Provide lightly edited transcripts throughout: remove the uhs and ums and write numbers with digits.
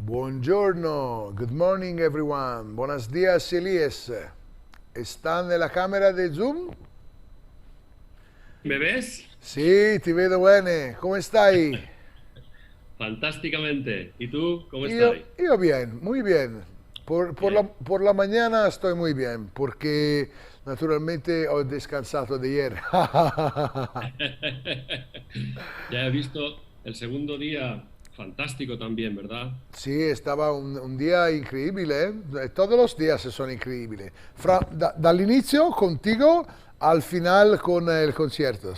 Buongiorno, good morning everyone. Buenos días, Elies. ¿Están nella camera di Zoom? ¿Me ves? Sì, ti vedo bene. Come stai? Fantásticamente. ¿Y tú cómo estás? Yo bien, muy bien. Por la mañana estoy muy bien, porque naturalmente ho descansato de ayer. Ya he visto el segundo día fantástico también, ¿verdad? Sí, estaba un día increíble, ¿eh? Todos los días son increíbles. Dall'inizio contigo al final con el concierto.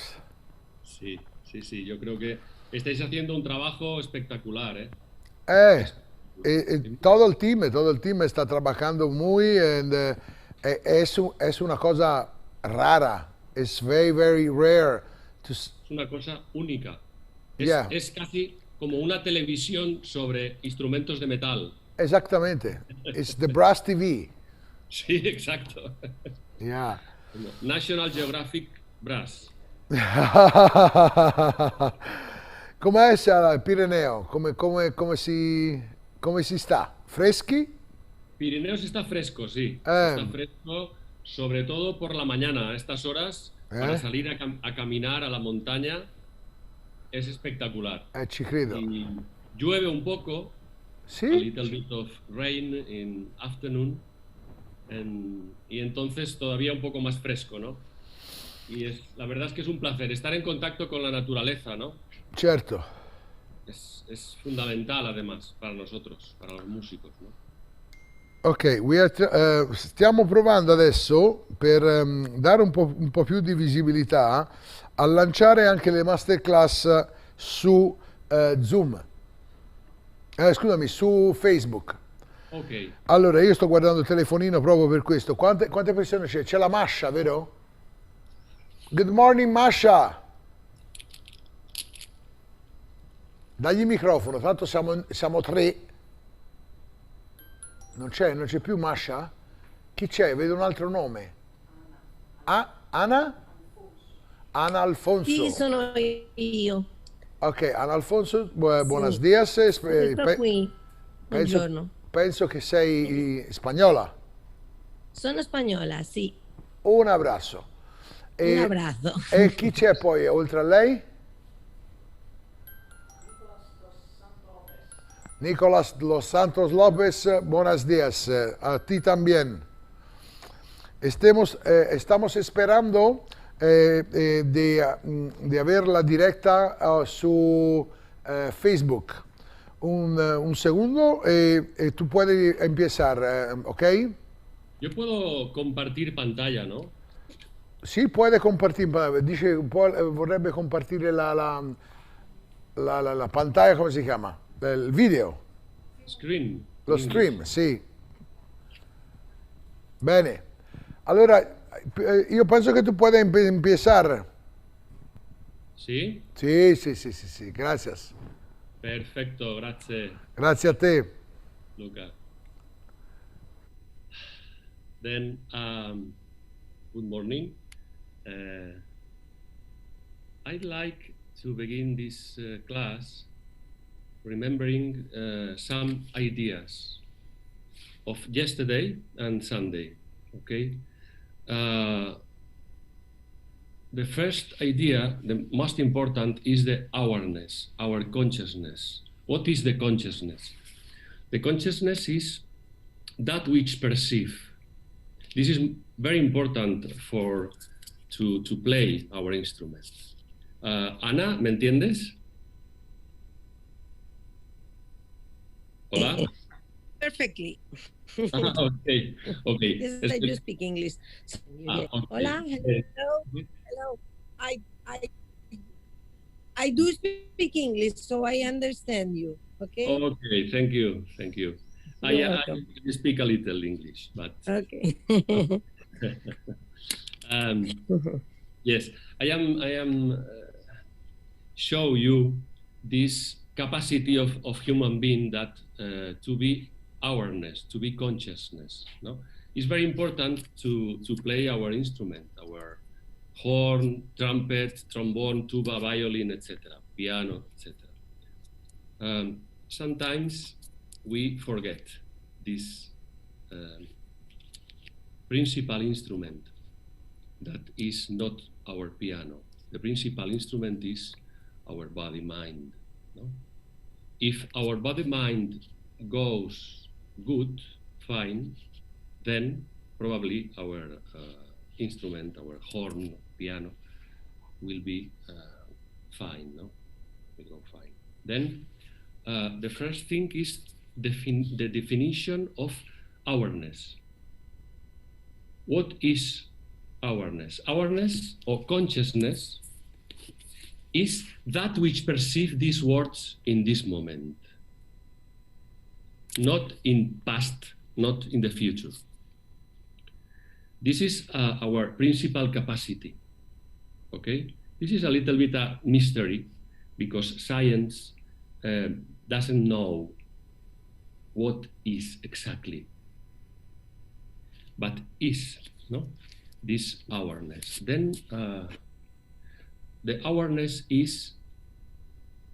Sí, sí, sí. Yo creo que estáis haciendo un trabajo espectacular, ¿eh? Todo el team está trabajando muy, es una cosa rara. Es very, very rare. Es una cosa única. Yeah. Es casi como una televisión sobre instrumentos de metal. Exactamente. It's the Brass TV. Sí, exacto. Yeah. National Geographic Brass. Com'è il Pireneo? Come si sta? Freschi? Pirineos está fresco, sí. Está fresco, sobre todo por la mañana, a estas horas, para salir a caminar a la montaña, es espectacular. Ci credo. Y llueve un poco, ¿Sí? A little bit of rain in afternoon, y entonces todavía un poco más fresco, ¿no? Y la verdad es que es un placer estar en contacto con la naturaleza, ¿no? Certo. Es fundamental además para nosotros, para los músicos, ¿no? Ok, stiamo provando adesso per dare un po' più di visibilità a lanciare anche le masterclass su Zoom. Scusami, su Facebook. Ok. Allora, io sto guardando il telefonino proprio per questo. Quante persone c'è? C'è la Masha, vero? Good morning, Masha. Dagli il microfono, tanto siamo tre. Non c'è più Masha? Chi c'è? Vedo un altro nome. Ana? Ana Alfonso. Sì, sono io. Ok, Ana Alfonso, buenos días. Sto qui. Buongiorno. Penso che sei spagnola. Sono spagnola, sì. Un abbraccio. Un abbraccio. E chi c'è poi oltre a lei? Nicolás Los Santos López, buenos días. A ti también. Estamos esperando de haber la directa su Facebook. Un segundo y tú puedes empezar, ¿ok? Yo puedo compartir pantalla, ¿no? Sì, puede compartir. Dice, vorrebbe compartire la pantalla, come si chiama? Il video. Screen. Lo stream, sì. Bene. Allora, io penso che tu pueda empezar. ¿Sí? Sí, gracias. Perfecto, grazie. Grazie a te. Luca. Then, good morning. I'd like to begin this class remembering some ideas of yesterday and Sunday, okay? The first idea, the most important, is the awareness, our consciousness. What is the consciousness? The consciousness is that which perceive. This is very important to play our instrument. Ana, ¿me entiendes? Hola. Perfectly. Okay. Yes, I do speak English. Okay. Hola, hello. I do speak English, so I understand you. Okay. Okay. Thank you. I speak a little English, but okay. Yes, I am show you this capacity of human being that to be awareness, to be consciousness. No, it's very important to play our instrument, our horn, trumpet, trombone, tuba, violin, etc., piano, etc. Sometimes we forget this principal instrument that is not our piano. The principal instrument is our body-mind. No? If our body-mind goes good, fine, then probably our instrument, our horn, piano, will be fine, no? Will go fine. Then the first thing is the definition of awareness. What is awareness? Awareness or consciousness is that which perceives these words in this moment, not in past, not in the future. This is our principal capacity, okay? This is a little bit a mystery because science doesn't know what is exactly, but is, no? This awareness. Then the awareness is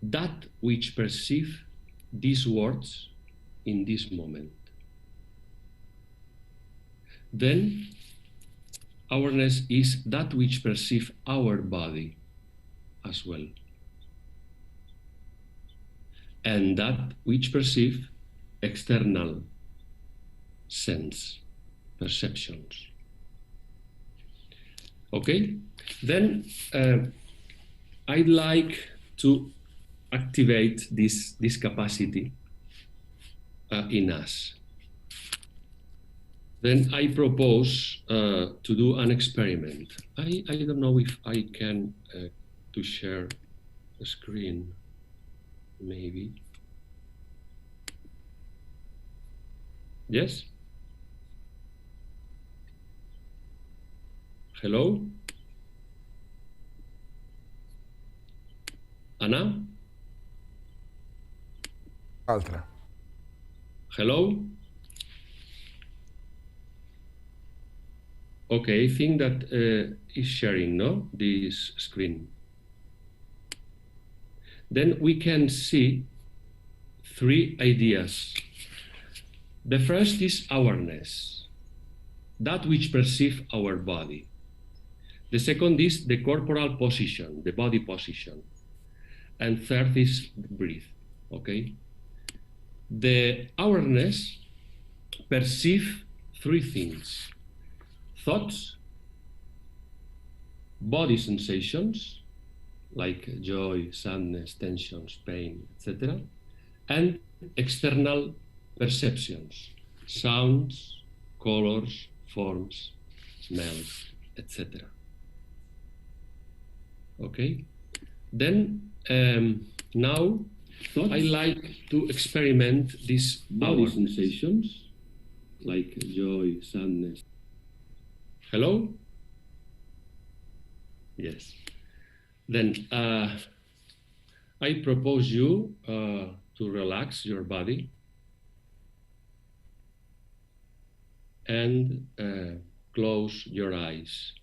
that which perceive these words in this moment. Then awareness is that which perceive our body as well. And that which perceive external sense, perceptions. Okay, then I'd like to activate this capacity in us. Then I propose to do an experiment. I don't know if I can to share the screen, maybe. Yes? Hello? Anna? Altra. Hello? Okay, I think that is sharing, no? This screen. Then we can see 3 ideas. The first is awareness, that which perceive our body. The second is the corporal position, the body position. And third is breathe, okay? The awareness perceive 3 things: thoughts, body sensations, like joy, sadness, tensions, pain, etc., and external perceptions, sounds, colors, forms, smells, etc. Okay? Then now I like to experiment these body sensations, like joy, sadness. Hello? Yes. Then I propose you to relax your body and close your eyes.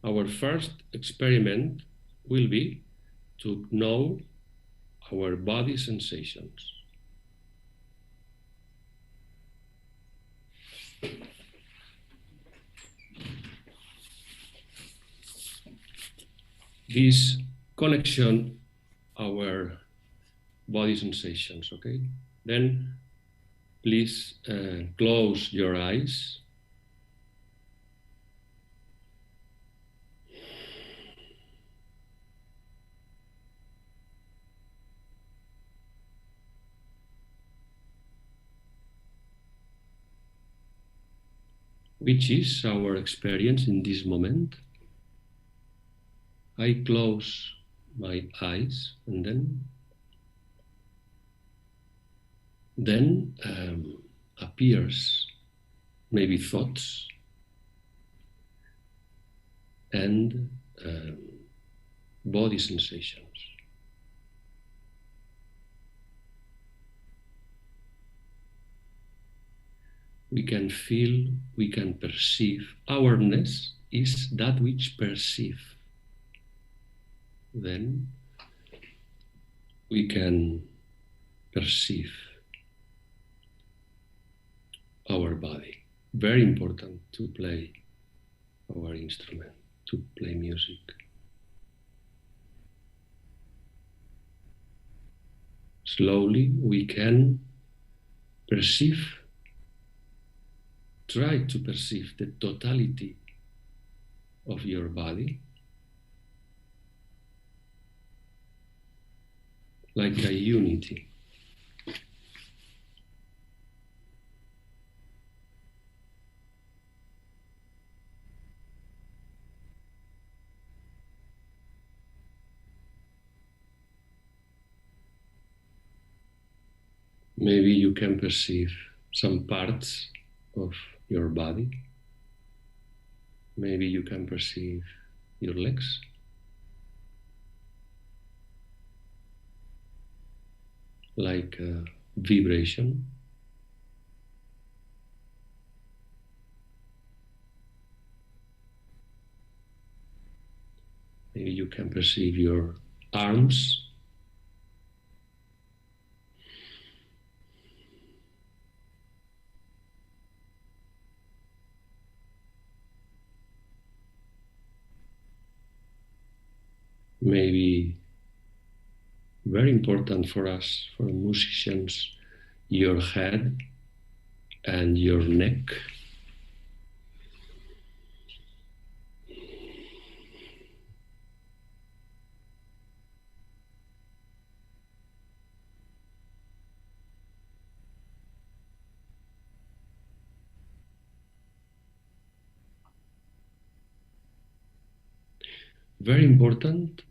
Our first experiment will be to know our body sensations. This connection, our body sensations, okay? Then please close your eyes. Which is our experience in this moment? I close my eyes and then appears maybe thoughts and body sensations. We can feel, we can perceive. Awareness is that which perceive. Then we can perceive our body. Very important to play our instrument, to play music. Slowly we can try to perceive the totality of your body like a unity. Maybe you can perceive some parts of your body. Maybe you can perceive your legs. Like a vibration. Maybe you can perceive your arms. Maybe very important for us, for musicians, your head and your neck. Very important,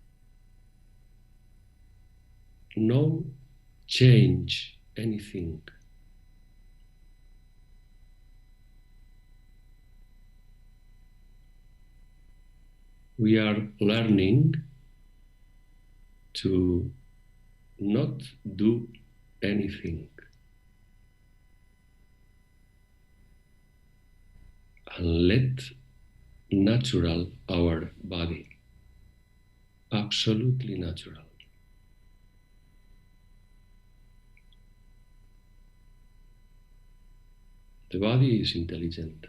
no change anything. We are learning to not do anything and let natural our body, absolutely natural. The body is intelligent.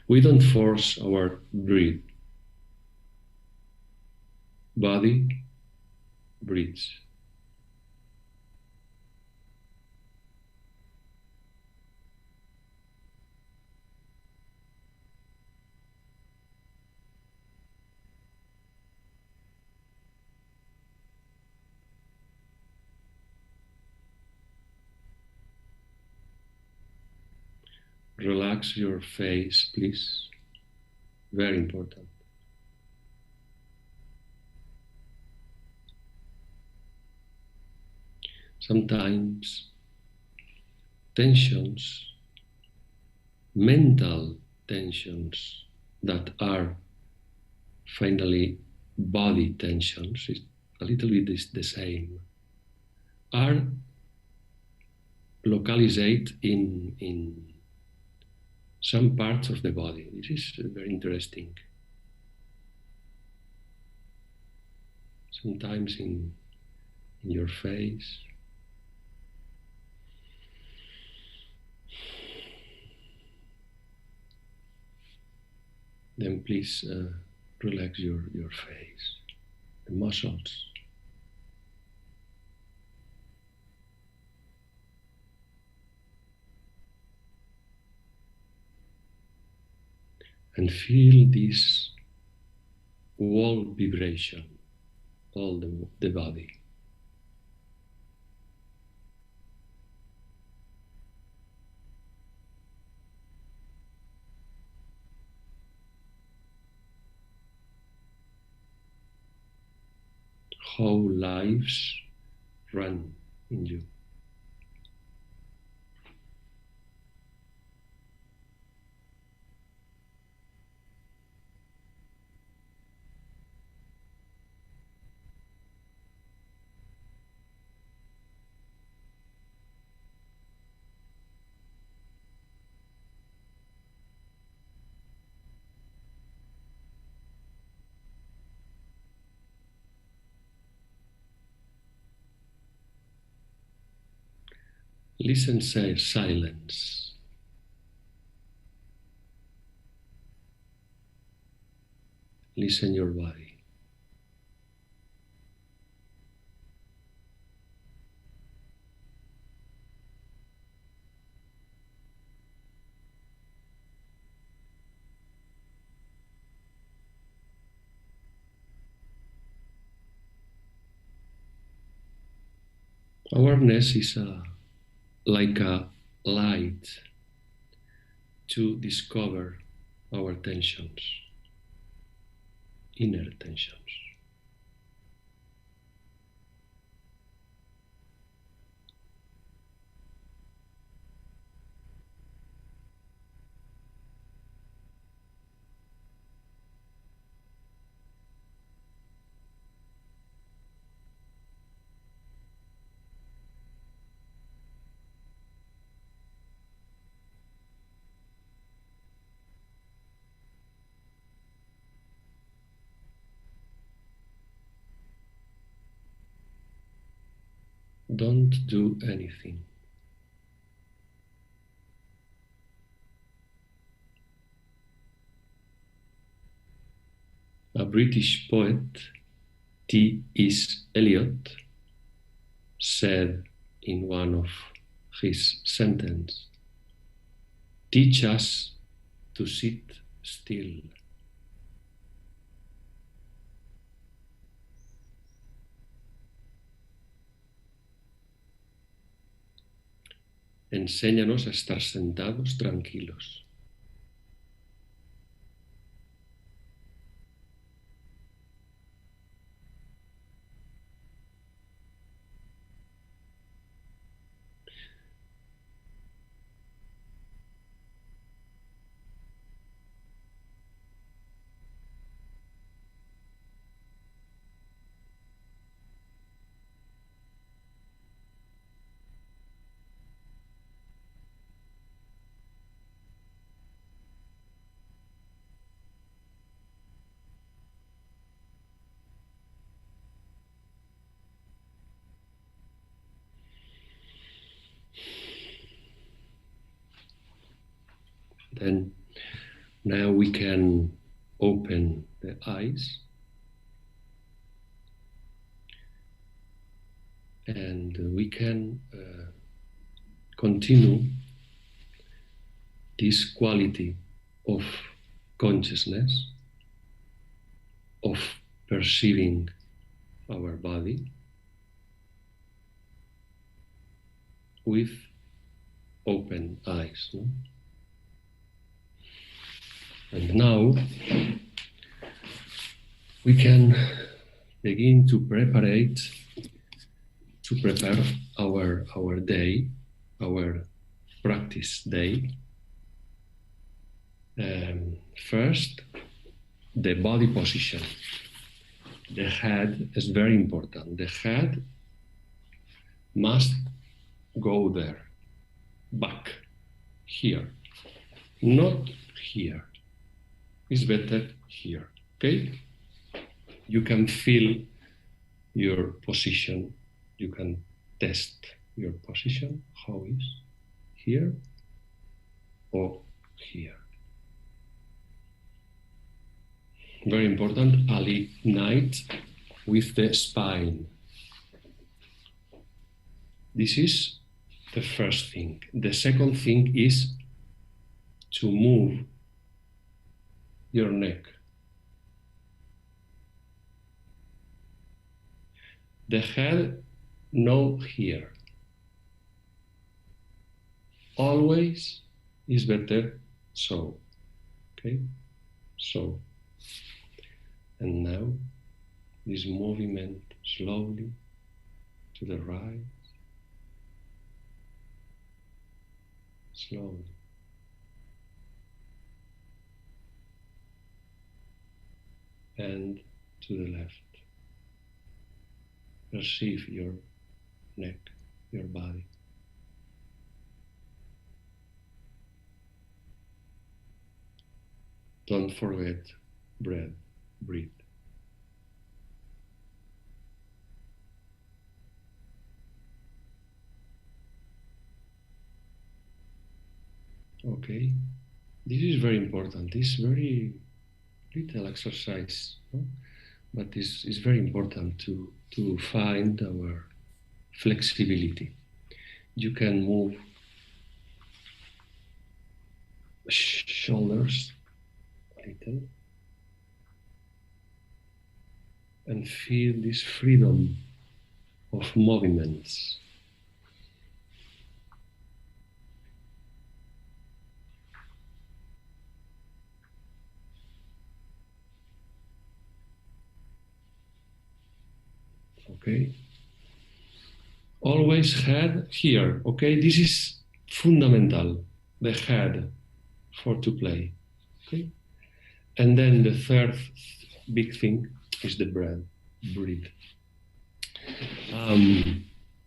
We don't force our breath. Body breathes. Relax your face, please. Very important. Sometimes tensions, mental tensions that are finally body tensions, it's a little bit the same, are localized in some parts of the body. This is very interesting. Sometimes in your face. Then please relax your face, the muscles. And feel this wall vibration, all the body. How lives run in you. Listen, say silence. Listen your body. Awareness is like a light to discover our tensions, inner tensions. Don't do anything. A British poet, T.S. Eliot, said in one of his sentences, "Teach us to sit still." Enséñanos a estar sentados tranquilos. Then now we can open the eyes and we can continue this quality of consciousness, of perceiving our body with open eyes. No? And now we can begin to prepare our day, our practice day. First, the body position. The head is very important. The head must go there, back, here, not here. It's better here, okay? You can feel your position. You can test your position. How is here or here? Very important, align with the spine. This is the first thing. The second thing is to move your neck. The head, no here. Always is better so, okay? So, and now this movement slowly to the right, slowly. And to the left. Perceive your neck, your body. Don't forget breath, breathe. Okay, this is very important. This very little exercise, no? But this is very important to find our flexibility. You can move shoulders a little and feel this freedom of movements. Okay. Always head here. Okay, this is fundamental. The head for to play. Okay, and then the third big thing is the breath. Breathe.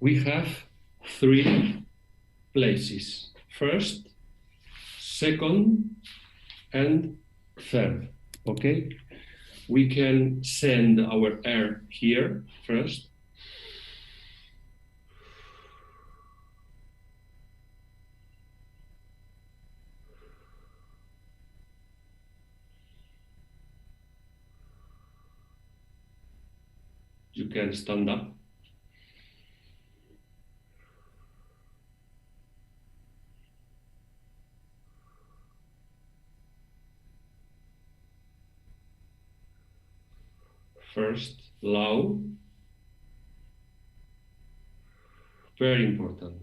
We have 3 places: first, second, and third. Okay, we can send our air here first. You can stand up. First, low. Very important.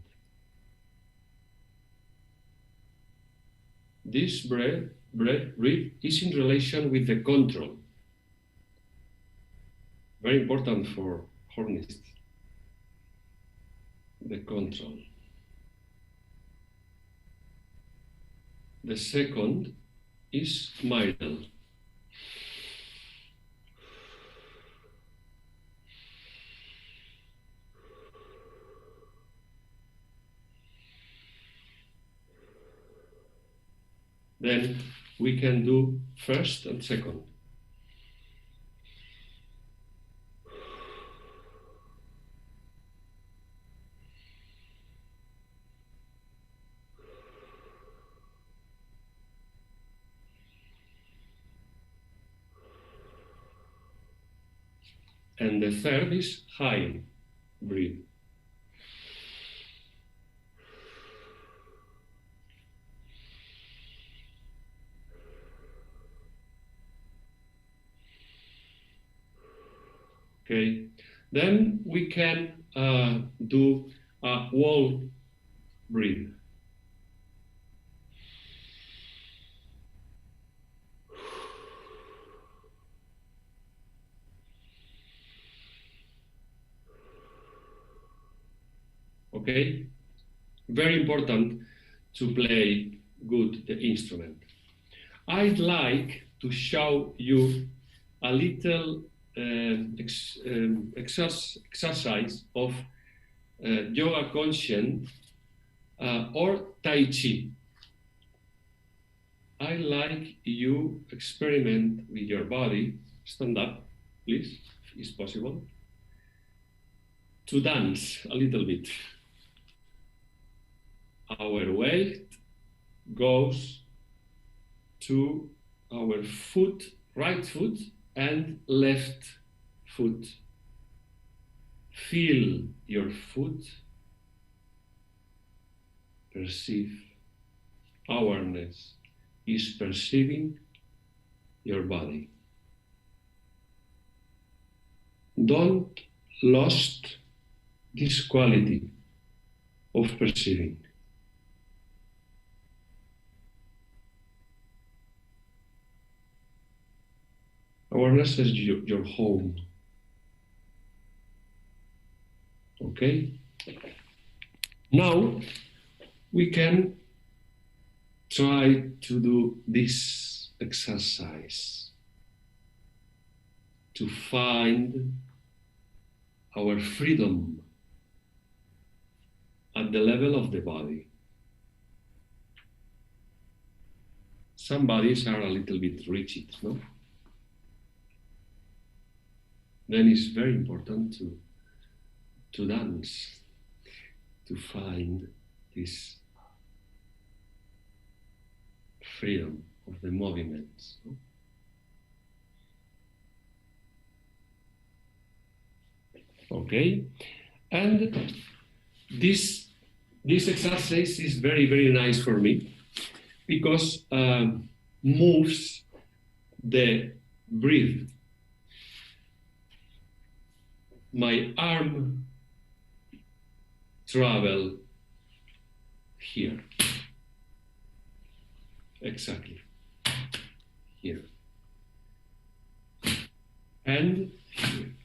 This breath is in relation with the control. Very important for hornists. The control. The second is middle. Then we can do first and second. And the third is high. Breathe. Okay, then we can do a wall breathe. Okay, very important to play good the instrument. I'd like to show you a little exercise of yoga conscient or Tai Chi. I like you experiment with your body. Stand up, please, if it's possible. To dance a little bit. Our weight goes to our foot, right foot, and left foot. Feel your foot. Perceive. Awareness is perceiving your body. Don't lose this quality of perceiving. Awareness is your home. Okay? Now we can try to do this exercise to find our freedom at the level of the body. Some bodies are a little bit rigid, no? Then it's very important to dance, to find this freedom of the movements. Okay, and this exercise is very, very nice for me because moves the breath. My arm travel here, exactly here, and here.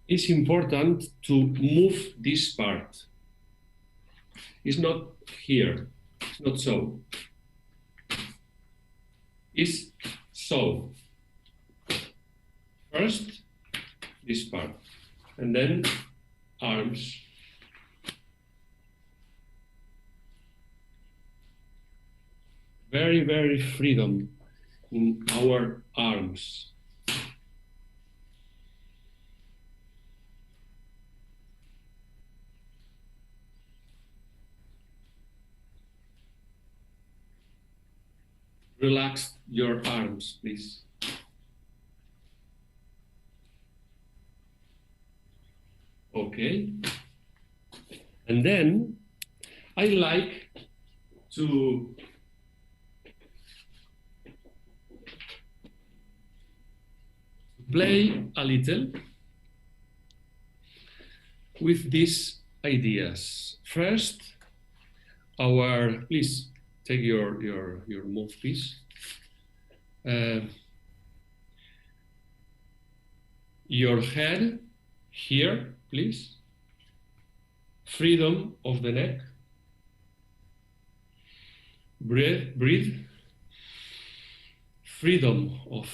It's important to move this part. It's not here, it's not so. It's so. First, this part, and then arms. Very, very freedom in our arms. Relax your arms, please. Okay. And then I like to play a little with these ideas. First, please take your mouthpiece. Your head here, please. Freedom of the neck. Breathe. Freedom of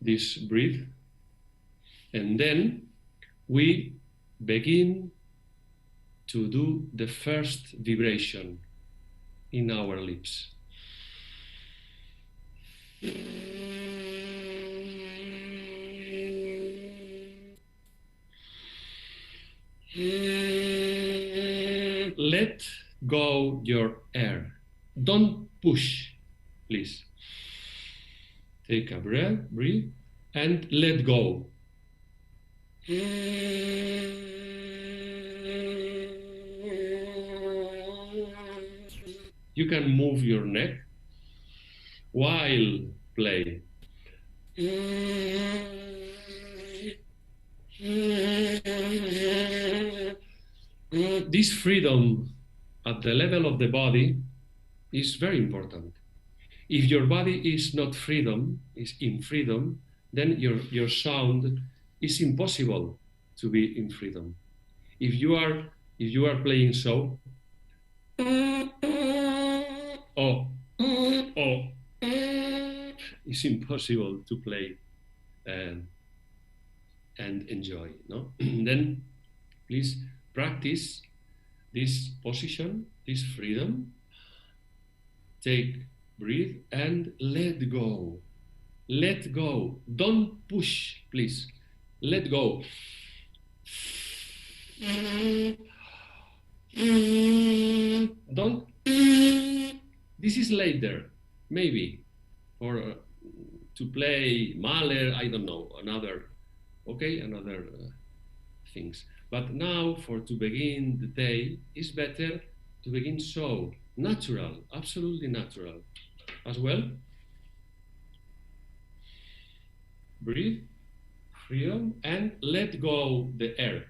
this breath. And then we begin to do the first vibration in our lips. Let go your air. Don't push, please. Take a breath, breathe, and let go. You can move your neck while play. This freedom at the level of the body is very important. If your body is not in freedom, then your sound is impossible to be in freedom. If you are playing so, it's impossible to play and enjoy. No, then please practice this position, this freedom. Take, breathe, and let go. Let go. Don't push, please. Let go. Don't. This is later, maybe, or to play Mahler, I don't know, another things. But now, to begin the day, it's better to begin so natural, absolutely natural, as well. Breathe, freedom, and let go the air.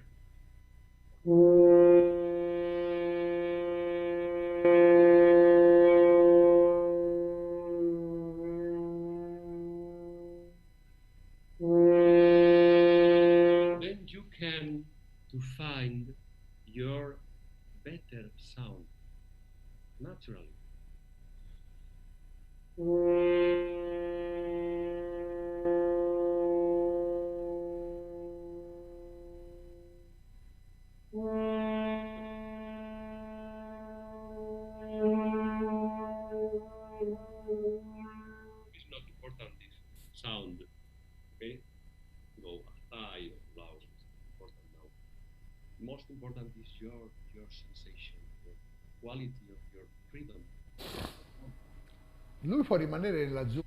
Then you can find your better sound naturally. It's not important if sound, okay, go high or loud. It's important your sensation, your quality of your freedom. Lui può rimanere nella zona.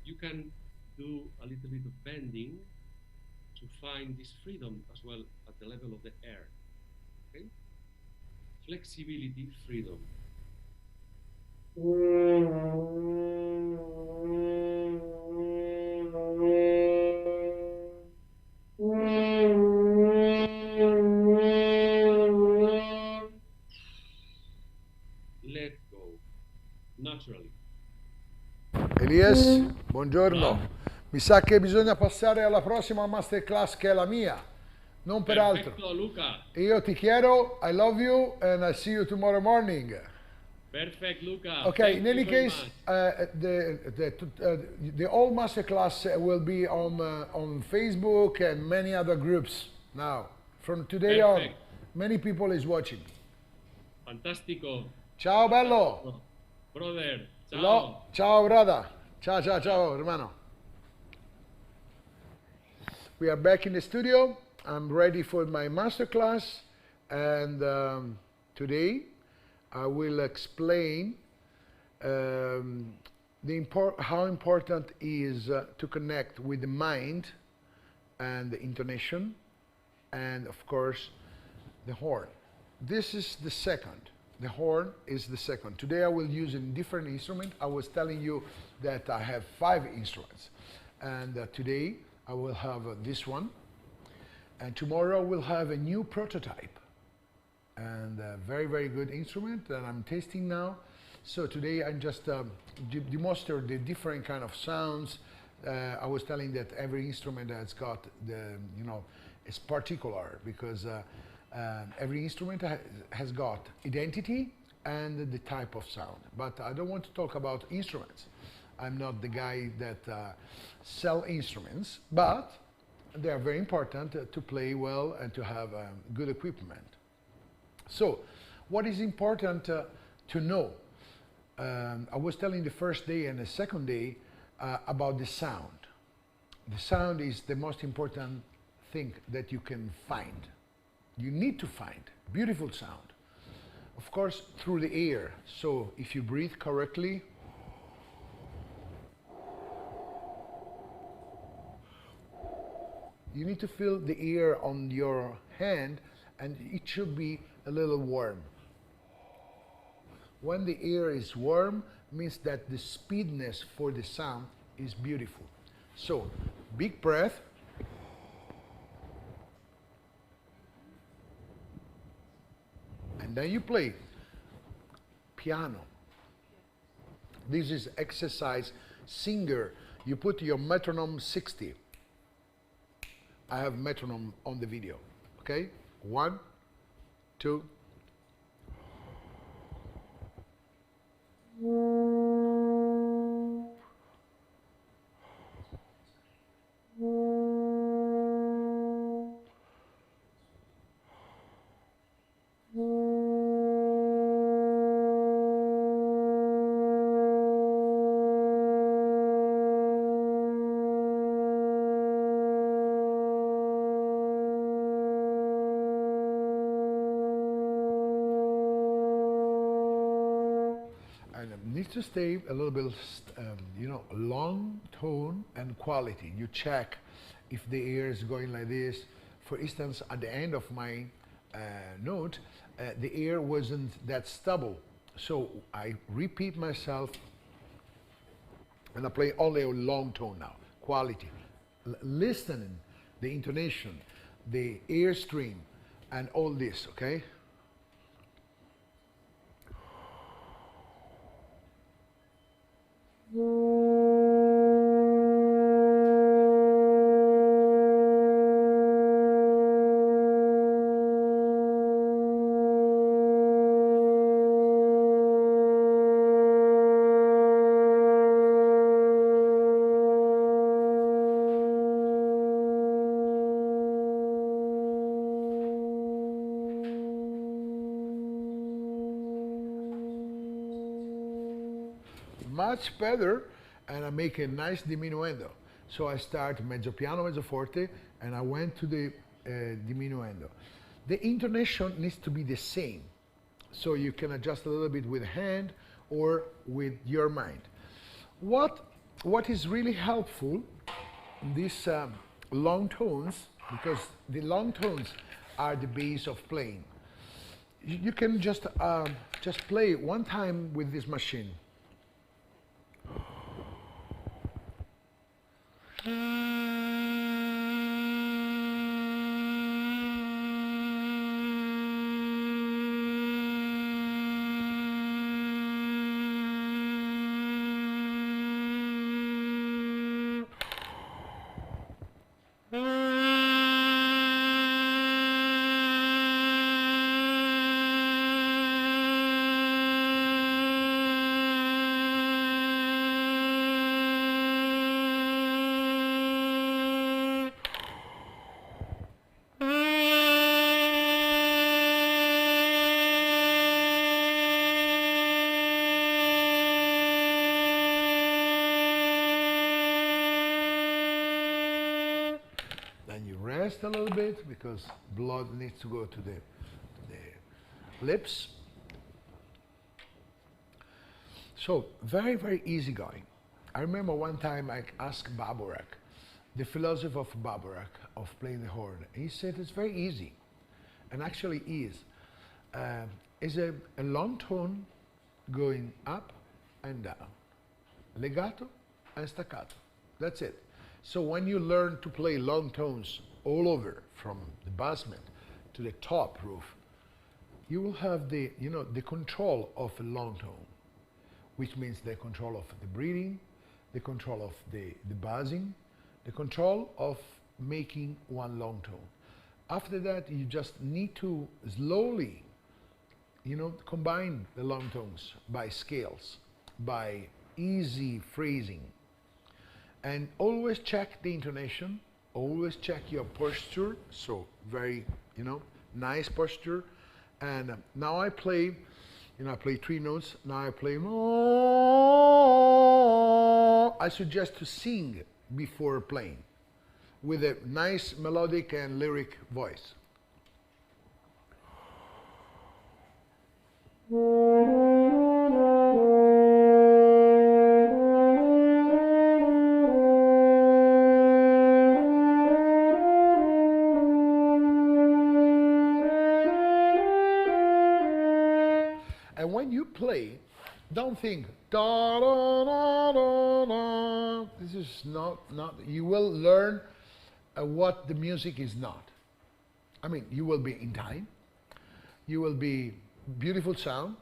You can do a little bit of bending to find this freedom as well at the level of the air. Okay? Flexibility, freedom. Let go naturally. Elies, buongiorno. Ciao. Mi sa che bisogna passare alla prossima masterclass che è la mia, non per altro. Perfecto, Luca. Io ti chiedo, I love you and I see you tomorrow morning. Perfect, Luca. Okay, Thank in you any very case, the whole masterclass will be on Facebook and many other groups now. From today on, Perfect. many people is watching. Fantastico. Ciao bello. Brother, ciao. Ciao brother. Ciao ciao ciao hermano. We are back in the studio. I'm ready for my masterclass, and today I will explain how important is to connect with the mind and the intonation, and of course the horn. This is the second. The horn is the second. Today I will use a different instrument. I was telling you that I have 5 instruments, and today I will have this one, and tomorrow we'll have a new prototype and a very, very good instrument that I'm testing now. So today I'm just demonstrate the different kind of sounds. I was telling that every instrument has got the, it's particular because every instrument has got identity and the type of sound. But I don't want to talk about instruments. I'm not the guy that sell instruments, but they are very important to play well and to have good equipment. So, what is important to know? I was telling the first day and the second day about the sound. The sound is the most important thing that you can find. You need to find beautiful sound. Of course, through the air. So, if you breathe correctly, you need to feel the air on your hand, and it should be a little warm. When the air is warm, means that the speediness for the sound is beautiful. So, big breath. And then you play piano. This is exercise singer. You put your metronome 60. I have metronome on the video. Okay? 1, 2. Needs to stay a little bit, long tone and quality. You check if the air is going like this. For instance, at the end of my note, the air wasn't that stable. So I repeat myself and I play only a long tone now. Quality. Listening, the intonation, the air stream, and all this, okay? Much better, and I make a nice diminuendo. So I start mezzo piano, mezzo forte, and I went to the diminuendo. The intonation needs to be the same. So you can adjust a little bit with hand or with your mind. What is really helpful in these long tones, because the long tones are the base of playing. You can just play one time with this machine. A little bit because blood needs to go to the lips. So very, very easy going. I remember one time I asked Baburak, the philosopher of Baburak, of playing the horn. He said it's very easy, and actually is. Is a long tone going up and down, legato and staccato. That's it. So when you learn to play long tones all over, from the basement to the top roof, you will have the control of a long tone, which means the control of the breathing, the control of the buzzing, the control of making one long tone. After that, you just need to slowly, combine the long tones by scales, by easy phrasing, and always check the intonation. Always check your posture, so very, nice posture. And now I play, I play 3 notes. Now I play. I suggest to sing before playing with a nice melodic and lyric voice. When you play, don't think da da da da da. This is not. You will learn what the music is not. I mean, you will be in time. You will be beautiful sound,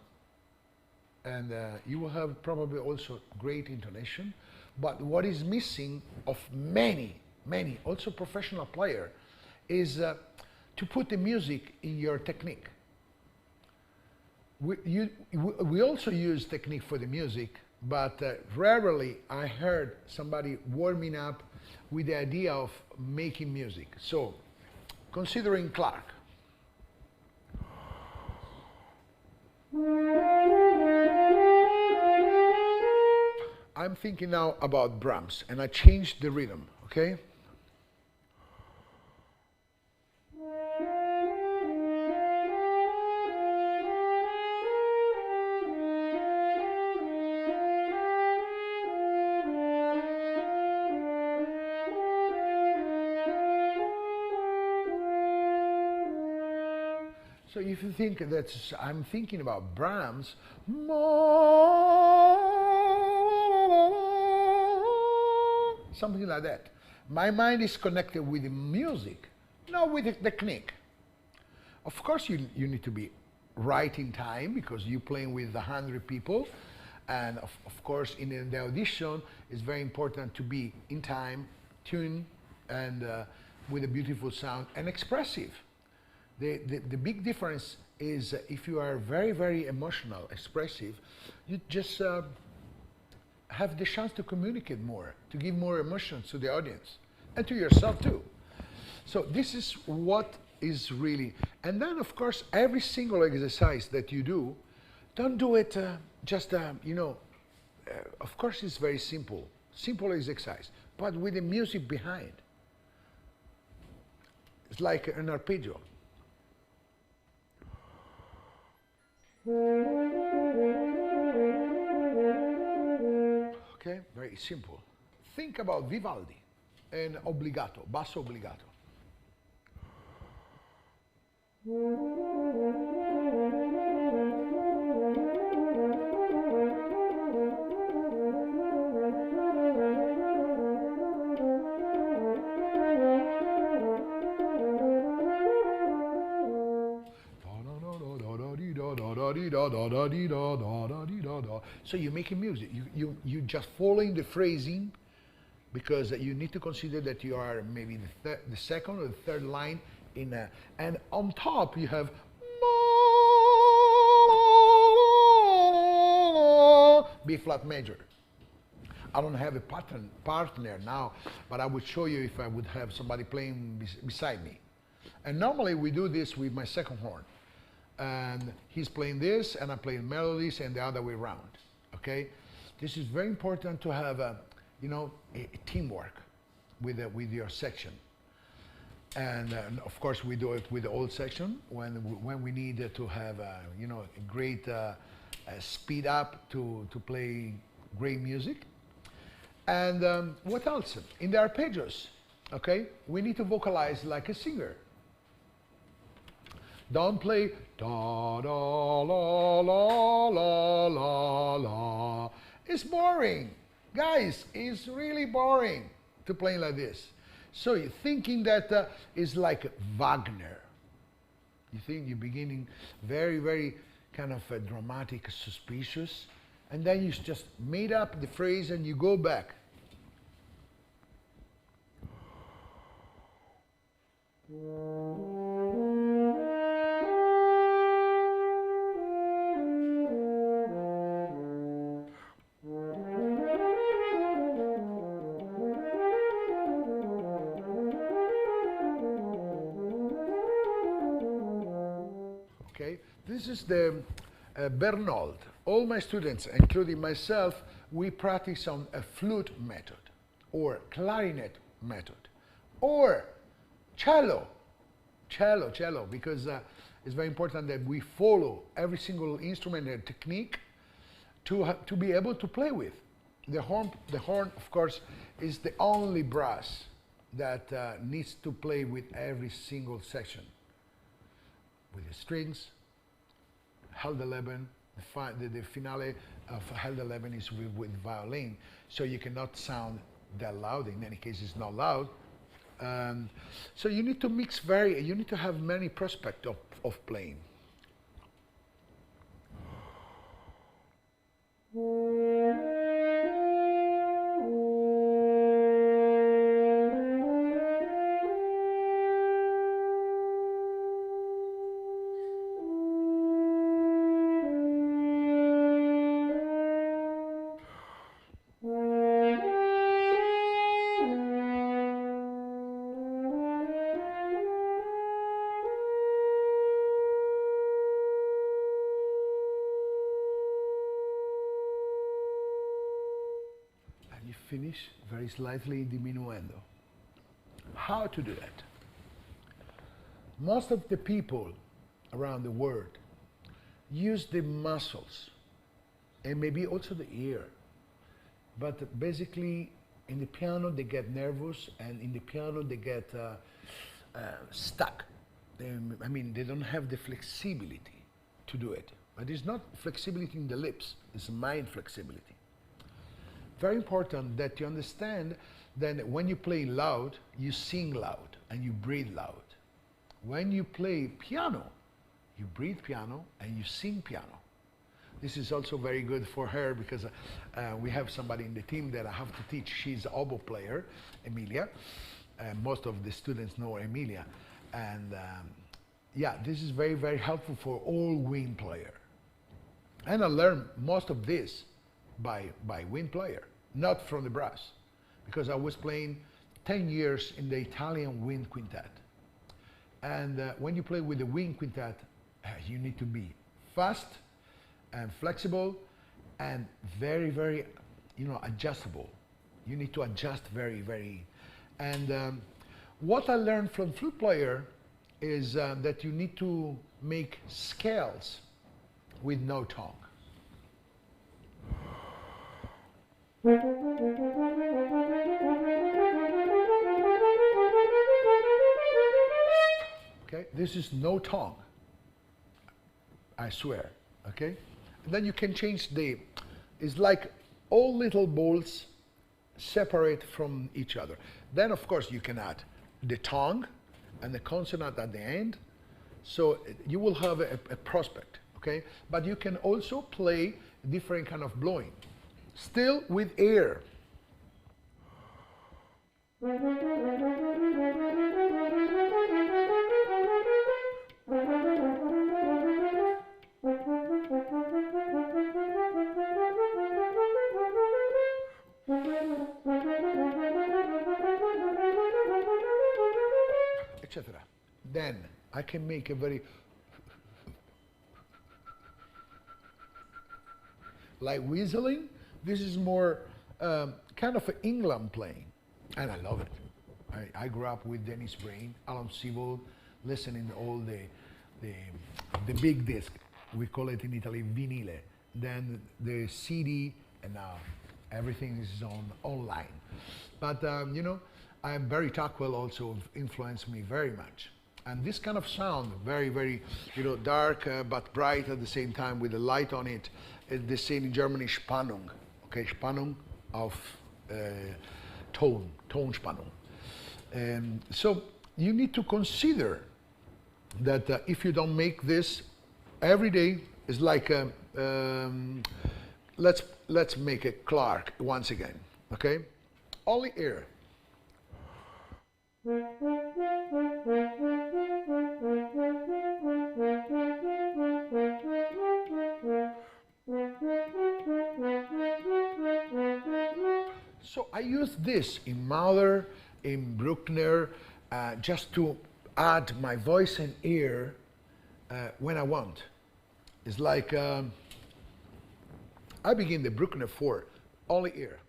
and you will have probably also great intonation. But what is missing of many, also professional player, is to put the music in your technique. We also use technique for the music, but rarely I heard somebody warming up with the idea of making music. So, considering Clark. I'm thinking now about Brahms, and I changed the rhythm, okay? So if you think that I'm thinking about Brahms, something like that. My mind is connected with the music, not with the technique. Of course, you need to be right in time because you're playing with 100 people. And of course, in the audition, it's very important to be in time, tuned, and with a beautiful sound and expressive. The big difference is if you are very, very emotional, expressive, you just have the chance to communicate more, to give more emotions to the audience and to yourself too. So this is what is really, and then of course every single exercise that you do, don't do it of course it's very simple, simple exercise, but with the music behind. It's like an arpeggio. Okay, very simple. Think about Vivaldi and obbligato, basso obbligato. So you're making music. You just following the phrasing, because you need to consider that you are maybe the second or the third line in a, and on top you have B flat major. I don't have a partner now, but I would show you if I would have somebody playing beside me. And normally we do this with my second horn. And he's playing this, and I'm playing melodies, and the other way around. Okay, this is very important to have a teamwork with your section. And of course, we do it with the old section when we need to have a great speed up to play great music. And what else? In the arpeggios, okay, we need to vocalize like a singer. Don't play da da la la la la la. It's boring, guys. It's really boring to play like this. So you're thinking that is like Wagner. You think you're beginning very, very kind of dramatic, suspicious, and then you just made up the phrase and you go back. This is the Bernold. All my students, including myself, we practice on a flute method, or clarinet method, or cello, because it's very important that we follow every single instrument and technique to be able to play with. The horn, of course, is the only brass that needs to play with every single section, with the strings. Held 11, the finale of Held 11 is with violin, so you cannot sound that loud. In any case, it's not loud. So you need to mix you need to have many prospects of playing. Finish very slightly diminuendo. How to do that? Most of the people around the world use the muscles and maybe also the ear, but basically in the piano they get nervous, and in the piano they get stuck. They don't have the flexibility to do it. But it's not flexibility in the lips, it's mind flexibility. Very important that you understand that when you play loud, you sing loud and you breathe loud. When you play piano, you breathe piano and you sing piano. This is also very good for her because we have somebody in the team that I have to teach. She's an oboe player, Emilia. Most of the students know Emilia. And yeah, this is very, very helpful for all wind player. And I learned most of this by wind player, not from the brass, because I was playing 10 years in the Italian wind quintet. And when you play with the wind quintet, you need to be fast and flexible and very, very, adjustable. You need to adjust very. And what I learned from flute player is that you need to make scales with no tongue. Okay, this is no tongue, I swear, okay? And then you can change it's like all little balls separate from each other. Then of course you can add the tongue and the consonant at the end, so you will have a prospect, okay? But you can also play different kind of blowing, still with air. Etc. Then I can make a very like whistling. This is more kind of an England playing, and I love it. I grew up with Dennis Brain, Alan Sewell, listening to all the big disc. We call it in Italy vinile. Then the CD, and now everything is online. But you know, Barry Tuckwell also influenced me very much. And this kind of sound, very, you know, dark but bright at the same time with the light on it. They say in Germany Spannung, okay, Spannung of Tonspannung. So you need to consider that if you don't make this every day, it's like let's make a Clark once again, okay? Only air. So I use this in Mahler, in Bruckner, just to add my voice and ear when I want. It's like I begin the Bruckner 4, only ear.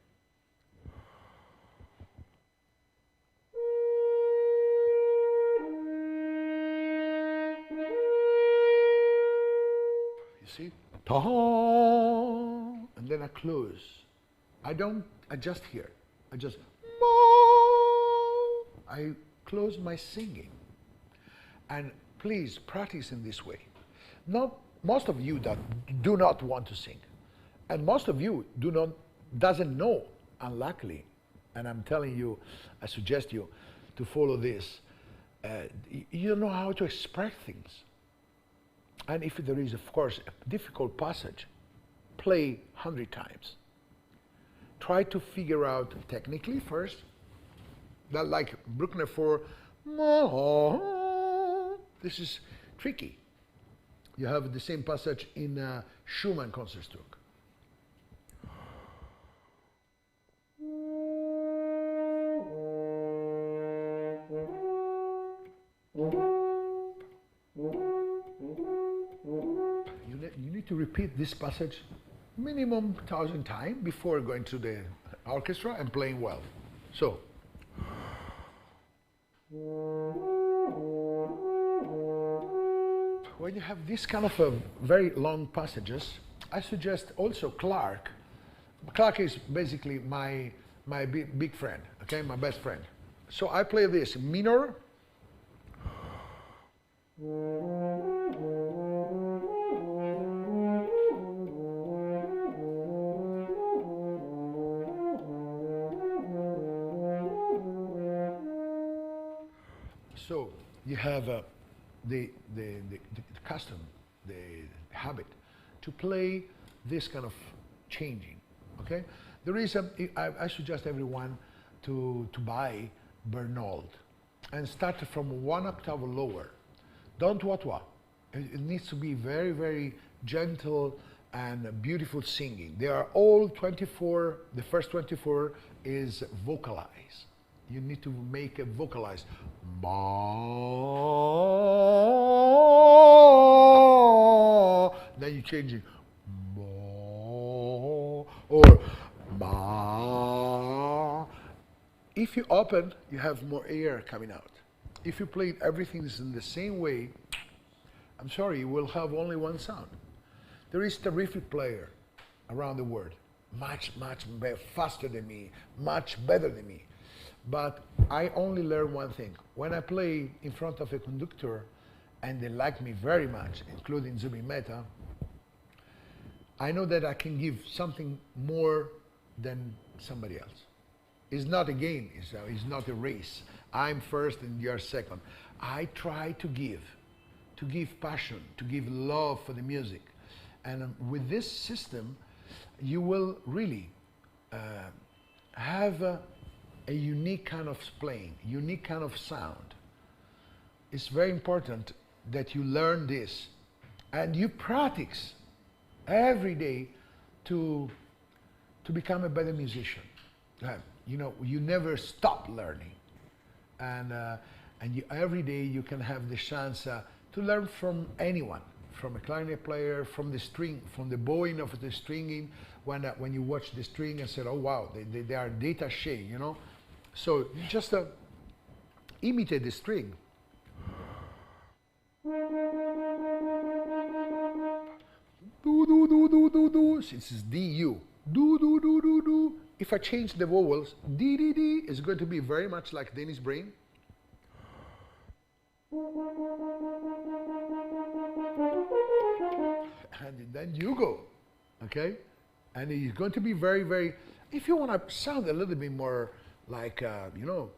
You see? Ta, and then I close. I don't adjust here. I close my singing. And please practice in this way. Most of you that do not want to sing, and most of you doesn't know, unluckily, and I'm telling you, I suggest you to follow this. You don't know how to express things. And if there is, of course, a difficult passage, play 100 times. Try to figure out technically first, that like Bruckner 4, this is tricky. You have the same passage in Schumann Concertstück. You need to repeat this passage minimum 1,000 times before going to the orchestra and playing well. So. When you have this kind of very long passages, I suggest also Clark. Clark is basically my big friend, okay, my best friend. So I play this minor. So you have the custom, the habit to play this kind of changing, okay? The reason I suggest everyone to buy Bernold and start from 1 octave lower. Don't wah-wah. It needs to be very, very gentle and beautiful singing. They are all 24, the first 24 is vocalized. You need to make it vocalized. Then you change it. Or If you open, you have more air coming out. If you play everything is in the same way, I'm sorry, you will have only one sound. There is terrific player around the world, much faster than me, much better than me. But I only learn one thing. When I play in front of a conductor, and they like me very much, including Zubin Mehta, I know that I can give something more than somebody else. It's not a game, it's not a race. I'm first and you're second. I try to give passion, to give love for the music. And with this system, you will really have a unique kind of playing, unique kind of sound. It's very important that you learn this and you practice every day to become a better musician. You know, you never stop learning, and every day you can have the chance to learn from anyone, from a clarinet player, from the string, from the bowing of the stringing. When you watch the string and say, oh wow, they are détachés, you know. So you just imitate the string. Do do do do do do. This is D U. Do do do do do. If I change the vowels, D D D is going to be very much like Dennis Brain. And then you go, okay? And it's going to be very, very. If you want to sound a little bit more like, you know,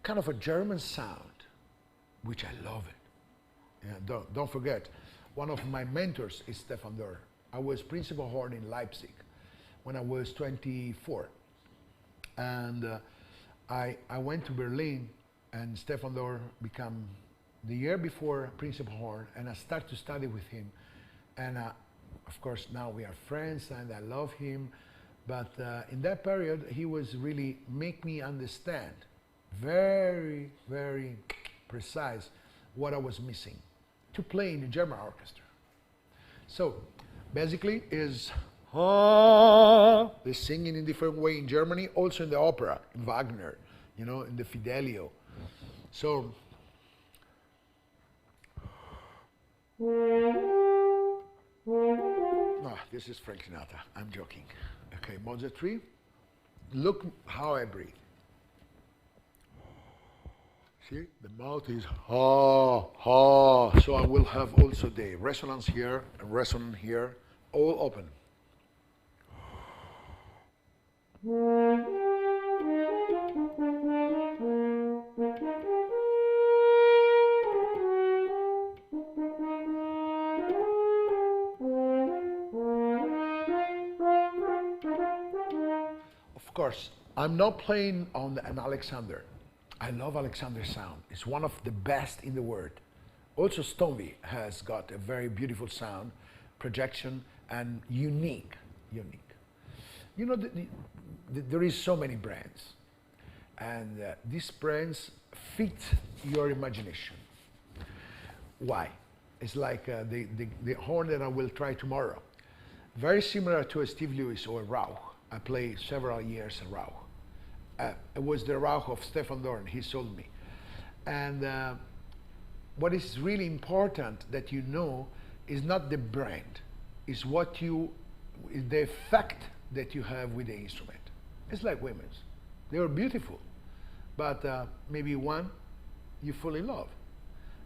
kind of a German sound, which I love it. Yeah, don't forget, one of my mentors is Stefan Dörr. I was principal horn in Leipzig when I was 24. And I went to Berlin, and Stefan Dörr became the year before principal horn, and I started to study with him. And of course, now we are friends, and I love him. But in that period, he was really make me understand very, very precise what I was missing to play in the German orchestra. So basically is they singing in different way in Germany, also in the opera, in Wagner, you know, in the Fidelio. So this is Frank Sinatra. I'm joking. Okay, Mozart 3. Look how I breathe. See, the mouth is ha, ha. So I will have also the resonance here and resonance here, all open. Of course, I'm not playing on an Alexander. I love Alexander's sound. It's one of the best in the world. Also, Stonby has got a very beautiful sound, projection, and unique. You know, there is so many brands, and these brands fit your imagination. Why? It's like the horn that I will try tomorrow. Very similar to a Steve Lewis or a Rauch. I played several years a Rauch. It was the Rauch of Stefan Dorn, he sold me. And what is really important that you know is not the brand, is what is the effect that you have with the instrument. It's like women's. They are beautiful, but maybe one you fall in love.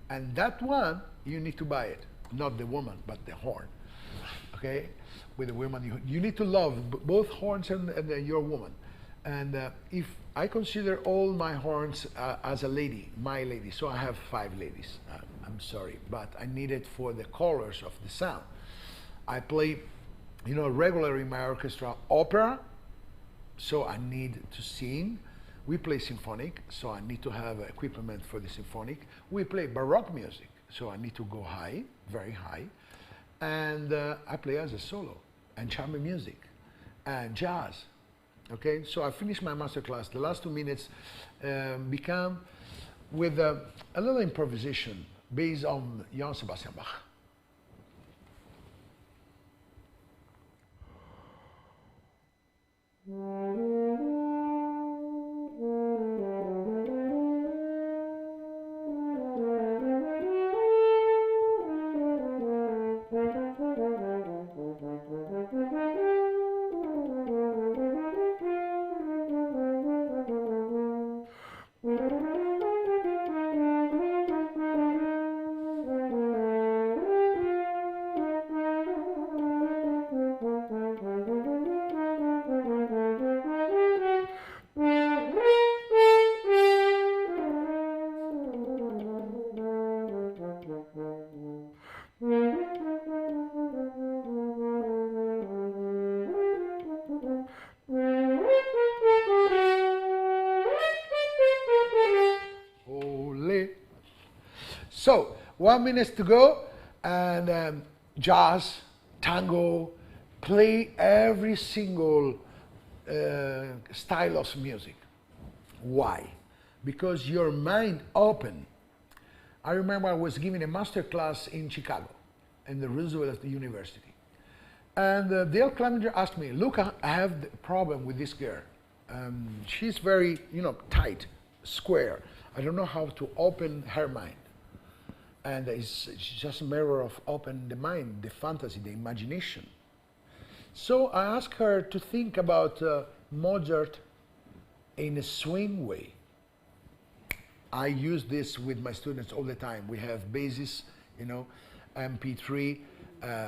And that one, you need to buy it, not the woman, but the horn, okay? With the woman, you need to love both horns and your woman. And if I consider all my horns as a lady, my lady, so I have 5 ladies. I'm sorry, but I need it for the colors of the sound. I play, you know, regularly in my orchestra opera, so I need to sing. We play symphonic, so I need to have equipment for the symphonic. We play Baroque music, so I need to go high, very high. And I play as a solo, and chamber music, and jazz. Okay, so I finished my master class. The last 2 minutes become with a little improvisation based on Johann Sebastian Bach. So 1 minute to go, and jazz, tango, play every single style of music. Why? Because your mind open. I remember I was giving a master class in Chicago, in the Roosevelt University. And Dale Clemenger asked me, Luca, I have a problem with this girl. She's very, tight, square. I don't know how to open her mind. And it's just a matter of opening the mind, the fantasy, the imagination. So I asked her to think about Mozart in a swing way. I use this with my students all the time. We have bases, MP3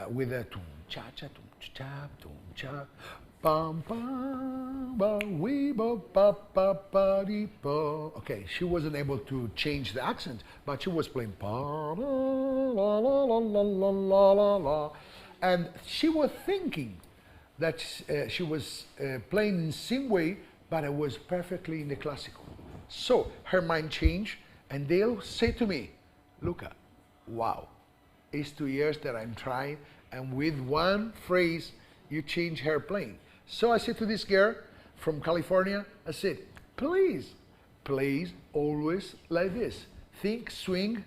with a tum cha cha tum cha tum cha pam pam ba wee ba pa pa pa dee pa. Okay, she wasn't able to change the accent, but she was playing pa la la la la la la la la, and she was thinking that she was playing in the same way, but it was perfectly in the classical. So her mind changed, and they'll say to me, Luca, wow, it's 2 years that I'm trying, and with one phrase, you change her playing. So I said to this girl from California, I said, please always like this. Think swing,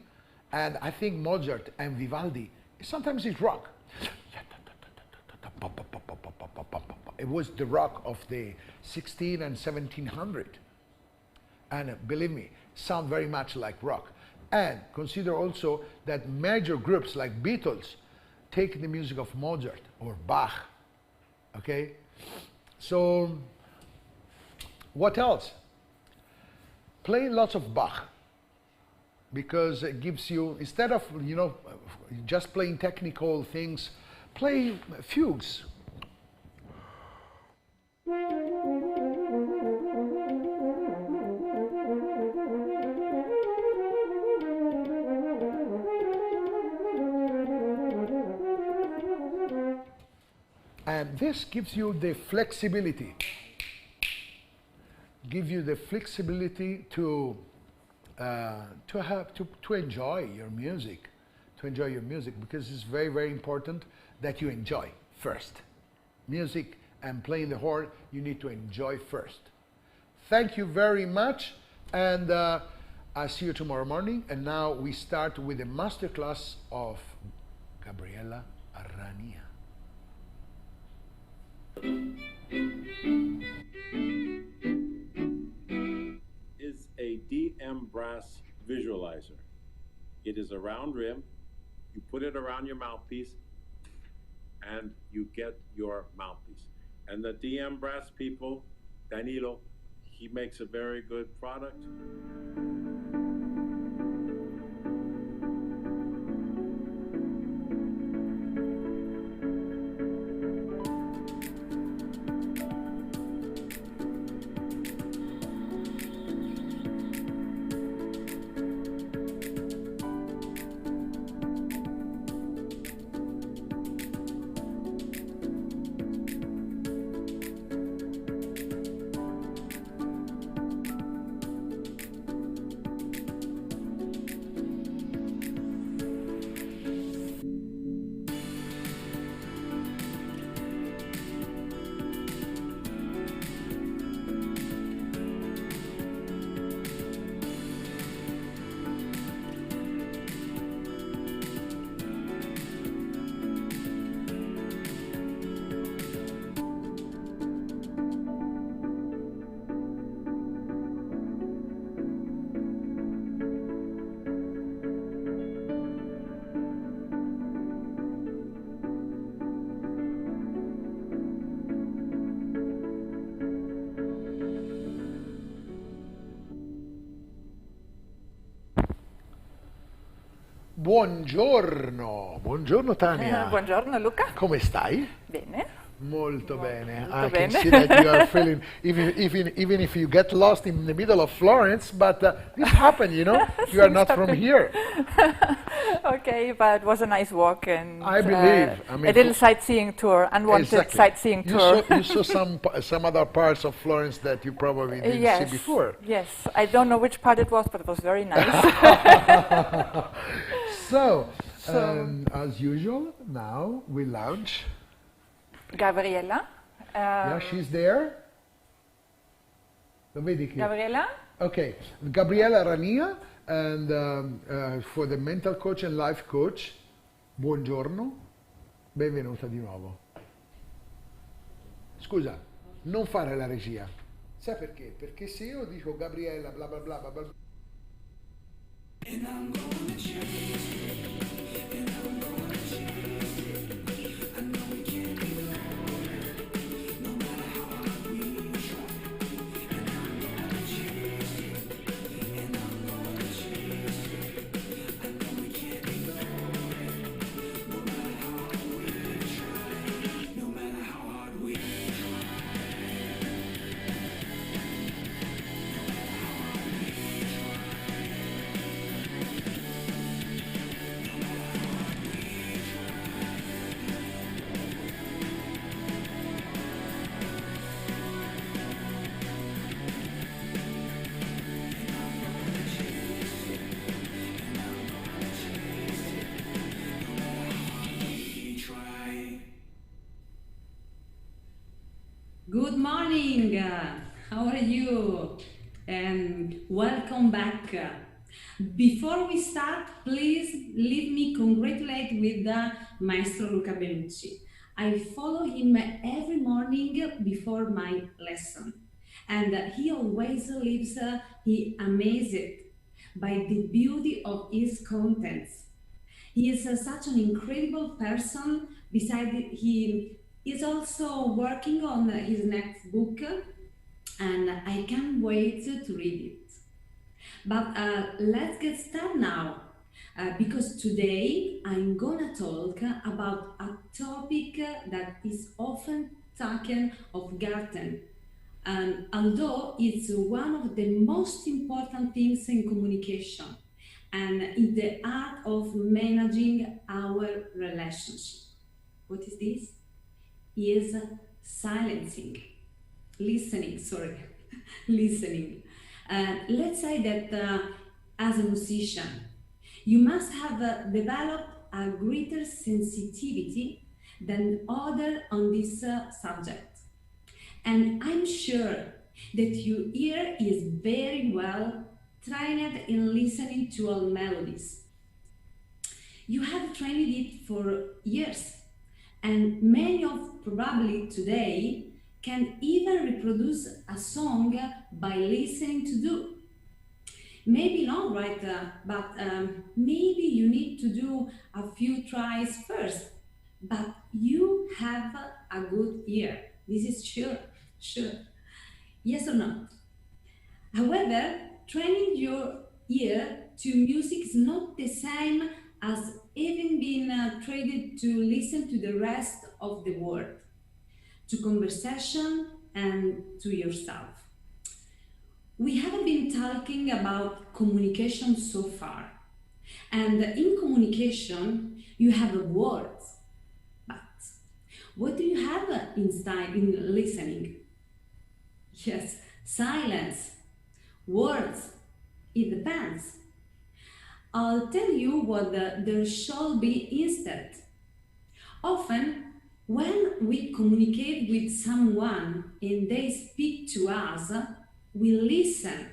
and I think Mozart and Vivaldi, sometimes it's rock. It was the rock of the 16 and 1700. And believe me, sound very much like rock. And consider also that major groups like Beatles take the music of Mozart or Bach, okay? So, what else? Play lots of Bach, because it gives you, instead of, just playing technical things, play fugues. And this gives you the flexibility. Give you the flexibility to enjoy your music, because it's very, very important that you enjoy first. Music and playing the horn, you need to enjoy first. Thank you very much, and I'll see you tomorrow morning. And now we start with a master class of Gabriella Rania. Is a DM Brass visualizer. It is a round rim. You put it around your mouthpiece, and you get your mouthpiece. And the DM Brass people, Danilo, he makes a very good product. Buongiorno, buongiorno Tania. Buongiorno Luca. Come stai? Bene. Molto bene. molto I can bene. see that you are feeling, even if you get lost in the middle of Florence, but this happened, you know. You are Things not from happen. here. Okay, but it was a nice walk and I believe. I mean, a little sightseeing tour, unwanted Exactly. sightseeing You tour. saw, you saw some other parts of Florence that you probably didn't Yes, see before. yes. I don't know which part it was, but it was very nice. So, as usual, now we launch. Gabriella. Yeah, she's there. Lo vedi che- Gabriella? Okay, Gabriella Rania, and for the mental coach and life coach, buongiorno, benvenuta di nuovo. Scusa, non fare la regia. Sai perché? Perché se io dico Gabriella bla bla bla bla bla. Good morning. How are you? And welcome back. Before we start, please let me congratulate with the Maestro Luca Benucci. I follow him every morning before my lesson, and he always leaves he amazed by the beauty of his contents. He is such an incredible person. Besides, he is also working on his next book, and I can't wait to read it. But let's get started now, because today I'm gonna talk about a topic that is often taken off garden, and although it's one of the most important things in communication and in the art of managing our relationship. What is this? Is listening. Listening. Let's say that as a musician, you must have developed a greater sensitivity than others on this subject. And I'm sure that your ear is very well trained in listening to all melodies. You have trained it for years, and many of probably today can even reproduce a song by listening to do. Maybe not right, but maybe you need to do a few tries first, but you have a good ear. This is sure. Yes or not? However, training your ear to music is not the same as even being trained to listen to the rest of the world, to conversation and to yourself. We have been talking about communication so far, and in communication you have words, but what do you have inside in listening? Yes, silence, words, it depends. I'll tell you what there shall be instead. Often, when we communicate with someone and they speak to us, we listen.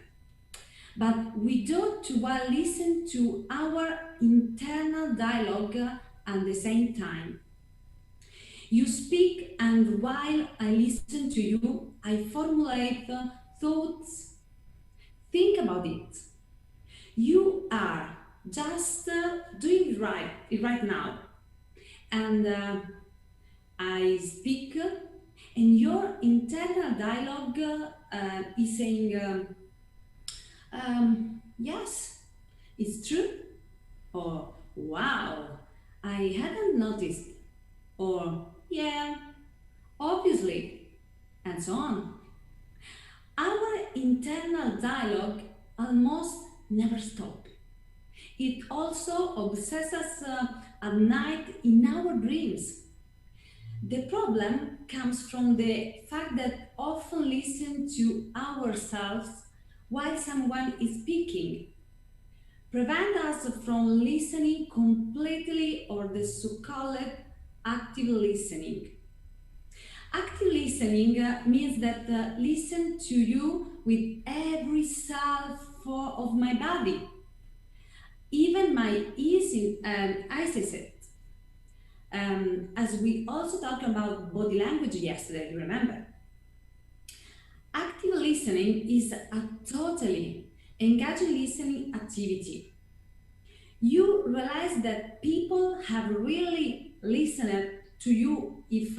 But we don't while listen to our internal dialogue at the same time. You speak, and while I listen to you, I formulate thoughts. Think about it. You are just doing it right now, and I speak, and your internal dialogue is saying, yes, it's true, or wow, I hadn't noticed, or yeah, obviously, and so on. Our internal dialogue almost never stops. It also obsesses us at night in our dreams. The problem comes from the fact that often listen to ourselves while someone is speaking, prevent us from listening completely, or the so-called active listening. Active listening means that listen to you with every cell of my body, even my eyes. As we also talked about body language yesterday, you remember? Active listening is a totally engaging listening activity. You realize that people have really listened to you if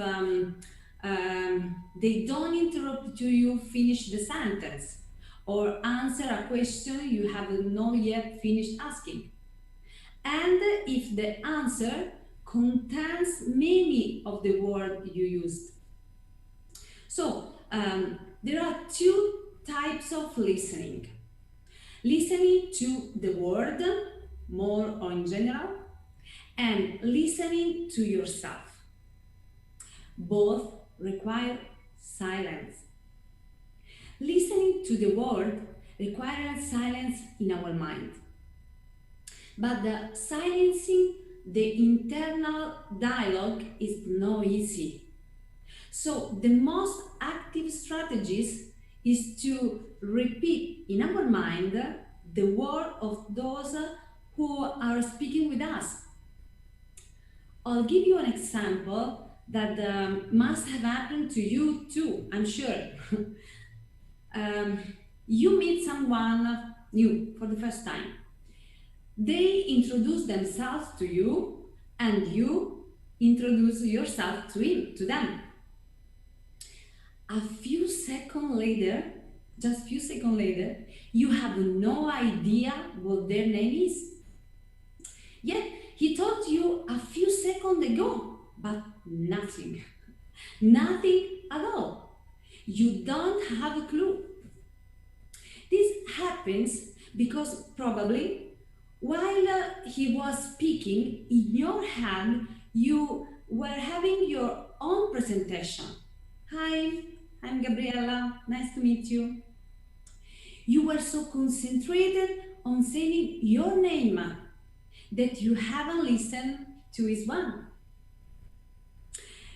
they don't interrupt you finish the sentence or answer a question you have not yet finished asking. And if the answer contains many of the words you used. So, there are two types of listening. Listening to the word, more or in general, and listening to yourself. Both require silence. Listening to the word requires silence in our mind. But silencing the internal dialogue is not easy. So the most active strategies is to repeat in our mind the word of those who are speaking with us. I'll give you an example that must have happened to you too, I'm sure. You meet someone new for the first time. They introduce themselves to you and you introduce yourself to them. A few seconds later, just few seconds later, you have no idea what their name is. Yet he told you a few seconds ago, but nothing. Nothing at all. You don't have a clue. This happens because probably while he was speaking, in your hand, you were having your own presentation. Hi, I'm Gabriella, nice to meet you. You were so concentrated on saying your name that you haven't listened to his one.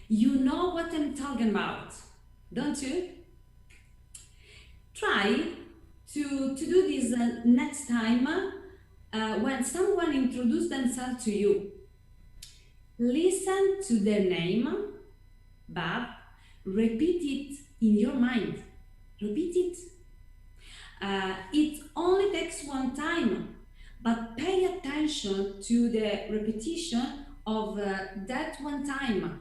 You know what I'm talking about, don't you? Try to do this next time when someone introduces themselves to you. Listen to their name, but repeat it in your mind. Repeat it. It only takes one time, but pay attention to the repetition of that one time,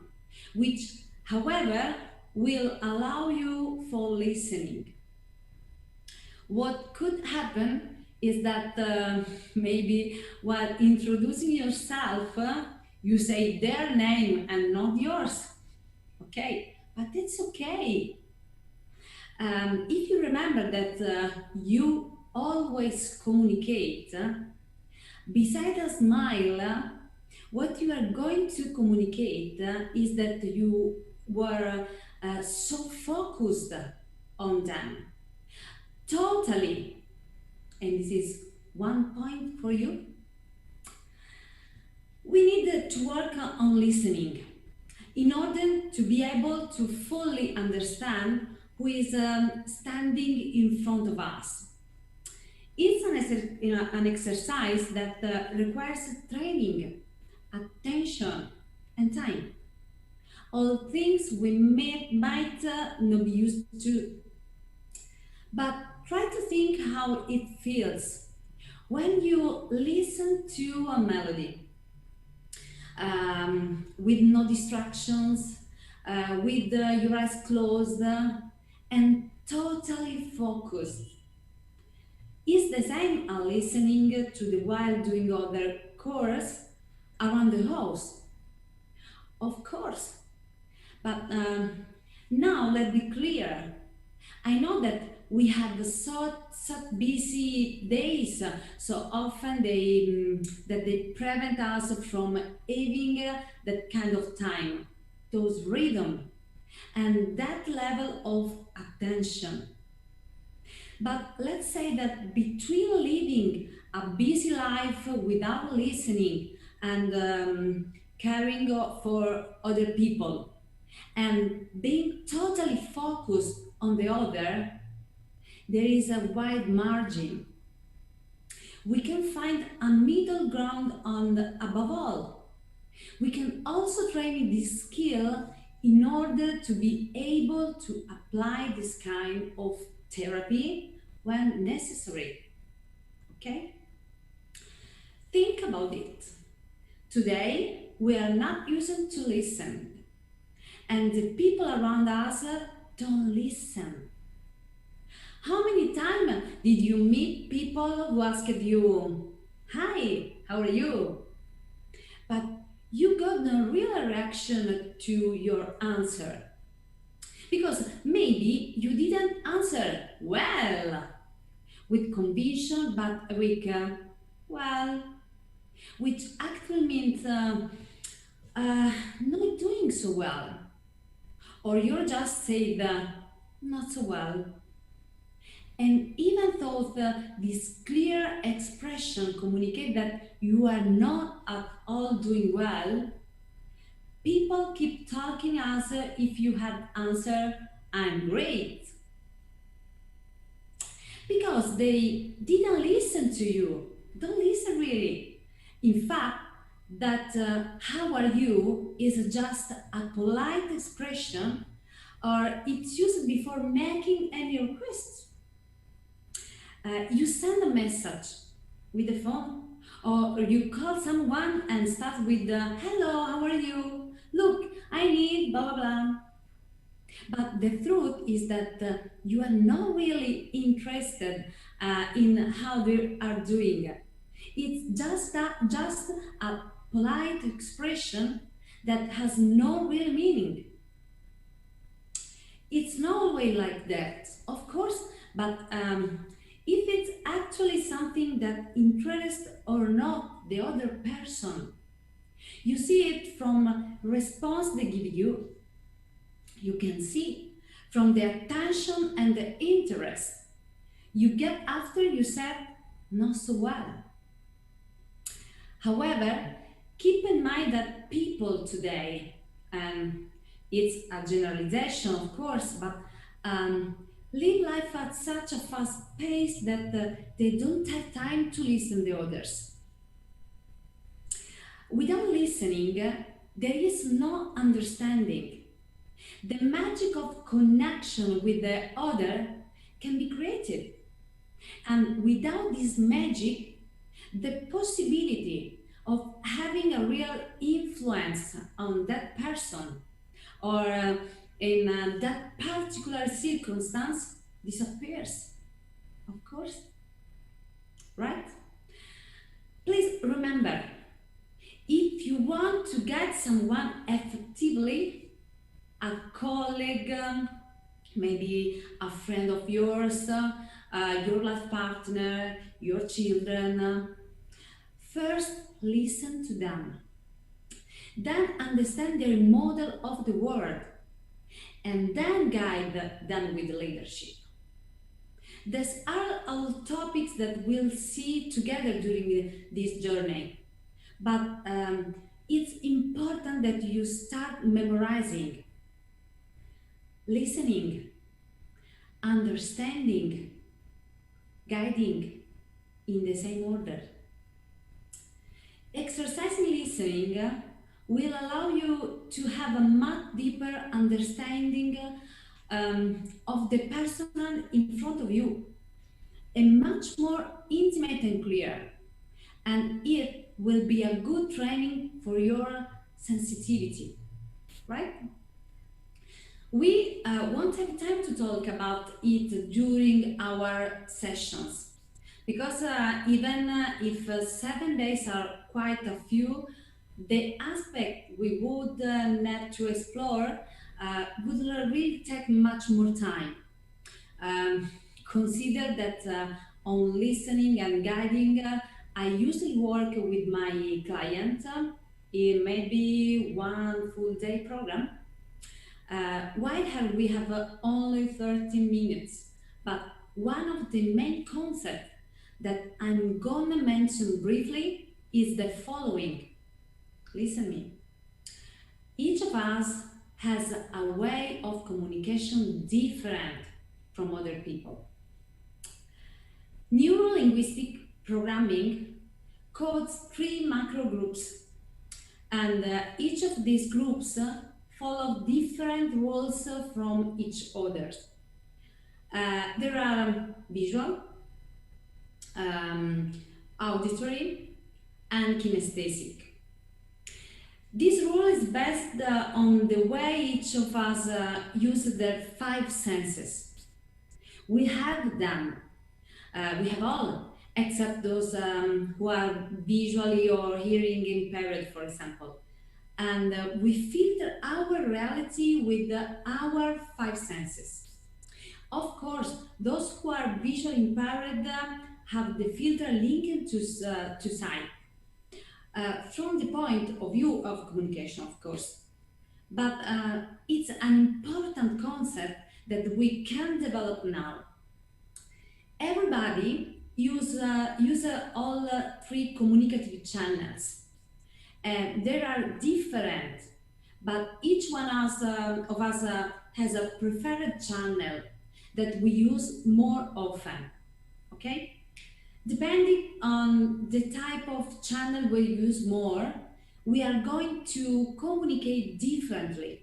which, however, will allow you for listening. What could happen is that maybe while introducing yourself, you say their name and not yours. Okay, but it's okay. If you remember that you always communicate, beside a smile, what you are going to communicate is that you were so focused on them. Totally. And this is one point for you. We need to work on listening in order to be able to fully understand who is standing in front of us. It's an exercise that requires training, attention, and time. All things we might not be used to. But try to think how it feels when you listen to a melody with no distractions, with your eyes closed and totally focused. It's the same as listening to the while doing other chores around the house. Of course, but Now, let's be clear. I know that we have such busy days, so often they prevent us from having that kind of time, those rhythm, and that level of attention. But let's say that between living a busy life without listening and caring for other people and being totally focused on the other, there is a wide margin. We can find a middle ground on above all. We can also train this skill in order to be able to apply this kind of therapy when necessary. Okay? Think about it. Today, we are not used to listen, and the people around us don't listen. How many times did you meet people who asked you, "Hi, how are you?" But you got no real reaction to your answer. Because maybe you didn't answer well, with conviction, but with well, which actually means not doing so well. Or you just said not so well. And even though this clear expression communicates that you are not at all doing well, people keep talking as if you had answered, "I'm great." Because they didn't listen to you. Don't listen really. In fact, that "how are you" is just a polite expression, or it's used before making any request. You send a message with the phone, or you call someone and start with "hello, how are you? Look, I need blah blah blah." But the truth is that you are not really interested in how they are doing. It's just a polite expression that has no real meaning. It's not always like that, of course, but if it's actually something that interests or not the other person, you see it from response they give you. You can see from the attention and the interest you get after you said "not so well." However, keep in mind that people today, and it's a generalization of course, but live life at such a fast pace that they don't have time to listen to others. Without listening, there is no understanding. The magic of connection with the other can be created. And without this magic, the possibility of having a real influence on that person or in that particular circumstance disappears, of course, right? Please remember, if you want to guide someone effectively, a colleague, maybe a friend of yours, your life partner, your children, first listen to them, then understand their model of the world, and then guide them with leadership. These are all topics that we'll see together during this journey, but it's important that you start memorizing, listening, understanding, guiding in the same order. Exercising listening will allow you to have a much deeper understanding of the person in front of you, and much more intimate and clear, and it will be a good training for your sensitivity, right? We won't have time to talk about it during our sessions, because even if 7 days are quite a few, the aspect we would need to explore would really take much more time. Consider that on listening and guiding, I usually work with my client in maybe one full day program. While here we have only 30 minutes, but one of the main concepts that I'm gonna mention briefly is the following. Listen me. Each of us has a way of communication different from other people. Neuro-linguistic programming codes 3 macro groups, and each of these groups follow different rules from each other. There are visual, auditory, and kinesthetic. This rule is based on the way each of us uses their 5 senses. We have them. We have all, except those who are visually or hearing impaired, for example. And we filter our reality with our 5 senses. Of course, those who are visually impaired have the filter linked to sight. From the point of view of communication, of course. But it's an important concept that we can develop now. Everybody uses all 3 communicative channels. They are different, but each one of us has a preferred channel that we use more often, okay? Depending on the type of channel we use more, we are going to communicate differently.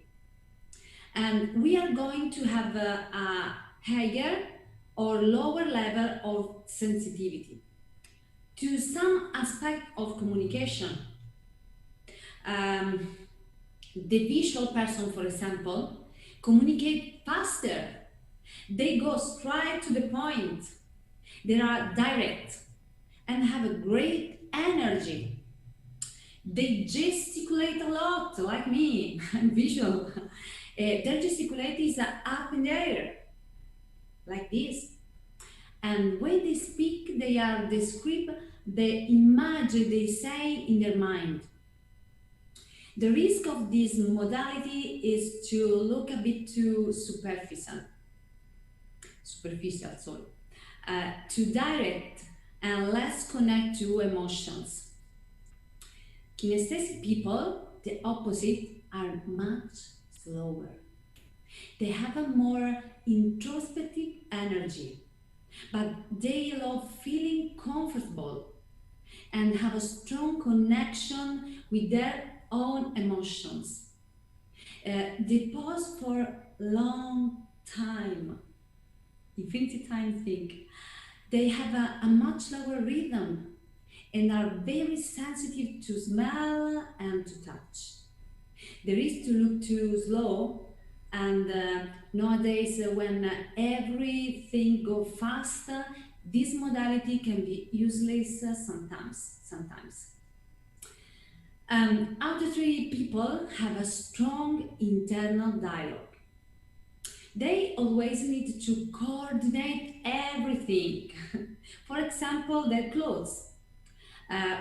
And we are going to have a higher or lower level of sensitivity to some aspect of communication. The visual person, for example, communicate faster. They go straight to the point. They are direct and have a great energy. They gesticulate a lot, like me. I'm visual. Their gesticulate is up in the air, like this. And when they speak, they are describe the image they say in their mind. The risk of this modality is to look a bit too superficial, too direct and less connect to emotions. Kinesthetic people, the opposite, are much slower. They have a more introspective energy, but they love feeling comfortable and have a strong connection with their own emotions. They pause for a long time, infinity time think. They have a much lower rhythm and are very sensitive to smell and to touch. The risk to look too slow, and nowadays when everything goes fast, this modality can be useless sometimes. Auditory people have a strong internal dialogue. They always need to coordinate everything. For example, their clothes.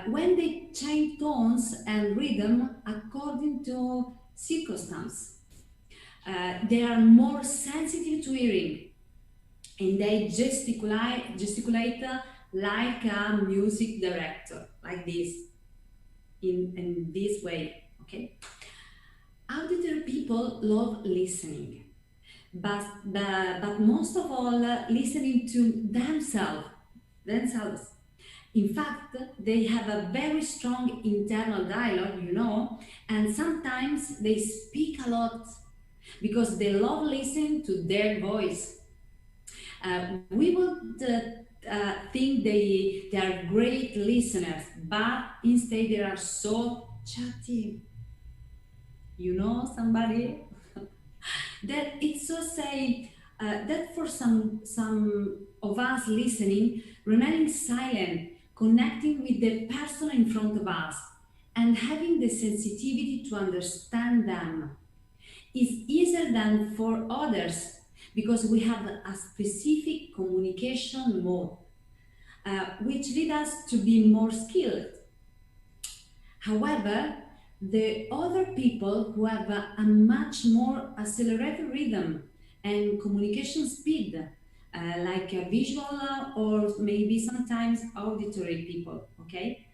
When they change tones and rhythm according to circumstance, they are more sensitive to hearing, and they gesticulate like a music director, like this, in this way, okay? Auditory people love listening, but most of all listening to themselves. In fact, they have a very strong internal dialogue, you know, and sometimes they speak a lot because they love listening to their voice. We would think they are great listeners, but instead they are so chatty. You know somebody? That it's so say that for some of us listening, remaining silent, connecting with the person in front of us, and having the sensitivity to understand them is easier than for others because we have a specific communication mode, which lead us to be more skilled. However, the other people who have a much more accelerated rhythm and communication speed, like visual or maybe sometimes auditory people, okay?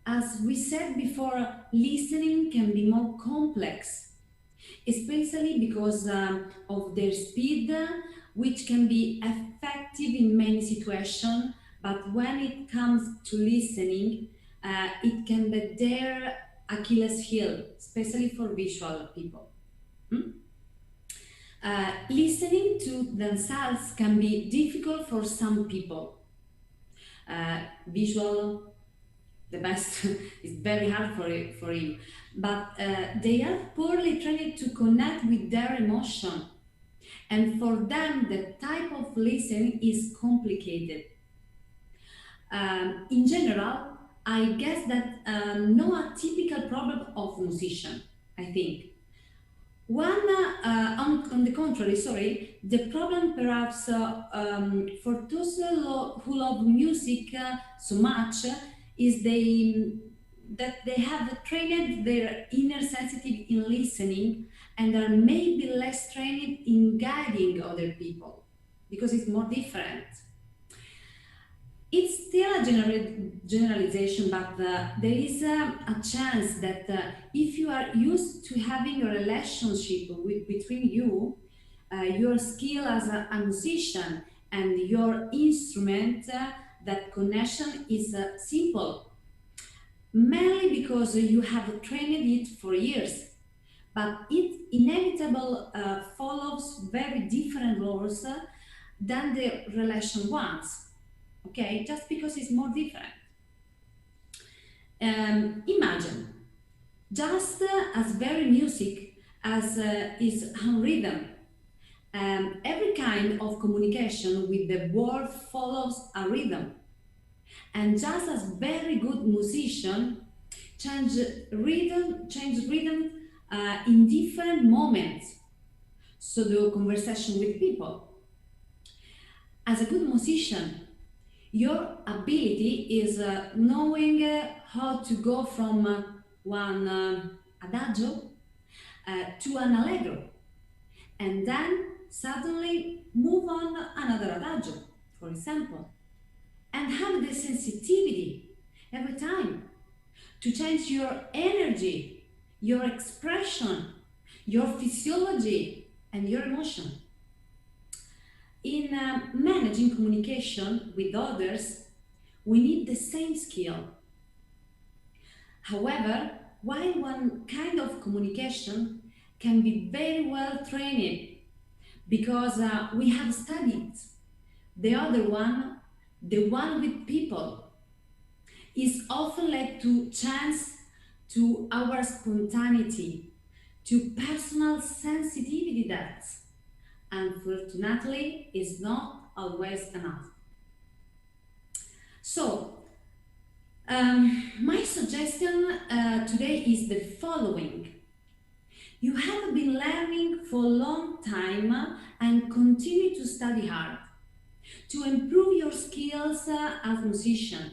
As we said before, listening can be more complex, especially because of their speed, which can be effective in many situations, but when it comes to listening, it can be their Achilles heel, especially for visual people. Listening to themselves can be difficult for some people. Visual, the best, is very hard for him, but they are poorly trained to connect with their emotion. And for them, the type of listening is complicated. In general, I guess that no atypical problem of musician, I think. One, on the contrary, sorry, the problem perhaps for those who love music so much is that they have trained their inner sensitive in listening and are maybe less trained in guiding other people because it's more different. It's still a generalization, but there is a chance that if you are used to having a relationship between you, your skill as a musician and your instrument, that connection is simple, mainly because you have trained it for years, but it inevitably follows very different laws than the relation ones. Okay, just because it's more different. Imagine, just as very music as is rhythm, every kind of communication with the world follows a rhythm. And just as very good musician change rhythm in different moments. So the conversation with people. As a good musician, your ability is knowing how to go from one adagio to an allegro, and then suddenly move on another adagio, for example, and have the sensitivity every time to change your energy, your expression, your physiology, and your emotion. In managing communication with others, we need the same skill. However, while one kind of communication can be very well trained because we have studied, the other one, the one with people, is often led to chance, to our spontaneity, to personal sensitivity that, unfortunately, is not always enough. So, my suggestion today is the following. You have been learning for a long time and continue to study hard to improve your skills as a musician.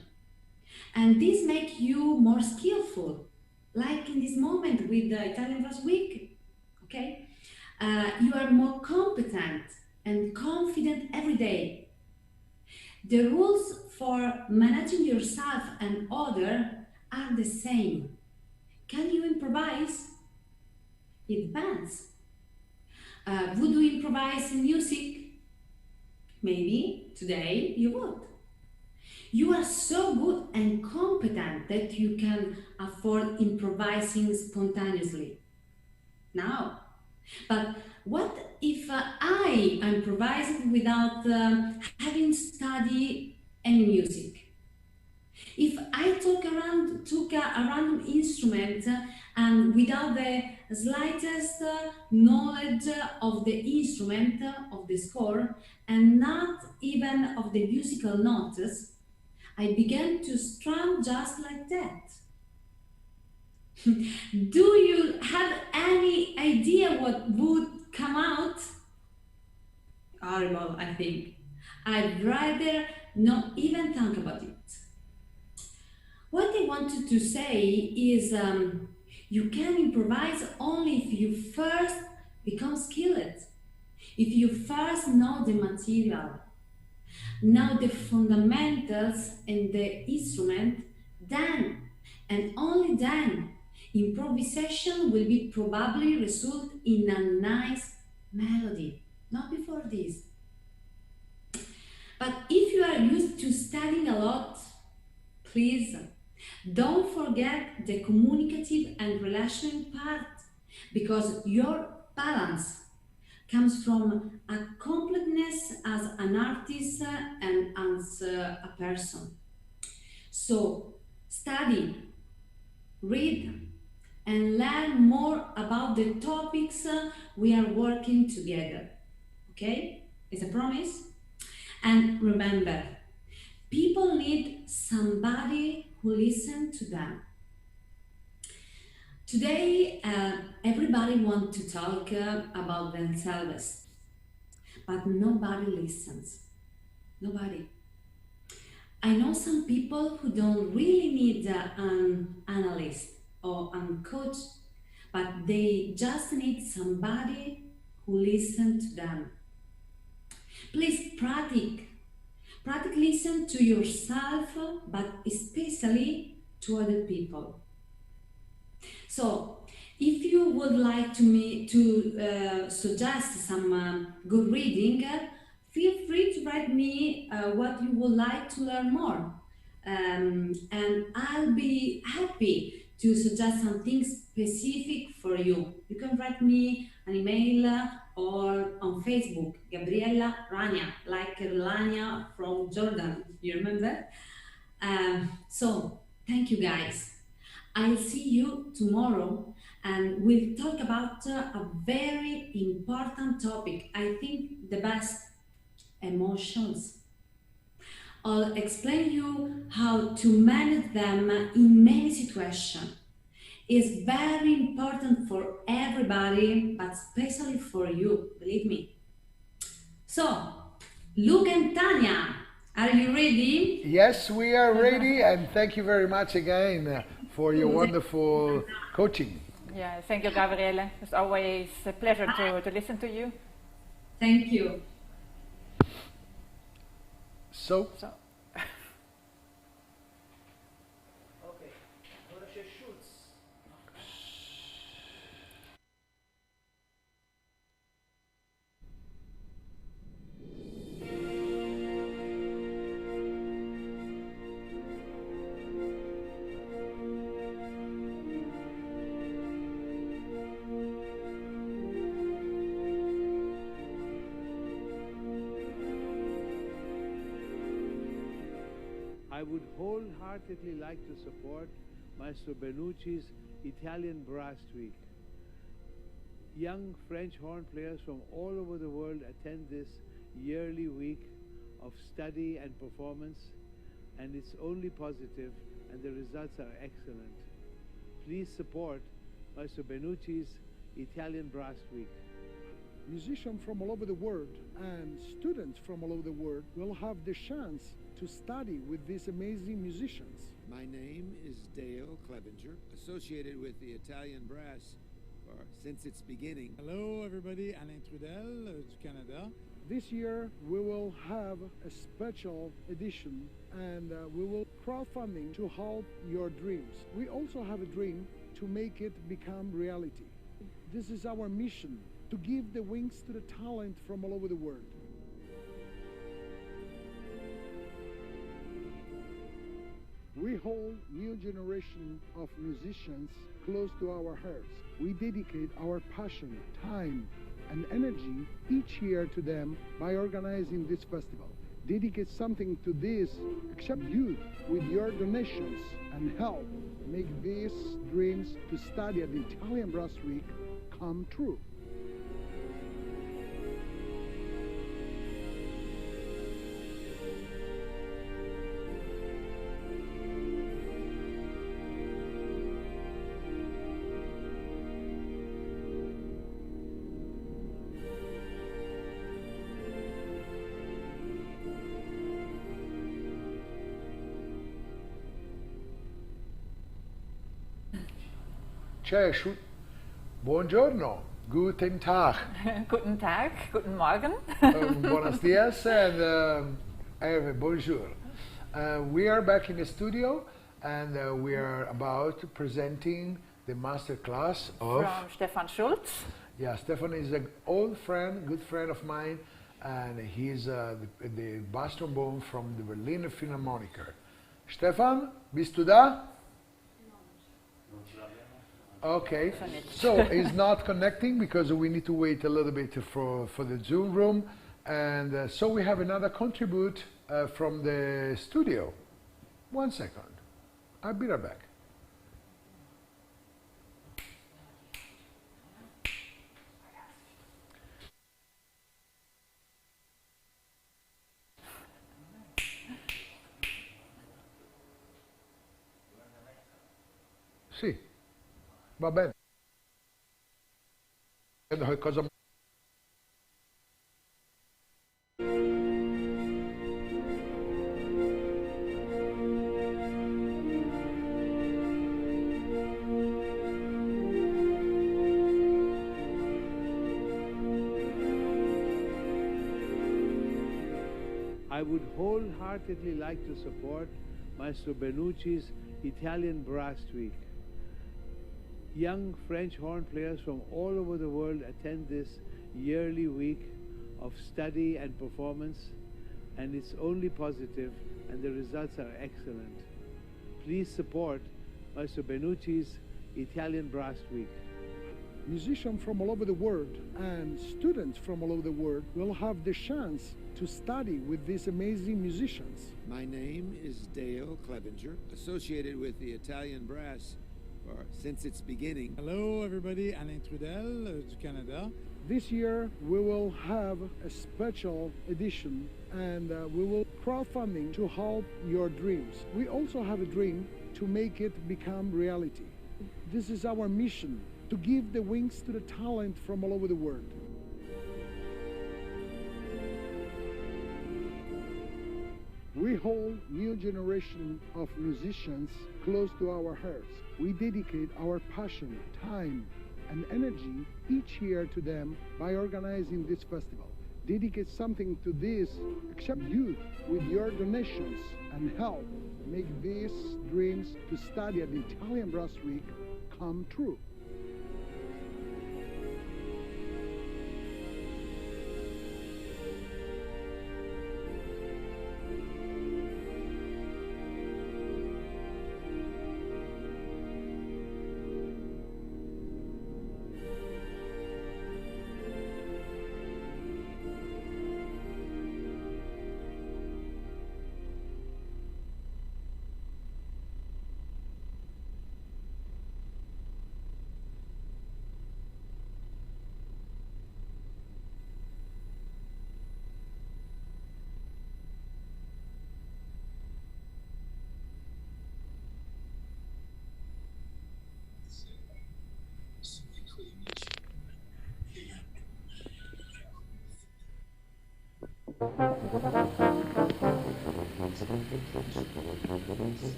And this makes you more skillful, like in this moment with the Italian Brass Week, okay? You are more competent and confident every day. The rules for managing yourself and others are the same. Can you improvise? It depends. Would you improvise in music? Maybe today you would. You are so good and competent that you can afford improvising spontaneously. Now, but what if I improvise without having studied any music? If I took a random instrument and without the slightest knowledge of the instrument, of the score, and not even of the musical notes, I began to strum just like that. Do you have any idea what would come out, horrible, I think. I'd rather not even think about it. What I wanted to say is you can improvise only if you first become skilled, if you first know the material, know the fundamentals and the instrument, then and only then improvisation will be probably result in a nice melody, not before this. But if you are used to studying a lot, please don't forget the communicative and relational part, because your balance comes from a completeness as an artist and as a person. So study, read, and learn more about the topics we are working together. Okay? It's a promise? And remember, people need somebody who listens to them. Today, everybody wants to talk about themselves, but nobody listens. Nobody. I know some people who don't really need an analyst or a coach, but they just need somebody who listens to them. Please practice. Practice listen to yourself, but especially to other people. So, if you would like to suggest some good reading, feel free to write me what you would like to learn more. And I'll be happy to suggest something specific for you. You can write me an email or on Facebook, Gabriella Rania, like Rania from Jordan, you remember? So, thank you guys. I'll see you tomorrow and we'll talk about a very important topic. I think the best, emotions. I'll explain you how to manage them in many situations. It's very important for everybody, but especially for you, believe me. So, Luke and Tanya, are you ready? Yes, we are ready, and thank you very much again for your wonderful coaching. Yeah, thank you, Gabriele. It's always a pleasure to listen to you. Thank you. So, I would wholeheartedly like to support Maestro Benucci's Italian Brass Week. Young French horn players from all over the world attend this yearly week of study and performance, and it's only positive, and the results are excellent. Please support Maestro Benucci's Italian Brass Week. Musicians from all over the world and students from all over the world will have the chance to study with these amazing musicians. My name is Dale Clevenger, associated with the Italian Brass since its beginning. Hello everybody, Alain Trudel du Canada. This year we will have a special edition and we will crowdfunding to help your dreams. We also have a dream to make it become reality. This is our mission, to give the wings to the talent from all over the world. We hold new generation of musicians close to our hearts. We dedicate our passion, time, and energy each year to them by organizing this festival. Dedicate something to this, accept you with your donations and help make these dreams to study at the Italian Brass Week come true. Sehr schön. Buongiorno. Guten Tag. Guten Tag, guten Morgen. Buenos dias and bonjour. We are back in the studio and we are about presenting the master class of... From Stefan Schulz. Yeah, Stefan is an old friend, good friend of mine, and he's the bass trombone from the Berliner Philharmoniker. Stefan, bist du da? Okay, so he's not connecting because we need to wait a little bit for the Zoom room, and so we have another contribute from the studio. 1 second, I'll be right back. Sì, va bene. Vedo che cosa... I would wholeheartedly like to support Maestro Benucci's Italian Brass Week. Young French horn players from all over the world attend this yearly week of study and performance, and it's only positive, and the results are excellent. Please support Maestro Benucci's Italian Brass Week. Musicians from all over the world and students from all over the world will have the chance to study with these amazing musicians. My name is Dale Clevenger, associated with the Italian Brass since its beginning. Hello everybody, Alain Trudel du Canada. This year we will have a special edition and we will crowdfunding to help your dreams. We also have a dream to make it become reality. This is our mission, to give the wings to the talent from all over the world. We hold new generation of musicians close to our hearts. We dedicate our passion, time, and energy each year to them by organizing this festival. Dedicate something to this, accept youth with your donations and help make these dreams to study at the Italian Brass Week come true.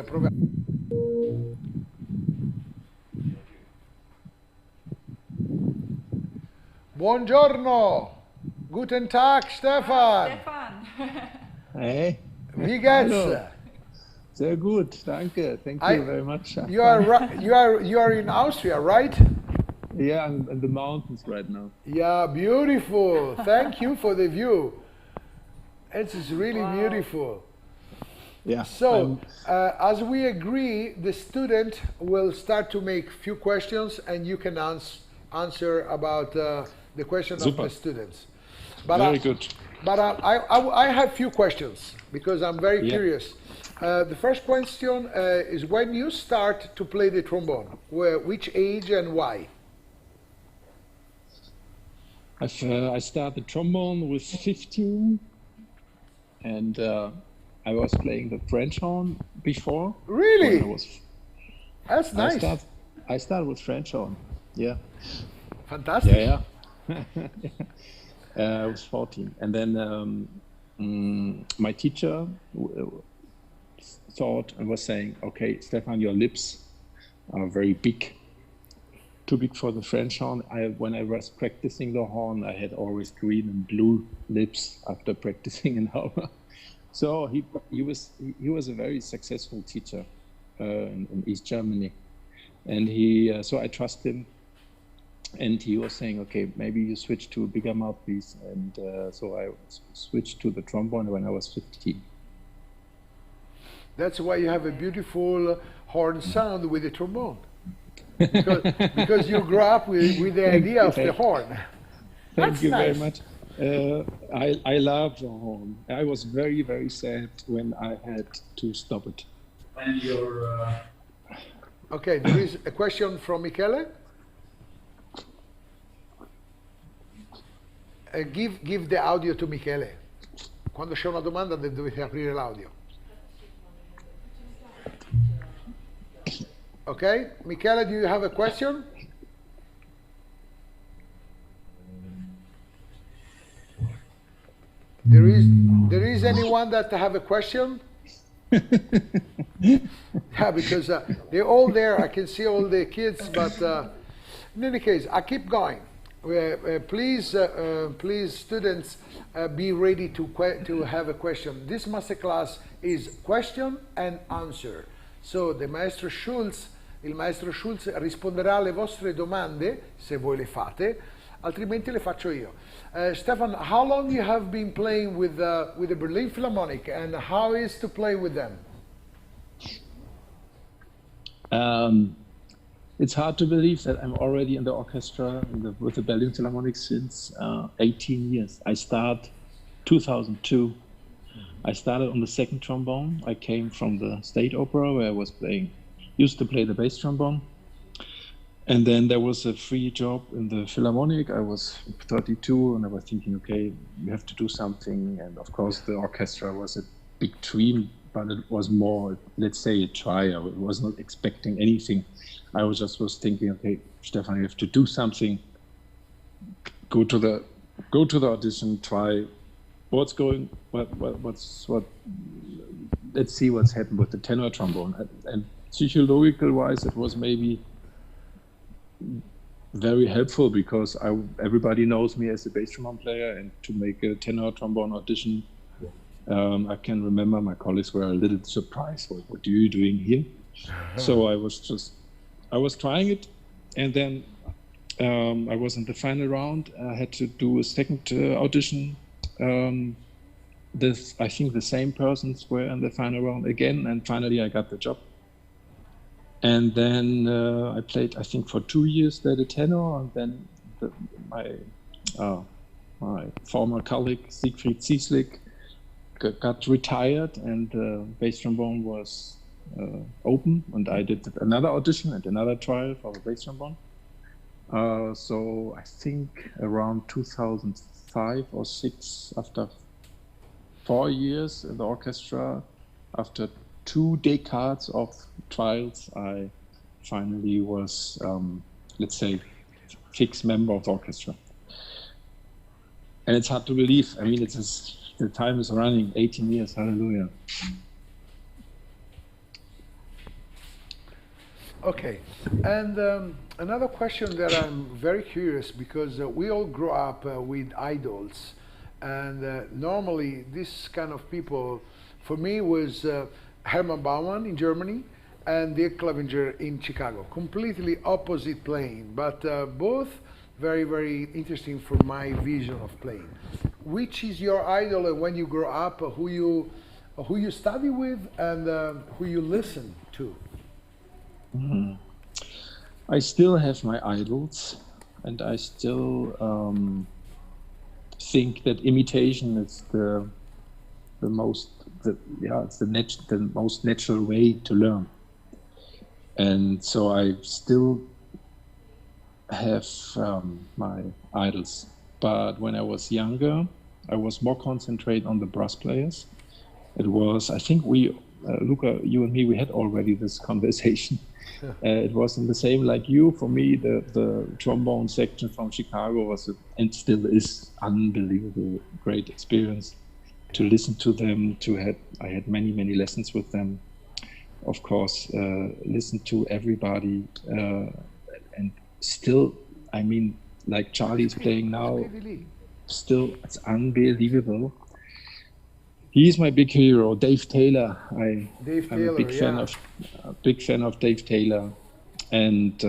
proviamo. Buongiorno. Guten Tag, Stefan. Stefan. Hey. Wie geht's? Hallo. Sehr gut, danke. Thank you very much. You are in Austria, right? Yeah, I'm in the mountains right now. Yeah, beautiful. Thank you for the view. It's really beautiful. Yeah. So, as we agree, the student will start to make few questions, and you can answer about the question of the students. But very good. But I have few questions because I'm very curious. The first question is when you start to play the trombone, which age and why? I started trombone with 15, and I was playing the French horn before. Really? That's nice. I started with French horn. Yeah. Fantastic. Yeah. I was 14, and then my teacher thought and was saying, "Okay, Stefan, your lips are very big, too big for the French horn." When I was practicing the horn, I had always green and blue lips after practicing an hour. So he was a very successful teacher in East Germany, and so I trust him. And he was saying, okay, maybe you switch to a bigger mouthpiece. And so I switched to the trombone when I was 15. That's why you have a beautiful horn sound with the trombone. Because you grew up with the idea of the horn. Thank you very much. I love the horn. I was very, very sad when I had to stop it. And your... Okay, there is a question from Michele. Give the audio to Michele. Quando c'è una domanda dovete aprire l'audio. Okay, Michele, do you have a question? There is anyone that have a question? Yeah, because they're all there. I can see all the kids, but in any case, I keep going. Please, students, be ready to have a question. This masterclass is question and answer. So il maestro Schulz risponderà alle vostre domande se voi le fate, altrimenti le faccio io. Stefan, how long you have been playing with the Berlin Philharmonic, and how is to play with them? It's hard to believe that I'm already in the orchestra with the Berlin Philharmonic since 18 years. I started 2002. I started on the second trombone. I came from the State Opera where I used to play the bass trombone. And then there was a free job in the Philharmonic. I was 32 and I was thinking, okay, you have to do something. And of course the orchestra was a big dream, but it was more, let's say, a try. I was not expecting anything. I was thinking, okay, Stefan, you have to do something. Go to the audition. Try. Let's see what's happened with the tenor trombone. And psychological wise, it was maybe very helpful because everybody knows me as a bass trombone player, and to make a tenor trombone audition, I can remember my colleagues were a little surprised. What are you doing here? So I was trying it, and then I was in the final round. I had to do a second audition. I think the same persons were in the final round again, and finally I got the job. And then I played, I think, for 2 years there the tenor, and then my former colleague Siegfried Zieslik got retired, and bass trombone was open, and I did another audition and another trial for the bass trombone. So I think around 2005 or 6, after 4 years in the orchestra, after 2 decades of trials, I finally was, let's say, fixed member of the orchestra. And it's hard to believe. I mean, the time is running, 18 years, hallelujah. Okay, and another question that I'm very curious because we all grow up with idols, and normally this kind of people, for me, was Hermann Baumann in Germany and Dirk Clevenger in Chicago. Completely opposite playing, but both very, very interesting for my vision of playing. Which is your idol when you grow up? Who you study with and who you listen to? Mhm. I still have my idols, and I still think that imitation is the most it's the most natural way to learn. And so I still have my idols. But when I was younger, I was more concentrated on the brass players. It was, I think Luca, you and me, we had already this conversation. It wasn't the same like you. For me, the trombone section from Chicago was, and still is, unbelievable, great experience to listen to them. I had many, many lessons with them. Of course, listen to everybody, and still, I mean, like Charlie's playing now, still, it's unbelievable. He's my big hero, Dave Taylor. I'm a big fan of Dave Taylor, and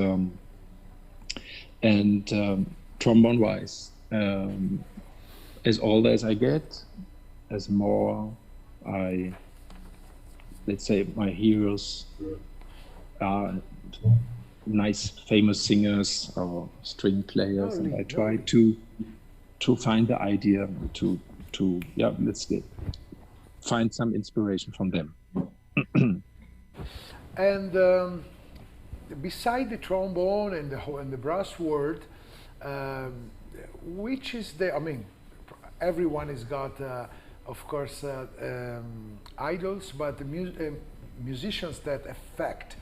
trombone-wise, as old as I get, as more let's say my heroes are nice, famous singers or string players, and I try to find the idea to let's say, find some inspiration from them. And beside the trombone and the brass world, which is the? I mean, everyone has got, of course, idols, but the musicians that affect,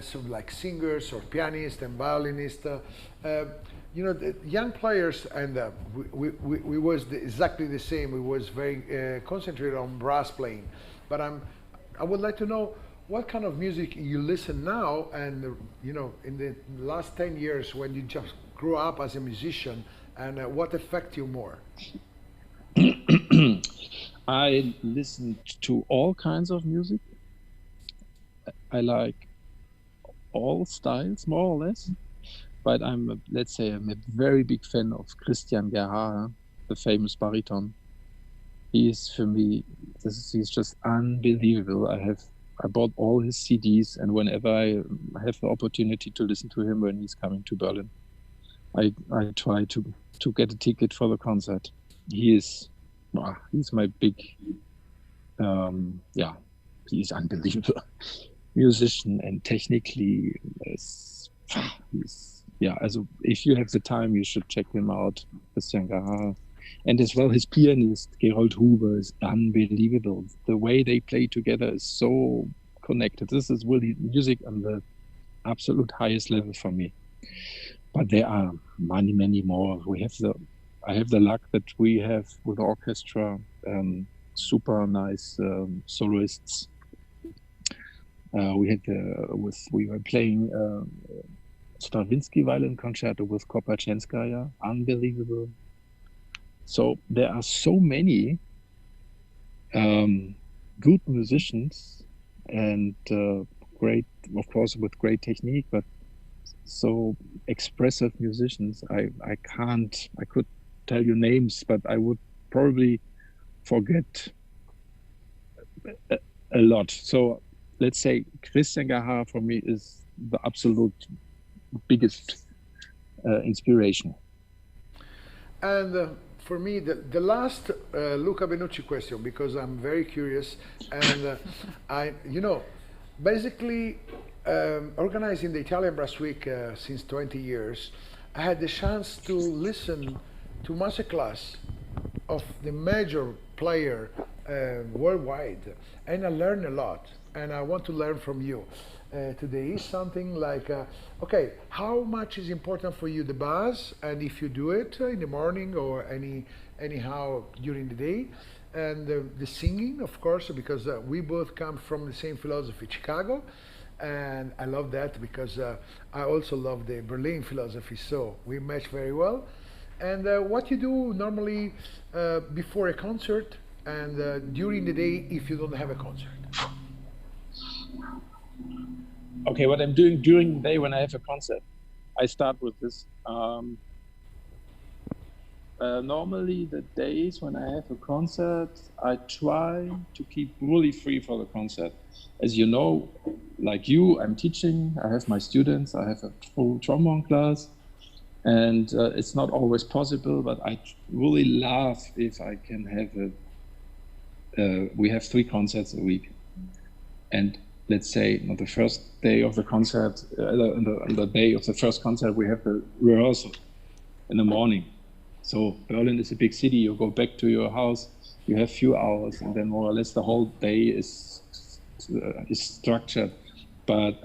so like singers or pianists and violinists. You know, the young players, and we was exactly the same. We was very concentrated on brass playing, but I would like to know what kind of music you listen now, and you know, in the last 10 years when you just grew up as a musician, and what affect you more? I listen to all kinds of music. I like all styles, more or less. But let's say I'm a very big fan of Christian Gerhaher, the famous baritone. He is, for me, he's just unbelievable. I bought all his CDs, and whenever I have the opportunity to listen to him when he's coming to Berlin, I try to get a ticket for the concert. He's my big, he's unbelievable musician, and technically, also if you have the time, you should check him out, Christian Gerhaher. And as well, his pianist, Gerold Huber, is unbelievable. The way they play together is so connected. This is really music on the absolute highest level for me. But there are many, many more. I have the luck that we have with the orchestra super nice soloists. We were playing Stravinsky violin concerto with Kopaczenskaya, unbelievable. So there are so many good musicians, and great, of course, with great technique, but so expressive musicians. I could tell you names, but I would probably forget a lot. So let's say Christian Gerhaher for me is the absolute biggest inspiration. And for me, the last Luca Benucci question, because I'm very curious, and basically organizing the Italian Brass Week since 20 years, I had the chance to listen to masterclass of the major player worldwide, and I learned a lot, and I want to learn from you. Today is something like, okay, how much is important for you the bass, and if you do it in the morning or anyhow during the day, and the singing, of course, because we both come from the same philosophy, Chicago, and I love that because I also love the Berlin philosophy, so we match very well. And what you do normally before a concert and during the day if you don't have a concert? Okay, what I'm doing during the day when I have a concert, I start with this. Normally the days when I have a concert, I try to keep really free for the concert. As you know, like you, I'm teaching, I have my students, I have a full trombone class, and it's not always possible, but I really love if I can have we have 3 concerts a week. And let's say on the first day of the concert, on the day of the first concert, we have the rehearsal in the morning. So Berlin is a big city, you go back to your house, you have few hours, and then more or less the whole day is structured. But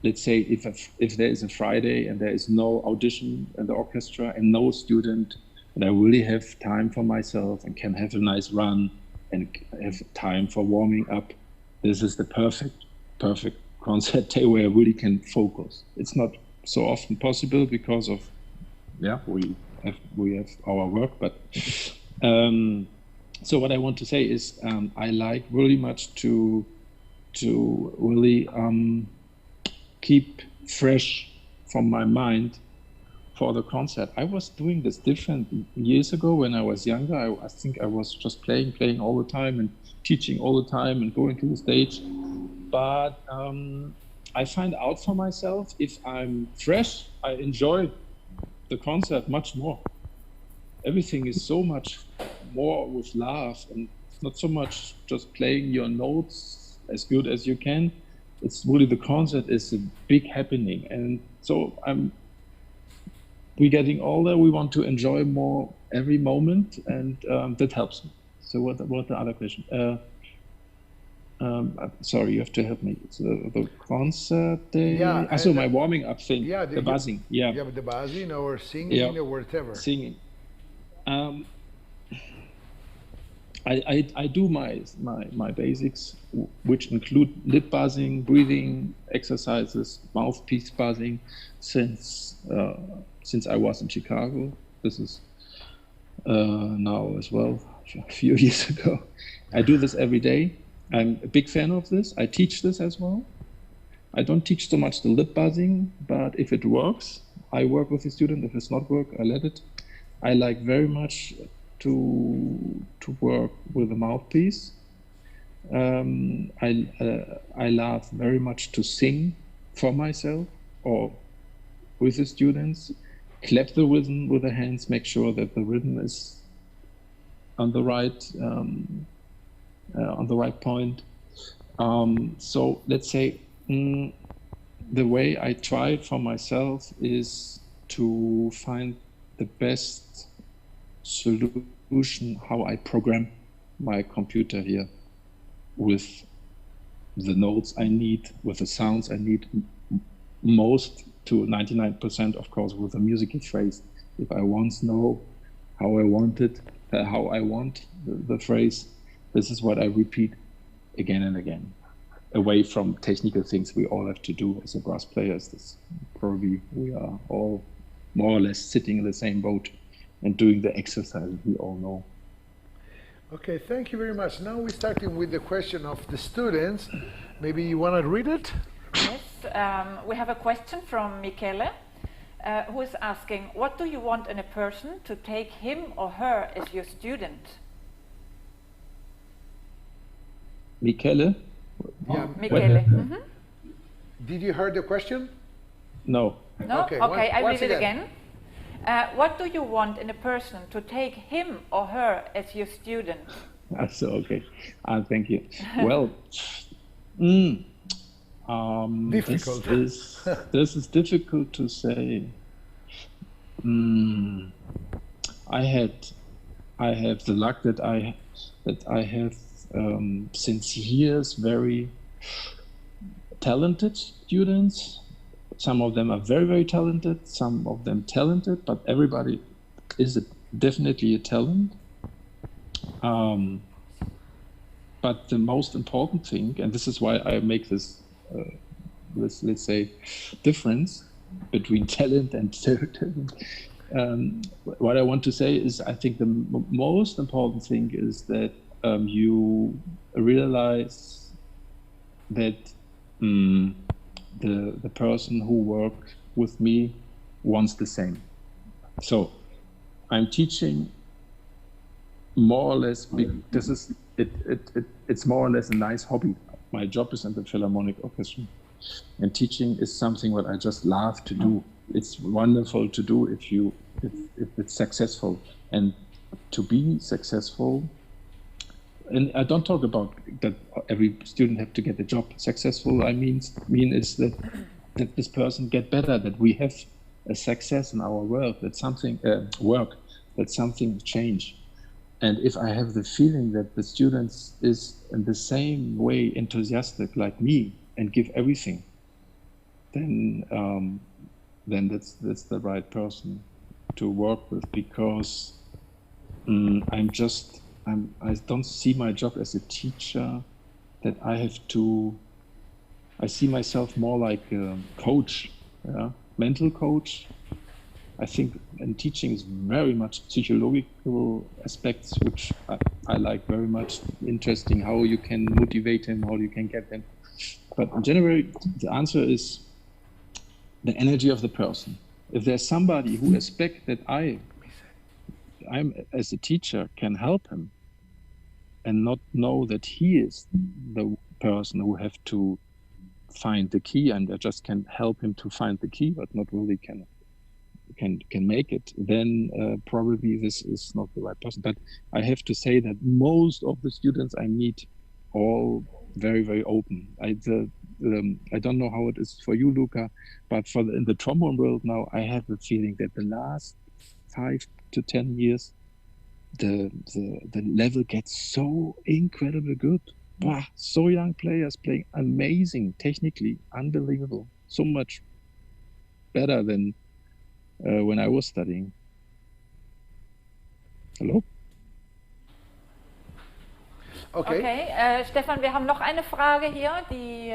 let's say if there is a Friday and there is no audition in the orchestra and no student, and I really have time for myself and can have a nice run and have time for warming up, this is the perfect concert day where I really can focus. It's not so often possible because of, yeah, we have our work, but so what I want to say is I like really much to really keep fresh from my mind for the concert. I was doing this different years ago when I was younger. I think I was just playing all the time and teaching all the time and going to the stage. But I find out for myself, if I'm fresh, I enjoy the concert much more. Everything is so much more with love, and it's not so much just playing your notes as good as you can. It's really the concert is a big happening, and so we're getting older. We want to enjoy more every moment, and that helps me. So what the other question? Sorry, you have to help me. It's the concert day. Yeah. So my warming up thing. Yeah, the buzzing. Yeah. Yeah, the buzzing or singing or whatever. Singing. I do my basics, which include lip buzzing, breathing exercises, mouthpiece buzzing, since I was in Chicago. This is now as well, a few years ago. I do this every day. I'm a big fan of this. I teach this as well. I don't teach so much the lip buzzing, but if it works, I work with the student. If it's not work, I let it. I like very much to work with a mouthpiece. I love very much to sing for myself or with the students. Clap the rhythm with the hands. Make sure that the rhythm is on the right point. So let's say the way I try it for myself is to find the best solution how I program my computer here with the notes I need, with the sounds I need, most to 99%, of course, with the musical phrase. If I once know how I want it, how I want the phrase, this is what I repeat again and again. Away from technical things we all have to do as a brass players. This probably we are all more or less sitting in the same boat and doing the exercises we all know. Okay, thank you very much. Now we're starting with the question of the students. Maybe you want to read it? Yes, we have a question from Michele, who is asking, what do you want in a person to take him or her as your student? Michele? Yeah, Michele. Did you hear the question? No. No? Okay, I read it again. What do you want in a person to take him or her as your student? So, okay. Thank you. Well, difficult. This is difficult to say. I have the luck that I have since years very talented students. Some of them are very, very talented, some of them talented, but everybody is definitely a talent. But the most important thing, and this is why I make this let's say, difference between talent and talent. What I want to say is, I think the most important thing is that you realize that the person who worked with me wants the same. So I'm teaching more or less. It's more or less a nice hobby. My job is in the Philharmonic Orchestra, and teaching is something what I just love to do. It's wonderful to do if it's successful, and to be successful. And I don't talk about that every student have to get a job. Successful, I mean is that this person get better, that we have a success in our work, that something that something change. And if I have the feeling that the students is in the same way enthusiastic like me and give everything, then that's the right person to work with, because I don't see my job as a teacher, that I see myself more like a coach, mental coach. I think in teaching is very much psychological aspects, which I like very much. Interesting how you can motivate him, how you can get him. But in general, the answer is the energy of the person. If there's somebody who expects that I'm as a teacher can help him, and not know that he is the person who have to find the key, and I just can help him to find the key, but not really can make it, then probably this is not the right person. But I have to say that most of the students I meet all very, very open. I don't know how it is for you, Luca, but in the trombone world now, I have the feeling that the last 5 to 10 years, the level gets so incredibly good. Wow, so young players playing amazing, technically unbelievable, so much better than when I was studying. Hallo? Okay, Stefan, wir haben noch eine Frage hier, die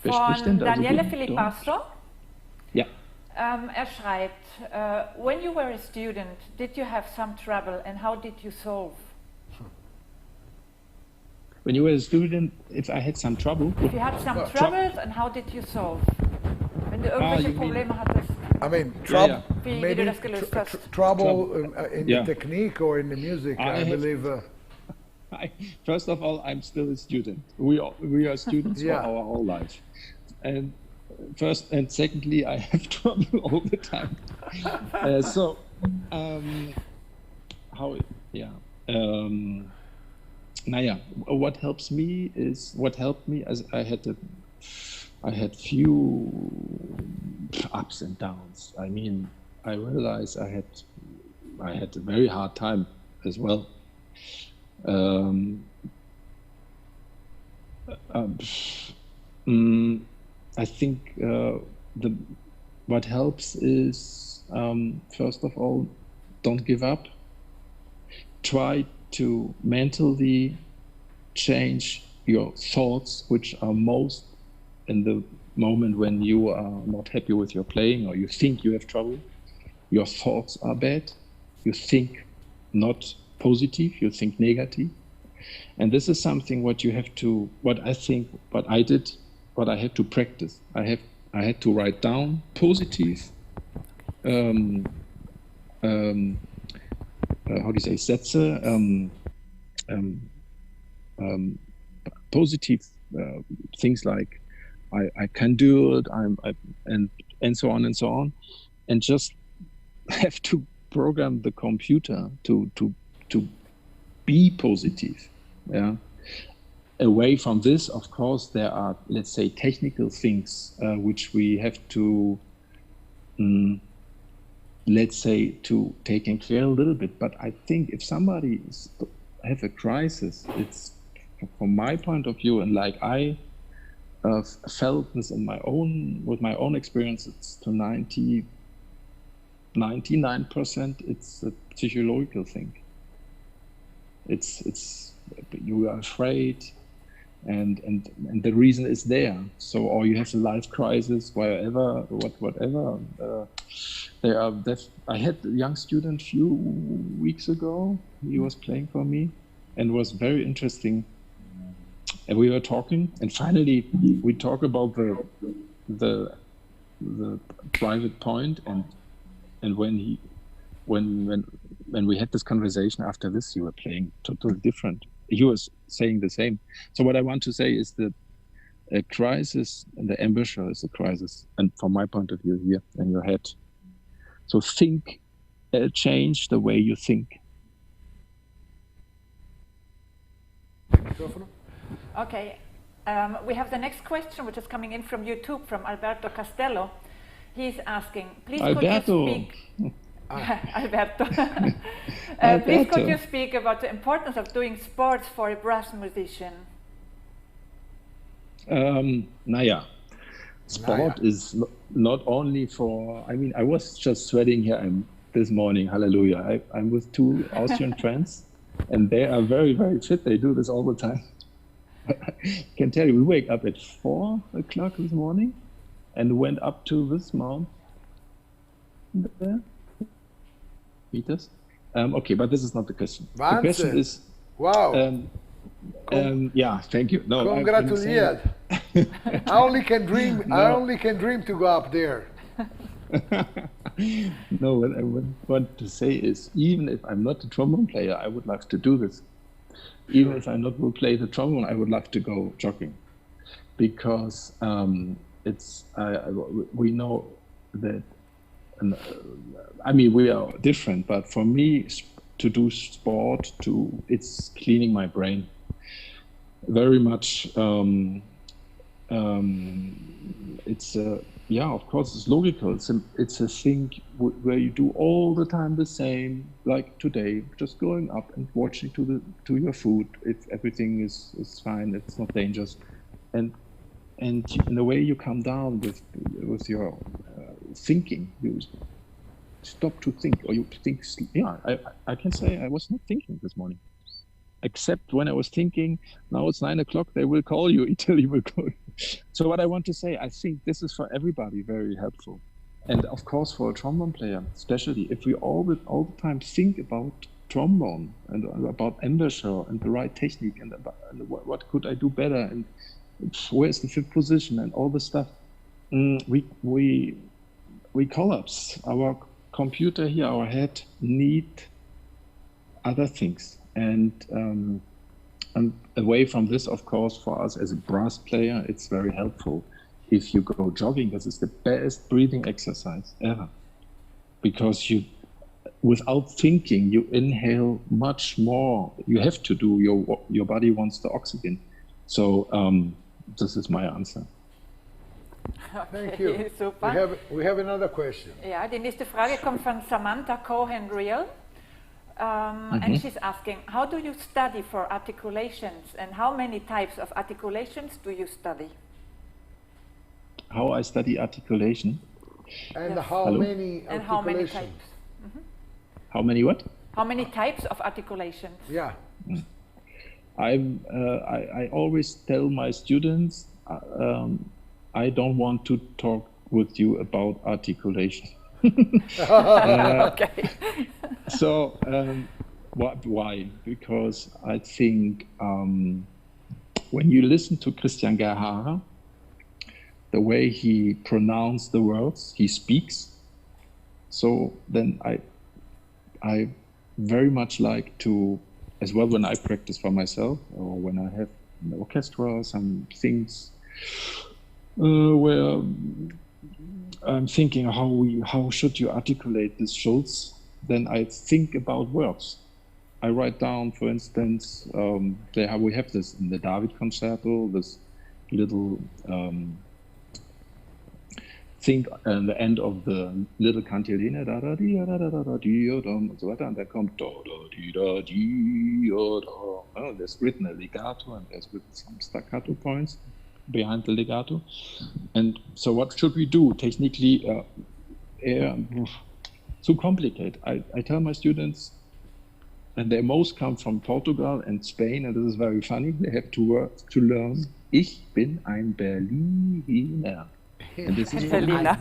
von Daniele Filippasso. Ja. Er schreibt, when you were a student, did you have some trouble and how did you solve? When you were a student, if I had some trouble? If you had some troubles and how did you solve? Wenn du irgendwelche Probleme hattest. I mean, Wie du das gelöst hast. Trouble in the technique or in the music, I believe. First of all, I'm still a student. We are students for our whole life. And first and secondly, I have trouble all the time. What helped me as I had few ups and downs. I mean, I realized I had a very hard time as well. I think what helps is, first of all, don't give up. Try to mentally change your thoughts, which are most in the moment when you are not happy with your playing or you think you have trouble. Your thoughts are bad. You think not positive, you think negative. And this is something what I had to practice. I had to write down positive, Sätze, positive things like I can do it, and so on and so on, and just have to program the computer to be positive. Yeah. Away from this, of course, there are, let's say, technical things which we have to, let's say, to take care a little bit. But I think if somebody have a crisis, it's from my point of view, and like I felt this with my own experience, it's to 99%, it's a psychological thing. It's you are afraid. and the reason is there. So, or you have a life crisis, whatever. I had a young student a few weeks ago. He was playing for me, and it was very interesting. And we were talking, and finally we talk about the private point, and when we had this conversation after this, you were playing totally different. He was saying the same. So what I want to say is that a crisis, and the embouchure is a crisis, and from my point of view here in your head. So think, change the way you think. Okay, we have the next question, which is coming in from YouTube, from Alberto Castello. He's asking, please Alberto. could you speak... Alberto. Please could you speak about the importance of doing sports for a brass musician? Sport is not only for, I mean, I was just sweating here this morning, hallelujah. I'm with two Austrian friends, and they are very, very fit. They do this all the time. I can tell you, we wake up at 4 o'clock this morning and went up to this mount there. Meters. Okay, but this is not the question. Wahnsinn. The question is, wow. Yeah, thank you. No, congratulations. I only can dream. No. I only can dream to go up there. No, what I want to say is, even if I'm not a trombone player, I would love to do this. Even if I not will play the trombone, I would love to go jogging, because we know that. I mean, we are different, but for me, to do sport, it's cleaning my brain. Very much. It's of course, it's logical. It's a thing where you do all the time the same, like today, just going up and watching to your food. If everything is fine, it's not dangerous, and in a way you come down with your thinking. You stop to think, or you think. Yeah, I can say I was not thinking this morning, except when I was thinking. Now it's 9 o'clock. They will call you. Italy will call you. So what I want to say, I think this is for everybody very helpful, and of course for a trombone player, especially if we all the time think about trombone and about embouchure and the right technique and what could I do better and where's the fifth position and all this stuff. We collapse. Our computer here, our head, need other things. And away from this, of course, for us as a brass player, it's very helpful. If you go jogging, this is the best breathing exercise ever. Because without thinking, you inhale much more. You have to do, your body wants the oxygen. So this is my answer. Okay, thank you. Super. We have another question. Ja, die nächste Frage kommt von Samantha Cohen-Riel. And she's asking, how do you study for articulations, and how many types of articulations do you study? How I study articulation? And yes. How many articulations? And how many types? How many what? How many types of articulations? Yeah. I always tell my students, I don't want to talk with you about articulation. Okay. So, why? Because I think when you listen to Christian Gerhard, the way he pronounced the words, he speaks. So then I very much like to, as well when I practice for myself or when I have an orchestra, some things where I'm thinking how should you articulate this Schulz, then I think about words. I write down, for instance, we have this in the David concerto, this little thing at the end of the little cantilena, da da di da da da da di und so weiter, and there comes da da di da di da. There's written a legato and there's written some staccato points behind the legato. And so what should we do technically? Too complicated. I tell my students, and they most come from Portugal and Spain, and this is very funny. They have two words to learn. Ich bin ein Berliner. And this is Berliner.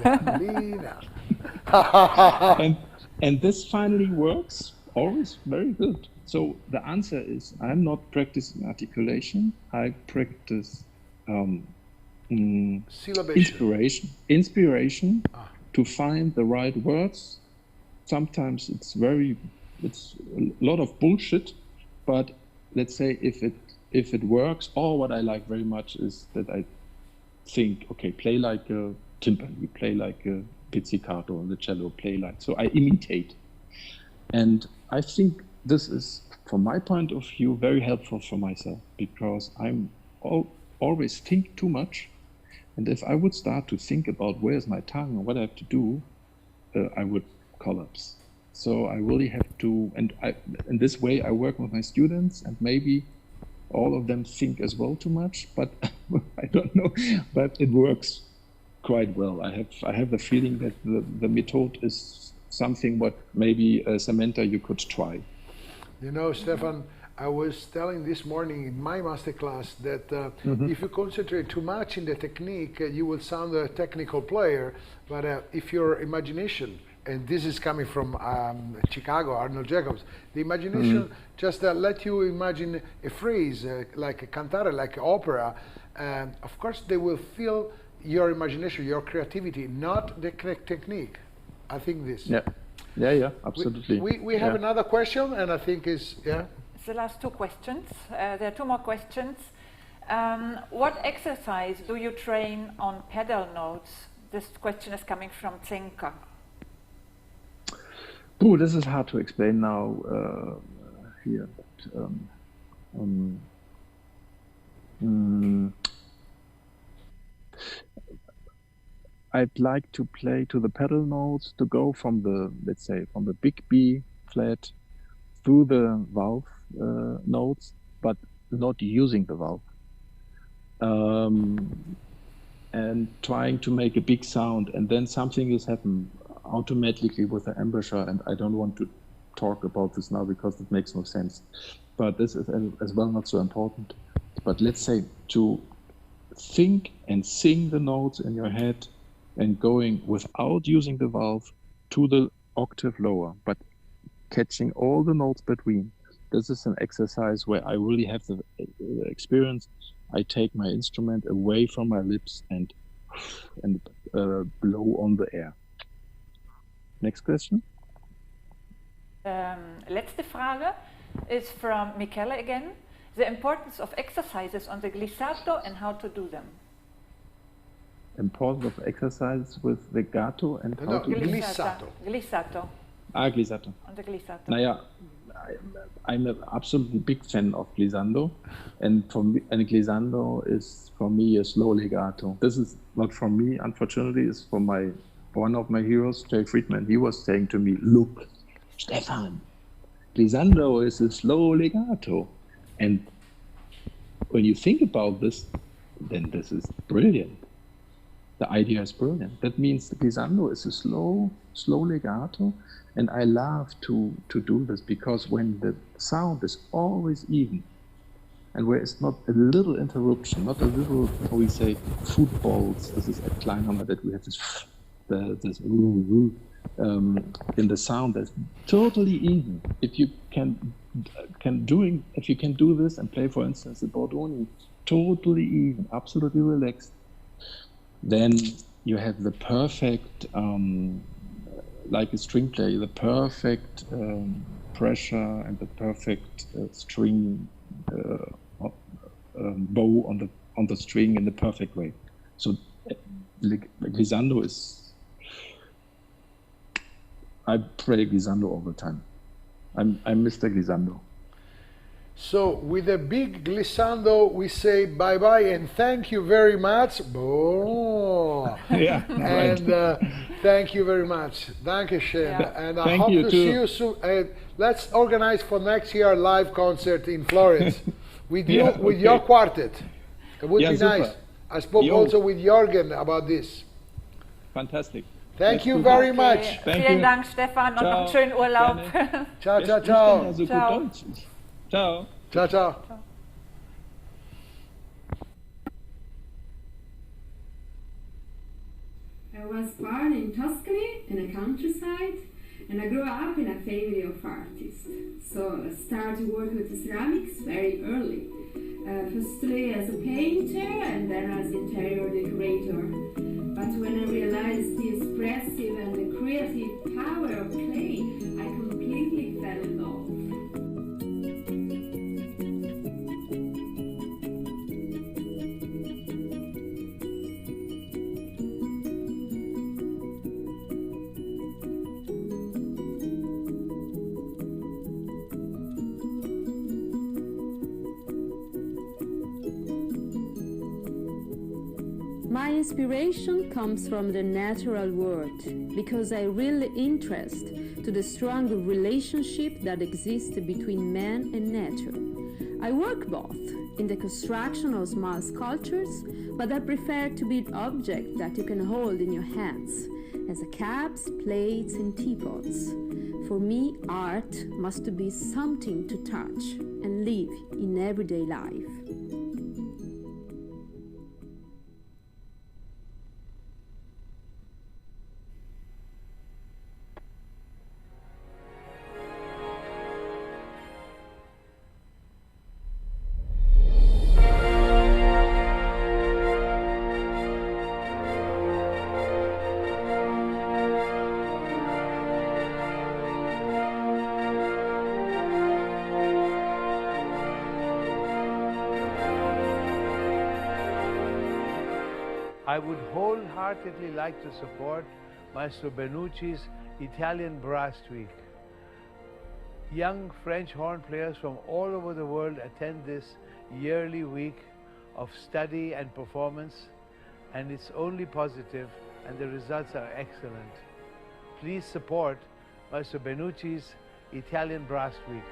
and this finally works, always very good. So the answer is, I'm not practicing articulation. I practice inspiration to find the right words. Sometimes it's a lot of bullshit, but let's say if it works, or what I like very much is that I think, okay, play like a timpani, play like a pizzicato on the cello, play like, so I imitate. And I think this is, from my point of view, very helpful for myself, because I'm always think too much. And if I would start to think about where's my tongue and what I have to do, I would collapse. So I really have to, and in this way I work with my students, and maybe all of them think as well too much, but I don't know, but it works quite well. I have the feeling that the method is something what maybe Samantha you could try. You know, Stefan, I was telling this morning in my masterclass that if you concentrate too much in the technique, you will sound a technical player, but if your imagination, and this is coming from Chicago, Arnold Jacobs, the imagination just let you imagine a phrase, like a cantata, like an opera, of course they will feel your imagination, your creativity, not the technique. I think this. Yeah, absolutely. We have another question, and I think is, It's the last two questions. There are two more questions. What exercise do you train on pedal notes? This question is coming from Zenka. Ooh, this is hard to explain now here. But, I'd like to play to the pedal notes, to go from the, let's say, from the big B flat through the valve notes, but not using the valve. And trying to make a big sound, and then something is happening automatically with the embouchure, and I don't want to talk about this now because it makes no sense. But this is as well not so important. But let's say to think and sing the notes in your head and going without using the valve to the octave lower, but catching all the notes between. This is an exercise where I really have the experience. I take my instrument away from my lips and blow on the air. Next question. Letzte Frage is from Michele again. The importance of exercises on the glissando and how to do them. Importance of exercises with legato and how to do glissato. Glissato. Glissato. On the glissato. Naja, I'm an absolutely big fan of glissando, and glissando is for me a slow legato. This is not from me, unfortunately. It's from one of my heroes, Jay Friedman. He was saying to me, "Look, Stefan, glissando is a slow legato," and when you think about this, then this is brilliant. The idea is brilliant. That means the glissando is a slow legato, and I love to do this because when the sound is always even, and where it's not a little interruption, not a little, how we say, footballs. This is at Kleinhammer that we have this in the sound that's totally even. If you if you can do this and play, for instance, the Bordoni, totally even, absolutely relaxed, then you have the perfect, like a string player, the perfect pressure and the perfect string bow on the string in the perfect way. So glissando is, I play glissando all the time. I'm Mr. Glissando. So with a big glissando, we say bye-bye and thank you very much. Oh. Yeah, and thank you very much. Dankeschön. Yeah. And I hope to see you soon. Let's organize for next year a live concert in Florence with you, with your quartet. It would be nice. I spoke also with Jorgen about this. Fantastic. Thank you very much. Vielen Dank, Stefan, und noch einen schönen Urlaub. Ciao, ciao, ciao. Ciao. Ciao. Ciao, ciao. I was born in Tuscany, in a countryside, and I grew up in a family of artists. So I started working with ceramics very early. Firstly as a painter and then as interior decorator. But when I realized the expressive and the creative power of clay, I completely fell in love. My inspiration comes from the natural world because I really interest to the strong relationship that exists between man and nature. I work both in the construction of small sculptures, but I prefer to build objects that you can hold in your hands, as cups, plates and teapots. For me, art must be something to touch and live in everyday life. I would wholeheartedly like to support Maestro Benucci's Italian Brass Week. Young French horn players from all over the world attend this yearly week of study and performance, and it's only positive and the results are excellent. Please support Maestro Benucci's Italian Brass Week.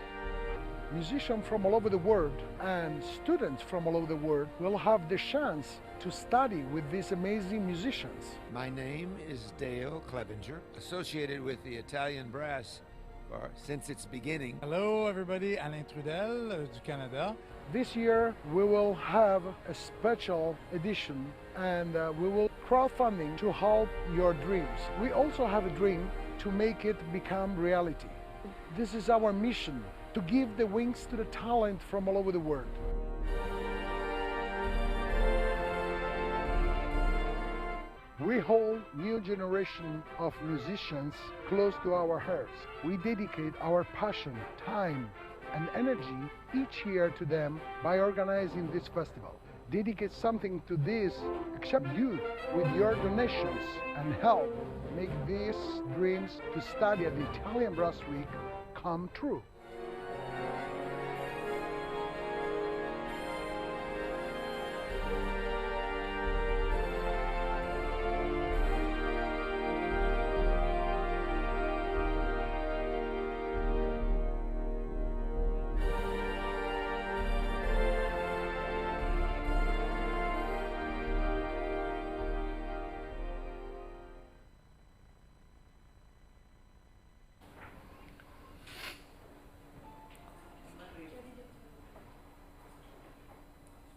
Musicians from all over the world and students from all over the world will have the chance to study with these amazing musicians. My name is Dale Clevenger, associated with the Italian Brass since its beginning. Hello everybody, Alain Trudel du Canada. This year we will have a special edition and we will crowdfunding to help your dreams. We also have a dream to make it become reality. This is our mission, to give the wings to the talent from all over the world. We hold new generation of musicians close to our hearts. We dedicate our passion, time and energy each year to them by organizing this festival. Dedicate something to this, except you, with your donations and help make these dreams to study at the Italian Brass Week come true.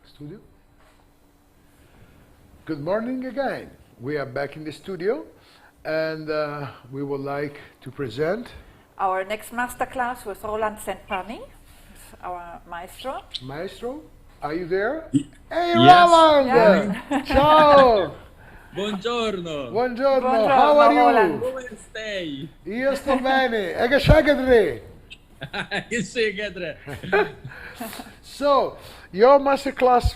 Studio. Good morning again. We are back in the studio and we would like to present our next masterclass with Roland Szentpali, our maestro. Maestro, are you there? Hey, Yes. Roland! Yeah. Ciao! Buongiorno. Buongiorno, how are you? Roland. Come stai? Io sto bene. E che c'è che tre? Che sei che tre? So, your masterclass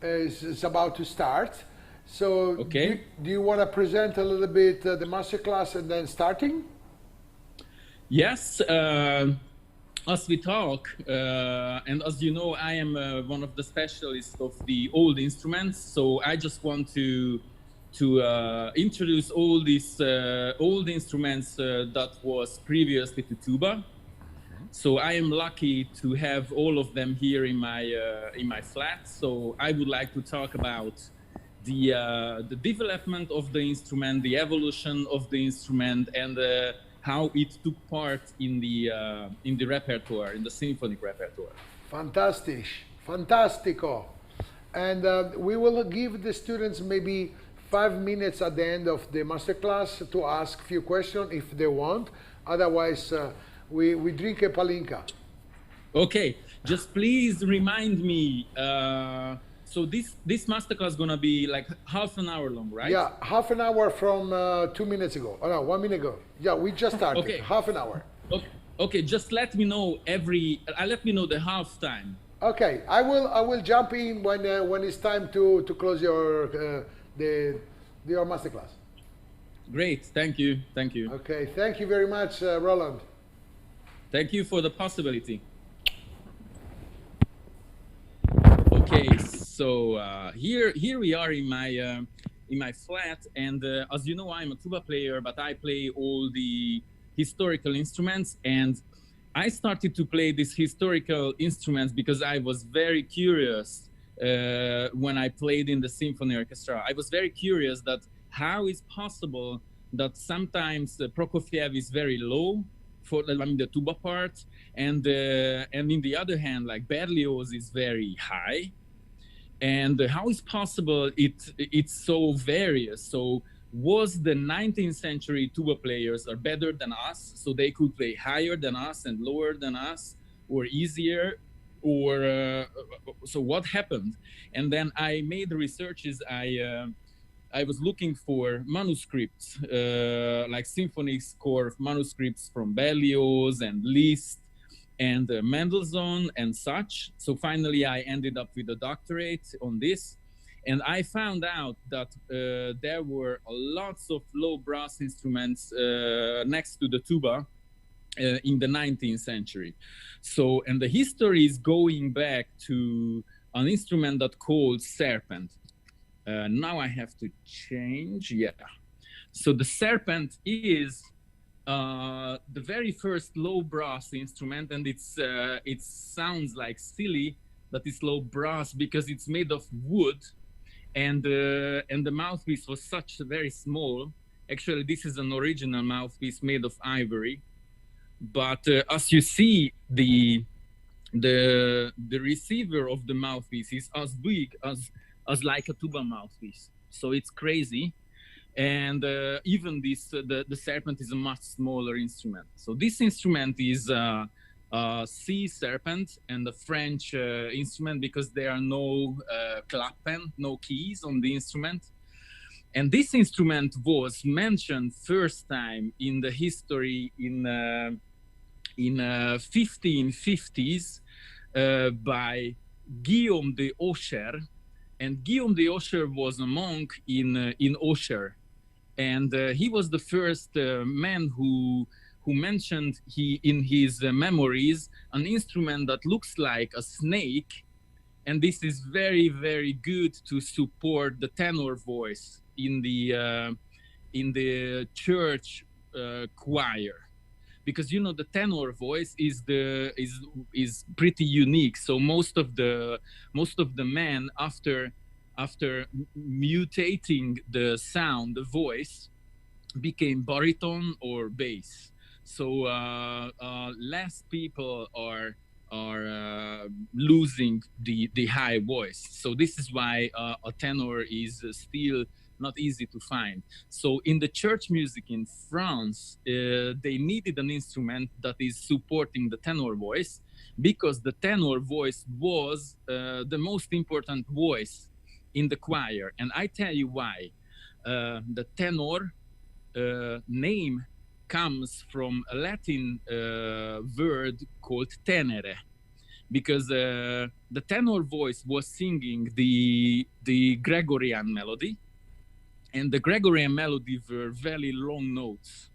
is about to start. So, Okay. do you want to present a little bit the masterclass and then starting? Yes. As we talk, and as you know, I am one of the specialists of the old instruments. So I just want to introduce all these old instruments that was previously to tuba. So I am lucky to have all of them here in my flat. So I would like to talk about the development of the instrument, the evolution of the instrument, and how it took part in the repertoire, in the symphonic repertoire. Fantastic, fantastico. And we will give the students maybe 5 minutes at the end of the masterclass to ask a few questions if they want. Otherwise, we drink a palinka. Okay, just please remind me. So this masterclass is gonna be like half an hour long, right? Yeah, half an hour from 2 minutes ago. Oh no, 1 minute ago. Yeah, we just started. Okay. Half an hour. Okay, just let me know let me know the half time. Okay, I will jump in when it's time to close your masterclass. Great, thank you. Okay, thank you very much, Roland. Thank you for the possibility. Okay, so here we are in my flat, and as you know, I'm a tuba player, but I play all the historical instruments, and I started to play these historical instruments because I was very curious when I played in the symphony orchestra. I was very curious that how is possible that sometimes Prokofiev is very low for the tuba part, and in the other hand, like Berlioz is very high, and how is possible it's so various? So was the 19th century tuba players are better than us, so they could play higher than us and lower than us, or easier, or so what happened? And then I made researches. I was looking for manuscripts, like symphony score manuscripts from Berlioz and Liszt and Mendelssohn and such. So finally I ended up with a doctorate on this. And I found out that there were lots of low brass instruments next to the tuba in the 19th century. So, and the history is going back to an instrument that called serpent. Now I have to change, yeah. So the serpent is the very first low brass instrument, and it sounds like silly that it's low brass because it's made of wood. And the mouthpiece was very small. Actually, this is an original mouthpiece made of ivory. But as you see, the receiver of the mouthpiece is as big as like a tuba mouthpiece. So it's crazy. And even the serpent is a much smaller instrument. So this instrument is C serpent and a French instrument because there are no klappen, no keys on the instrument. And this instrument was mentioned first time in the history in 1550s by Guillaume de Auxerre. And Guillaume de Auxerre was a monk in Auxerre. And he was the first man who mentioned in his memories an instrument that looks like a snake, and this is very, very good to support the tenor voice in the church choir, because you know the tenor voice is pretty unique. So most of the men after mutating the sound, the voice became baritone or bass. So less people are losing the high voice. So this is why a tenor is still not easy to find. So in the church music in France, they needed an instrument that is supporting the tenor voice, because the tenor voice was the most important voice in the choir. And I tell you why. The tenor name comes from a Latin word called tenere, because the tenor voice was singing the Gregorian melody, and the Gregorian melody were very long notes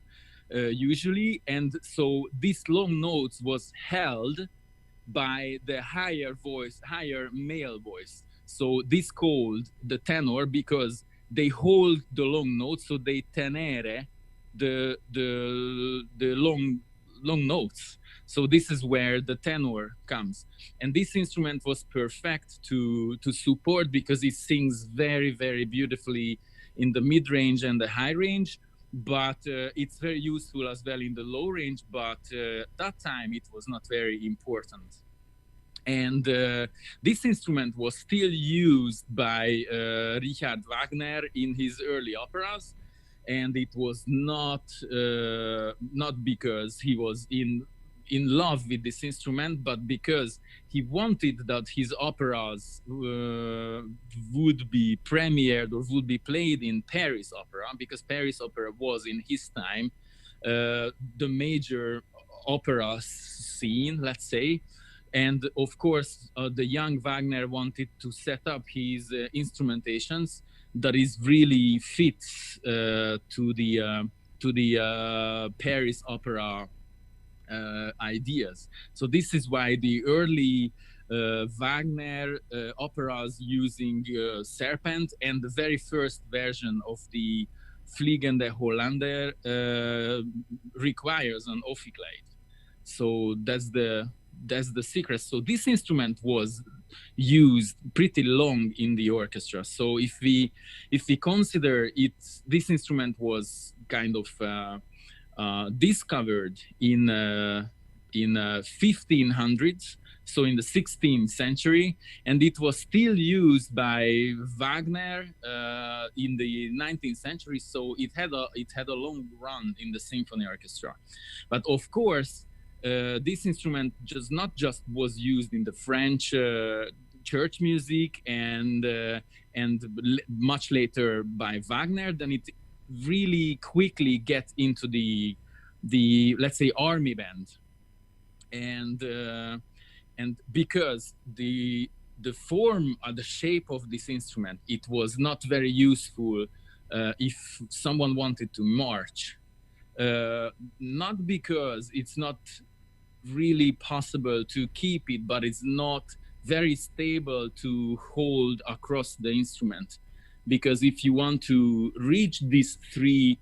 usually, and so these long notes was held by the higher male voice. So this called the tenor because they hold the long notes, so they tenere the notes. So this is where the tenor comes. And this instrument was perfect to support because it sings very, very beautifully in the mid-range and the high range, but it's very useful as well in the low range, but that time it was not very important. And this instrument was still used by Richard Wagner in his early operas, and it was not because he was in love with this instrument, but because he wanted that his operas would be premiered or would be played in Paris opera, because Paris opera was in his time the major opera scene, let's say. And of course, the young Wagner wanted to set up his instrumentations that is really fits to the Paris opera ideas. So this is why the early Wagner operas using serpent and the very first version of the Fliegende Hollander requires an Ophicleid. So that's the secret. So this instrument was used pretty long in the orchestra. So if we consider it, this instrument was kind of discovered in 1500s, so in the 16th century, and it was still used by Wagner in the 19th century. So it had a long run in the symphony orchestra. But of course, this instrument not just was used in the French church music and much later by Wagner, then it really quickly get into the let's say army band, and because the form or the shape of this instrument, it was not very useful if someone wanted to march, not because it's not really possible to keep it, but it's not very stable to hold across the instrument. Because if you want to reach these three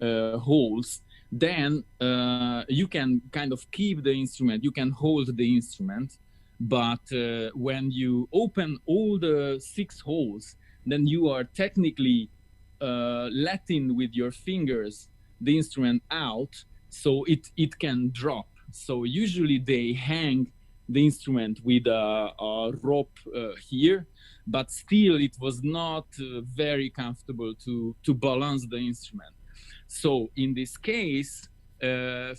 holes, then you can kind of keep the instrument, you can hold the instrument, but when you open all the 6 holes, then you are technically letting with your fingers the instrument out, so it can drop. So usually they hang the instrument with a rope here, but still it was not very comfortable to balance the instrument. So in this case,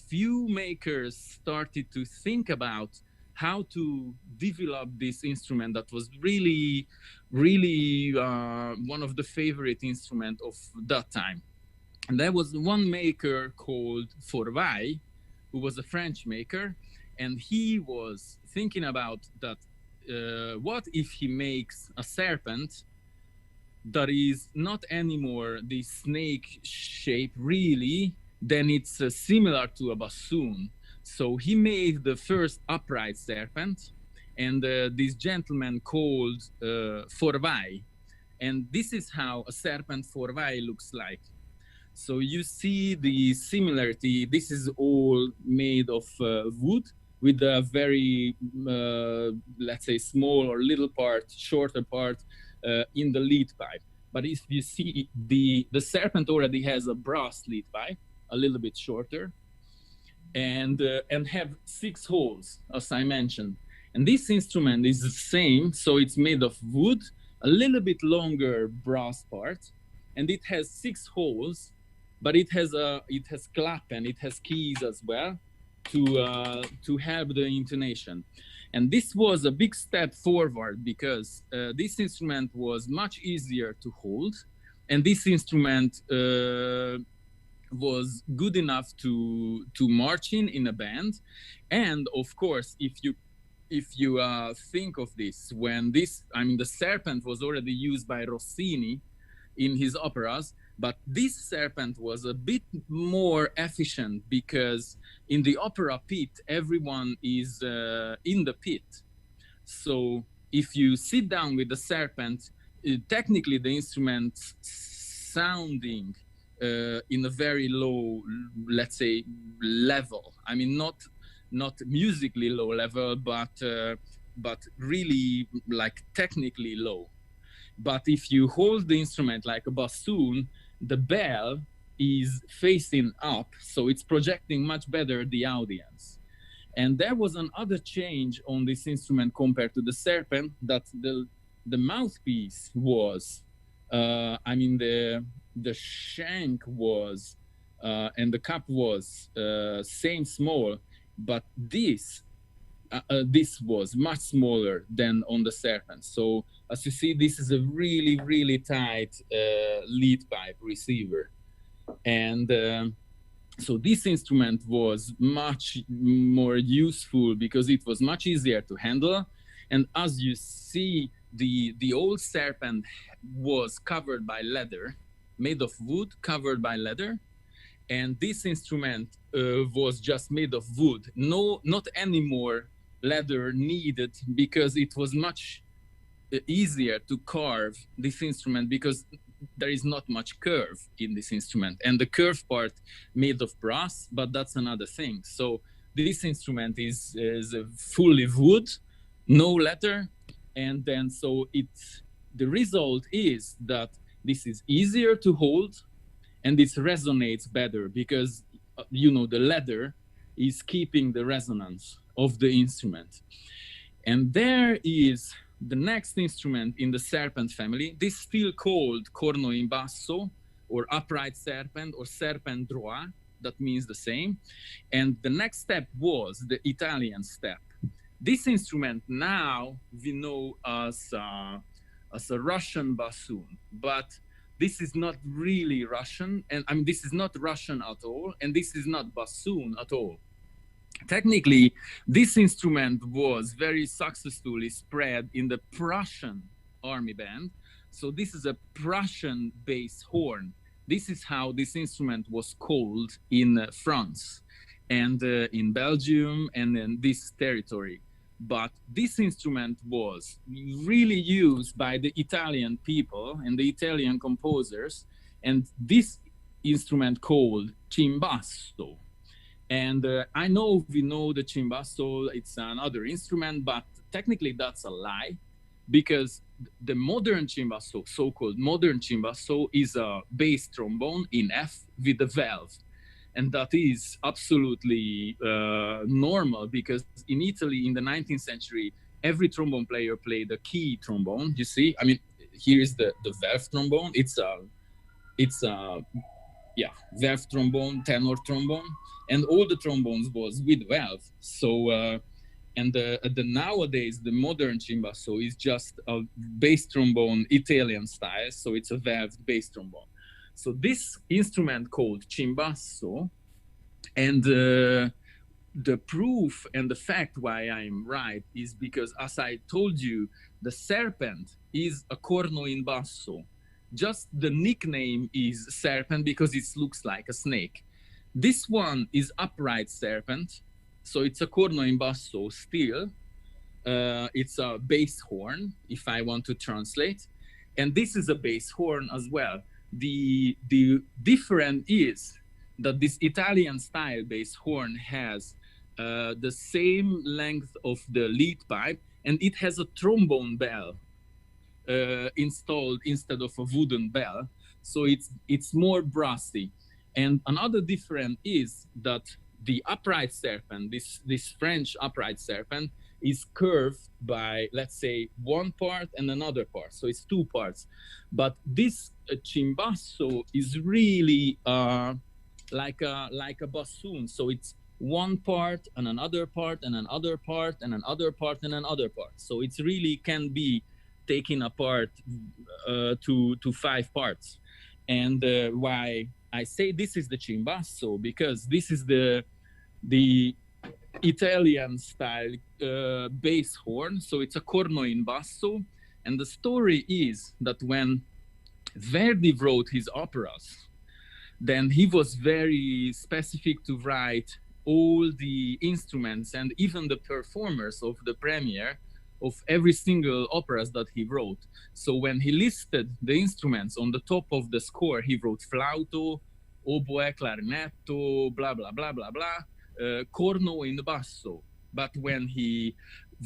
few makers started to think about how to develop this instrument that was really, really one of the favorite instruments of that time. And there was one maker called Forvai, who was a French maker, and he was thinking about that, what if he makes a serpent that is not anymore the snake shape really, then it's similar to a bassoon. So he made the first upright serpent, and this gentleman called Forvai. And this is how a serpent Forvai looks like. So you see the similarity. This is all made of wood with a very, let's say, small or little part, shorter part in the lead pipe. But if you see, the serpent already has a brass lead pipe, a little bit shorter, and have 6 holes, as I mentioned. And this instrument is the same, so it's made of wood, a little bit longer brass part, and it has 6 holes, but it has clap and it has keys as well to help the intonation. And this was a big step forward because this instrument was much easier to hold, and this instrument was good enough to march in a band. And of course, if you think of this, when the serpent was already used by Rossini in his operas, but this serpent was a bit more efficient because in the opera pit, everyone is in the pit. So if you sit down with the serpent, technically the instrument's sounding in a very low, let's say, level. I mean, not musically low level, but really like technically low. But if you hold the instrument like a bassoon, the bell is facing up, so it's projecting much better the audience. And there was another change on this instrument compared to the serpent, that the mouthpiece was, I mean, the shank was, and the cup was same small, but this was much smaller than on the serpent. So as you see, this is a really, really tight lead pipe receiver. And so this instrument was much more useful because it was much easier to handle. And as you see, the old serpent was covered by leather, made of wood, covered by leather. And this instrument was just made of wood. No, not any more leather needed, because it was much easier to carve this instrument, because there is not much curve in this instrument, and the curve part made of brass, but that's another thing. So this instrument is fully wood, no leather, and then so the result is that this is easier to hold, and it resonates better because you know the leather is keeping the resonance of the instrument. And there is the next instrument in the serpent family. This is still called corno in basso, or upright serpent, or serpent droit. That means the same. And the next step was the Italian step. This instrument now we know as a Russian bassoon, but this is not really Russian, and I mean this is not Russian at all, and this is not bassoon at all. Technically, this instrument was very successfully spread in the Prussian army band. So this is a Prussian bass horn. This is how this instrument was called in France and in Belgium and in this territory. But this instrument was really used by the Italian people and the Italian composers, and this instrument called cimbasso. And I know we know the cimbasso, it's another instrument, but technically that's a lie, because the modern cimbasso, so-called modern cimbasso, is a bass trombone in F with a valve. And that is absolutely normal, because in Italy in the 19th century, every trombone player played a key trombone, you see? I mean, here is the valve trombone. It's a valve trombone, tenor trombone, and all the trombones was with valve. So, and the nowadays, the modern cimbasso is just a bass trombone Italian style, so it's a valved bass trombone. So this instrument called cimbasso, and the proof and the fact why I'm right is because, as I told you, the serpent is a corno in basso. Just the nickname is serpent because it looks like a snake. This one is upright serpent, so it's a corno in basso still. It's a bass horn, if I want to translate. And this is a bass horn as well. The difference is that this Italian style bass horn has the same length of the lead pipe, and it has a trombone bell installed instead of a wooden bell, so it's more brassy. And another difference is that the upright serpent, this French upright serpent, is curved by, let's say, one part and another part, so it's two parts. But this cimbasso is really like a bassoon, so it's one part and another part and another part and another part and another part. So it's really can be taken apart to 5 parts. And why I say this is the cimbasso, because this is the Italian style bass horn, so it's a corno in basso. And the story is that when Verdi wrote his operas, then he was very specific to write all the instruments and even the performers of the premiere of every single operas that he wrote. So when he listed the instruments on the top of the score, he wrote flauto, oboe, clarinetto, blah, blah, blah, blah, blah, corno in basso. But when he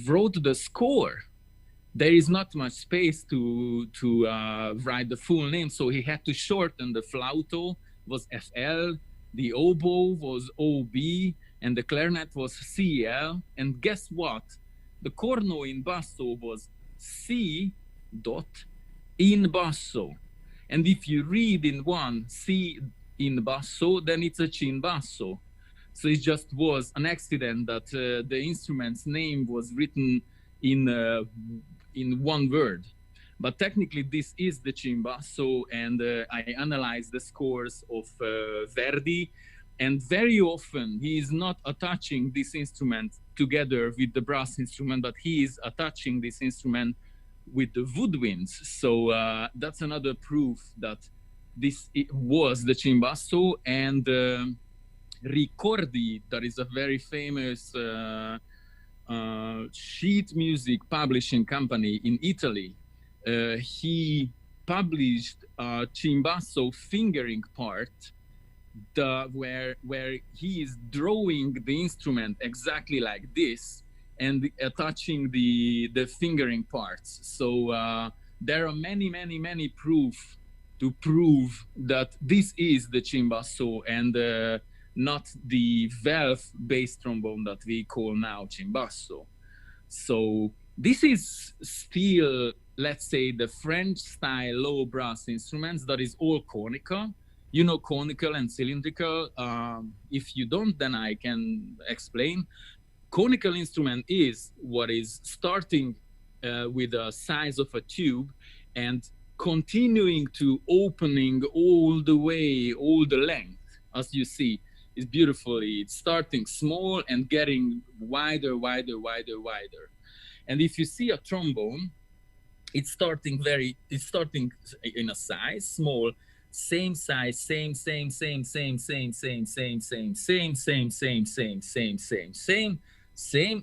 wrote the score, there is not much space to write the full name. So he had to shorten. The flauto was FL, the oboe was OB, and the clarinet was CL. And guess what? The corno in basso was C dot in basso. And if you read in one C in basso, then it's a C in basso. So it just was an accident that the instrument's name was written in one word. But technically this is the C in basso, and I analyzed the scores of Verdi, and very often he is not attaching this instrument together with the brass instrument, but he is attaching this instrument with the woodwinds. So that's another proof that this was the C in basso. And Ricordi, that is a very famous sheet music publishing company in Italy, he published a C in basso fingering part where he is drawing the instrument exactly like this and attaching the fingering parts. So there are many proof to prove that this is the C in basso and not the valve-based trombone that we call now C in basso. So this is still, let's say, the French style low brass instruments that is all conical. You know, conical and cylindrical. If you don't, then I can explain. Conical instrument is what is starting with the size of a tube and continuing to opening all the way, all the length, as you see. It's beautifully, it's starting small and getting wider. And if you see a trombone, it's starting in a size, small, same size, same,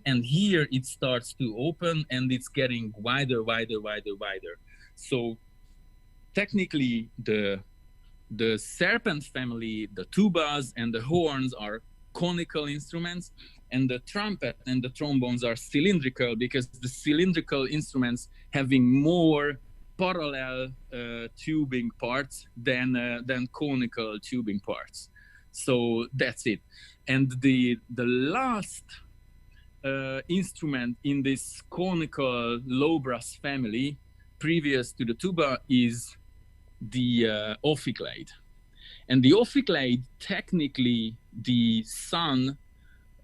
and here it starts to open and it's getting wider. So technically the serpent family, the tubas and the horns are conical instruments, and the trumpet and the trombones are cylindrical, because the cylindrical instruments having more parallel tubing parts than conical tubing parts. So that's it. And the last instrument in this conical low brass family, previous to the tuba, is the ophicleide. And the ophicleide, technically the son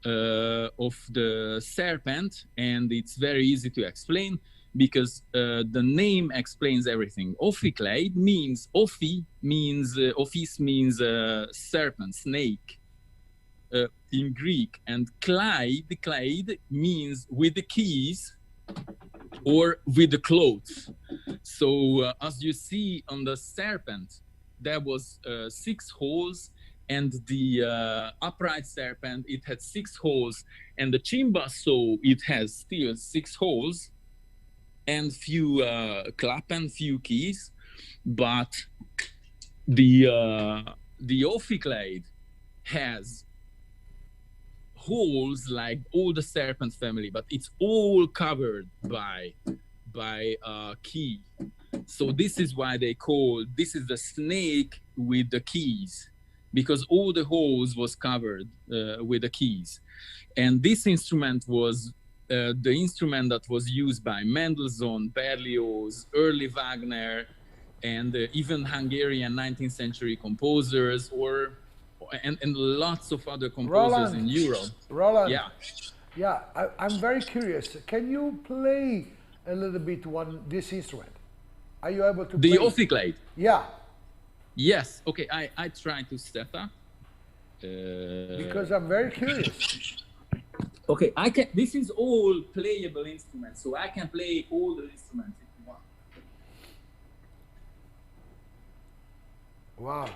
of the serpent, and it's very easy to explain because the name explains everything. Ophicleide means, ophis means serpent, snake in Greek, and kleid means with the keys or with the clothes. So as you see on the serpent, there was 6 holes, and the upright serpent, it had 6 holes, and the C in basso, it has still 6 holes and few clappen, few keys, but the ophicleide has holes like all the serpent family, but it's all covered by a key. So this is why they call this is the snake with the keys, because all the holes was covered with the keys. And this instrument was the instrument that was used by Mendelssohn, Berlioz, early Wagner, and even Hungarian 19th century composers, and lots of other composers in Europe. Roland, I'm very curious. Can you play a little bit this instrument? Are you able to play? The ophicleide? Yeah. Yes. Okay, I try to set up. Because I'm very curious. Okay, I can. This is all playable instruments, so I can play all the instruments if you want. Wow.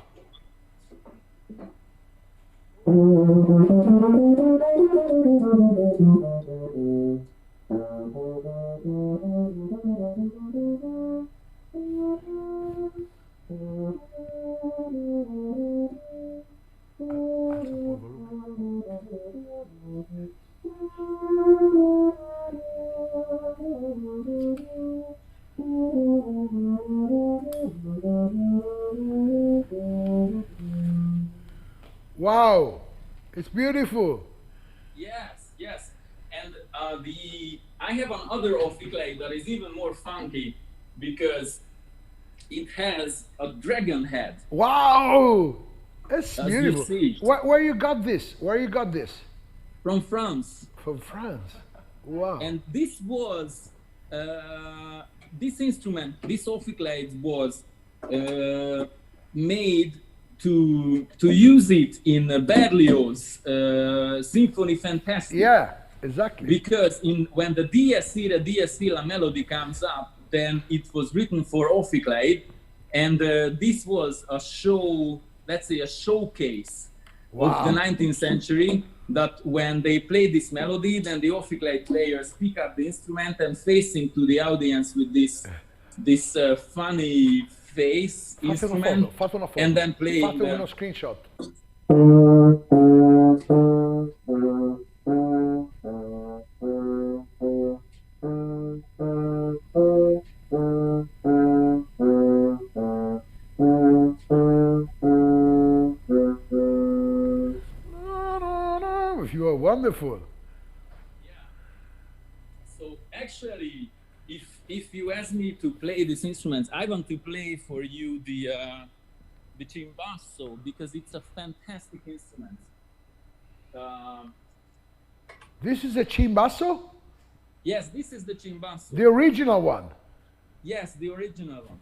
Wow, it's beautiful. Yes, yes. And I have another ophicleide that is even more funky because it has a dragon head. Wow, that's As beautiful. you see. Where you got this? Where you got this? From France. From France. Wow. And this was this instrument, this ophicleide was made to use it in Berlioz' Symphony Fantastique. Yeah, exactly. Because when the Dies Irae, Dies Illa melody comes up, then it was written for ophicleide, and this was a show, let's say a showcase of the 19th century, that when they play this melody, then the ophicleide players pick up the instrument and facing to the audience with this funny face instrument, and then play. Fate uno screenshot. You are wonderful. Yeah. So actually, if you ask me to play these instruments, I want to play for you the cimbasso, because it's a fantastic instrument. This is a cimbasso? Yes, this is the cimbasso. The original one? Yes, the original one.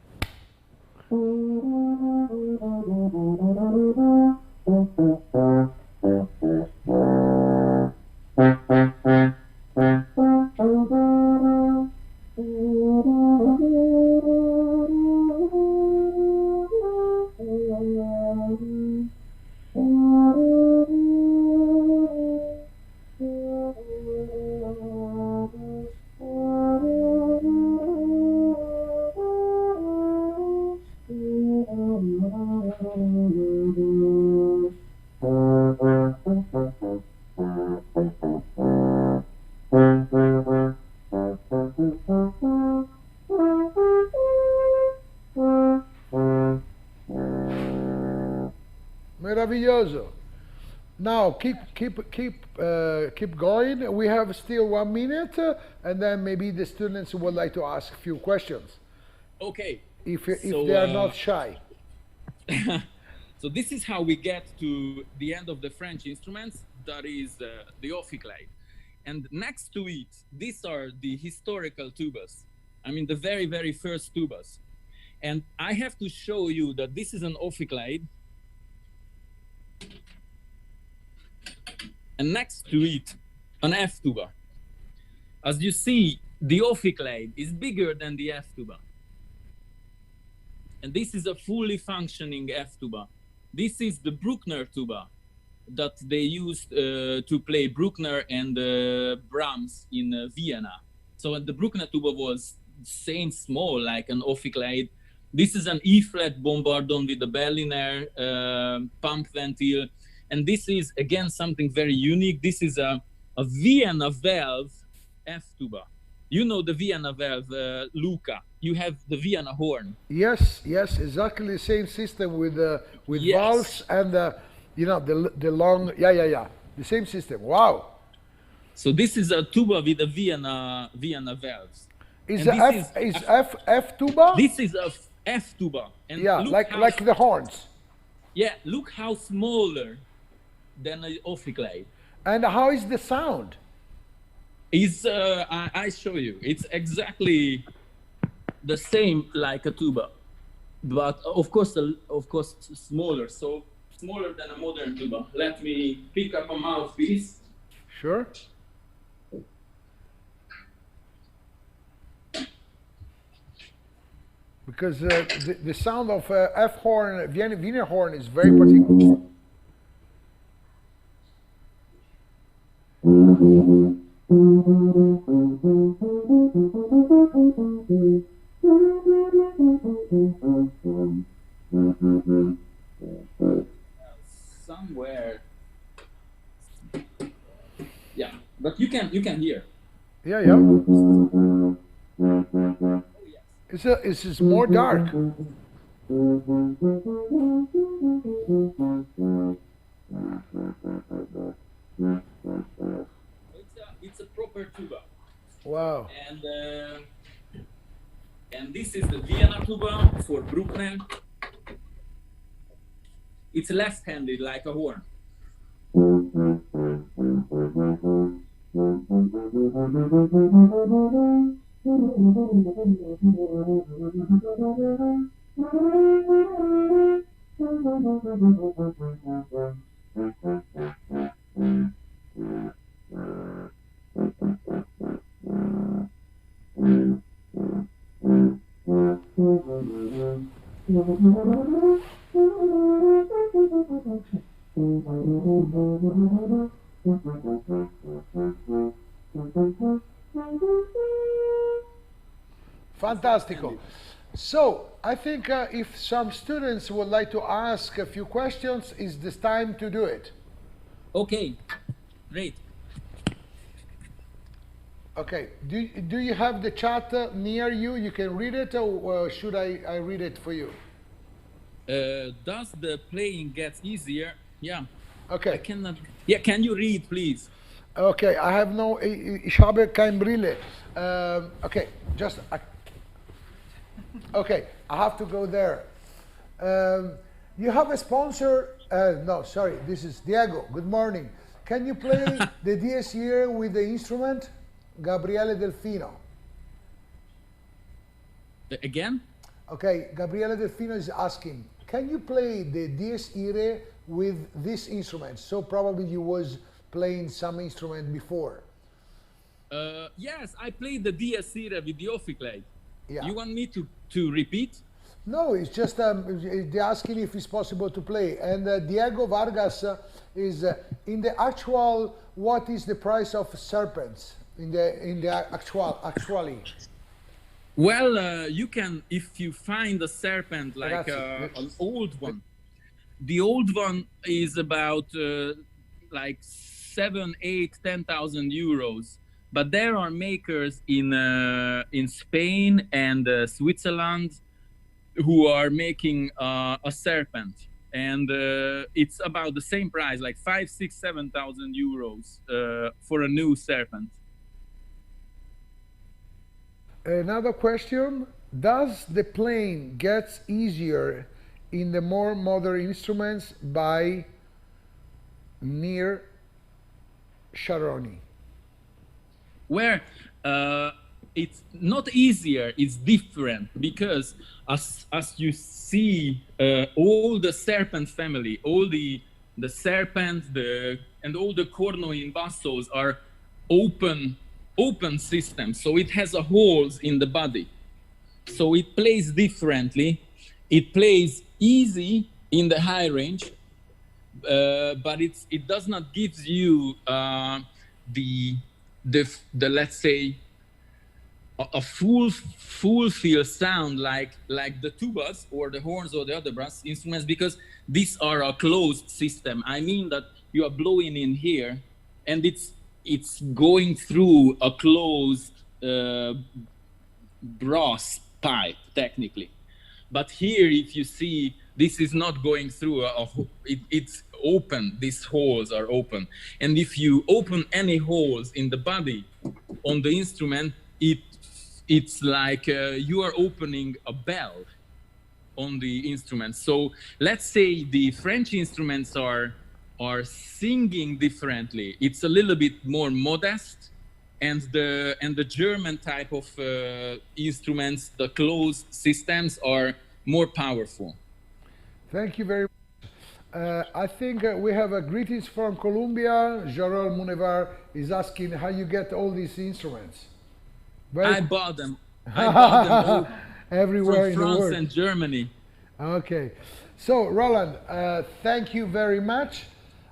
Meraviglioso. Now keep going. We have still 1 minute, and then maybe the students would like to ask a few questions. Okay. If they are not shy. So this is how we get to the end of the French instruments. That is the ophicleide, and next to it, these are the historical tubas. I mean, the very, very first tubas. And I have to show you that this is an ophicleide. And next to it, an F tuba. As you see, the ophicleide is bigger than the F tuba. And this is a fully functioning F tuba. This is the Bruckner tuba that they used to play Bruckner and Brahms in Vienna. So the Bruckner tuba was same small, like an ophicleide. This is an E-flat bombardon with a Berliner pump ventil. And this is, again, something very unique. This is a Vienna valve F tuba. You know the Vienna valve, Luca. You have the Vienna horn. Yes, yes, exactly the same system with valves and the long, the same system. Wow. So this is a tuba with a Vienna valves. Is F tuba? This is a F tuba. And yeah, like the horns. Yeah, look how smaller than an ophicleide. And how is the sound? Is I show you. It's exactly the same like a tuba, but of course smaller. So smaller than a modern tuba. Let me pick up a mouthpiece. Sure. Because the sound of F horn, Wiener horn, is very particular. but you can hear. Yeah, yeah. It's more dark. It's a proper tuba. Wow. And this is the Vienna tuba for Bruckner. It's left-handed like a horn. Fantastico. So I think if some students would like to ask a few questions, is this time to do it? Okay, great. Okay, do you have the chat near you? You can read it, or should I read it for you? Does the playing get easier? Yeah. Okay. I cannot. Yeah, can you read, please? Okay, I have no. Ich habe kein Brille. Okay, just. Okay, I have to go there. You have a sponsor. No, sorry, this is Diego. Good morning. Can you play the Dies Irae with the instrument? Gabriele Delfino. Again? Okay, Gabriele Delfino is asking, can you play the Dies Irae with this instrument? So probably you was playing some instrument before. Yes, I played the Dies Irae with the ophicleide. Yeah. You want me to repeat? No, it's just they're asking if it's possible to play. And Diego Vargas is in the actual. What is the price of serpents in the actually? Well, you can, if you find a serpent like an old one. The old one is about like 7, 8, 10,000 euros. But there are makers in Spain and Switzerland who are making a serpent, and it's about the same price, like 5, 6, 7,000 euros for a new serpent. Another question: does the playing get easier in the more modern instruments by Nir Sharoni? Where it's not easier, it's different, because as you see, all the serpent family, all the serpents, and all the cornoid bassos are open systems, so it has a holes in the body, so it plays differently. It plays easy in the high range, but it does not give you the let's say a full feel sound like the tubas or the horns or the other brass instruments, because these are a closed system. I mean that you are blowing in here and it's going through a closed brass pipe technically. But here, if you see, this is not going through it's open. These holes are open, and if you open any holes in the body on the instrument, it's like you are opening a bell on the instrument. So let's say the French instruments are singing differently. It's a little bit more modest, and the German type of instruments, the closed systems, are more powerful. Thank you very much. I think we have a greetings from Colombia. Jarol Munevar is asking how you get all these instruments. I bought them. I bought them all everywhere from in the world. France and Germany. Okay. So, Roland, thank you very much.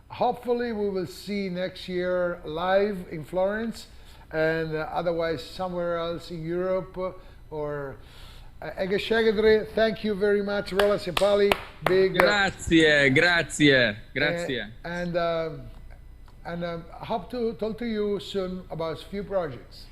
Hopefully, we will see next year live in Florence, and otherwise somewhere else in Europe or thank you very much, Roland Szentpali. Big. Grazie. And And I hope to talk to you soon about a few projects.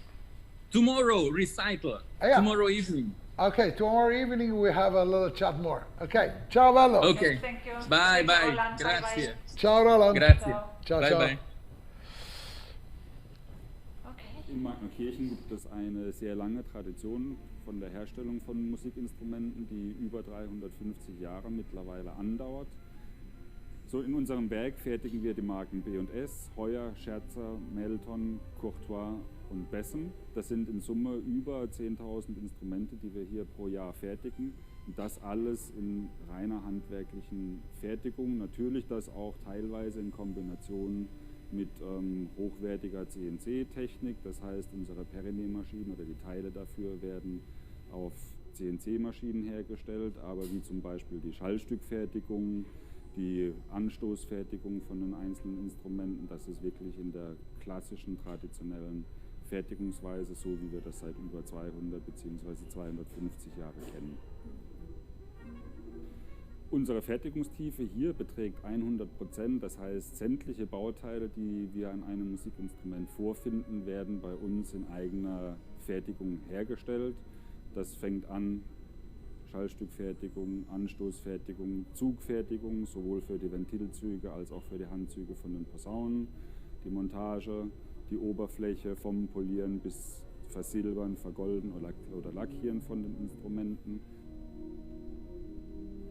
Tomorrow, recital. Yeah. Tomorrow evening. Okay, tomorrow evening we have a little chat more. Okay, ciao bello. Okay, thank you. Bye, Thank bye. you, Roland. Grazie. Bye. Ciao Roland. Grazie. Ciao, bye, ciao. bye. In Magnerkirchen gibt es eine sehr lange Tradition von der Herstellung von Musikinstrumenten, die über 350 Jahre mittlerweile andauert. So in unserem Werk fertigen wir die Marken B&S, Heuer, Scherzer, Melton, Courtois und Bessen. Das sind in Summe über 10.000 Instrumente, die wir hier pro Jahr fertigen. Und das alles in reiner handwerklichen Fertigung. Natürlich das auch teilweise in Kombination mit hochwertiger CNC-Technik. Das heißt, unsere Perry-Maschinen oder die Teile dafür werden auf CNC-Maschinen hergestellt, aber wie zum Beispiel die Schallstückfertigung, die Anstoßfertigung von den einzelnen Instrumenten, das ist wirklich in der klassischen, traditionellen Fertigungsweise, so wie wir das seit über 200 bzw. 250 Jahre kennen. Unsere Fertigungstiefe hier beträgt 100%, das heißt, sämtliche Bauteile, die wir an einem Musikinstrument vorfinden, werden bei uns in eigener Fertigung hergestellt. Das fängt an Schallstückfertigung, Anstoßfertigung, Zugfertigung, sowohl für die Ventilzüge als auch für die Handzüge von den Posaunen, die Montage, die Oberfläche vom Polieren bis Versilbern, Vergolden oder Lackieren von den Instrumenten.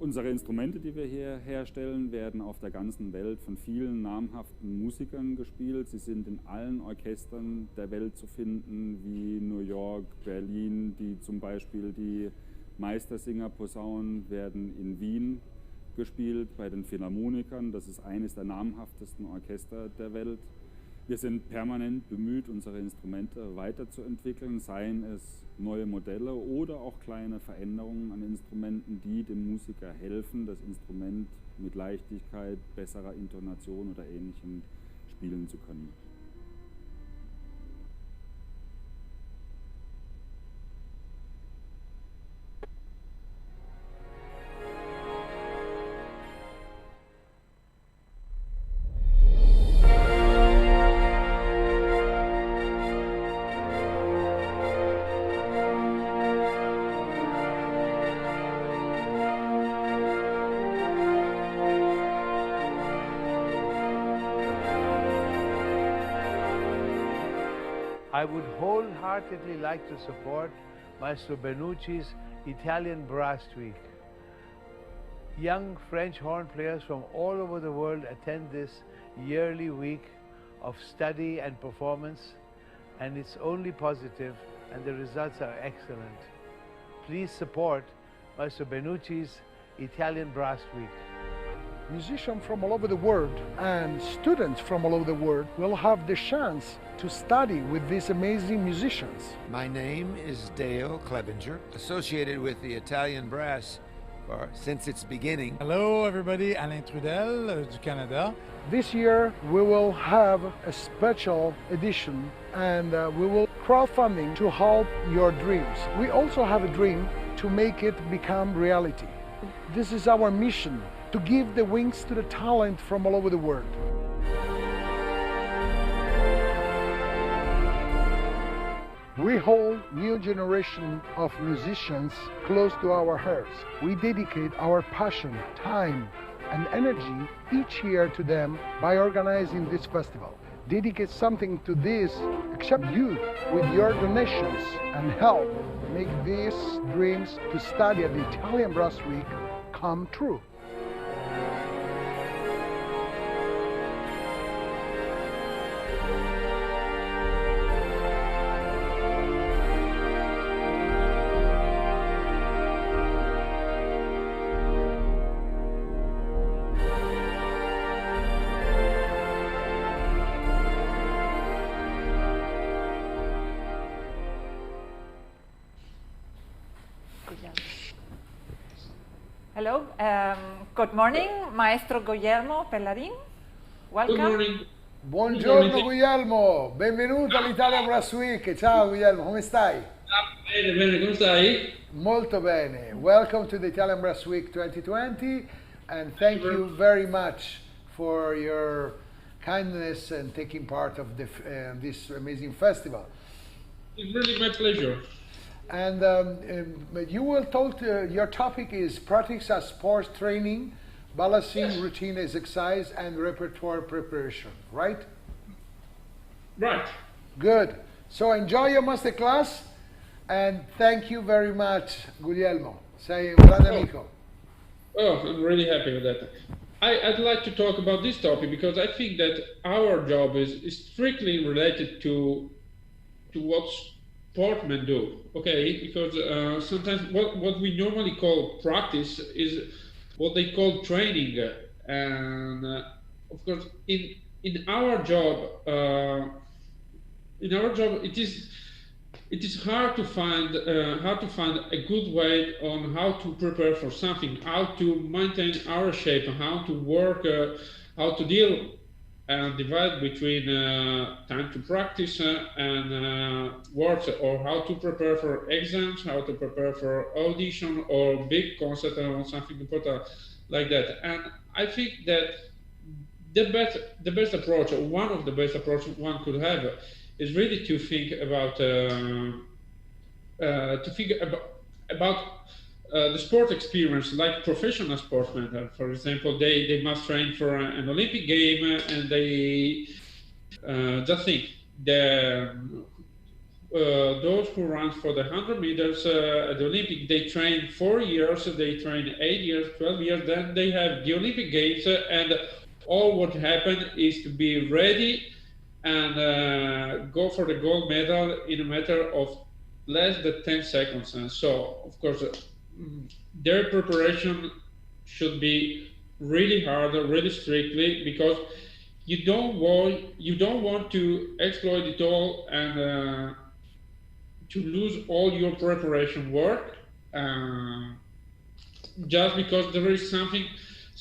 Unsere Instrumente, die wir hier herstellen, werden auf der ganzen Welt von vielen namhaften Musikern gespielt. Sie sind in allen Orchestern der Welt zu finden, wie New York, Berlin, die zum Beispiel die Meistersinger-Posaunen werden in Wien gespielt, bei den Philharmonikern. Das ist eines der namhaftesten Orchester der Welt. Wir sind permanent bemüht, unsere Instrumente weiterzuentwickeln, seien es neue Modelle oder auch kleine Veränderungen an Instrumenten, die dem Musiker helfen, das Instrument mit Leichtigkeit, besserer Intonation oder Ähnlichem spielen zu können. I would wholeheartedly like to support Maestro Benucci's Italian Brass Week. Young French horn players from all over the world attend this yearly week of study and performance, and it's only positive, and the results are excellent. Please support Maestro Benucci's Italian Brass Week. Musicians from all over the world and students from all over the world will have the chance to study with these amazing musicians. My name is Dale Clevenger, associated with the Italian Brass since its beginning. Hello everybody, Alain Trudel du Canada. This year we will have a special edition and we will crowdfunding to help your dreams. We also have a dream to make it become reality. This is our mission, to give the wings to the talent from all over the world. We hold new generation of musicians close to our hearts. We dedicate our passion, time, and energy each year to them by organizing this festival. Dedicate something to this, except you, with your donations, and help make these dreams to study at the Italian Brass Week come true. Hello, good morning, Maestro Guglielmo Pellarin. Welcome. Good morning. Buongiorno Guglielmo, benvenuto all'Italian Brass Week. Ciao Guglielmo, come stai? Bene, bene, come stai? Molto bene. Welcome to the Italian Brass Week 2020 and thank you very much for your kindness and taking part of this amazing festival. It's really my pleasure. And you will talk, your topic is practice as sports training, balancing routine exercise and repertoire preparation, right? Right. Good. So enjoy your master class and thank you very much, Guglielmo. Sei un grande amico. Oh, I'm really happy with that. I'd like to talk about this topic because I think that our job is strictly related to what sportsmen do, okay? Because sometimes what we normally call practice is what they call training, and of course in our job it is hard to find a good way on how to prepare for something, how to maintain our shape, how to work, how to deal and divide between time to practice and works, or how to prepare for exams, how to prepare for audition or big concert or something important like that. And I think that the best approach, or one of the best approaches one could have, is really to think about the sport experience, like professional sportsmen. For example, they must train for an Olympic game, and they just think those who run for the 100 meters at the Olympic, they train 4 years, they train 8 years, 12 years, then they have the Olympic Games, and all what happened is to be ready and go for the gold medal in a matter of less than 10 seconds. And so, of course, their preparation should be really hard, really strictly, because you don't want to exploit it all and to lose all your preparation work just because there is something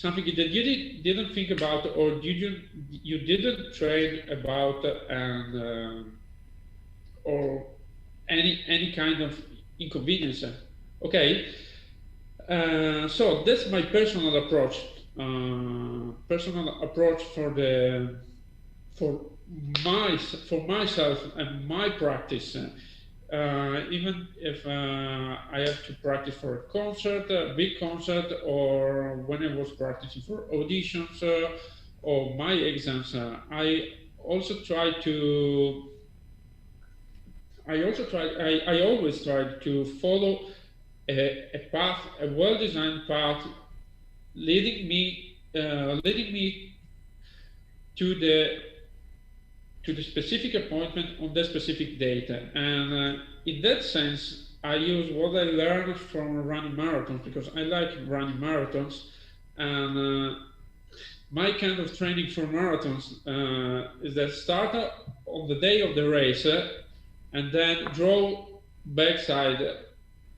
that you didn't think about, or you didn't train about, and or any kind of inconvenience. Okay, so that's my personal approach. For myself and my practice. Even if I have to practice for a concert, a big concert, or when I was practicing for auditions or my exams, I always tried to follow a path, a well-designed path, leading me to the specific appointment on the specific date. And in that sense, I use what I learned from running marathons, because I like running marathons. And my kind of training for marathons is that start on the day of the race and then draw backside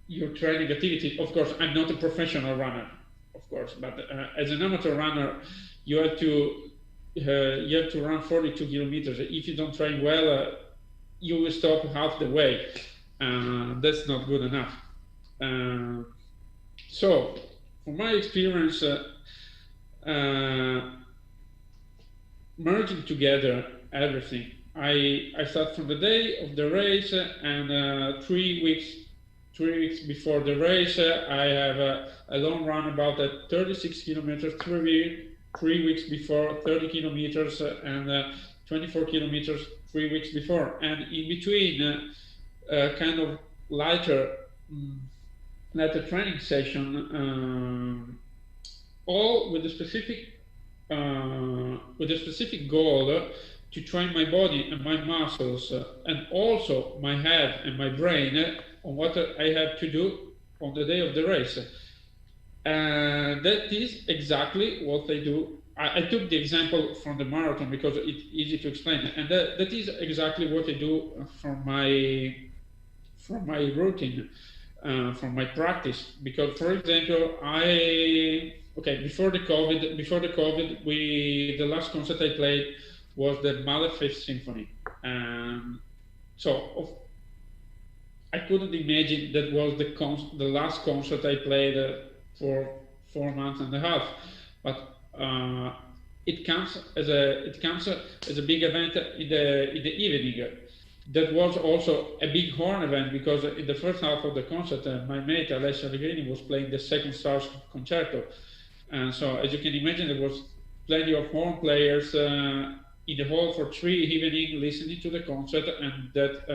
your training activity. Of course, I'm not a professional runner, of course, but as an amateur runner, you have to run 42 kilometers. If you don't train well, you will stop half the way. That's not good enough. So, from my experience, merging together everything, I start from the day of the race, and 3 weeks before the race, I have a long run about 36 kilometers, 3 weeks before, 30 kilometers, and 24 kilometers 3 weeks before. And in between, kind of lighter training session, all with a specific goal to train my body and my muscles, and also my head and my brain on what I have to do on the day of the race. And that is exactly what they do. I took the example from the marathon because it's easy to explain, and that is exactly what I do from my routine, from my practice. Because, for example, before the COVID, the last concert I played was the Mahler Fifth Symphony, so I couldn't imagine that was the last concert I played for 4 months and a half. But it comes as a big event in the evening. That was also a big horn event because in the first half of the concert, my mate Alessio Allegrini was playing the second Strauss concerto, and so as you can imagine, there was plenty of horn players in the hall for 3 evenings listening to the concert, and that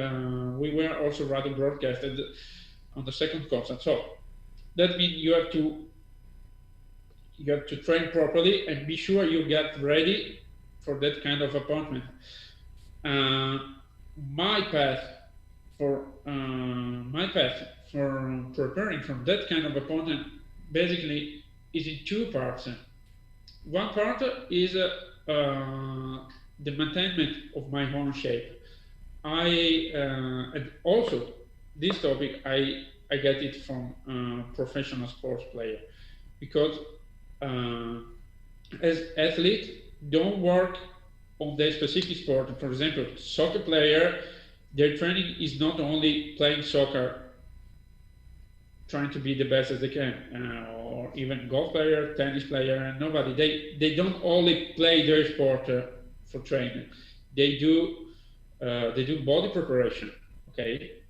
we were also rather broadcasted on the second concert. So that means you have to train properly and be sure you get ready for that kind of appointment. My path for preparing for that kind of appointment basically is in 2 parts. One part is the maintenance of my horn shape. And also this topic I get it from professional sports player, because as athletes don't work on their specific sport. For example, soccer player, their training is not only playing soccer, trying to be the best as they can, or even golf player, tennis player, and nobody. They don't only play their sport for training. They do body preparation, okay,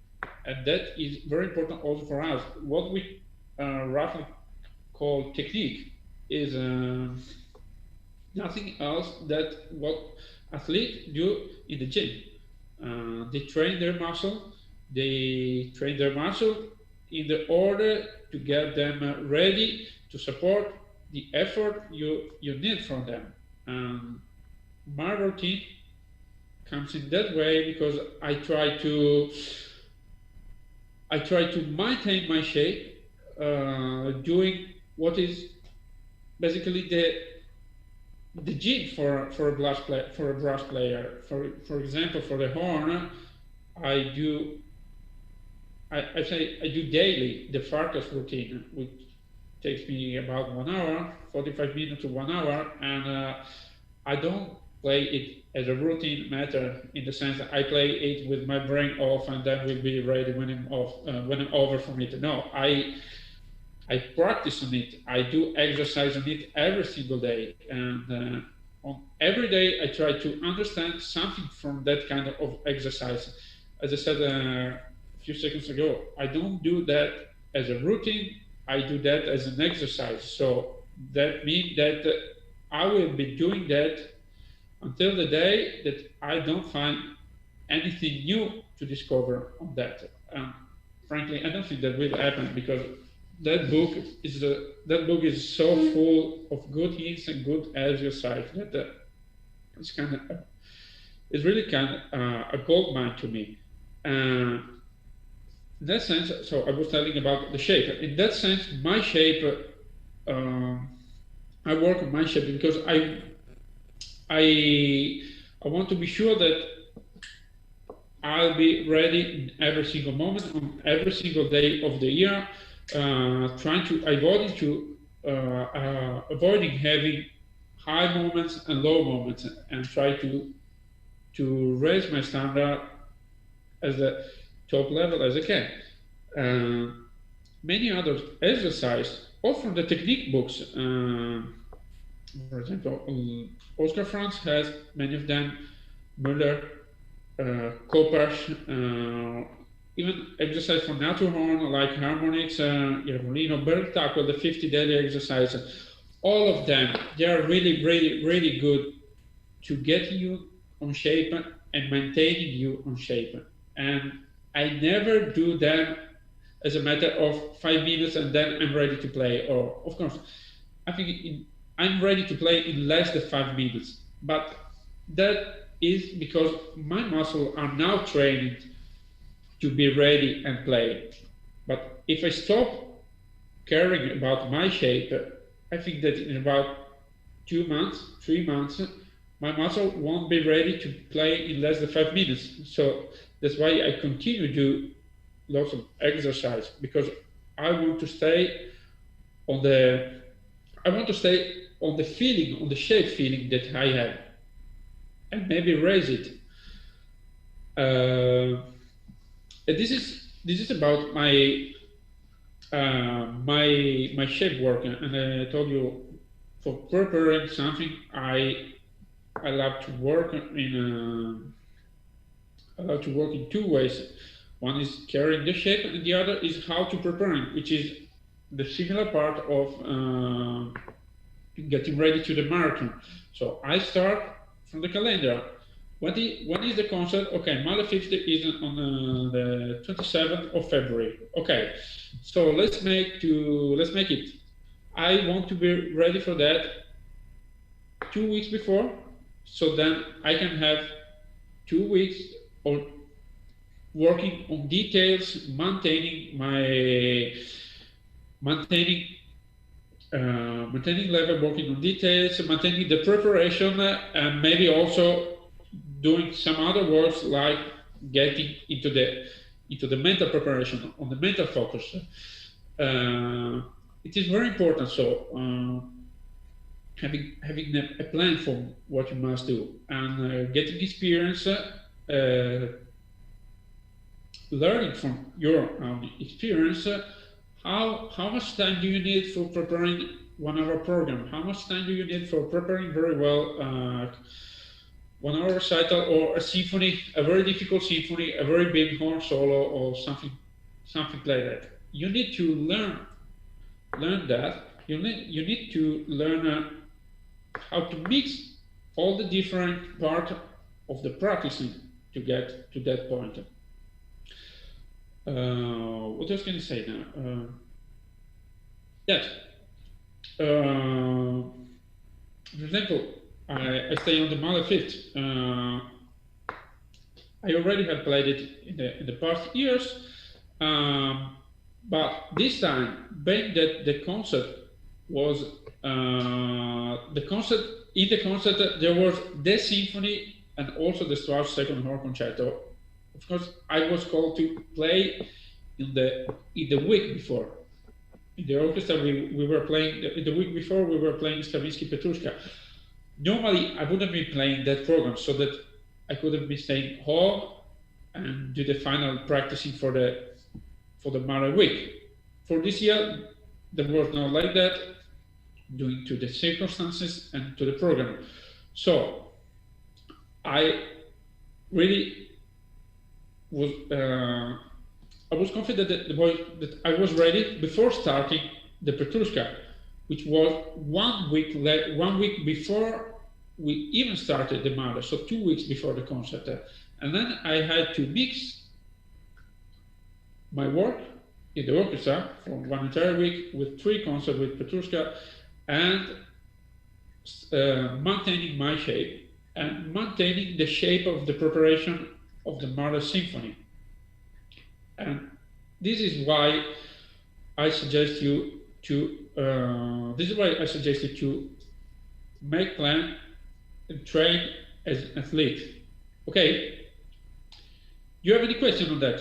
and that is very important also for us. What we roughly call technique is nothing else that what athletes do in the gym. They train their muscle. They train their muscle in the order to get them ready to support the effort you need from them. My routine comes in that way because I try to maintain my shape, doing what is basically the gym for a brass player. For example, for the horn, I do daily the focus routine, which takes me about 1 hour, 45 minutes to 1 hour, and I don't play it as a routine matter in the sense that I play it with my brain off and then will be ready when I'm over from it. No, I practice on it. I do exercise on it every single day, and on every day I try to understand something from that kind of exercise. As I said a few seconds ago, I don't do that as a routine. I do that as an exercise. So that means that I will be doing that until the day that I don't find anything new to discover on that. Frankly, I don't think that will happen because that book is so full of good hints and good exercise that it's really kind of a gold mine to me. In that sense, so I was telling about the shape. In that sense, my shape, I work on my shape because I want to be sure that I'll be ready in every single moment, on every single day of the year. Trying to avoiding having high moments and low moments, and try to raise my standard as the top level as I can. Many other exercises, all from the technique books. For example, Oscar Franz has many of them. Müller, Kopash. Even exercise for natural horn like harmonics, Iervolino, Bertacco, the 50 daily exercises, all of them, they are really, really, really good to get you on shape and maintaining you on shape. And I never do them as a matter of 5 minutes and then I'm ready to play. Or, of course, I think I'm ready to play in less than 5 minutes. But that is because my muscles are now trained to be ready and play. But if I stop caring about my shape, I think that in about 2 months, 3 months, my muscle won't be ready to play in less than 5 minutes. So that's why I continue to do lots of exercise, because I want to stay on the feeling, on the shape feeling that I have, and maybe raise it. This is about my my shape work, and I told you for preparing something, I love to work in two ways. One is carrying the shape, and the other is how to prepare it, which is the similar part of getting ready to the marathon. So I start from the calendar. When is the concert? Okay, Mile 50 is on the 27th of February. Okay, so let's make it. I want to be ready for that 2 weeks before, so then I can have 2 weeks of working on details, maintaining level, working on details, maintaining the preparation, and maybe also doing some other works like getting into the mental preparation, on the mental focus. It is very important. So having a plan for what you must do, and getting experience, learning from your own experience. How much time do you need for preparing 1 hour program? How much time do you need for preparing very well 1 hour recital or a symphony, a very difficult symphony, a very big horn solo, or something like that? You need to learn that. You need to learn how to mix all the different parts of the practicing to get to that point. What else can I say now? For example, I stay on the Mile 5th. I already have played it in the past years, but this time, being that the concert was in the concert there was the symphony and also the Strauss Second Horn Concerto. Of course, I was called to play in the week before. In the orchestra, we were playing the week before. We were playing Stravinsky Petrushka. Normally, I wouldn't be playing that program, so that I could have been staying home and do the final practicing for the Mara week. For this year, there was not like that, due to the circumstances and to the program. So I really was confident that I was ready before starting the Petrushka, which was 1 week before we even started the Mara, so 2 weeks before the concert. And then I had to mix my work in the orchestra for 1 entire week with 3 concerts with Petrushka, and maintaining my shape and maintaining the shape of the preparation of the Mahler Symphony. And this is why I suggest you to make plan and train as an athlete. Okay? Do you have any question on that?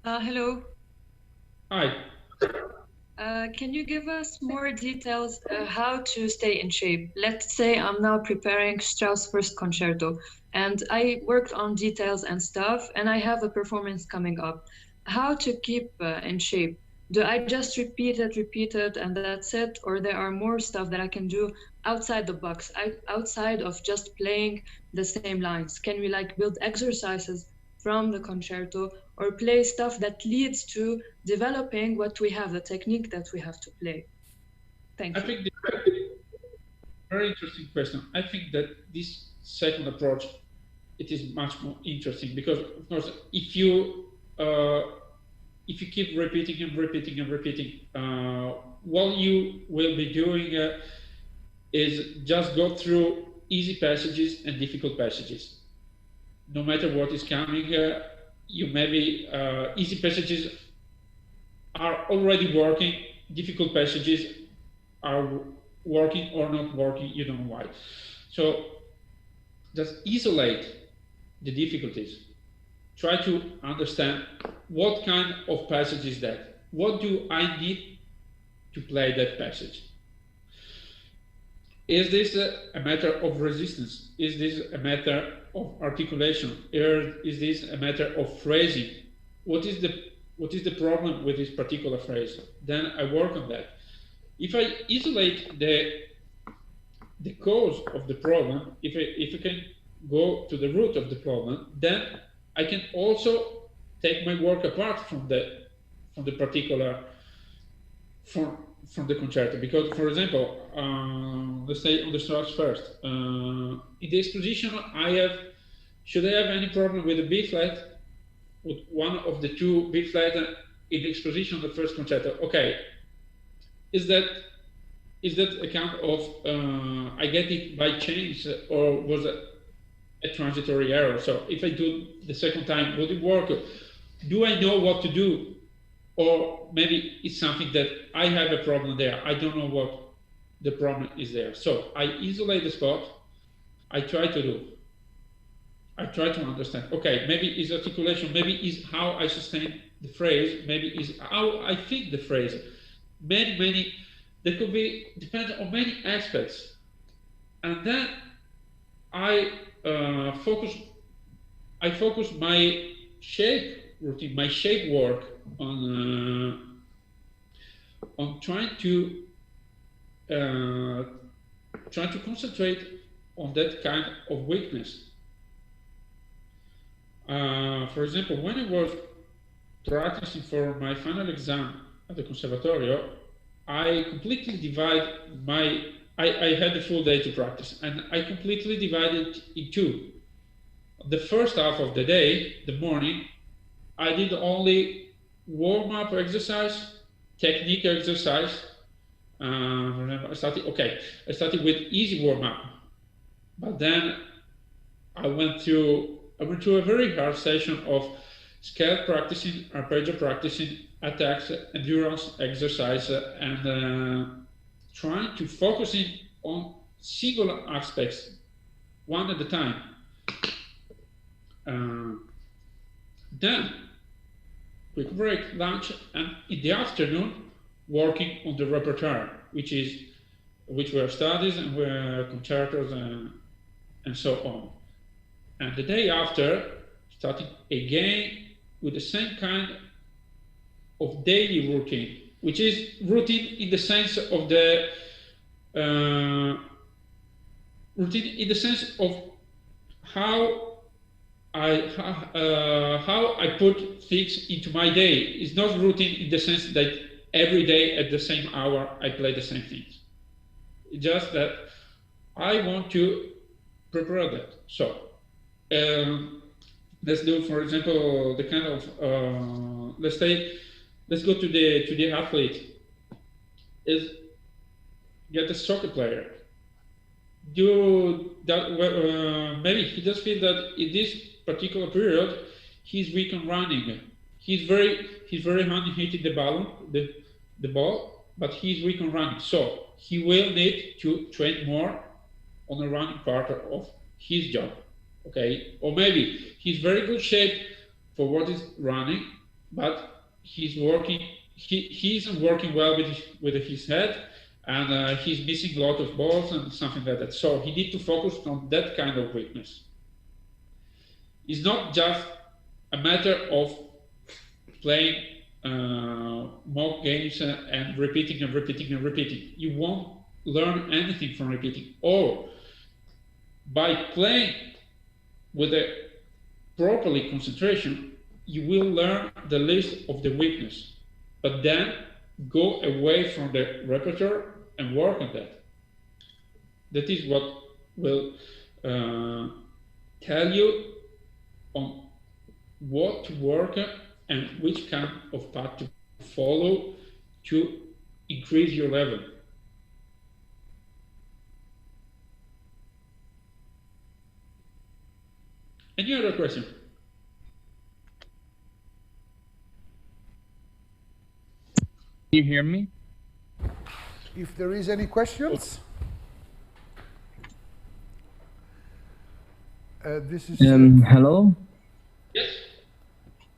Hello. Hi. Can you give us more details how to stay in shape? Let's say I'm now preparing Strauss First Concerto and I worked on details and stuff and I have a performance coming up. How to keep in shape? Do I just repeat it and that's it? Or there are more stuff that I can do outside the box, outside of just playing the same lines? Can we like build exercises from the concerto or play stuff that leads to developing what we have, the technique that we have to play? Thank you. I think very interesting question. I think that this second approach, it is much more interesting because, of course, if you keep repeating and repeating and repeating, what you will be doing is just go through easy passages and difficult passages. No matter what is coming, you maybe easy passages are already working, difficult passages are working or not working, you don't know why. So just isolate the difficulties. Try to understand what kind of passage is that. What do I need to play that passage? Is this a matter of resistance? Is this a matter of articulation? Is this a matter of phrasing? What is the problem with this particular phrase? Then I work on that. If I isolate the cause of the problem, if I can go to the root of the problem, then I can also take my work apart from the particular from the concerto. Because, for example, let's say on the Strauss first, in the exposition should I have any problem with the B flat, with one of the two B flat in the exposition of the first concerto? Okay, is that a kind of I get it by chance, or was it a transitory error? So if I do the second time, would it work? Do I know what to do? Or maybe it's something that I have a problem there. I don't know what the problem is there. So I isolate the spot. I try to understand. Okay, maybe it's articulation. Maybe it's how I sustain the phrase. Maybe it's how I think the phrase. Many. That could be dependent on many aspects. And then I focus my shape routine, my shape work on trying to concentrate on that kind of weakness. For example, when I was practicing for my final exam at the Conservatorio, I completely divide I had a full day to practice, and I completely divided it in two. The first half of the day, the morning, I did only warm-up exercise, technique exercise. I started with easy warm-up, but then I went through a very hard session of scale practicing, arpeggio practicing, attacks, endurance exercise, and trying to focus on single aspects, one at a time. Then, quick break, lunch, and in the afternoon, working on the repertoire, which were studies and were concertos and so on. And the day after, starting again with the same kind of daily routine, which is routine in the sense of the how I put things into my day. It's not routine in the sense that every day at the same hour I play the same things. It's just that I want to prepare that. So let's do, for example, the kind of let's go to the athlete. Is get a soccer player. Do that. Maybe he just feel that in this particular period he's weak on running. He's very handy hitting the ball, but he's weak on running. So he will need to train more on the running part of his job. Okay, or maybe he's very good shape for what is running, but he's working. He isn't working well with his head, and he's missing a lot of balls and something like that. So he needs to focus on that kind of weakness. It's not just a matter of playing mock games and repeating and repeating and repeating. You won't learn anything from repeating. Or by playing with a properly concentration, you will learn the list of the weakness. But then go away from the repertoire and work on that. That is what will tell you on what to work and which kind of path to follow to increase your level. Any other question? Can you hear me? If there is any questions, hello. Yes.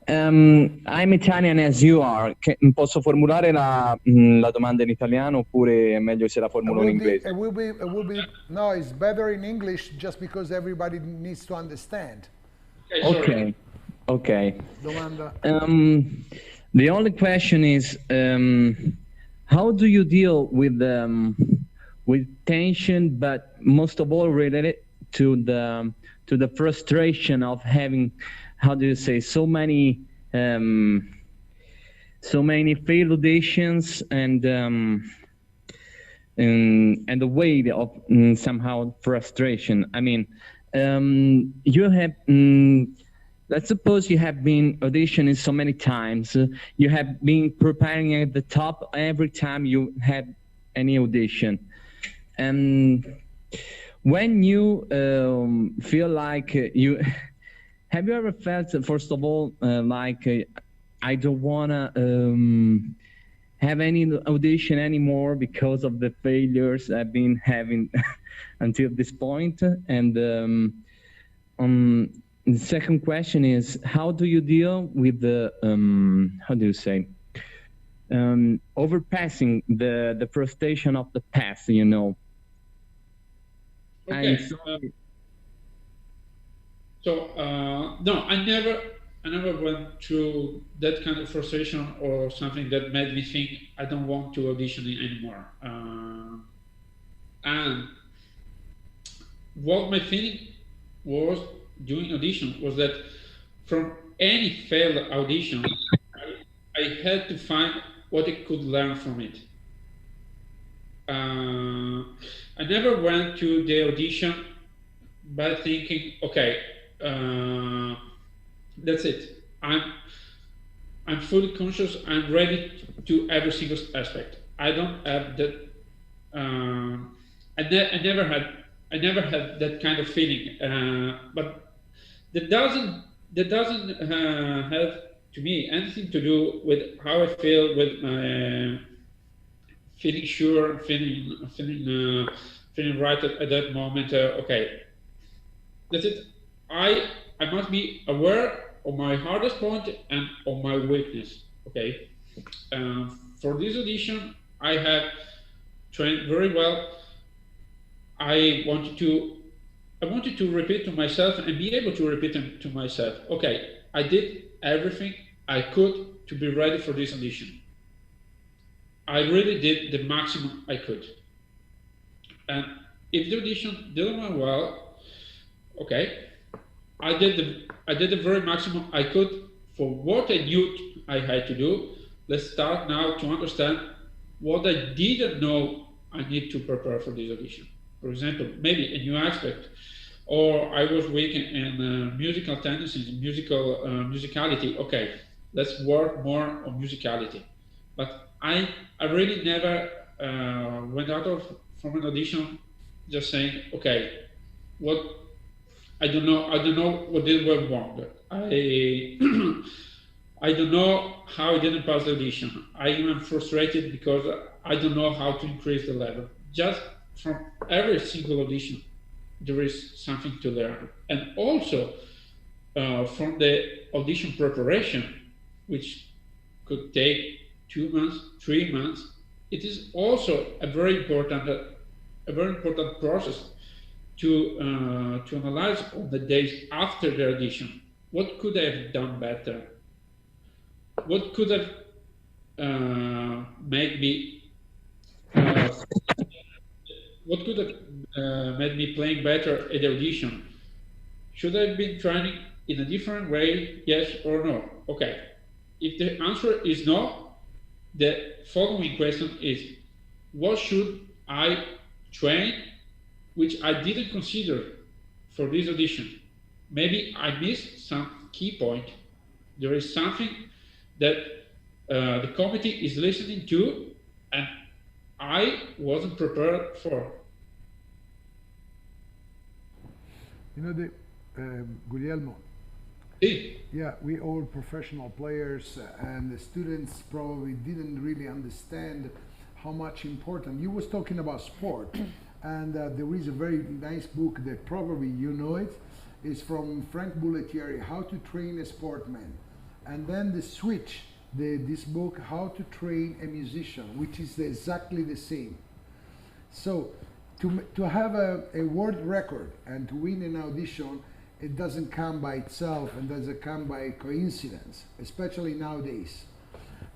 I'm Italian as you are. Posso formulare la domanda in italiano oppure è meglio se la formulo in inglese? No, it's better in English just because everybody needs to understand. Okay. Okay. Domanda. The only question is, how do you deal with tension, but most of all related to the frustration of having, how do you say, so many failed auditions and the weight of somehow frustration. I mean, you have. Let's suppose you have been auditioning so many times. You have been preparing at the top every time you had any audition. And when you feel like have you ever felt, first of all, like I don't want to have any audition anymore because of the failures I've been having until this point? And the second question is, how do you deal with the, how do you say, overpassing the frustration of the past, you know? Okay. No, I never went through that kind of frustration or something that made me think I don't want to audition anymore. And what my feeling was during audition was that from any failed audition, I had to find what I could learn from it. I never went to the audition by thinking, okay, that's it. I'm fully conscious. I'm ready to every single aspect. I don't have that. I never had that kind of feeling. But that doesn't have to me anything to do with how I feel, with my feeling sure, feeling right at that moment. Okay, that's it. I must be aware of my hardest point and of my weakness. Okay, for this audition, I have trained very well. I wanted to repeat to myself and be able to repeat them to myself. Okay, I did everything I could to be ready for this audition. I really did the maximum I could. And if the audition didn't went well, okay, I did the very maximum I could for what I knew I had to do. Let's start now to understand what I didn't know I need to prepare for this audition. For example, maybe a new aspect, or I was weak in musical tendencies, musicality. Okay, let's work more on musicality. But I really never went out from an audition just saying, okay, I don't know what did went wrong. I don't know how I didn't pass the audition. I am frustrated because I don't know how to increase the level. Just from every single audition, there is something to learn. And also from the audition preparation, which could take 2 months, 3 months, it is also a very important process to analyze on the days after the audition. What could I have done better? What could have made me playing better at the audition? Should I have been training in a different way? Yes or no? Okay. If the answer is no, the following question is, what should I train which I didn't consider for this audition? Maybe I missed some key point. There is something that the committee is listening to and I wasn't prepared for. You know, Guglielmo, yeah, we all professional players and the students probably didn't really understand how much important. You was talking about sport and there is a very nice book that probably you know it. It's from Frank Bulletieri, How to Train a Sportman. And then the switch, this book, How to Train a Musician, which is exactly the same. So to have a world record and to win an audition, it doesn't come by itself and doesn't come by coincidence, especially nowadays.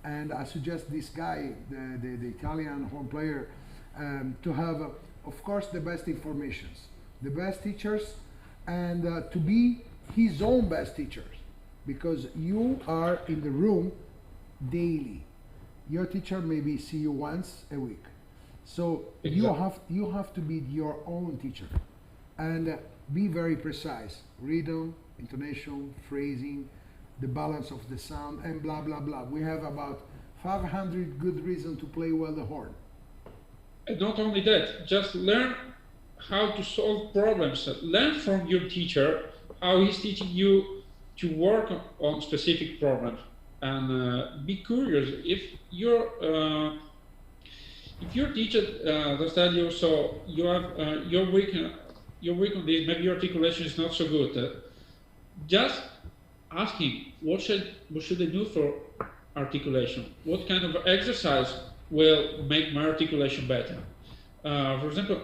And I suggest this guy, the Italian horn player, to have, of course, the best informations, the best teachers, and to be his own best teachers, because you are in the room daily. Your teacher maybe see you once a week. So Exactly. you have to be your own teacher and be very precise. Rhythm, intonation, phrasing, the balance of the sound, and blah, blah, blah. We have about 500 good reasons to play well the horn. And not only that, just learn how to solve problems. Learn from your teacher how he's teaching you to work on specific problems. And be curious. If your teacher does tell you, so you have you're weak on this, maybe your articulation is not so good, just ask him, what should I do for articulation? What kind of exercise will make my articulation better? For example,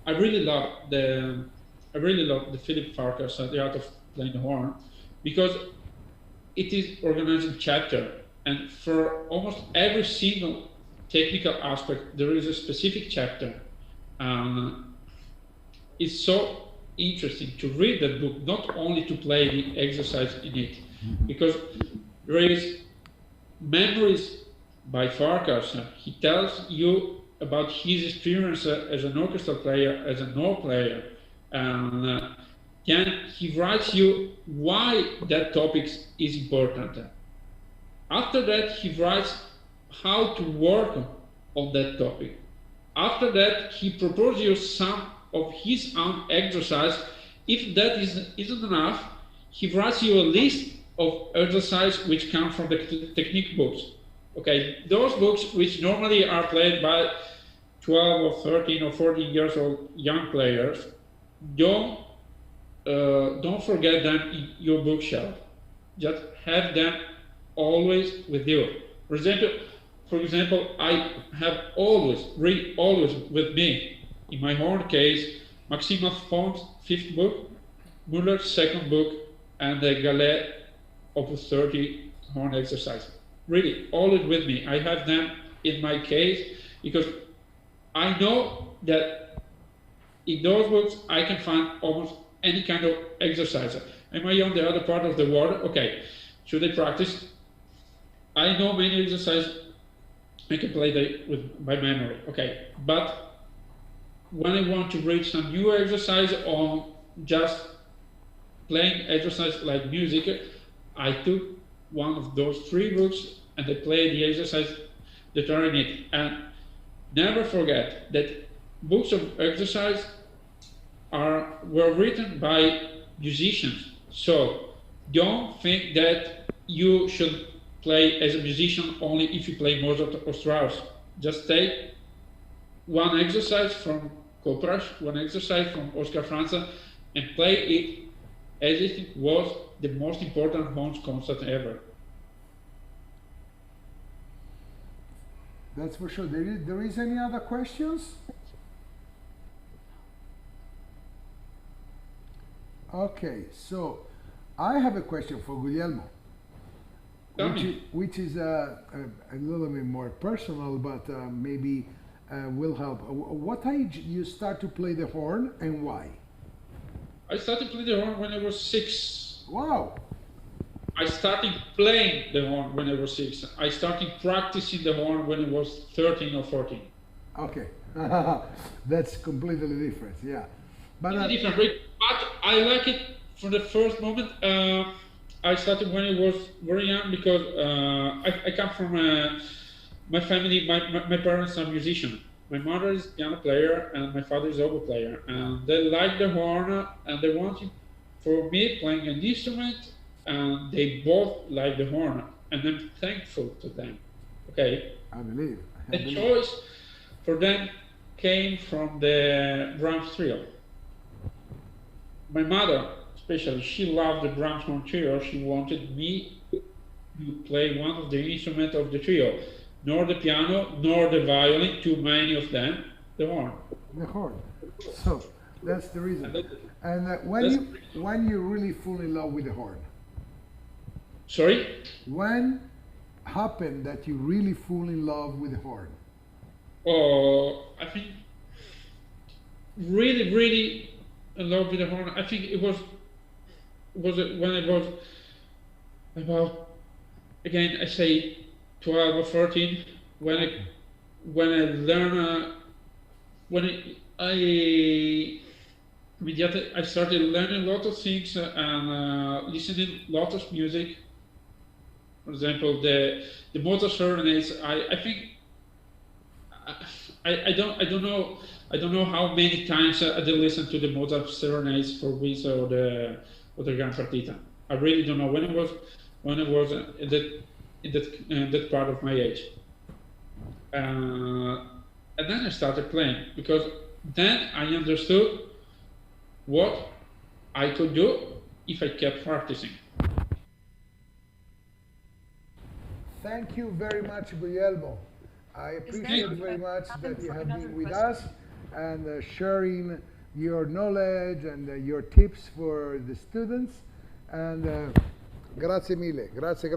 I really love the Philip Farkas, The Art of Playing the Horn, because it is organized in chapter, and for almost every single technical aspect there is a specific chapter. It's so interesting to read that book, not only to play the exercise in it, because there is memories by Farkas. He tells you about his experience as an orchestral player, as an oud player, and then he writes you why that topic is important. After that, he writes how to work on that topic. After that, he proposes you some of his own exercise. If that isn't enough, he writes you a list of exercises which come from the technique books. Okay, those books which normally are played by 12 or 13 or 14 years old young players, don't forget them in your bookshelf. Just have them always with you. For example, I have always with me in my horn case Maxime Fon's 5th book, Muller's 2nd book, and the Gallet Opus 30 horn exercise. Really, always with me. I have them in my case because I know that in those books I can find almost any kind of exercise. Am I on the other part of the world? Okay, should I practice? I know many exercises I can play by memory. Okay, but when I want to read some new exercise or just playing exercise like music, I took one of those 3 books and I play the exercise that are in it. And never forget that books of exercise were written by musicians. So don't think that you should play as a musician only if you play Mozart or Strauss. Just take one exercise from Koprash, one exercise from Oscar Franza, and play it as if it was the most important horn concert ever. That's for sure. There is any other questions? Okay, so I have a question for Guglielmo, which is a little bit more personal, but maybe will help. What age you start to play the horn and why? I started playing the horn when I was 6. Wow! I started playing the horn when I was 6. I started practicing the horn when I was 13 or 14. Okay, that's completely different, yeah. But it's different, but I like it from the first moment. I started when I was very young because I come from my family. My parents are musicians. My mother is piano player and my father is oboe player, and they like the horn and they wanted for me playing an instrument, and they both like the horn, and I'm thankful to them. Okay. I believe. The choice for them came from the drums trio. My mother especially, she loved the Brahms horn trio. She wanted me to play one of the instruments of the trio, nor the piano, nor the violin, too many of them, the horn. The horn. So that's the reason. And when you really fall in love with the horn? Sorry? When happened that you really fall in love with the horn? Oh, I think really in love with the horn. I think it was when I was about, again, I say 12 or 14, when I learned, I started learning a lot of things and listening a lot of music. For example, the Mozart serenades. I think I don't know how many times I did listen to the Mozart serenades for Visa or the Gran Partita. I really don't know when I was in that part of my age. And then I started playing, because then I understood what I could do if I kept practicing. Thank you very much, Guglielmo. I appreciate very much that you have been with us and sharing your knowledge and your tips for the students. And grazie mille, grazie.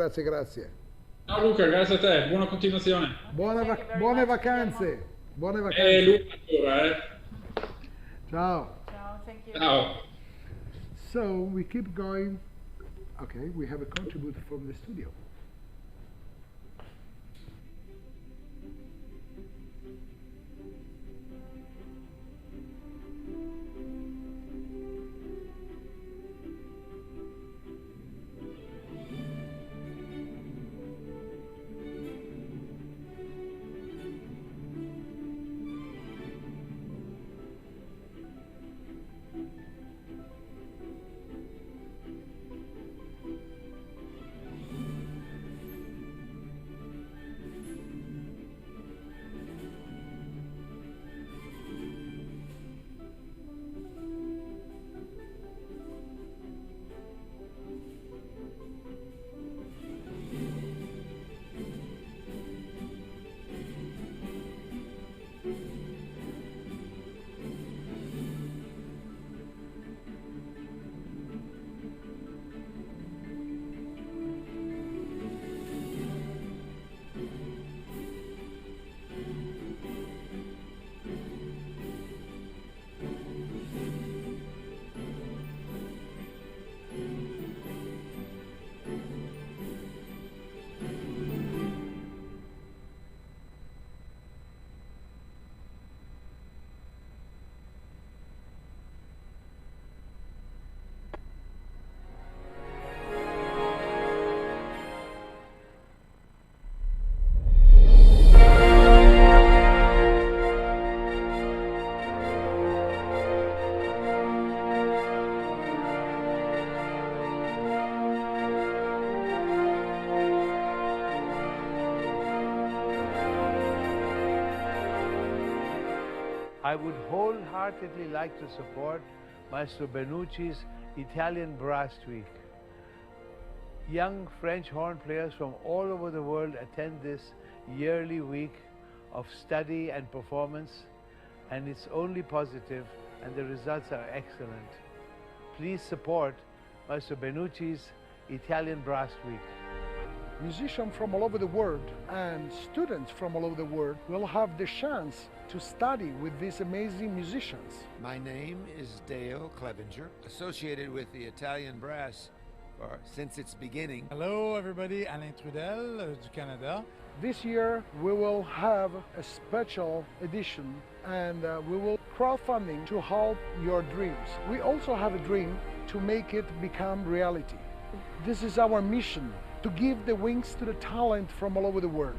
Ciao Luca, grazie a te, buona continuazione. Buone vacanze. Buone vacanze. Luca ancora, Ciao. Ciao, thank you. Ciao. So we keep going. Okay, we have a contributor from the studio. I would wholeheartedly like to support Maestro Benucci's Italian Brass Week. Young French horn players from all over the world attend this yearly week of study and performance, and it's only positive, and the results are excellent. Please support Maestro Benucci's Italian Brass Week. Musicians from all over the world and students from all over the world will have the chance to study with these amazing musicians. My name is Dale Clevenger, associated with the Italian Brass since its beginning. Hello everybody, Alain Trudel du Canada. This year we will have a special edition, and we will crowdfunding to help your dreams. We also have a dream to make it become reality. This is our mission, to give the wings to the talent from all over the world.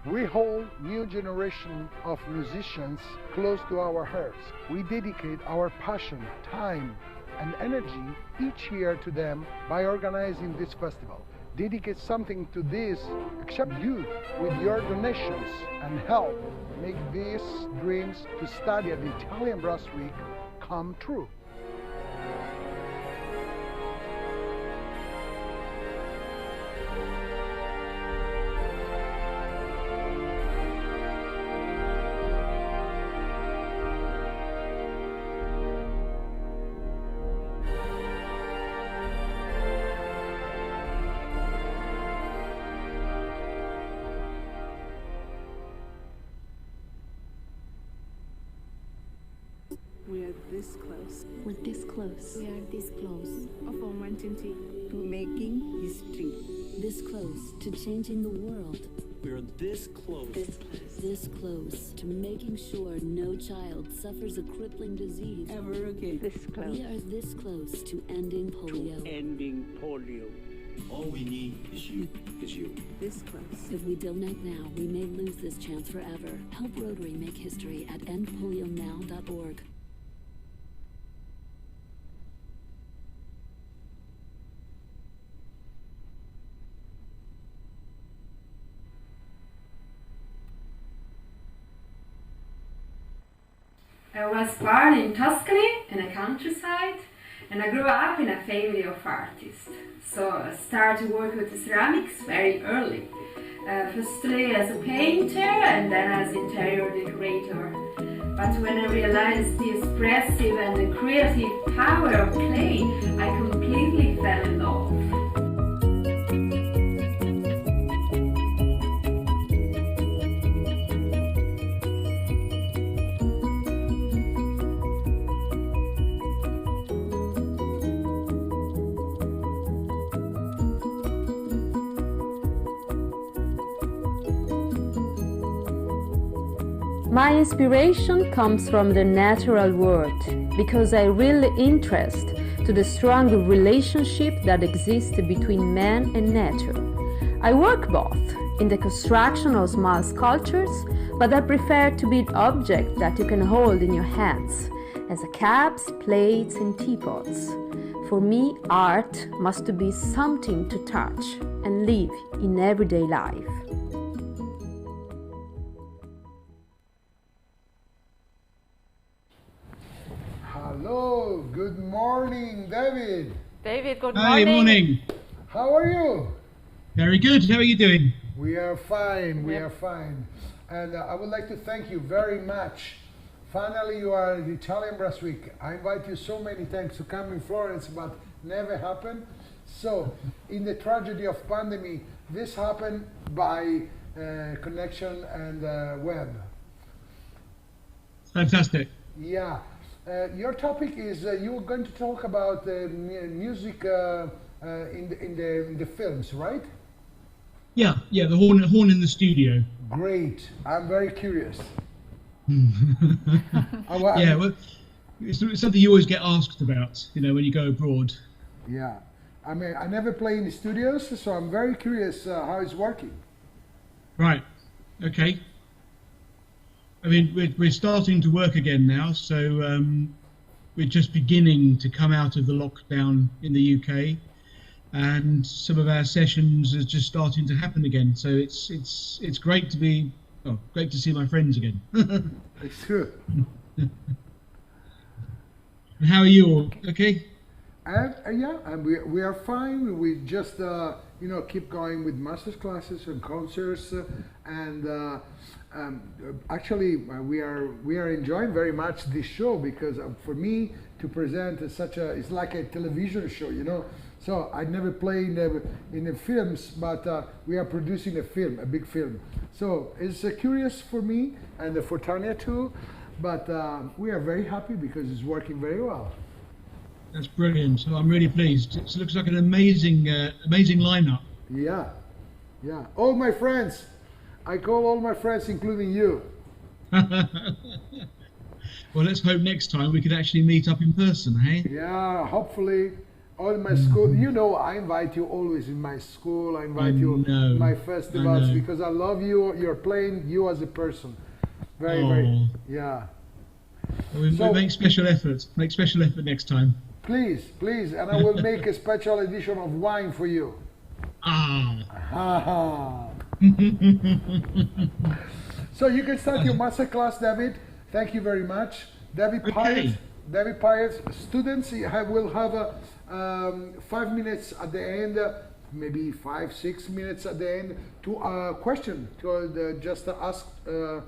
We hold new generation of musicians close to our hearts. We dedicate our passion, time, and energy each year to them by organizing this festival. dedicate something to this except you with your donations and help make these dreams to study at the Italian Brass Week come true. We are this close. We're this close. We are this close of wanting to making history. This close to changing the world. We are this close. This close to making sure no child suffers a crippling disease ever again. This close. We are this close to ending polio. Ending polio. All we need is you. This close. If we donate now, we may lose this chance forever. Help Rotary make history at endpolionow.org. I was born in Tuscany, in a countryside, and I grew up in a family of artists. So I started to work with ceramics very early. Firstly as a painter and then as interior decorator. But when I realized the expressive and the creative power of clay, I completely fell in love. My inspiration comes from the natural world because I really interest to the strong relationship that exists between man and nature. I work both in the construction of small sculptures, but I prefer to build objects that you can hold in your hands, as cups, plates and teapots. For me, art must be something to touch and live in everyday life. Hello, good morning, David. David, good Hi, morning. morning. How are you? Very good. How are you doing? We are fine, we are fine. And I would like to thank you very much. Finally, you are at the Italian Brass Week. I invite you so many times to come in Florence, but never happened. So, in the tragedy of pandemic, this happened by connection and web. Fantastic. Yeah. Your topic is you're going to talk about music in the films, right? Yeah, the horn in the studio. Great. I'm very curious. Yeah, well, it's something you always get asked about, you know, when you go abroad. Yeah. I mean, I never play in the studios, so I'm very curious how it's working. Right. Okay. I mean, we're starting to work again now, so we're just beginning to come out of the lockdown in the UK, and some of our sessions are just starting to happen again. So it's great to be, great to see my friends again. It's true. And how are you all? Okay. Yeah, and we are fine. We just keep going with masters classes and concerts, and actually we are enjoying very much this show, because for me to present it's like a television show, you know. So I never play in the films, but we are producing a film, a big film. So it's curious for me and for Tanya too, but we are very happy because it's working very well. That's brilliant. So I'm really pleased. It looks like an amazing lineup. Yeah, yeah. All my friends. I call all my friends, including you. Well, let's hope next time we can actually meet up in person, hey? Yeah, hopefully. All my school. You know, I invite you always in my school. I invite you in my festivals because I love you. You're playing you as a person. Very, yeah. Well, we make special efforts. Make special effort next time. Please, and I will make a special edition of wine for you. So you can start your master class, David. Thank you very much. David Pyatt. David Pyatt. Students will have 5 minutes at the end, maybe 5-6 minutes at the end to question, to just ask a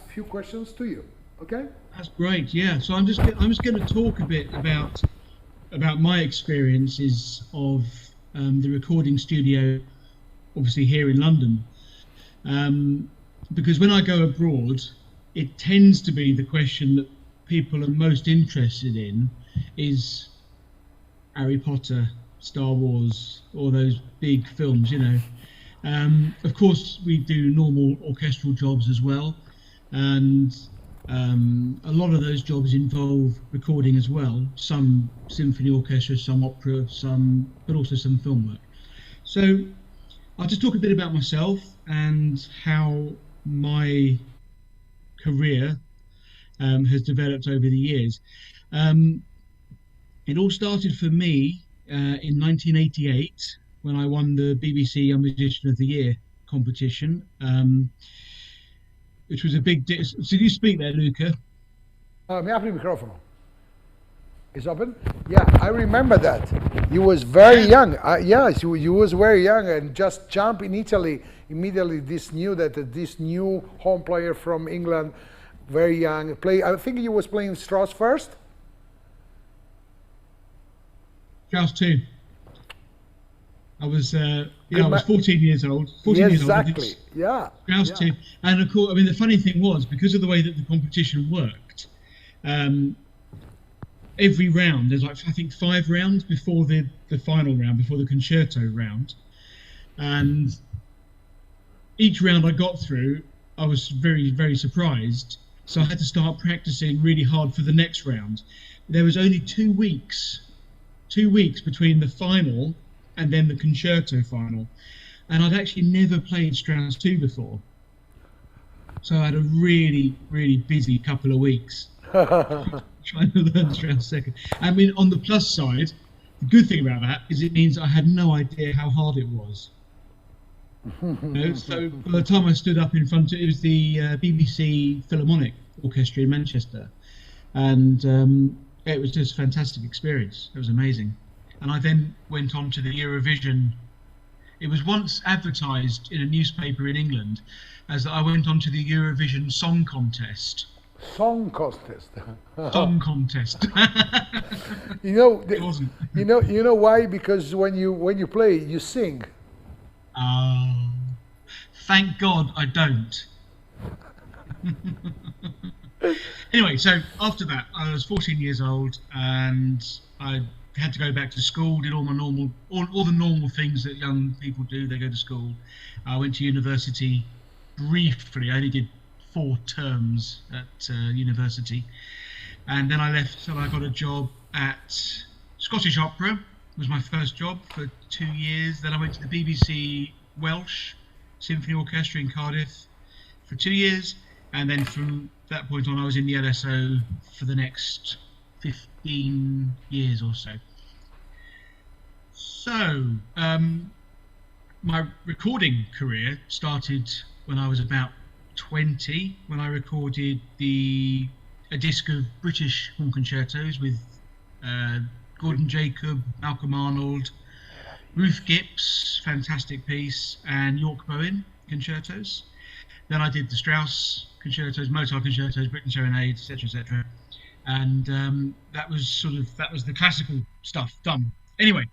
few questions to you. Okay? That's great. Yeah. So I'm just going to talk a bit about my experiences of the recording studio, obviously here in London, because when I go abroad, it tends to be the question that people are most interested in is Harry Potter, Star Wars, all those big films, you know. Of course, we do normal orchestral jobs as well, and a lot of those jobs involve recording as well. Some symphony orchestra, some opera, but also some film work. So I'll just talk a bit about myself and how my career has developed over the years. It all started for me in 1988 when I won the BBC Young Musician of the Year competition, which was a big deal. So you speak there, Luca? Mi apri il microfono. It's open? Yeah, I remember that. You was very young. Yes, you was very young and just jumped in Italy. Immediately knew that this new home player from England, very young, I think he was playing Strauss first? Strauss 2. I was I was 14 years old. 14 years exactly. Old. Yeah. Strauss 2. And of course, I mean, the funny thing was, because of the way that the competition worked, every round, there's like, I think 5 rounds before the final round, before the concerto round. And each round I got through, I was very, very surprised. So I had to start practicing really hard for the next round. There was only 2 weeks between the final and then the concerto final. And I'd actually never played Strauss 2 before. So I had a really, really busy couple of weeks trying to learn Strauss second. I mean, on the plus side, the good thing about that is it means I had no idea how hard it was. So by the time I stood up in front of it was the BBC Philharmonic Orchestra in Manchester, and it was just a fantastic experience. It was amazing. And I then went on to the Eurovision. It was once advertised in a newspaper in England as that I went on to the Eurovision Song Contest. Song contest. Song contest. You know why? Because when you play, you sing. Thank God I don't. Anyway, so after that, I was 14 years old and I had to go back to school, did all the normal things that young people do. They go to school. I went to university briefly. I only did 4 terms at university. And then I left, so I got a job at Scottish Opera. Was my first job for 2 years. Then I went to the BBC Welsh Symphony Orchestra in Cardiff for 2 years, and then from that point on I was in the LSO for the next 15 years or so. So my recording career started when I was about 20, when I recorded a disc of British horn concertos with Gordon Jacob, Malcolm Arnold, Ruth Gibbs, fantastic piece, and York Bowen concertos. Then I did the Strauss concertos, Mozart concertos, Britten serenades, etc., etc. And that was the classical stuff done. Anyway,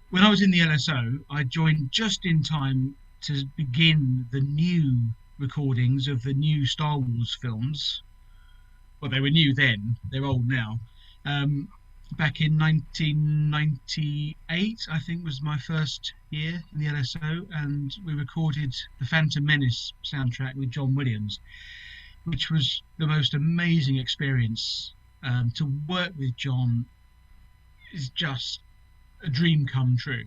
when I was in the LSO, I joined just in time to begin the new recordings of the new Star Wars films. Well, they were new then; they're old now. Back in 1998, I think, was my first year in the LSO, and we recorded the Phantom Menace soundtrack with John Williams, which was the most amazing experience. To work with John is just a dream come true.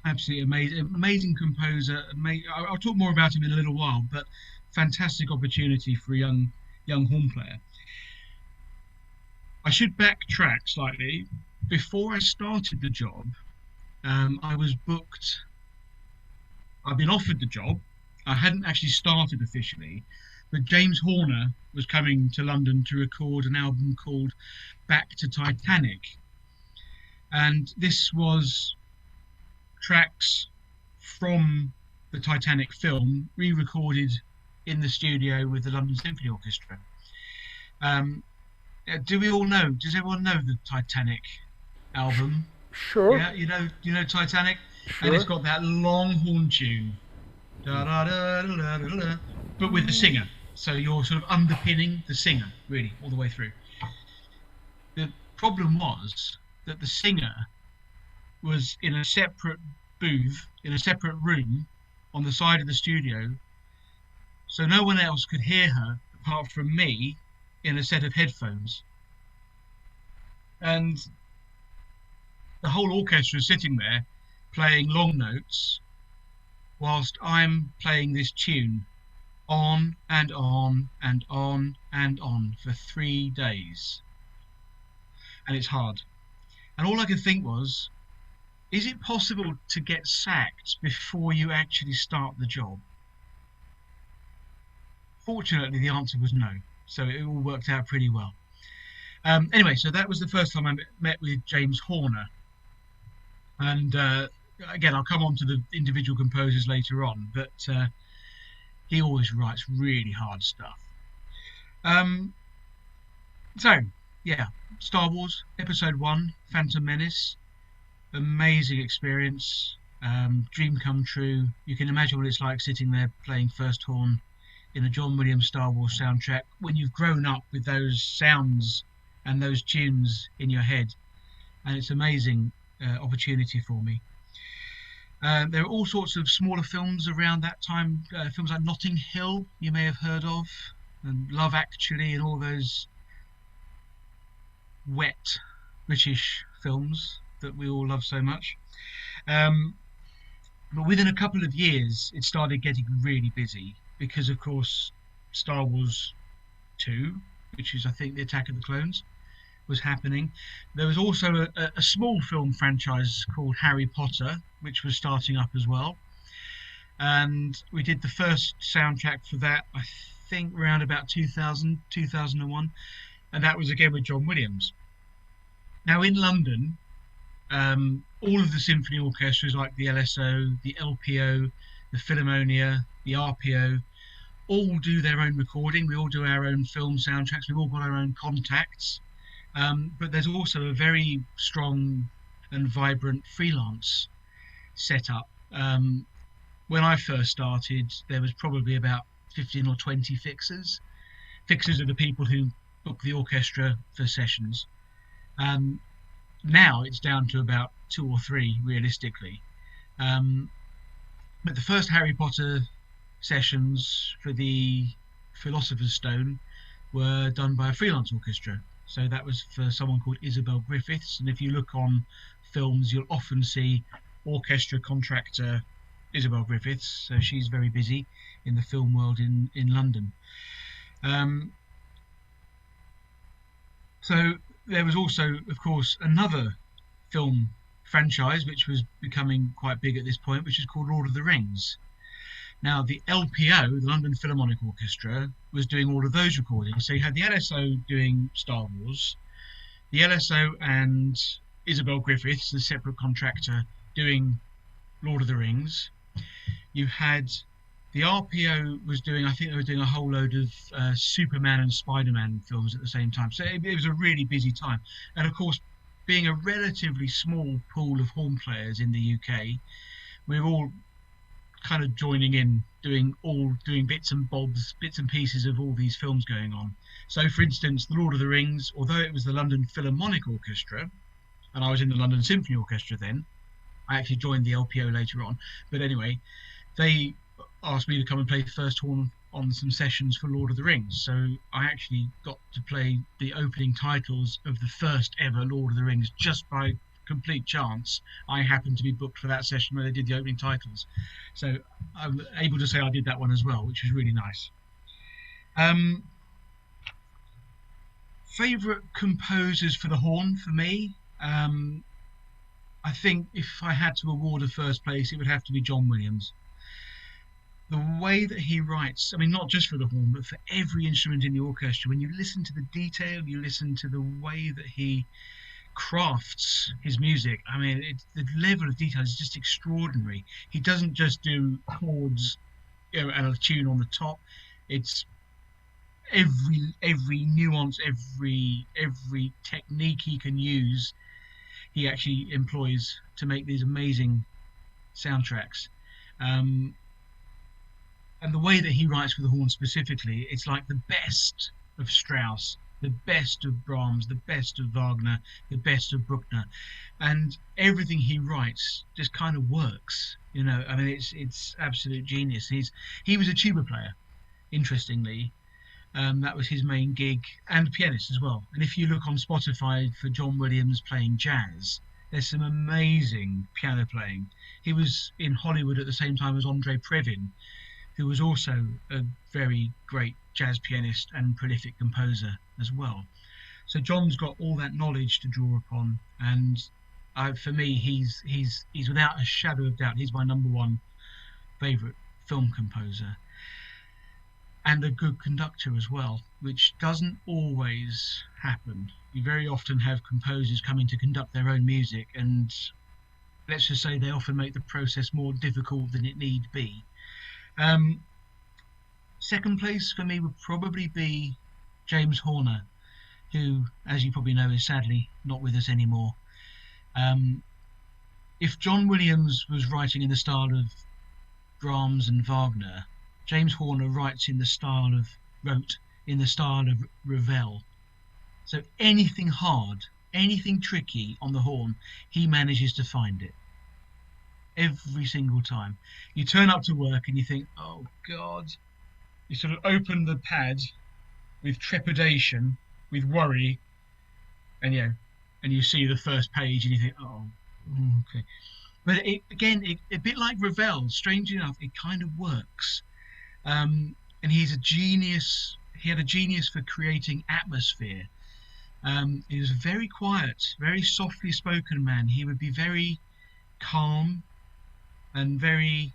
Absolutely amazing composer. I'll talk more about him in a little while, but fantastic opportunity for a young horn player. I should backtrack slightly. Before I started the job, I was booked. I'd been offered the job. I hadn't actually started officially, but James Horner was coming to London to record an album called Back to Titanic. And this was tracks from the Titanic film re-recorded in the studio with the London Symphony Orchestra. Does everyone know the Titanic album? Sure. Yeah, you know Titanic? Sure. And it's got that long horn tune. Da, da, da, da, da, da, da, but with the singer. So you're sort of underpinning the singer, really, all the way through. The problem was that the singer was in a separate booth, in a separate room on the side of the studio, so no one else could hear her apart from me in a set of headphones. And the whole orchestra is sitting there playing long notes whilst I'm playing this tune on and on and on and on for 3 days. And it's hard. And all I could think was, is it possible to get sacked before you actually start the job? Fortunately, the answer was no. So it all worked out pretty well. Anyway, so that was the first time I met with James Horner. And again, I'll come on to the individual composers later on, but he always writes really hard stuff. So, yeah, Star Wars Episode 1, Phantom Menace. Amazing experience, dream come true. You can imagine what it's like sitting there playing first horn in a John Williams Star Wars soundtrack when you've grown up with those sounds and those tunes in your head. And it's amazing opportunity for me. There are all sorts of smaller films around that time, films like Notting Hill, you may have heard of, and Love Actually, and all those wet British films that we all love so much. But within a couple of years, it started getting really busy because, of course, Star Wars 2, which is, I think, the Attack of the Clones, was happening. There was also a small film franchise called Harry Potter, which was starting up as well. And we did the first soundtrack for that, I think, around about 2000, 2001. And that was again with John Williams. Now, in London, all of the symphony orchestras like the LSO, the LPO, the Philharmonia, the RPO, all do their own recording. We all do our own film soundtracks. We've all got our own contacts. But there's also a very strong and vibrant freelance setup. When I first started, there was probably about 15 or 20 fixers. Fixers are the people who book the orchestra for sessions. Now it's down to about 2 or 3 realistically. But the first Harry Potter sessions for the Philosopher's Stone were done by a freelance orchestra. So that was for someone called Isabel Griffiths. And if you look on films, you'll often see orchestra contractor Isabel Griffiths. So she's very busy in the film world in London. So there was also, of course, another film franchise which was becoming quite big at this point, which is called Lord of the Rings. Now, the LPO, the London Philharmonic Orchestra, was doing all of those recordings. So you had the LSO doing Star Wars, the LSO and Isabel Griffiths, the separate contractor, doing Lord of the Rings. You had the RPO was doing, I think they were doing a whole load of Superman and Spider-Man films at the same time. So it was a really busy time. And of course, being a relatively small pool of horn players in the UK, we were all kind of joining in, doing bits and bobs, bits and pieces of all these films going on. So for instance, The Lord of the Rings, although it was the London Philharmonic Orchestra, and I was in the London Symphony Orchestra then, I actually joined the LPO later on, but anyway, they asked me to come and play first horn on some sessions for Lord of the Rings. So I actually got to play the opening titles of the first ever Lord of the Rings just by complete chance. I happened to be booked for that session where they did the opening titles. So I'm able to say I did that one as well, which was really nice. Favourite composers for the horn for me? I think if I had to award a first place, it would have to be John Williams. The way that he writes, I mean, not just for the horn, but for every instrument in the orchestra, when you listen to the detail, you listen to the way that he crafts his music. I mean, the level of detail is just extraordinary. He doesn't just do chords, you know, and a tune on the top. It's every nuance, every technique he can use, he actually employs to make these amazing soundtracks. And the way that he writes for the horn specifically, it's like the best of Strauss, the best of Brahms, the best of Wagner, the best of Bruckner, and everything he writes just kind of works. You know, I mean, it's absolute genius. He was a tuba player, interestingly. That was his main gig, and pianist as well. And if you look on Spotify for John Williams playing jazz, there's some amazing piano playing. He was in Hollywood at the same time as Andre Previn, who was also a very great jazz pianist and prolific composer as well. So John's got all that knowledge to draw upon, and for me, he's without a shadow of doubt, he's my #1 favourite film composer. And a good conductor as well, which doesn't always happen. You very often have composers coming to conduct their own music, and let's just say they often make the process more difficult than it need be. Second place for me would probably be James Horner, who, as you probably know, is sadly not with us anymore. If John Williams was writing in the style of Brahms and Wagner, James Horner wrote in the style of Ravel. So anything hard, anything tricky on the horn, he manages to find it. Every single time. You turn up to work and you think, oh God. You sort of open the pad with trepidation, with worry, and you see the first page and you think, oh, okay. But a bit like Ravel, strangely enough, it kind of works. And he's a genius. He had a genius for creating atmosphere. He was a very quiet, very softly spoken man. He would be very calm and very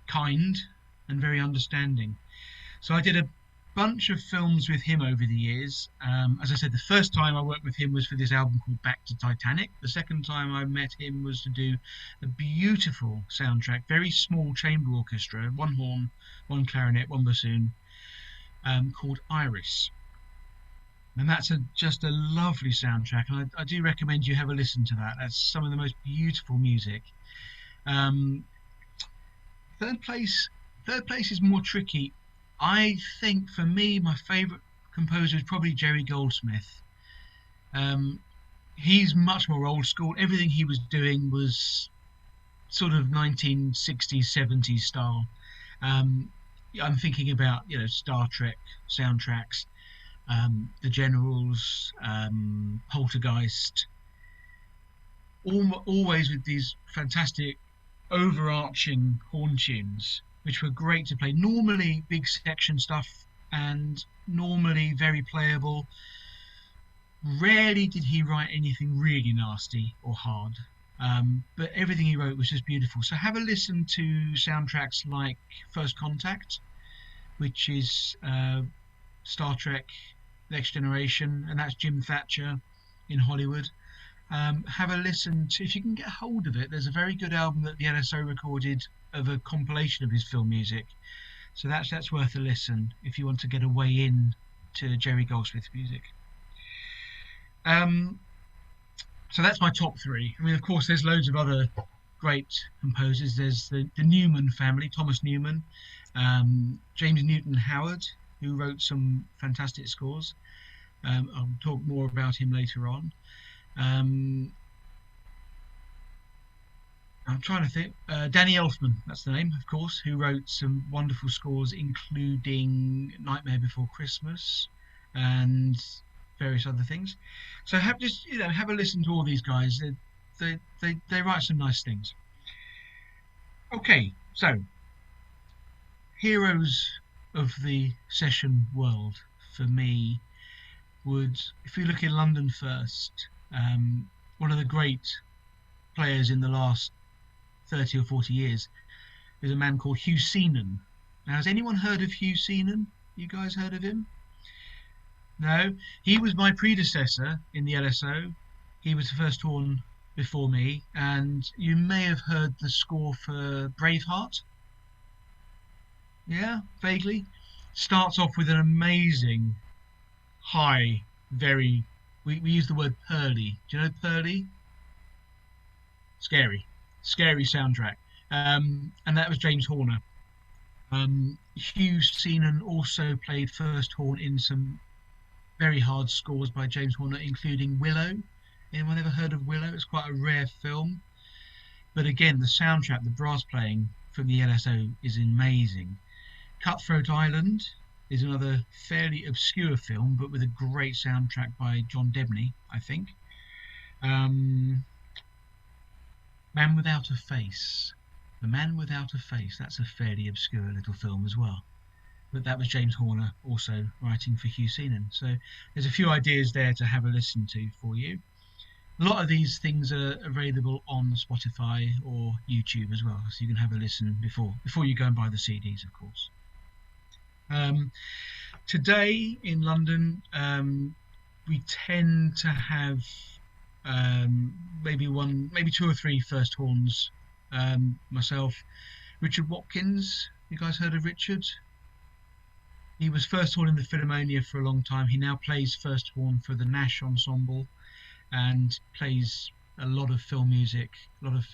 kind and very understanding. So I did a bunch of films with him over the years. As I said, the first time I worked with him was for this album called Back to Titanic. The second time I met him was to do a beautiful soundtrack, very small chamber orchestra, 1 horn, 1 clarinet, 1 bassoon, called Iris. And that's just a lovely soundtrack, and I do recommend you have a listen to that. That's some of the most beautiful music. Third place is more tricky. I think for me, my favourite composer is probably Jerry Goldsmith. He's much more old school. Everything he was doing was sort of 1960s, 70s style. I'm thinking about, Star Trek soundtracks, The Generals, Poltergeist, always with these fantastic overarching horn tunes, which were great to play. Normally big section stuff and normally very playable. Rarely did he write anything really nasty or hard, but everything he wrote was just beautiful. So have a listen to soundtracks like First Contact, which is Star Trek Next Generation, and that's Jim Thatcher in Hollywood. Have a listen to, if you can get hold of it, there's a very good album that the LSO recorded of a compilation of his film music. So that's worth a listen if you want to get a way in to Jerry Goldsmith's music. So that's my top 3. I mean, of course, there's loads of other great composers. There's the Newman family, Thomas Newman, James Newton Howard, who wrote some fantastic scores. I'll talk more about him later on. I'm trying to think. Danny Elfman, that's the name, of course, who wrote some wonderful scores, including Nightmare Before Christmas and various other things. So have a listen to all these guys. They write some nice things. Okay, so heroes of the session world for me would, if we look in London first, one of the great players in the last 30 or 40 years is a man called Hugh Seenan. Now, has anyone heard of Hugh Seenan? You guys heard of him? No? He was my predecessor in the LSO. He was the first horn before me, and you may have heard the score for Braveheart. Yeah, vaguely. Starts off with an amazing, high, we use the word pearly. Do you know pearly? Scary soundtrack. And that was James Horner. Hugh Seenan also played first horn in some very hard scores by James Horner, including Willow. Anyone ever heard of Willow? It's quite a rare film. But again, the soundtrack, the brass playing from the LSO is amazing. Cutthroat Island is another fairly obscure film, but with a great soundtrack by John Debney, I think. Man Without a Face. The Man Without a Face, that's a fairly obscure little film as well. But that was James Horner also writing for Hugh Seenan. So there's a few ideas there to have a listen to for you. A lot of these things are available on Spotify or YouTube as well, so you can have a listen before you go and buy the CDs, of course. Today in London, we tend to have maybe two or three first horns. Myself, Richard Watkins. You guys heard of Richard? He was first horn in the Philharmonia for a long time. He now plays first horn for the Nash Ensemble and plays a lot of film music, a lot of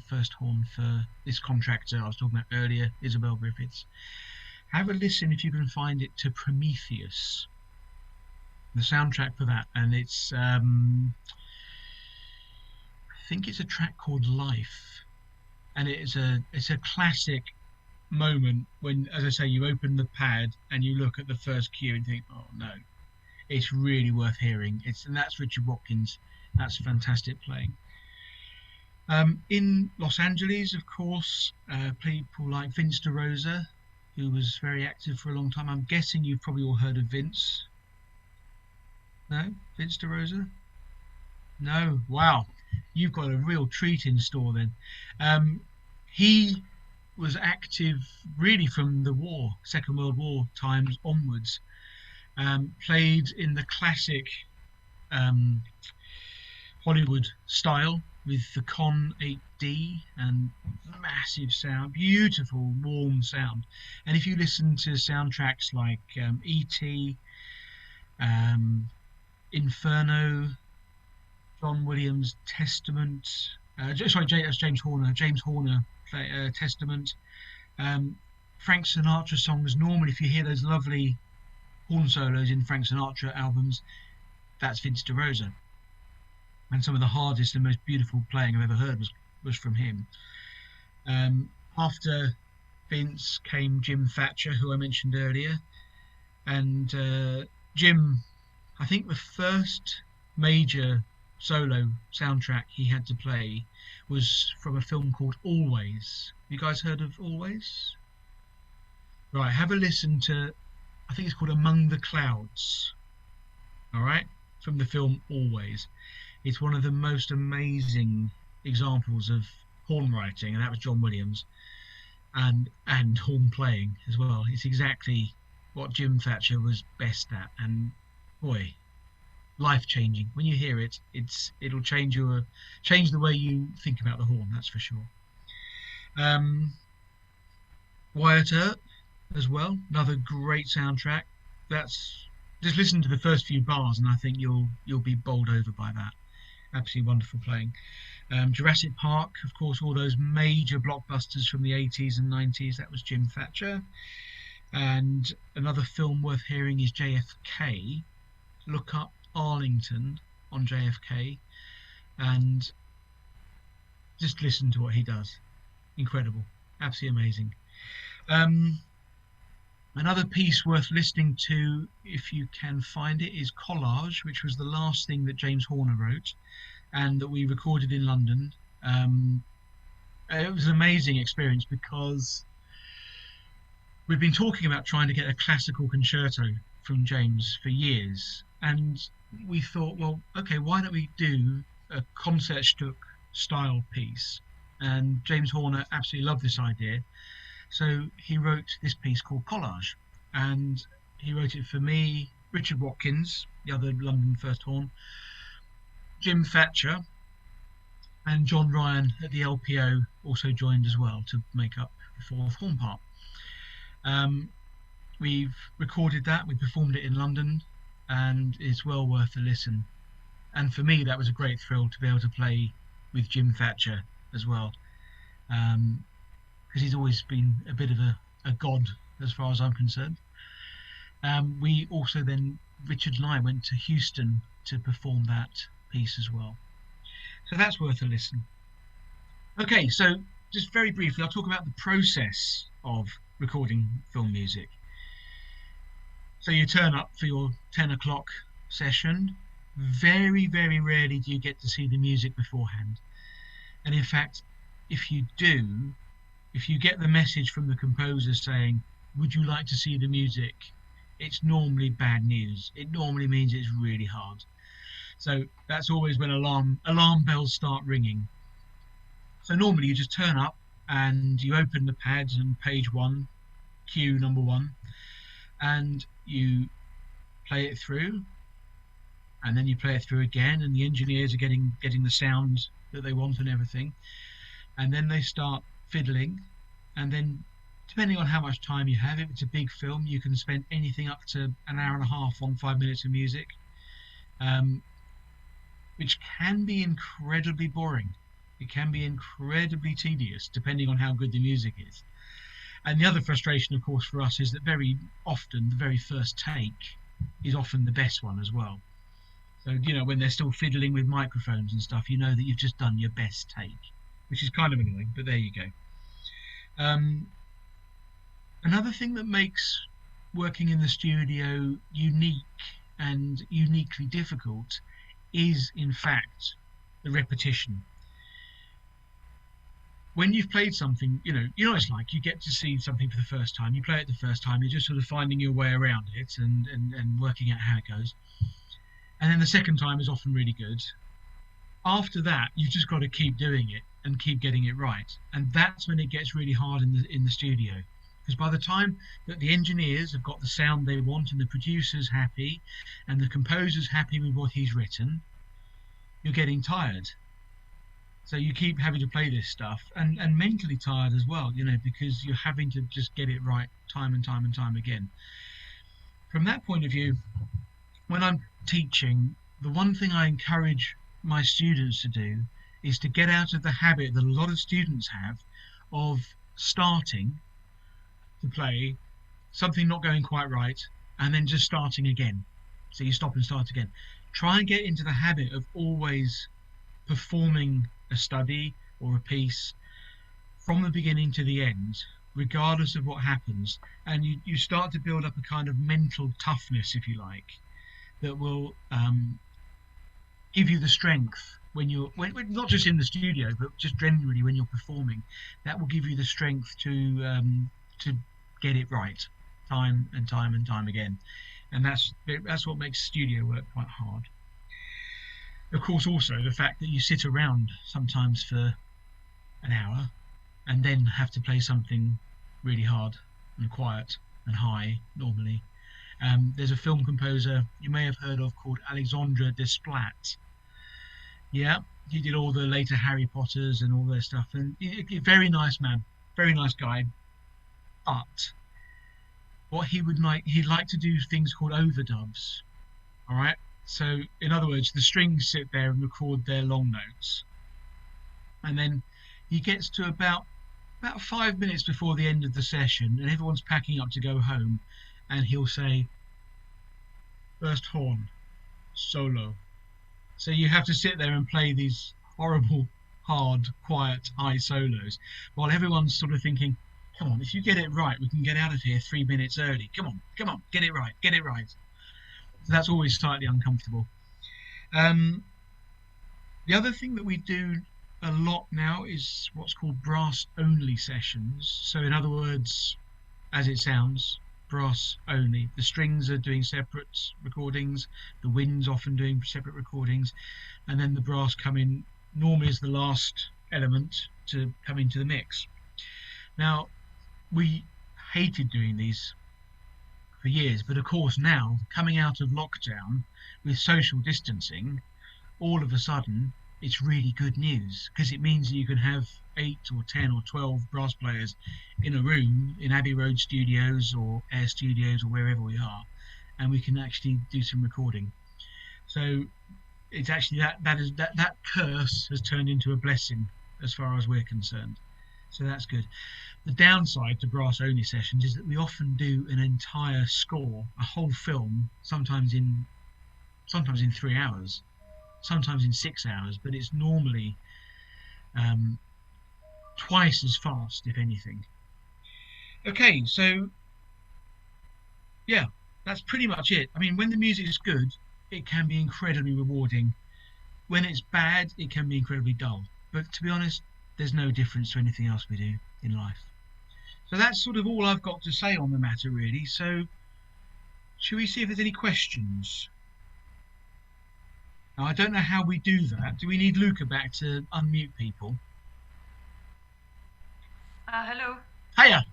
first horn for this contractor I was talking about earlier, Isabel Griffiths. Have a listen, if you can find it, to Prometheus, the soundtrack for that, and it's I think it's a track called Life, and it's a classic moment when, as I say, you open the pad and you look at the first cue and think, oh no, it's really worth hearing. And that's Richard Watkins. That's fantastic playing. In Los Angeles, of course, people like Vince DeRosa, who was very active for a long time. I'm guessing you've probably all heard of Vince. No? Vince DeRosa? No? Wow. You've got a real treat in store then. He was active really from the war, Second World War times onwards. Played in the classic Hollywood style with the Con 8D and massive sound, beautiful warm sound. And if you listen to soundtracks like E.T., Inferno, John Williams' Testament, that's James Horner. James Horner, Testament. Frank Sinatra songs. Normally, if you hear those lovely horn solos in Frank Sinatra albums, that's Vince DeRosa. And some of the hardest and most beautiful playing I've ever heard was from him. After Vince came Jim Thatcher, who I mentioned earlier. And Jim, I think the first major solo soundtrack he had to play was from a film called Always. You guys heard of Always? Right, have a listen to, I think it's called Among the Clouds. All right, from the film Always. It's one of the most amazing examples of horn writing, and that was John Williams, and horn playing as well. It's exactly what Jim Thatcher was best at, and boy, life-changing. When you hear it, it'll change the way you think about the horn. That's for sure. Wyatt Earp as well, another great soundtrack. Just listen to the first few bars, and I think you'll be bowled over by that. Absolutely wonderful playing. Jurassic Park, of course, all those major blockbusters from the 80s and 90s. That was Jim Thatcher. And another film worth hearing is JFK. Look up Arlington on JFK and just listen to what he does. Incredible. Absolutely amazing. Another piece worth listening to, if you can find it, is Collage, which was the last thing that James Horner wrote and that we recorded in London. It was an amazing experience because we've been talking about trying to get a classical concerto from James for years, and we thought, well, okay, why don't we do a Concertstück style piece. And James Horner absolutely loved this idea. So he wrote this piece called Collage. And he wrote it for me, Richard Watkins, the other London first horn, Jim Thatcher, and John Ryan at the LPO also joined as well to make up the fourth horn part. We've recorded that, we performed it in London, and it's well worth a listen. And for me, that was a great thrill to be able to play with Jim Thatcher as well, because he's always been a bit of a god as far as I'm concerned. We also then, Richard and I went to Houston to perform that piece as well. So that's worth a listen. Okay, so just very briefly, I'll talk about the process of recording film music. So you turn up for your 10 o'clock session. Very, very rarely do you get to see the music beforehand. And in fact, if you do, if you get the message from the composer saying, would you like to see the music? It's normally bad news. It normally means it's really hard. So that's always when alarm bells start ringing. So normally you just turn up and you open the pads and page 1, cue number 1, and you play it through, and then you play it through again, and the engineers are getting the sound that they want and everything, and then they start fiddling, and then depending on how much time you have, if it's a big film, you can spend anything up to an hour and a half on 5 minutes of music, which can be incredibly boring. It can be incredibly tedious, depending on how good the music is. And the other frustration, of course, for us is that very often the very first take is often the best one as well. So, you know, when they're still fiddling with microphones and stuff, you know that you've just done your best take, which is kind of annoying, but there you go. Another thing that makes working in the studio unique and uniquely difficult is, in fact, the repetition. When you've played something, you know it's like you get to see something for the first time, you play it the first time, you're just sort of finding your way around it and working out how it goes. And then the second time is often really good. After that, you've just got to keep doing it and keep getting it right. And that's when it gets really hard in the studio. Because by the time that the engineers have got the sound they want and the producer's happy and the composer's happy with what he's written, you're getting tired. So you keep having to play this stuff and mentally tired as well, you know, because you're having to just get it right time and time and time again. From that point of view, when I'm teaching, the one thing I encourage my students to do is to get out of the habit that a lot of students have of starting to play, something not going quite right, and then just starting again. So you stop and start again. Try and get into the habit of always performing a study or a piece from the beginning to the end, regardless of what happens, and you start to build up a kind of mental toughness, if you like, that will give you the strength when not just in the studio, but just generally when you're performing. That will give you the strength to get it right time and time and time again, and that's what makes studio work quite hard. Of course, also the fact that you sit around sometimes for an hour and then have to play something really hard and quiet and high normally. There's a film composer you may have heard of called Alexandre Desplat. Yeah, he did all the later Harry Potters and all that stuff, and very nice man, very nice guy. But what he'd like to do things called overdubs. All right. So, in other words, the strings sit there and record their long notes, and then he gets to about 5 minutes before the end of the session, and everyone's packing up to go home, and he'll say, "First horn, solo." So you have to sit there and play these horrible, hard, quiet, high solos, while everyone's sort of thinking, "Come on, if you get it right, we can get out of here 3 minutes early. Come on, get it right, get it right." So that's always slightly uncomfortable. The other thing that we do a lot now is what's called brass only sessions. So in other words, as it sounds, brass only. The strings are doing separate recordings, the wind's often doing separate recordings, and then the brass come in normally is the last element to come into the mix. Now, we hated doing these for years, but of course now, coming out of lockdown with social distancing, all of a sudden it's really good news, because it means that you can have 8 or 10 or 12 brass players in a room in Abbey Road Studios or Air Studios or wherever we are, and we can actually do some recording. So it's actually that curse has turned into a blessing as far as we're concerned. So that's good. The downside to brass only sessions is that we often do an entire score, a whole film, sometimes in 3 hours, sometimes in 6 hours, but it's normally twice as fast, if anything. Okay, so yeah, that's pretty much it. I mean, when the music is good, it can be incredibly rewarding. When it's bad, it can be incredibly dull. But to be honest, there's no difference to anything else we do in life. So that's sort of all I've got to say on the matter, really. So shall we see if there's any questions? Now, I don't know how we do that. Do we need Luca back to unmute people? Hello. Hiya.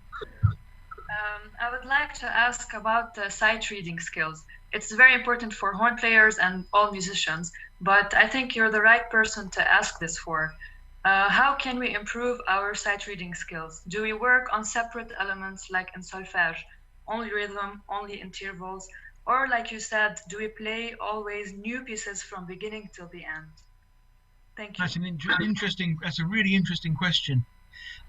I would like to ask about the sight reading skills. It's very important for horn players and all musicians, but I think you're the right person to ask this for. How can we improve our sight reading skills? Do we work on separate elements like in solfège, only rhythm, only intervals, or like you said, do we play always new pieces from beginning till the end? Thank you. That's a really interesting question.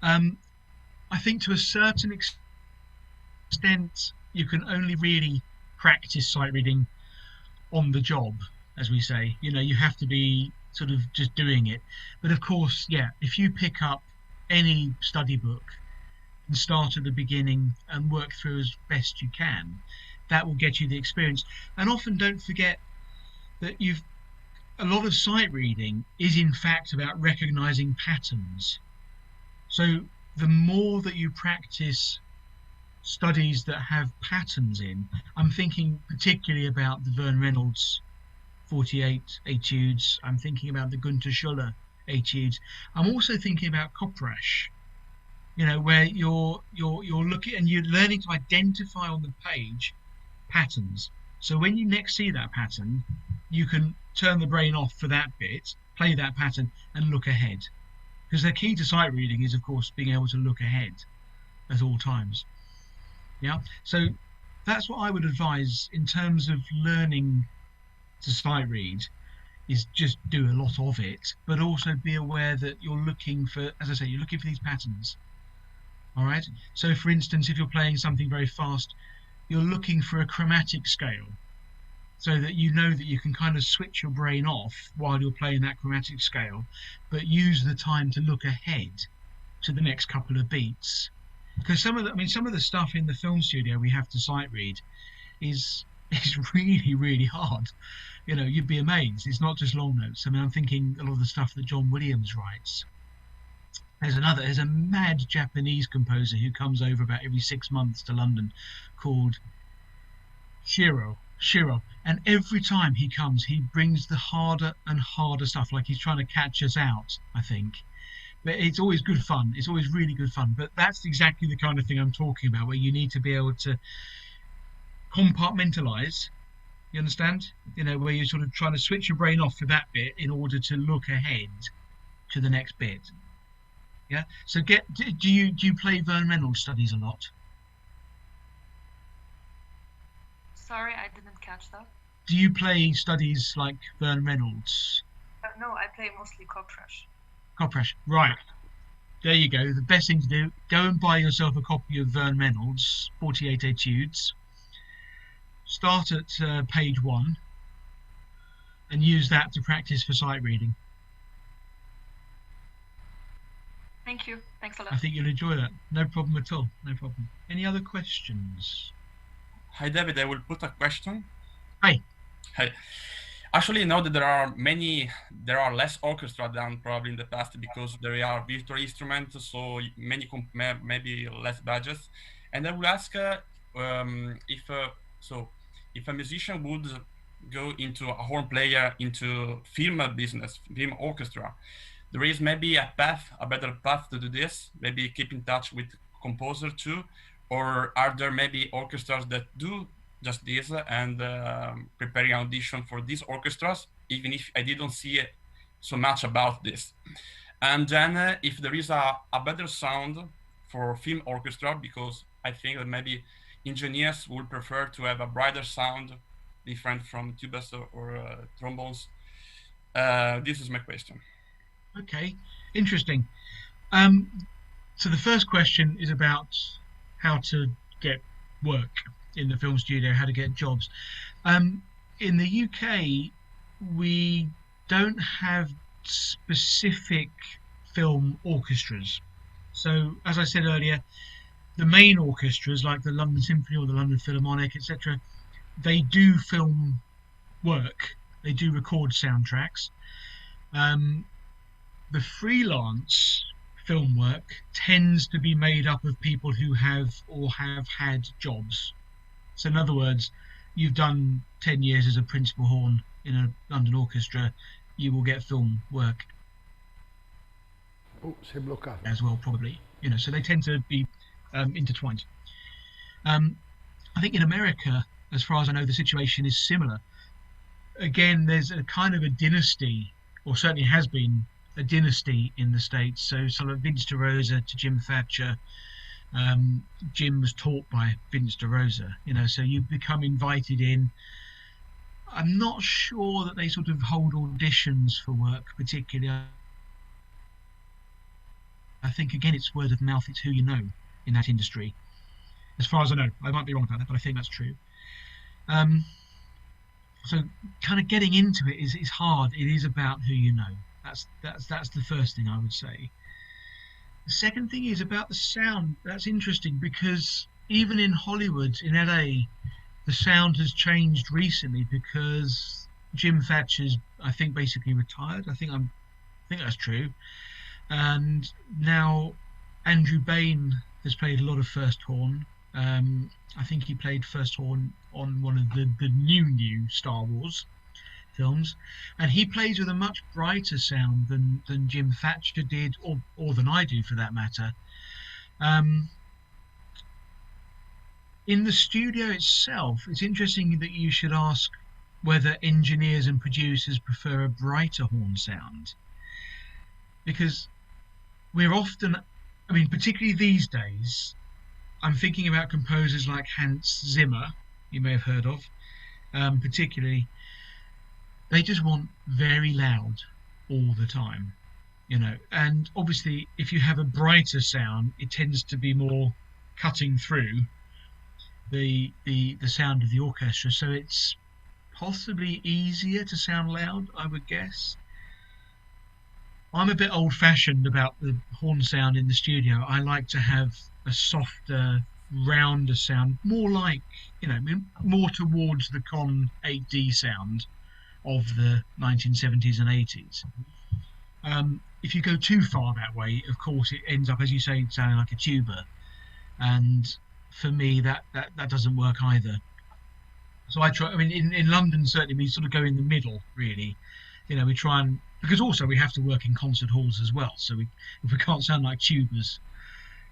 I think to a certain extent, you can only really practice sight reading on the job, as we say. You know, you have to be sort of just doing it. But of course, yeah, if you pick up any study book and start at the beginning and work through as best you can, that will get you the experience. And often don't forget that a lot of sight reading is in fact about recognizing patterns. So the more that you practice studies that have patterns in, I'm thinking particularly about the Vern Reynolds 48 etudes, I'm thinking about the Günter Schuller etudes, I'm also thinking about Kopráš, you know, where you're looking and you're learning to identify on the page patterns. So when you next see that pattern, you can turn the brain off for that bit, play that pattern and look ahead. Because the key to sight reading is, of course, being able to look ahead at all times. Yeah, so that's what I would advise in terms of learning to sight read, is just do a lot of it, but also be aware that you're looking for, as I say, you're looking for these patterns. All right. So, for instance, if you're playing something very fast, you're looking for a chromatic scale, so that you know that you can kind of switch your brain off while you're playing that chromatic scale, but use the time to look ahead to the next couple of beats. Because some of the stuff in the film studio we have to sight read is really, really hard. You know, you'd be amazed. It's not just long notes. I mean, I'm thinking a lot of the stuff that John Williams writes. There's a mad Japanese composer who comes over about every 6 months to London called Shiro. And every time he comes, he brings the harder and harder stuff, like he's trying to catch us out, I think. But it's always good fun. It's always really good fun. But that's exactly the kind of thing I'm talking about, where you need to be able to compartmentalize. You understand? You know, where you're sort of trying to switch your brain off for that bit in order to look ahead to the next bit. Yeah. So do you play Vern Reynolds studies a lot? Sorry, I didn't catch that. Do you play studies like Vern Reynolds? No, I play mostly Kopráš. Kopráš, right. There you go. The best thing to do, go and buy yourself a copy of Vern Reynolds 48 etudes. Start at page 1 and use that to practice for sight reading. Thank you. Thanks a lot. I think you'll enjoy that. No problem at all. No problem. Any other questions? Hi, David. I will put a question. Hi. Hi. Actually, now that there are less orchestra than probably in the past, because there are virtual instruments, so many maybe less budgets. And I will ask if a musician would go into a horn player, into film business, film orchestra. There is maybe a better path to do this, maybe keep in touch with composer too, or are there maybe orchestras that do just this and preparing audition for these orchestras, even if I didn't see so much about this. And then if there is a better sound for film orchestra, because I think that maybe engineers would prefer to have a brighter sound, different from tubas or trombones. This is my question. Okay, interesting. So the first question is about how to get work in the film studio, how to get jobs. In the UK, we don't have specific film orchestras. So, as I said earlier, the main orchestras like the London Symphony or the London Philharmonic, etc., they do film work, they do record soundtracks. The freelance film work tends to be made up of people who have or have had jobs. So in other words, you've done 10 years as a principal horn in a London orchestra, you will get film work as well, probably. You know, so they tend to be intertwined. I think in America, as far as I know, the situation is similar. Again, there's a kind of a dynasty, or certainly has been a dynasty in the States. So sort of Vince DeRosa to Jim Thatcher. Jim was taught by Vince DeRosa, you know, so you become invited in. I'm not sure that they sort of hold auditions for work particularly. I think, again, it's word of mouth, it's who you know in that industry. As far as I know, I might be wrong about that, but I think that's true. So kind of getting into it is hard. It is about who you know. That's the first thing I would say. The second thing is about the sound. That's interesting because even in Hollywood, in LA, the sound has changed recently because Jim Thatcher's, I think, basically retired. I think that's true. And now Andrew Bain has played a lot of first horn. I think he played first horn on one of the new Star Wars films, and he plays with a much brighter sound than Jim Thatcher did, or than I do for that matter. In the studio itself, it's interesting that you should ask whether engineers and producers prefer a brighter horn sound, because we're often, I mean, particularly these days, I'm thinking about composers like Hans Zimmer, you may have heard of, particularly. They just want very loud all the time, you know. And obviously, if you have a brighter sound, it tends to be more cutting through the sound of the orchestra. So it's possibly easier to sound loud, I would guess. I'm a bit old-fashioned about the horn sound in the studio. I like to have a softer, rounder sound, more like, you know, more towards the Con 8D sound of the 1970s and 80s. If you go too far that way, of course, it ends up, as you say, sounding like a tuba. And for me, that doesn't work either. So I try, I mean, in London, certainly, we sort of go in the middle, really. You know, we try and, because also we have to work in concert halls as well. So if we can't sound like tubas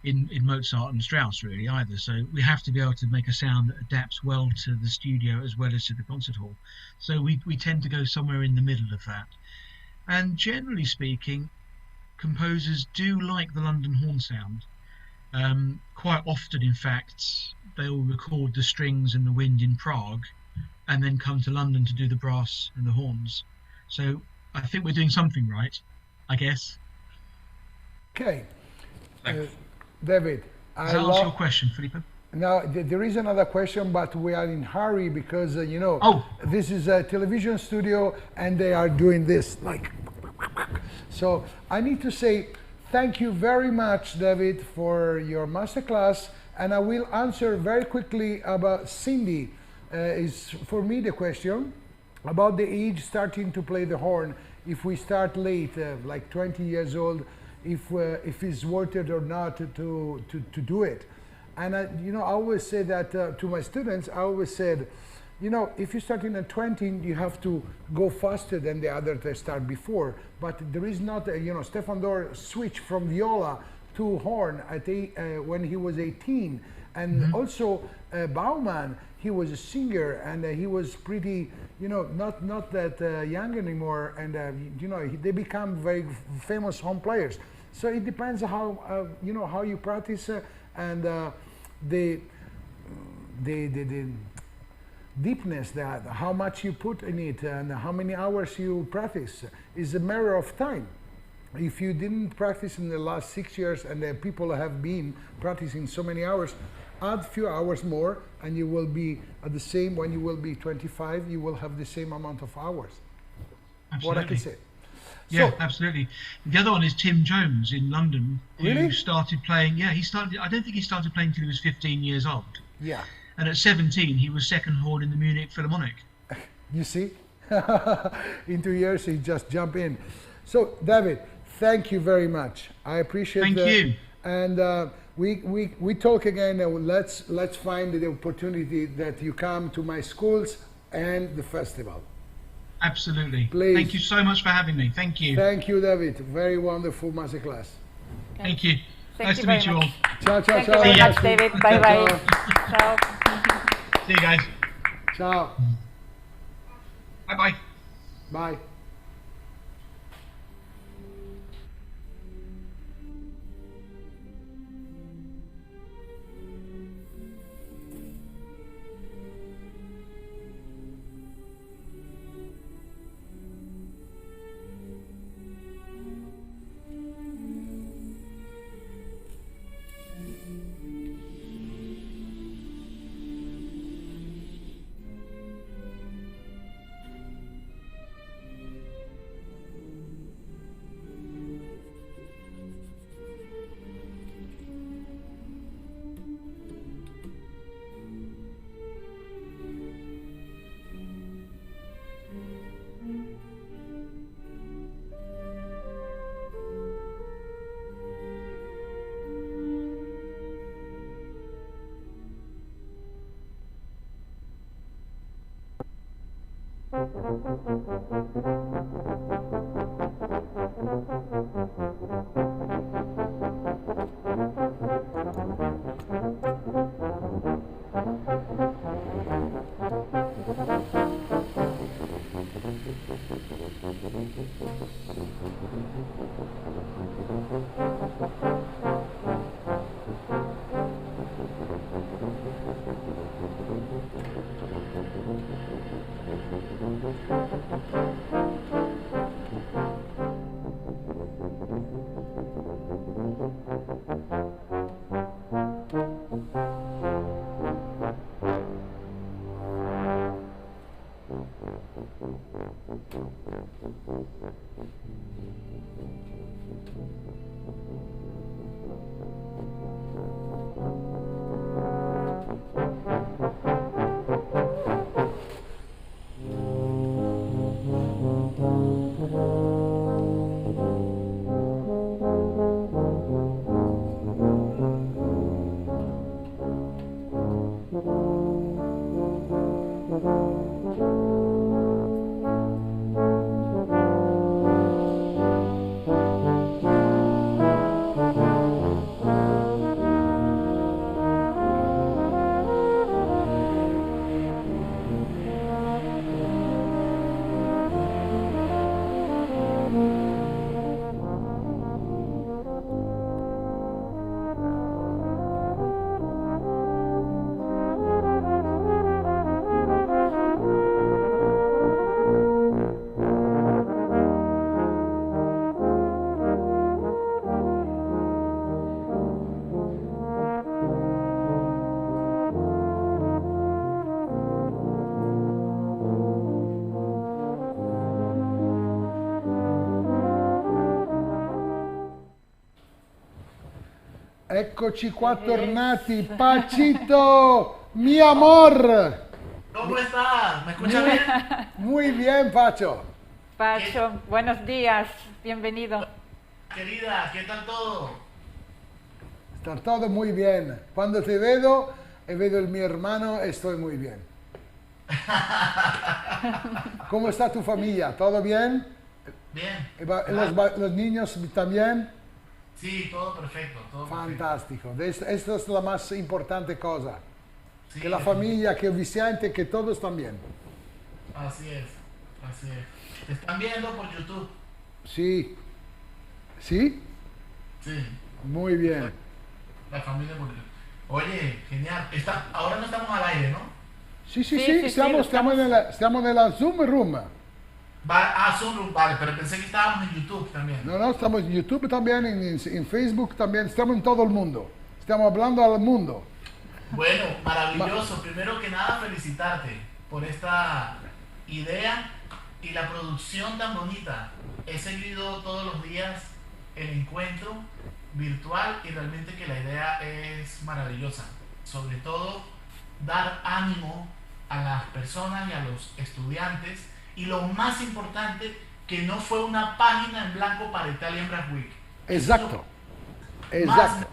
in Mozart and Strauss, really, either. So we have to be able to make a sound that adapts well to the studio as well as to the concert hall. So we tend to go somewhere in the middle of that. And generally speaking, composers do like the London horn sound. Quite often, in fact, they will record the strings and the wind in Prague and then come to London to do the brass and the horns. So I think we're doing something right, I guess. Okay. David, does that answer your question, Filippo? Now, there is another question, but we are in hurry because, you know, this is a television studio and they are doing this, like. So I need to say thank you very much, David, for your masterclass. And I will answer very quickly about Cindy. Is for me the question about the age starting to play the horn. If we start late, like 20 years old, if it's worth it or not to do it. And you know, I always say that to my students. I always said, you know, if you start in a 20, you have to go faster than the other that start before. But there is not, you know, Stefan Dor switched from viola to horn at when he was 18. And also Baumann, he was a singer, and he was pretty, you know, not that young anymore. And, you know, they become very famous horn players. So it depends how, you know, how you practice and the deepness, that how much you put in it and how many hours you practice is a matter of time. If you didn't practice in the last 6 years and people have been practicing so many hours, add a few hours more and you will be at the same, when you will be 25, you will have the same amount of hours. Absolutely. What I can say. Yeah, So, absolutely. The other one is Tim Jones in London, who Really? started playing, yeah, he started, I don't think he started playing until he was 15 years old. yeah, And at 17, he was second horn in the Munich Philharmonic. you see, in 2 years he just jump in. So David, thank you very much. I appreciate Thank you. And we talk again. Let's find the opportunity that you come to my schools and the festival. Absolutely. Please. Thank you so much for having me. Thank you. Thank you, David. Very wonderful masterclass. Thank you. Thank Nice you to very meet you all. much. Ciao, ciao, Thank ciao. you very Nice much, to- David. Bye bye. Ciao. Ciao. See you guys. Ciao. Bye bye. Bye. Eccoci qua tornati, Pachito, mi amor. ¿Cómo estás? ¿Me escuchas bien? Muy bien, Pacho. Pacho, buenos días, bienvenido. Querida, ¿qué tal todo? Está todo muy bien. Cuando te vedo y vedo el mi hermano, estoy muy bien. ¿Cómo está tu familia? ¿Todo bien? Bien. ¿Los niños también? Sí, todo perfecto. Todo Fantástico. Esta es la más importante cosa. Sí, que la familia, que el Vicente, que todos están bien. Así es, así es. ¿Te están viendo por YouTube? Sí. ¿Sí? Sí. Muy bien. La familia por YouTube. Oye, genial. Ahora no estamos al aire, ¿no? Sí, estamos en la Zoom Room. Zoom Room, vale, pero pensé que estábamos en YouTube también. No, estamos en YouTube también, en Facebook también, estamos en todo el mundo. Estamos hablando al mundo. Bueno, maravilloso. Primero que nada, felicitarte por esta idea y la producción tan bonita. He seguido todos los días el encuentro virtual y realmente que la idea es maravillosa. Sobre todo, dar ánimo a las personas y a los estudiantes. Y lo más importante, que no fue una página en blanco para Italian Brass Week. Exacto. Exacto.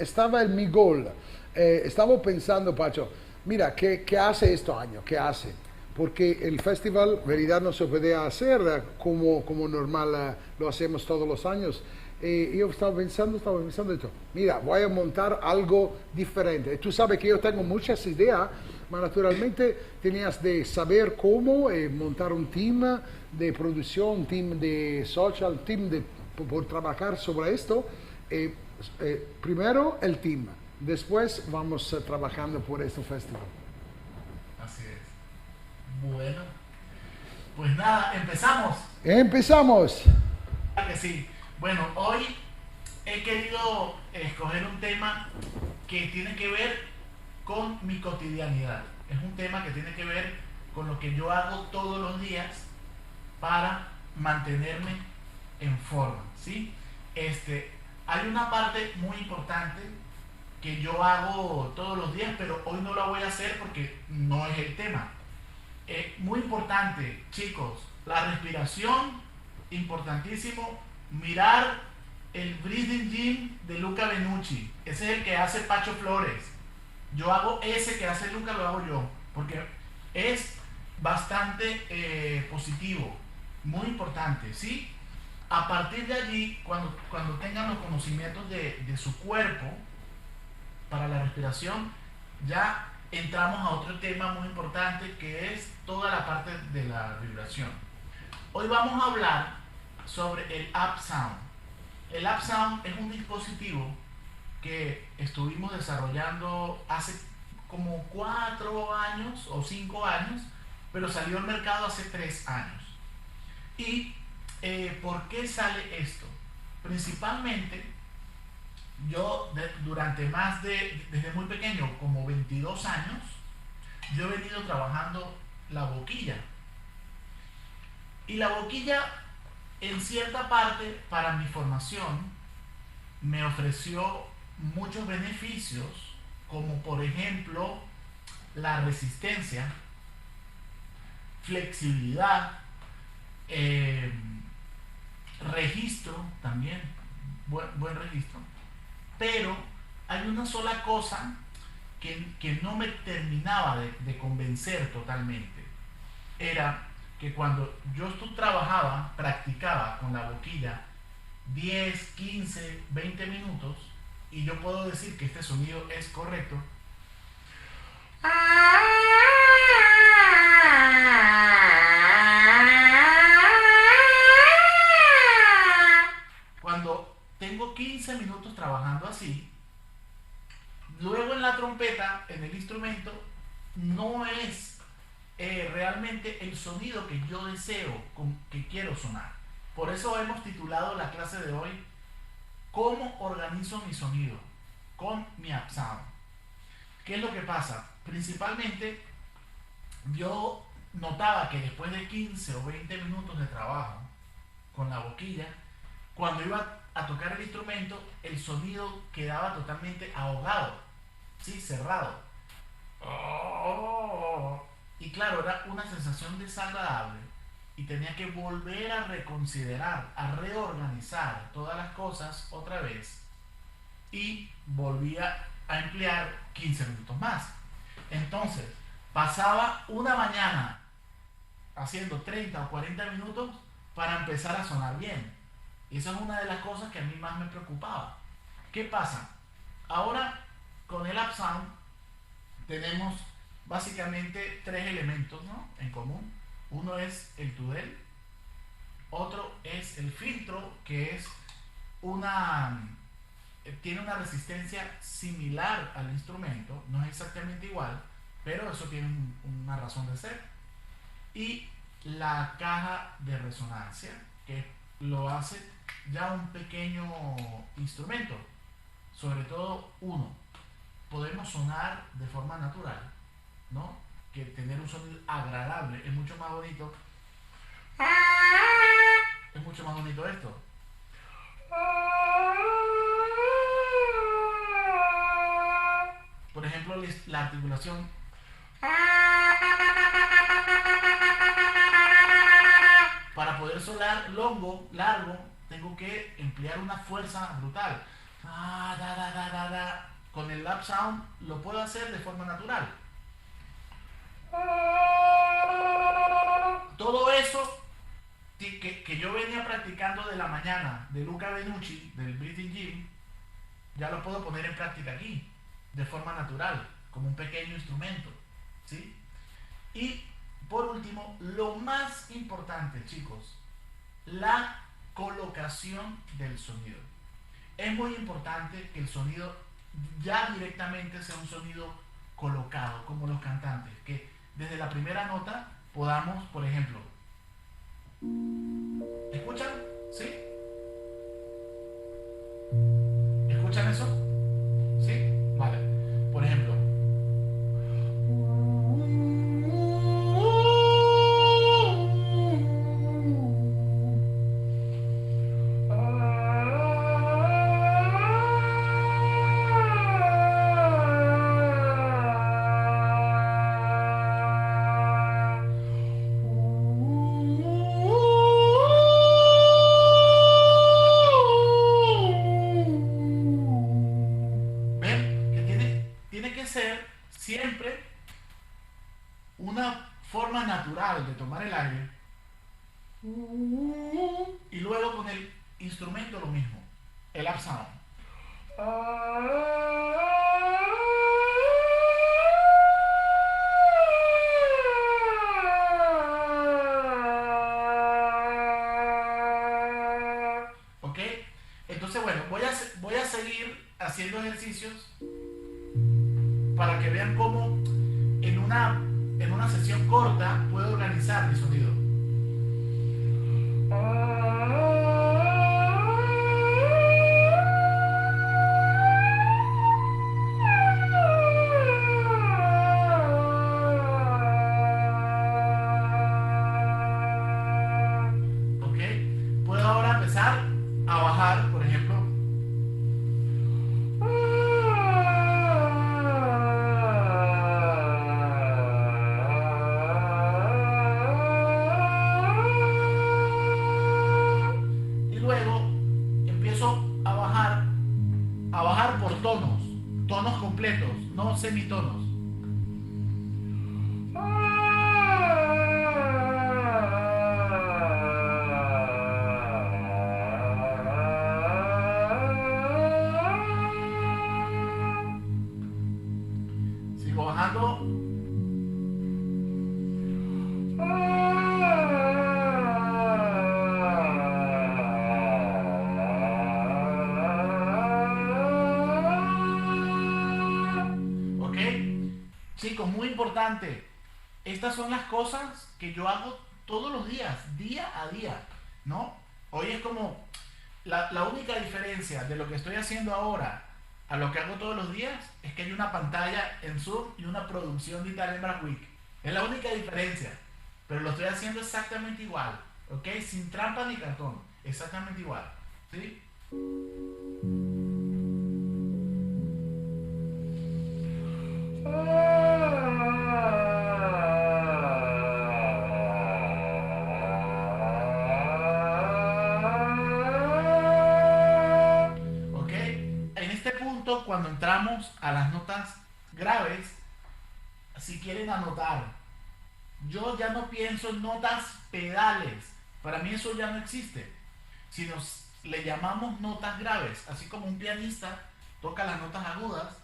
Estaba en mi goal. Estaba pensando, Pacho, mira, ¿qué hace este año? ¿Qué hace? Porque el festival, en realidad, no se puede hacer como normal lo hacemos todos los años. Yo estaba pensando, mira, voy a montar algo diferente. Tú sabes que yo tengo muchas ideas, pero naturalmente tenías de saber cómo montar un team de producción, un team de social, un team por trabajar sobre esto. Primero el team, después vamos trabajando por este festival. Así es. Bueno, pues nada, empezamos. ¡Empezamos! Claro que sí. Bueno, hoy he querido escoger un tema que tiene que ver con mi cotidianidad. Es un tema que tiene que ver con lo que yo hago todos los días para mantenerme en forma, ¿sí? Hay una parte muy importante que yo hago todos los días, pero hoy no la voy a hacer porque no es el tema. Muy importante, chicos, la respiración, importantísimo. Mirar el Breathing Gym de Luca Benucci. Ese es el que hace Pacho Flores. Yo hago ese que hace Luca, lo hago yo, porque es bastante positivo, muy importante, ¿sí? A partir de allí, cuando tengan los conocimientos de su cuerpo para la respiración, ya entramos a otro tema muy importante, que es toda la parte de la vibración. Hoy vamos a hablar sobre el Up Sound. El Up Sound es un dispositivo que estuvimos desarrollando hace como 4 años o 5 años, pero salió al mercado hace 3 años. ¿Y por qué sale esto? Principalmente, yo desde muy pequeño, como 22 años, yo he venido trabajando la boquilla. Y la boquilla, en cierta parte, para mi formación, me ofreció muchos beneficios, como por ejemplo, la resistencia, flexibilidad, registro también, buen registro. Pero hay una sola cosa que no me terminaba de convencer totalmente. Era que cuando yo practicaba con la boquilla 10, 15, 20 minutos, y yo puedo decir que este sonido es correcto, cuando tengo 15 minutos trabajando así, luego en la trompeta, en el instrumento, no es realmente el sonido que yo deseo, que quiero sonar. Por eso hemos titulado la clase de hoy ¿Cómo organizo mi sonido con mi Up Sound? ¿Qué es lo que pasa? Principalmente, yo notaba que después de 15 o 20 minutos de trabajo con la boquilla, cuando iba a tocar el instrumento, el sonido quedaba totalmente ahogado, ¿sí? Cerrado. Y claro, era una sensación desagradable y tenía que volver a reconsiderar, a reorganizar todas las cosas otra vez, y volvía a emplear 15 minutos más. Entonces, pasaba una mañana haciendo 30 o 40 minutos para empezar a sonar bien. Y esa es una de las cosas que a mí más me preocupaba. ¿Qué pasa? Ahora con el ALPTRAUM tenemos básicamente tres elementos, ¿no?, en común. Uno es el tudel, otro es el filtro, que es tiene una resistencia similar al instrumento, no es exactamente igual, pero eso tiene una razón de ser. Y la caja de resonancia, que lo hace ya un pequeño instrumento. Sobre todo uno, podemos sonar de forma natural, ¿no? Que tener un sonido agradable es mucho más bonito. Es mucho más bonito esto. Por ejemplo, la articulación. Para poder sonar largo, tengo que emplear una fuerza brutal. Con el ALPTRAUM lo puedo hacer de forma natural. Todo eso que yo venía practicando de la mañana de LUCA BENUCCI, del Breathing Gym, ya lo puedo poner en práctica aquí, de forma natural, como un pequeño instrumento, ¿sí? Y por último, lo más importante, chicos, la colocación del sonido. Es muy importante que el sonido ya directamente sea un sonido colocado, como los cantantes, que desde la primera nota podamos, por ejemplo, ¿escuchan? ¿Sí? ¿Escuchan eso? ¿Sí? Vale. Por ejemplo, siempre una forma natural de tomar el aire y luego con el instrumento lo mismo, el ALPTRAUM. ¿Ok? Entonces, bueno, voy a seguir haciendo ejercicios para que vean cómo en una sesión corta puedo organizar mi sonido. ¿Ok? Puedo ahora empezar a bajar, por ejemplo. Tonos completos, no semitonos. Sigo bajando. Chicos, muy importante, estas son las cosas que yo hago todos los días, día a día, ¿no? Hoy es como la única diferencia de lo que estoy haciendo ahora a lo que hago todos los días es que hay una pantalla en Zoom y una producción de Italian Brass Week. Es la única diferencia, pero lo estoy haciendo exactamente igual, ¿ok? Sin trampa ni cartón, exactamente igual, ¿sí? Cuando entramos a las notas graves, si quieren anotar, yo ya no pienso en notas pedales. Para mí eso ya no existe. Si le llamamos notas graves, así como un pianista toca las notas agudas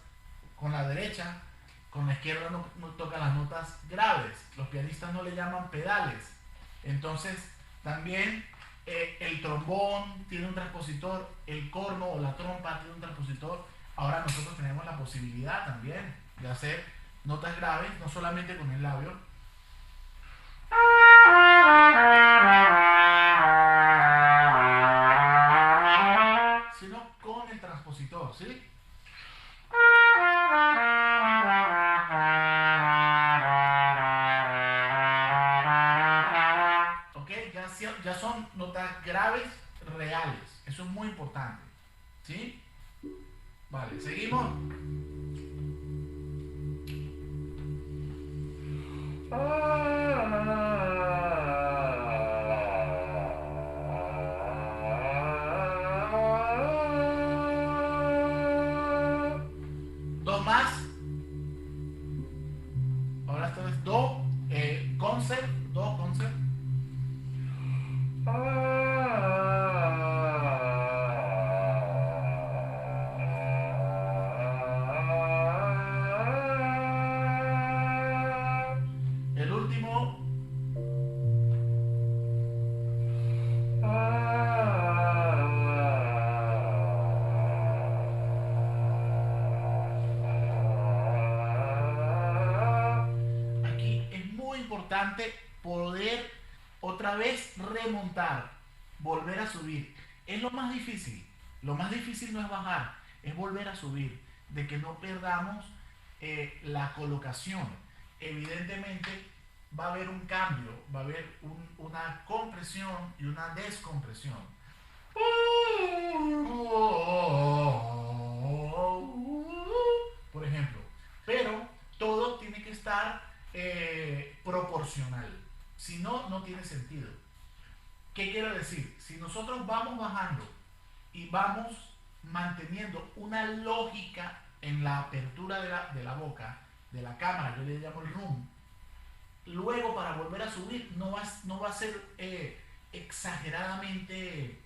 con la derecha, con la izquierda no toca las notas graves. Los pianistas no le llaman pedales. Entonces, también el trombón tiene un transpositor, el corno o la trompa tiene un transpositor. Ahora nosotros tenemos la posibilidad también de hacer notas graves, no solamente con el labio, sino con el transpositor, ¿sí? Ok, ya son notas graves reales. Eso es muy importante, ¿sí? Vale, seguimos. Dos más. Ahora esto es do, concert, do, concert. El último. Aquí es muy importante poder otra vez remontar, volver a subir. Es lo más difícil. Lo más difícil no es bajar, es volver a subir, de que no perdamos la colocación. Evidentemente va a haber un cambio, va a haber una compresión y una descompresión. Por ejemplo, pero todo tiene que estar proporcional. Si no, no tiene sentido. ¿Qué quiero decir? Si nosotros vamos bajando y vamos manteniendo una lógica en la apertura de la boca, de la cámara, yo le llamo el room, luego para volver a subir no va a ser exageradamente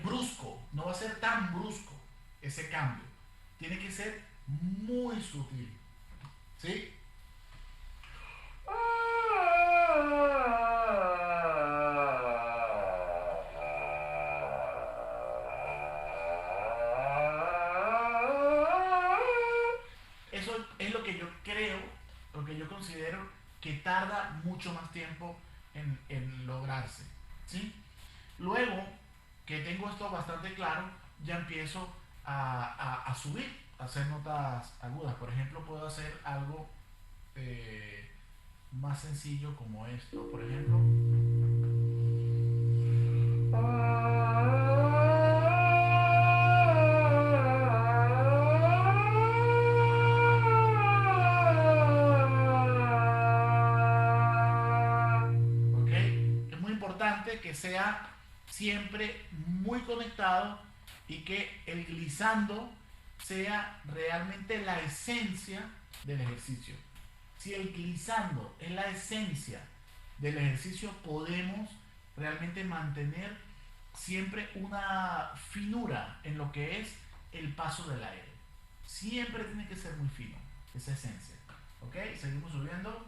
brusco, no va a ser tan brusco ese cambio. Tiene que ser muy sutil, ¿sí? Eso es lo que yo creo, lo que yo considero que tarda mucho más tiempo en lograrse, ¿sí? Luego que tengo esto bastante claro, ya empiezo a subir, a hacer notas agudas. Por ejemplo, puedo hacer algo más sencillo como esto, por ejemplo. ¿Ok? Es muy importante que sea siempre muy conectado y que el glissando sea realmente la esencia del ejercicio. Si el glissando es la esencia del ejercicio, podemos realmente mantener siempre una finura en lo que es el paso del aire. Siempre tiene que ser muy fino, esa esencia. ¿Ok? Seguimos subiendo.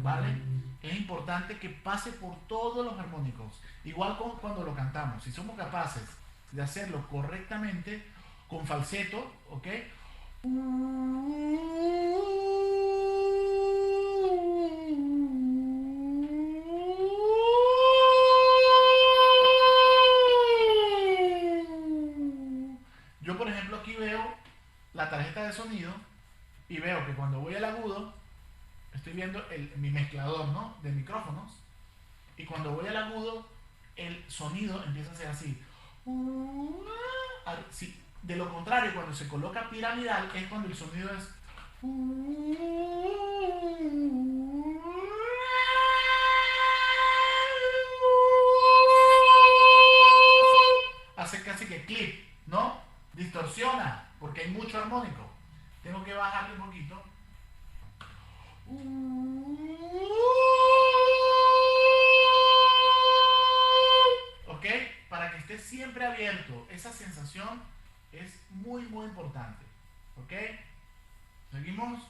¿Vale? Es importante que pase por todos los armónicos, igual como cuando lo cantamos. Si somos capaces de hacerlo correctamente, con falseto, ¿ok? Yo, por ejemplo, aquí veo la tarjeta de sonido y veo que cuando voy al agudo, estoy viendo mi mezclador, ¿no?, de micrófonos, y cuando voy al agudo, el sonido empieza a ser así. De lo contrario, cuando se coloca piramidal es cuando el sonido es... Hace casi que clip, ¿no? Distorsiona, porque hay mucho armónico. Tengo que bajarle un poquito. ¿Ok? Para que esté siempre abierto. Esa sensación es muy, muy importante. ¿Ok? ¿Seguimos?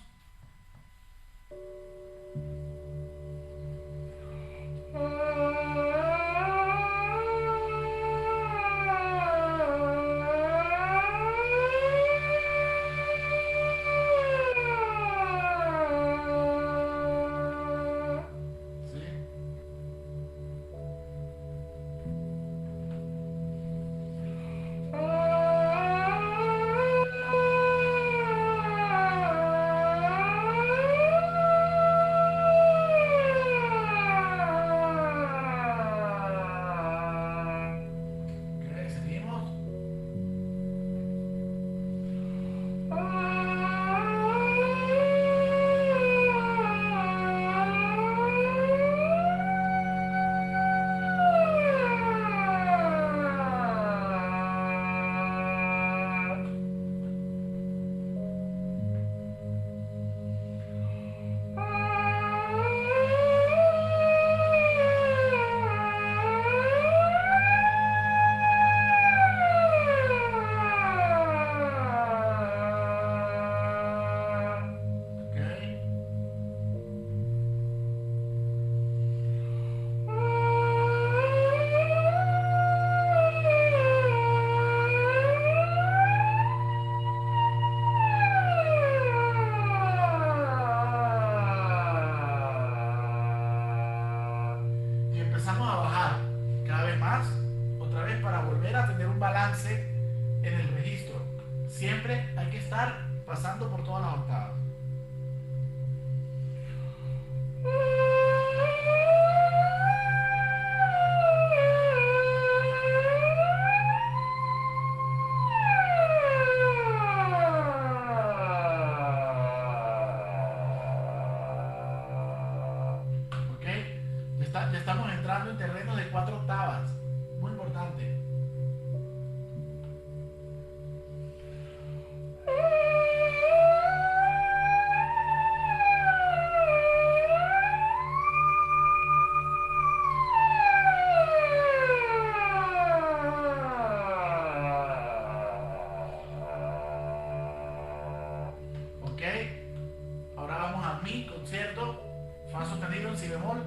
Pasando por todas las octavas. ¿Ok? Ya estamos entrando en terreno de 4 octavas. Muy importante. Ahora vamos a mi concierto, fa sostenido en si bemol.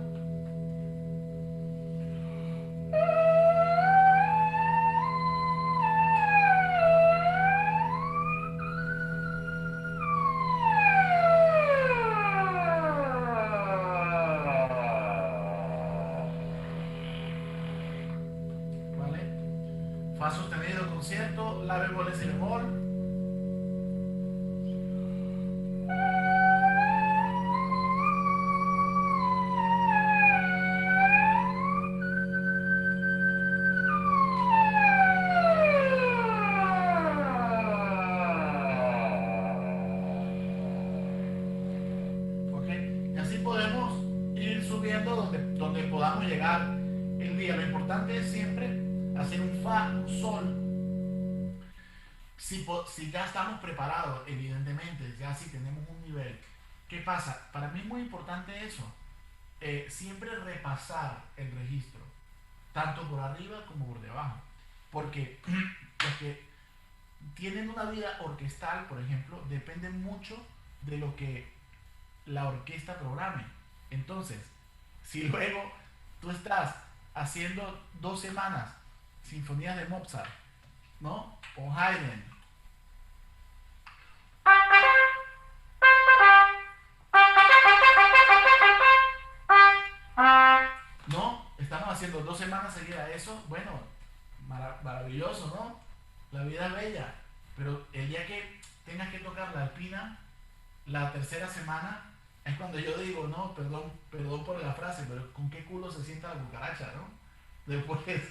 ¿Vale? Fa sostenido concierto, la bemol en si bemol. Donde podamos llegar el día. Lo importante es siempre hacer un fa, un sol. Si ya estamos preparados, evidentemente, ya si tenemos un nivel. ¿Qué pasa? Para mí es muy importante eso. Siempre repasar el registro, tanto por arriba como por debajo. Porque los que tienen una vida orquestal, por ejemplo, dependen mucho de lo que la orquesta programe. Entonces, si luego tú estás haciendo 2 semanas sinfonías de Mozart, ¿no? O Haydn, ¿no? Estamos haciendo 2 semanas seguidas eso, bueno, maravilloso, ¿no? La vida es bella, pero el día que tengas que tocar la alpina, la 3ª semana, es cuando yo digo, no, perdón por la frase, pero ¿con qué culo se sienta la cucaracha, no? Después,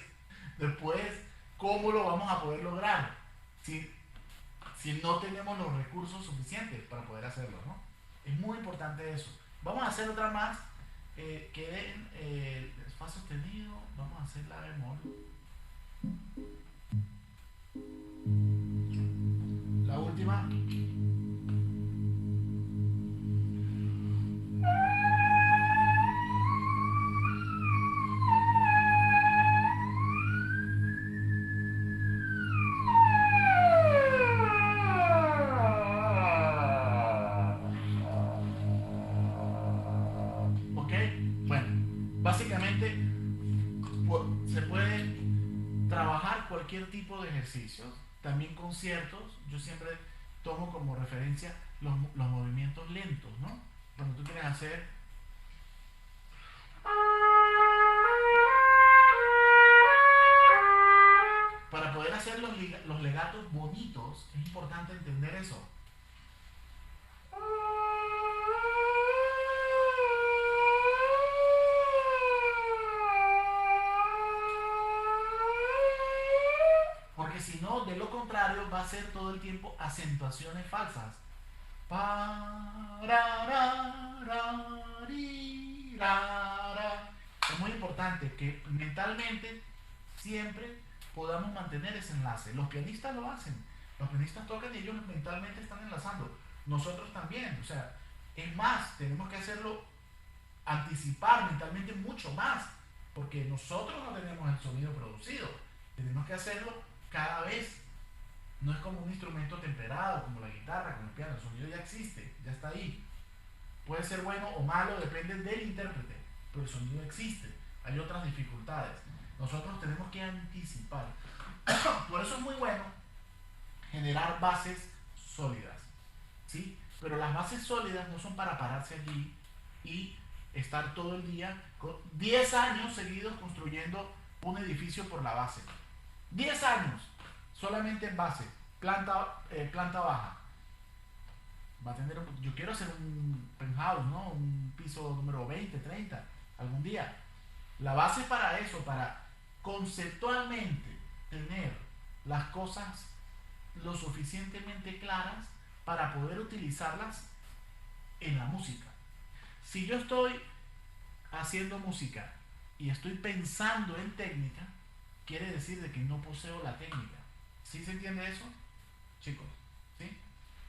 ¿cómo lo vamos a poder lograr? Si si no tenemos los recursos suficientes para poder hacerlo, ¿no? Es muy importante eso. Vamos a hacer otra más que den fa sostenido. Vamos a hacer la bemol. La última. Básicamente se puede trabajar cualquier tipo de ejercicios, también conciertos. Yo siempre tomo como referencia los movimientos lentos, ¿no? Cuando tú quieres hacer para poder hacer los legatos bonitos, es importante entender eso. Porque si no, de lo contrario, va a ser todo el tiempo acentuaciones falsas. Es muy importante que mentalmente siempre podamos mantener ese enlace. Los pianistas lo hacen. Los pianistas tocan y ellos mentalmente están enlazando. Nosotros también. O sea, es más, tenemos que hacerlo, anticipar mentalmente mucho más. Porque nosotros no tenemos el sonido producido. Tenemos que hacerlo cada vez. No es como un instrumento temperado, como la guitarra, como el piano. El sonido ya existe, ya está ahí. Puede ser bueno o malo, depende del intérprete, pero el sonido existe. Hay otras dificultades. Nosotros tenemos que anticipar. Por eso es muy bueno generar bases sólidas, ¿sí? Pero las bases sólidas no son para pararse allí y estar todo el día, con 10 años seguidos construyendo un edificio por la base. 10 años solamente en base, planta baja. Va a tener, yo quiero hacer un penthouse, ¿no? Un piso número 20, 30, algún día. La base para eso, para conceptualmente tener las cosas lo suficientemente claras para poder utilizarlas en la música. Si yo estoy haciendo música y estoy pensando en técnica, quiere decir de que no poseo la técnica. ¿Sí se entiende eso, chicos? ¿Sí?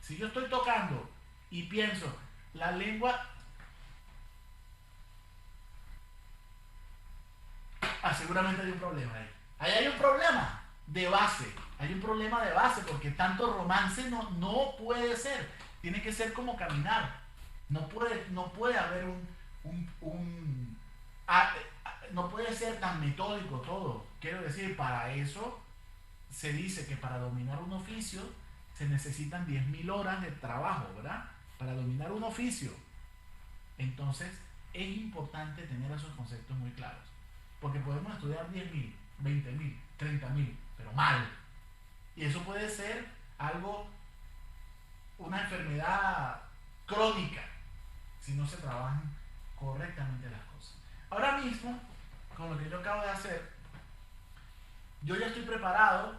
Si yo estoy tocando y pienso, la lengua... seguramente hay un problema ahí. Ahí hay un problema de base. Hay un problema de base porque tanto romance no puede ser. Tiene que ser como caminar. No puede haber no puede ser tan metódico todo. Quiero decir, para eso se dice que para dominar un oficio se necesitan 10.000 horas de trabajo, ¿verdad? Para dominar un oficio. Entonces, es importante tener esos conceptos muy claros. Porque podemos estudiar 10.000, 20.000, 30.000, pero mal. Y eso puede ser una enfermedad crónica, si no se trabajan correctamente las cosas. Ahora mismo, con lo que yo acabo de hacer, yo ya estoy preparado.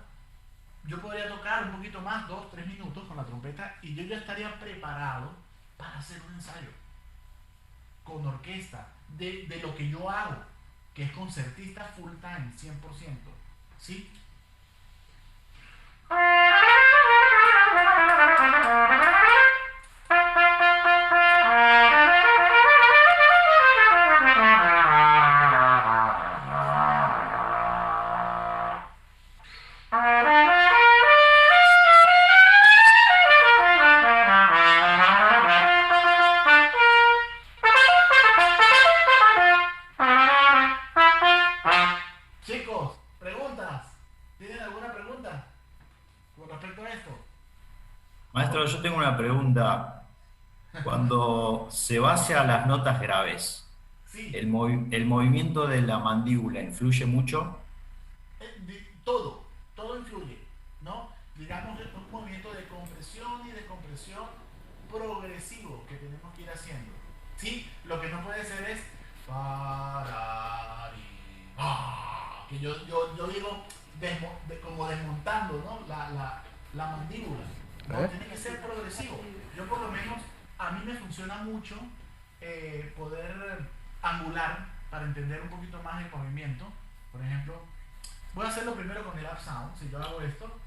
Yo podría tocar un poquito más, 2-3 minutos con la trompeta, y yo ya estaría preparado para hacer un ensayo con orquesta de lo que yo hago, que es concertista full time, 100%, ¿sí? Chicos, preguntas. ¿Tienen alguna pregunta con respecto a esto? Maestro, yo tengo una pregunta. Cuando se va hacia las notas graves, Sí. ¿el movimiento de la mandíbula influye mucho? Todo influye, ¿no? Digamos que es un movimiento de compresión y descompresión progresivo que tenemos que ir haciendo. ¿Sí? Lo que no puede ser es que yo digo como desmontando, ¿no? la mandíbula. No, tiene que ser progresivo. Yo por lo menos, a mí me funciona mucho poder angular para entender un poquito más el movimiento. Por ejemplo, voy a hacerlo primero con el up sound. Si yo hago esto.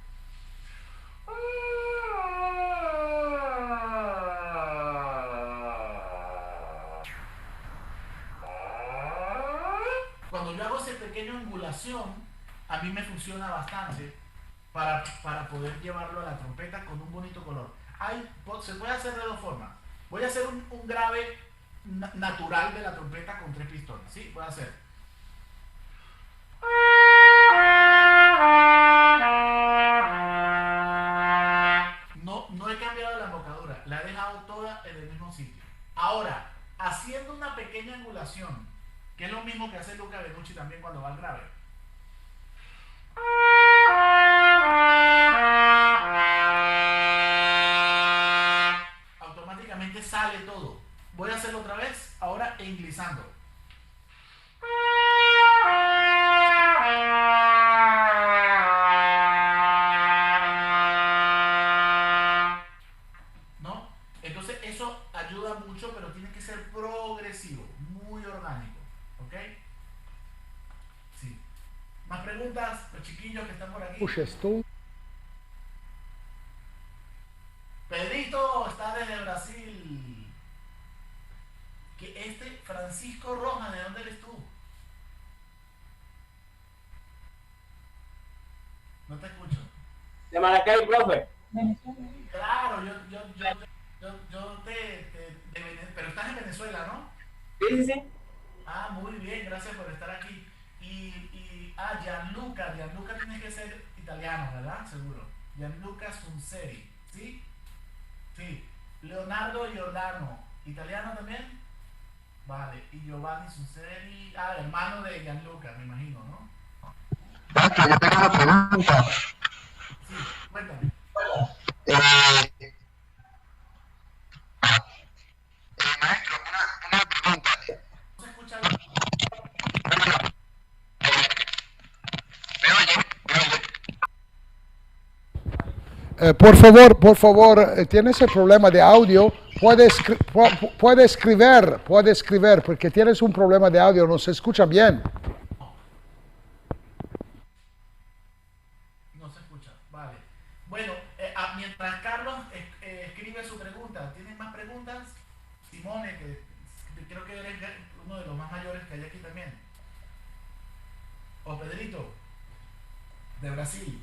Cuando yo hago esa pequeña angulación, a mí me funciona bastante para poder llevarlo a la trompeta con un bonito color. Se puede hacer de dos formas. Voy a hacer un grave natural de la trompeta con 3 pistones. ¿Sí? Voy a hacer. No he cambiado la embocadura, la he dejado toda en el mismo sitio. Ahora, haciendo una pequeña angulación, que es lo mismo que hace Luca Benucci también cuando va al grave. Automáticamente sale todo. Voy a hacerlo otra vez, ahora englizando. ¿No? Entonces eso ayuda mucho, pero tiene que ser progresivo, muy orgánico. ¿Ok? Sí. ¿Más preguntas, los chiquillos que están por aquí? Pedrito está desde Brasil. Que Francisco Rojas, ¿de dónde eres tú? No te escucho. De Maracay, profe. Claro, pero estás en Venezuela, ¿no? Sí, sí. Ah, muy bien, gracias por estar aquí. Gianluca tiene que ser italiano, ¿verdad? Seguro. Gianluca Sunseri, ¿sí? Sí. Leonardo Giordano, ¿italiano también? Vale. Y Giovanni Sunseri, hermano de Gianluca, me imagino, ¿no? Pacho, yo tengo una pregunta. Sí, cuéntame. Maestro, una pregunta. ¿No se escucha bien? Por favor, tienes el problema de audio, puede escribir, porque tienes un problema de audio, no se escucha bien. No se escucha, vale. Bueno, mientras Carlos escribe su pregunta, ¿tienes más preguntas? Simone, que creo que eres uno de los más mayores que hay aquí también. O Pedrito, de Brasil.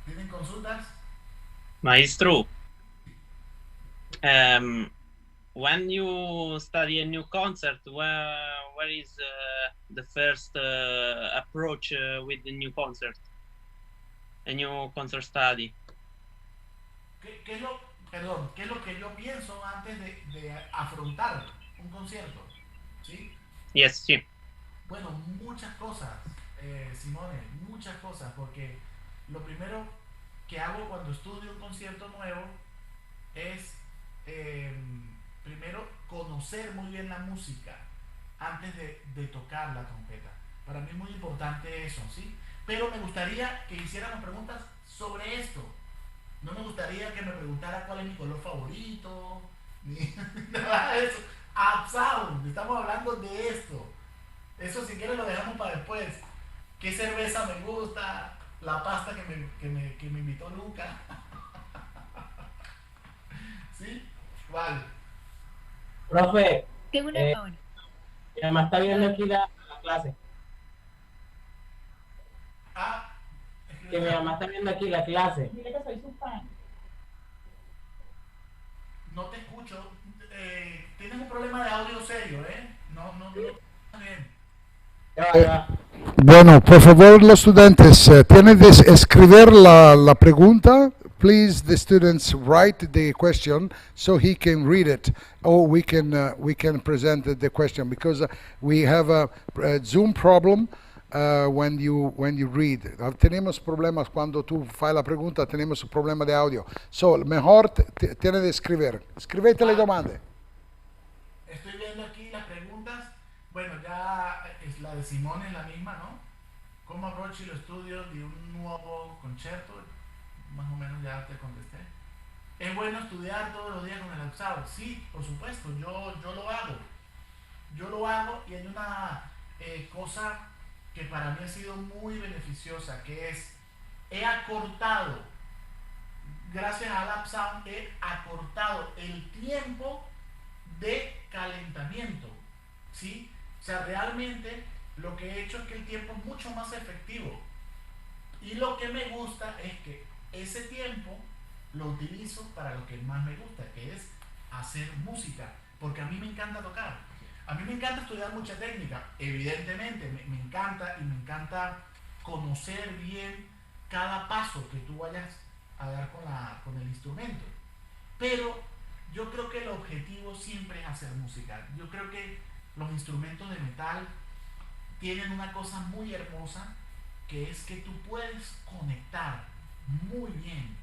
¿Tienen consultas? Maestro, when you study a new concert, where is the first approach with the new concert? A new concert study. ¿Qué es lo que yo pienso antes de afrontar un concierto? ¿Sí? Yes, sí. Bueno, muchas cosas, Simone, muchas cosas, porque lo primero que hago cuando estudio un concierto nuevo es primero conocer muy bien la música antes de tocar la trompeta. Para mí es muy importante eso, ¿sí? Pero me gustaría que hiciéramos preguntas sobre esto. No me gustaría que me preguntara cuál es mi color favorito, ni nada de eso. Up sound, estamos hablando de esto. Eso si quieres lo dejamos para después. ¿Qué cerveza me gusta? La pasta que me invitó Luca. ¿Sí? Vale. Profe, tengo una pregunta. mi mamá está viendo aquí la clase. Que mi mamá está viendo aquí la clase. Dile que soy su fan. No te escucho. Tienes un problema de audio serio, ¿eh? No está bien. Bueno, por favor, los estudiantes, tienen que escribir la pregunta. Please, the students write the question so he can read it, or we can present the question, because we have a Zoom problem when you read. Tenemos problemas cuando tú fai la pregunta, tenemos un problema de audio. So, mejor tiene de escribir. Escribete le domande. Estoy viendo aquí las preguntas. Bueno, ya es la de Simone, es la misma, ¿no? ¿Cómo approach el estudio de un nuevo concierto? más o menos ya te contesté. ¿Es bueno estudiar todos los días con el upsound? Sí, por supuesto, yo lo hago. Yo lo hago y hay una cosa que para mí ha sido muy beneficiosa, que es, he acortado, gracias al upsound, he acortado el tiempo de calentamiento, ¿sí? O sea, realmente lo que he hecho es que el tiempo es mucho más efectivo. Y lo que me gusta es que ese tiempo lo utilizo para lo que más me gusta, que es hacer música, porque a mí me encanta tocar. A mí me encanta estudiar mucha técnica, evidentemente, me encanta, y me encanta conocer bien cada paso que tú vayas a dar con el instrumento. Pero yo creo que el objetivo siempre es hacer música. Yo creo que los instrumentos de metal tienen una cosa muy hermosa, que es que tú puedes conectar muy bien.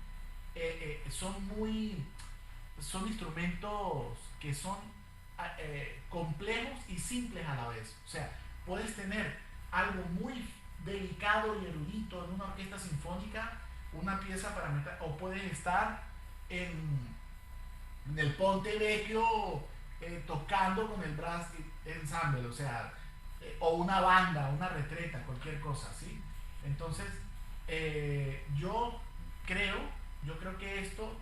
Son instrumentos que son complejos y simples a la vez. O sea, puedes tener algo muy delicado y erudito en una orquesta sinfónica, una pieza para metal, o puedes estar en el Ponte Vecchio tocando con el Brass Ensemble, o sea, o una banda, una retreta, cualquier cosa, ¿sí? Entonces, yo creo que esto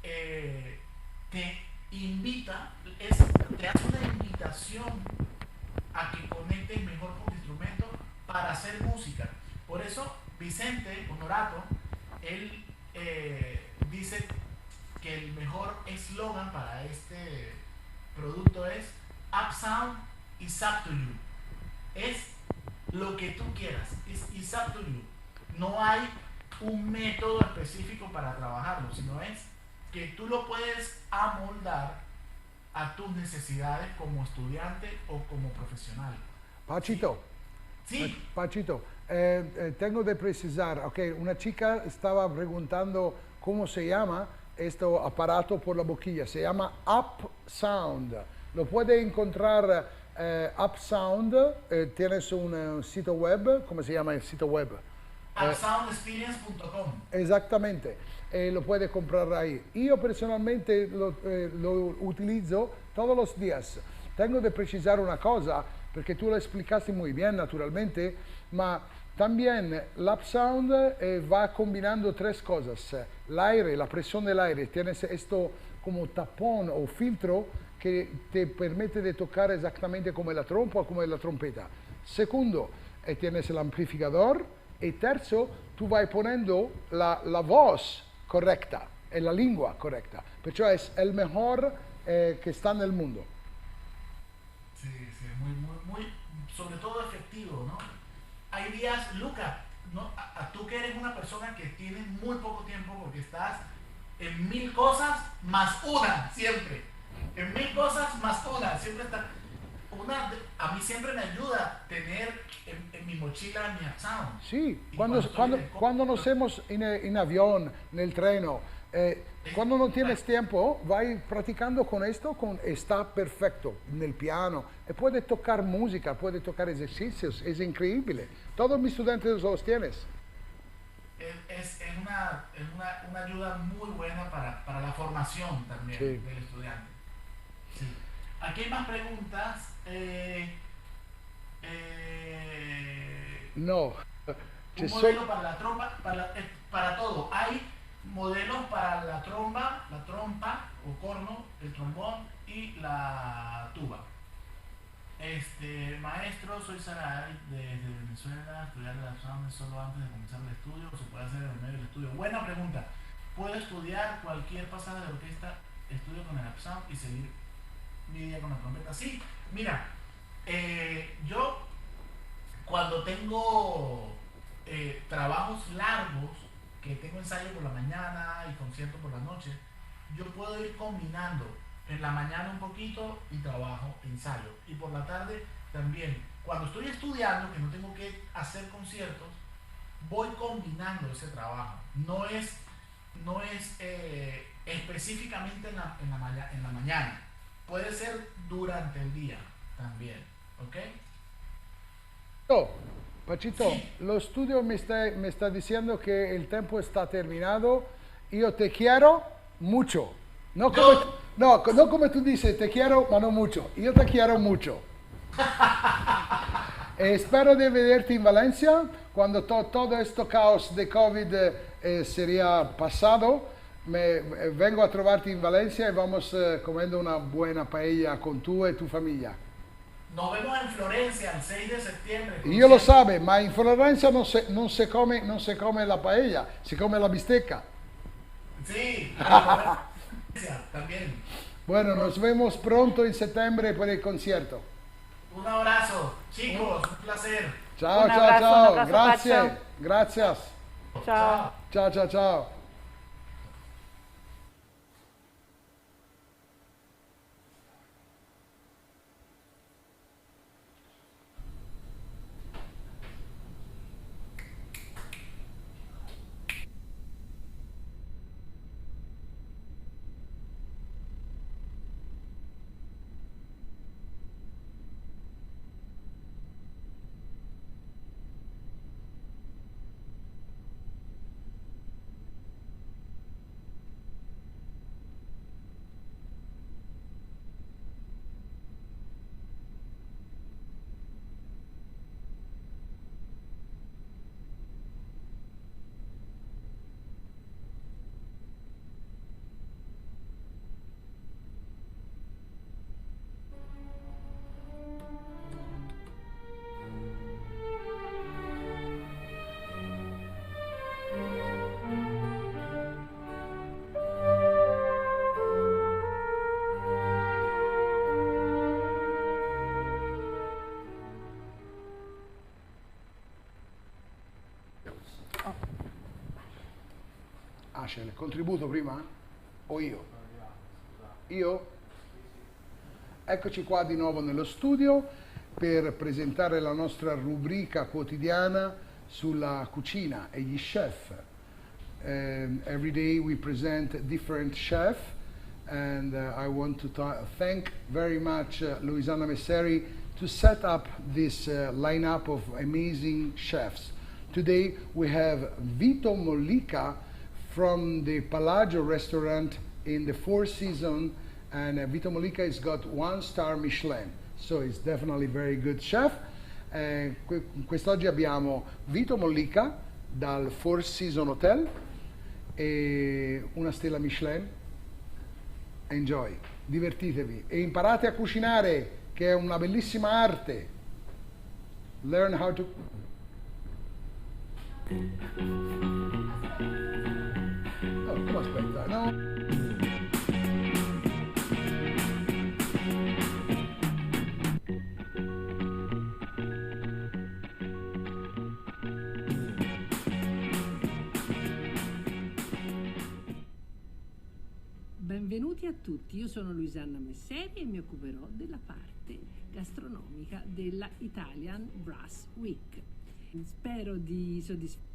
te invita, te hace una invitación a que conectes mejor con tu instrumento para hacer música. Por eso Vicente Honorato, él dice que el mejor eslogan para este producto es Upsound is up to you. Es lo que tú quieras, is up to you. No hay un método específico para trabajarlo, sino es que tú lo puedes amoldar a tus necesidades como estudiante o como profesional. Pachito. Sí. Pachito, tengo de precisar, ok, una chica estaba preguntando cómo se llama este aparato por la boquilla, se llama Upsound. Lo puede encontrar Upsound, tienes un sitio web, ¿cómo se llama el sitio web? Upsoundexperience.com. Exactamente, lo puede comprar ahí. Yo personalmente lo utilizo todos los días. Tengo de precisar una cosa, porque tú lo explicaste muy bien naturalmente, ma también l'Upsound va combinando tres cosas. El aire, la presión del aire, tienes esto como tapón o filtro que te permite de tocar exactamente como la trompa o como la trompeta. Segundo, tienes el amplificador. Y terzo, tú vas poniendo la voz correcta, la lengua correcta. Perciò es el mejor que está en el mundo. Sí, sí, muy, sobre todo efectivo, ¿no? Hay días, Luca, ¿no? Tú que eres una persona que tiene muy poco tiempo porque estás en 1000 cosas más una, siempre. En 1000 cosas más una, siempre está. A mí siempre me ayuda tener en mi mochila mi upsound. Sí, cuando nos hemos en avión, en el treno, cuando no tienes tiempo, vai practicando con esto, está perfecto en el piano. Y puede tocar música, puede tocar ejercicios, es increíble. Todos mis estudiantes los tienes. Es una ayuda muy buena para la formación también del estudiante. Sí. Aquí hay más preguntas. No. Un modelo para la trompa, para todo. Hay modelos para la trompa o corno, el trombón y la tuba. Maestro, soy Sarah desde Venezuela. Estudiar el upsound solo antes de comenzar el estudio o se puede hacer en el medio del estudio. Buena pregunta. ¿Puedo estudiar cualquier pasaje de orquesta, estudio con el upsound y seguir mi día con la trompeta? Sí, mira, yo cuando tengo trabajos largos, que tengo ensayo por la mañana y concierto por la noche, yo puedo ir combinando en la mañana un poquito y trabajo, ensayo, y por la tarde también. Cuando estoy estudiando, que no tengo que hacer conciertos, voy combinando ese trabajo. No es específicamente en la mañana. Puede ser durante el día también, ¿ok? Pachito, lo studio me está diciendo que el tiempo está terminado. Yo te quiero mucho. No como tú dices, te quiero, ma no mucho. Yo te quiero mucho. Espero de verte en Valencia cuando todo este caos de COVID sería pasado. Vengo a trovarte en Valencia y vamos comiendo una buena paella con tú y tu familia. Nos vemos en Florencia el 6 de septiembre. Io lo sabe, ma in Florencia non se come la paella, si come la bistecca. Sí, también. Bueno, nos vemos pronto en septiembre por el concierto. Un abrazo, chicos, un placer. Ciao, Un ciao, abrazo, ciao, un abrazo, grazie, Pacho. gracias. Ciao. Ciao, ciao, ciao. Ah, c'è il contributo prima? O io? Io? Eccoci qua di nuovo nello studio per presentare la nostra rubrica quotidiana sulla cucina e gli chef. Every day we present different chef and I want to thank very much Luisanna Messeri to set up this lineup of amazing chefs. Today we have Vito Mollica from the Palagio restaurant in the Four Seasons, and Vito Mollica has got 1-star Michelin, so he's definitely very good chef. Quest'oggi abbiamo Vito Mollica dal Four Seasons Hotel e una stella Michelin. Enjoy, divertitevi e imparate a cucinare, che è una bellissima arte. Learn how to... Come aspetta? No. Benvenuti a tutti, io sono Luisanna Messeri e mi occuperò della parte gastronomica della Italian Brass Week. Spero di soddisfare.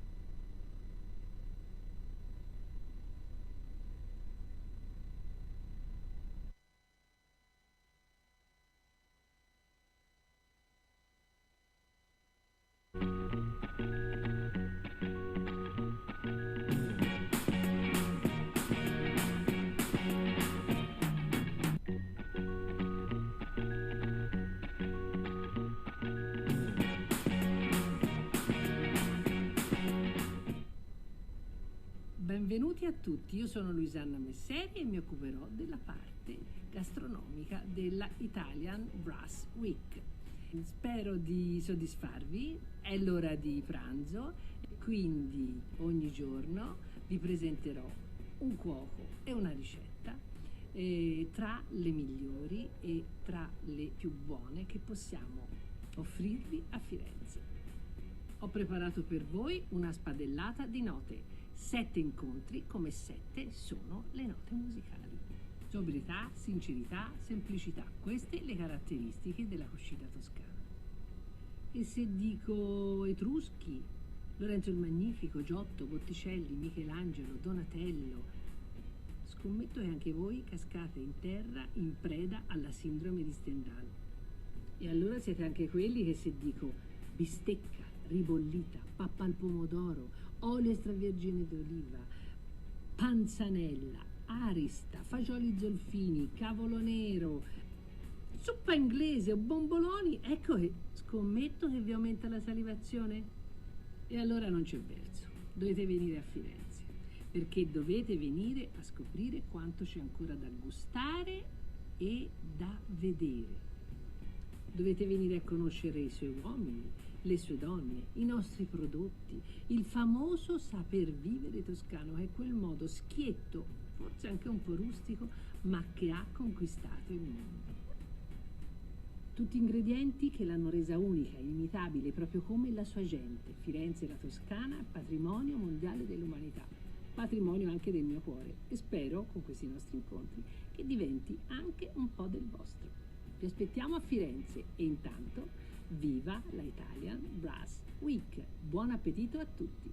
Benvenuti a tutti, io sono Luisanna Messeri e mi occuperò della parte gastronomica della Italian Brass Week. Spero di soddisfarvi, è l'ora di pranzo e quindi ogni giorno vi presenterò un cuoco e una ricetta tra le migliori e tra le più buone che possiamo offrirvi a Firenze. Ho preparato per voi una spadellata di note. 7 incontri come 7 sono le note musicali. Sobrietà, sincerità, semplicità, queste le caratteristiche della cucina toscana. E se dico Etruschi, Lorenzo il Magnifico, Giotto, Botticelli, Michelangelo, Donatello, scommetto che anche voi cascate in terra in preda alla sindrome di Stendhal. E allora siete anche quelli che se dico bistecca, ribollita, pappa al pomodoro, olio extravergine d'oliva, panzanella, arista, fagioli zolfini, cavolo nero, zuppa inglese o bomboloni. Ecco che scommetto che vi aumenta la salivazione. E allora non c'è verso, dovete venire a Firenze, perché dovete venire a scoprire quanto c'è ancora da gustare e da vedere. Dovete venire a conoscere i suoi uomini, le sue donne, i nostri prodotti, il famoso saper vivere toscano, che è quel modo schietto, forse anche un po' rustico, ma che ha conquistato il mondo. Tutti ingredienti che l'hanno resa unica, inimitabile, proprio come la sua gente. Firenze e la Toscana, patrimonio mondiale dell'umanità, patrimonio anche del mio cuore, e spero, con questi nostri incontri, che diventi anche un po' del vostro. Vi aspettiamo a Firenze e intanto viva la Italian Brass Week! Buon appetito a tutti!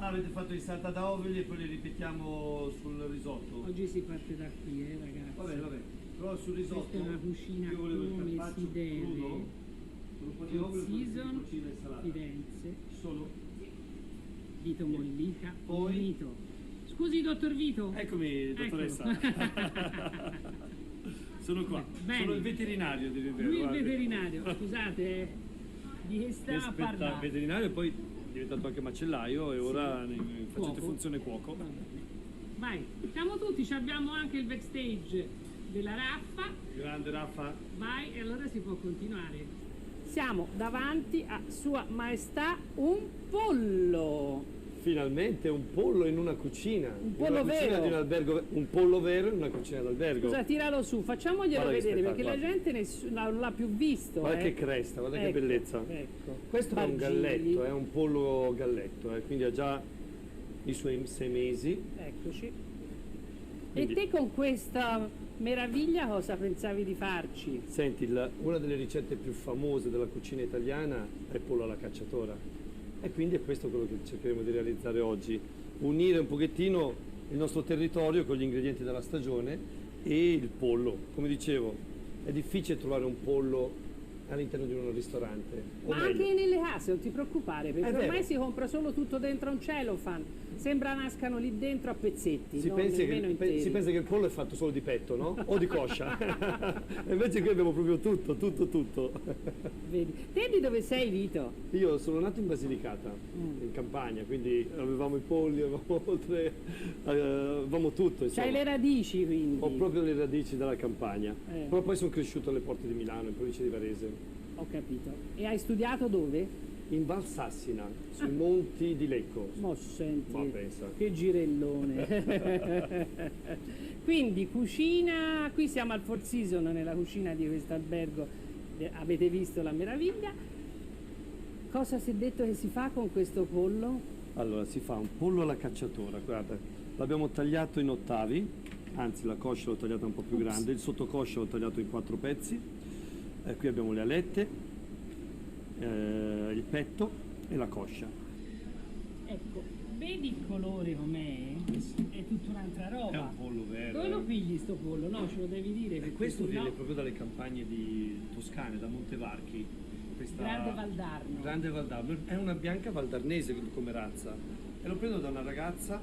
Avete fatto l'insalata da ovoli e poi li ripetiamo sul risotto. Oggi si parte da qui, ragazzi. Va bene, però sul risotto questa è una cucina io volevo il come carpaccio si deve. crudo, con un po' di All ovoli, season, cucina e salata. Firenze. Solo. Vito Mollica. Poi? Vito. Scusi, dottor Vito. Eccomi, dottoressa. Sono qua. Bene. Sono il veterinario di Rivero. Lui è il veterinario, scusate, di che sta a parlare? Veterinario e poi è diventato anche macellaio e ora facete funzione cuoco. Vai, siamo tutti, abbiamo anche il backstage della Raffa. Grande Raffa. Vai, e allora si può continuare. Siamo davanti a Sua Maestà un pollo. Finalmente un pollo in una cucina. Un pollo vero. Di un albergo, un pollo vero in una cucina d'albergo. Scusa, tiralo su, facciamoglielo vedere perché la gente non l'ha più visto. Guarda che cresta, guarda che bellezza. Ecco. Questo è un galletto, è un pollo galletto, quindi ha già i suoi 6 mesi. Eccoci. Quindi... E te con questa meraviglia cosa pensavi di farci? Senti, una delle ricette più famose della cucina italiana è il pollo alla cacciatora. E quindi è questo quello che cercheremo di realizzare oggi, unire un pochettino il nostro territorio con gli ingredienti della stagione e il pollo. Come dicevo, è difficile trovare un pollo all'interno di un ristorante. Ma anche nelle case, non ti preoccupare, perché ormai si compra solo tutto dentro un cellophane. Sembra nascano lì dentro a pezzetti, si pensa che il pollo è fatto solo di petto, no? O di coscia. E invece qui abbiamo proprio tutto. Vedi. Te di dove sei, Vito? Io sono nato in Basilicata, in Campania, quindi avevamo i polli, avevamo tutto. C'hai le radici, quindi? Ho proprio le radici della Campania. Però poi sono cresciuto alle porte di Milano, in provincia di Varese. Ho capito. E hai studiato dove? In Val Sassina, sui monti di Lecco. Ma senti, pensa. che girellone. Quindi cucina, qui siamo al Four Seasons, nella cucina di questo albergo, avete visto la meraviglia. Cosa si è detto che si fa con questo pollo? Allora, si fa un pollo alla cacciatora, guarda, l'abbiamo tagliato in ottavi, anzi la coscia l'ho tagliata un po' più grande, il sottocoscia l'ho tagliato in 4 pezzi, qui abbiamo le alette, il petto e la coscia. Ecco, vedi il colore com'è? È tutta un'altra roba. È un pollo vero. Dove lo pigli sto pollo? No, ce lo devi dire. E questo viene proprio dalle campagne di Toscane, da Montevarchi. Grande Valdarno. Grande Valdarno. È una bianca valdarnese come razza. E lo prendo da una ragazza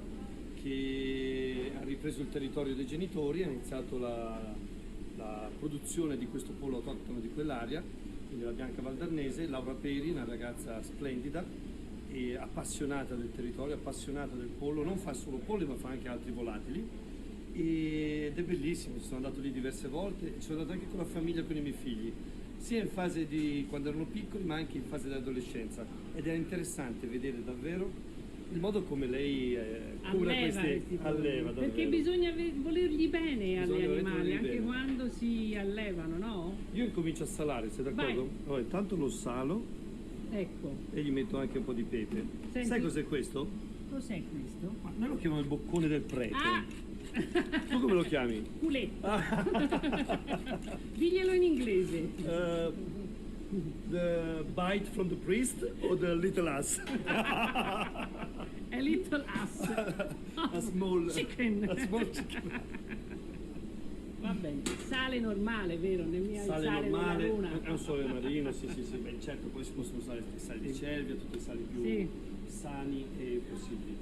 che ha ripreso il territorio dei genitori, ha iniziato la produzione di questo pollo autoctono di quell'area, quindi la bianca valdarnese. Laura Peri, una ragazza splendida e appassionata del territorio, appassionata del pollo, non fa solo polli ma fa anche altri volatili ed è bellissimo. Sono andato lì diverse volte e sono andato anche con la famiglia, con i miei figli, sia in fase di quando erano piccoli ma anche in fase di adolescenza, ed è interessante vedere davvero il modo come lei, come questi questi alleva davvero. Perché bisogna volergli bene alle Bisogna animali, volergli anche bene. quando si allevano, no? Io incomincio a salare, sei d'accordo? Allora, intanto lo salo Ecco. e gli metto anche un po' di pepe. Senti. Sai cos'è questo? Cos'è questo? Ma noi lo chiamiamo il boccone del prete. Ah! Tu come lo chiami? Culetto. Diglielo in inglese. The bite from the priest or the little ass? A little ass. A small chicken. A small chicken. Va bene, sale normale, vero? Sale normale, della luna. è un sole marino, sì, beh, certo, poi si possono usare i sali di cervia, tutti i sali più sani e possibili.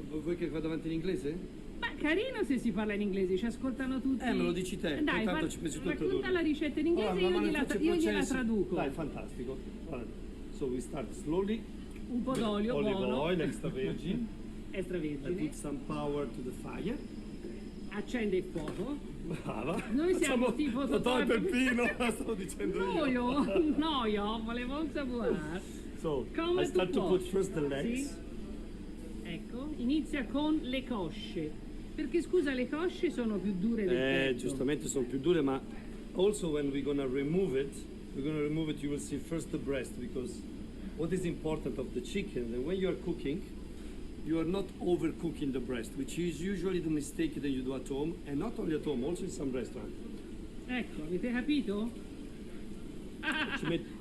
Vuoi che vada avanti in inglese? Ma carino se si parla in inglese, ci ascoltano tutti. Me lo dici te, Dai, tanto ci pensi tu a racconta la ricetta in inglese e io gliela traduco. Dai, fantastico. Allora, so we start slowly. Un po' d'olio Olive buono. oil, extra virgin. Extravergine. I put some power to the fire. Accende il fuoco. Brava. Noi siamo tipo Totò e Peppino, stavo dicendo io. No, io volevo sapuare. So, Come I start to put first the legs. Sì. Ecco, inizia con le cosce. Perché scusa, le cosce sono più dure del petto. Giustamente sono più dure, ma also when we're gonna remove it, you will see first the breast, because what is important of the chicken, that when you are cooking, you are not overcooking the breast, which is usually the mistake that you do at home, and not only at home, also in some restaurants. Ecco, avete capito?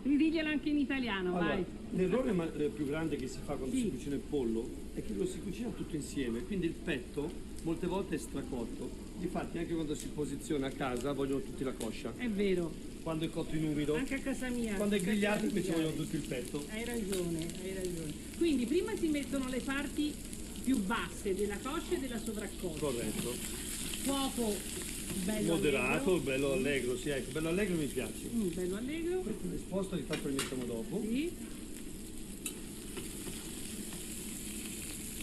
Ridiglielo anche in italiano, allora, vai. L'errore più grande che si fa quando si cucina il pollo è che lo si cucina tutto insieme, quindi il petto molte volte è stracotto. Difatti anche quando si posiziona a casa vogliono tutti la coscia. È vero. Quando è cotto in umido. Anche a casa mia. Quando è grigliato invece vogliono tutti il petto. Hai ragione. Quindi prima si mettono le parti più basse della coscia e della sovraccosta. Corretto. Fuoco bello moderato, allegro. Bello allegro, sì, ecco, bello allegro mi piace. Bello allegro. Questo è risposto, di fatto li mettiamo dopo. Sì.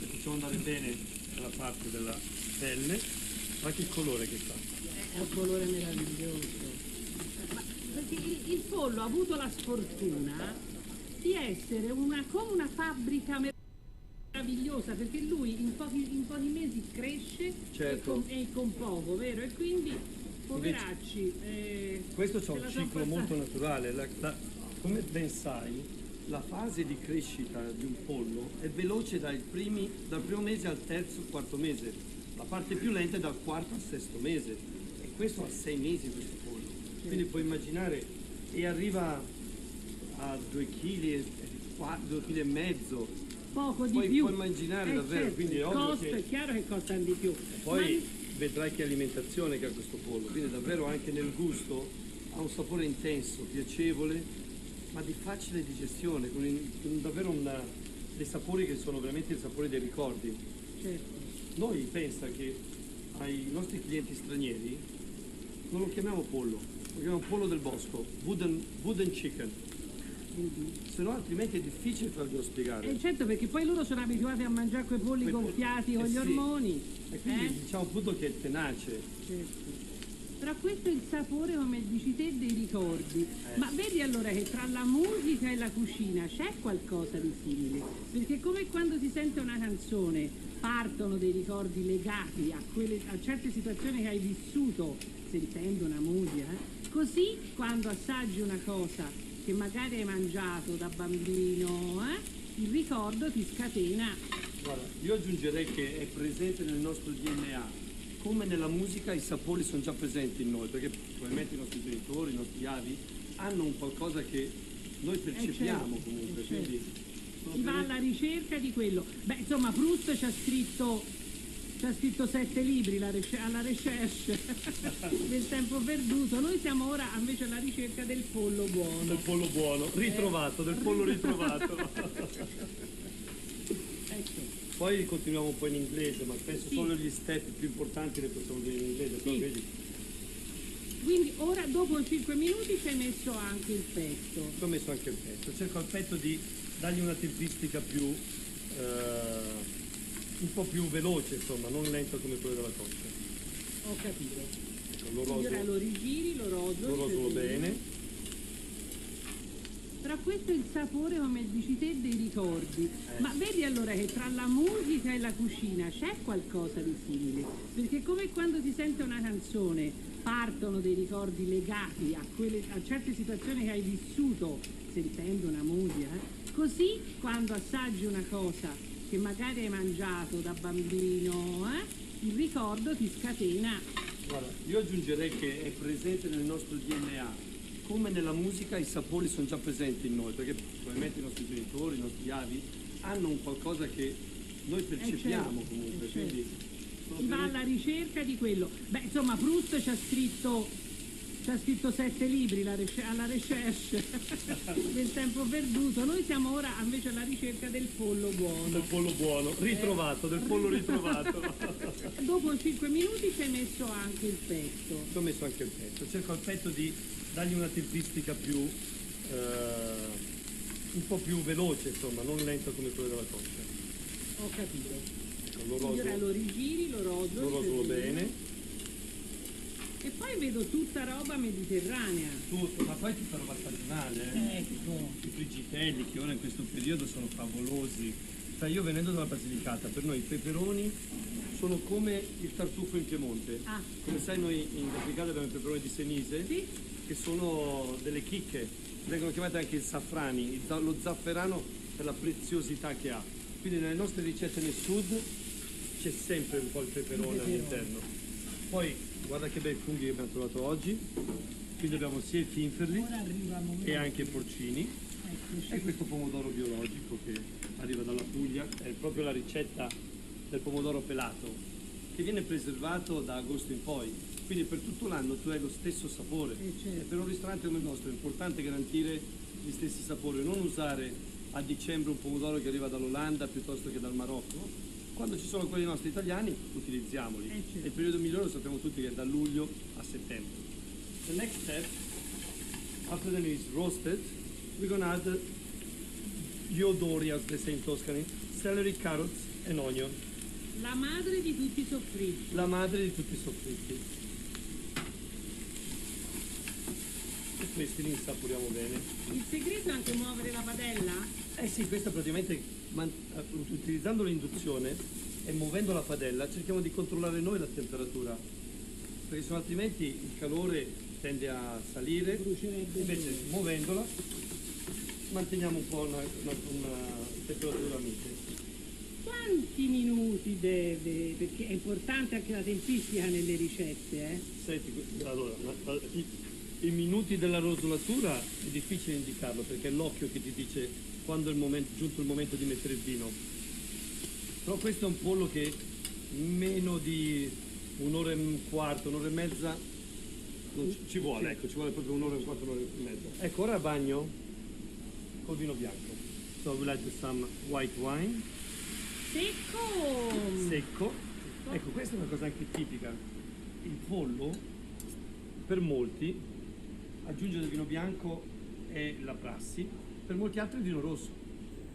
E facciamo andare bene la parte della pelle, anche il colore che fa. È un colore meraviglioso. Perché il pollo ha avuto la sfortuna di essere come una fabbrica meravigliosa, perché lui in pochi mesi cresce certo. e con poco, vero? E quindi poveracci. Questo c'è un ciclo molto naturale. Come ben sai, la fase di crescita di un pollo è veloce dal primo mese al terzo, quarto mese. La parte più lenta è dal quarto al sesto mese. E questo ha 6 mesi questo pollo. Quindi puoi immaginare, e arriva a 2 kg, 2 kg e mezzo. Poco di più. Puoi immaginare davvero, certo. quindi è ovvio che... È chiaro che costano di più. Poi vedrai che alimentazione che ha questo pollo, quindi davvero anche nel gusto ha un sapore intenso, piacevole, ma di facile digestione, con davvero dei sapori che sono veramente i sapori dei ricordi. Certo. Noi pensa che ai nostri clienti stranieri non lo chiamiamo pollo, lo chiamiamo pollo del bosco, wooden chicken. Se no altrimenti è difficile farglielo spiegare. Certo, perché poi loro sono abituati a mangiare quei polli gonfiati con gli ormoni. E quindi diciamo appunto che è tenace. Certo. Però questo è il sapore, come dici te, dei ricordi. Ma vedi allora che tra la musica e la cucina c'è qualcosa di simile? Perché come quando si sente una canzone partono dei ricordi legati a certe situazioni che hai vissuto sentendo una musica, così quando assaggi una cosa che magari hai mangiato da bambino, il ricordo ti scatena. Guarda, io aggiungerei che è presente nel nostro DNA. Come nella musica i sapori sono già presenti in noi, perché probabilmente i nostri genitori, i nostri avi hanno un qualcosa che noi percepiamo certo, comunque. certo. Quindi si va alla ricerca di quello. Beh, insomma, Proust ci ha scritto 7 libri alla recherche del tempo perduto. Noi siamo ora invece alla ricerca del pollo buono. Del pollo buono, ritrovato, del pollo ritrovato. Ecco. Poi continuiamo un po' in inglese, ma penso solo gli step più importanti li possiamo dire in inglese, però vedi. Quindi ora dopo 5 minuti ci hai messo anche il petto. Ci ho messo anche il petto. Cerco al petto di dargli una tempistica più un po' più veloce, insomma, non lenta come quella della coscia. Ho capito. Ecco, lo rigiri, lo rosolo bene. Però questo è il sapore, come dici te, dei ricordi. Ma vedi allora che tra la musica e la cucina c'è qualcosa di simile? Perché come quando si sente una canzone partono dei ricordi legati a certe situazioni che hai vissuto sentendo una musica, così quando assaggi una cosa che magari hai mangiato da bambino, il ricordo ti scatena. Guarda, io aggiungerei che è presente nel nostro DNA. Come nella musica i sapori sono già presenti in noi, perché probabilmente i nostri genitori, i nostri avi hanno un qualcosa che noi percepiamo comunque, quindi si va alla ricerca di quello. Beh, insomma, Proust ci ha scritto 7 libri alla recherche del tempo perduto. Noi siamo ora invece alla ricerca del pollo buono. Del pollo buono, ritrovato, del pollo ritrovato. Dopo 5 minuti ci hai messo anche il petto. Ci ho messo anche il petto. Cerco al petto di dargli una tempistica più un po' più veloce, insomma, non lenta come quella della coscia. Ho capito. Ora lo rigiri, lo rotolo bene. E poi vedo tutta roba mediterranea. Tutto, ma poi tutta roba stagionale. Ecco. I frigitelli che ora in questo periodo sono favolosi. Cioè io venendo dalla Basilicata, per noi i peperoni sono come il tartufo in Piemonte. Come sai noi in Basilicata abbiamo i peperoni di Senise, che sono delle chicche, vengono chiamate anche i safrani, lo zafferano per la preziosità che ha. Quindi nelle nostre ricette nel sud c'è sempre un po' il peperone all'interno. Poi guarda che bei funghi che abbiamo trovato oggi, quindi abbiamo sia i finferli e anche i porcini. E questo pomodoro biologico che arriva dalla Puglia, è proprio la ricetta del pomodoro pelato, che viene preservato da agosto in poi, quindi per tutto l'anno tu hai lo stesso sapore. E per un ristorante come il nostro è importante garantire gli stessi sapori, non usare a dicembre un pomodoro che arriva dall'Olanda piuttosto che dal Marocco. Quando ci sono quelli nostri italiani utilizziamoli. E il periodo migliore lo sappiamo tutti che è da luglio a settembre. The next step, after the meat is roasted, we're gonna add gli odori, as they say in Tuscany, celery, carrots and onion. La madre di tutti i soffritti. La madre di tutti i soffritti. E questi li insaporiamo bene. Il segreto è anche muovere la padella? Eh sì, questa praticamente, utilizzando l'induzione e muovendo la padella, cerchiamo di controllare noi la temperatura, perché se no altrimenti il calore tende a salire, invece muovendola manteniamo un po' una temperatura mite. Quanti minuti deve? Perché è importante anche la tempistica nelle ricette, Senti, allora, i minuti della rosolatura è difficile indicarlo, perché è l'occhio che ti dice quando è giunto il momento di mettere il vino. Però questo è un pollo che meno di un'ora e un quarto, un'ora e mezza non ci vuole, ecco, ci vuole proprio un'ora e un quarto, un'ora e mezza. Ecco, ora bagno col vino bianco. So we like some white wine. Secco. Ecco, questa è una cosa anche tipica. Il pollo, per molti, aggiungere il vino bianco è la prassi, per molti altri il vino rosso.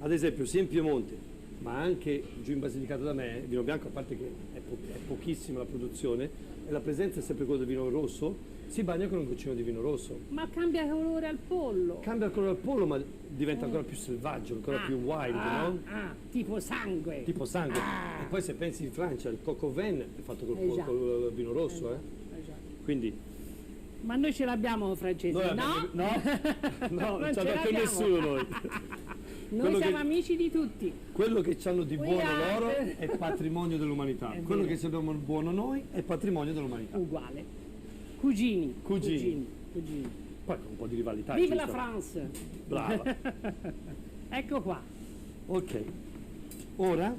Ad esempio, sia in Piemonte, ma anche giù in Basilicata da me, il vino bianco, a parte che è pochissima la produzione, e la presenza è sempre quella del vino rosso, si bagna con un goccino di vino rosso. Ma cambia colore al pollo? Cambia il colore al pollo, ma diventa ancora più selvaggio, ancora più wild, no? Tipo sangue. Tipo sangue. E poi se pensi in Francia, il coq au vin è fatto col vino rosso, Quindi... Ma noi ce l'abbiamo francesi, no? No, non ce l'abbiamo nessuno noi. Noi siamo amici di tutti. Quello che hanno di buono loro è patrimonio dell'umanità. Quello che abbiamo buono noi è patrimonio dell'umanità. Uguale. Cugini. Poi un po' di rivalità. Vive la France! Brava. Ecco qua. Ok. Ora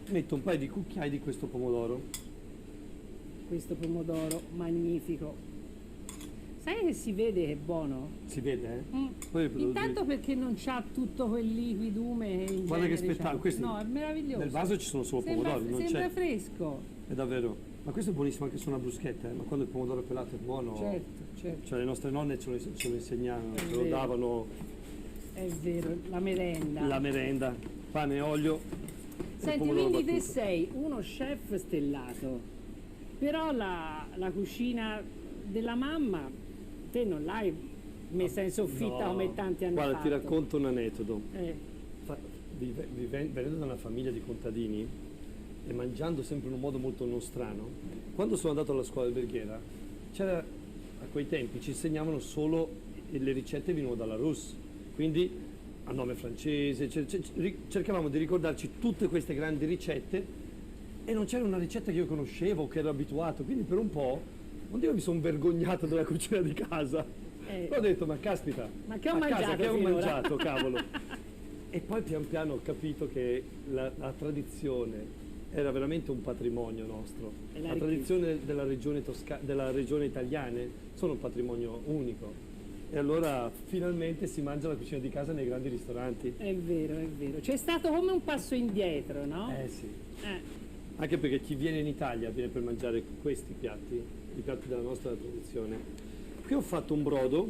metto un paio di cucchiai di questo pomodoro. Questo pomodoro magnifico. Sai che si vede che è buono? Si vede, Intanto perché non c'ha tutto quel liquidume. Guarda che spettacolo. No, è meraviglioso. Nel vaso ci sono solo pomodori, non c'è. Sembra fresco. È davvero. Ma questo è buonissimo anche su una bruschetta, ma quando il pomodoro pelato è buono. Certo. Cioè le nostre nonne ce lo insegnavano, ce lo davano. È vero, la merenda. La merenda, pane e olio. Senti, quindi te sei uno chef stellato, però la cucina della mamma te non l'hai messa in soffitta No. come tanti hanno Guarda, fatto. ti racconto un aneddoto. Venendo da una famiglia di contadini e mangiando sempre in un modo molto nostrano, quando sono andato alla scuola alberghiera, c'era, a quei tempi ci insegnavano solo le ricette venivano dalla Russia, quindi a nome francese, cercavamo di ricordarci tutte queste grandi ricette e non c'era una ricetta che io conoscevo, che ero abituato, quindi per un po', non dico mi sono vergognato della cucina di casa, però ho detto, ma caspita, ma che ho a mangiato casa, che ho finora? mangiato, cavolo. E poi pian piano ho capito che la tradizione era veramente un patrimonio nostro. La tradizione della regione italiana sono un patrimonio unico. E allora finalmente si mangia la cucina di casa nei grandi ristoranti. È vero, è vero. C'è stato come un passo indietro, no? Sì. Anche perché chi viene in Italia viene per mangiare questi piatti, i piatti della nostra tradizione. Qui ho fatto un brodo,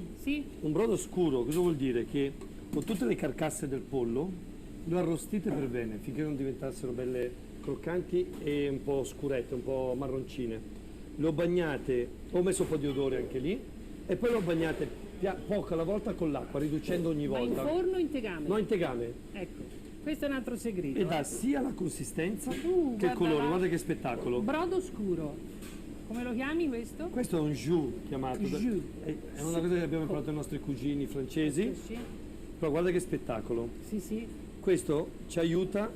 un brodo scuro. Cosa vuol dire? Che con tutte le carcasse del pollo le ho arrostite per bene, finché non diventassero belle croccanti e un po' scurette, un po' marroncine. Le ho bagnate, ho messo un po' di odore anche lì, e poi le ho bagnate poco alla volta con l'acqua, riducendo ogni volta. Ma in forno o in tegame? No, in tegame. Ecco. Questo è un altro segreto. E dà sia la consistenza che il colore, là. guarda che spettacolo. Brodo scuro. Come lo chiami questo? Questo è un jus chiamato. Jus. È una cosa che abbiamo imparato ai nostri cugini francesi. Sì. Però guarda che spettacolo. Sì. Questo ci aiuta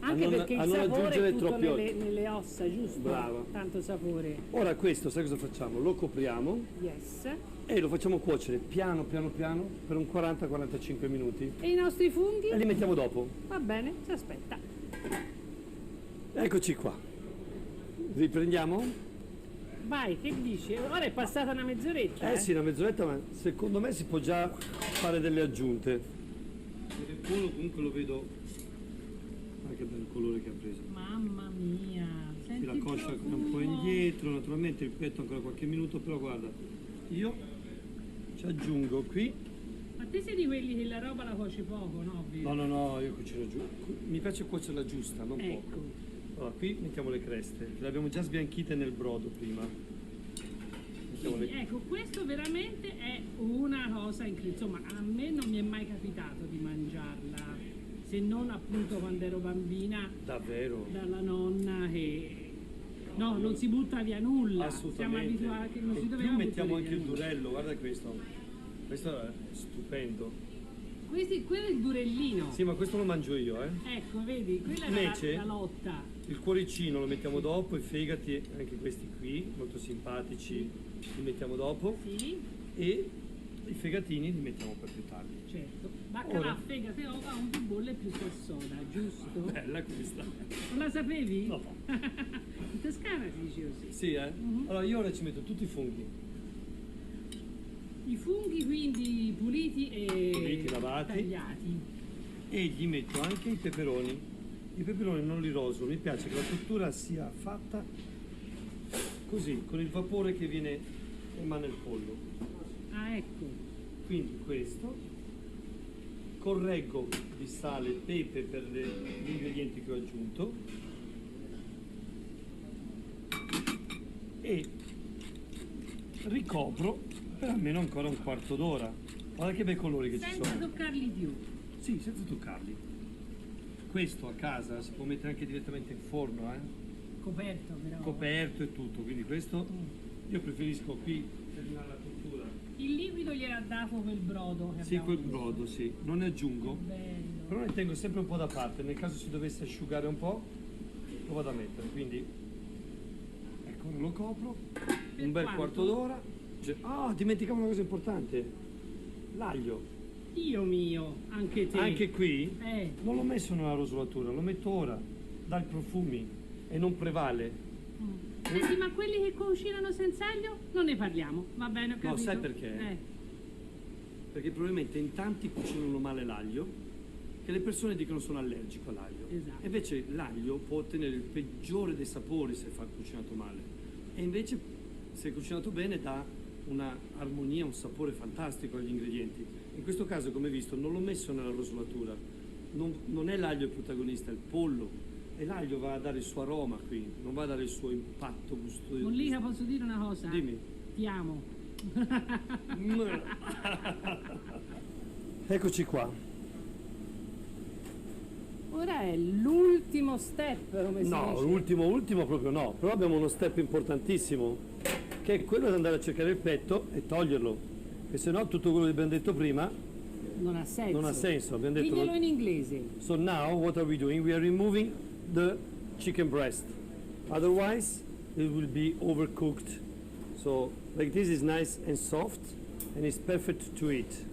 anche perché il sapore è tutto troppi nelle ossa, giusto? Brava. Tanto sapore. Ora questo, sai cosa facciamo? Lo copriamo. Yes. E lo facciamo cuocere piano per un 40-45 minuti. E i nostri funghi? E li mettiamo dopo. Va bene, ci aspetta. Eccoci qua. Riprendiamo? Vai, che dici? Ora è passata una mezz'oretta. Sì, una mezz'oretta, ma secondo me si può già fare delle aggiunte. Il pollo comunque lo vedo. Guarda che bel colore che ha preso. Mamma mia. Senti la coscia un po' indietro, naturalmente il petto ancora qualche minuto, però guarda, io ci aggiungo qui. Ma te sei di quelli che la roba la cuoci poco, no? No, io cucino giù. Mi piace cuocerla giusta, non poco. Allora, qui mettiamo le creste, le abbiamo già sbianchite nel brodo prima. Ecco, questo veramente è una cosa incredibile. Insomma, a me non mi è mai capitato di mangiarla, se non appunto quando ero bambina. Davvero? Dalla nonna che... No, non si butta via nulla. Assolutamente. Siamo abituati, non si e doveva più mettiamo anche il nulla. durello, guarda questo. Questo è stupendo. Quello è il durellino. Sì, ma questo lo mangio io, Ecco, vedi, quella invece, è la lotta. Il cuoricino lo mettiamo dopo, i fegati, anche questi qui, molto simpatici, li mettiamo dopo. Sì. E i fegatini li mettiamo per più tardi. Certo. Baccalà, fegato e ova, un più bolle e più salsoda, giusto? Bella questa. Non la sapevi? No. In Toscana si dice così. Sì, Allora io ora ci metto tutti i funghi. I funghi quindi puliti e lavati, tagliati. E gli metto anche i peperoni. I peperoni non li rosolo, mi piace che la cottura sia fatta così, con il vapore che viene emana il pollo. Ah, ecco. Quindi questo, correggo di sale e pepe per gli ingredienti che ho aggiunto e ricopro per almeno ancora un quarto d'ora. Guarda che bei colori che ci sono. Senza toccarli più. Sì, senza toccarli. Questo a casa si può mettere anche direttamente in forno, Coperto però. Coperto e tutto, quindi questo io preferisco qui terminare la cottura. Il liquido gliel'ha dato quel brodo che Sì, abbiamo quel visto. brodo, sì. Non ne aggiungo. Bello. Però ne tengo sempre un po' da parte, nel caso si dovesse asciugare un po', lo vado a mettere, quindi ecco, lo copro, un bel quarto d'ora. Ah, dimenticavo una cosa importante, l'aglio. Dio mio, anche te. Anche qui non l'ho messo nella rosolatura, lo metto ora, dà i profumi e non prevale. Senti, ma quelli che cucinano senza aglio non ne parliamo, va bene, ho capito? No, sai perché? Perché probabilmente in tanti cucinano male l'aglio, che le persone dicono sono allergico all'aglio. Esatto. E invece l'aglio può ottenere il peggiore dei sapori se fa cucinato male. E invece se cucinato bene dà una armonia, un sapore fantastico agli ingredienti. In questo caso, come hai visto, non l'ho messo nella rosolatura. Non è l'aglio il protagonista, è il pollo. E l'aglio va a dare il suo aroma qui, non va a dare il suo impatto gustoso. Mollica, posso dire una cosa? Dimmi. Ti amo. Eccoci qua. Ora è l'ultimo step, come si No, dice. ultimo proprio no, però abbiamo uno step importantissimo, che è quello di andare a cercare il petto e toglierlo, perché se no tutto quello che abbiamo detto prima Non ha senso. non ha senso. Abbiamo detto, Diglielo in inglese. so now what are we doing? We are removing the chicken breast, otherwise it will be overcooked. So like this is nice and soft and it's perfect to eat.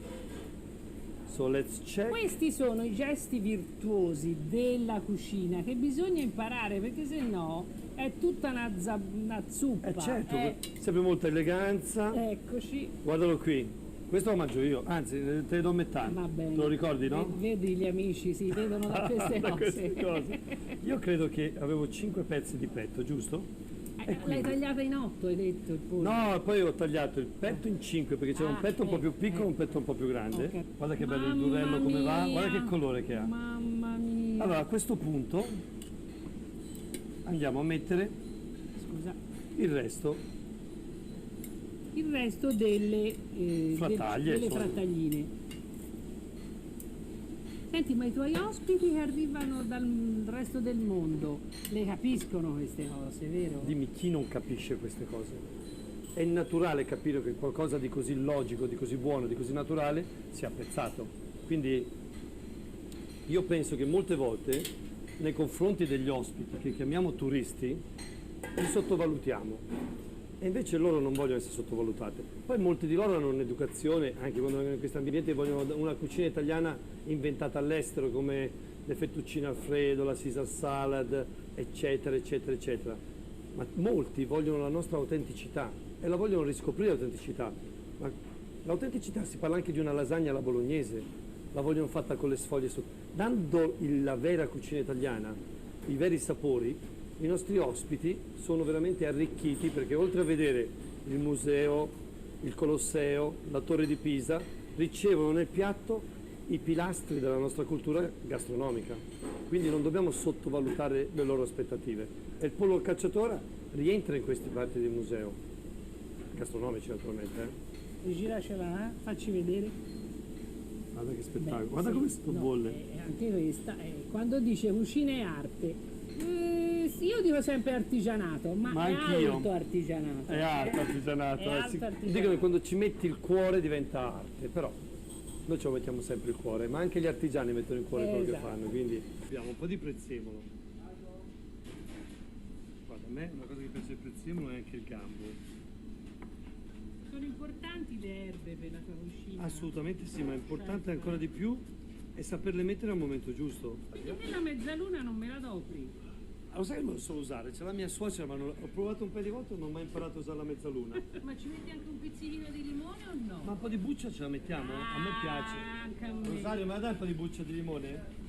So let's check. Questi sono i gesti virtuosi della cucina che bisogna imparare, perché se no è tutta una zuppa. Certo, sempre molta eleganza. Eccoci. Guardalo qui, questo lo mangio io, anzi te ne do metà. Va bene. Te lo ricordi, no? Vedi gli amici, si vedono da queste Da cose. queste cose. Io credo che avevo 5 pezzi di petto, giusto? L'hai tagliata in 8, hai detto il pollo. No, poi ho tagliato il petto in 5 perché c'era un petto un po' più piccolo e un petto un po' più grande. Ok. Guarda che bello il Mamma durello come va, mia. guarda che colore che ha. Mamma mia. Allora a questo punto andiamo a mettere Scusa. il resto delle Frattaglie, delle insomma. frattagline. Senti, ma i tuoi ospiti che arrivano dal resto del mondo le capiscono queste cose, vero? Dimmi chi non capisce queste cose. È naturale capire che qualcosa di così logico, di così buono, di così naturale sia apprezzato. Quindi io penso che molte volte nei confronti degli ospiti che chiamiamo turisti li sottovalutiamo e invece loro non vogliono essere sottovalutate. Poi molti di loro hanno un'educazione, anche quando vengono in questi ambienti, vogliono una cucina italiana inventata all'estero come le fettuccine alfredo, la Caesar salad, eccetera, eccetera, eccetera. Ma molti vogliono la nostra autenticità e la vogliono riscoprire l'autenticità. Ma l'autenticità si parla anche di una lasagna alla bolognese, la vogliono fatta con le sfoglie sotto. Dando la vera cucina italiana, i veri sapori, i nostri ospiti sono veramente arricchiti perché oltre a vedere il museo, il Colosseo, la Torre di Pisa, ricevono nel piatto i pilastri della nostra cultura gastronomica. Quindi non dobbiamo sottovalutare le loro aspettative. E il pollo al cacciatore rientra in queste parti del museo, gastronomici naturalmente. Giracela, facci vedere. Guarda che spettacolo, guarda come sto bolle. Anche questa, quando dice cucina e arte, io dico sempre artigianato, ma è anch'io. alto artigianato. È alto artigianato. È alto artigianato. Dicono che quando ci metti il cuore diventa arte, però noi ci mettiamo sempre il cuore, ma anche gli artigiani mettono il cuore in quello che fanno, quindi abbiamo un po' di prezzemolo. Guarda, a me una cosa che piace del prezzemolo è anche il gambo. Sono importanti le erbe per la tua cucina? Assolutamente sì, ma è importante ancora di più è saperle mettere al momento giusto. Quindi la mezzaluna non me la dopri? Lo sai che non lo so usare? C'è la mia suocera, ma ho provato un paio di volte e non ho mai imparato a usare la mezzaluna. Ma ci metti anche un pizzichino di limone o no? Ma un po' di buccia ce la mettiamo? A me piace. Anche a me. Rosario, me la dai un po' di buccia di limone?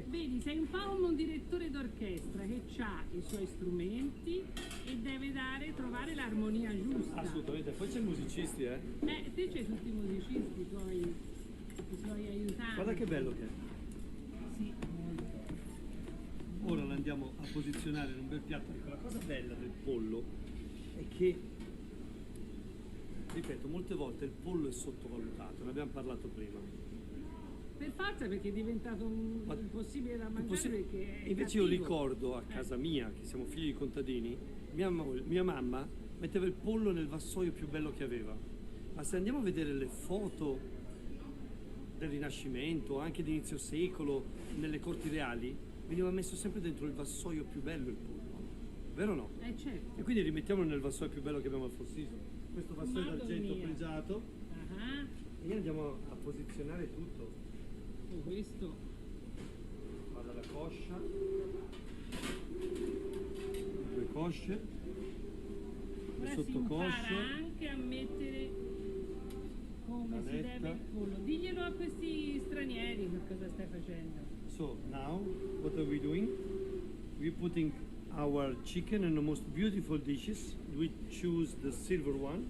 Vedi, sei un po' come un direttore d'orchestra che ha i suoi strumenti e deve trovare l'armonia giusta. Assolutamente, poi c'è i musicisti, Te c'hai tutti i musicisti, i tuoi aiutanti. Guarda che bello che è. Sì, molto. Ora la andiamo a posizionare in un bel piatto. Ecco, la cosa bella del pollo è che, ripeto, molte volte il pollo è sottovalutato, ne abbiamo parlato prima. Per forza, perché è diventato impossibile da mangiare perché è Invece cattivo. io ricordo a casa mia, che siamo figli di contadini, mia mamma metteva il pollo nel vassoio più bello che aveva. Ma se andiamo a vedere le foto del Rinascimento, anche di inizio secolo, nelle corti reali, veniva messo sempre dentro il vassoio più bello il pollo. Vero o no? Certo. E quindi rimettiamolo nel vassoio più bello che abbiamo al Four Seasons. Questo vassoio Madonna d'argento mia. pregiato. E andiamo a posizionare tutto. Questo Vado alla coscia, due cosce, le ora si sottocosce. impara anche a mettere come si deve il pollo. Diglielo a questi stranieri che cosa stai facendo. So now what are we doing? We're putting our chicken in the most beautiful dishes. We choose the silver one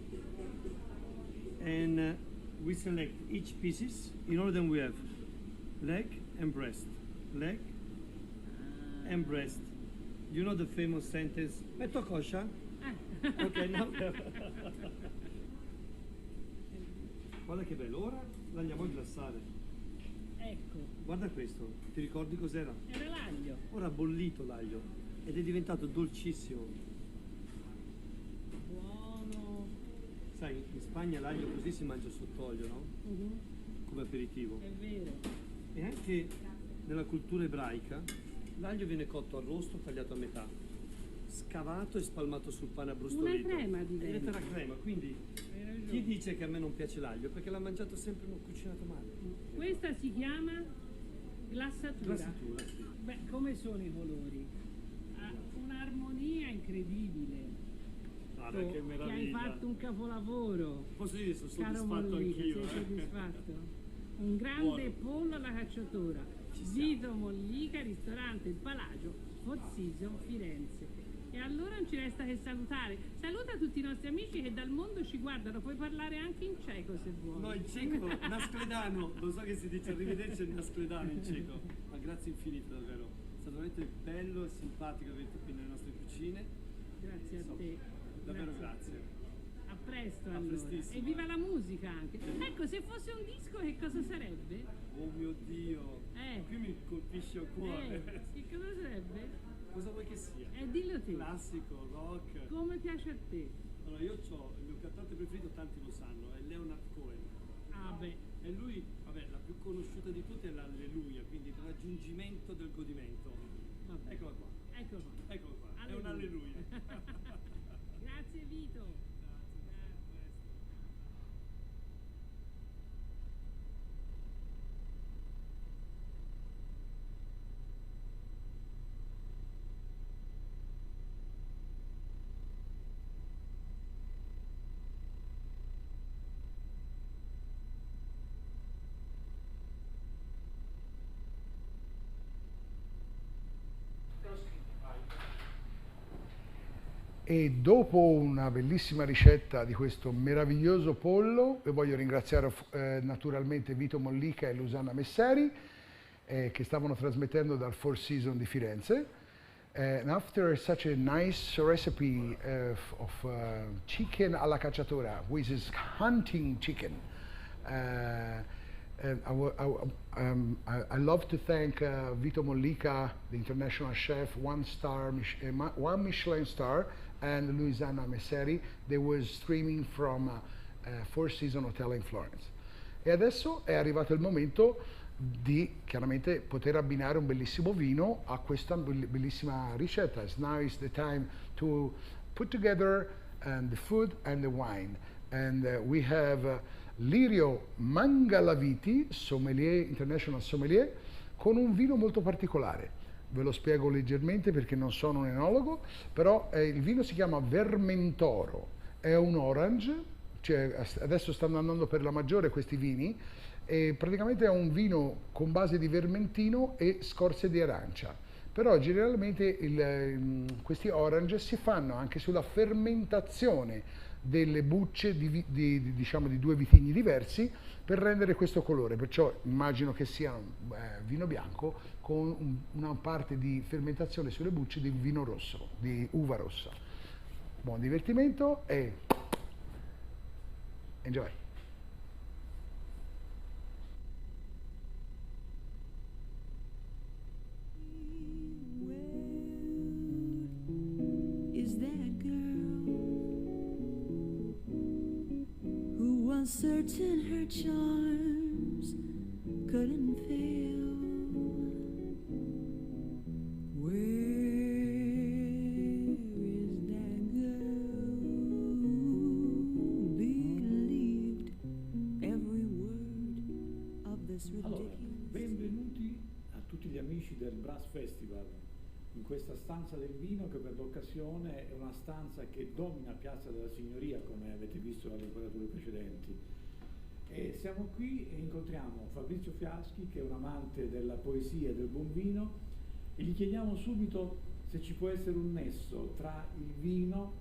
and we select each pieces. In order we have leg and breast, leg and breast. You know the famous sentence, petto kosher? Okay, no. Guarda che bello, ora l'andiamo a glassare. Ecco. Guarda questo, ti ricordi cos'era? Era l'aglio. Ora ha bollito l'aglio ed è diventato dolcissimo. Buono. Sai, in Spagna l'aglio così si mangia sott'olio, no? Come aperitivo. È vero. E anche nella cultura ebraica l'aglio viene cotto arrosto, tagliato a metà, scavato e spalmato sul pane abbrustolito. Una crema diventa. Diventa una crema, quindi chi dice che a me non piace l'aglio? Perché l'ha mangiato sempre cucinato male. Questa si chiama glassatura. Glassatura, sì. Beh, come sono i colori? Ha un'armonia incredibile. Guarda che meraviglia. Che hai fatto un capolavoro. Posso dire, sono Caro soddisfatto Mollica, anch'io. sei soddisfatto? Un grande pollo alla cacciatora. Vito Mollica, ristorante Il Palagio, Four Seasons, Firenze. E allora non ci resta che salutare. Saluta tutti i nostri amici che dal mondo ci guardano. Puoi parlare anche in ceco se vuoi. No, in ceco, naskledano. Lo so che si dice arrivederci in naskledano in ceco. Ma grazie infinite davvero. È stato veramente bello e simpatico averti qui nelle nostre cucine. Grazie a te. Davvero grazie. A presto A allora. prestissimo. E viva la musica anche. Ecco, se fosse un disco che cosa sarebbe? Oh mio Dio. Qui mi colpisce il cuore. Che cosa sarebbe? Cosa vuoi che sia? Dillo te. Classico, rock. Come piace a te? Allora, io ho il mio cantante preferito, tanti lo sanno, è Leonard Cohen. Ah beh. E lui, vabbè, la più conosciuta di tutte è l'Alleluia, quindi il raggiungimento del godimento. Vabbè. Eccola qua. Eccola qua. Eccola qua. Alleluia. È un alleluia. Grazie Vito. E dopo una bellissima ricetta di questo meraviglioso pollo, voglio ringraziare naturalmente Vito Mollica e Luisanna Messeri che stavano trasmettendo dal Four Seasons di Firenze. And after such a nice recipe of chicken alla cacciatora, which is hunting chicken, I love to thank Vito Mollica, the international chef, one Michelin star, and Luisanna Messeri. They were streaming from Four Seasons Hotel in Florence. E adesso è arrivato il momento di chiaramente poter abbinare un bellissimo vino a questa bellissima ricetta. Now is the time to put together the food and the wine. And we have Lirio Mangalaviti, sommelier, international sommelier, con un vino molto particolare. Ve lo spiego leggermente perché non sono un enologo, però il vino si chiama Vermentoro, è un orange, cioè adesso stanno andando per la maggiore questi vini, e praticamente è un vino con base di vermentino e scorze di arancia. Però generalmente questi orange si fanno anche sulla fermentazione delle bucce diciamo di due vitigni diversi per rendere questo colore, perciò immagino che sia un vino bianco con una parte di fermentazione sulle bucce di vino rosso, di uva rossa. Buon divertimento e enjoy! Certain her charms couldn't fail. Where is that girl who believed every word of this ridiculous? Allora, benvenuti a tutti gli amici del Brass Festival in questa stanza del vino che per l'occasione è una stanza che domina Piazza della Signoria, come avete visto dalle inquadrature precedenti. E siamo qui e incontriamo Fabrizio Fiaschi, che è un amante della poesia e del buon vino, e gli chiediamo subito se ci può essere un nesso tra il vino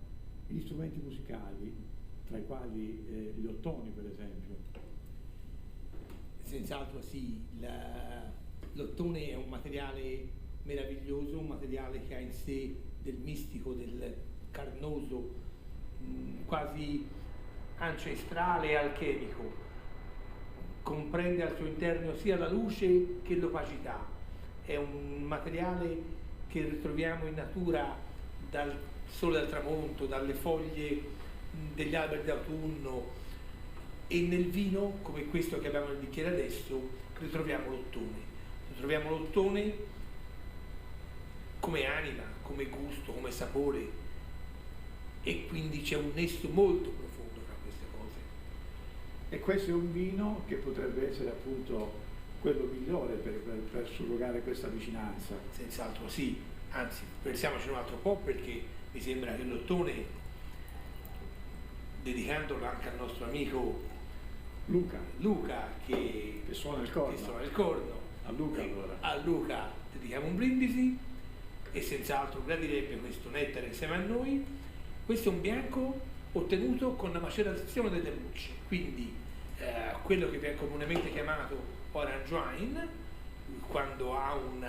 e gli strumenti musicali, tra i quali gli ottoni per esempio. Senz'altro sì, l'ottone è un materiale meraviglioso, un materiale che ha in sé del mistico, del carnoso, quasi ancestrale e alchemico. comprende al suo interno sia la luce che l'opacità. È un materiale che ritroviamo in natura dal sole al tramonto, dalle foglie degli alberi d'autunno, e nel vino, come questo che abbiamo nel bicchiere adesso, ritroviamo l'ottone. Ritroviamo l'ottone come anima, come gusto, come sapore, e quindi c'è un nesso molto profondo tra queste cose. E questo è un vino che potrebbe essere appunto quello migliore per surrogare questa vicinanza. Senz'altro sì, anzi pensiamoci un altro po', perché mi sembra che l'ottone, dedicandolo anche al nostro amico Luca che suona il corno, a Luca dedichiamo un brindisi, e senz'altro gradirebbe questo nettare insieme a noi. Questo è un bianco ottenuto con la macerazione delle bucce, quindi quello che viene comunemente chiamato ore.Wine, quando ha un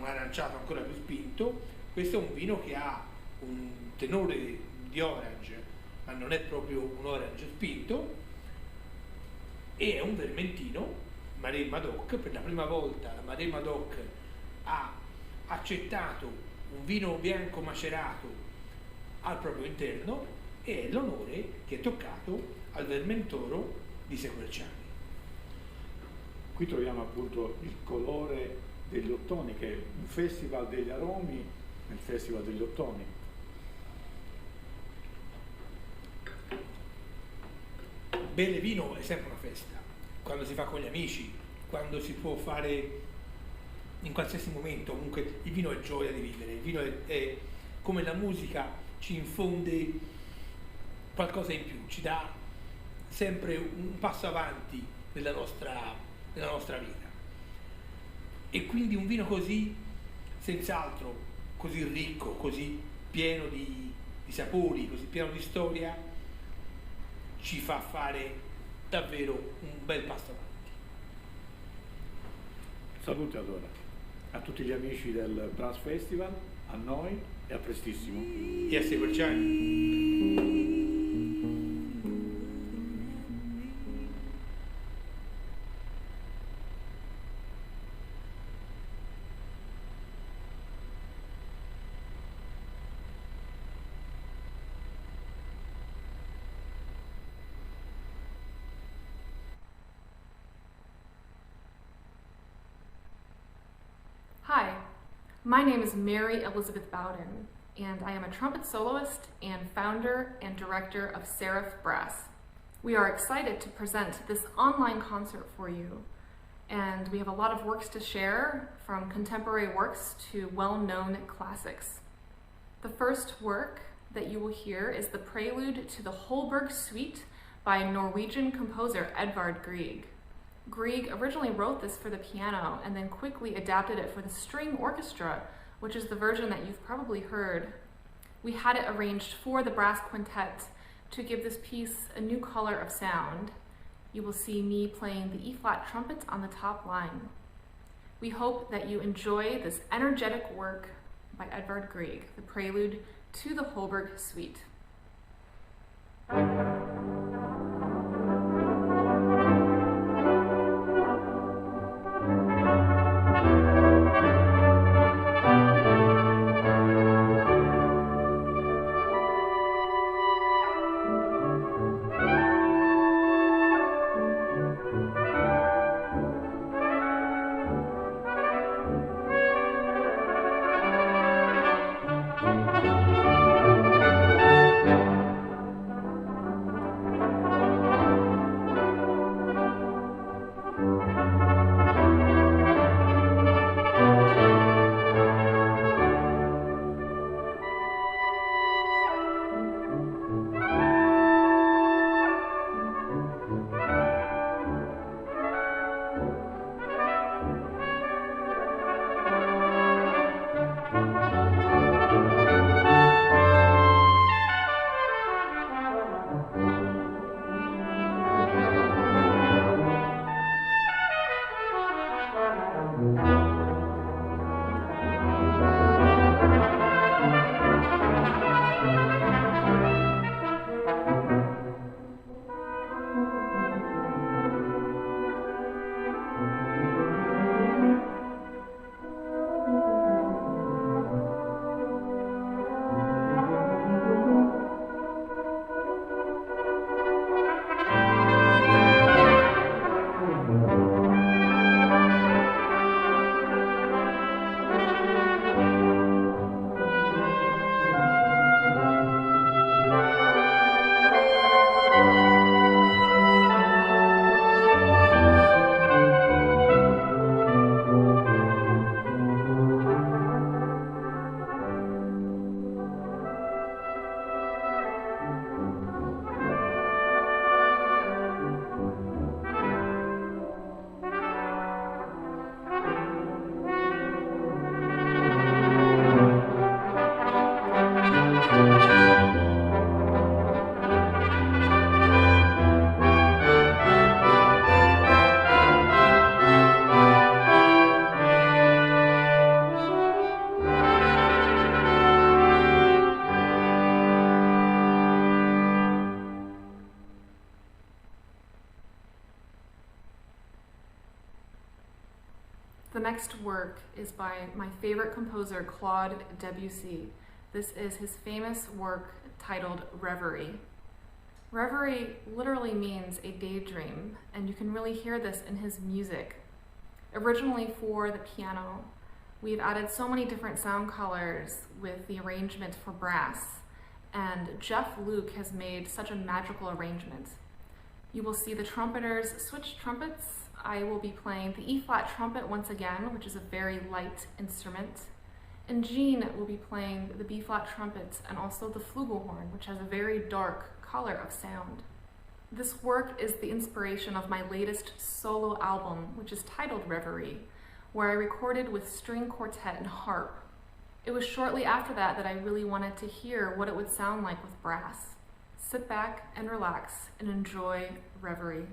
aranciato ancora più spinto. Questo è un vino che ha un tenore di orange, ma non è proprio un orange spinto, e è un vermentino Maremma DOC. Per la prima volta la Maremma DOC ha accettato un vino bianco macerato al proprio interno, e è l'onore che è toccato al Vermentoro di Sequerciani. Qui troviamo appunto il colore degli ottoni, che è un festival degli aromi, il festival degli ottoni. Bere vino è sempre una festa, quando si fa con gli amici, quando si può fare in qualsiasi momento. Comunque il vino è gioia di vivere, il vino è come la musica, ci infonde qualcosa in più, ci dà sempre un passo avanti nella nostra vita. E quindi un vino così, senz'altro, così ricco, così pieno di sapori, così pieno di storia, ci fa fare davvero un bel passo avanti. Salute allora a tutti gli amici del Brass Festival, a noi e a prestissimo. E a Sequerciani. Hi, my name is Mary Elizabeth Bowden, and I am a trumpet soloist and founder and director of Seraph Brass. We are excited to present this online concert for you, and we have a lot of works to share, from contemporary works to well-known classics. The first work that you will hear is the prelude to the Holberg Suite by Norwegian composer Edvard Grieg. Grieg originally wrote this for the piano and then quickly adapted it for the string orchestra, which is the version that you've probably heard. We had it arranged for the brass quintet to give this piece a new color of sound. You will see me playing the E-flat trumpet on the top line. We hope that you enjoy this energetic work by Edvard Grieg, the prelude to the Holberg Suite. next work is by my favorite composer, Claude Debussy. This is his famous work titled Reverie. Reverie literally means a daydream, and you can really hear this in his music. Originally for the piano, we've added so many different sound colors with the arrangement for brass, and Jeff Luke has made such a magical arrangement. You will see the trumpeters switch trumpets. I will be playing the E-flat trumpet once again, which is a very light instrument. And Jean will be playing the B-flat trumpet and also the flugelhorn, which has a very dark color of sound. This work is the inspiration of my latest solo album, which is titled Reverie, where I recorded with string quartet and harp. It was shortly after that that I really wanted to hear what it would sound like with brass. Sit back and relax and enjoy Reverie.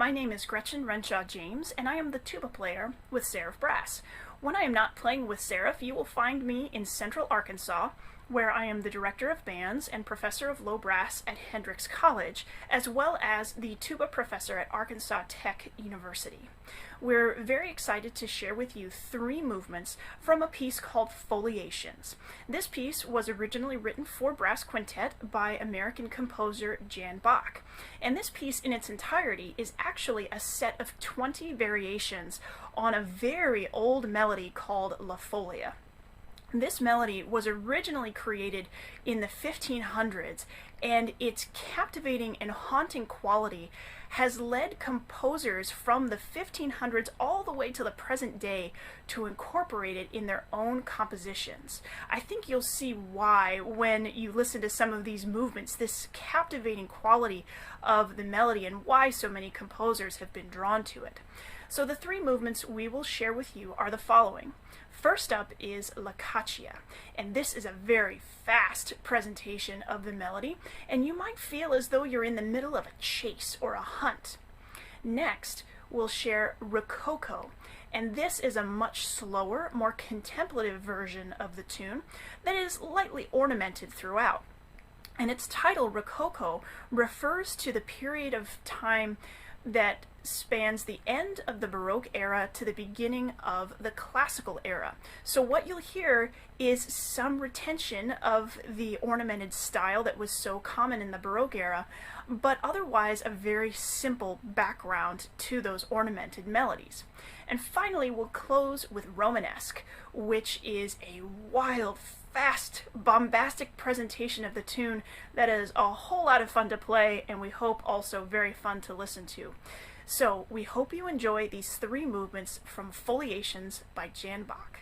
My name is Gretchen Renshaw James, and I am the tuba player with Seraph Brass. When I am not playing with Seraph, you will find me in Central Arkansas, where I am the director of bands and professor of low brass at Hendrix College, as well as the tuba professor at Arkansas Tech University. We're very excited to share with you 3 movements from a piece called Foliations. This piece was originally written for brass quintet by American composer Jan Bach. And this piece in its entirety is actually a set of 20 variations on a very old melody called La Folia. This melody was originally created in the 1500s, and its captivating and haunting quality has led composers from the 1500s all the way to the present day to incorporate it in their own compositions. I think you'll see why when you listen to some of these movements, this captivating quality of the melody, and why so many composers have been drawn to it. So the 3 movements we will share with you are the following. First up is La Caccia, and this is a very fast presentation of the melody, and you might feel as though you're in the middle of a chase or a hunt. Next, we'll share Rococo, and this is a much slower, more contemplative version of the tune that is lightly ornamented throughout. And its title, Rococo, refers to the period of time that spans the end of the Baroque era to the beginning of the Classical era. So what you'll hear is some retention of the ornamented style that was so common in the Baroque era, but otherwise a very simple background to those ornamented melodies. And finally, we'll close with Romanesque, which is a wild, fast, bombastic presentation of the tune that is a whole lot of fun to play, and we hope also very fun to listen to. So we hope you enjoy these 3 movements from Foliations by Jan Bach.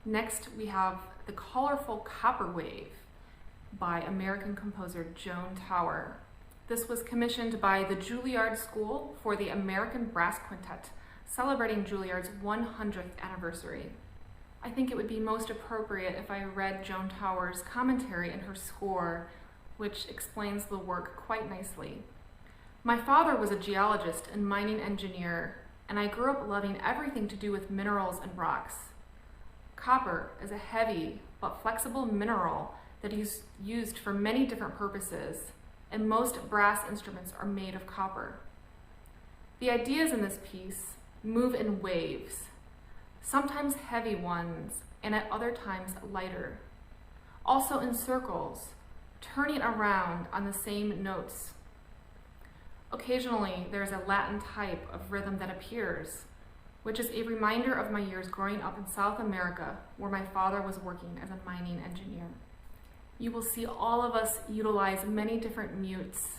Next, we have the colorful Copper Wave by American composer Joan Tower. This was commissioned by the Juilliard School for the American Brass Quintet, celebrating Juilliard's 100th anniversary. I think it would be most appropriate if I read Joan Tower's commentary in her score, which explains the work quite nicely. My father was a geologist and mining engineer, and I grew up loving everything to do with minerals and rocks. Copper is a heavy but flexible mineral that is used for many different purposes, and most brass instruments are made of copper. The ideas in this piece move in waves, sometimes heavy ones, and at other times lighter. Also in circles, turning around on the same notes. Occasionally, there's a Latin type of rhythm that appears, which is a reminder of my years growing up in South America, where my father was working as a mining engineer. You will see all of us utilize many different mutes.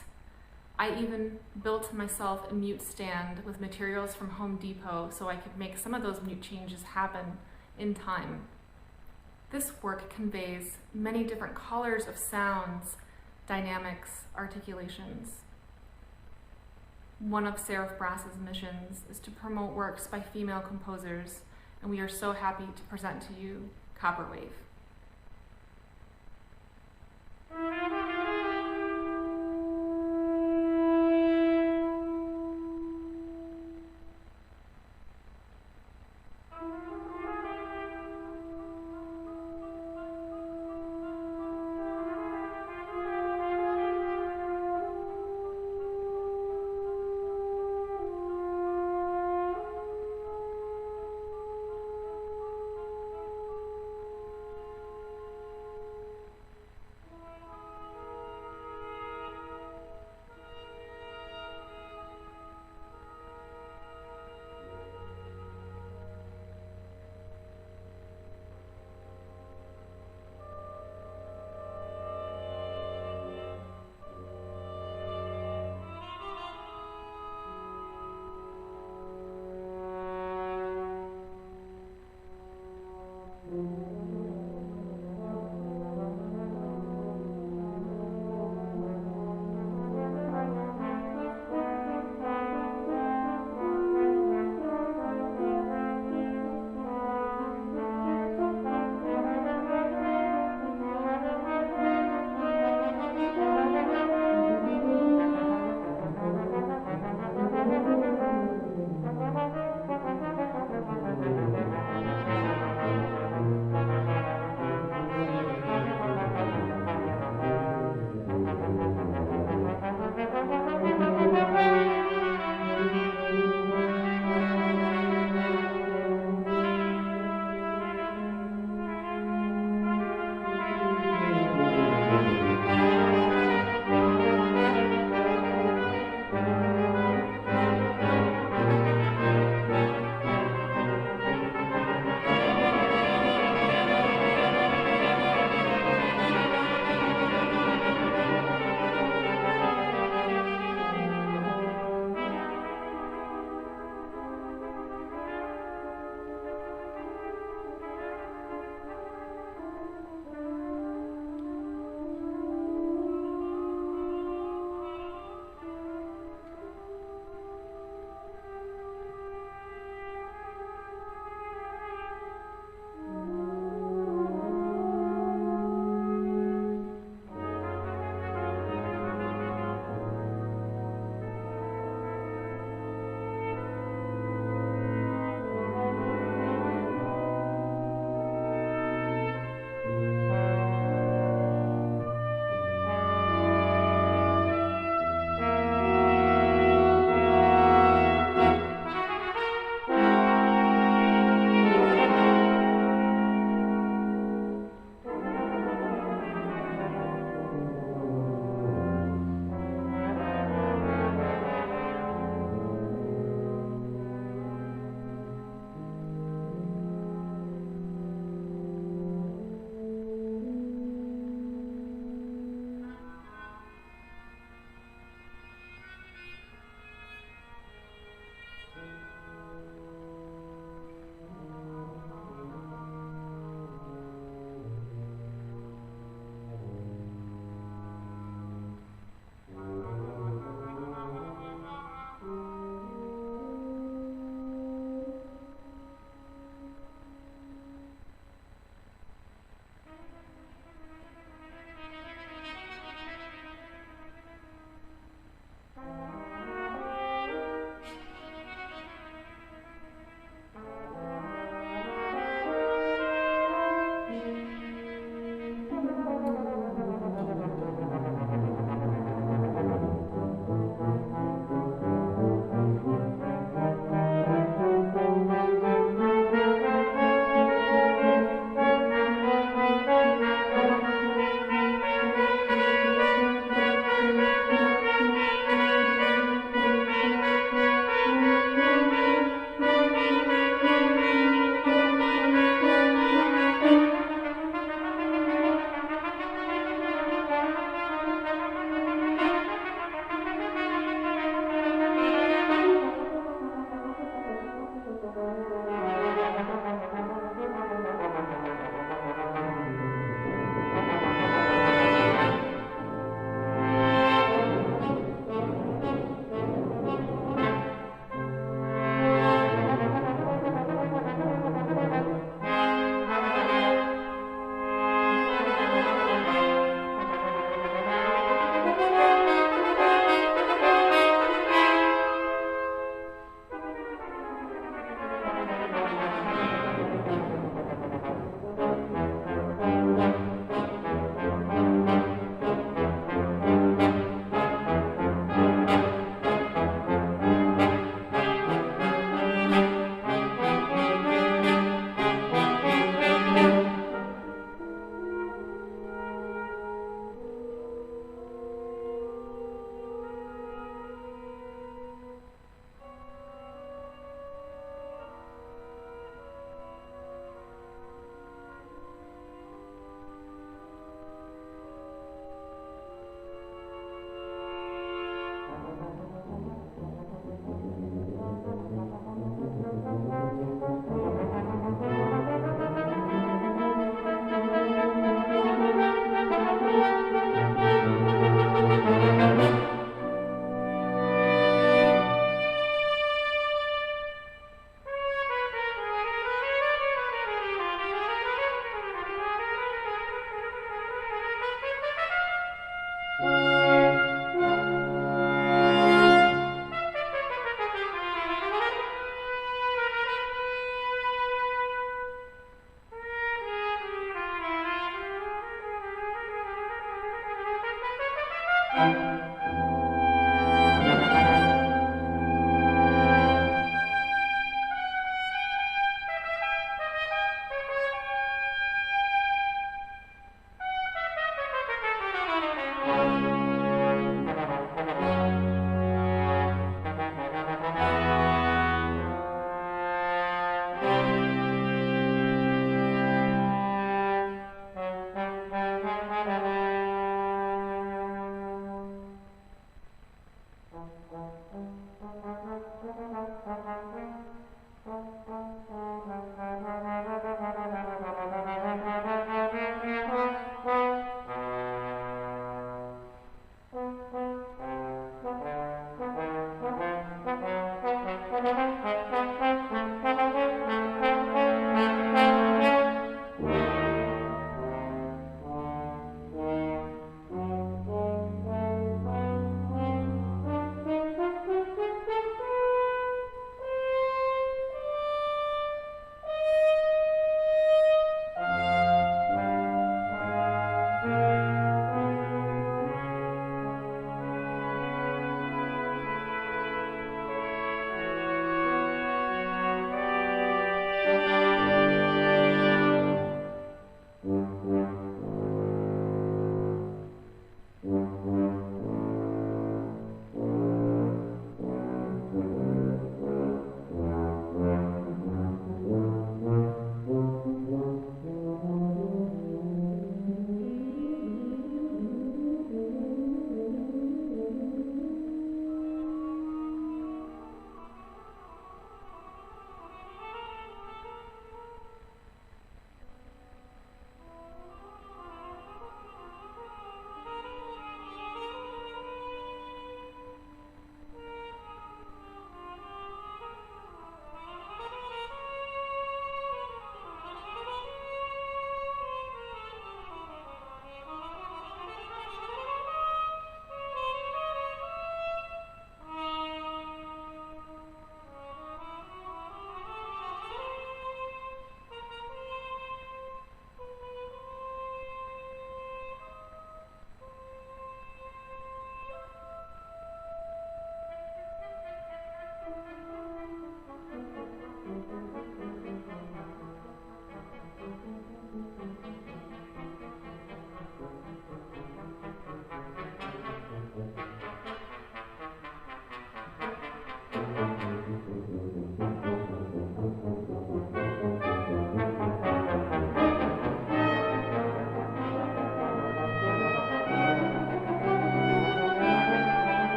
I even built myself a mute stand with materials from Home Depot so I could make some of those mute changes happen in time. This work conveys many different colors of sounds, dynamics, articulations. One of Seraph Brass's missions is to promote works by female composers, and we are so happy to present to you Copper Wave.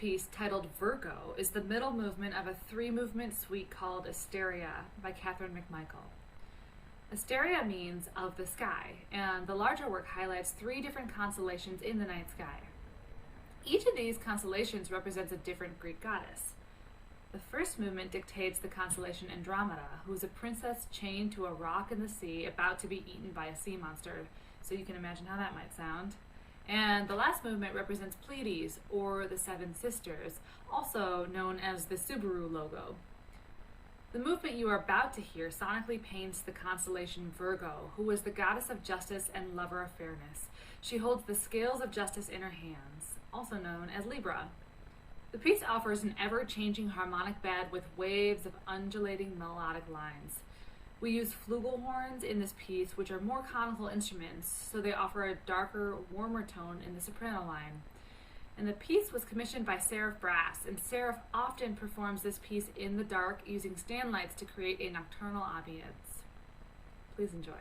piece, titled Virgo, is the middle movement of a 3-movement suite called Asteria by Catherine McMichael. Asteria means of the sky, and the larger work highlights 3 different constellations in the night sky. Each of these constellations represents a different Greek goddess. The first movement dictates the constellation Andromeda, who is a princess chained to a rock in the sea about to be eaten by a sea monster, so you can imagine how that might sound. And the last movement represents Pleiades, or the Seven Sisters, also known as the Subaru logo. The movement you are about to hear sonically paints the constellation Virgo, who is the goddess of justice and lover of fairness. She holds the scales of justice in her hands, also known as Libra. The piece offers an ever-changing harmonic bed with waves of undulating melodic lines. We use flugelhorns in this piece, which are more conical instruments, so they offer a darker, warmer tone in the soprano line. And the piece was commissioned by Seraph Brass, and Seraph often performs this piece in the dark using stand lights to create a nocturnal ambience. Please enjoy.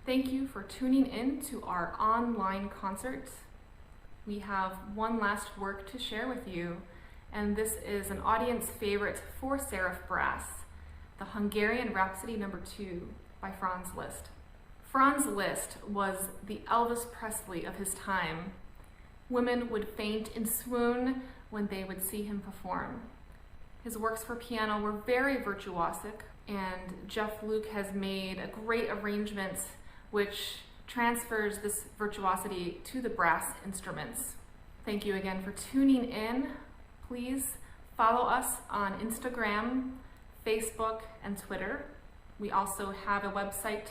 Thank you for tuning in to our online concert. We have one last work to share with you, and this is an audience favorite for Seraph Brass, the Hungarian Rhapsody No. 2 by Franz Liszt. Franz Liszt was the Elvis Presley of his time. Women would faint and swoon when they would see him perform. His works for piano were very virtuosic, and Jeff Luke has made a great arrangement which transfers this virtuosity to the brass instruments. Thank you again for tuning in. Please follow us on Instagram, Facebook, and Twitter. We also have a website,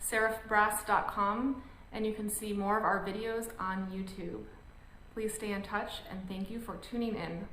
seraphbrass.com, and you can see more of our videos on YouTube. Please stay in touch, and thank you for tuning in.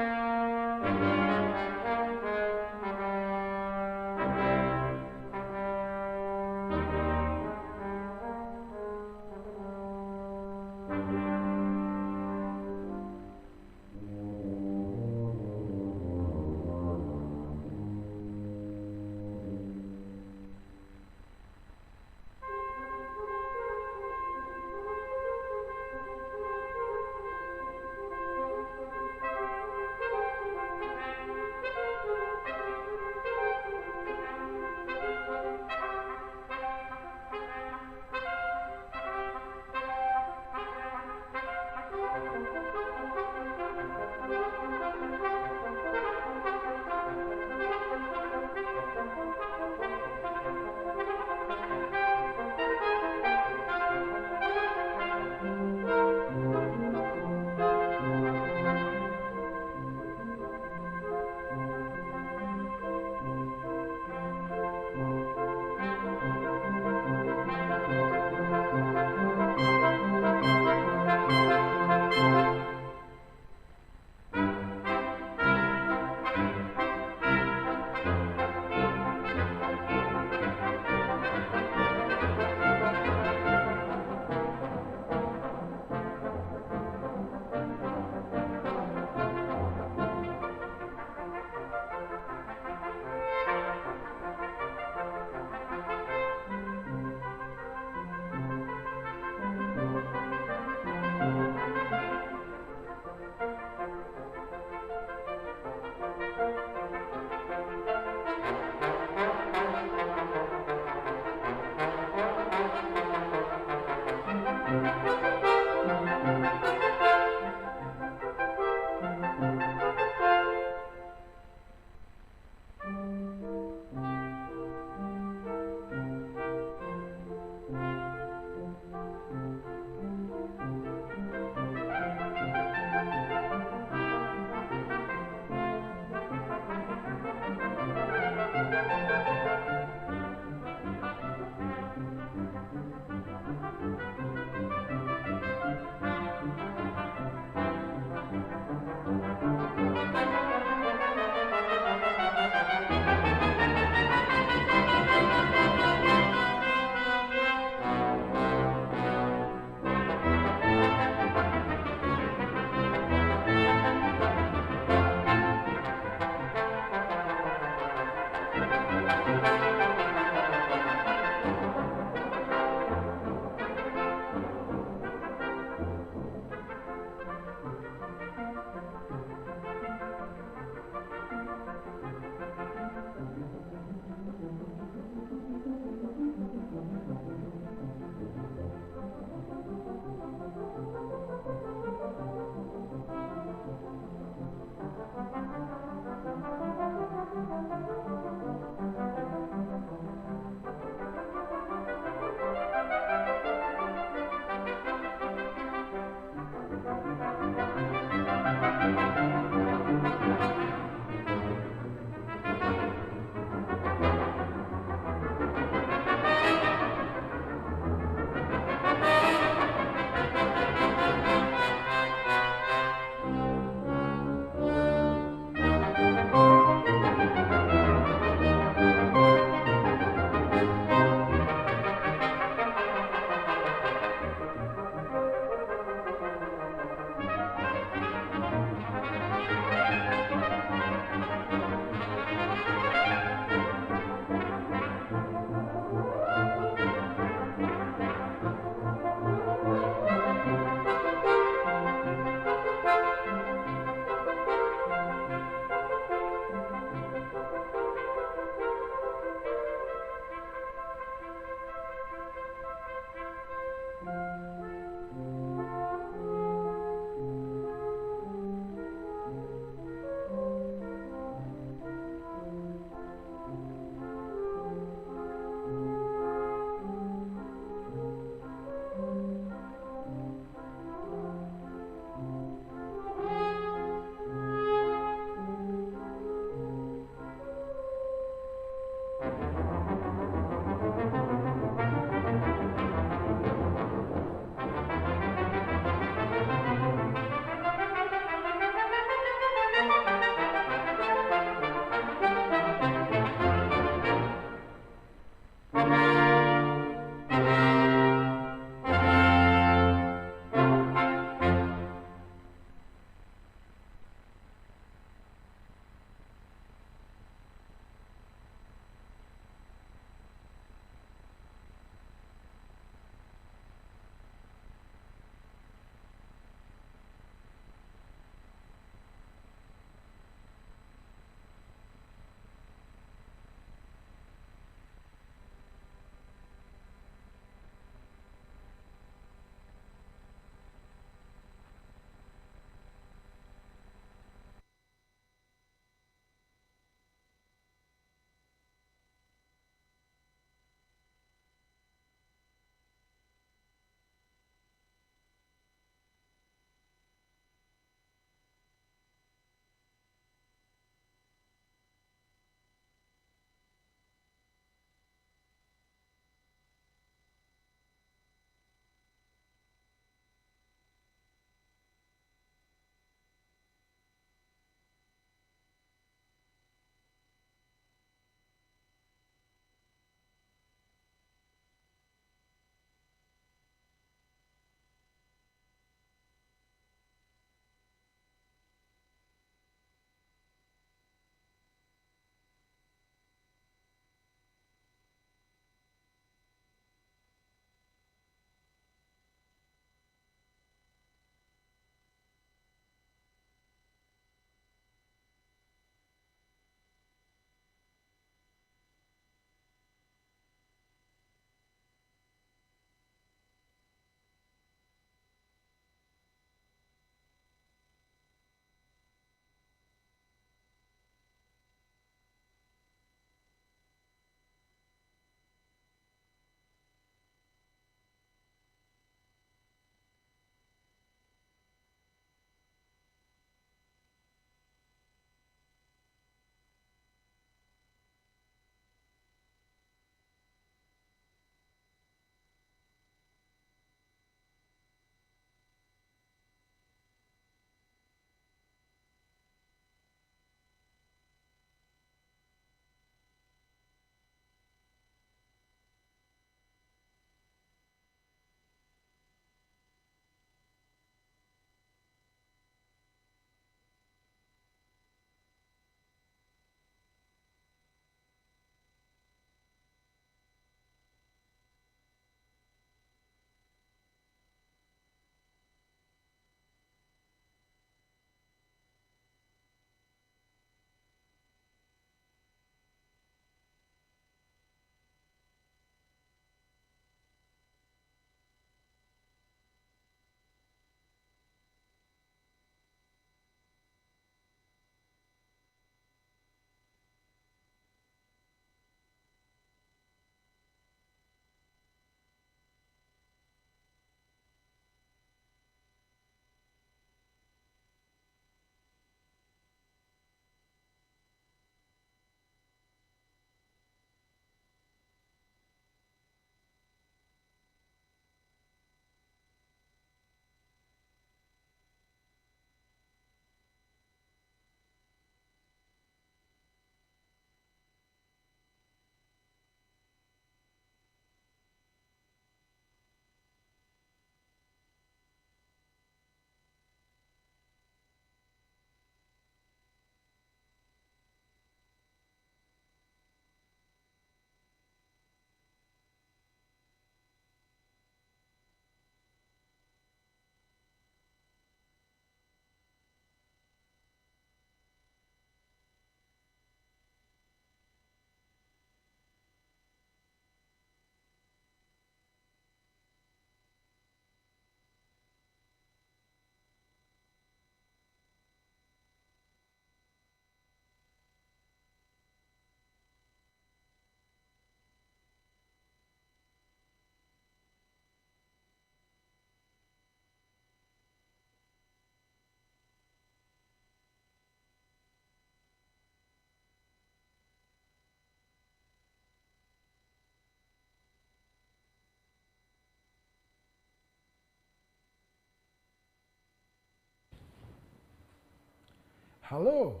Hello,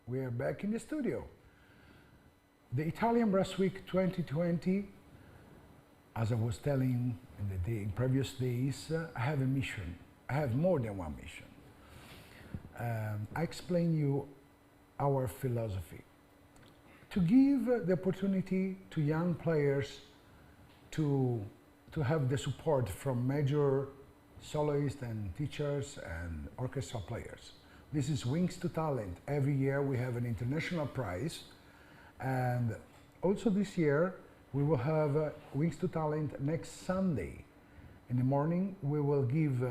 we are back in the studio. The Italian Brass Week 2020, as I was telling in previous days, I have a mission. I have more than one mission. I explain you our philosophy. To give the opportunity to young players to have the support from major soloists and teachers and orchestra players. This is Wings to Talent. Every year we have an international prize, and also this year we will have Wings to Talent next Sunday. In the morning we will give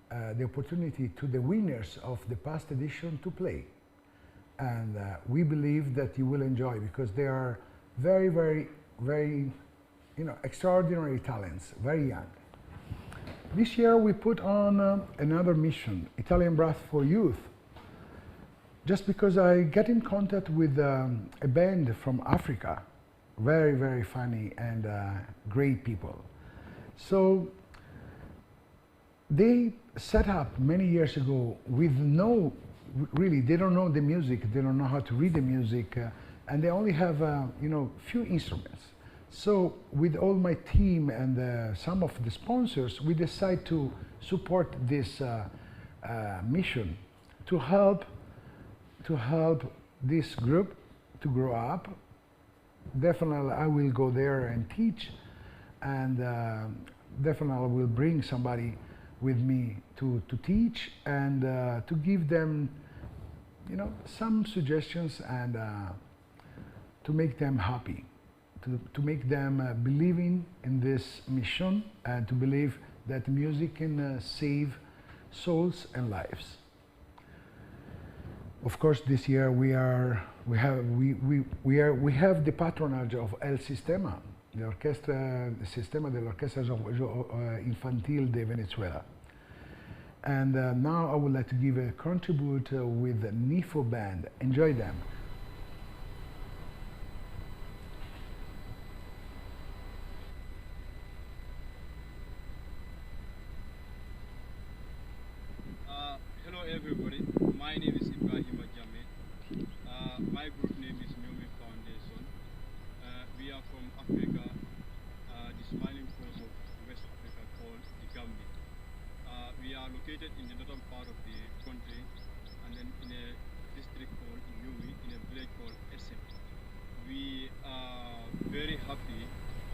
the opportunity to the winners of the past edition to play. And we believe that you will enjoy, because they are very, very, very, extraordinary talents, very young. This year we put on another mission, Italian Brass for Youth, just because I get in contact with a band from Africa, very, very funny and great people. So they set up many years ago with really, they don't know the music, they don't know how to read the music, and they only have, few instruments. So with all my team and some of the sponsors, we decide to support this mission to help this group to grow up. Definitely I will go there and teach, and definitely I will bring somebody with me to teach and to give them, some suggestions and to make them happy, to make them believing in this mission and to believe that music can save souls and lives. Of course, this year we have the patronage of El Sistema, el sistema de la Orquesta Infantil de Venezuela. And now I would like to give a contribute with the NIFO band. Enjoy them. Hello everybody, my name is Ibrahim Ajame. My group name is Nyomi Foundation. We are from Africa, the smiling coast of West Africa called the Gambia. We are located in the northern part of the country, and then in a district called Nyomi, in a village called Essem. We are very happy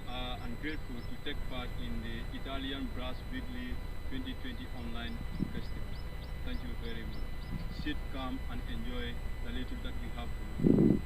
and grateful to take part in the Italian Brass Weekly 2020 online festival. Thank you very much. Sit calm and enjoy the little that we have for you.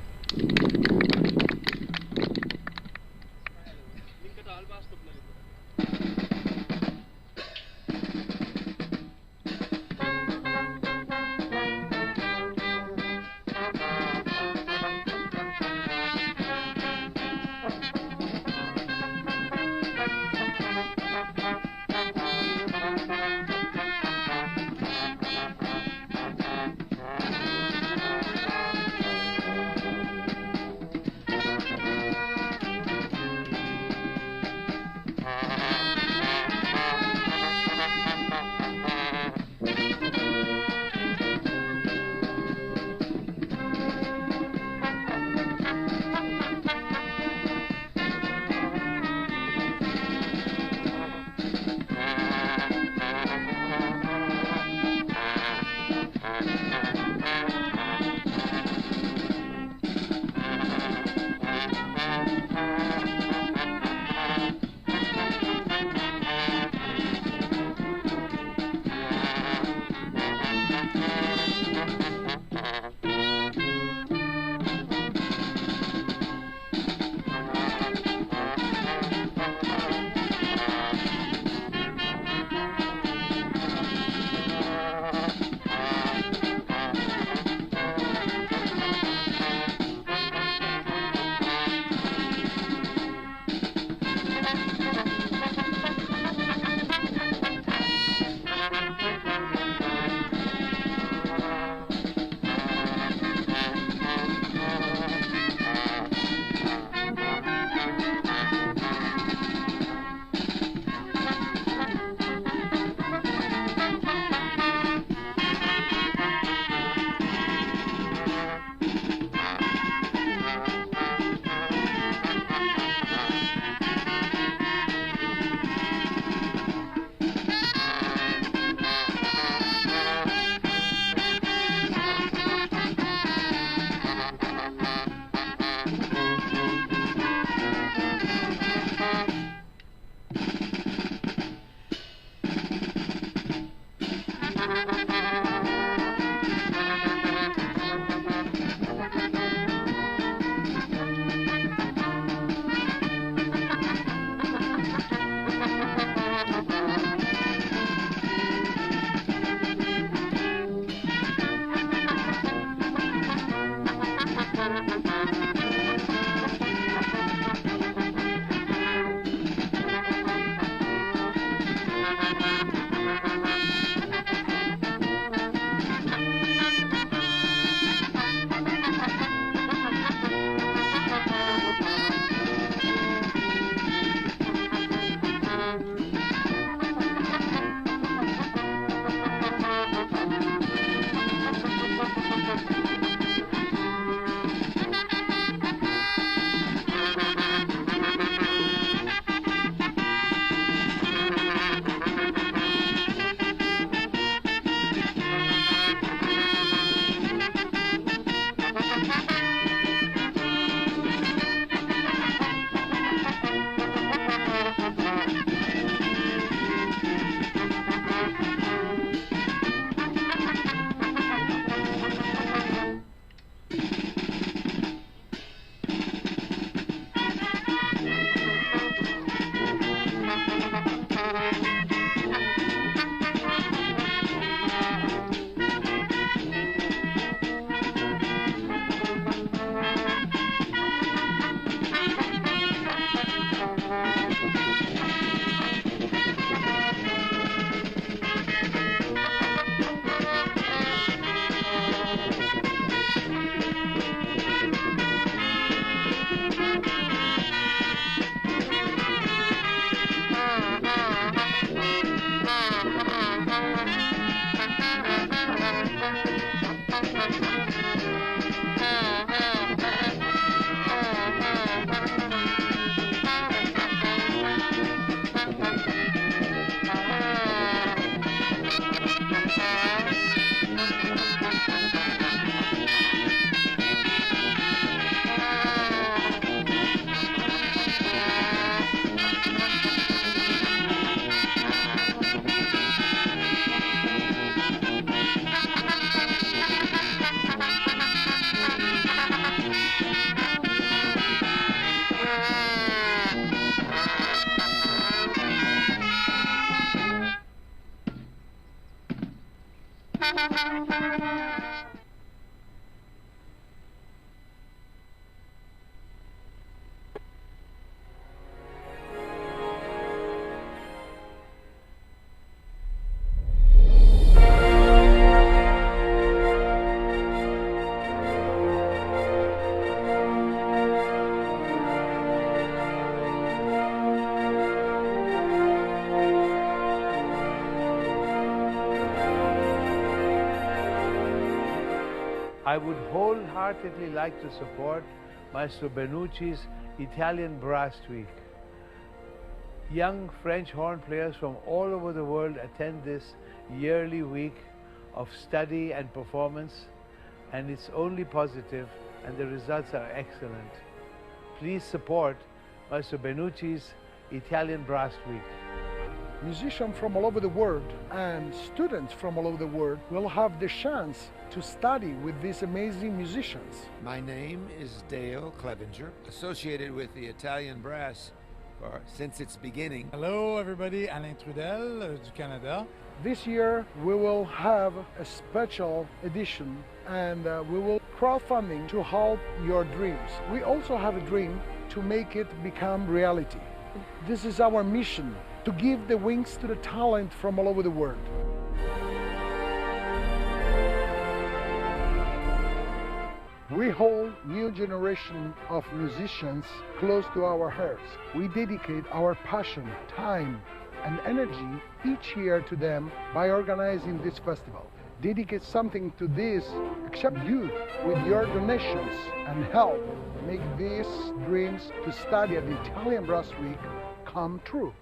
I would wholeheartedly like to support Maestro Benucci's Italian Brass Week. Young French horn players from all over the world attend this yearly week of study and performance, and it's only positive, and the results are excellent. Please support Maestro Benucci's Italian Brass Week. Musicians from all over the world and students from all over the world will have the chance to study with these amazing musicians. My name is Dale Clevenger, associated with the Italian Brass since its beginning. Hello everybody, Alain Trudel du Canada. This year we will have a special edition, and we will crowdfunding to help your dreams. We also have a dream to make it become reality. This is our mission, to give the wings to the talent from all over the world. We hold new generation of musicians close to our hearts. We dedicate our passion, time, and energy each year to them by organizing this festival. Dedicate something to this, except you, with your donations, and help make these dreams to study at the Italian Brass Week come true.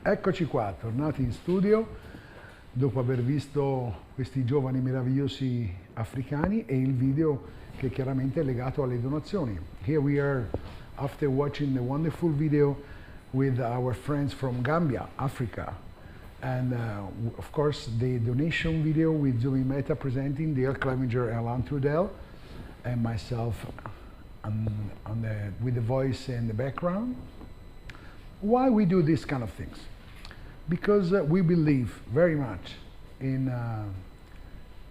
Eccoci qua, tornati in studio dopo aver visto questi giovani meravigliosi africani e il video che chiaramente è legato alle donazioni. Here we are after watching the wonderful video with our friends from Gambia, Africa, And of course, the donation video with Julie Mehta presenting, Dale Clevenger and Alan Trudell, and myself with the voice in the background. Why we do these kind of things? Because we believe very much in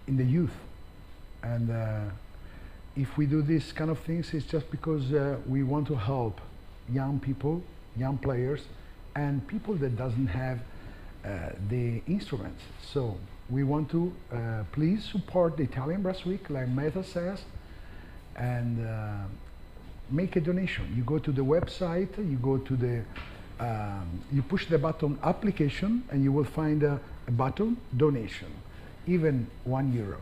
the youth, and if we do these kind of things, it's just because we want to help young people, young players, and people that doesn't have the instruments. So we want to please support the Italian Brass Week, like Meta says, and make a donation. You go to the website, you go to the, you push the button application, and you will find a button donation. Even €1,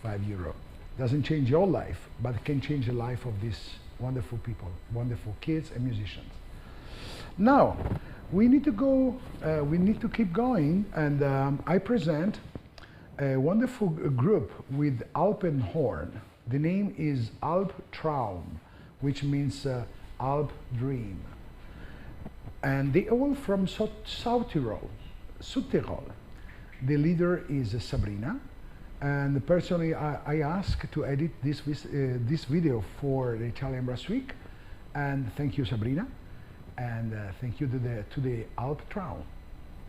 €5 doesn't change your life, but it can change the life of these wonderful people, wonderful kids and musicians. Now, we need to go, we need to keep going, and I present a wonderful group with Alpenhorn. The name is ALPTRAUM, which means Alp Dream. And they all from South Tyrol, Südtirol. The leader is Sabrina, and the person I asked to edit this video for the Italian Brass Week. And thank you, Sabrina. And thank you to the ALPTRAUM.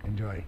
Enjoy.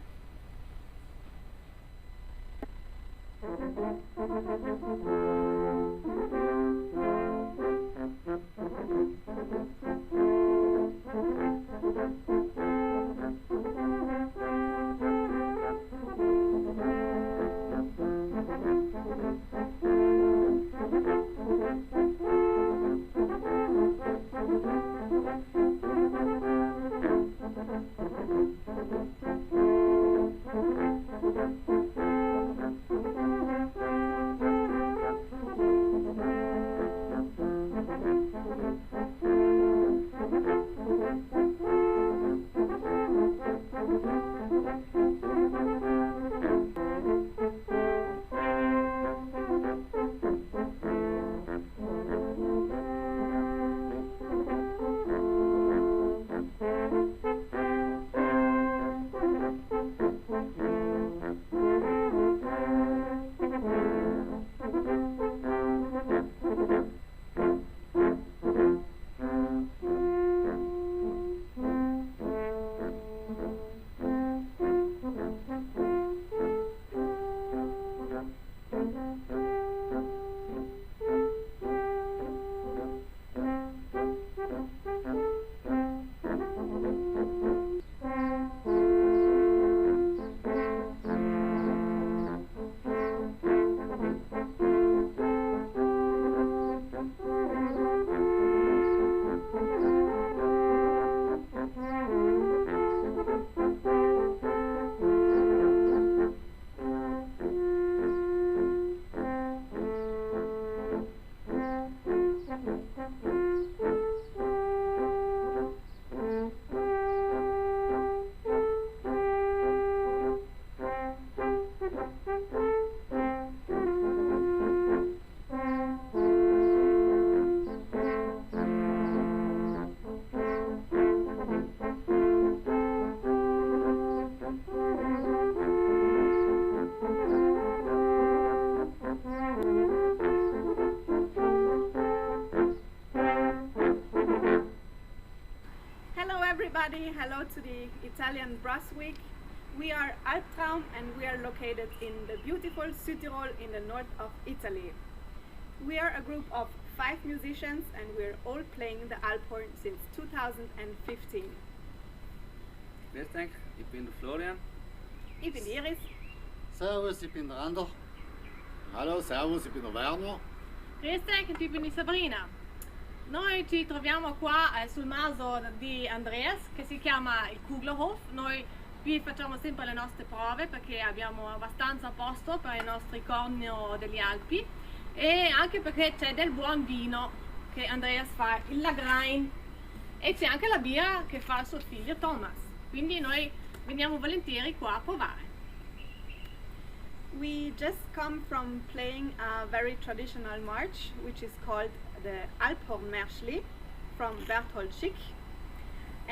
Hello to the Italian Brass Week. We are ALPTRAUM, and we are located in the beautiful Südtirol in the north of Italy. We are a group of 5 musicians, and we're all playing the Alphorn since 2015. Grüß dich, ich bin der Florian. Ich bin Iris. Servus, ich bin der Ander. Hallo, servus, ich bin der Werner. Grüß dich, ich bin die Sabrina. Noi ci troviamo qua sul maso di Andreas, che si chiama il Kuglerhof. Noi qui facciamo sempre le nostre prove perché abbiamo abbastanza posto per il nostro corno degli Alpi, e anche perché c'è del buon vino che Andreas fa, il Lagrein, e c'è anche la birra che fa suo figlio Thomas. Quindi noi veniamo volentieri qua a provare. We just come from playing a very traditional march, which is called the Alphorn Märschli from Berthold Schick.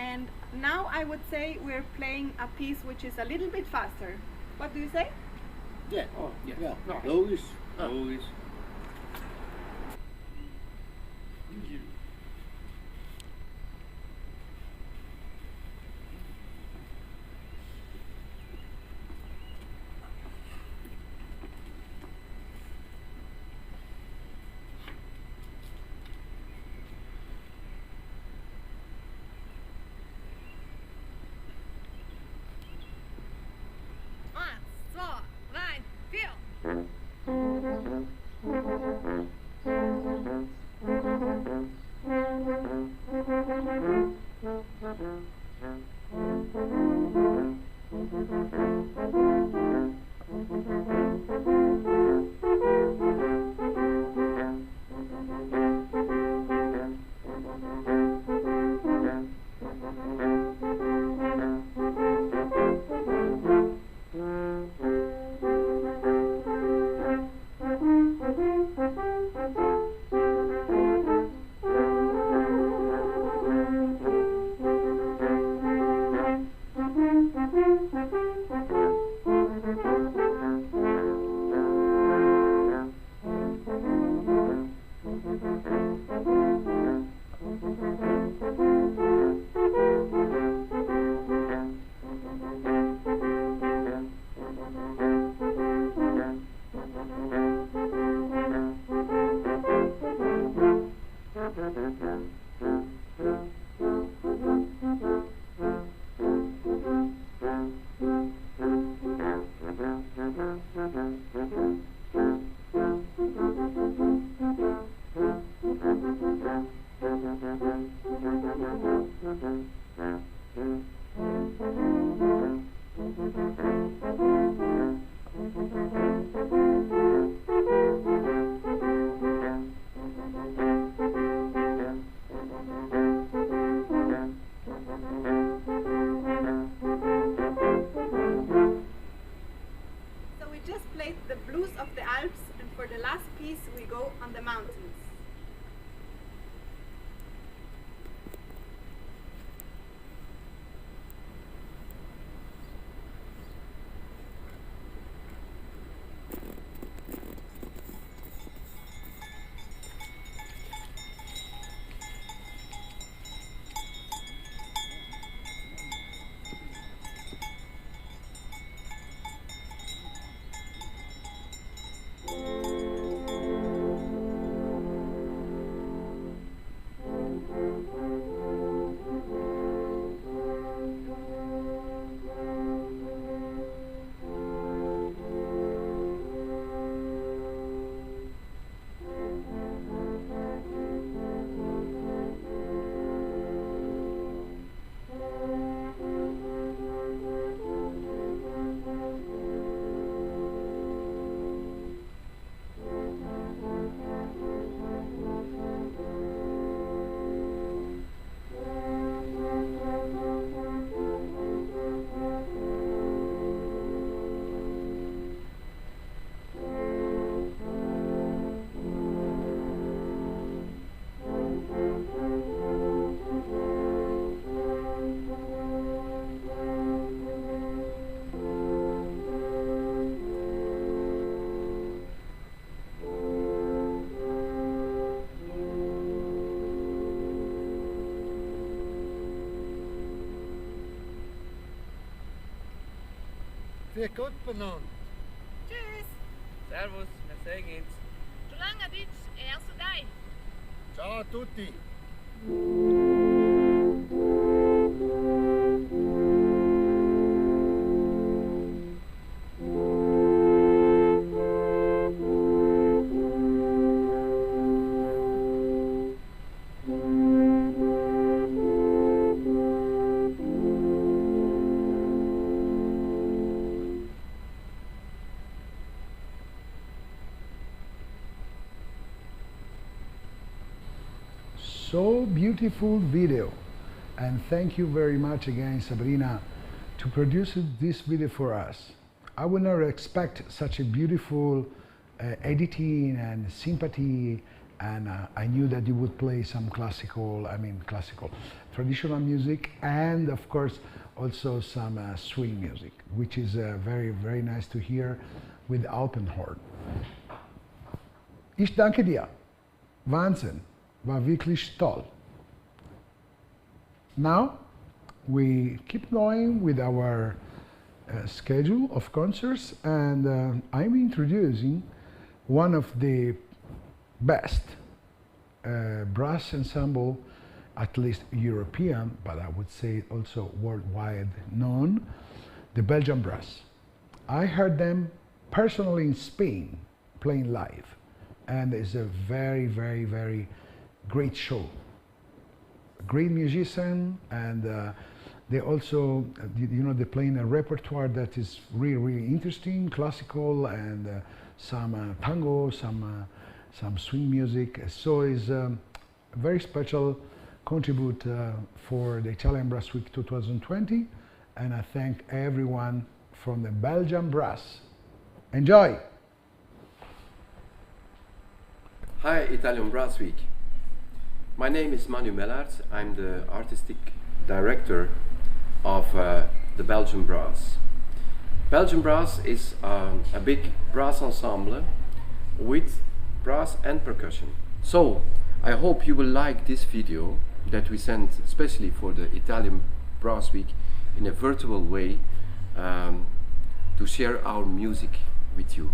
And now I would say we're playing a piece which is a little bit faster. What do you say? Yeah. Oh, yes. Yeah. No. Logisch. Logisch. Sehr gut benannt. Tschüss. Servus, wir sehen uns. Solange ditch e su dai. Ciao a tutti. So beautiful video, and thank you very much again, Sabrina, to produce this video for us. I would not expect such a beautiful editing and sympathy and I knew that you would play some traditional music, and of course also some swing music, which is very, very nice to hear with Alpenhorn. Ich danke dir. Wahnsinn. War wirklich toll. Now we keep going with our schedule of concerts, and I'm introducing one of the best brass ensemble, at least European, but I would say also worldwide known, the Belgian Brass. I heard them personally in Spain playing live, and it's a very, very, very great show. Great musician, and they also, they're playing a repertoire that is really, really interesting, classical, and some tango, some swing music. So it's a very special contribute for the Italian Brass Week 2020, and I thank everyone from the Belgian Brass. Enjoy! Hi, Italian Brass Week. My name is Manu Mellart. I'm the artistic director of the Belgian Brass. Belgian Brass is a big brass ensemble with brass and percussion. So I hope you will like this video that we sent especially for the Italian Brass Week in a virtual way to share our music with you.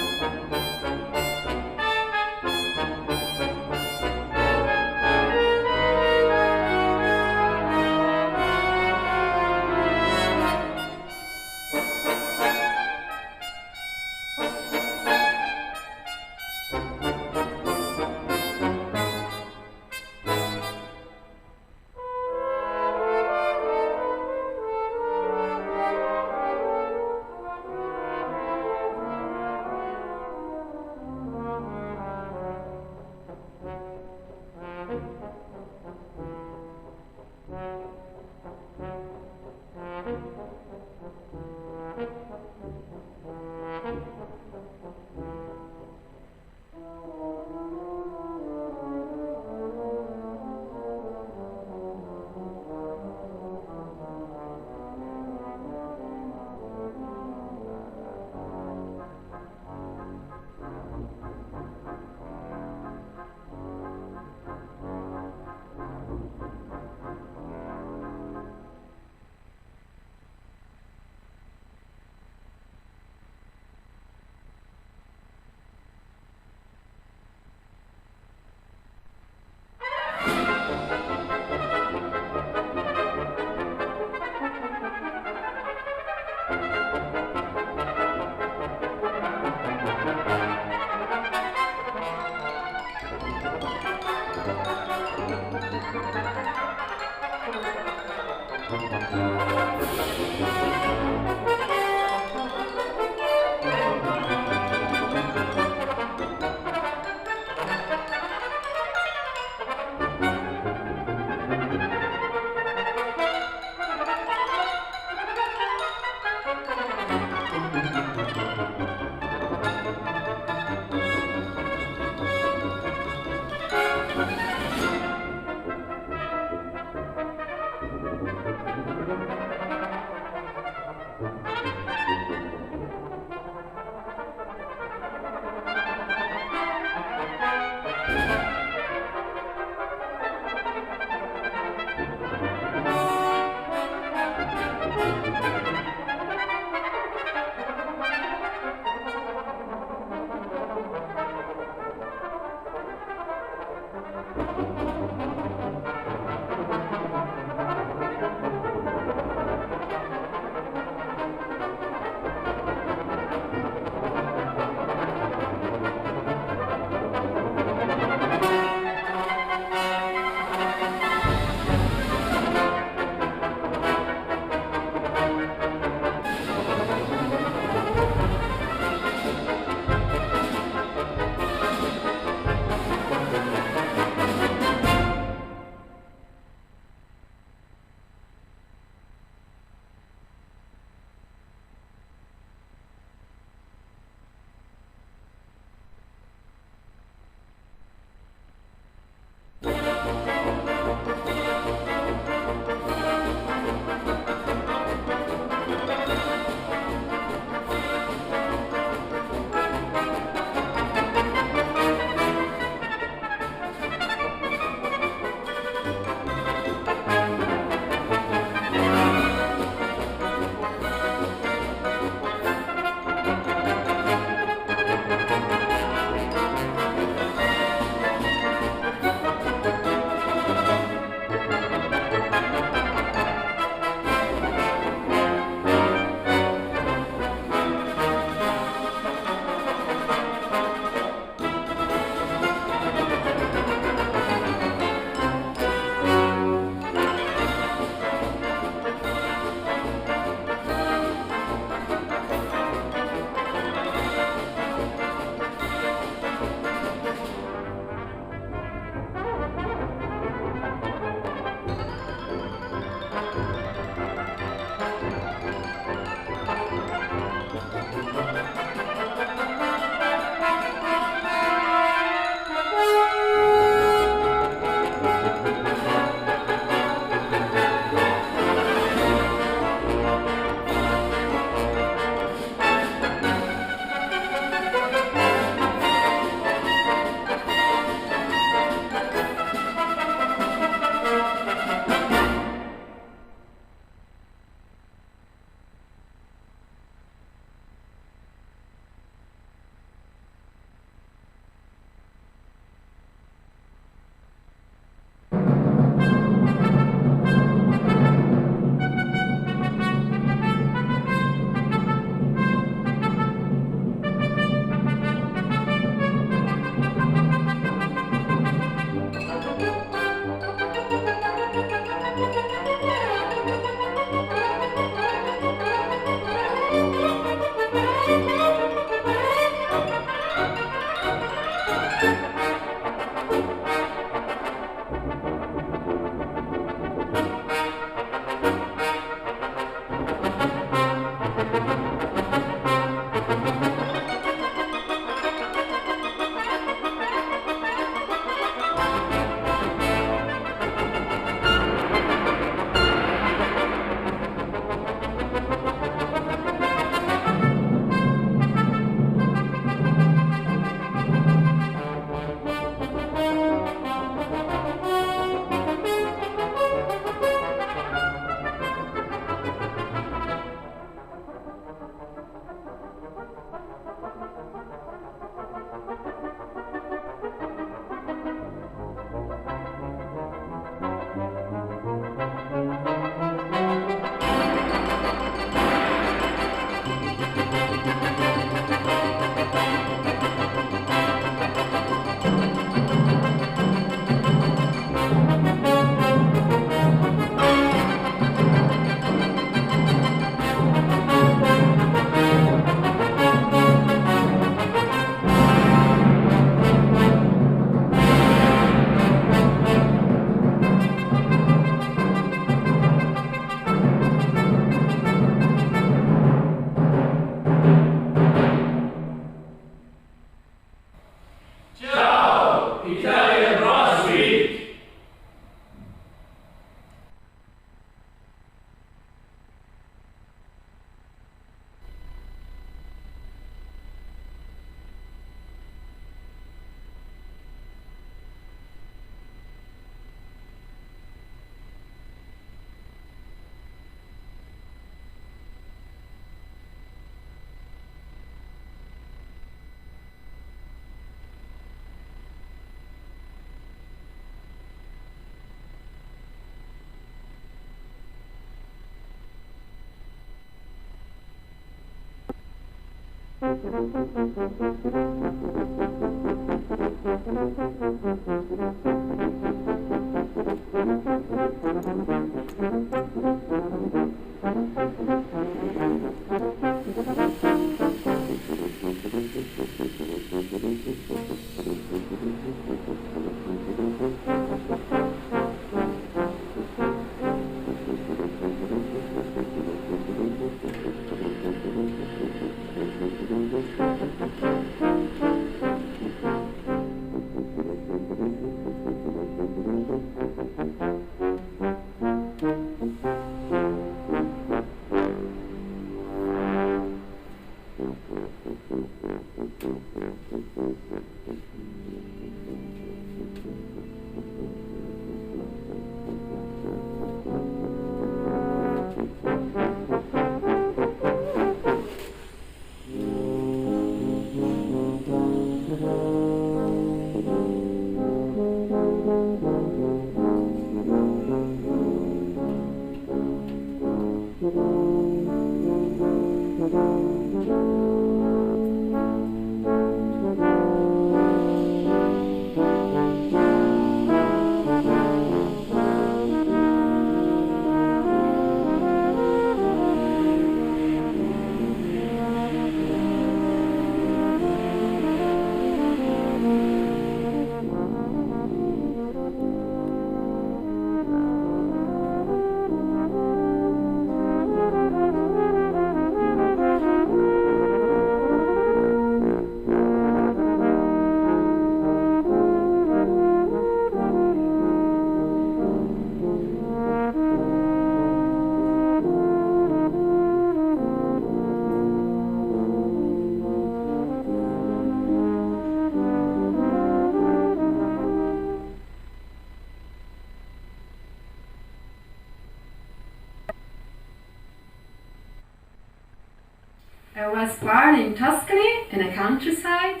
I was born in Tuscany, in a countryside,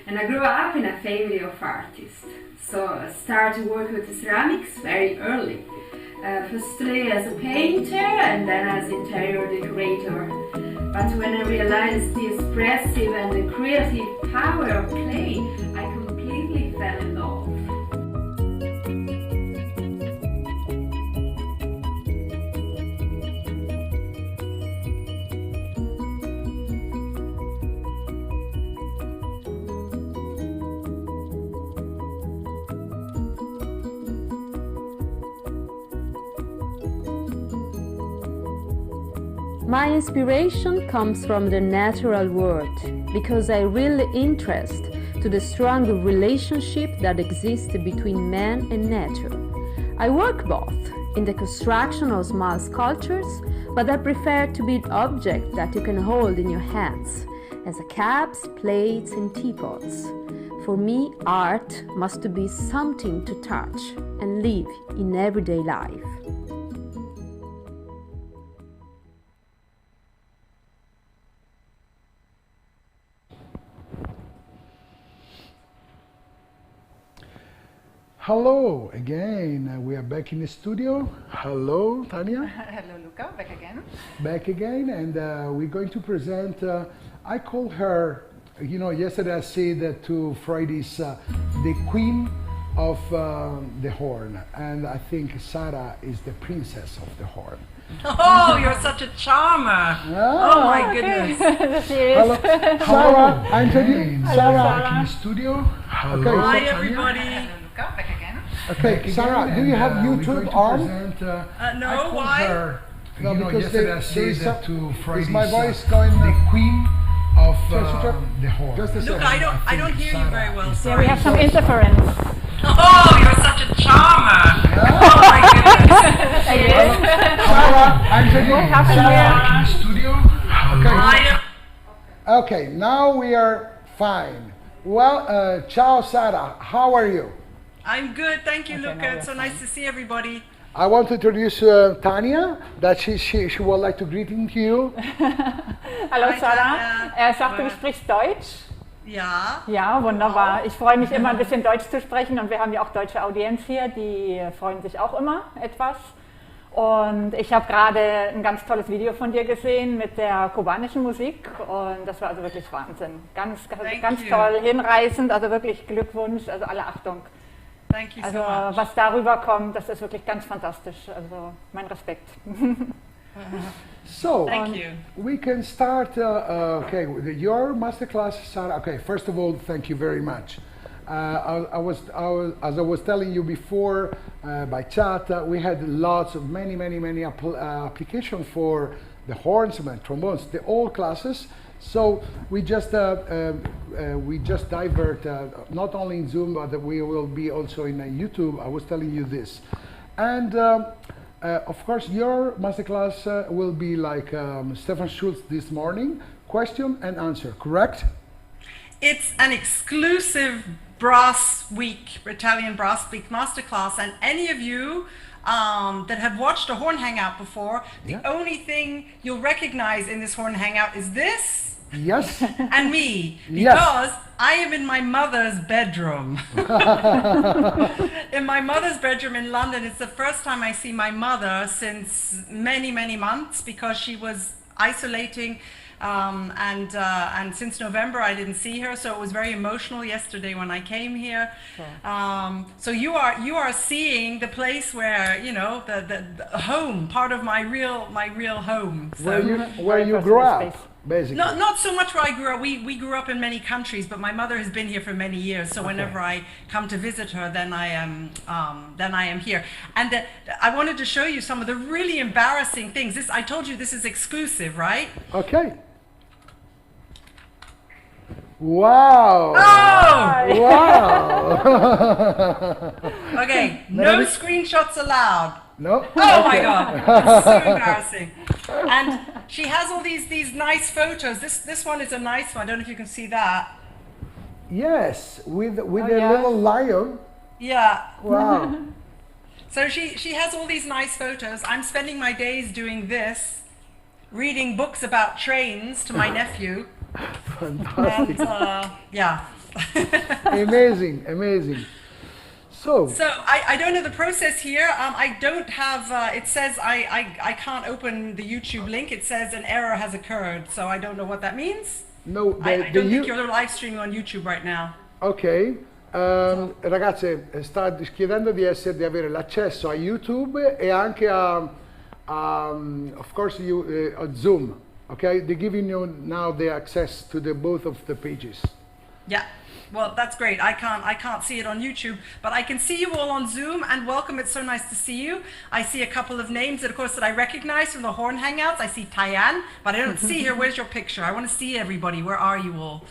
and I grew up in a family of artists. So I started working with ceramics very early. Firstly as a painter and then as interior decorator. But when I realized the expressive and the creative power of clay, I completely fell in love. My inspiration comes from the natural world because I really interest to the strong relationship that exists between man and nature. I work both in the construction of small sculptures, but I prefer to build objects that you can hold in your hands, as cups, plates and teapots. For me, art must be something to touch and live in everyday life. Hello again, we are back in the studio. Hello, Tanya. Hello, Luca, back again. Back again, and we're going to present, I call her, you know, yesterday I said to Fridays, the queen of the horn, and I think Sarah is the princess of the horn. Oh, you're such a charmer. Oh my goodness. Hello, Sarah, I'm Sarah back in the studio. Hello, okay, hi everybody. Hello, Luca, back again. Okay, Sarah, do you have YouTube on? No, why? No, because is my voice going the queen of the horn. Just a second. Look, I don't hear you very well. Yeah, we have some interference. Oh, you're such a charmer. Oh my goodness. Sarah, I'm what happened here? Studio. Okay, now we are fine. Well, ciao, Sarah. How are you? I'm good, thank you, Luca. It's so nice to see everybody. I want to introduce Tanya, that she would like to greet you. Hallo Sarah, sagte, du sprichst Deutsch? Ja. Ja, wunderbar. Ich freue mich immer ein bisschen Deutsch zu sprechen und wir haben ja auch deutsche Audienz hier, die freuen sich auch immer etwas. Und ich habe gerade ein ganz tolles Video von dir gesehen mit der kubanischen Musik und das war also wirklich Wahnsinn. Ganz toll, hinreißend, also wirklich Glückwunsch, also alle Achtung. Thank you also so much. was darüber kommt, das ist wirklich ganz fantastisch, also mein Respekt. So, thank you. We can start, okay, with your masterclass, Sarah. Okay, first of all, thank you very much. As I was telling you before by chat, we had lots of many applications for the horns and trombones, the all classes. So we just divert not only in Zoom, but we will be also in YouTube. I was telling you this, and of course your masterclass will be like Stefan Schulz this morning, question and answer. Correct? It's an exclusive Brass Week, Italian Brass Week Masterclass, and any of you that have watched a horn hangout before, the only thing you'll recognize in this horn hangout is this. Yes. And me, because I am in my mother's bedroom. In my mother's bedroom in London. It's the first time I see my mother since many months, because she was isolating. And since November I didn't see her, so it was very emotional yesterday when I came here. So you are seeing the place where, you know, the home, part of my real home. So where you grew up, basically. Not so much where I grew up. We grew up in many countries, but my mother has been here for many years. So whenever I come to visit her, then I am here. And I wanted to show you some of the really embarrassing things. I told you this is exclusive, right? Okay. Wow! Oh! Wow! Okay, no screenshots allowed. No? Oh my God, it's so embarrassing. And she has all these nice photos. This one is a nice one. I don't know if you can see that. Yes, with a little lion. Yeah. Wow. So she has all these nice photos. I'm spending my days doing this, reading books about trains to my nephew. Fantastic. And, yeah. Amazing. So I don't know the process here. I don't have, it says I can't open the YouTube link. It says an error has occurred. So I don't know what that means. No, I don't think you're live streaming on YouTube right now. Ok. Ragazze, sta chiedendo di avere l'accesso a YouTube e anche a of course a Zoom. Okay, they're giving you now the access to both of the pages. Yeah, well, that's great. I can't see it on YouTube, but I can see you all on Zoom, and welcome. It's so nice to see you. I see a couple of names that, of course, that I recognize from the Horn Hangouts. I see Tyann, but I don't see her. Where's your picture? I want to see everybody. Where are you all?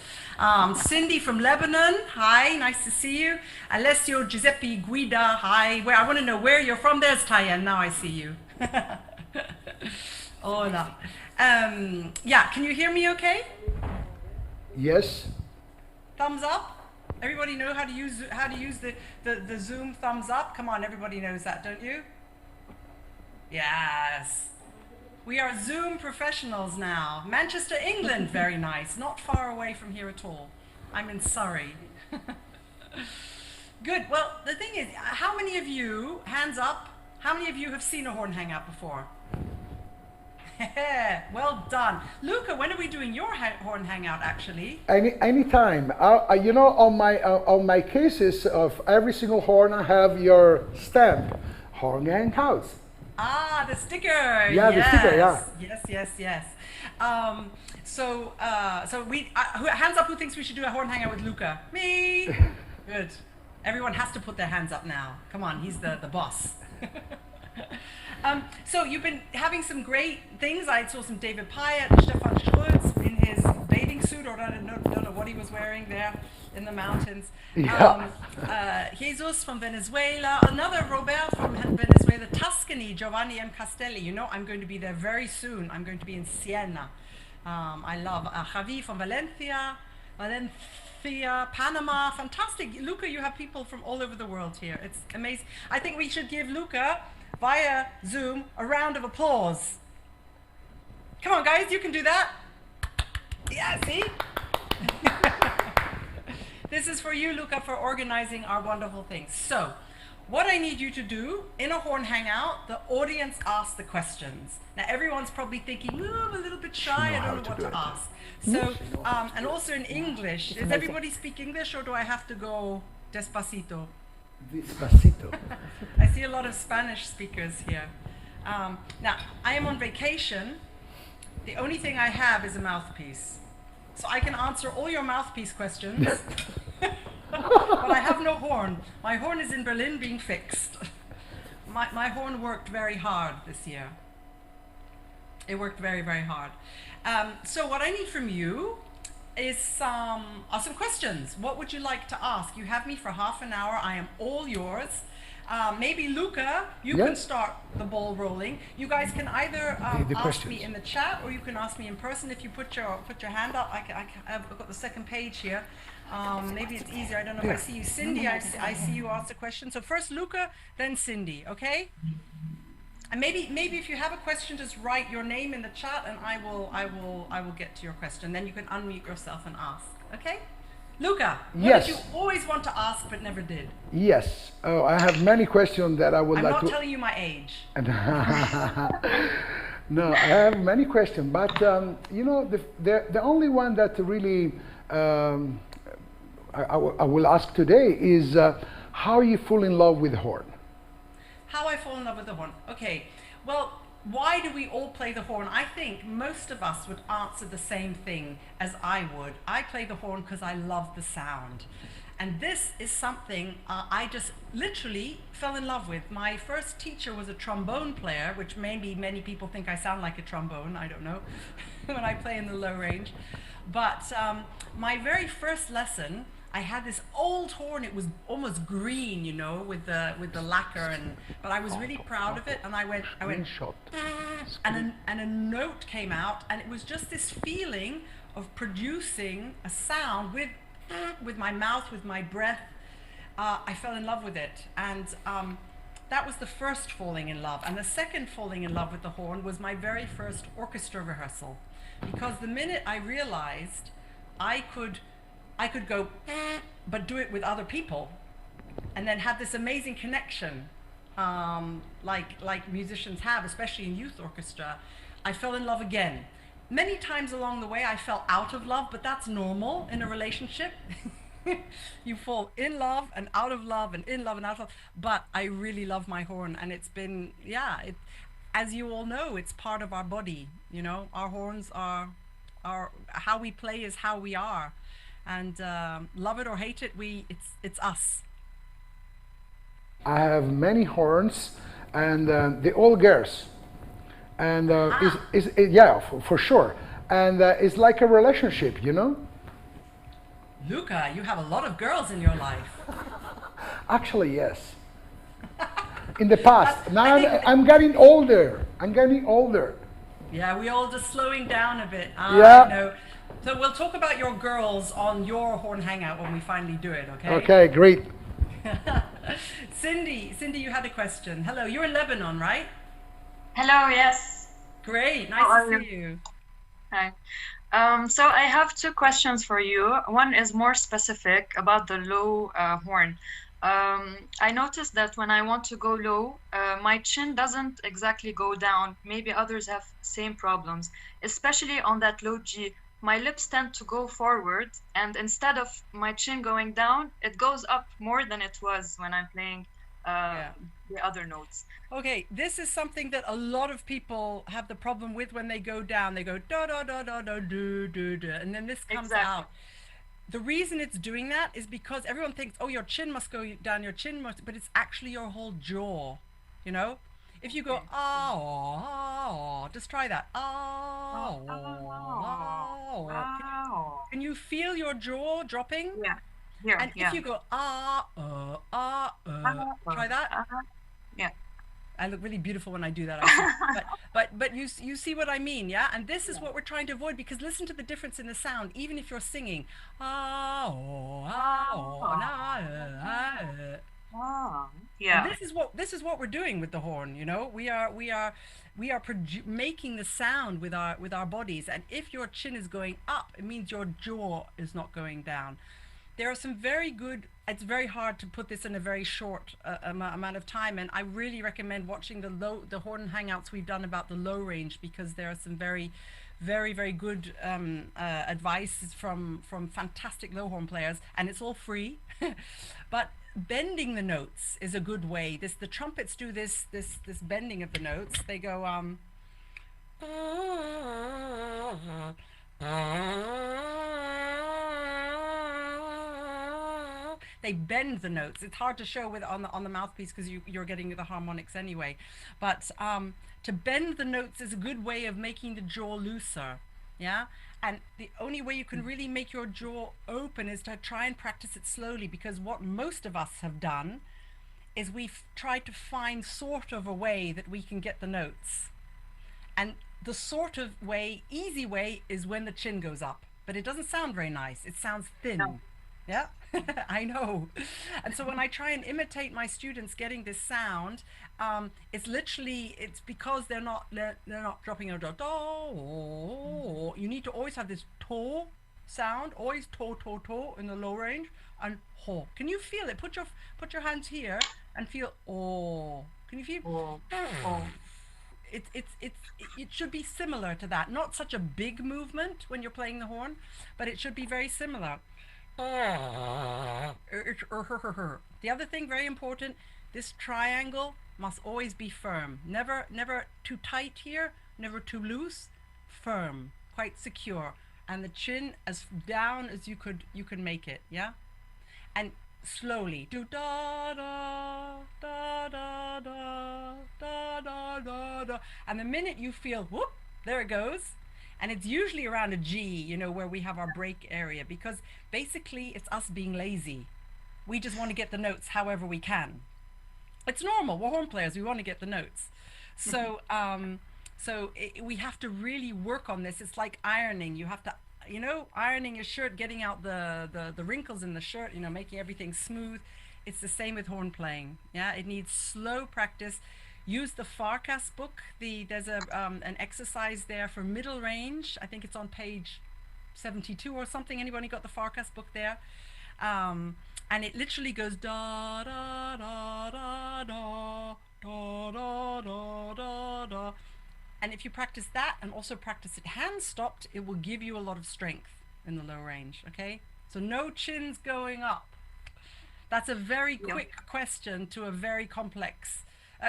Cindy from Lebanon, hi, nice to see you. Alessio Giuseppe Guida, hi. I want to know where you're from. There's Tyann, now I see you. Hola. Yeah, can you hear me okay? Yes. Thumbs up? Everybody know how to use the Zoom thumbs up? Come on, everybody knows that, don't you? Yes. We are Zoom professionals now. Manchester, England, very nice. Not far away from here at all. I'm in Surrey. Good. Well, the thing is, how many of you, hands up, how many of you have seen a horn hangout before? Well done. Luca, when are we doing your horn hangout actually? Anytime. You know, on my cases of every single horn, I have your stamp, horn hangout. Ah, the sticker. Yeah, yes. The sticker. Yeah. Yes. So hands up who thinks we should do a horn hangout with Luca? Me. Good. Everyone has to put their hands up now. Come on, he's the boss. So you've been having some great things. I saw some David Pyatt, Stefan Schulz in his bathing suit, or I don't know what he was wearing there in the mountains. Yeah. Jesus from Venezuela, another Robert from Venezuela, Tuscany, Giovanni M. Castelli. You know, I'm going to be there very soon. I'm going to be in Siena. I love Javi from Valencia, Panama. Fantastic. Luca, you have people from all over the world here. It's amazing. I think we should give Luca, via Zoom, a round of applause. Come on, guys, you can do that. Yeah, see? This is for you, Luca, for organizing our wonderful things. So, what I need you to do in a horn hangout, the audience asks the questions. Now everyone's probably thinking, oh, I'm a little bit shy, I don't know what to ask. So, and also in English, does everybody speak English or do I have to go despacito? Despacito. I see a lot of Spanish speakers here. Now, I am on vacation. The only thing I have is a mouthpiece. So I can answer all your mouthpiece questions, but I have no horn. My horn is in Berlin being fixed. My horn worked very hard this year. It worked very, very hard. So what I need from you is some questions. What would you like to ask? You have me for half an hour. I am all yours. Maybe Luca, you can start the ball rolling. You guys can either ask me in the chat or you can ask me in person. If you put your hand up, I've got the second page here. Maybe it's easier. I don't know if I see you, Cindy. I see you ask the question. So first Luca, then Cindy. Okay. And maybe if you have a question, just write your name in the chat, and I will get to your question. Then you can unmute yourself and ask. Okay. Luca, what did you always want to ask but never did? Yes. Oh, I have many questions that I would like to... I'm not telling you my age. No, I have many questions, but you know, the only one that really I will ask today is how you fall in love with the horn. How I fall in love with the horn. Okay. Well, why do we all play the horn? I think most of us would answer the same thing as I would. I play the horn because I love the sound. And this is something I just literally fell in love with. My first teacher was a trombone player, which maybe many people think I sound like a trombone, I don't know, when I play in the low range. But my very first lesson, I had this old horn. It was almost green, you know, with the lacquer, but I was really proud of it. And I went, and a note came out, and it was just this feeling of producing a sound with my mouth, with my breath. I fell in love with it, and that was the first falling in love. And the second falling in love with the horn was my very first orchestra rehearsal, because the minute I realized I could go, but do it with other people, and then have this amazing connection, like musicians have, especially in youth orchestra, I fell in love again. Many times along the way, I fell out of love, but that's normal in a relationship. You fall in love and out of love and in love and out of love. But I really love my horn, and it's been, as you all know, it's part of our body. You know, our horns are how we play is how we are. And love it or hate it, it's us. I have many horns, and they're all girls, and yeah, for sure. And it's like a relationship, you know. Luca, you have a lot of girls in your life. Actually, yes. In the past, now I'm getting older. I'm getting older. Yeah, we all just slowing down a bit. Yeah. I know. So we'll talk about your girls on your horn hangout when we finally do it, okay? Okay, great. Cindy, you had a question. Hello, you're in Lebanon, right? Hello, yes. Great, nice to see you. Hi. So I have two questions for you. One is more specific about the low horn. I noticed that when I want to go low, my chin doesn't exactly go down. Maybe others have same problems, especially on that low G. My lips tend to go forward, and instead of my chin going down, it goes up more than it was when I'm playing the other notes. Okay, this is something that a lot of people have the problem with when they go down. They go da da da da da do do do, and then this comes out. The reason it's doing that is because everyone thinks, oh, your chin must go down, your chin must, but it's actually your whole jaw, you know? If you go, just try that. Can you feel your jaw dropping? Yeah. Here, and if you go, try that. Yeah. I look really beautiful when I do that. I but you see what I mean, yeah? And this is what we're trying to avoid, because listen to the difference in the sound, even if you're singing. Yeah. And this is what we're doing with the horn, you know. We are making the sound with our bodies, and if your chin is going up, it means your jaw is not going down. there are some very good, it's very hard to put this in a very short amount of time, and I really recommend watching the horn hangouts we've done about the low range, because there are some very good advice from fantastic low horn players, and it's all free. But bending the notes is a good way. The trumpets do this bending of the notes. They go they bend the notes. It's hard to show with on the mouthpiece because you're getting the harmonics anyway. But to bend the notes is a good way of making the jaw looser. Yeah, and the only way you can really make your jaw open is to try and practice it slowly, because what most of us have done is we've tried to find sort of a way that we can get the notes. And the sort of way, easy way, is when the chin goes up, but it doesn't sound very nice. It sounds thin. No. Yeah, I know. And so when I try and imitate my students getting this sound, it's literally, it's because they're not dropping a do. You need to always have this to sound, always to in the low range, and ho. Can you feel it? Put your hands here and feel oh. Can you feel oh? It should be similar to that. Not such a big movement when you're playing the horn, but it should be very similar. The other thing, very important, this triangle must always be firm. Never too tight here, never too loose. Firm, quite secure, and the chin as down as you can make it. Yeah, and slowly do da da da da da da da da da, and the minute you feel whoop, there it goes. And it's usually around a G, you know, where we have our break area, because basically it's us being lazy. We just want to get the notes however we can. It's normal. We're horn players. We want to get the notes. So we have to really work on this. It's like ironing. You have to, you know, ironing your shirt, getting out the wrinkles in the shirt, you know, making everything smooth. It's the same with horn playing. Yeah, it needs slow practice. Use the Farkas book. There's an exercise there for middle range. I think it's on page 72 or something. Anybody got the Farkas book there? And it literally goes da da da da da da da da da da. And if you practice that and also practice it hand stopped, it will give you a lot of strength in the low range. Okay, so no chins going up. That's a very quick question to a very complex.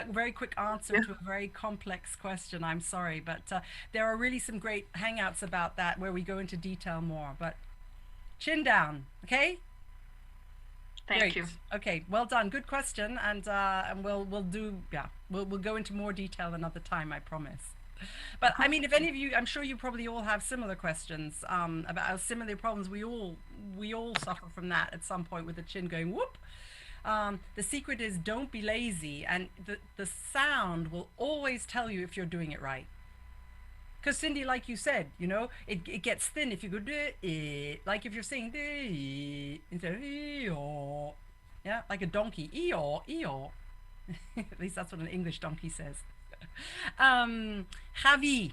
Very quick answer to a very complex question. I'm sorry, but there are really some great hangouts about that where we go into detail more. But chin down, okay? Thank you. Okay, well done. Good question, and we'll go into more detail another time, I promise. But I mean, if any of you, I'm sure you probably all have similar questions about similar problems. We all suffer from that at some point with the chin going whoop. The secret is don't be lazy, and the sound will always tell you if you're doing it right. Because Cindy, like you said, you know, it gets thin if you go like if you're saying instead of yeah, like a donkey, at least that's what an English donkey says. Javi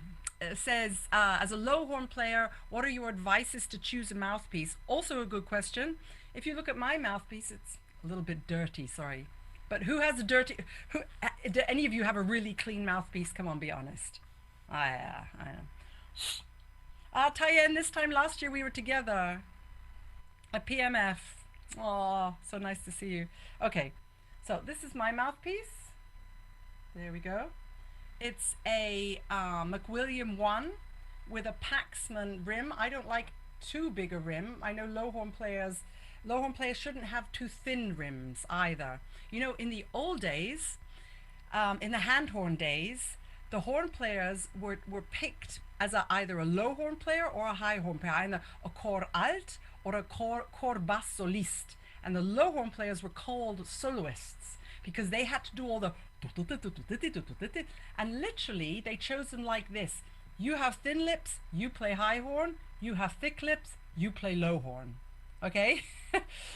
says, as a low horn player, what are your advices to choose a mouthpiece? Also a good question. If you look at my mouthpiece, it's a little bit dirty, sorry. But who has a dirty, do any of you have a really clean mouthpiece? Come on, be honest. I know. Tyann, this time last year we were together at PMF. Oh, so nice to see you. Okay, so this is my mouthpiece. There we go. It's a McWilliam 1 with a Paxman rim. I don't like too big a rim. I know low horn players shouldn't have too thin rims either. You know, in the old days, in the hand horn days, the horn players were picked as either a low horn player or a high horn player, either a cor alt or a cor bass solist. And the low horn players were called soloists because they had to do all the and literally they chose them like this. You have thin lips, you play high horn. You have thick lips, you play low horn. Okay?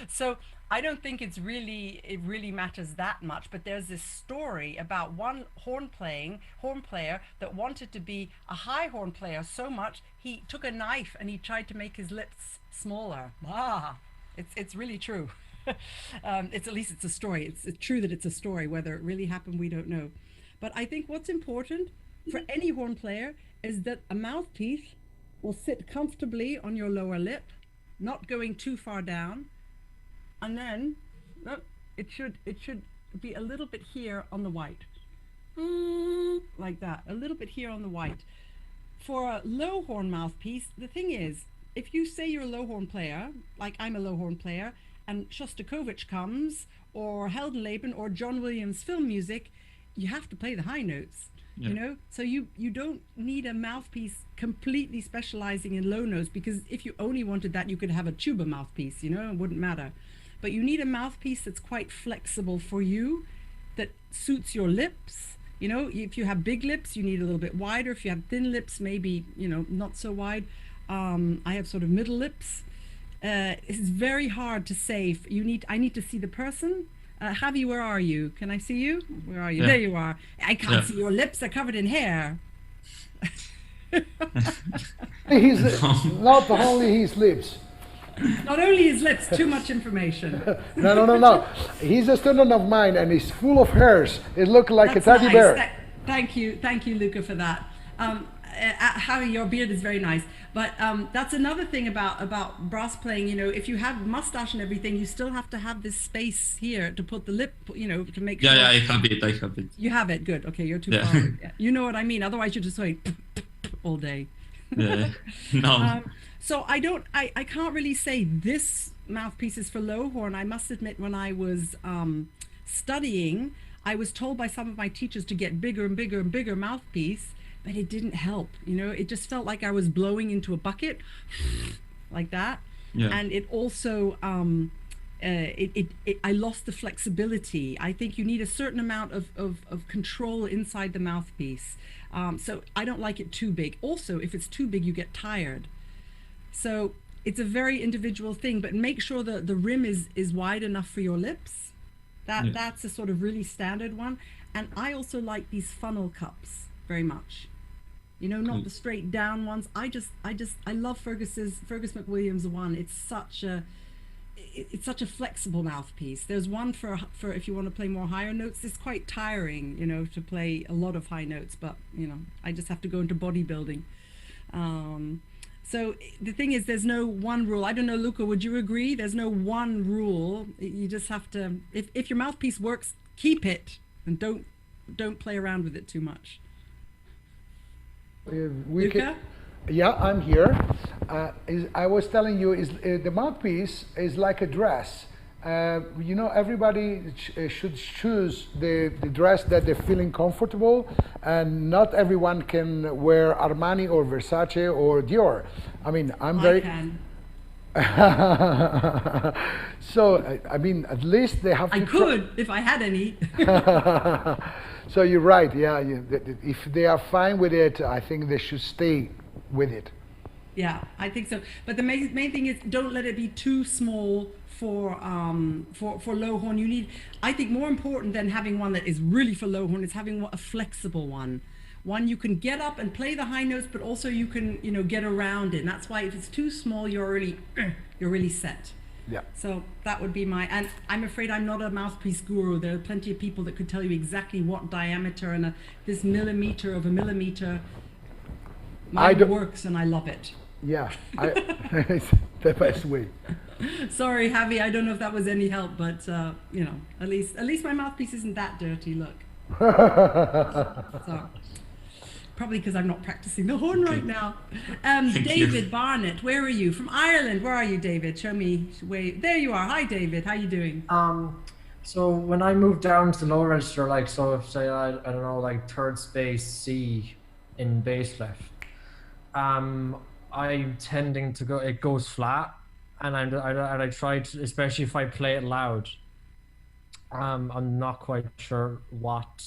So I don't think it really matters that much, but there's this story about one horn player that wanted to be a high horn player so much he took a knife and he tried to make his lips smaller. It's really true. It's at least it's a story. It's true that it's a story. Whether it really happened, we don't know. But I think what's important for any horn player is that a mouthpiece will sit comfortably on your lower lip, not going too far down, and then it should be a little bit here on the white, like that, a little bit here on the white. For a low horn mouthpiece, the thing is, if you say you're a low horn player, like I'm a low horn player, and Shostakovich comes, or Heldenleben, or John Williams film music, you have to play the high notes. Yeah. You know, so you don't need a mouthpiece completely specializing in low notes, because if you only wanted that, you could have a tuba mouthpiece, you know, it wouldn't matter. But you need a mouthpiece that's quite flexible for you, that suits your lips. You know, if you have big lips, you need a little bit wider. If you have thin lips, maybe, you know, not so wide. I have sort of middle lips. It's very hard to say. I need to see the person. Javi, where are you? Can I see you? Where are you? Yeah. There you are. I can't see your lips. They're covered in hair. Not only his lips. Not only his lips, too much information. No. He's a student of mine, and he's full of hairs. It looks like That's a teddy nice. bear. Thank you, Luca, for that. Harry, your beard is very nice. But that's another thing about brass playing. You know, if you have mustache and everything, you still have to have this space here to put the lip. You know, to make sure. Yeah, I have it. You have it. Good. Okay, you're too far. Yeah. You know what I mean. Otherwise, you're just going all day. Yeah. No. So I can't really say this mouthpiece is for low horn. I must admit, when I was studying, I was told by some of my teachers to get bigger and bigger and bigger mouthpiece, but it didn't help. You know, it just felt like I was blowing into a bucket like that. Yeah. And it also, I lost the flexibility. I think you need a certain amount of control inside the mouthpiece. So I don't like it too big. Also, if it's too big, you get tired. So it's a very individual thing, but make sure that the rim is wide enough for your lips. That's a sort of really standard one. And I also like these funnel cups very much. You know, not the straight down ones. I love Fergus McWilliams one. It's such a flexible mouthpiece. There's one for if you want to play more higher notes. It's quite tiring, you know, to play a lot of high notes, but you know, I just have to go into bodybuilding. So the thing is, there's no one rule. I don't know, Luca, would you agree? There's no one rule. You just have to, if your mouthpiece works, keep it, and don't play around with it too much. Luca? Yeah, I'm here. I was telling you, the mouthpiece is like a dress. You know, everybody should choose the dress that they're feeling comfortable, and not everyone can wear Armani or Versace or Dior. I mean, I can. So, I mean, at least they have to. I could, if I had any. So you're right, yeah. If they are fine with it, I think they should stay with it. Yeah, I think so. But the main thing is, don't let it be too small for low horn. You need, I think, more important than having one that is really for low horn is having a flexible one. One you can get up and play the high notes, but also you can, you know, get around it. And that's why if it's too small, you're really set. Yeah. So that would be and I'm afraid I'm not a mouthpiece guru. There are plenty of people that could tell you exactly what diameter and this millimeter of a millimeter. Mine works and I love it. Yeah, it's the best way. Sorry, Javi, I don't know if that was any help, but you know, at least my mouthpiece isn't that dirty. Look. So, probably because I'm not practicing the horn right now. David Barnett, where are you? From Ireland. Where are you, David? Show me. There you are. Hi, David. How you doing? So when I moved down to the low register, like, so if say I don't know, like third space C in bass clef, I'm tending to go. It goes flat, and I try to, especially if I play it loud. I'm not quite sure what.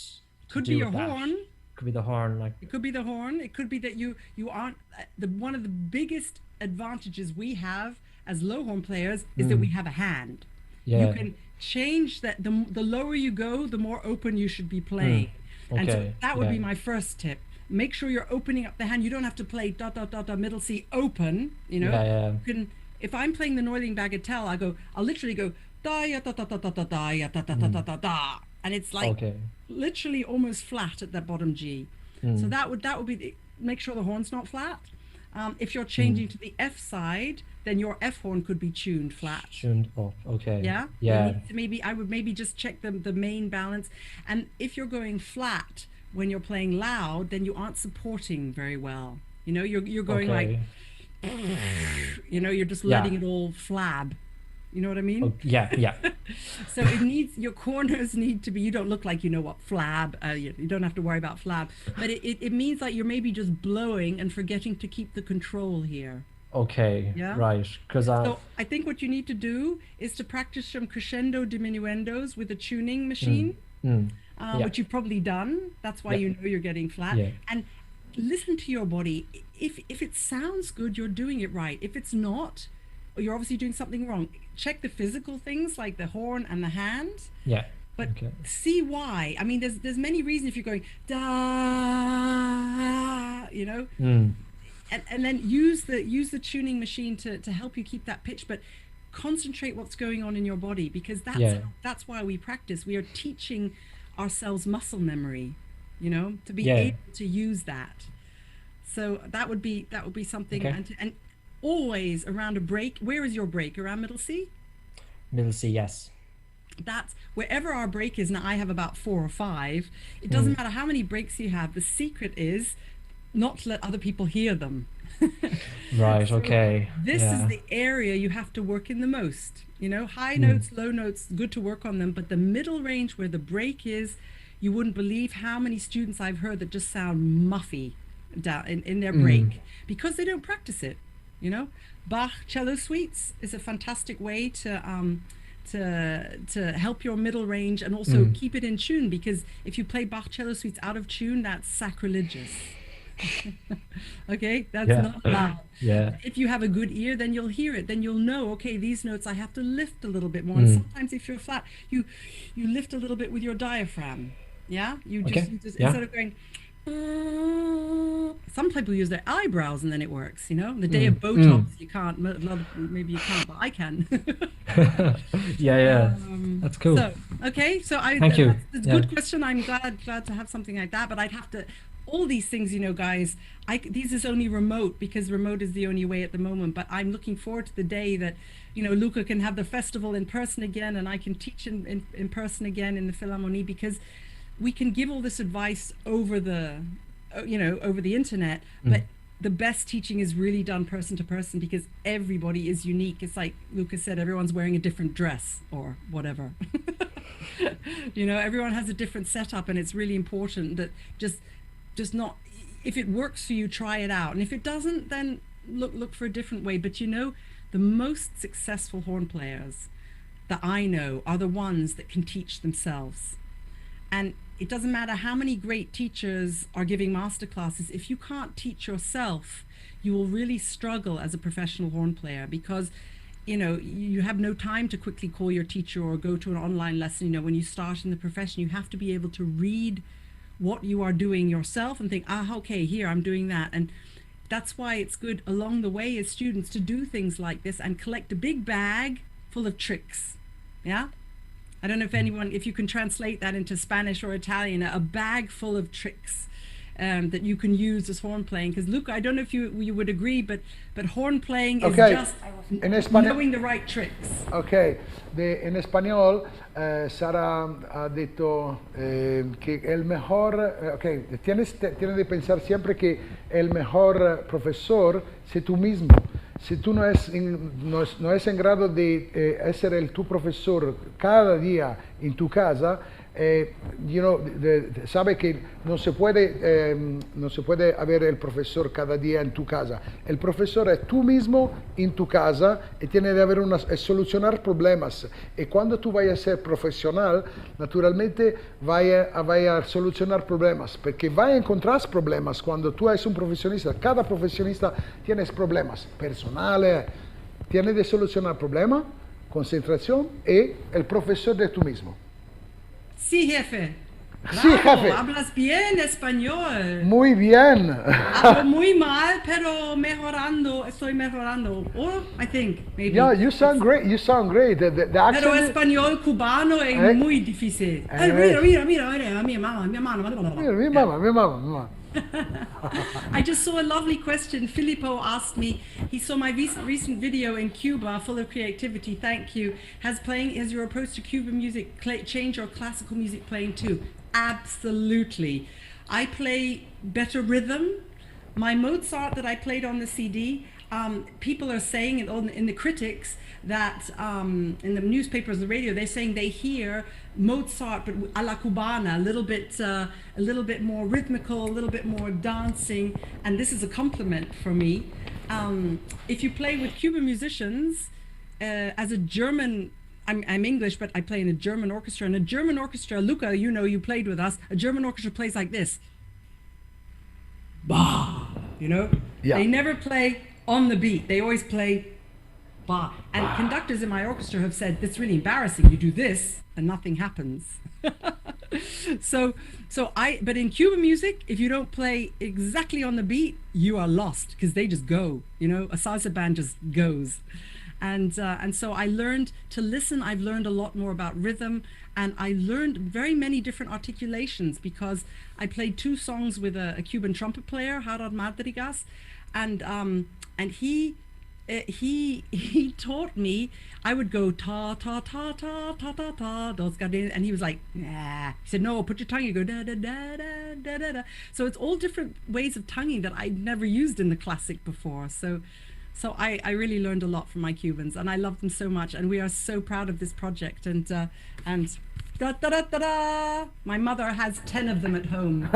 Could be your horn. Could be the horn. Like it could be the horn. It could be that you aren't one of the biggest advantages we have as low horn players is that we have a hand. Yeah. You can change that. The lower you go, the more open you should be playing. Okay. And so that would be my first tip. Make sure you're opening up the hand. You don't have to play ... middle C open. You know. Yeah. You can if I'm playing the Northern Bagatelle, I'll literally go da ya da da da da da da ya da da da da da da, and it's like literally almost flat at that bottom G. So that would be make sure the horn's not flat. If you're changing to the F side, then your F horn could be tuned flat. Tuned off. Okay. Yeah. Yeah. I would maybe just check the main balance, and if you're going flat when you're playing loud, then you aren't supporting very well. You know, you're going like, you know, you're just letting it all flab. You know what I mean? Oh, yeah, yeah. So it needs, your corners need to be, you don't look like, you know what, flab, you don't have to worry about flab, but it means like you're maybe just blowing and forgetting to keep the control here. Okay, yeah? Right. So I think what you need to do is to practice some crescendo diminuendos with a tuning machine, which you've probably done. That's why you know you're getting flat. Yeah. And listen to your body. If it sounds good, you're doing it right. If it's not, or you're obviously doing something wrong, check the physical things like the horn and the hands. Yeah. But see why. I mean, there's many reasons if you're going da, you know, and then use the tuning machine to help you keep that pitch. But concentrate what's going on in your body, because that's why we practice. We are teaching ourselves muscle memory, you know, to be able to use that. So that would be something. And always around a break. Where is your break? Around middle C? Middle C, yes. That's wherever our break is. Now I have about 4 or 5. It doesn't matter how many breaks you have. The secret is not to let other people hear them. Right, okay. This is the area you have to work in the most. You know, high notes, low notes, good to work on them, but the middle range where the break is, you wouldn't believe how many students I've heard that just sound muffy down in their break because they don't practice it. You know, Bach cello suites is a fantastic way to help your middle range and also keep it in tune, because if you play Bach cello suites out of tune, that's sacrilegious. Okay, that's not allowed. If you have a good ear, then you'll hear it. Then you'll know, okay, these notes I have to lift a little bit more. And sometimes if you're flat, you lift a little bit with your diaphragm. Yeah, you just instead of going. Some people use their eyebrows and then it works, you know. The day of Botox, you can't. Maybe you can't, but I can. That's cool. So, okay, so thank you. It's a good question. I'm glad to have something like that, but I'd have to. All these things, you know, guys. These is only remote because remote is the only way at the moment. But I'm looking forward to the day that, you know, Luca can have the festival in person again, and I can teach in person again in the Philharmonie, because we can give all this advice over the, you know, over the internet, but the best teaching is really done person to person, because everybody is unique. It's like Luca said, everyone's wearing a different dress or whatever. You know, everyone has a different setup, and it's really important that just not, if it works for you, try it out. And if it doesn't, then look for a different way. But you know, the most successful horn players that I know are the ones that can teach themselves. And it doesn't matter how many great teachers are giving master classes. If you can't teach yourself, you will really struggle as a professional horn player, because, you know, you have no time to quickly call your teacher or go to an online lesson. You know, when you start in the profession, you have to be able to read what you are doing yourself and think, okay, here, I'm doing that. And that's why it's good along the way as students to do things like this and collect a big bag full of tricks. Yeah? I don't know if you can translate that into Spanish or Italian, a bag full of tricks that you can use as horn playing. Because Luca, I don't know if you would agree, but horn playing is just knowing the right tricks. Ok, en español Sara ha dicho que el mejor, tienes de pensar siempre que el mejor profesor es tú mismo. Si tú no es en grado de ser tu profesor cada día en tu casa, sabe que no se puede haber el profesor cada día en tu casa. El profesor es tú mismo en tu casa y tiene de haber solucionar problemas. Y cuando tú vayas a ser profesional, naturalmente vaya a solucionar problemas, porque va a encontrar problemas cuando tú eres un profesionista. Cada profesionista tiene problemas personales, tiene de solucionar problemas, concentración y el profesor de tú mismo. Sí, jefe. Sí, jefe. Hablas bien español. Muy bien. Hablo muy mal, pero mejorando. Estoy mejorando. Or I think maybe. Yeah, you sound great. You sound great. The Pero accent. español cubano es muy difícil. Ay, mira, mi mano. Mi mamá. I just saw a lovely question. Filippo asked me, he saw my recent video in Cuba, full of creativity, thank you. Has your approach to Cuban music changed your classical music playing too? Absolutely. I play better rhythm. My Mozart that I played on the CD, people are saying in the critics that in the newspapers, the radio, they're saying they hear Mozart but a la cubana, a little bit more rhythmical, a little bit more dancing, and this is a compliment for me. If you play with Cuban musicians, as a German, I'm English, but I play in a German orchestra. And a German orchestra, Luca, you played with us. A German orchestra plays like this. Bah, Yeah. They never play on the beat. They always play bah. And conductors in my orchestra have said, that's really embarrassing. You do this and nothing happens. But in Cuban music, if you don't play exactly on the beat, you are lost because they just go, a salsa band just goes. And so I learned to listen. I've learned a lot more about rhythm, and I learned very many different articulations because I played 2 songs with a Cuban trumpet player, Harold Madrigas, and he taught me. I would go ta ta ta ta ta ta ta, and he was like, nah. He said, no, put your tongue. You go da da da da da da da. So it's all different ways of tonguing that I'd never used in the classic before. So I really learned a lot from my Cubans, and I love them so much, and we are so proud of this project. And da da da da da. My mother has 10 of them at home.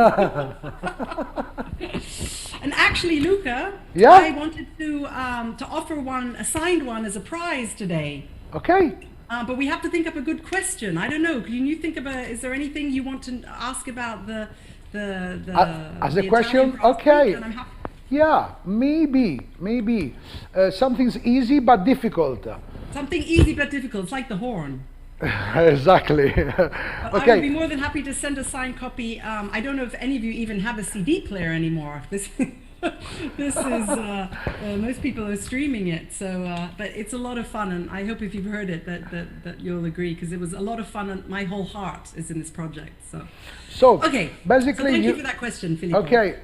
And actually, Luca, I wanted to offer a signed one as a prize today. Okay. But we have to think up a good question. I don't know. Can you think of is there anything you want to ask about the as a question? Okay. Yeah, maybe something's easy but difficult. Something easy but difficult. It's like the horn. Exactly. But Okay. I would be more than happy to send a signed copy. I don't know if any of you even have a CD player anymore. This is most people are streaming it. So, but it's a lot of fun, and I hope if you've heard it that you'll agree, because it was a lot of fun, and my whole heart is in this project. So okay. Basically, so thank you for that question, Filippo. Okay.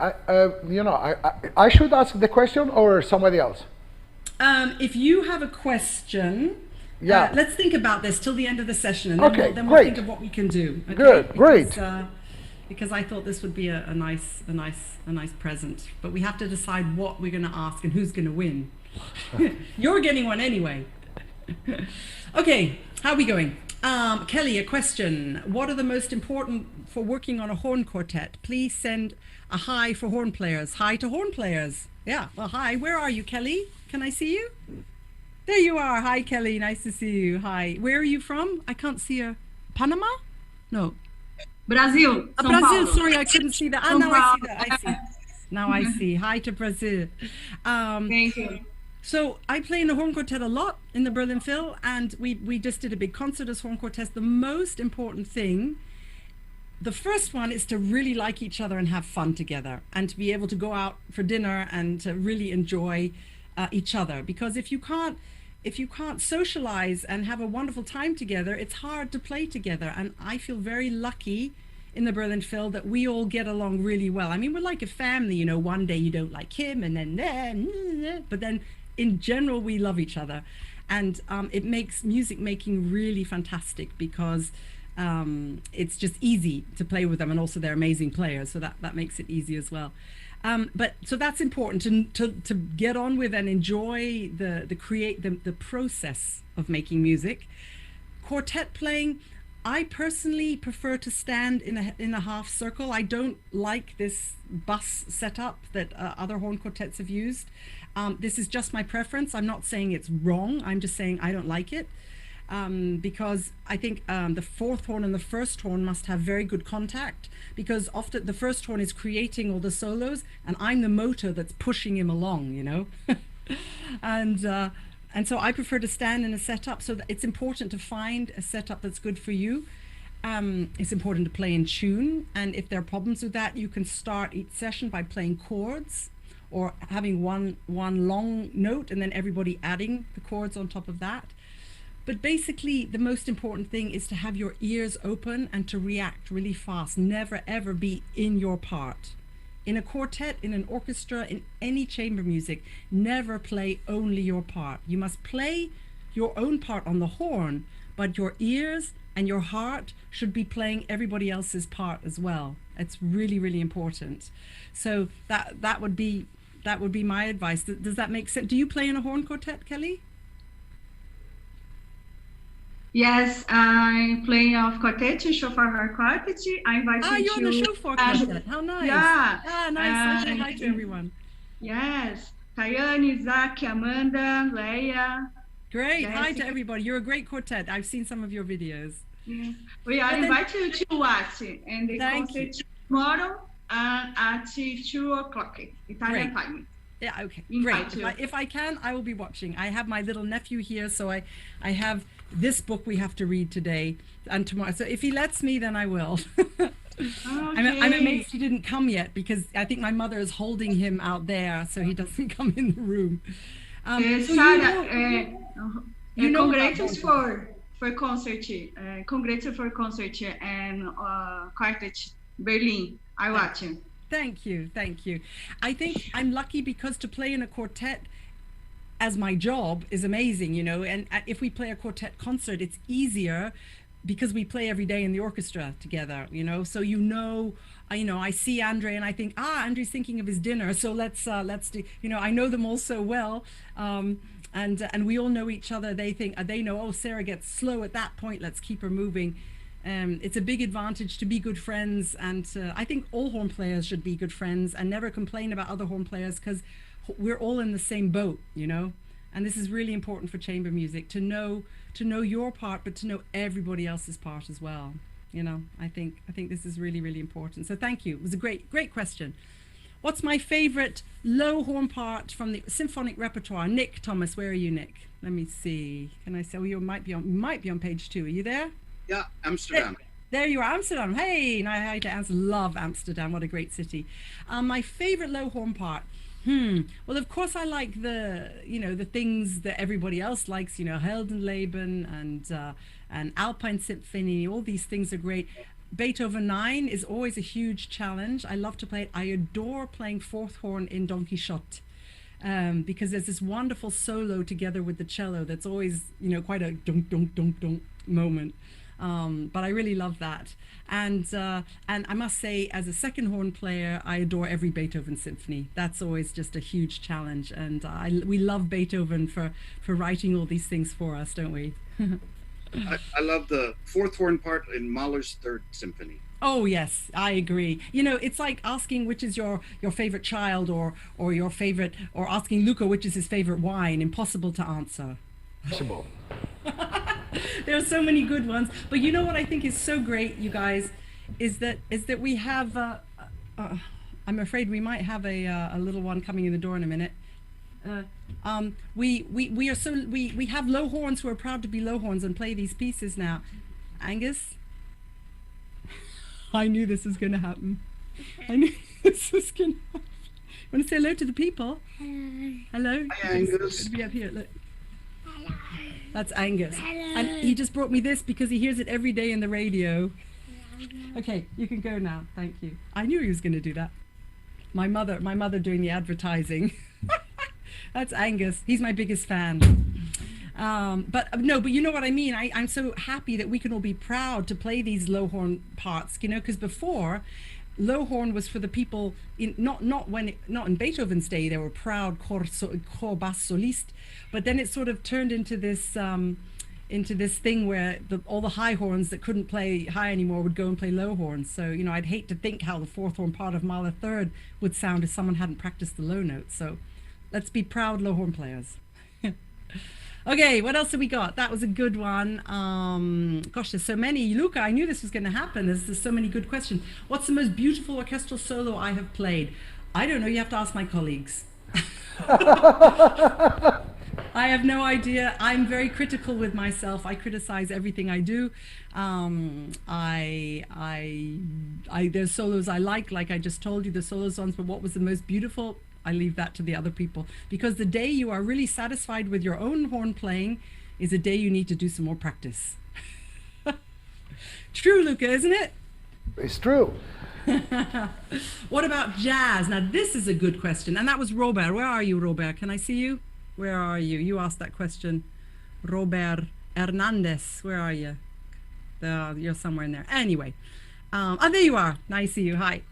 I should ask the question or somebody else. If you have a question. Yeah. Let's think about this till the end of the session, and then we'll think of what we can do. Okay? Good, great. Because I thought this would be a nice present, but we have to decide what we're going to ask and who's going to win. You're getting one anyway. Okay, how are we going? Kelly, a question. What are the most important for working on a horn quartet? Please send a hi for horn players. Hi to horn players. Yeah, well, hi. Where are you, Kelly? Can I see you? There you are. Hi, Kelly. Nice to see you. Hi. Where are you from? I can't see her. Panama? No. Brazil. Brazil. Sorry, I couldn't see that. Now I see that. I see. Now I see. Hi to Brazil. Thank you. So I play in the horn quartet a lot in the Berlin Phil, and we just did a big concert as horn quartet. The most important thing, the first one, is to really like each other and have fun together, and to be able to go out for dinner and to really enjoy each other. Because if you can't socialize and have a wonderful time together, it's hard to play together. And I feel very lucky in the Berlin Phil that we all get along really well. I mean, we're like a family, one day you don't like him, and then but then in general we love each other, and it makes music making really fantastic, because it's just easy to play with them, and also they're amazing players, so that makes it easy as well. But so that's important to get on with and enjoy the process of making music. Quartet playing, I personally prefer to stand in a half circle. I don't like this bus setup that other horn quartets have used. This is just my preference. I'm not saying it's wrong. I'm just saying I don't like it. Because I think the fourth horn and the first horn must have very good contact, because often the first horn is creating all the solos and I'm the motor that's pushing him along, and so I prefer to stand in a setup. So that it's important to find a setup that's good for you. it's important to play in tune, and if there are problems with that, you can start each session by playing chords or having one long note and then everybody adding the chords on top of that. But basically, the most important thing is to have your ears open and to react really fast. Never ever be in your part. In a quartet, in an orchestra, in any chamber music, never play only your part. You must play your own part on the horn, but your ears and your heart should be playing everybody else's part as well. It's really, really important. So that would be my advice. Does that make sense? Do you play in a horn quartet, Kelly? Yes, I play of quartet, shofar quartet. I invite you to... you're on the shofar quartet. How nice. Yeah. Ah, nice. Say hi to everyone. Yes. Tayane, Zach, Amanda, Leia. Great. Jessica. Hi to everybody. You're a great quartet. I've seen some of your videos. Yes. We are invite you to watch and the concert tomorrow at 2 o'clock Italian time. Yeah, okay, great. If I can, I will be watching. I have my little nephew here, so I have this book we have to read today and tomorrow. So if he lets me, then I will. Okay. I'm amazed he didn't come yet, because I think my mother is holding him out there, so he doesn't come in the room. Sarah, congrats for concert. Congrats for concert and quartet Berlin. I watch him. Thank you. I think I'm lucky because to play in a quartet as my job is amazing, you know, and if we play a quartet concert, it's easier because we play every day in the orchestra together, you know, so I see Andre and I think, Andre's thinking of his dinner, so let's do, you know, I know them all so well, and we all know each other. They know, oh, Sarah gets slow at that point, let's keep her moving. It's a big advantage to be good friends, and I think all horn players should be good friends and never complain about other horn players, because we're all in the same boat, you know, and this is really important for chamber music, to know your part, but to know everybody else's part as well, you know. I think this is really, really important. So thank you. It was a great question. What's my favorite low horn part from the symphonic repertoire? Nick Thomas, where are you, Nick? Let me see. Can I say? Oh, you might be on page 2. Are you there? Yeah, Amsterdam. There you are, Amsterdam. Hey, now hi to Amsterdam. Love Amsterdam. What a great city. My favorite low horn part. Well, of course, I like the things that everybody else likes. You know, Heldenleben and Alpine Symphony. All these things are great. Beethoven 9 is always a huge challenge. I love to play it. I adore playing fourth horn in Don Quixote. Because there's this wonderful solo together with the cello that's always, you know, quite a dunk dunk dunk dunk moment. But I really love that, and I must say, as a second horn player, I adore every Beethoven symphony. That's always just a huge challenge, and we love Beethoven for writing all these things for us, don't we? I love the fourth horn part in Mahler's Third Symphony. Oh yes, I agree. You know, it's like asking which is your favorite child, or your favorite, or asking Luca which is his favorite wine. Impossible to answer. Possible. There are so many good ones, but you know what I think is so great, you guys, is that we have. I'm afraid we might have a little one coming in the door in a minute. We have low horns who are proud to be low horns and play these pieces now. Angus, I knew this was going to happen. I knew this was going to happen. Want to say hello to the people? Hello. Hi, Angus. Be up here. Look. That's Angus. Hello. And he just brought me this because he hears it every day in the radio. Okay, you can go now. Thank you. I knew he was going to do that. My mother doing the advertising. That's Angus. He's my biggest fan. But you know what I mean. I'm so happy that we can all be proud to play these low horn parts, you know, because before, low horn was for the people not in Beethoven's day. They were proud cor bass soliste, but then it sort of turned into this thing where all the high horns that couldn't play high anymore would go and play low horns. So, you know, I'd hate to think how the fourth horn part of Mahler Third would sound if someone hadn't practiced the low notes. So let's be proud low horn players. Okay, what else have we got? That was a good one. Gosh, there's so many. Luca, I knew this was going to happen. There's so many good questions. What's the most beautiful orchestral solo I have played? I don't know. You have to ask my colleagues. I have no idea. I'm very critical with myself. I criticize everything I do. There's solos I like I just told you, the solo songs, but what was the most beautiful, I leave that to the other people. Because the day you are really satisfied with your own horn playing is a day you need to do some more practice. True, Luca, isn't it? It's true. What about jazz? Now this is a good question, and that was Robert. Where are you, Robert? Can I see you? Where are you? You asked that question. Robert Hernandez, where are you? You're somewhere in there. Anyway, there you are. Nice to see you. Hi.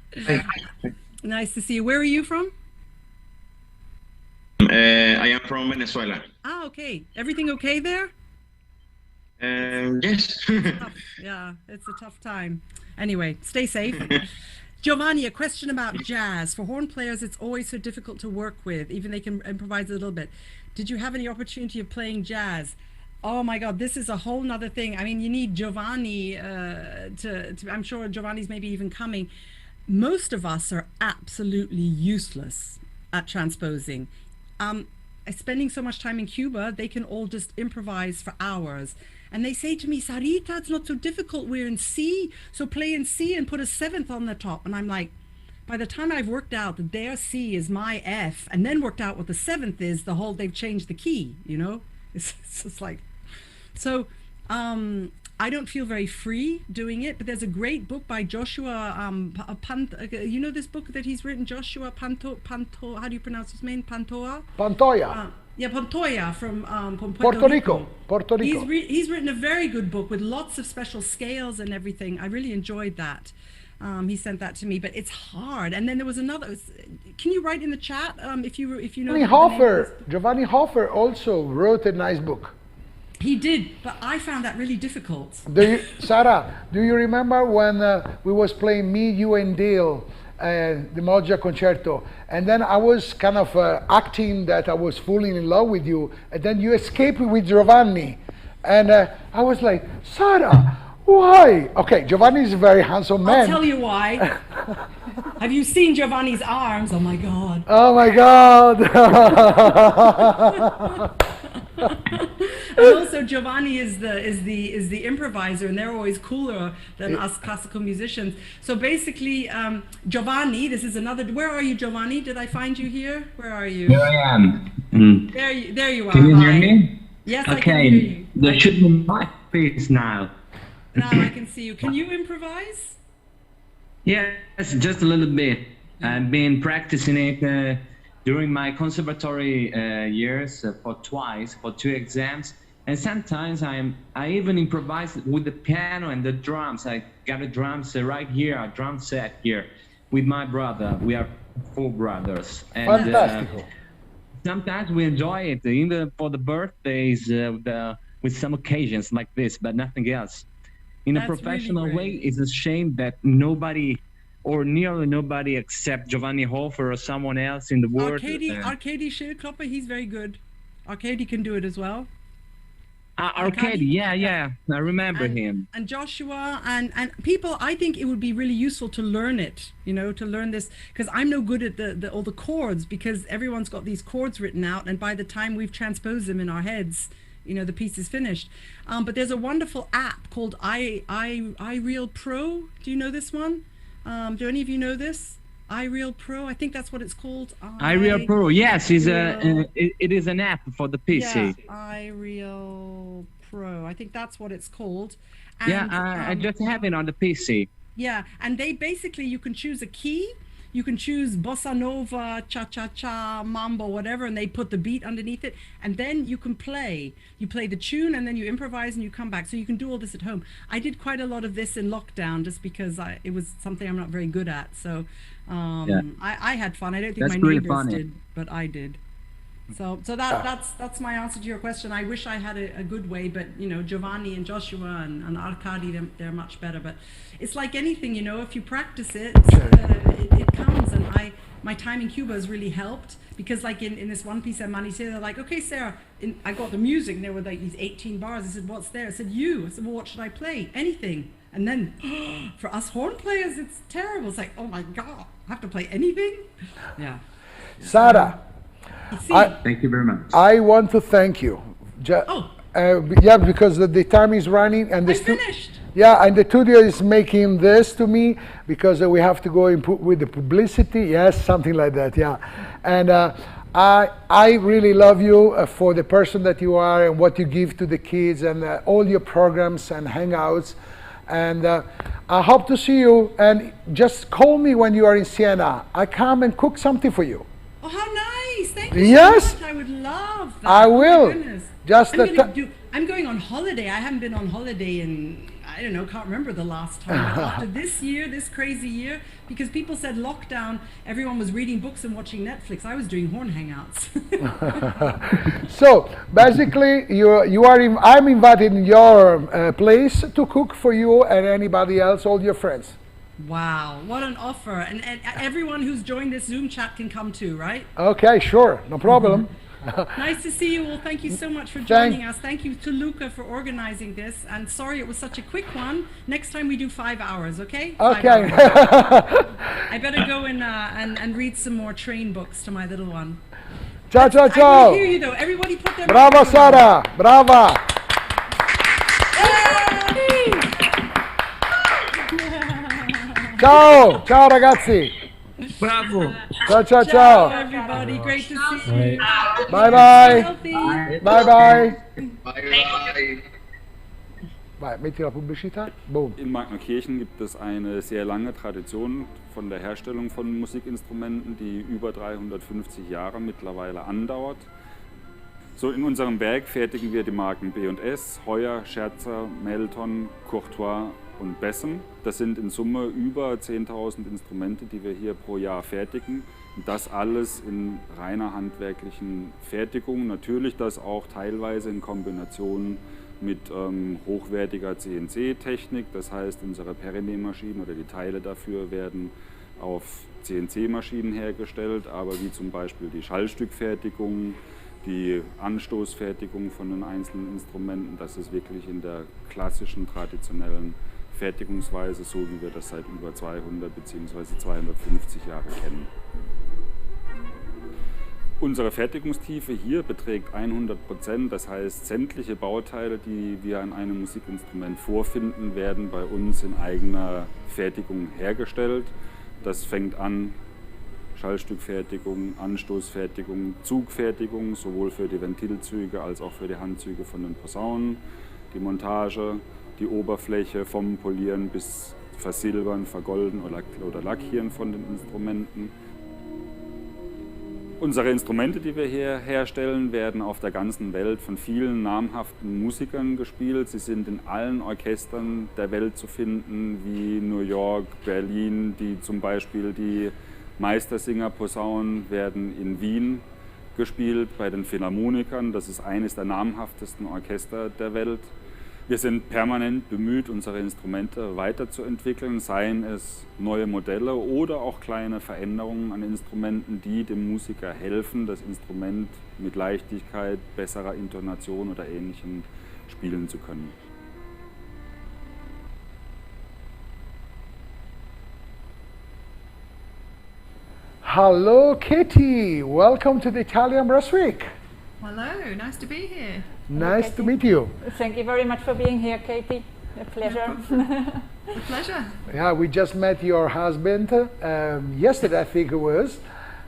Nice to see you. Where are you from? I am from Venezuela. Ah, okay. Everything okay there? Yes. Yeah, it's a tough time. Anyway, stay safe. Giovanni, a question about jazz. For horn players, it's always so difficult to work with, even they can improvise a little bit. Did you have any opportunity of playing jazz? Oh my God, this is a whole nother thing. I mean, you need Giovanni I'm sure Giovanni's maybe even coming. Most of us are absolutely useless at transposing. Spending so much time in Cuba, they can all just improvise for hours. And they say to me, Sarita, it's not so difficult. We're in C, so play in C and put a 7th on the top. And I'm like, by the time I've worked out that their C is my F, and then worked out what the 7th is, they've changed the key, you know? It's just like, so I don't feel very free doing it, but there's a great book by Joshua, you know this book that he's written, Joshua Panto, how do you pronounce his name? Pantoja? Pantoja. Yeah, Pantoja from Puerto Rico. Puerto Rico. He's written a very good book with lots of special scales and everything. I really enjoyed that. He sent that to me, but it's hard. And then there was another. Can you write in the chat if you know? Giovanni Hoffer also wrote a nice book. He did, but I found that really difficult. Sarah, do you remember when we was playing me, you, and Dale, the Moggia Concerto, and then I was kind of acting that I was falling in love with you, and then you escaped with Giovanni, and I was like, Sarah, why? Okay, Giovanni is a very handsome man. I'll tell you why. Have you seen Giovanni's arms? Oh my God. Oh my God. And also Giovanni is the improviser, and they're always cooler than us classical musicians. So basically, Giovanni, this is another. Where are you, Giovanni? Did I find you here? Where are you? Here I am. There you are. Can you hear me? Yes, okay. I can hear you. There should be my face now. Now I can see you. Can you improvise? Yes, just a little bit. I've been practicing it during my conservatory years for 2 exams, and sometimes I even improvise with the piano and the drums. I got a drums right here, a drum set here, with my brother. We are 4 brothers, and sometimes we enjoy it, even for the birthdays, with some occasions like this, but nothing else. In a professional way, it's a shame that nobody, or nearly nobody, except Giovanni Hoffer or someone else in the world. Arkady Schildklopper, he's very good. Arkady can do it as well. Arkady, yeah, I remember him. And Joshua and people, I think it would be really useful to learn it, you know, to learn this, because I'm no good at all the chords, because everyone's got these chords written out, and by the time we've transposed them in our heads, you know, the piece is finished. But there's a wonderful app called iReal Pro. Do you know this one? Do any of you know this? iReal Pro, I think that's what it's called. iReal Pro, yes, it is an app for the PC. Yeah, iReal Pro, I think that's what it's called. And, yeah, I just have it on the PC. Yeah, and they basically, you can choose a key. You can choose bossa nova, cha-cha-cha, mambo, whatever, and they put the beat underneath it, and then you can play. You play the tune, and then you improvise, and you come back. So you can do all this at home. I did quite a lot of this in lockdown, just because it was something I'm not very good at. So I had fun. I don't think my neighbors did, but I did. So that's my answer to your question. I wish I had a good way, but you know, Giovanni and Joshua and Arkady, they're much better. But it's like anything, you know, if you practice it, it comes. And my time in Cuba has really helped, because like in this one piece at Manise, they're like, okay, Sarah, I got the music, and there were like these 18 bars. I said, what's there? I said, you. I said, well, what should I play? Anything. And then for us horn players, it's terrible. It's like, oh my God, I have to play anything? Yeah. Sarah, Thank you very much. I want to thank you. Yeah, because the time is running and finished. Yeah, and the studio is making this to me because we have to go and put with the publicity. Yes, something like that. Yeah, and I really love you for the person that you are and what you give to the kids and all your programs and hangouts. And I hope to see you. And just call me when you are in Siena. I come and cook something for you. Oh, how nice! Thank you Yes. so much. I would love that. I will. My goodness. Just I'm going on holiday. I haven't been on holiday in, I don't know, can't remember the last time. But after this year, this crazy year, because people said lockdown, everyone was reading books and watching Netflix. I was doing horn hangouts. So basically, I'm invited in your place to cook for you and anybody else, all your friends. Wow, what an offer. And everyone who's joined this Zoom chat can come too, right? Okay, sure, no problem. Nice to see you all. Thank you so much for joining us. Thank you to Luca for organizing this. And sorry it was such a quick one. Next time we do 5 hours, okay? Okay. 5 hours. I better go and read some more train books to my little one. Ciao, ciao, I ciao. can hear you though. Everybody put their Brava microphone on. Sara, brava. Ciao, ciao ragazzi. Bravo. Ciao, ciao, ciao. Everybody, great to see you. Bye bye. Healthy. Bye bye. Bye. Vai, metti la pubblicità. Boom. In Magnerkirchen gibt es eine sehr lange Tradition von der Herstellung von Musikinstrumenten, die über 350 Jahre mittlerweile andauert. So in unserem Werk fertigen wir die Marken B&S, Heuer, Scherzer, Melton, Courtois und Bessen. Das sind in Summe über 10.000 Instrumente, die wir hier pro Jahr fertigen. Und das alles in reiner handwerklichen Fertigung. Natürlich das auch teilweise in Kombination mit hochwertiger CNC-Technik. Das heißt, unsere Perry-Nähmaschinen oder die Teile dafür werden auf CNC-Maschinen hergestellt, aber wie zum Beispiel die Schallstückfertigung, die Anstoßfertigung von den einzelnen Instrumenten, das ist wirklich in der klassischen, traditionellen Fertigungsweise, so wie wir das seit über 200 bzw. 250 Jahren kennen. Unsere Fertigungstiefe hier beträgt 100%, das heißt, sämtliche Bauteile, die wir an einem Musikinstrument vorfinden, werden bei uns in eigener Fertigung hergestellt. Das fängt an Schallstückfertigung, Anstoßfertigung, Zugfertigung, sowohl für die Ventilzüge als auch für die Handzüge von den Posaunen, die Montage, die Oberfläche vom Polieren bis Versilbern, Vergolden oder Lackieren von den Instrumenten. Unsere Instrumente, die wir hier herstellen, werden auf der ganzen Welt von vielen namhaften Musikern gespielt. Sie sind in allen Orchestern der Welt zu finden, wie New York, Berlin, die zum Beispiel die Meistersinger-Posaunen werden in Wien gespielt, bei den Philharmonikern. Das ist eines der namhaftesten Orchester der Welt. Wir sind permanent bemüht, unsere Instrumente weiterzuentwickeln, seien es neue Modelle oder auch kleine Veränderungen an Instrumenten, die dem Musiker helfen, das Instrument mit Leichtigkeit, besserer Intonation oder Ähnlichem spielen zu können. Hello, Katy. Welcome to the Italian Brass Week. Hello, nice to be here. Nice to meet you. Thank you very much for being here, Katy. A pleasure. A pleasure. Yeah, we just met your husband yesterday, I think it was.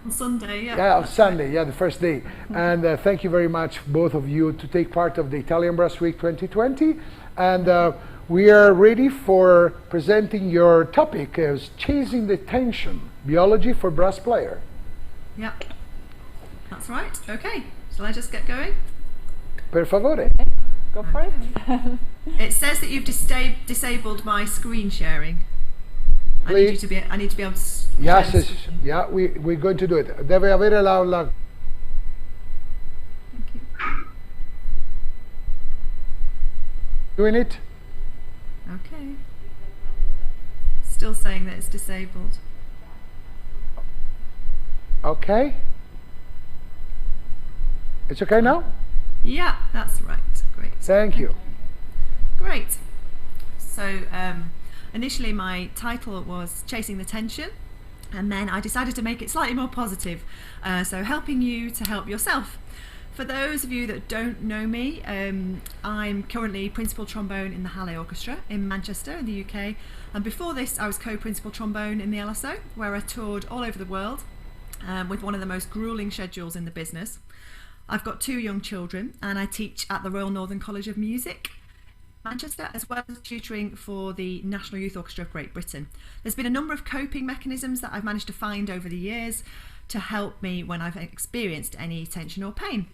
On Sunday, yeah. Yeah, on Sunday, yeah, the first day. And thank you very much, both of you, to take part of the Italian Brass Week 2020. And we are ready for presenting your topic as Chasing the Tension, Biology for Brass Player. Yeah, that's right. Okay, shall I just get going? Per favore. Go for it. It says that you've disabled my screen sharing. I need to be able to. Yes, yeah, we're going to do it. Deve avere la. Thank you. Doing it? Okay. Still saying that it's disabled. Okay. It's okay now? Yeah, that's right. Great. Thank you. Great. So initially my title was Chasing the Tension, And then I decided to make it slightly more positive, so helping you to help yourself. For those of you that don't know me, I'm currently principal trombone in the Halle Orchestra in Manchester in the UK, and before this I was co-principal trombone in the LSO, where I toured all over the world with one of the most gruelling schedules in the business. I've got 2 young children and I teach at the Royal Northern College of Music, Manchester, as well as tutoring for the National Youth Orchestra of Great Britain. There's been a number of coping mechanisms that I've managed to find over the years to help me when I've experienced any tension or pain.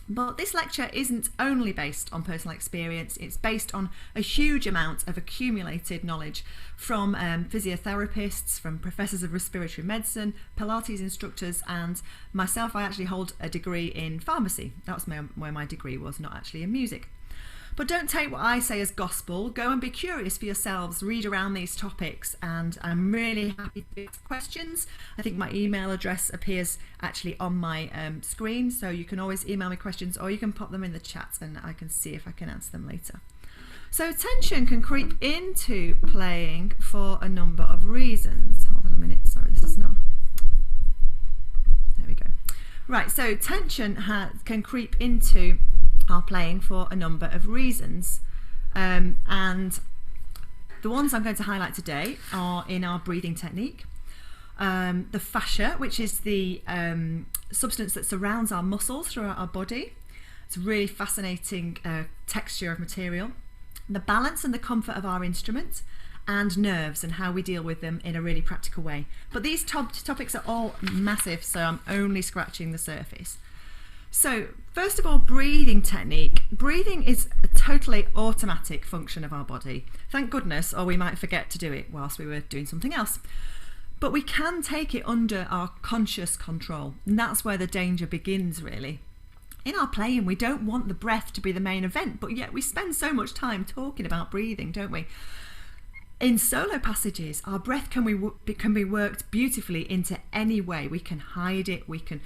But this lecture isn't only based on personal experience, it's based on a huge amount of accumulated knowledge from physiotherapists, from professors of respiratory medicine, Pilates instructors, and myself. I actually hold a degree in pharmacy. That's where my degree was, not actually in music. But don't take what I say as gospel. Go and be curious for yourselves, read around these topics, and I'm really happy to ask questions. I think my email address appears actually on my screen, so you can always email me questions or you can pop them in the chat and I can see if I can answer them later. So tension can creep into playing for a number of reasons. Hold on a minute, sorry, this is not... There we go. Right, so tension can creep into our playing for a number of reasons, and the ones I'm going to highlight today are in our breathing technique. The fascia, which is the substance that surrounds our muscles throughout our body. It's a really fascinating texture of material. The balance and the comfort of our instrument, and nerves and how we deal with them in a really practical way. But these topics are all massive, so I'm only scratching the surface. So first of all, breathing technique. Breathing is a totally automatic function of our body. Thank goodness, or we might forget to do it whilst we were doing something else. But we can take it under our conscious control, and that's where the danger begins, really. In our playing, we don't want the breath to be the main event, but yet we spend so much time talking about breathing, don't we? In solo passages, our breath can be worked beautifully into any way. We can hide it, we can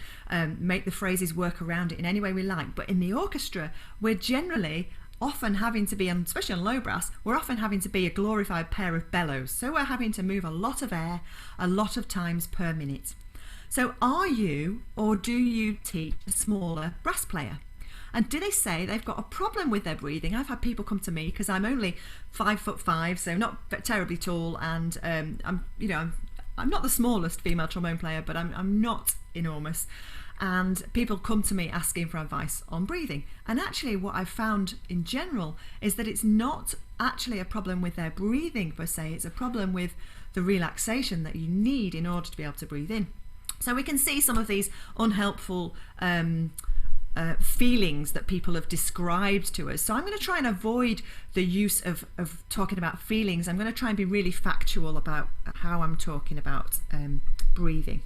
make the phrases work around it in any way we like. But in the orchestra, we're generally often having to be, especially on low brass, we're often having to be a glorified pair of bellows. So we're having to move a lot of air, a lot of times per minute. So are you, or do you teach a smaller brass player? And do they say they've got a problem with their breathing? I've had people come to me because I'm only 5'5", so not terribly tall, and I'm not the smallest female trombone player, but I'm not enormous. And people come to me asking for advice on breathing. And actually, what I've found in general is that it's not actually a problem with their breathing per se. It's a problem with the relaxation that you need in order to be able to breathe in. So we can see some of these unhelpful feelings that people have described to us. So I'm going to try and avoid the use of talking about feelings. I'm going to try and be really factual about how I'm talking about breathing.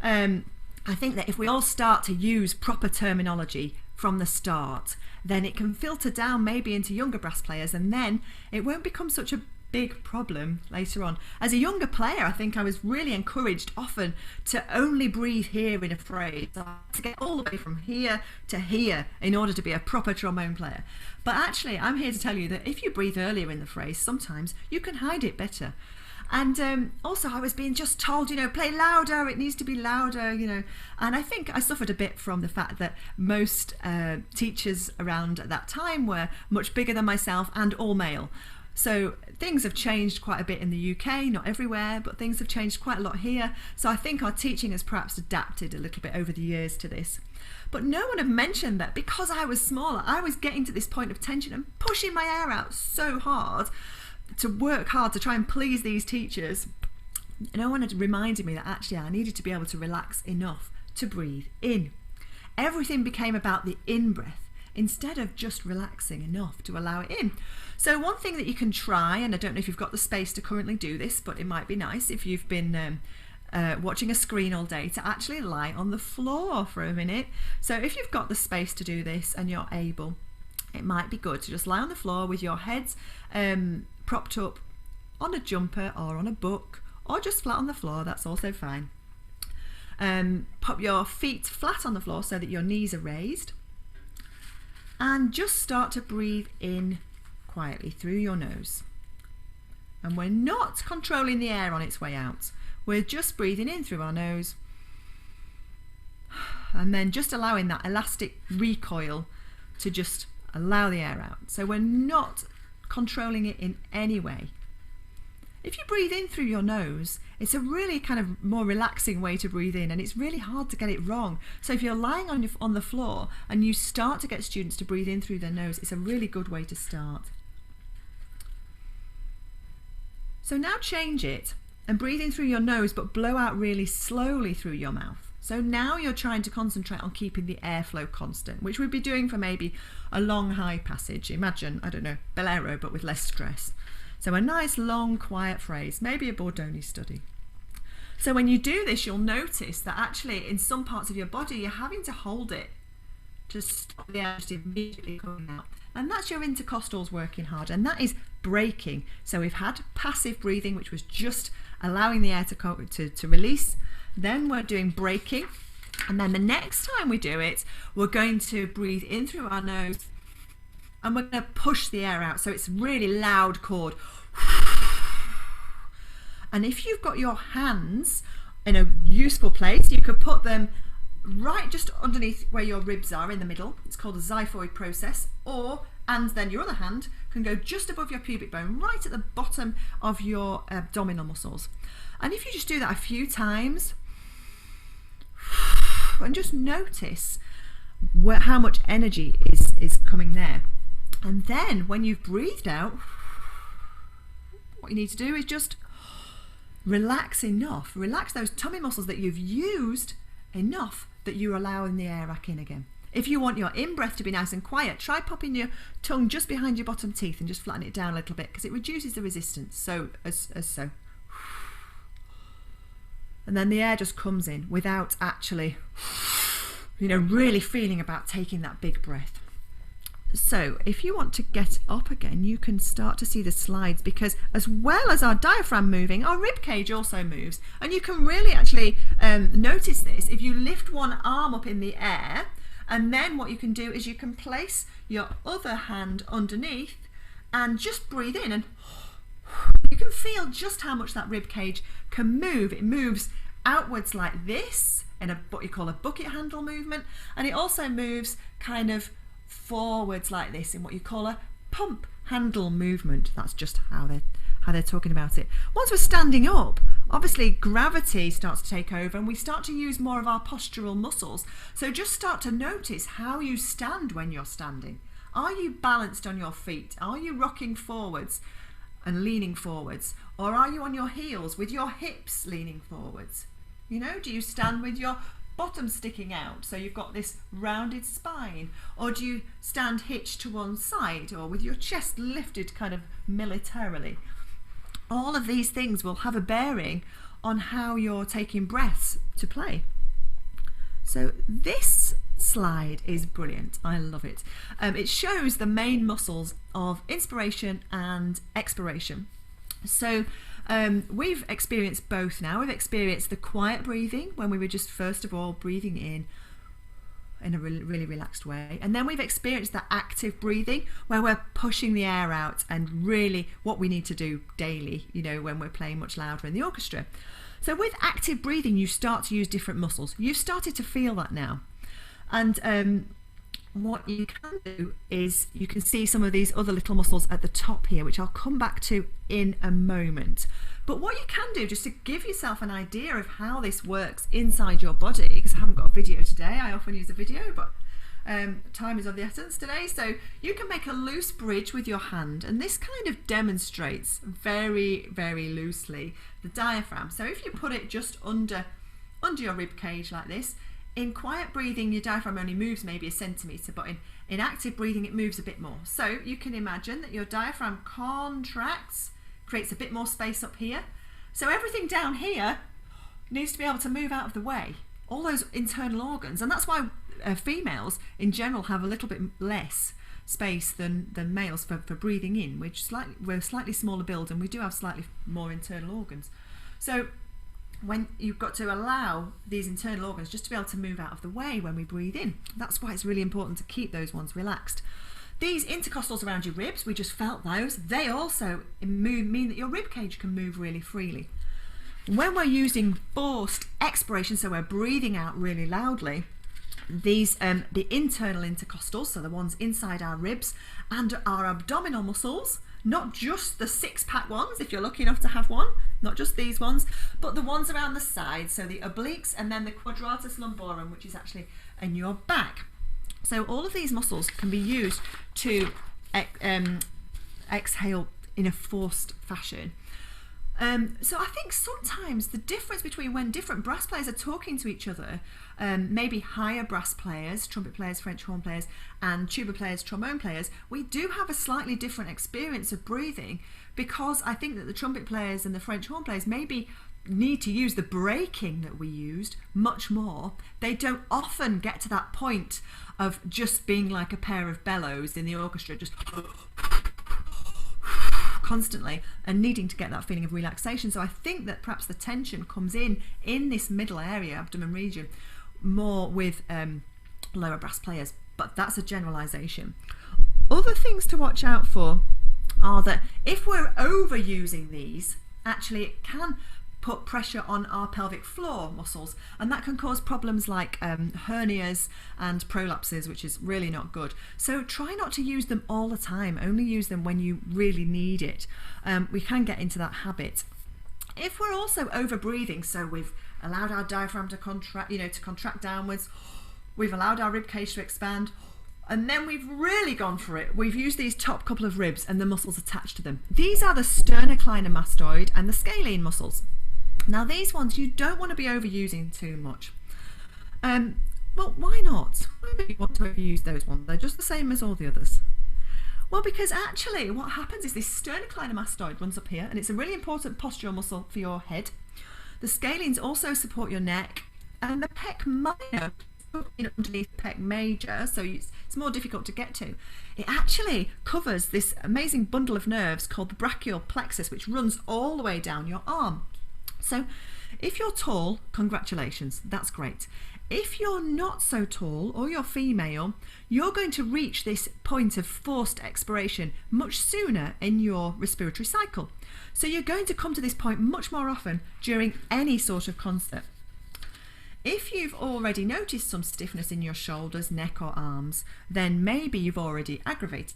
I think that if we all start to use proper terminology from the start, then it can filter down maybe into younger brass players, and then it won't become such a big problem later on. As a younger player, I think I was really encouraged often to only breathe here in a phrase, to get all the way from here to here in order to be a proper trombone player. But actually, I'm here to tell you that if you breathe earlier in the phrase, sometimes you can hide it better. And also I was being just told, play louder, it needs to be louder, and I think I suffered a bit from the fact that most teachers around at that time were much bigger than myself and all male. So things have changed quite a bit in the UK, not everywhere, but things have changed quite a lot here. So I think our teaching has perhaps adapted a little bit over the years to this. But no one had mentioned that because I was smaller, I was getting to this point of tension and pushing my air out so hard to work hard to try and please these teachers. No one had reminded me that actually I needed to be able to relax enough to breathe in. Everything became about the in-breath instead of just relaxing enough to allow it in. So one thing that you can try, and I don't know if you've got the space to currently do this, but it might be nice if you've been watching a screen all day to actually lie on the floor for a minute. So if you've got the space to do this and you're able, it might be good to just lie on the floor with your heads propped up on a jumper or on a book, or just flat on the floor, that's also fine. Pop your feet flat on the floor so that your knees are raised, and just start to breathe in quietly through your nose. And we're not controlling the air on its way out, we're just breathing in through our nose and then just allowing that elastic recoil to just allow the air out. So we're not controlling it in any way. If you breathe in through your nose, it's a really kind of more relaxing way to breathe in, and it's really hard to get it wrong. So if you're lying on the floor and you start to get students to breathe in through their nose, it's a really good way to start. So now change it and breathe in through your nose, but blow out really slowly through your mouth. So now you're trying to concentrate on keeping the airflow constant, which we'd be doing for maybe a long high passage. Imagine, I don't know, Bolero, but with less stress. So a nice long quiet phrase, maybe a Bordoni study. So when you do this, you'll notice that actually in some parts of your body you're having to hold it to stop the air just immediately coming out. And that's your intercostals working hard, and that is breaking. So we've had passive breathing, which was just allowing the air to release. Then we're doing breaking, and then the next time we do it, we're going to breathe in through our nose and we're going to push the air out. So it's really loud chord. And if you've got your hands in a useful place, you could put them right just underneath where your ribs are in the middle. It's called a xiphoid process. And then your other hand can go just above your pubic bone, right at the bottom of your abdominal muscles. And if you just do that a few times and just notice how much energy is coming there. And then when you've breathed out, what you need to do is just relax enough. Relax those tummy muscles that you've used enough that you're allowing the air back in again. If you want your in-breath to be nice and quiet, try popping your tongue just behind your bottom teeth and just flatten it down a little bit, because it reduces the resistance. So, as so. And then the air just comes in without actually, really feeling about taking that big breath. So if you want to get up again, you can start to see the slides, because as well as our diaphragm moving, our rib cage also moves. And you can really actually notice this if you lift one arm up in the air, and then what you can do is you can place your other hand underneath and just breathe in, and you can feel just how much that rib cage can move. It moves outwards like this in what you call a bucket handle movement, and it also moves kind of forwards like this in what you call a pump handle movement. That's just how they're talking about it. Once we're standing up, obviously gravity starts to take over and we start to use more of our postural muscles. So just start to notice how you stand when you're standing. Are you balanced on your feet? Are you rocking forwards and leaning forwards? Or are you on your heels with your hips leaning forwards? Do you stand with your bottom sticking out, so you've got this rounded spine? Or do you stand hitched to one side, or with your chest lifted kind of militarily? All of these things will have a bearing on how you're taking breaths to play. So this slide is brilliant. I love it. It shows the main muscles of inspiration and expiration. So we've experienced both now. We've experienced the quiet breathing when we were just first of all breathing in a really relaxed way, and then we've experienced that active breathing where we're pushing the air out, and really what we need to do daily, when we're playing much louder in the orchestra. So with active breathing you start to use different muscles. You've started to feel that now, and what you can do is you can see some of these other little muscles at the top here, which I'll come back to in a moment. But what you can do, just to give yourself an idea of how this works inside your body, because I haven't got a video today, I often use a video, but time is of the essence today, so you can make a loose bridge with your hand, and this kind of demonstrates very, very loosely the diaphragm. So if you put it just under your rib cage like this, in quiet breathing your diaphragm only moves maybe a centimetre, but in active breathing it moves a bit more. So you can imagine that your diaphragm contracts, creates a bit more space up here. So everything down here needs to be able to move out of the way, all those internal organs, and that's why females in general have a little bit less space than males for breathing in. We're slightly smaller build and we do have slightly more internal organs. So when you've got to allow these internal organs just to be able to move out of the way when we breathe in. That's why it's really important to keep those ones relaxed. These intercostals around your ribs, we just felt those. They also mean that your rib cage can move really freely. When we're using forced expiration, so we're breathing out really loudly, these the internal intercostals, so the ones inside our ribs, and our abdominal muscles, not just the 6-pack ones, if you're lucky enough to have one, not just these ones, but the ones around the side, so the obliques and then the quadratus lumborum, which is actually in your back. So all of these muscles can be used to exhale in a forced fashion. So I think sometimes the difference between when different brass players are talking to each other, maybe higher brass players, trumpet players, French horn players, and tuba players, trombone players, we do have a slightly different experience of breathing, because I think that the trumpet players and the French horn players maybe need to use the braking that we used much more. They don't often get to that point of just being like a pair of bellows in the orchestra, just constantly, and needing to get that feeling of relaxation. So I think that perhaps the tension comes in this middle area, abdomen region, more with lower brass players, but that's a generalization. Other things to watch out for are that if we're overusing these, actually it can put pressure on our pelvic floor muscles, and that can cause problems like hernias and prolapses, which is really not good. So try not to use them all the time, only use them when you really need it. We can get into that habit. If we're also over breathing, so we've allowed our diaphragm to contract, to contract downwards, we've allowed our rib cage to expand, and then we've really gone for it. We've used these top couple of ribs and the muscles attached to them. These are the sternocleidomastoid and the scalene muscles. Now these ones you don't want to be overusing too much. Well, why not? Why do you want to overuse those ones? They're just the same as all the others. Well, because actually what happens is this sternocleidomastoid runs up here, and it's a really important postural muscle for your head. The scalenes also support your neck, and the pec minor underneath the pec major, so it's more difficult to get to. It actually covers this amazing bundle of nerves called the brachial plexus, which runs all the way down your arm. So if you're tall, congratulations, that's great. If you're not so tall, or you're female, you're going to reach this point of forced expiration much sooner in your respiratory cycle. So you're going to come to this point much more often during any sort of concert. If you've already noticed some stiffness in your shoulders, neck or arms, then maybe you've already aggravated.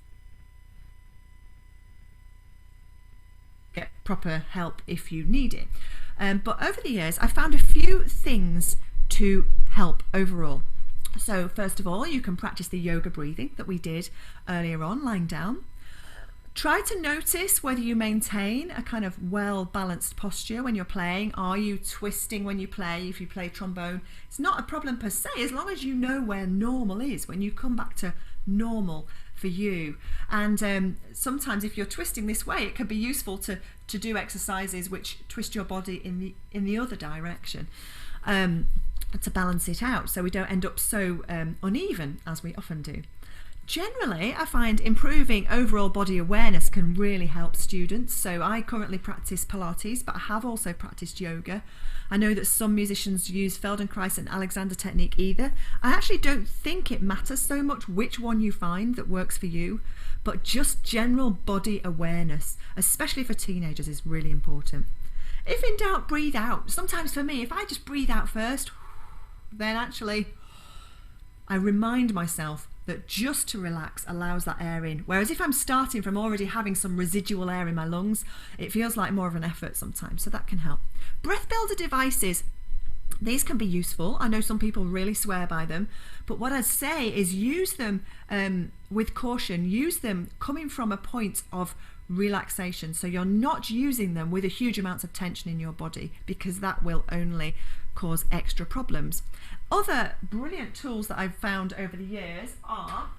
Get proper help if you need it. But over the years, I found a few things to help overall. So first of all, you can practice the yoga breathing that we did earlier on, lying down. Try to notice whether you maintain a kind of well-balanced posture when you're playing. Are you twisting when you play? If you play trombone, it's not a problem per se, as long as you know where normal is, when you come back to normal for you. And sometimes if you're twisting this way, it can be useful to do exercises which twist your body in the other direction, to balance it out, so we don't end up so uneven as we often do. Generally, I find improving overall body awareness can really help students. So I currently practice Pilates, but I have also practiced yoga. I know that some musicians use Feldenkrais and Alexander technique either. I actually don't think it matters so much which one you find that works for you, but just general body awareness, especially for teenagers, is really important. If in doubt, breathe out. Sometimes for me, if I just breathe out first, then actually I remind myself that just to relax allows that air in. Whereas if I'm starting from already having some residual air in my lungs, it feels like more of an effort sometimes, so that can help. Breath builder devices, these can be useful. I know some people really swear by them, but what I'd say is use them with caution. Use them coming from a point of relaxation, so you're not using them with a huge amount of tension in your body, because that will only cause extra problems. Other brilliant tools that I've found over the years are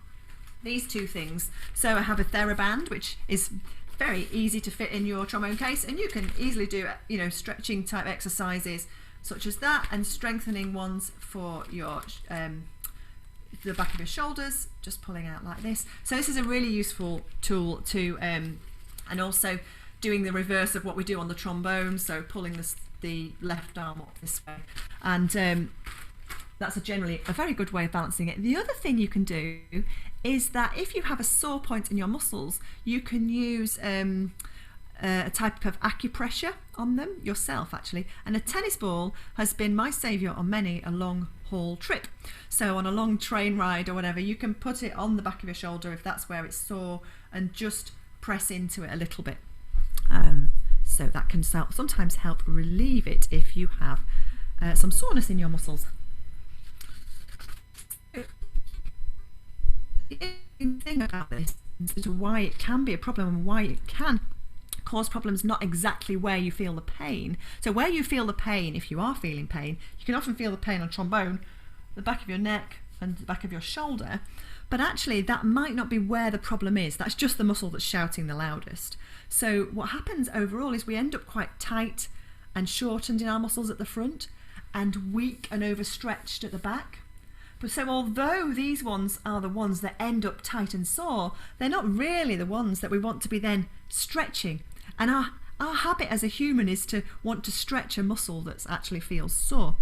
these two things. So I have a TheraBand, which is very easy to fit in your trombone case, and you can easily do stretching type exercises such as that, and strengthening ones for your the back of your shoulders, just pulling out like this. So this is a really useful tool to and also doing the reverse of what we do on the trombone, so pulling the left arm up this way, and that's generally a very good way of balancing it. The other thing you can do is that if you have a sore point in your muscles, you can use a type of acupressure on them yourself, actually. And a tennis ball has been my saviour on many a long haul trip. So on a long train ride or whatever, you can put it on the back of your shoulder if that's where it's sore and just press into it a little bit. So that can sometimes help relieve it if you have some soreness in your muscles. The interesting thing about this is why it can be a problem and why it can cause problems not exactly where you feel the pain. So where you feel the pain, if you are feeling pain, you can often feel the pain on trombone, the back of your neck and the back of your shoulder, but actually that might not be where the problem is. That's just the muscle that's shouting the loudest. So what happens overall is we end up quite tight and shortened in our muscles at the front and weak and overstretched at the back. But so although these ones are the ones that end up tight and sore, they're not really the ones that we want to be then stretching. And our habit as a human is to want to stretch a muscle that actually feels sore.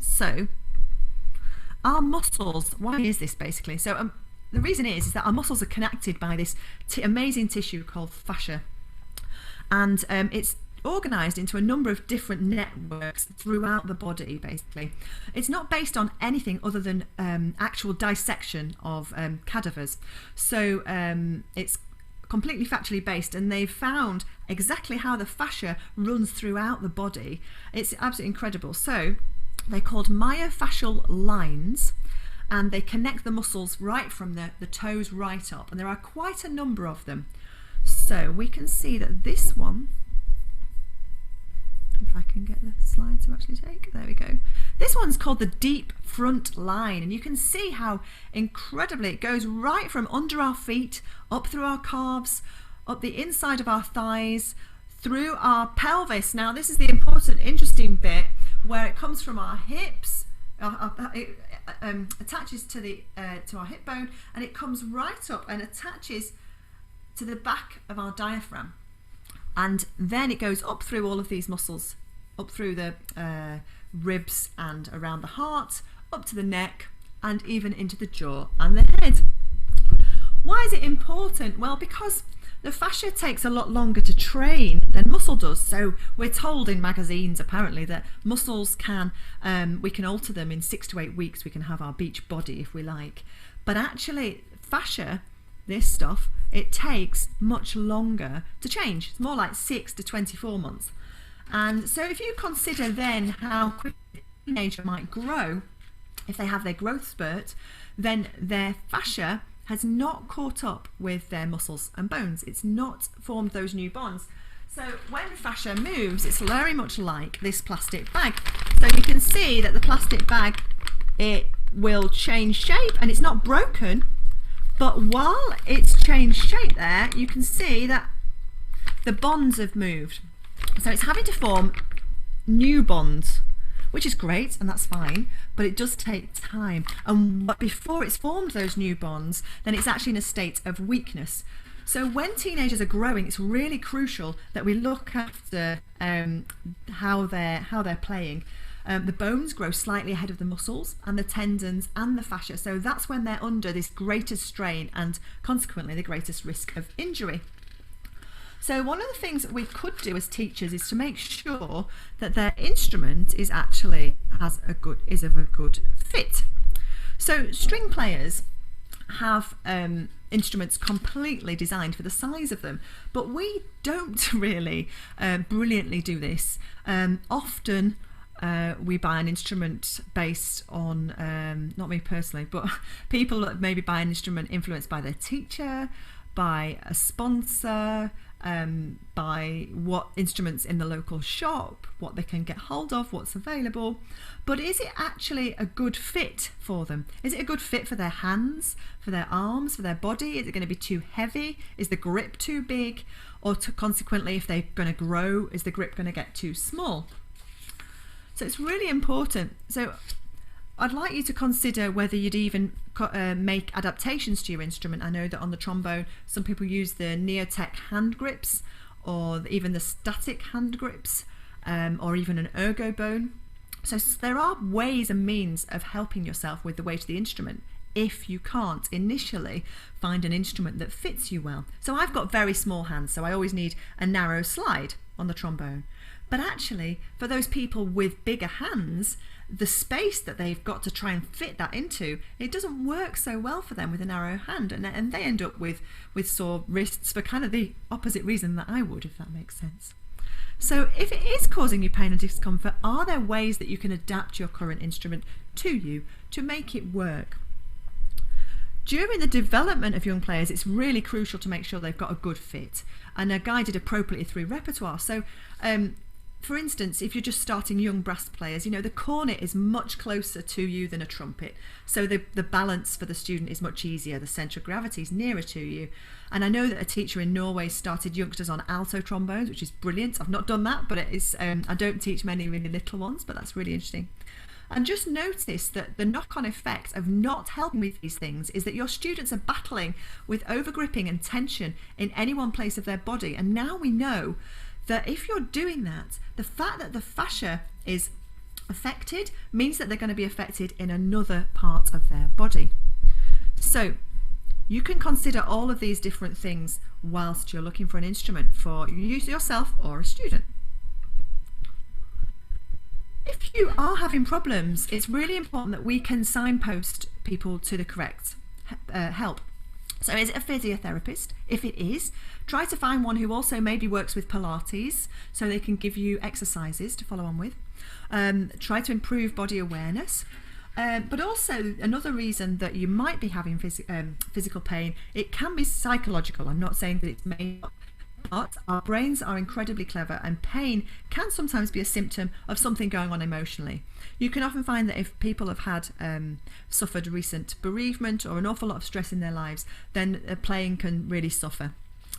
So our muscles, why is this basically? So the reason is that our muscles are connected by this amazing tissue called fascia. And it's organised into a number of different networks throughout the body, basically. It's not based on anything other than actual dissection of cadavers. So it's completely factually based, and they've found exactly how the fascia runs throughout the body. It's absolutely incredible. So they're called myofascial lines, and they connect the muscles right from the toes right up, and there are quite a number of them. So we can see that this one, if I can get the slide to actually take, there we go. This one's called the deep front line, and you can see how incredibly it goes right from under our feet, up through our calves, up the inside of our thighs, through our pelvis. Now this is the important, interesting bit where it comes from our hips, it attaches to our hip bone, and it comes right up and attaches to the back of our diaphragm. And then it goes up through all of these muscles, up through the ribs and around the heart, up to the neck, and even into the jaw and the head. Why is it important? Well, because the fascia takes a lot longer to train than muscle does. So we're told in magazines, apparently, that muscles can, we can alter them in 6 to 8 weeks. We can have our beach body if we like. But actually, fascia, this stuff, it takes much longer to change. It's more like 6 to 24 months. And so if you consider then how quickly a teenager might grow, if they have their growth spurt, then their fascia has not caught up with their muscles and bones. It's not formed those new bonds. So when fascia moves, it's very much like this plastic bag. So you can see that the plastic bag, it will change shape, and it's not broken. But while it's changed shape there, you can see that the bonds have moved. So it's having to form new bonds, which is great, and that's fine, but it does take time. And before it's formed those new bonds, then it's actually in a state of weakness. So when teenagers are growing, it's really crucial that we look after how they're playing. The bones grow slightly ahead of the muscles and the tendons and the fascia. So that's when they're under this greatest strain and consequently the greatest risk of injury. So one of the things that we could do as teachers is to make sure that their instrument is actually of a good fit. So string players have instruments completely designed for the size of them, but we don't really brilliantly do this. Often we buy an instrument based on, not me personally, but people that maybe buy an instrument influenced by their teacher, by a sponsor, by what instruments in the local shop, what they can get hold of, what's available. But is it actually a good fit for them? Is it a good fit for their hands, for their arms, for their body? Is it going to be too heavy? Is the grip too big? Or consequently, if they're going to grow, is the grip going to get too small? So it's really important. So I'd like you to consider whether you'd even make adaptations to your instrument. I know that on the trombone, some people use the Neotech hand grips, or even the static hand grips, or even an ergo bone. So there are ways and means of helping yourself with the weight of the instrument if you can't initially find an instrument that fits you well. So I've got very small hands, so I always need a narrow slide on the trombone. But actually, for those people with bigger hands, the space that they've got to try and fit that into, it doesn't work so well for them with a narrow hand, and they end up with sore wrists for kind of the opposite reason that I would, if that makes sense. So if it is causing you pain and discomfort, are there ways that you can adapt your current instrument to you to make it work? During the development of young players, it's really crucial to make sure they've got a good fit and are guided appropriately through repertoire. So for instance, if you're just starting young brass players, you know, the cornet is much closer to you than a trumpet. So the balance for the student is much easier. The centre of gravity is nearer to you. And I know that a teacher in Norway started youngsters on alto trombones, which is brilliant. I've not done that, but it is, I don't teach many really little ones, but that's really interesting. And just notice that the knock-on effect of not helping with these things is that your students are battling with overgripping and tension in any one place of their body. And now we know that if you're doing that, the fact that the fascia is affected means that they're going to be affected in another part of their body. So you can consider all of these different things whilst you're looking for an instrument for yourself or a student. If you are having problems, it's really important that we can signpost people to the correct help. So is it a physiotherapist? If it is, try to find one who also maybe works with Pilates so they can give you exercises to follow on with. Try to improve body awareness. But also another reason that you might be having physical pain, it can be psychological. I'm not saying that it's made up, but our brains are incredibly clever, and pain can sometimes be a symptom of something going on emotionally. You can often find that if people have had suffered recent bereavement or an awful lot of stress in their lives, then playing can really suffer.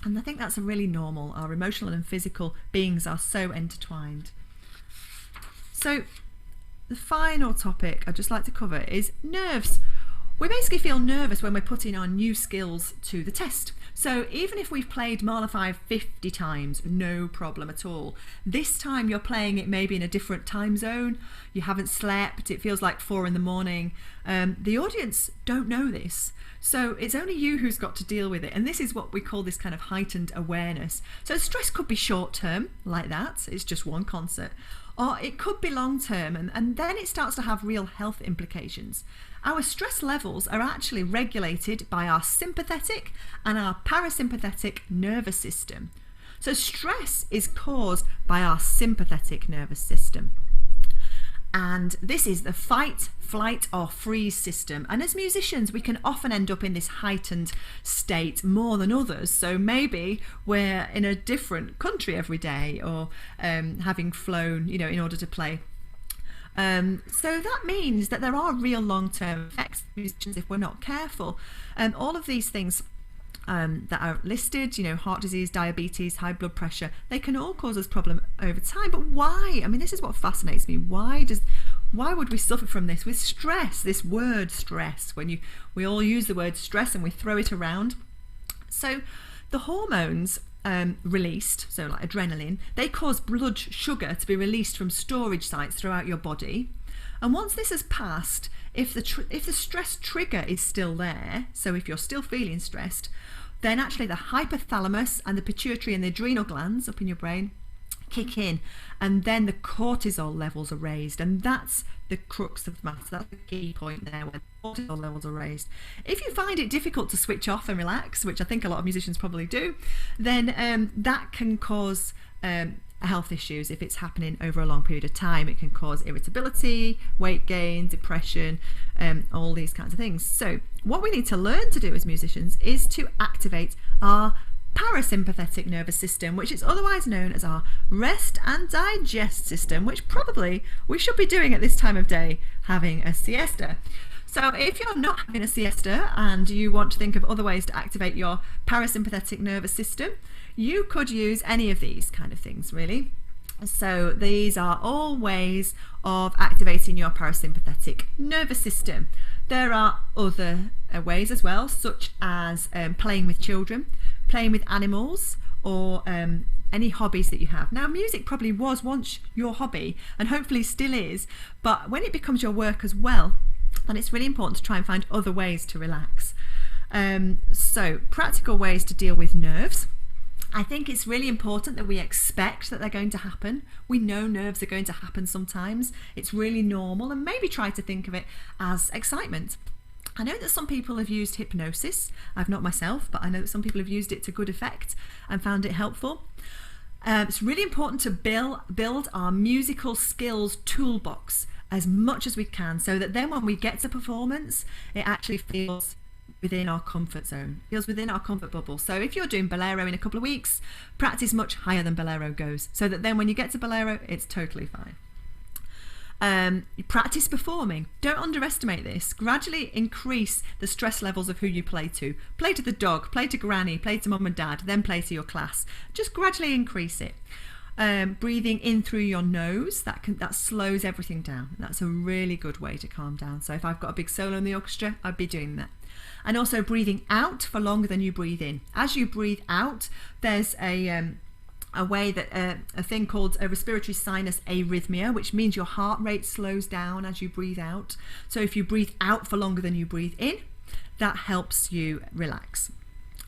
And I think that's really normal. Our emotional and physical beings are so intertwined. So the final topic I'd just like to cover is nerves. We basically feel nervous when we're putting our new skills to the test. So even if we've played Mahler 5 50 times, no problem at all. This time you're playing it maybe in a different time zone, you haven't slept, it feels like 4 in the morning. The audience don't know this. So it's only you who's got to deal with it. And this is what we call this kind of heightened awareness. So stress could be short term, like that, it's just one concert. Or it could be long term, and then it starts to have real health implications. Our stress levels are actually regulated by our sympathetic and our parasympathetic nervous system. So stress is caused by our sympathetic nervous system. And this is the fight, flight or freeze system. And as musicians, we can often end up in this heightened state more than others. So maybe we're in a different country every day, or having flown, you know, in order to play. So that means that there are real long-term effects for musicians if we're not careful. All of these things that are listed, you know, heart disease, diabetes, high blood pressure, they can all cause us problem over time. But why? I mean, this is what fascinates me. Why would we suffer from this with stress? This word stress, when we all use the word stress and we throw it around. So the hormones released, so like adrenaline, they cause blood sugar to be released from storage sites throughout your body. And once this has passed, if the stress trigger is still there, so if you're still feeling stressed, then actually the hypothalamus and the pituitary and the adrenal glands up in your brain kick in, and then the cortisol levels are raised, and that's the crux of the matter. That's the key point there, when cortisol levels are raised. If you find it difficult to switch off and relax, which I think a lot of musicians probably do, then that can cause health issues. If it's happening over a long period of time, it can cause irritability, weight gain, depression, all these kinds of things. So what we need to learn to do as musicians is to activate our parasympathetic nervous system, which is otherwise known as our rest and digest system, which probably we should be doing at this time of day, having a siesta. So if you're not having a siesta and you want to think of other ways to activate your parasympathetic nervous system, you could use any of these kind of things, really. So these are all ways of activating your parasympathetic nervous system. There are other ways as well, such as playing with children, playing with animals, or any hobbies that you have. Now, music probably was once your hobby and hopefully still is, but when it becomes your work as well, And it's really important to try and find other ways to relax. So practical ways to deal with nerves. I think it's really important that we expect that they're going to happen. We know nerves are going to happen sometimes. It's really normal, and maybe try to think of it as excitement. I know that some people have used hypnosis. I've not myself, but I know that some people have used it to good effect and found it helpful. It's really important to build our musical skills toolbox as much as we can, so that then when we get to performance, it actually feels within our comfort zone, feels within our comfort bubble. So if you're doing Bolero in a couple of weeks, practice much higher than Bolero goes, so that then when you get to Bolero, it's totally fine. You practice performing. Don't underestimate this. Gradually increase the stress levels of who you play to. Play to the dog, play to granny, play to mum and dad, then play to your class. Just gradually increase it. Breathing in through your nose, that slows everything down. That's a really good way to calm down. So if I've got a big solo in the orchestra, I'd be doing that. And also breathing out for longer than you breathe in. As you breathe out, there's a way that a thing called a respiratory sinus arrhythmia, which means your heart rate slows down as you breathe out. So if you breathe out for longer than you breathe in, that helps you relax.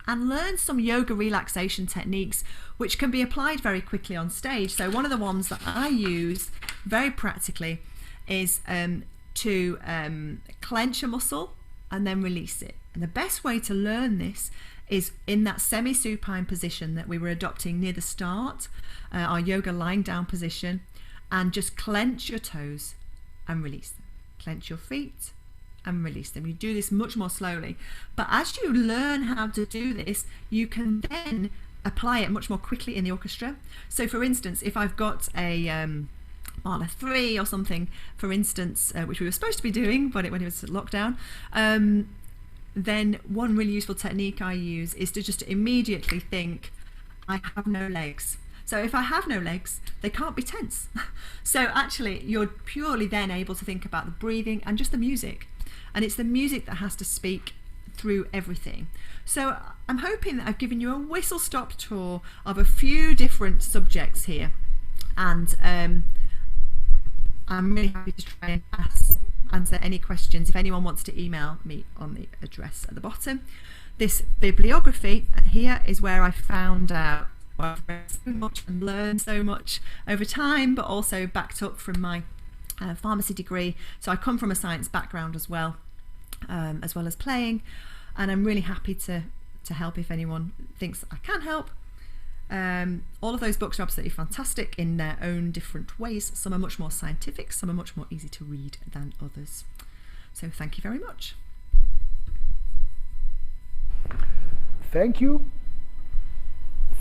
And learn some yoga relaxation techniques which can be applied very quickly on stage. So one of the ones that I use very practically is to clench a muscle and then release it. And the best way to learn this is in that semi-supine position that we were adopting near the start, our yoga lying down position, and just clench your toes and release them. Clench your feet and release them. You do this much more slowly, but as you learn how to do this, you can then apply it much more quickly in the orchestra. So for instance, if I've got a Mahler 3 or something, for instance, which we were supposed to be doing, but when it was lockdown, then one really useful technique I use is to just immediately think, I have no legs. So if I have no legs, they can't be tense. So actually, you're purely then able to think about the breathing and just the music. And it's the music that has to speak through everything. So I'm hoping that I've given you a whistle-stop tour of a few different subjects here. And I'm really happy to try and answer any questions if anyone wants to email me on the address at the bottom. This bibliography here is where I found out I've read so much and learned so much over time, but also backed up from my pharmacy degree. So I come from a science background as well as playing, and I'm really happy to help if anyone thinks I can help. All of those books are absolutely fantastic in their own different ways. Some are much more scientific, some are much more easy to read than others. So thank you very much. Thank you.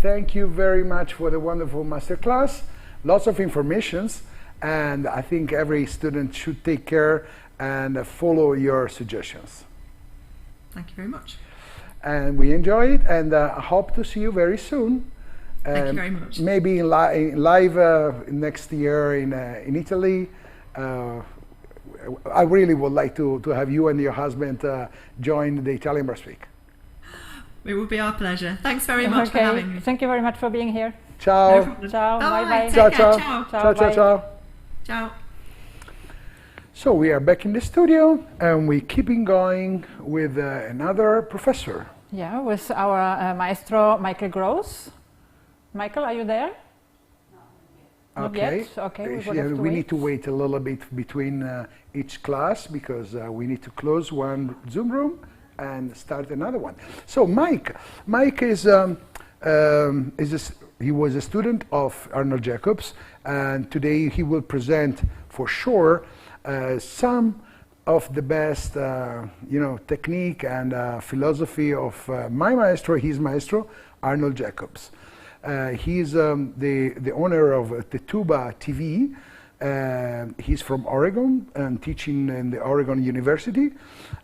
Thank you very much for the wonderful masterclass. Lots of informations, and I think every student should take care and follow your suggestions. Thank you very much. And we enjoy it, and I hope to see you very soon. Thank you very much. Maybe in live next year in Italy. I really would like to have you and your husband join the Italian Brass Week. It would be our pleasure. Thanks very much for having me. Thank you very much for being here. Ciao. No ciao. Bye-bye. Ciao, ciao. Ciao. Ciao, ciao, ciao. Ciao. So we are back in the studio, and we're keeping going with another professor. Yeah, with our maestro Michael Grose. Michael, are you there? Not Okay. yet? Okay, We need to wait a little bit between each class, because we need to close one Zoom room and start another one. So Mike is he was a student of Arnold Jacobs, and today he will present for sure some of the best technique and philosophy of my maestro, his maestro, Arnold Jacobs. He's the owner of the Tuba TV. He's from Oregon and teaching in the Oregon University.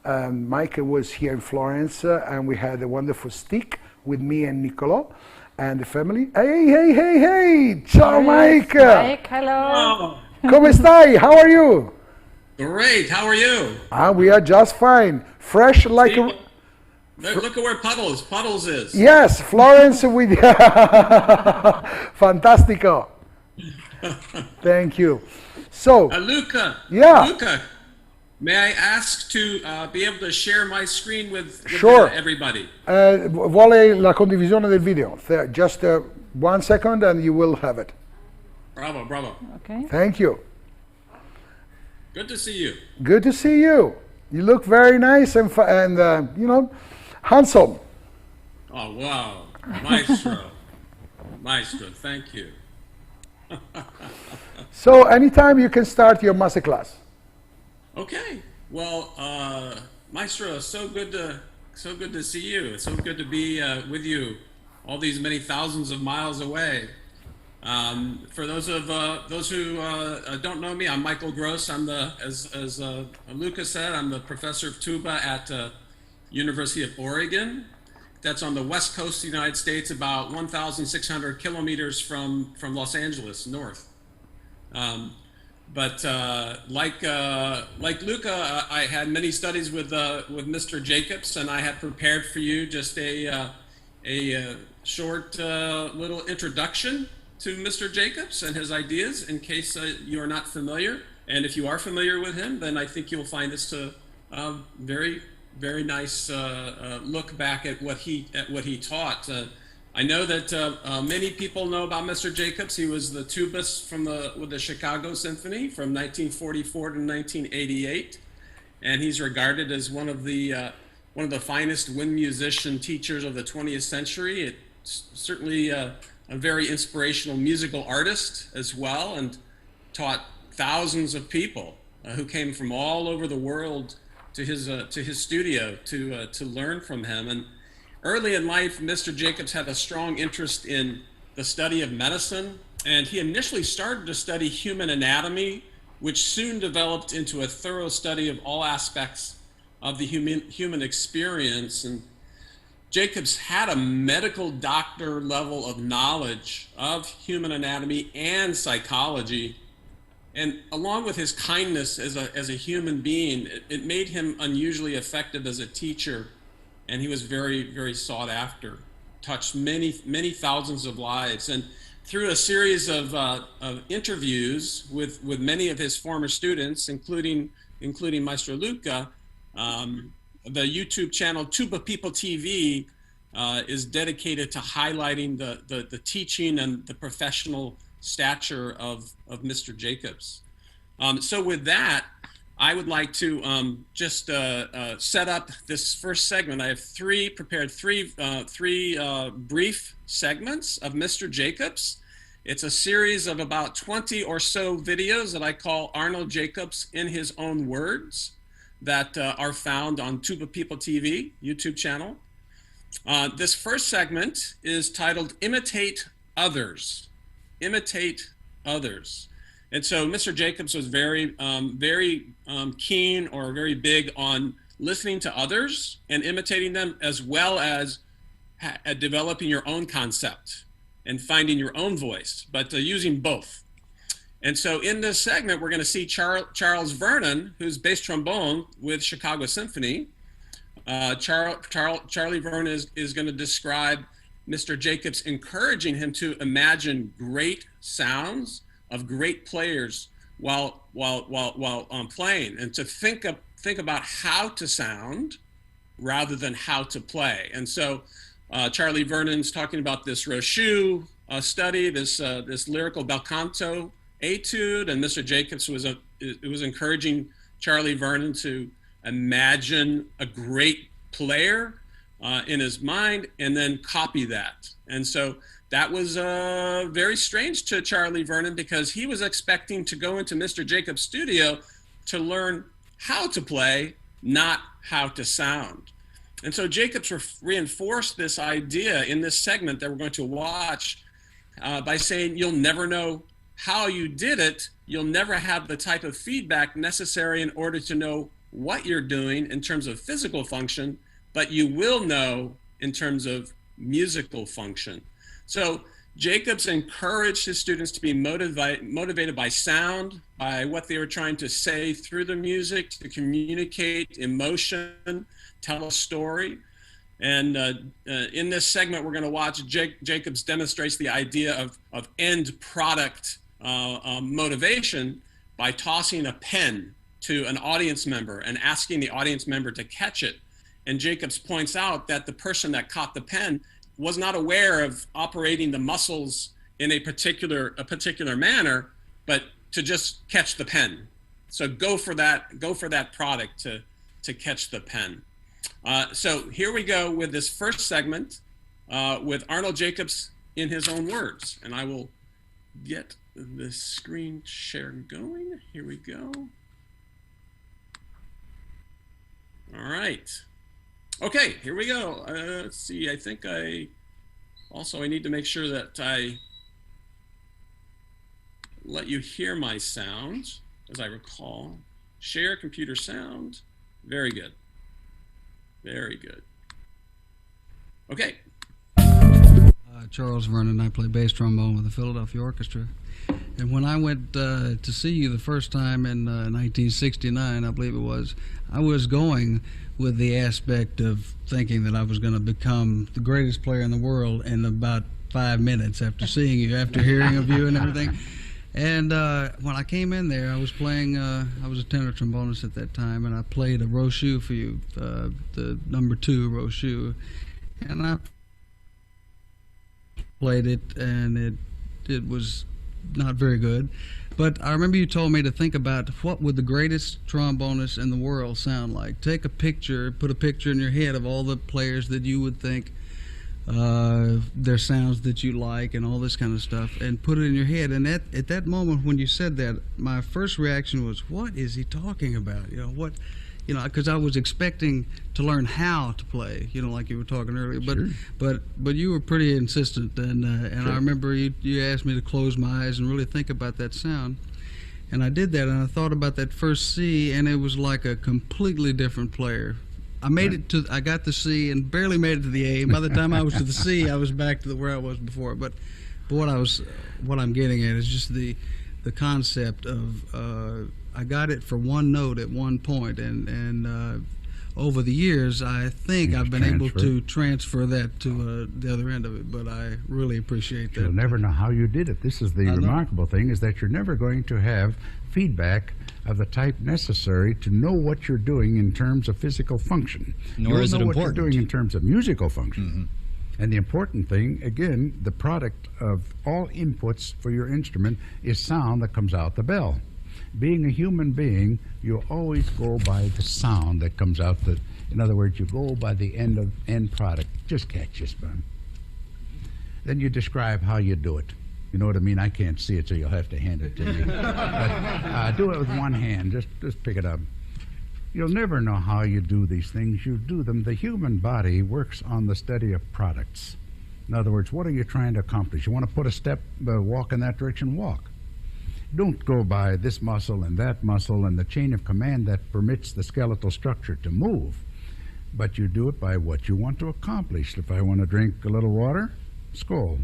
Mike was here in Florence, and we had a wonderful stick with me and Niccolò and the family. Hey! Ciao, Mike! Mike, hello! Come stai? How are you? Great, how are you? We are just fine. Fresh like a... Look at where Puddles is. Yes, Florence with... Fantastico. Thank you. So... Luca. Yeah. Luca. May I ask to be able to share my screen with Sure. everybody? Vuole la condivisione del video. Just 1 second and you will have it. Bravo, bravo. Okay. Thank you. Good to see you. Good to see you. You look very nice and you know, handsome. Oh, wow. Maestro. Maestro, thank you. So anytime you can start your master class. Okay. Well, Maestro, so good to see you. It's so good to be with you all these many thousands of miles away. For those who don't know me, I'm Michael Grose. I'm as Luca said, I'm the professor of tuba at University of Oregon. That's on the west coast of the United States, about 1,600 kilometers from Los Angeles, north. But like Luca, I had many studies with Mr. Jacobs, and I had prepared for you just a short little introduction to Mr. Jacobs and his ideas, in case you are not familiar. And if you are familiar with him, then I think you'll find this to very, very nice look back at what he taught. I know that many people know about Mr. Jacobs. He was the tubist with the Chicago Symphony from 1944 to 1988, and he's regarded as one of the finest wind musician teachers of the 20th century. It's certainly a very inspirational musical artist as well, and taught thousands of people who came from all over the world to his studio to learn from him. And early in life, Mr. Jacobs had a strong interest in the study of medicine, and he initially started to study human anatomy, which soon developed into a thorough study of all aspects of the human experience. And Jacobs had a medical doctor level of knowledge of human anatomy and psychology. And along with his kindness as a human being, it made him unusually effective as a teacher. And he was very, very sought after, touched many, many thousands of lives. And through a series of interviews with many of his former students, including Maestro Luca, the YouTube channel Tuba People TV is dedicated to highlighting the teaching and the professional stature of Mr. Jacobs. So with that, I would like to just set up this first segment. I have prepared three brief segments of Mr. Jacobs. It's a series of about 20 or so videos that I call Arnold Jacobs in his own words, that are found on Tuba People TV YouTube channel. This first segment is titled Imitate Others. Imitate Others. And so Mr. Jacobs was very keen or very big on listening to others and imitating them, as well as developing your own concept and finding your own voice, but using both. And so in this segment, we're going to see Charles Vernon, who's bass trombone with Chicago Symphony. Charlie Vernon is going to describe Mr. Jacobs encouraging him to imagine great sounds of great players while playing, and to think about how to sound rather than how to play. And so Charlie Vernon's talking about this Rochu study, this lyrical bel canto etude, and Mr. Jacobs was encouraging Charlie Vernon to imagine a great player in his mind and then copy that. And so that was very strange to Charlie Vernon, because he was expecting to go into Mr. Jacobs' studio to learn how to play, not how to sound. And so Jacobs reinforced this idea in this segment that we're going to watch by saying, you'll never know how you did it. You'll never have the type of feedback necessary in order to know what you're doing in terms of physical function, but you will know in terms of musical function. So Jacobs encouraged his students to be motivated by sound, by what they were trying to say through the music, to communicate emotion, tell a story. And in this segment, we're going to watch Jacobs demonstrates the idea of end product motivation by tossing a pen to an audience member and asking the audience member to catch it. And Jacobs points out that the person that caught the pen was not aware of operating the muscles in a particular manner, but to just catch the pen. So go for that product to catch the pen. So here we go with this first segment with Arnold Jacobs in his own words. And I will get the screen share going. Here we go. All right. Okay, here we go. Let's see, I think I need to make sure that I let you hear my sound, as I recall. Share computer sound. Very good. Very good. Okay. Charles Vernon. I play bass trombone with the Philadelphia Orchestra. And when I went to see you the first time in 1969, I believe it was, I was going with the aspect of thinking that I was going to become the greatest player in the world in about 5 minutes after seeing you, after hearing of you and everything. And when I came in there, I was playing, I was a tenor trombonist at that time, and I played a Rochu for you, the number 2 Rochu. And I played it, and it was not very good. But I remember you told me to think about what would the greatest trombonist in the world sound like. Take a picture, put a picture in your head of all the players that you would think their sounds that you like and all this kind of stuff, and put it in your head. And at that moment when you said that, my first reaction was, what is he talking about? Because I was expecting to learn how to play, like you were talking earlier. But you were pretty insistent, and I remember you asked me to close my eyes and really think about that sound, and I did that, and I thought about that first C, and it was like a completely different player. I made it to, I got the C and barely made it to the A, and by the time I was to the C, I was back to where I was before. But what I'm getting at is just the concept of I got it for one note at one point, and over the years, I think I've been able to transfer that to the other end of it, but I really appreciate that. You'll never know how you did it. This is the remarkable thing, is that you're never going to have feedback of the type necessary to know what you're doing in terms of physical function. Nor is it important. You'll know what you're doing in terms of musical function. And the important thing, again, the product of all inputs for your instrument is sound that comes out the bell. Being a human being, you always go by the sound that comes out. In other words, you go by the end product. Just catch this, man. Then you describe how you do it. You know what I mean? I can't see it, so you'll have to hand it to me. Do it with one hand. Just pick it up. You'll never know how you do these things. You do them. The human body works on the study of products. In other words, what are you trying to accomplish? You want to put a step, walk in that direction, walk. Don't go by this muscle and that muscle and the chain of command that permits the skeletal structure to move. But you do it by what you want to accomplish. If I want to drink a little water, skull.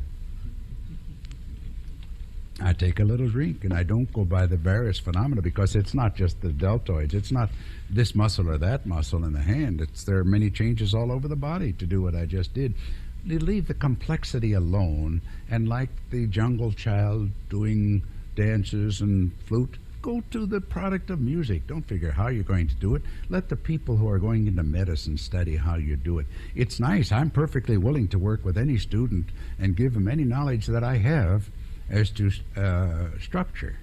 I take a little drink, and I don't go by the various phenomena, because it's not just the deltoids. It's not this muscle or that muscle in the hand. There are many changes all over the body to do what I just did. You leave the complexity alone, and like the jungle child doing dances and flute, go to the product of music. Don't figure how you're going to do it. Let the people who are going into medicine study how you do it. It's nice. I'm perfectly willing to work with any student and give them any knowledge that I have as to structure.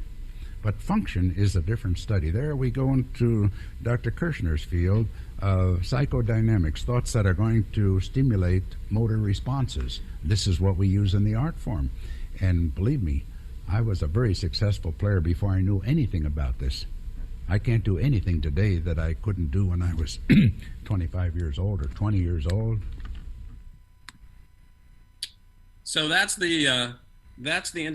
But function is a different study. There we go into Dr. Kirshner's field of psychodynamics, thoughts that are going to stimulate motor responses. This is what we use in the art form. And believe me, I was a very successful player before I knew anything about this. I can't do anything today that I couldn't do when I was 25 years old or 20 years old. So that's the end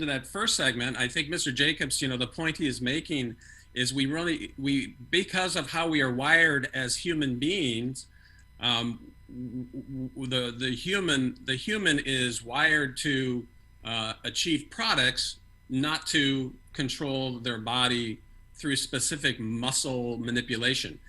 of that first segment. I think Mr. Jacobs, the point he is making is we because of how we are wired as human beings, the human is wired to achieve products, not to control their body through specific muscle manipulation.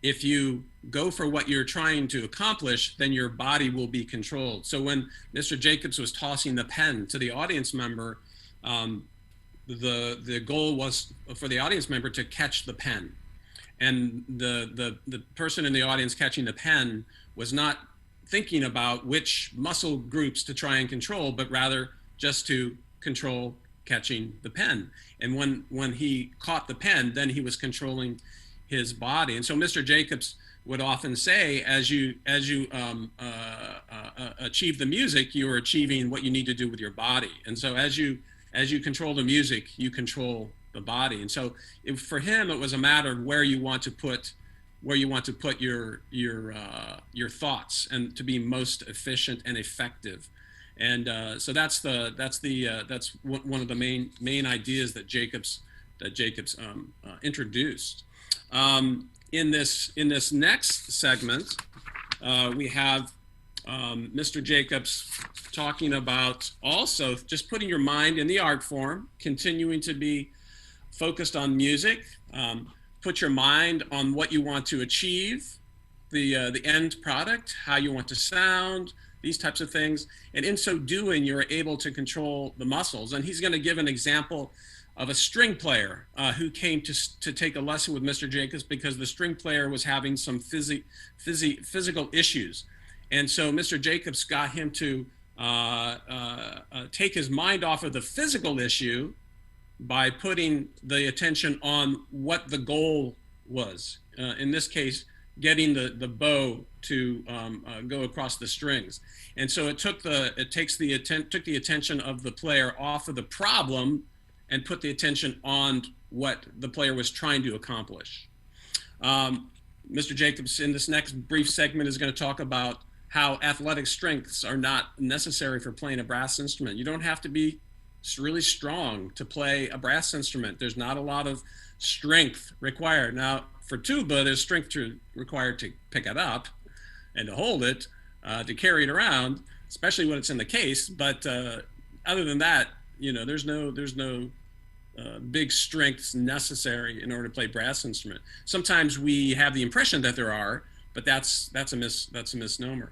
If you go for what you're trying to accomplish, then your body will be controlled. So when Mr. Jacobs was tossing the pen to the audience member, the goal was for the audience member to catch the pen. and the person in the audience catching the pen was not thinking about which muscle groups to try and control, but rather just to control catching the pen. And when he caught the pen, then he was controlling his body. And so Mr. Jacobs would often say, as you achieve the music, you are achieving what you need to do with your body. And so as you control the music, you control the body. And so for him, it was a matter of where you want to put your thoughts and to be most efficient and effective. And so that's one of the main ideas that Jacobs introduced. In this next segment, we have Mr. Jacobs talking about also just putting your mind in the art form, continuing to be focused on music. Put your mind on what you want to achieve, the end product, how you want to sound, these types of things. And in so doing, you're able to control the muscles. And he's going to give an example of a string player who came to take a lesson with Mr. Jacobs because the string player was having some physical issues. And so Mr. Jacobs got him to take his mind off of the physical issue by putting the attention on what the goal was. In this case, getting the bow to go across the strings. And so it took the attention of the player off of the problem and put the attention on what the player was trying to accomplish. Mr. Jacobs, in this next brief segment, is going to talk about how athletic strengths are not necessary for playing a brass instrument. You don't have to be really strong to play a brass instrument. There's not a lot of strength required. Now, for tuba, there's strength required to pick it up and to hold it, to carry it around, especially when it's in the case. But other than that, there's no big strengths necessary in order to play brass instrument. Sometimes we have the impression that there are, but that's a misnomer.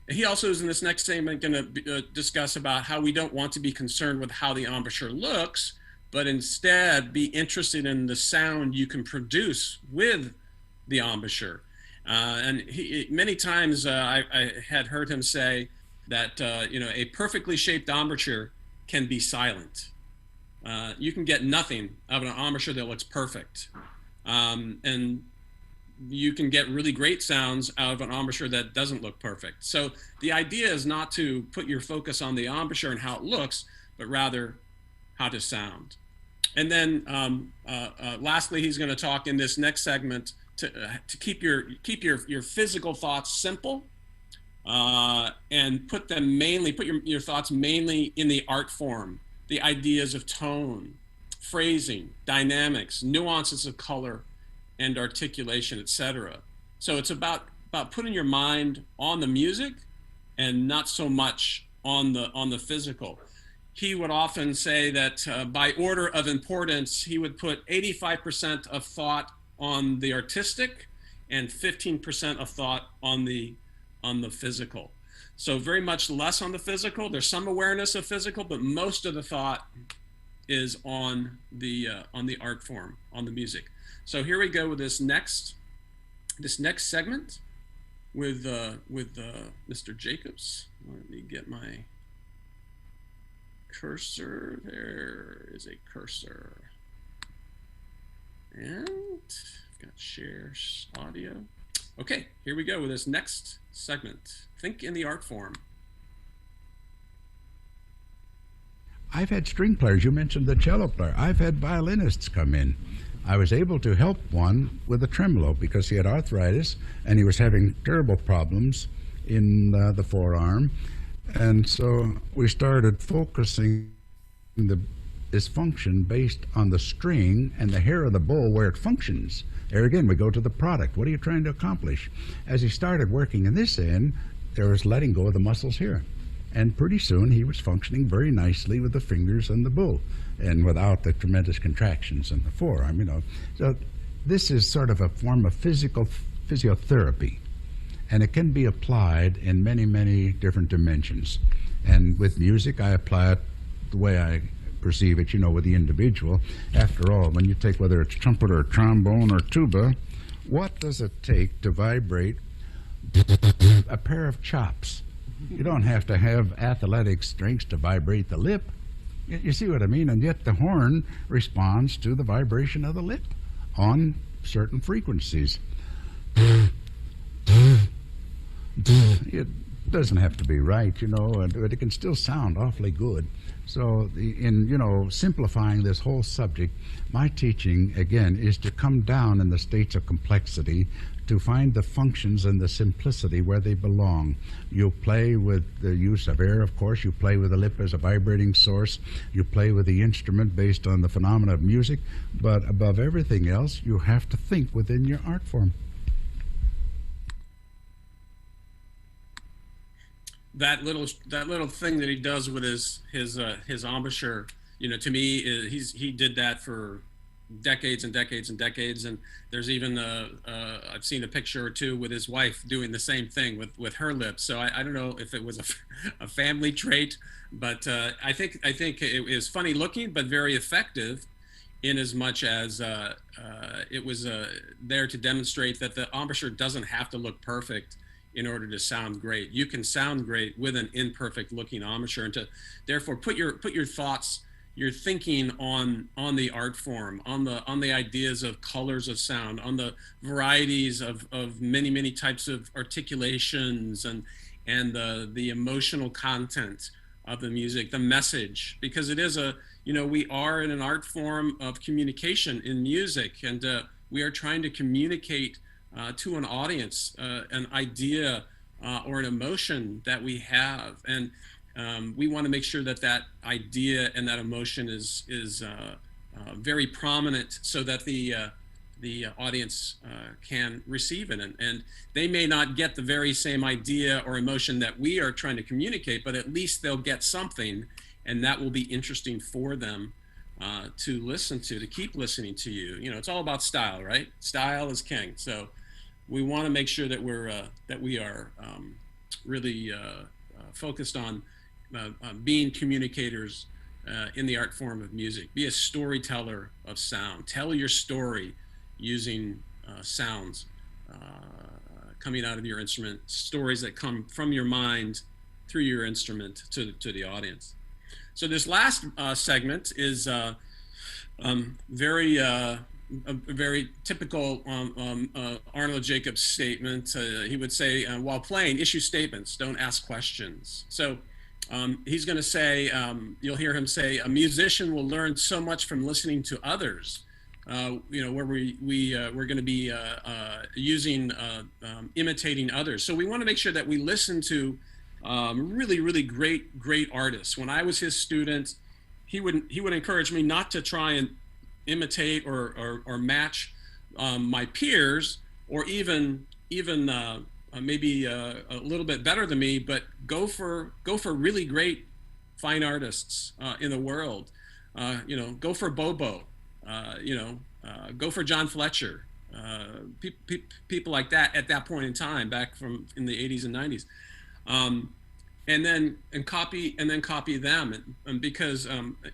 He also is in this next segment going to discuss about how we don't want to be concerned with how the embouchure looks, but instead be interested in the sound you can produce with the embouchure. And many times I had heard him say that a perfectly shaped embouchure can be silent. You can get nothing out of an embouchure that looks perfect, and you can get really great sounds out of an embouchure that doesn't look perfect. So the idea is not to put your focus on the embouchure and how it looks, but rather how to sound. And then lastly, he's going to talk in this next segment to keep your physical thoughts simple, and put your thoughts mainly in the art form, the ideas of tone, phrasing, dynamics, nuances of color, and articulation, etc. So it's about putting your mind on the music and not so much on the physical. He would often say that by order of importance, he would put 85% of thought on the artistic and 15% of thought on the physical. So very much less on the physical. There's some awareness of physical, but most of the thought is on the art form, on the music. So here we go with this next segment with Mr. Jacobs. Let me get my cursor. There is a cursor. And I've got share audio. Okay, here we go with this next segment. Think in the art form. I've had string players, you mentioned the cello player. I've had violinists come in. I was able to help one with a tremolo because he had arthritis and he was having terrible problems in the forearm. And so we started focusing this function based on the string and the hair of the bow where it functions. There again, we go to the product. What are you trying to accomplish? As he started working in this end, there was letting go of the muscles here. And pretty soon he was functioning very nicely with the fingers and the bow and without the tremendous contractions in the forearm, So this is sort of a form of physiotherapy. And it can be applied in many, many different dimensions. And with music, I apply it the way I perceive it, you know, with the individual. After all, when you take whether it's trumpet or trombone or tuba, what does it take to vibrate a pair of chops? You don't have to have athletic strengths to vibrate the lip. You see what I mean? And yet the horn responds to the vibration of the lip on certain frequencies. It doesn't have to be right, you know, but it can still sound awfully good. So in, you know, simplifying this whole subject, my teaching, again, is to come down in the states of complexity to find the functions and the simplicity where they belong. You play with the use of air, of course. You play with the lip as a vibrating source. You play with the instrument based on the phenomena of music. But above everything else, you have to think within your art form. That little thing that he does with his embouchure, you know, to me, he did that for decades and decades and decades. And there's even I've seen a picture or two with his wife doing the same thing with her lips. So I don't know if it was a family trait, but I think it is funny looking, but very effective, in as much as it was there to demonstrate that the embouchure doesn't have to look perfect in order to sound great. You can sound great with an imperfect looking embouchure, and to therefore put your thoughts, your thinking on the art form, on the ideas of colors of sound, on the varieties of many types of articulations, and the emotional content of the music, the message, because it is we are in an art form of communication in music, and we are trying to communicate to an audience an idea or an emotion that we have, and we want to make sure that that idea and that emotion is very prominent, so that the audience can receive it, and they may not get the very same idea or emotion that we are trying to communicate, but at least they'll get something, and that will be interesting for them to listen to keep listening to you. You know, it's all about style, right? Style is king. So we want to make sure that we are really focused on being communicators in the art form of music. Be a storyteller of sound. Tell your story using sounds coming out of your instrument, stories that come from your mind through your instrument to the audience. So this last segment is a very typical Arnold Jacobs statement. He would say, while playing, issue statements, don't ask questions. So he's going to say, you'll hear him say, a musician will learn so much from listening to others. Where we're going to be using imitating others. So we want to make sure that we listen to really great artists. When I was his student, he would encourage me not to try and imitate or match my peers, or even maybe a little bit better than me, but go for really great fine artists in the world. Go for Bobo, go for John Fletcher, people like that at that point in time, back from in the 80s and 90s. And copy them, and because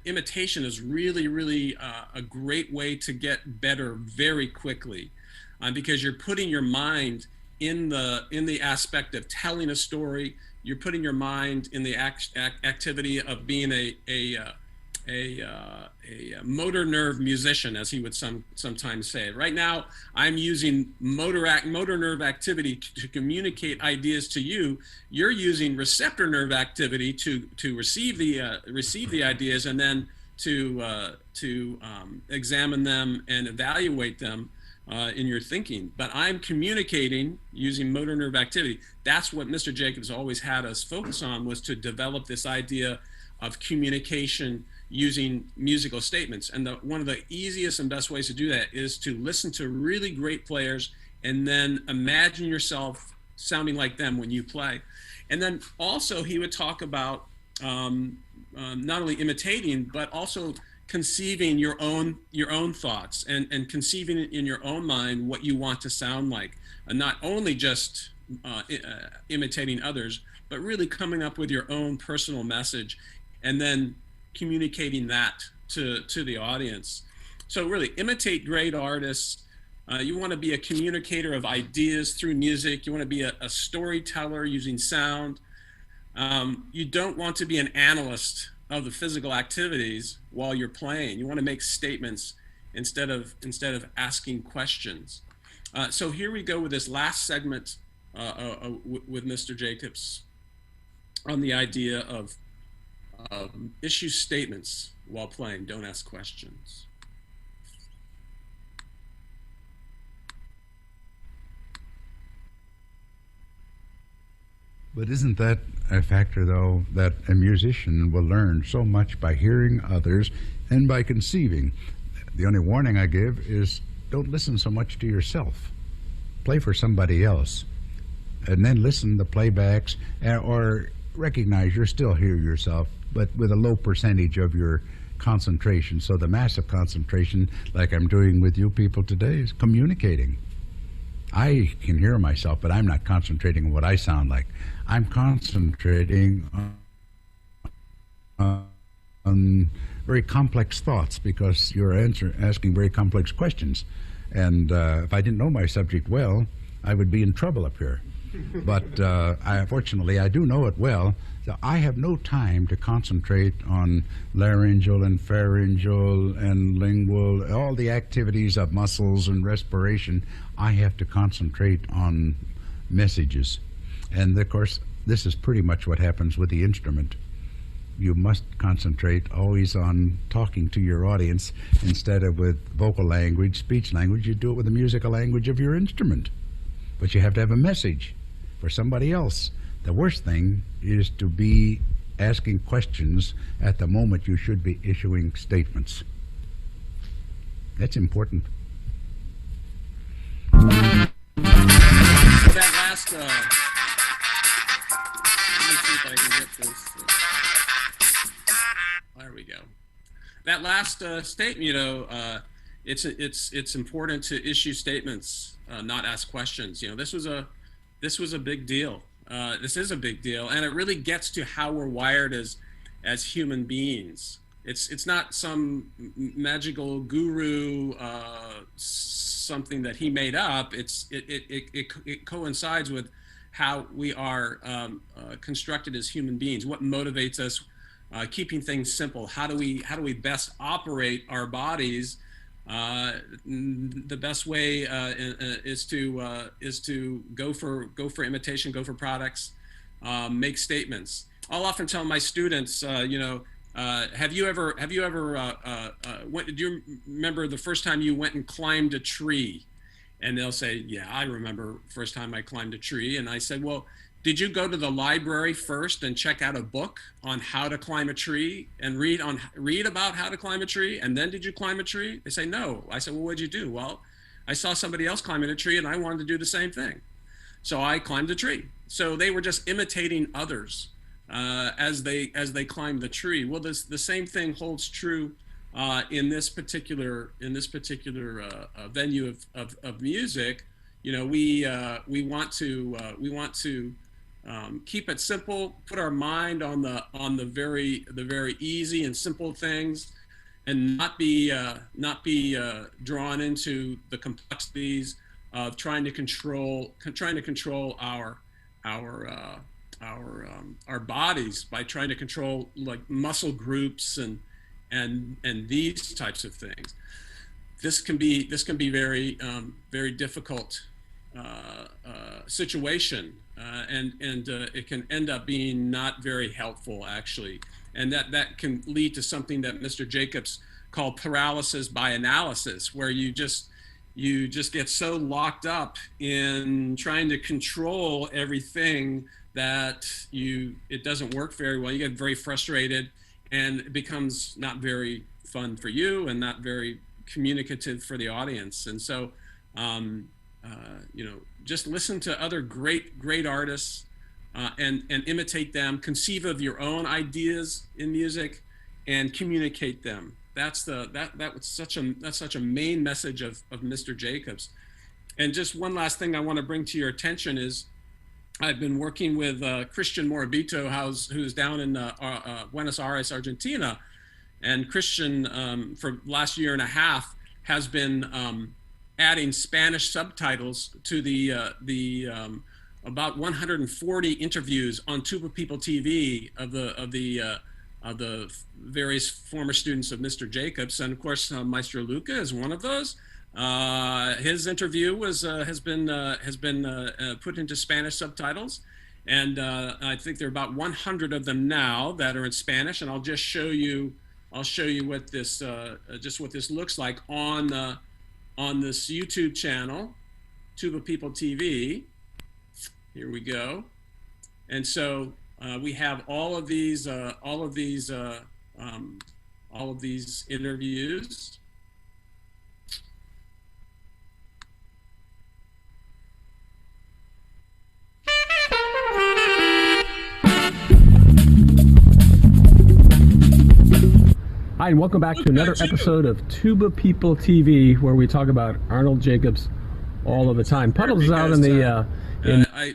imitation is really a great way to get better very quickly, because you're putting your mind in the aspect of telling a story. You're putting your mind in the activity of being a motor nerve musician, as he would sometimes say. Right now, I'm using motor nerve activity to communicate ideas to you. You're using receptor nerve activity to receive the ideas, and then to examine them and evaluate them in your thinking. But I'm communicating using motor nerve activity. That's what Mr. Jacobs always had us focus on, was to develop this idea of communication using musical statements. And one of the easiest and best ways to do that is to listen to really great players, and then imagine yourself sounding like them when you play. And then also he would talk about not only imitating, but also conceiving your own thoughts, and conceiving in your own mind what you want to sound like, and not only just imitating others, but really coming up with your own personal message, and then communicating that to the audience. So really imitate great artists. You want to be a communicator of ideas through music. You want to be a storyteller using sound. You don't want to be an analyst of the physical activities while you're playing. You want to make statements instead of asking questions. So here we go with this last segment with Mr. Jacobs on the idea of issue statements while playing. Don't ask questions. But isn't that a factor, though, that a musician will learn so much by hearing others and by conceiving? The only warning I give is don't listen so much to yourself. Play for somebody else. And then listen to playbacks, or recognize you're still hear yourself, but with a low percentage of your concentration. So the massive concentration, like I'm doing with you people today, is communicating. I can hear myself, but I'm not concentrating on what I sound like. I'm concentrating on very complex thoughts, because you're asking very complex questions. And if I didn't know my subject well, I would be in trouble up here. But fortunately, I do know it well. So I have no time to concentrate on laryngeal and pharyngeal and lingual, all the activities of muscles and respiration. I have to concentrate on messages. And of course, this is pretty much what happens with the instrument. You must concentrate always on talking to your audience instead of with vocal language, speech language. You do it with the musical language of your instrument. But you have to have a message for somebody else. The worst thing is to be asking questions at the moment you should be issuing statements. That's important. That last, let me see if I can get this. There we go. That last statement, you know, it's important to issue statements, not ask questions. You know, this was a big deal. This is a big deal, and it really gets to how we're wired as human beings. It's not some magical guru, something that he made up. It coincides with how we are constructed as human beings. What motivates us? Keeping things simple. How do we best operate our bodies? The best way is to go for imitation, go for products, make statements. I'll often tell my students, you know, do you remember the first time you went and climbed a tree? And they'll say, yeah, I remember first time I climbed a tree. And I said, well, did you go to the library first and check out a book on how to climb a tree and read about how to climb a tree, and then did you climb a tree? They say no. I said, well, what'd you do? Well, I saw somebody else climbing a tree and I wanted to do the same thing. So I climbed a tree. So they were just imitating others as they climbed the tree. Well, the same thing holds true in this particular venue of music. You know, we want to keep it simple, put our mind on the very easy and simple things, and not be drawn into the complexities of trying to control our bodies by trying to control like muscle groups and these types of things. This can be very difficult situation, and it can end up being not very helpful, actually, and that can lead to something that Mr. Jacobs called paralysis by analysis, where you just get so locked up in trying to control everything that it doesn't work very well. You get very frustrated, and it becomes not very fun for you and not very communicative for the audience. And so you know, just listen to other great artists and imitate them, conceive of your own ideas in music and communicate them. That's such a main message of Mr. Jacobs. And just one last thing I want to bring to your attention is I've been working with Christian Morabito, who's down in Buenos Aires, Argentina, and Christian for the last year and a half has been adding Spanish subtitles to the about 140 interviews on Tuba People TV of the various former students of Mr. Jacobs, and of course Maestro Luca is one of those. His interview has been put into Spanish subtitles, and I think there are about 100 of them now that are in Spanish, and I'll just show you. I'll show you what this just what this looks like on this YouTube channel, Tuba People TV. Here we go, and so we have all of these interviews. Hi, and welcome back to another episode of Tuba People TV, where we talk about Arnold Jacobs all of the time. Puddles out in the...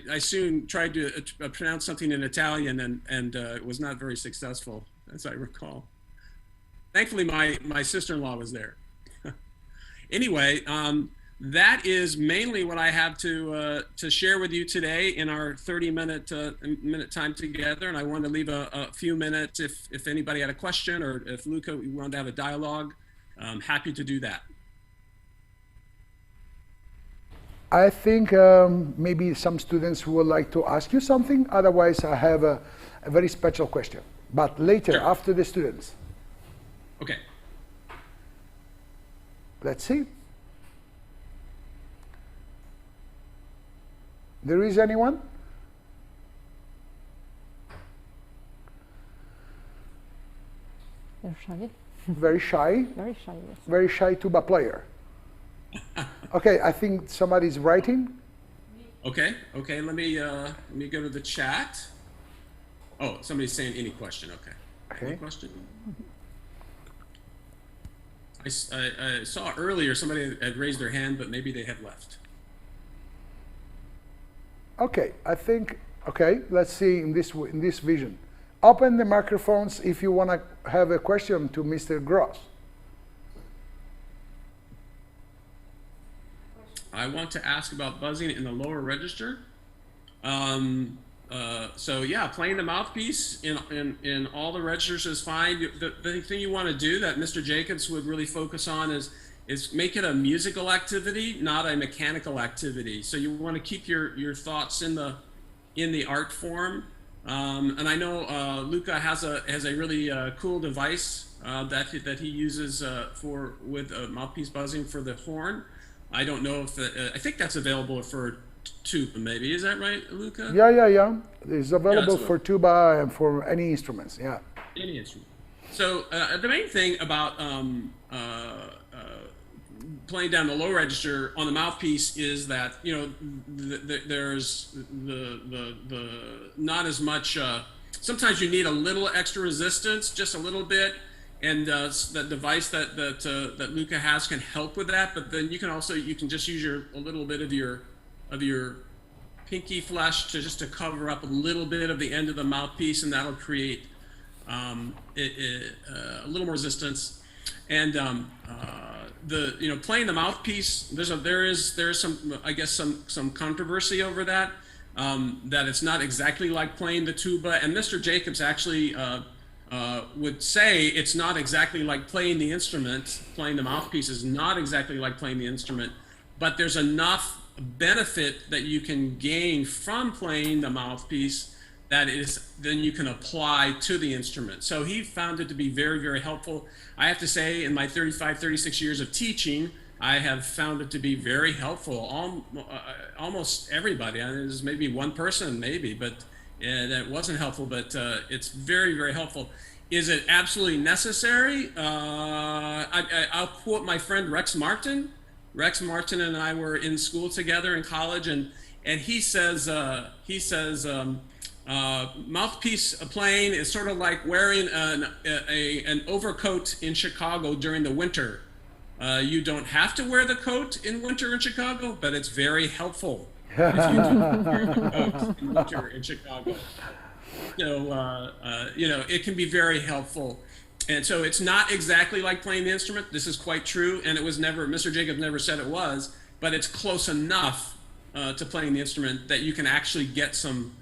I soon tried to pronounce something in Italian and was not very successful, as I recall. Thankfully, my sister-in-law was there. Anyway, that is mainly what I have to share with you today in our 30-minute time together. And I wanted to leave a few minutes if anybody had a question, or if Luca wanted to have a dialogue. I'm happy to do that. I think maybe some students would like to ask you something. Otherwise, I have a very special question. But later, sure, after the students. Okay. Let's see. There is anyone? They're shy. Very shy? Very shy, yes. Very shy tuba player. Okay, I think somebody's writing. Okay, let me go to the chat. Oh, somebody's saying any question. Okay. Any question? I saw earlier somebody had raised their hand, but maybe they had left. Okay, I think, okay, let's see in this vision. Open the microphones if you want to have a question to Mr. Grose. I want to ask about buzzing in the lower register. So yeah, playing the mouthpiece in all the registers is fine. The thing you want to do that Mr. Jacobs would really focus on is make it a musical activity, not a mechanical activity. So you want to keep your thoughts in the art form. And I know Luca has a really cool device that he uses with mouthpiece buzzing for the horn. I don't know if I think that's available for tuba, maybe. Is that right, Luca? Yeah. It's available for tuba and for any instruments. Yeah. Any instrument. So the main thing about playing down the low register on the mouthpiece is that there's the not as much. Sometimes you need a little extra resistance, just a little bit. And that device that Luca has can help with that. But then you can just use a little bit of your pinky flesh to cover up a little bit of the end of the mouthpiece, and that'll create a little more resistance. And playing the mouthpiece, there is some, I guess, some controversy over that. That it's not exactly like playing the tuba, and Mr. Jacobs actually. Would say it's not exactly like playing the instrument. Playing the mouthpiece is not exactly like playing the instrument, but there's enough benefit that you can gain from playing the mouthpiece that then you can apply to the instrument. So he found it to be very, very helpful. I have to say, in my 36 years of teaching, I have found it to be very helpful. Almost everybody. There's maybe one person, maybe, but that wasn't helpful, but it's very, very helpful. Is it absolutely necessary? I'll quote my friend Rex Martin. Rex Martin and I were in school together in college, and he says mouthpiece playing is sort of like wearing an overcoat in Chicago during the winter. You don't have to wear the coat in winter in Chicago, but it's very helpful. If you do wear the coat in winter in Chicago. So, it can be very helpful. And so it's not exactly like playing the instrument. This is quite true, and it was never, Mr. Jacobs never said it was, but it's close enough to playing the instrument that you can actually get some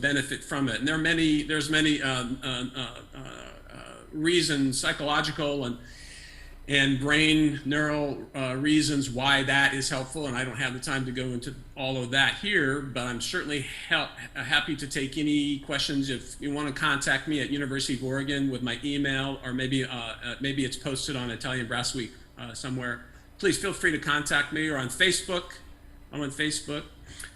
benefit from it. And there's many reasons, psychological and brain neural reasons why that is helpful, and I don't have the time to go into all of that here, but I'm certainly happy to take any questions. If you want to contact me at University of Oregon with my email, or maybe it's posted on Italian Brass Week somewhere, please feel free to contact me, or on Facebook. I'm on Facebook.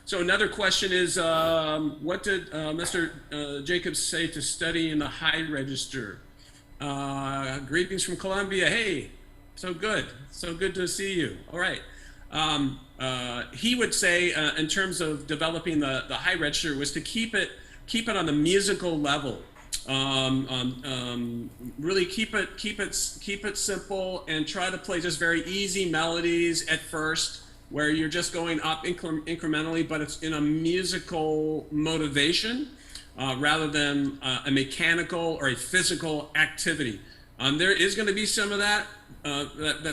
So another question is, what did Mr. Jacobs say to study in the high register? Greetings from Colombia. Hey, so good to see you. All right. He would say, in terms of developing the high register, was to keep it on the musical level. Really keep it simple, and try to play just very easy melodies at first, where you're just going up incrementally, but it's in a musical motivation rather than a mechanical or a physical activity. There is going to be some of that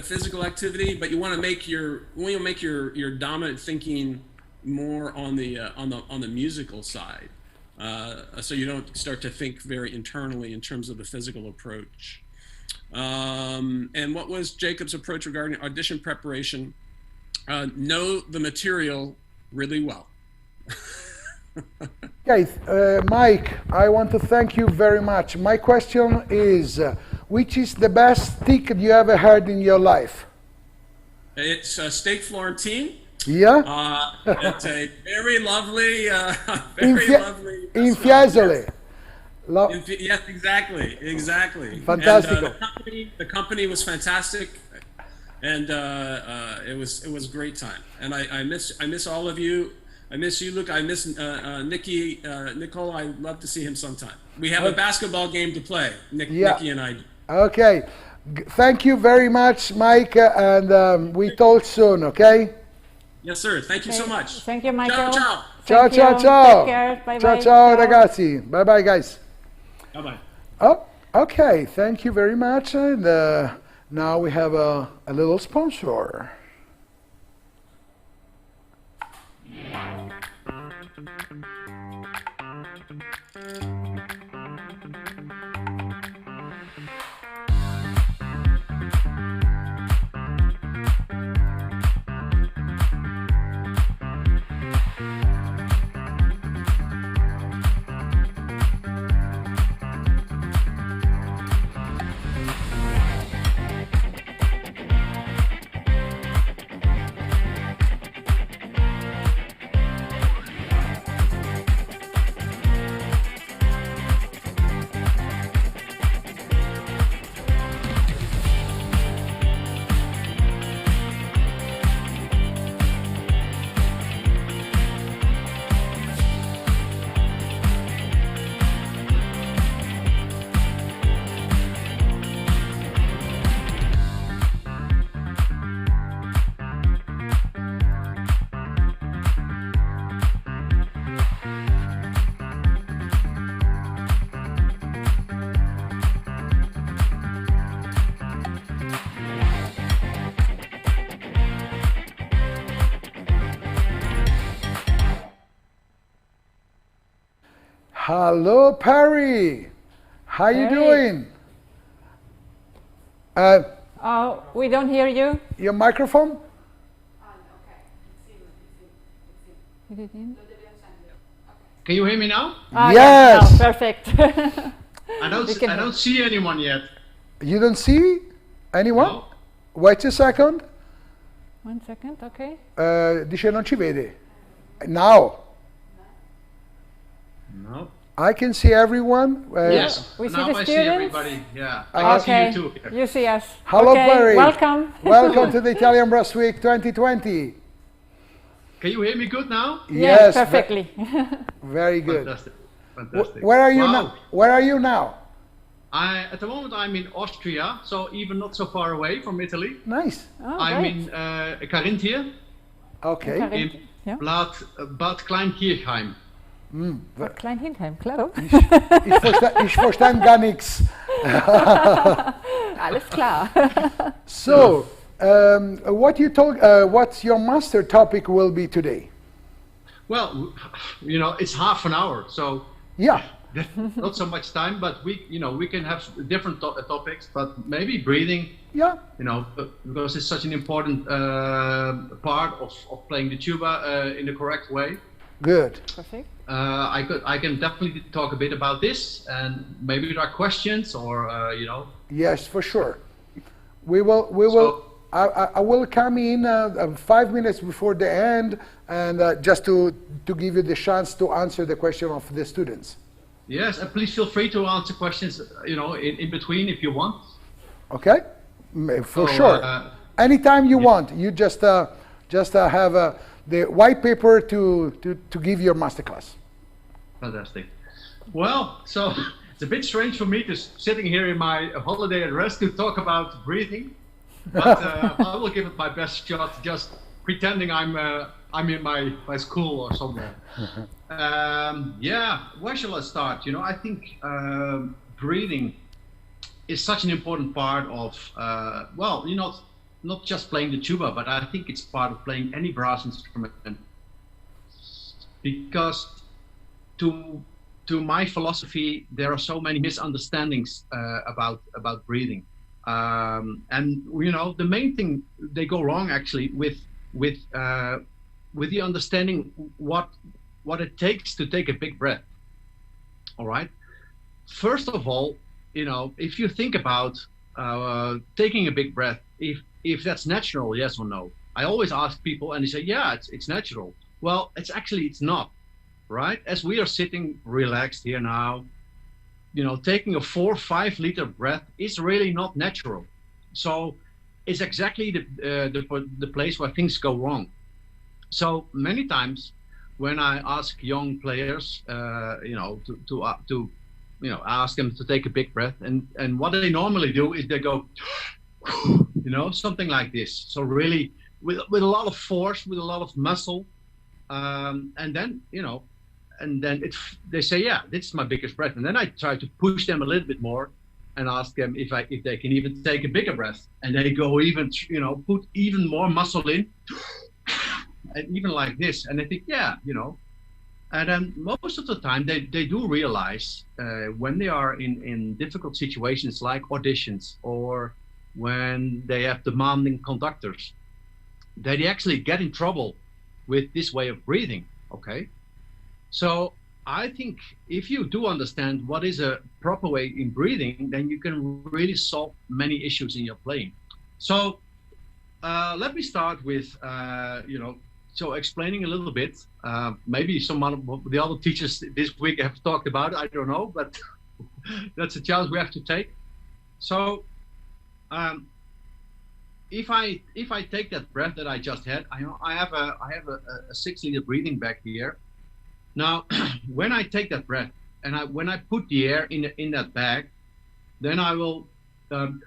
physical activity, but you want to make your dominant thinking more on the musical side, so you don't start to think very internally in terms of the physical approach. And what was Jacob's approach regarding audition preparation? Know the material really well. Okay, Mike, I want to thank you very much. My question is, which is the best steak you ever had in your life? It's steak Florentine. Yeah? It's a very lovely, lovely in Fiesole. Yes, exactly. Fantastico. And, the company was fantastic, and it was a great time. And I miss all of you. I miss you, Luke. I miss Nicole. I'd love to see him sometime. We have a basketball game to play, Nicky and I. Okay. Thank you very much, Mike, and we talk soon, okay? Yes, sir. Thank you so much. Thank you, Michael. Ciao, ciao. Ciao. Take care. Bye-bye. Ciao, ragazzi. Bye-bye, guys. Bye-bye. Oh, okay. Thank you very much. And now we have a little sponsor. Hello, Perry. How you doing? Oh, we don't hear you. Your microphone? Can you hear me now? Yes. No, perfect. I don't see anyone yet. You don't see anyone? No. Wait a second. 1 second, okay. Dice non ci vede. Now. No. I can see everyone. Yes. We see now the I students. see everybody. Yeah. I can see you too. You see us. Hello, okay. Perry. Welcome. Welcome to the Italian Brass Week 2020. Can you hear me good now? Yes, perfectly. Very good. Fantastic. Fantastic. Where are you Wow. now? Where are you now? At the moment I'm in Austria, so even not so far away from Italy. Nice. Oh, I'm great. in Carinthia. Okay. In Bad Kleinkirchheim. Klein Hindheim, claro. Ich verstehe gar nichts. Alles klar. So, what's your master topic will be today? Well, you know, it's half an hour, so yeah, not so much time, but we can have different topics, but maybe breathing. Yeah. You know, because it's such an important part of playing the tuba in the correct way. Good. Perfect. I can definitely talk a bit about this, and maybe there are questions or you know. Yes, for sure. We will. I will come in 5 minutes before the end, and just to give you the chance to answer the question of the students. Yes, and please feel free to answer questions, you know, in between if you want. Okay, for sure. Anytime you want, you just have the white paper to give your masterclass. Fantastic. Well, so it's a bit strange for me to sitting here in my holiday address to talk about breathing, but I will give it my best shot, just pretending I'm in my school or somewhere. Yeah, where shall I start? You know, I think breathing is such an important part of, well, you know, not just playing the tuba, but I think it's part of playing any brass instrument. Because to my philosophy, there are so many misunderstandings about breathing. And you know, the main thing they go wrong actually with the understanding what it takes to take a big breath. All right. First of all, you know, if you think about taking a big breath, if that's natural, yes or no. I always ask people, and they say, yeah, it's natural. Well, it's not, right? As we are sitting relaxed here now, you know, taking a 4 or 5 liter breath is really not natural. So it's exactly the place where things go wrong. So many times when I ask young players, you know, to you know, ask them to take a big breath, and what they normally do is they go, you know, something like this. So really with a lot of force, with a lot of muscle, and then, you know, and then they say, yeah, this is my biggest breath. And then I try to push them a little bit more and ask them if they can even take a bigger breath. And they go even, you know, put even more muscle in, and even like this. And I think, yeah, you know, and then most of the time they do realize when they are in difficult situations like auditions or when they have demanding conductors, that they actually get in trouble with this way of breathing, okay? So I think if you do understand what is a proper way in breathing, then you can really solve many issues in your playing. So let me start with, you know, so explaining a little bit, maybe some of the other teachers this week have talked about it, I don't know, but that's a challenge we have to take. So if I take that breath that I just had, I have a 6 liter breathing bag here. Now, when I take that breath and when I put the air in that bag, then I will, then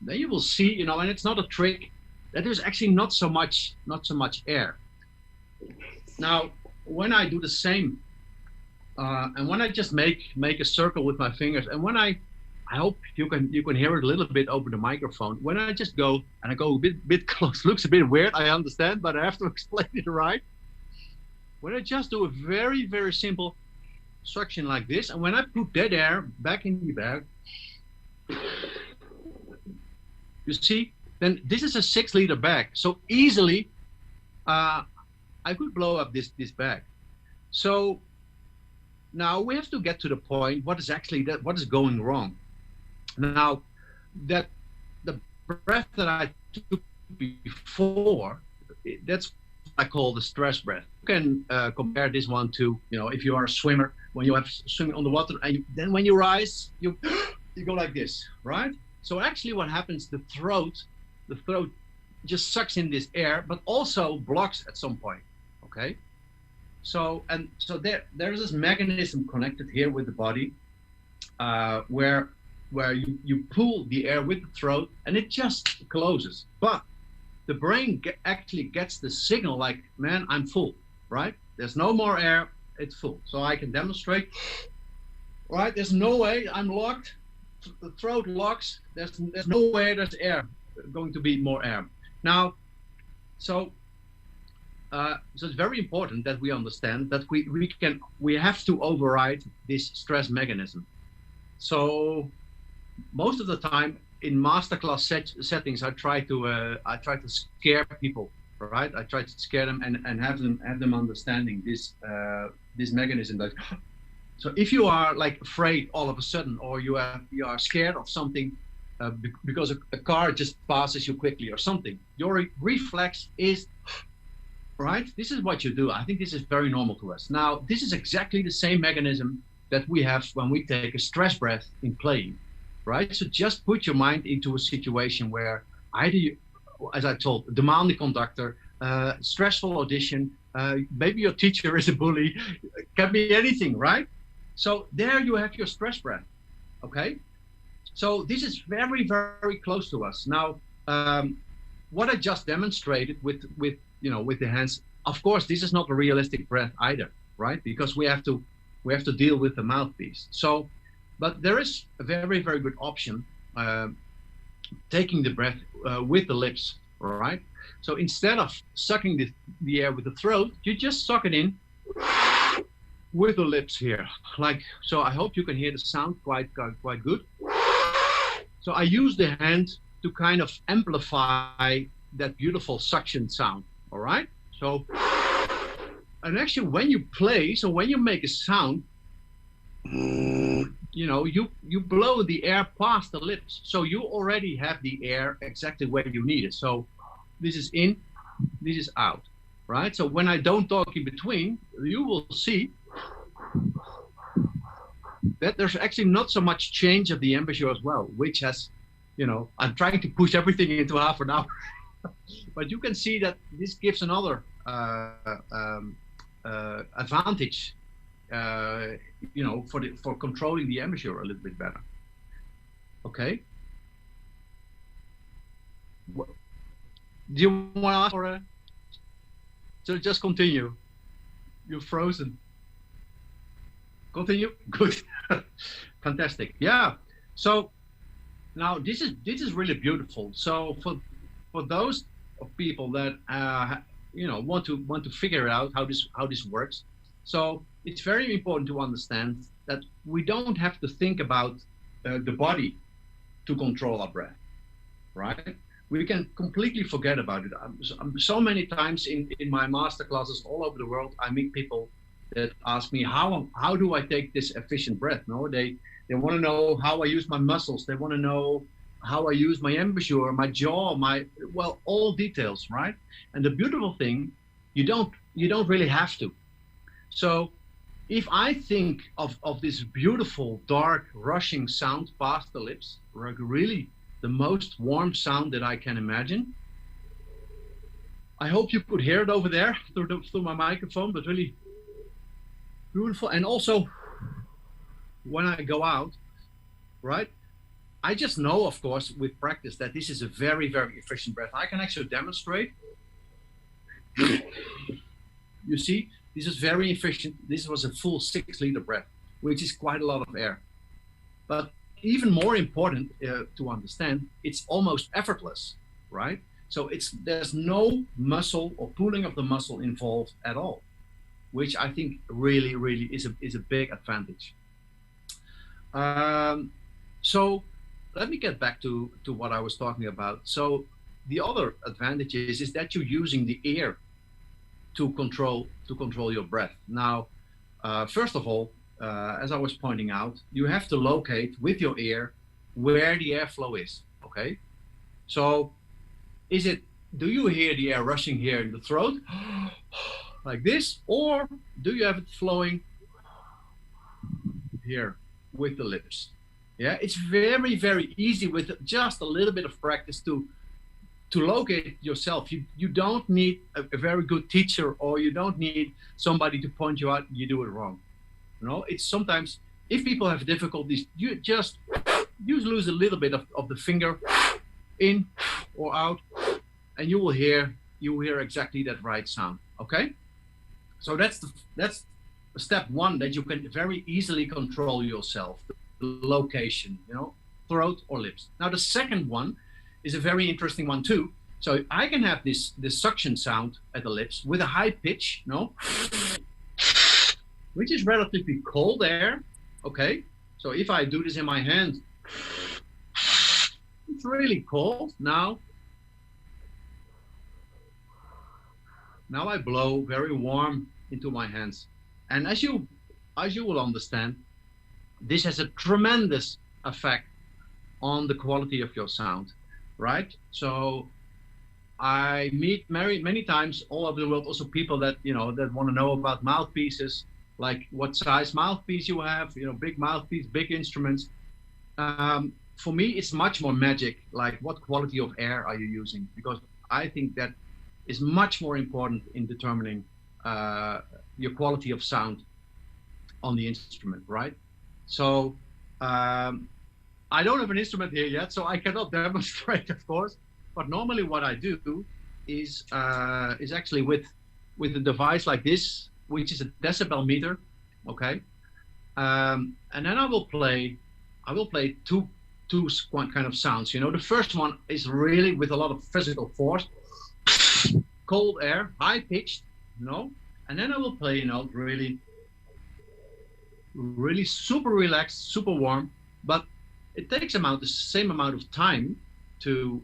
you will see, you know, and it's not a trick, that there's actually not so much air. Now, when I do the same, and when I just make a circle with my fingers, and when I hope you can hear it a little bit over the microphone. When I just go and I go a bit close, looks a bit weird, I understand, but I have to explain it right. When I just do a very, very simple suction like this, and when I put that air back in the bag, you see, then this is a 6 liter bag. So easily, I could blow up this bag. So now we have to get to the point, what is going wrong? Now, that the breath that I took before, that's what I call the stress breath. You can compare this one to, you know, if you are a swimmer, when you have swimming on the water, and then when you rise, you go like this, right? So actually what happens, the throat just sucks in this air, but also blocks at some point, okay? So there's this mechanism connected here with the body, where you pull the air with the throat and it just closes. But the brain actually gets the signal like, man, I'm full, right? There's no more air, it's full. So I can demonstrate. right? There's no way I'm locked, the throat locks, there's no way there's air, going to be more air. Now, so it's very important that we understand that we have to override this stress mechanism. So most of the time in masterclass settings, I try to scare people, right? I try to scare them and have them understanding this mechanism. That so if you are like afraid all of a sudden, or you are scared of something because a car just passes you quickly or something, your reflex is, right? This is what you do. I think this is very normal to us. Now, this is exactly the same mechanism that we have when we take a stress breath in playing, right? So just put your mind into a situation where either you, as I told, demanding conductor, stressful audition, maybe your teacher is a bully, it can be anything, right? So there you have your stress breath, okay? So this is very, very close to us. Now, what I just demonstrated with the hands, of course, this is not a realistic breath either, right? Because we have to deal with the mouthpiece. So, but there is a very, very good option, taking the breath with the lips, right? So instead of sucking the air with the throat, you just suck it in with the lips here, like so. I hope you can hear the sound quite good. So I use the hand to kind of amplify that beautiful suction sound. All right. So, and actually, when you play, so when you make a sound, you blow the air past the lips, so you already have the air exactly where you need it. So this is in, this is out, right? So when I don't talk in between, you will see that there's actually not so much change of the embouchure as well, which has, I'm trying to push everything into half an hour, but you can see that this gives another advantage, for controlling the embouchure a little bit better. Okay. Do you want to ask for so just continue? You're frozen. Continue. Good. Fantastic. Yeah. So now this is really beautiful. So for those people that want to figure out how this works, so it's very important to understand that we don't have to think about the body to control our breath, right? We can completely forget about it. So many times in my master classes all over the world, I meet people that ask me, how do I take this efficient breath? No, they want to know how I use my muscles. They want to know how I use my embouchure, my jaw, all details, right? And the beautiful thing, you don't really have to. So if I think of this beautiful, dark, rushing sound past the lips, really the most warm sound that I can imagine. I hope you could hear it over there through my microphone, but really beautiful. And also, when I go out, right, I just know, of course, with practice that this is a very, very efficient breath. I can actually demonstrate. You see, this is very efficient. This was a full 6-liter breath, which is quite a lot of air. But even more important to understand, it's almost effortless, right? So there's no muscle or pulling of the muscle involved at all, which I think really, really is a big advantage. So let me get back to what I was talking about. So the other advantage is that you're using the air to control your breath. Now, first of all, as I was pointing out, you have to locate with your ear where the airflow is, okay? So do you hear the air rushing here in the throat, like this, or do you have it flowing here with the lips? Yeah, it's very, very easy with just a little bit of practice to locate yourself. You don't need a very good teacher, or you don't need somebody to point you out you do it wrong. It's sometimes, if people have difficulties, you lose a little bit of the finger in or out, and you will hear exactly that right sound. Okay, so that's step one, that you can very easily control yourself, the location, you know, throat or lips. Now the second one is a very interesting one too. So I can have this suction sound at the lips with a high pitch, no, which is relatively cold air. Okay, so if I do this in my hand, it's really cold. Now I blow very warm into my hands, and as you will understand, this has a tremendous effect on the quality of your sound, right? So I meet many times all over the world also people that, you know, that want to know about mouthpieces, like what size mouthpiece you have, you know, big mouthpiece, big instruments. For me, it's much more magic, like what quality of air are you using? Because I think that is much more important in determining your quality of sound on the instrument, right? So I don't have an instrument here yet, so I cannot demonstrate, of course. But normally what I do is actually with a device like this, which is a decibel meter, okay? And then I will play two kind of sounds. You know, the first one is really with a lot of physical force, cold air, high pitched, you know, and then I will play, you know, really super relaxed, super warm, but it takes the same amount of time to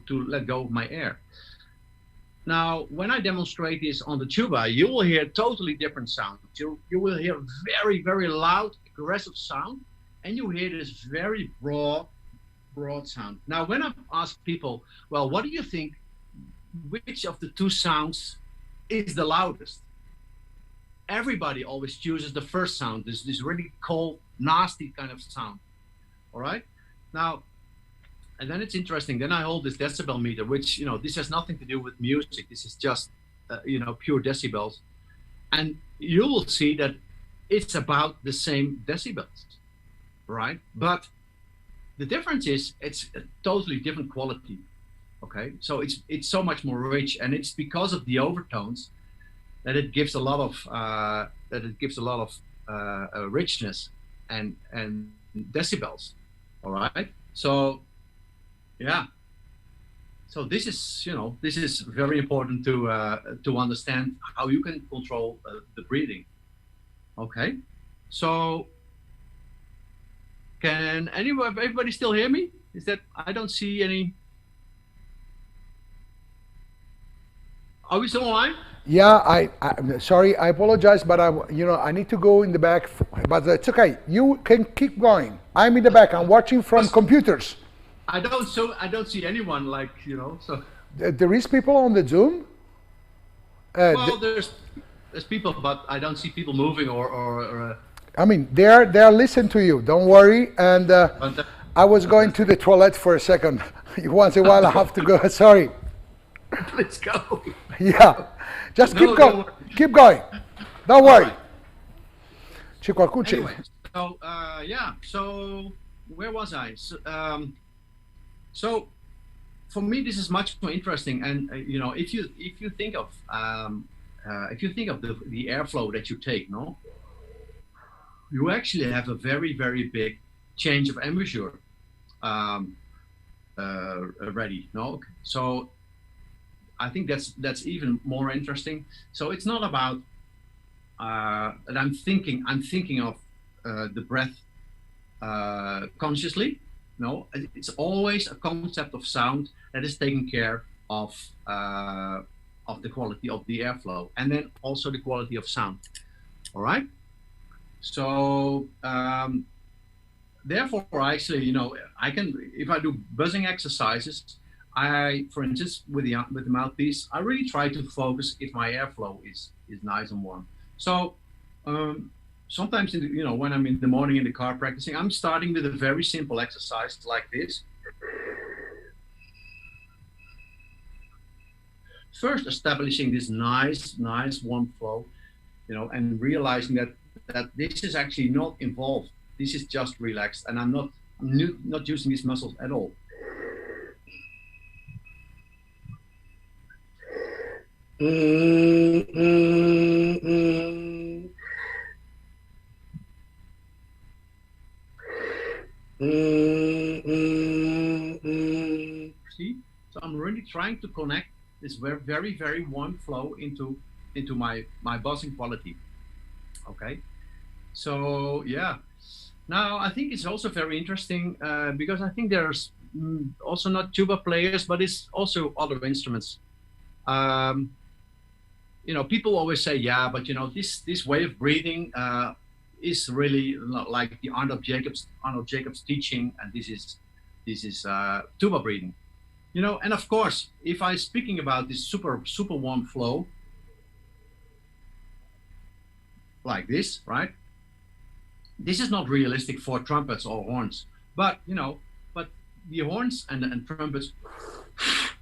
let go of my air. Now, when I demonstrate this on the tuba, you will hear totally different sound. You will hear very, very loud, aggressive sound, and you hear this very broad sound. Now, when I ask people, well, what do you think, which of the two sounds is the loudest? Everybody always chooses the first sound, this really cold, nasty kind of sound. All right? Now, and then it's interesting, then I hold this decibel meter, which, you know, this has nothing to do with music. This is just, you know, pure decibels. And you will see that it's about the same decibels, right? But the difference is it's a totally different quality, okay? So it's so much more rich, and it's because of the overtones that it gives a lot of richness and decibels, all right? So yeah, so this is, you know, this is very important to understand how you can control the breathing. Okay, so can everybody still hear me? Is that, I don't see any? Are we still online? Yeah, I'm sorry, I apologize, but I need to go in the back, but it's okay. You can keep going. I'm in the back. I'm watching from computers. I don't see anyone, like, you know, so. There is people on the Zoom? Well, there's people, but I don't see people moving or I mean, they are listening to you. Don't worry. And I was going to the toilet for a second. Once in a while I have to go. Sorry. Let's go. Yeah. Just keep going. Keep going. Don't worry. Anyway, so yeah. So where was I? So for me, this is much more interesting. And you know, if you think of the airflow that you take, no, you actually have a very, very big change of embouchure ready. No, so I think that's even more interesting. So it's not about that I'm thinking of the breath consciously. No, it's always a concept of sound that is taking care of the quality of the airflow, and then also the quality of sound. All right. So therefore, actually, you know, I can, if I do buzzing exercises, for instance, with the mouthpiece, I really try to focus if my airflow is nice and warm. So sometimes, you know, when I'm in the morning in the car practicing, I'm starting with a very simple exercise like this. First, establishing this nice warm flow, you know, and realizing that this is actually not involved. This is just relaxed, and I'm not using these muscles at all. See? So I'm really trying to connect this very, very warm flow into my buzzing quality. Okay. So yeah. Now I think it's also very interesting because I think there's also not tuba players, but it's also other instruments. You know, people always say, yeah, but you know, this way of breathing is really like the Arnold Jacobs teaching, and this is tuba breathing. You know, and of course, if I'm speaking about this super warm flow, like this, right? This is not realistic for trumpets or horns, but you know, but the horns and trumpets,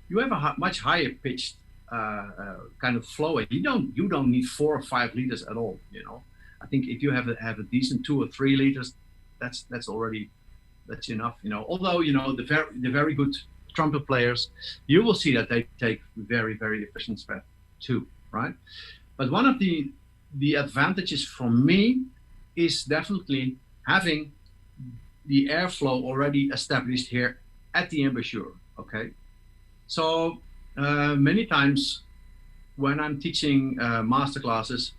you have a much higher pitched kind of flow, and you don't need 4 or 5 liters at all. You know, I think if you have a decent 2 or 3 liters, that's enough. You know, although you know the very good trumpet players, you will see that they take very efficient breath too, right? But one of the advantages for me is definitely having the airflow already established here at the embouchure. Okay, so many times when I'm teaching master classes,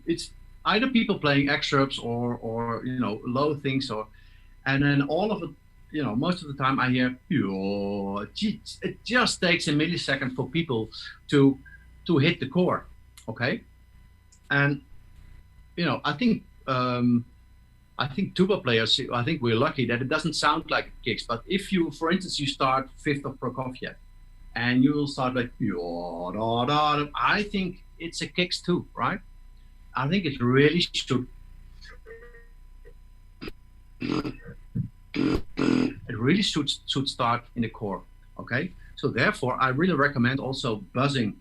it's either people playing excerpts or you know, low things, and then all of it, you know, most of the time I hear, it just takes a millisecond for people to hit the core. Okay, and you know, I think tuba players, I think we're lucky that it doesn't sound like kicks. But if you, for instance, you start 5th of Prokofiev, and you will start like, I think it's a kicks too, right? I think it really should. It really should start in the core. Okay, so therefore I really recommend also buzzing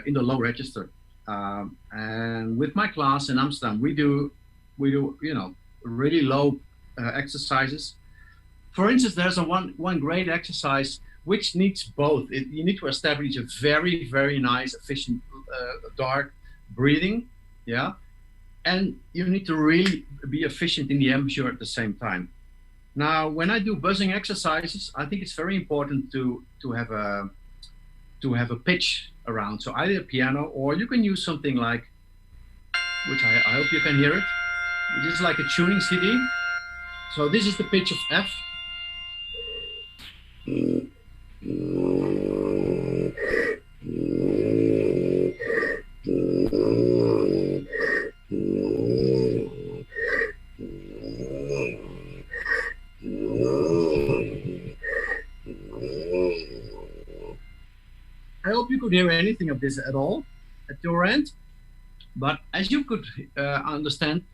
in the low register. And with my class in Amsterdam, we do you know, really low exercises. For instance, there's one great exercise which needs both. You need to establish a very nice, efficient, dark breathing, yeah, and you need to really be efficient in the embouchure at the same time. Now, when I do buzzing exercises, I think it's very important to have a pitch around. So either a piano, or you can use something like, which I hope you can hear it. This is like a tuning CD. So this is the pitch of F. I hope you could hear anything of this at all at your end, but as you could understand,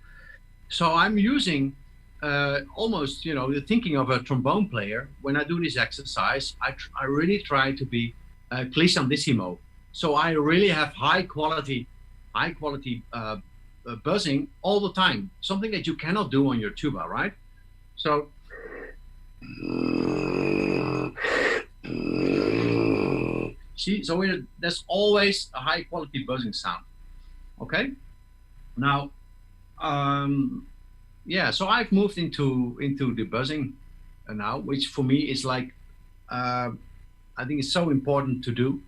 so I'm using almost, you know, the thinking of a trombone player. When I do this exercise, I really try to be glissandissimo. So I really have high quality buzzing all the time, something that you cannot do on your tuba, right? So see, so there's always a high quality buzzing sound. Okay, now yeah, so I've moved into the buzzing now, which for me is like I think it's so important to do,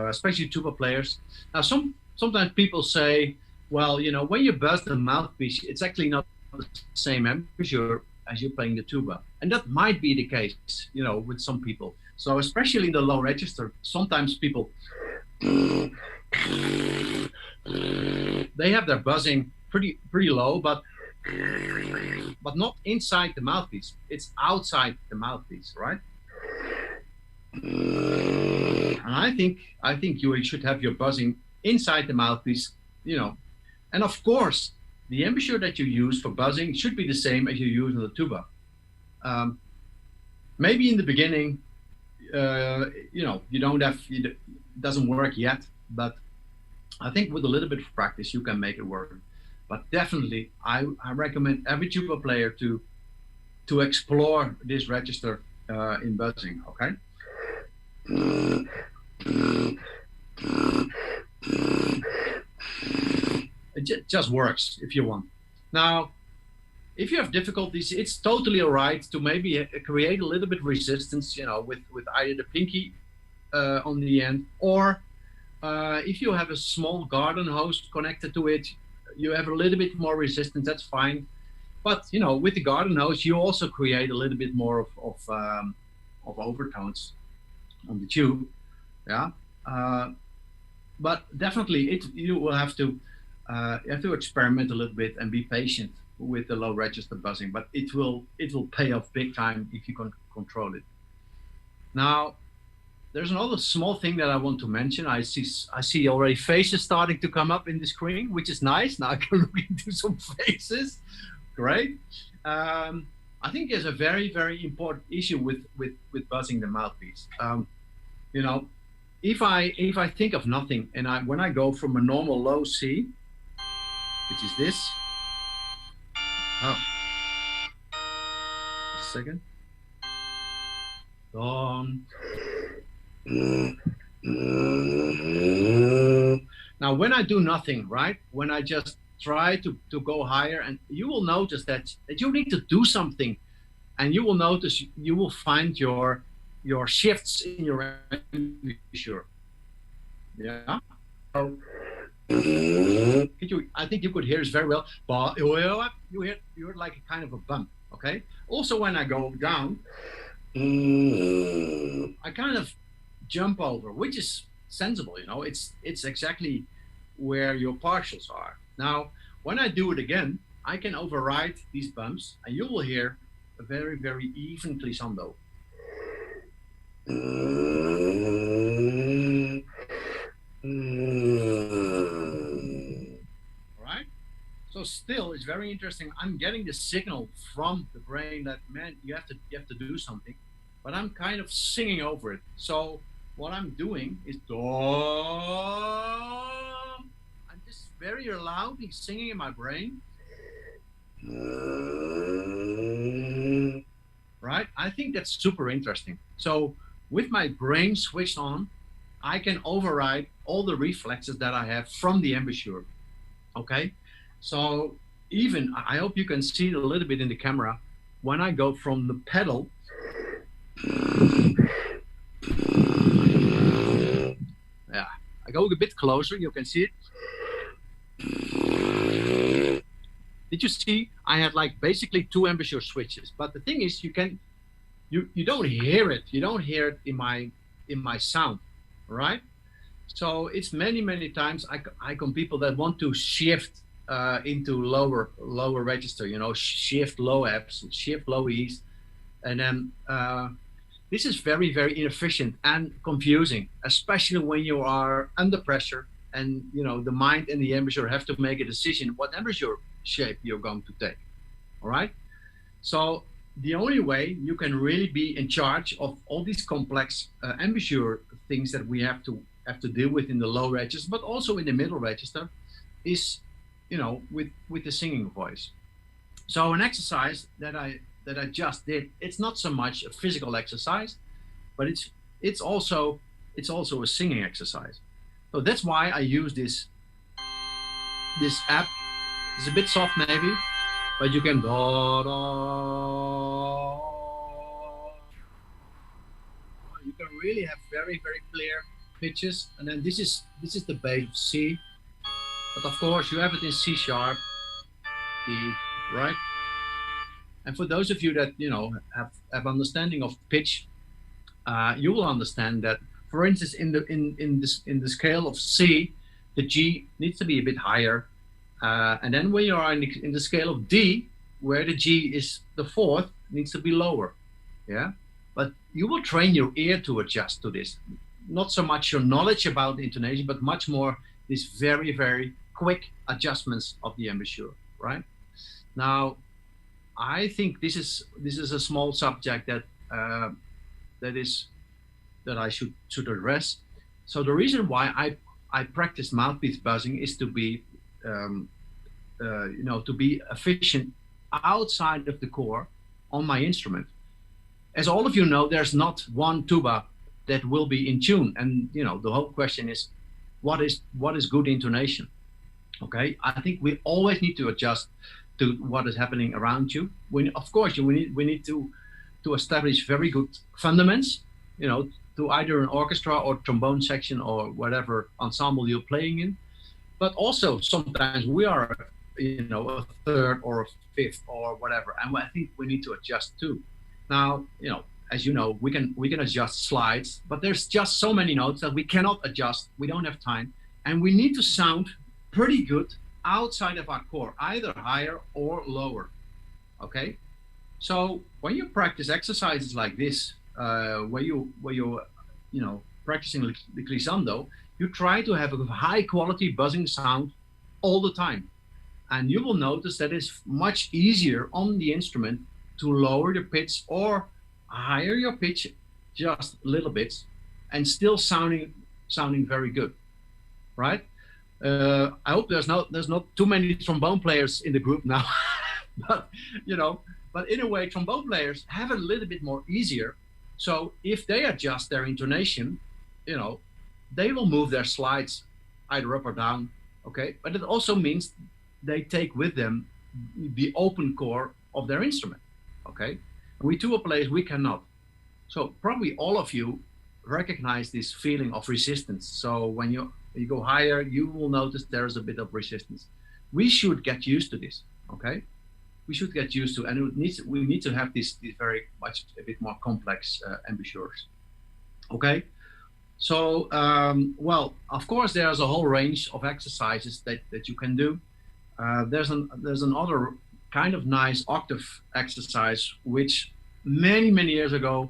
especially tuba players. Now sometimes people say, well, you know, when you buzz the mouthpiece, it's actually not the same embouchure as you're playing the tuba, and that might be the case, you know, with some people. So especially in the low register, sometimes people they have their buzzing pretty low, but not inside the mouthpiece. It's outside the mouthpiece, right? And I think you should have your buzzing inside the mouthpiece, you know. And of course, the embouchure that you use for buzzing should be the same as you use on the tuba. Maybe in the beginning, you know, it doesn't work yet, but I think with a little bit of practice you can make it work. But definitely I recommend every tuba player to explore this register in buzzing. Okay, it just works if you want. Now if you have difficulties, it's totally all right to maybe create a little bit resistance, you know, with either the pinky on the end, or if you have a small garden hose connected to it, you have a little bit more resistance, that's fine. But, you know, with the garden hose, you also create a little bit more of overtones on the tube, yeah. But definitely, you will have to experiment a little bit and be patient with the low register buzzing. But it will pay off big time if you can control it. Now, there's another small thing that I want to mention. I see already faces starting to come up in the screen, which is nice. Now I can look into some faces. Great. I think there's a very, very important issue with buzzing the mouthpiece. You know, if I think of nothing and when I go from a normal low C, which is this. Oh, a second. Now, when I do nothing, right? When I just try to go higher, and you will notice that you need to do something, and you will notice you will find your shifts in your embouchure. Yeah. So, I think you could hear it very well, but you hear like a kind of a bump. Okay. Also, when I go down, I kind of jump over, which is sensible. You know, it's exactly where your partials are. Now, when I do it again, I can override these bumps, and you will hear a very, very even glissando. All right. So still, it's very interesting. I'm getting the signal from the brain that, man, you have to do something, but I'm kind of singing over it. So what I'm doing is I'm just very loudly singing in my brain. Right? I think that's super interesting. So with my brain switched on, I can override all the reflexes that I have from the embouchure. Okay? So even, I hope you can see it a little bit in the camera, when I go from the pedal, yeah, I go a bit closer, you can see it. Did you see? I had like basically 2 embouchure switches, but the thing is, you don't hear it. You don't hear it in my sound, right? So it's many times I come people that want to shift into lower register, you know, shift low Fs, shift low Es, and then this is very, very inefficient and confusing, especially when you are under pressure and, you know, the mind and the embouchure have to make a decision what embouchure shape you're going to take. All right. So the only way you can really be in charge of all these complex embouchure things that we have to deal with in the low register, but also in the middle register, is, you know, with the singing voice. So an exercise that I just did, it's not so much a physical exercise, but it's also a singing exercise. So that's why I use this app. It's a bit soft maybe, but you can you can really have very, very clear pitches. And then this is the bass of C, but of course you have it in C sharp, E, right? And for those of you that, you know, have understanding of pitch, you will understand that, for instance, in the scale of C, the G needs to be a bit higher, and then when you are in the scale of D, where the G is the 4th, needs to be lower. Yeah, but you will train your ear to adjust to this. Not so much your knowledge about the intonation, but much more these very, very quick adjustments of the embouchure. Right now, I think this is a small subject that that I should address. So the reason why I practice mouthpiece buzzing is to be you know, to be efficient outside of the core on my instrument. As all of you know, there's not one tuba that will be in tune, and you know, the whole question is what is good intonation. Okay, I think we always need to adjust to what is happening around you. Of course, we need to establish very good fundaments, you know, to either an orchestra or trombone section or whatever ensemble you're playing in. But also sometimes we are, you know, a third or a fifth or whatever, and I think we need to adjust too. Now, you know, as you know, we can adjust slides, but there's just so many notes that we cannot adjust. We don't have time, and we need to sound pretty good outside of our core, either higher or lower. Okay, so when you practice exercises like this, where you're you know, practicing the glissando, you try to have a high quality buzzing sound all the time, and you will notice that it's much easier on the instrument to lower the pitch or higher your pitch just a little bit and still sounding very good, right? I hope there's not too many trombone players in the group now, but you know, but in a way, trombone players have it a little bit more easier. So if they adjust their intonation, you know, they will move their slides either up or down, okay? But it also means they take with them the open core of their instrument, okay? We tuba players, we cannot. So probably all of you recognize this feeling of resistance. So when you go higher, you will notice there's a bit of resistance. We should get used to this, okay? We should get used to, and we need to have these very much a bit more complex embouchures, okay? So, well, of course, there's a whole range of exercises that you can do. There's another kind of nice octave exercise, which many years ago,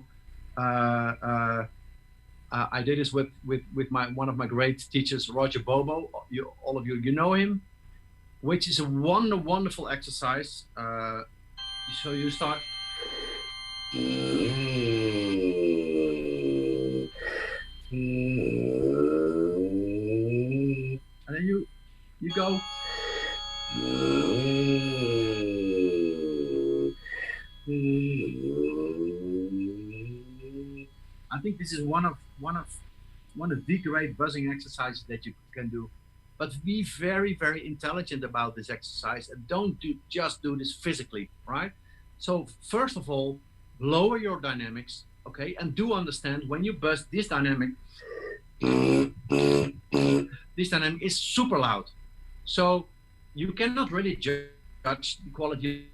I did this with one of my great teachers, Roger Bobo. All of you know him, which is a wonderful exercise. So you start. And then you go. I think this is one of the great buzzing exercises that you can do. But be very intelligent about this exercise and don't just do this physically, right? So first of all, lower your dynamics, okay? And do understand when you buzz this dynamic is super loud. So you cannot really judge the quality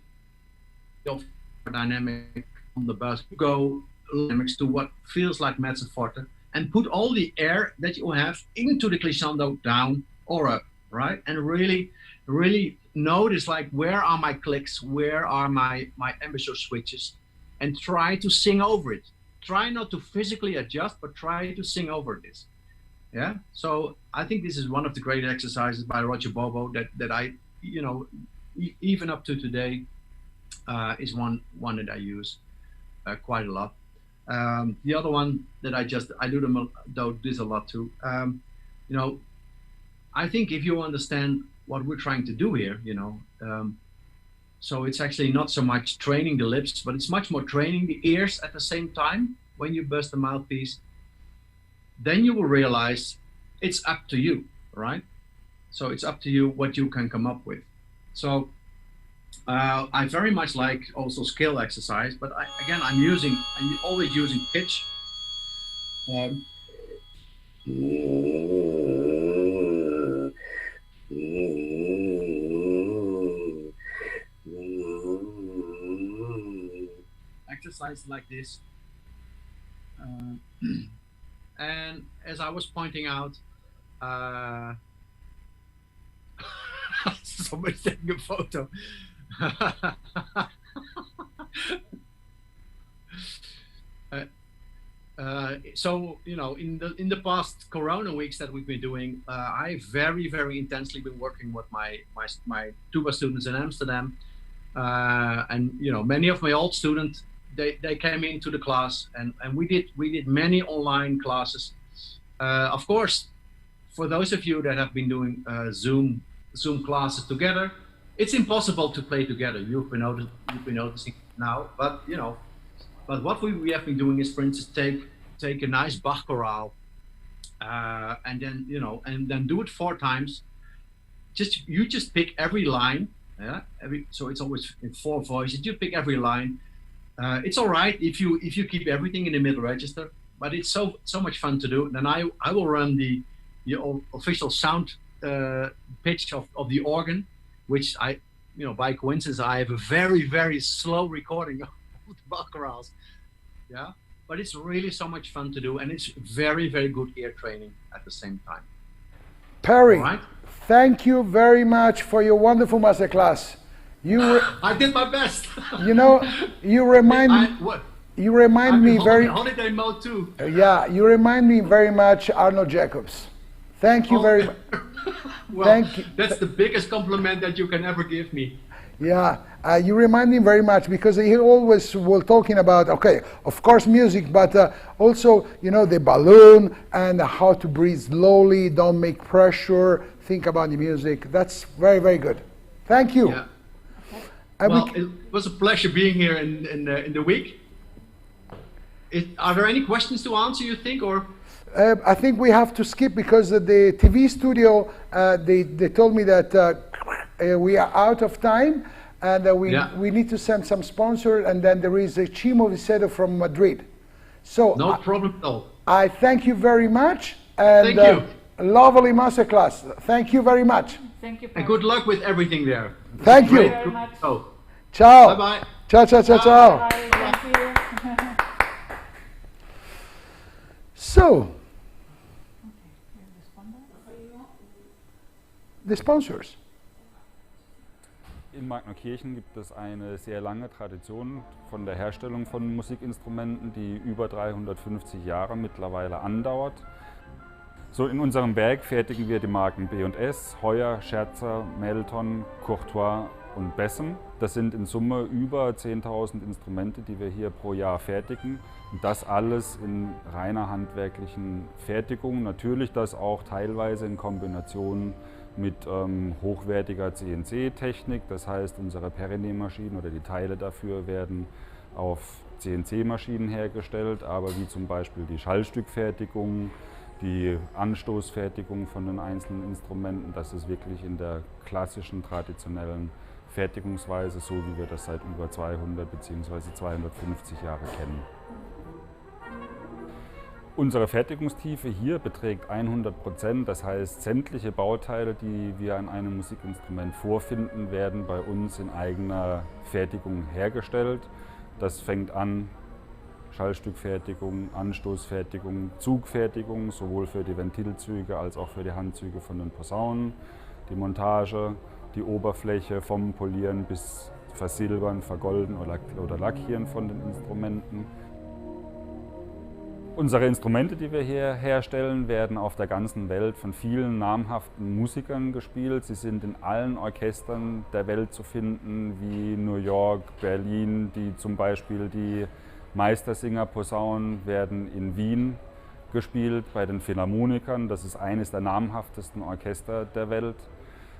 of dynamic on the buzz. Go dynamics to what feels like mezzo forte and put all the air that you have into the glissando down or up, right? And really notice, like, where are my clicks, where are my embouchure switches, and try to sing over it. Try not to physically adjust, but try to sing over this. Yeah, so I think this is one of the great exercises by Roger Bobo that I, you know, even up to today, is one that I use quite a lot. The other one that I do this a lot too. You know, I think if you understand what we're trying to do here, you know, so it's actually not so much training the lips, but it's much more training the ears at the same time when you buzz the mouthpiece. Then you will realize it's up to you, right? So it's up to you what you can come up with. So I very much like also skill exercise, but I'm always using pitch. Exercise like this. And as I was pointing out, somebody's taking a photo. So, you know, in the past Corona weeks that we've been doing, I very intensely been working with my tuba students in Amsterdam, and you know, many of my old students, they came into the class, and we did many online classes. Of course, for those of you that have been doing Zoom classes together, it's impossible to play together. You've been noticing now, but you know, but what we have been doing is, for instance, take a nice Bach chorale, and then, you know, and then do it 4 times. You just pick every line, Yeah, so it's always in 4 voices. You pick every line. It's all right if you keep everything in the middle register, but it's so much fun to do. Then I will run the official sound pitch of the organ, which by coincidence I have a very, very slow recording of the Baccarat. Yeah, but it's really so much fun to do, and it's very, very good ear training at the same time. Perry, thank you very much for your wonderful masterclass. I did my best. You remind me very. Holiday mode too. Yeah, you remind me very much Arnold Jacobs. Thank you very much. Well, thank you. That's the biggest compliment that you can ever give me. Yeah, you remind me very much, because he always was talking about, okay, of course music, but also, the balloon and how to breathe slowly, don't make pressure, think about the music. That's very, very good. Thank you. Yeah. It was a pleasure being here in the week. Are there any questions to answer, you think, or? I think we have to skip, because the TV studio, they told me that we are out of time, and we need to send some sponsor, and then there is a Ximo Vicedo from Madrid. So no problem at all. I thank you very much, and thank you. Lovely masterclass. Thank you very much. Thank you. And good luck with everything there. Thank you. Very much. Ciao. Bye bye. Ciao, ciao, ciao, ciao. Bye. Thank you. So, the sponsors. In Magnerkirchen gibt es eine sehr lange Tradition von der Herstellung von Musikinstrumenten, die über 350 Jahre mittlerweile andauert. So, in unserem Werk fertigen wir die Marken B&S, Heuer, Scherzer, Melton, Courtois und Bessem. Das sind in Summe über 10.000 Instrumente, die wir hier pro Jahr fertigen. Und das alles in reiner handwerklichen Fertigung. Natürlich das auch teilweise in Kombination mit hochwertiger CNC-Technik. Das heißt, unsere Perry-Nähmaschinen oder die Teile dafür werden auf CNC-Maschinen hergestellt, aber wie zum Beispiel die Schallstückfertigung, die Anstoßfertigung von den einzelnen Instrumenten, das ist wirklich in der klassischen, traditionellen Fertigungsweise, so wie wir das seit über 200 bzw. 250 Jahre kennen. Unsere Fertigungstiefe hier beträgt 100%, das heißt, sämtliche Bauteile, die wir an einem Musikinstrument vorfinden, werden bei uns in eigener Fertigung hergestellt. Das fängt an Schallstückfertigung, Anstoßfertigung, Zugfertigung, sowohl für die Ventilzüge als auch für die Handzüge von den Posaunen, die Montage, die Oberfläche vom Polieren bis Versilbern, Vergolden oder Lackieren von den Instrumenten. Unsere Instrumente, die wir hier herstellen, werden auf der ganzen Welt von vielen namhaften Musikern gespielt. Sie sind in allen Orchestern der Welt zu finden, wie New York, Berlin, zum Beispiel die Meistersinger-Posaunen werden in Wien gespielt, bei den Philharmonikern. Das ist eines der namhaftesten Orchester der Welt.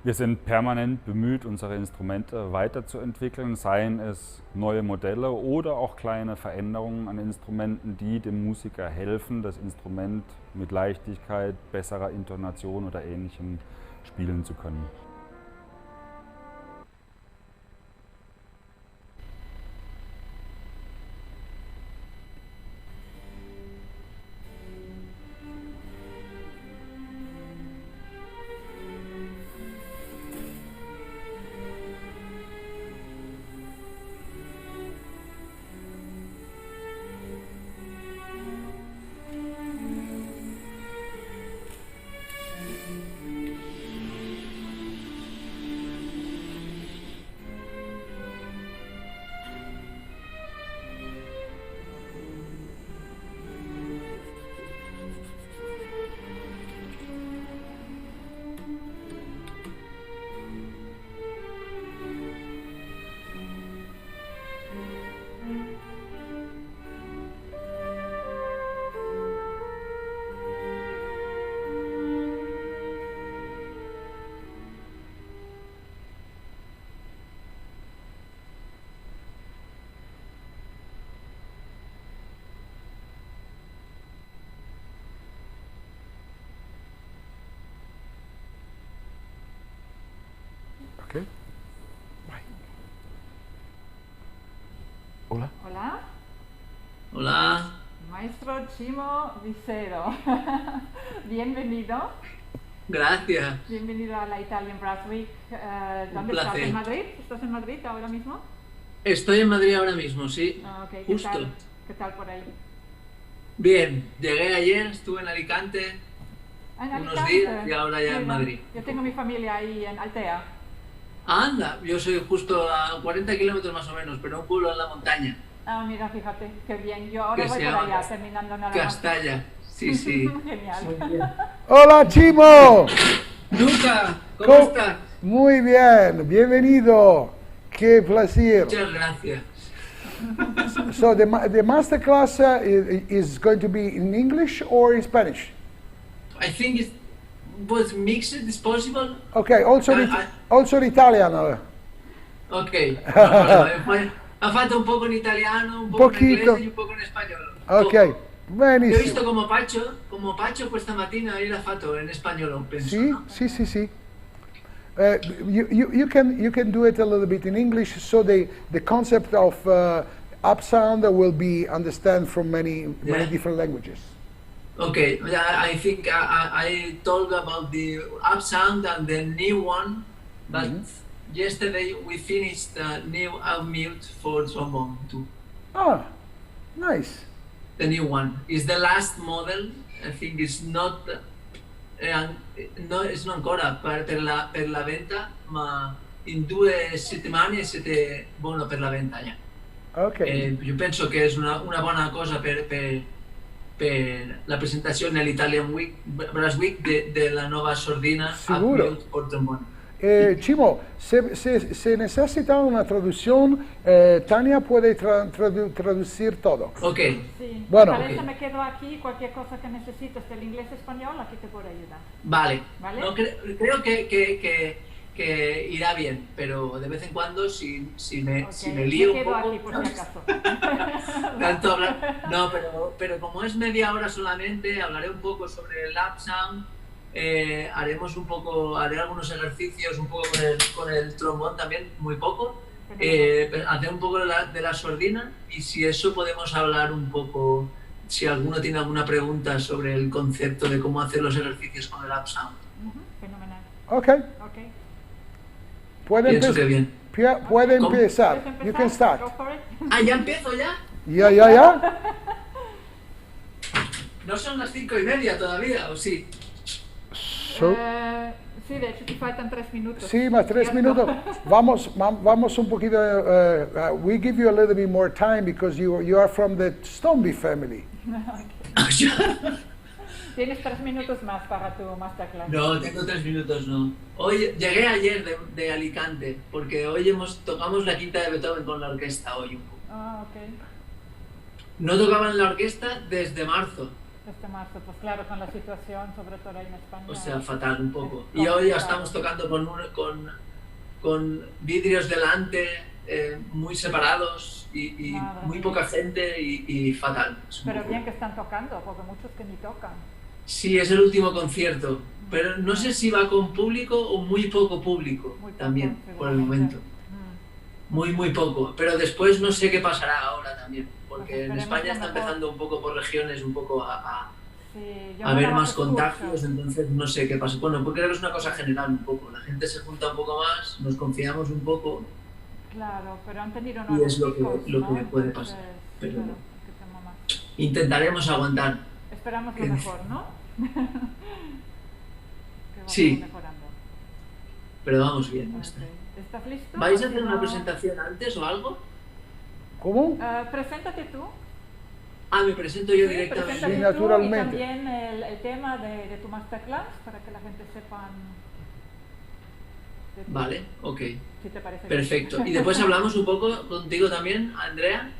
Wir sind permanent bemüht, unsere Instrumente weiterzuentwickeln, seien es neue Modelle oder auch kleine Veränderungen an Instrumenten, die dem Musiker helfen, das Instrument mit Leichtigkeit, besserer Intonation oder Ähnlichem spielen zu können. Ximo Vicedo. Bienvenido. Gracias. Bienvenido a la Italian Brass Week. ¿Dónde estás? ¿En Madrid? ¿Estás en Madrid ahora mismo? Estoy en Madrid ahora mismo, sí. Okay. Justo. ¿Qué tal por ahí? Bien, llegué ayer, estuve en Alicante unos días y ahora ya en Madrid. Yo tengo mi familia ahí en Altea. Anda, yo soy justo a 40 kilómetros más o menos, pero un pueblo en la montaña. Ah, mira, fíjate, qué bien. Yo ahora voy por allá, terminando nada más. Castalla, sí, sí. Genial. Hola, Ximo. Luca, ¿cómo estás? Muy bien, bienvenido. Qué placer. Muchas gracias. So the masterclass is going to be in English or in Spanish? I think it was mixed, is possible? Okay, also in Italian. Ok, ha fatto un poco en italiano, un poco en inglés y un poco en español. Ok, benissimo. Ho visto como Pacho questa mattina l'ha fatto in spagnolo, penso. Sì, no? sì. You can do it a little bit in English, so the concept of up sound will be understand from many different languages. Okay, I think I told about the up sound and the new one, but yesterday we finished the new up mute for trombone too. Ah, nice. The new one is the last model. I think it's not. No, it's non ancora per la venta, ma in 2 settimane siete buono per la venta già. Okay. Io penso che è una buona cosa per la presentazione all'Italian Brass Week della nuova sordina Sicuro. por trombone. Ximo, se necesita una traducción, Tania puede traducir todo. Ok. Sí. Bueno. Me quedo aquí, cualquier cosa que necesites del inglés español, aquí te puedo ayudar. Vale. ¿Vale? No, creo que irá bien, pero de vez en cuando si me lío me quedo un poco, aquí por si acaso. tanto hablar, no, pero como es media hora solamente, hablaré un poco sobre el lap sound. Haré algunos ejercicios un poco con el trombón también, muy poco, hacer un poco de la sordina, y si eso podemos hablar un poco, si alguno tiene alguna pregunta sobre el concepto de cómo hacer los ejercicios con el up sound. Fenomenal. Okay. Pienso que bien. Puede empezar. You can start. Ah, ¿ya empiezo ya? Ya. No son las 5:30 todavía, ¿o sí? Sí, de hecho te faltan 3 minutos. Sí, más 3 minutos. Vamos un poquito. We give you a little bit more time because you are from the Stoneby family. Tienes 3 minutos más para tu masterclass. No, tengo 3 minutos, no. Hoy llegué ayer de Alicante porque hoy tocamos la quinta de Beethoven con la orquesta hoy un poco. Ah, ok. No tocaban la orquesta desde marzo. Desde marzo, pues claro, con la situación, sobre todo ahí en España. O sea, fatal un poco. Y hoy ya estamos tocando con vidrios delante, muy separados y muy poca gente y fatal. Pero bien que están tocando, porque muchos que ni tocan. Sí, es el último concierto, pero no sé si va con público o muy poco público también, por el momento. Muy poco, pero después no sé qué pasará ahora también, porque en España está empezando un poco por regiones, un poco a haber más contagios, entonces no sé qué pasa. Bueno, pues creo que es una cosa general un poco, la gente se junta un poco más, nos confiamos un poco. Claro, pero han tenido y es lo que puede pasar, pero intentaremos aguantar. Esperamos lo mejor, ¿no? Sí, mejorando. pero vamos bien. ¿Estás listo? ¿Vais a hacer una presentación antes o algo? ¿Cómo? Preséntate tú. Ah, me presento yo directamente. Sí, naturalmente. Y también el tema de tu masterclass, para que la gente sepa. Vale, ok. Si te parece perfecto. bien. Y después hablamos un poco contigo también, Andrea.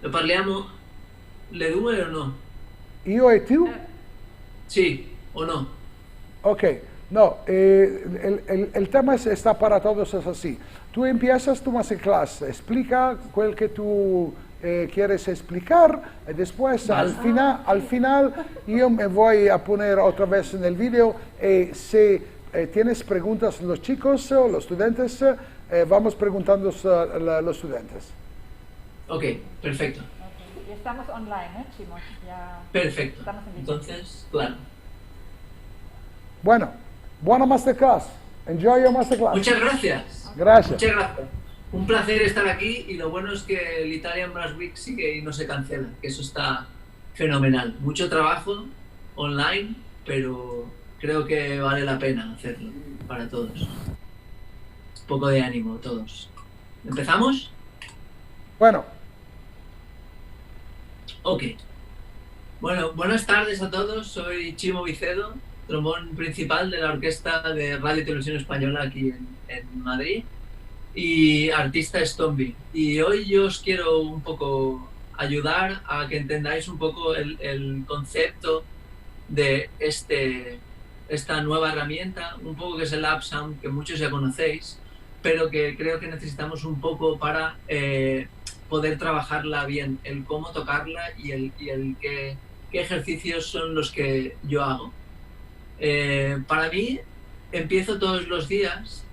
¿Lo parliamo le due o no? ¿Io e tu? Sí, o no. Ok, no, el tema está para todos, es así. Tú empiezas tu masterclass, explica lo que tú quieres explicar, y después al final yo me voy a poner otra vez en el vídeo, y si tienes preguntas los chicos o los estudiantes, vamos preguntando a los estudiantes. Ok, perfecto. estamos online, Chimo. Ya Perfecto. Estamos en Entonces, claro. Bueno, buena masterclass. Enjoy your masterclass. Muchas gracias. Gracias. Muchas gracias. Un placer estar aquí y lo bueno es que el Italian Brass Week sigue y no se cancela, que eso está fenomenal. Mucho trabajo online, pero creo que vale la pena hacerlo para todos. Un poco de ánimo, todos. ¿Empezamos? Bueno. Ok. Bueno, buenas tardes a todos. Soy Ximo Vicedo, trombón principal de la Orquesta de Radio y Televisión Española aquí en Madrid y artista Stomby. Y hoy yo os quiero un poco ayudar a que entendáis un poco el concepto de esta nueva herramienta, un poco que es el ALPTRAUM, que muchos ya conocéis, pero que creo que necesitamos un poco para poder trabajarla bien, el cómo tocarla y el qué ejercicios son los que yo hago. Para mí, empiezo todos los días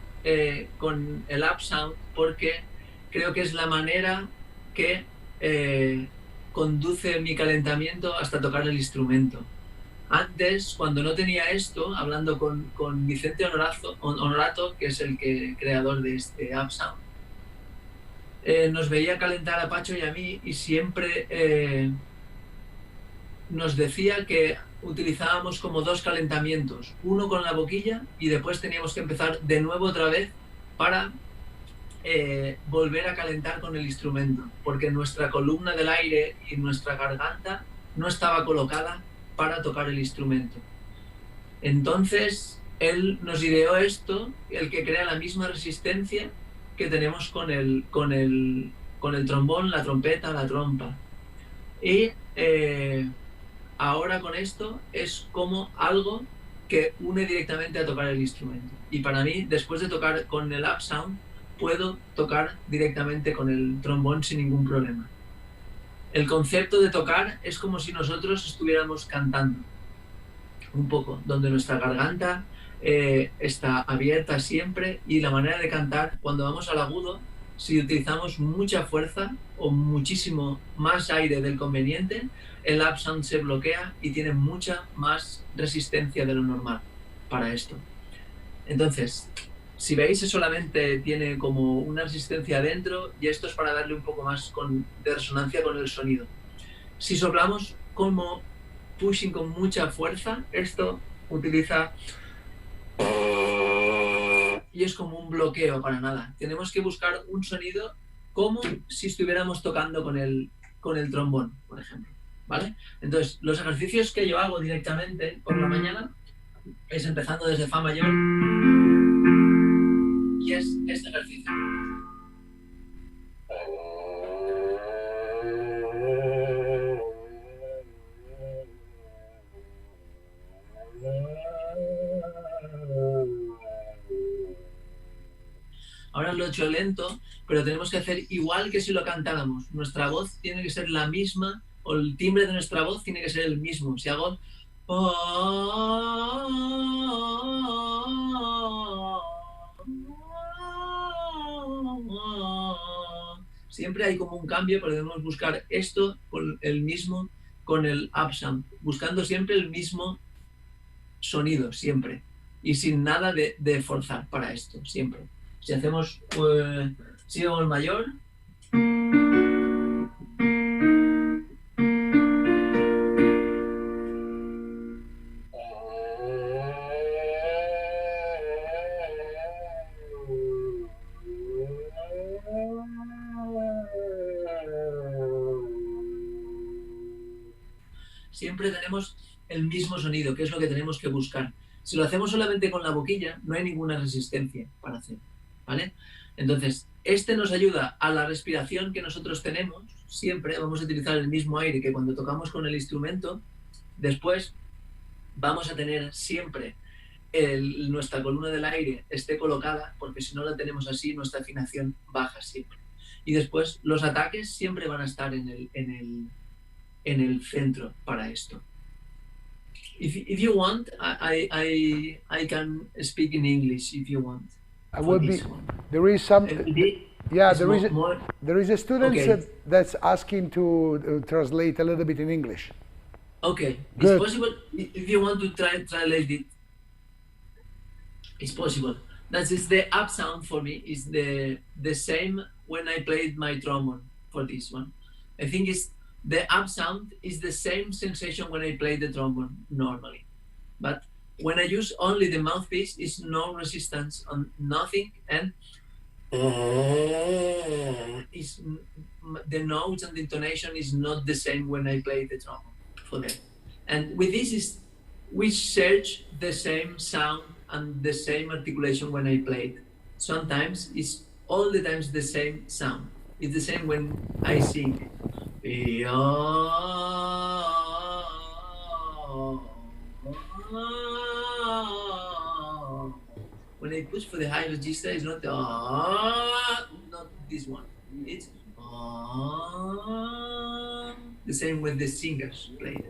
con el ALPTRAUM porque creo que es la manera que conduce mi calentamiento hasta tocar el instrumento. Antes, cuando no tenía esto, hablando con Vicente Honorato, que es el creador de este ALPTRAUM, nos veía calentar a Pacho y a mí y siempre nos decía que utilizábamos como dos calentamientos, uno con la boquilla y después teníamos que empezar de nuevo otra vez para volver a calentar con el instrumento, porque nuestra columna del aire y nuestra garganta no estaba colocada para tocar el instrumento. Entonces él nos ideó esto, el que crea la misma resistencia que tenemos con el trombón, la trompeta, la trompa. Y ahora con esto es como algo que une directamente a tocar el instrumento. Y para mí, después de tocar con el ALPTRAUM, puedo tocar directamente con el trombón sin ningún problema. El concepto de tocar es como si nosotros estuviéramos cantando, un poco, donde nuestra garganta está abierta siempre y la manera de cantar, cuando vamos al agudo, si utilizamos mucha fuerza o muchísimo más aire del conveniente, el ALPTRAUM se bloquea y tiene mucha más resistencia de lo normal para esto. Entonces, si veis, solamente tiene como una resistencia adentro y esto es para darle un poco más de resonancia con el sonido. Si soplamos como pushing con mucha fuerza, esto utiliza y es como un bloqueo para nada. Tenemos que buscar un sonido como si estuviéramos tocando con el trombón, por ejemplo, ¿vale? Entonces, los ejercicios que yo hago directamente por la mañana es empezando desde Fa mayor y es este ejercicio. Ahora lo he hecho lento, pero tenemos que hacer igual que si lo cantáramos. Nuestra voz tiene que ser la misma, o el timbre de nuestra voz tiene que ser el mismo. Si hago... Siempre hay como un cambio, pero debemos buscar esto con el mismo, con el ALPTRAUM, buscando siempre el mismo sonido, siempre. Y sin nada de forzar para esto, siempre. Si hacemos si bemol mayor, siempre tenemos el mismo sonido, que es lo que tenemos que buscar. Si lo hacemos solamente con la boquilla, no hay ninguna resistencia para hacer, ¿vale? Entonces, este nos ayuda a la respiración que nosotros tenemos. Siempre vamos a utilizar el mismo aire que cuando tocamos con el instrumento. Después vamos a tener siempre nuestra columna del aire esté colocada, porque si no la tenemos así, nuestra afinación baja siempre. Y después los ataques siempre van a estar en el centro para esto. If you want, I can speak in English if you want. I would be. There is something. Yeah, It's there is a student Okay. that's asking to translate a little bit in English. Okay, Good. it's possible if you want to translate it. It's possible. That is the up sound for me is the same when I played my trombone for this one. I think it's the up sound is the same sensation when I play the trombone normally, but when I use only the mouthpiece, is no resistance on nothing, and is the notes and the intonation is not the same when I play the trombone for that. And with this is we search the same sound and the same articulation when I play it. Sometimes it's all the times the same sound. It's the same when I sing. When I push for the high register, it's not the not this one. It's the same when the singers play it.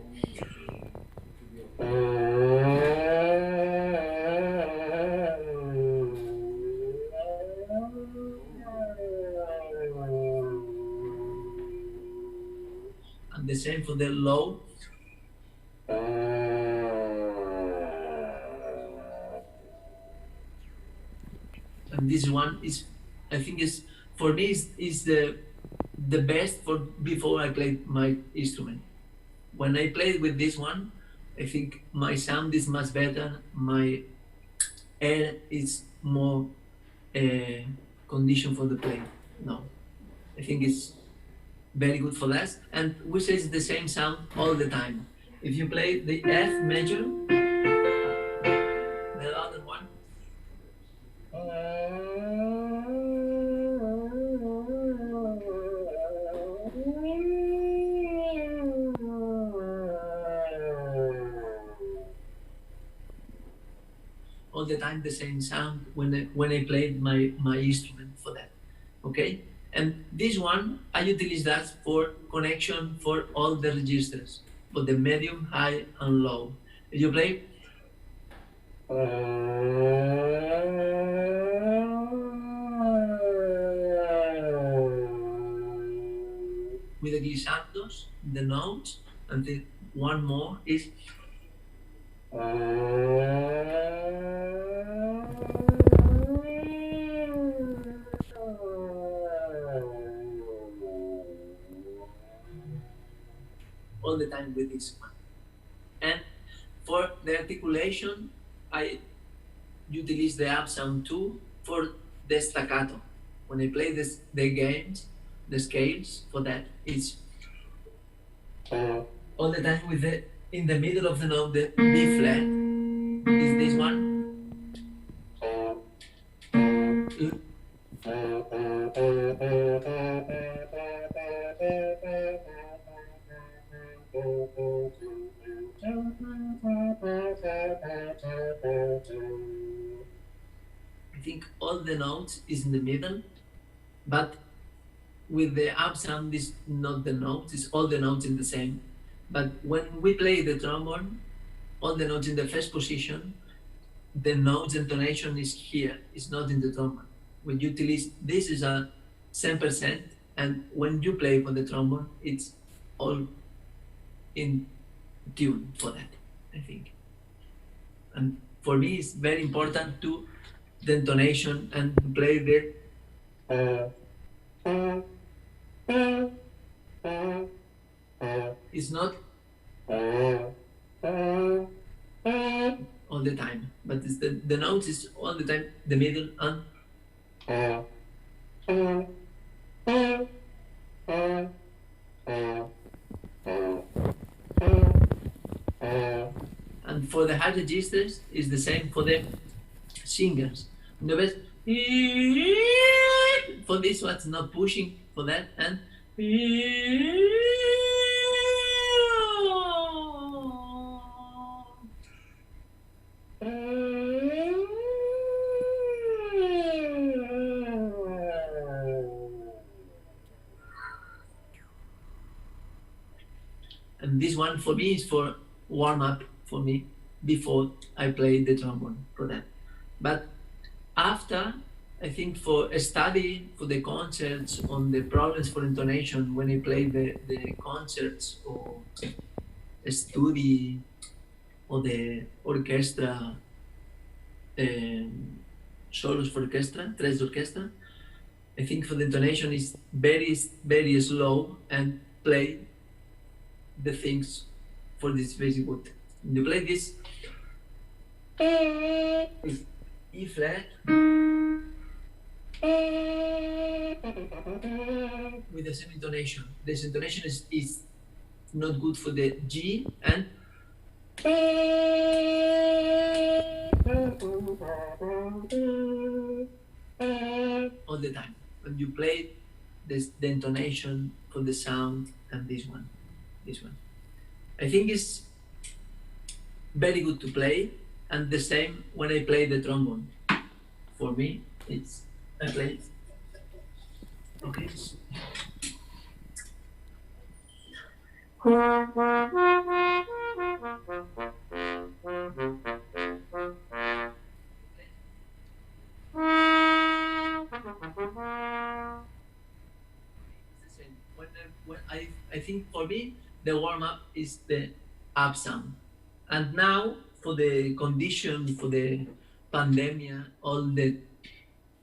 And the same for the low. And this one is, I think, is for me is the best for before I played my instrument. When I played with this one, I think my sound is much better. My air is more conditioned for the play. No, I think it's very good for that. And we say it's the same sound all the time. If you play the F major, the other one. All the time the same sound when I played my instrument for that. Okay, and this one I utilize that for connection for all the registers, for the medium, high, and low. If you play with the glissandos, the notes, and the one more is all the time with this one. And for the articulation, I utilize the up sound too for the staccato. When I play the scales for that, it's all the time with the in the middle of the note, the B flat is this one. I think all the notes is in the middle, but with the up sound is not the notes, it's all the notes in the same. But when we play the trombone, all the notes in the first position, the notes intonation is here, it's not in the trombone. When you utilize, this is a 10%, and when you play for the trombone, it's all in tune for that, I think. And for me, it's very important to the intonation and to play the it's not all the time, but it's the notes is all the time the middle and for the high registers is the same for the singers. The best for this one's not pushing for that, and this one for me is for warm up for me before I play the trombone for that. But after I think for study for the concerts on the problems for intonation when I play the concerts or study or the orchestra solos for orchestra, tres d'orchestra. I think for the intonation is very, very slow and play the things for this very good. You play this is E flat with the same intonation. This intonation is not good for the G and all the time. When you play this, the intonation for the sound and this one. I think it's very good to play, and the same when I play the trombone. For me, it's I play. Okay. I think for me the warm-up is the up sound, and now for the condition for the pandemic, all the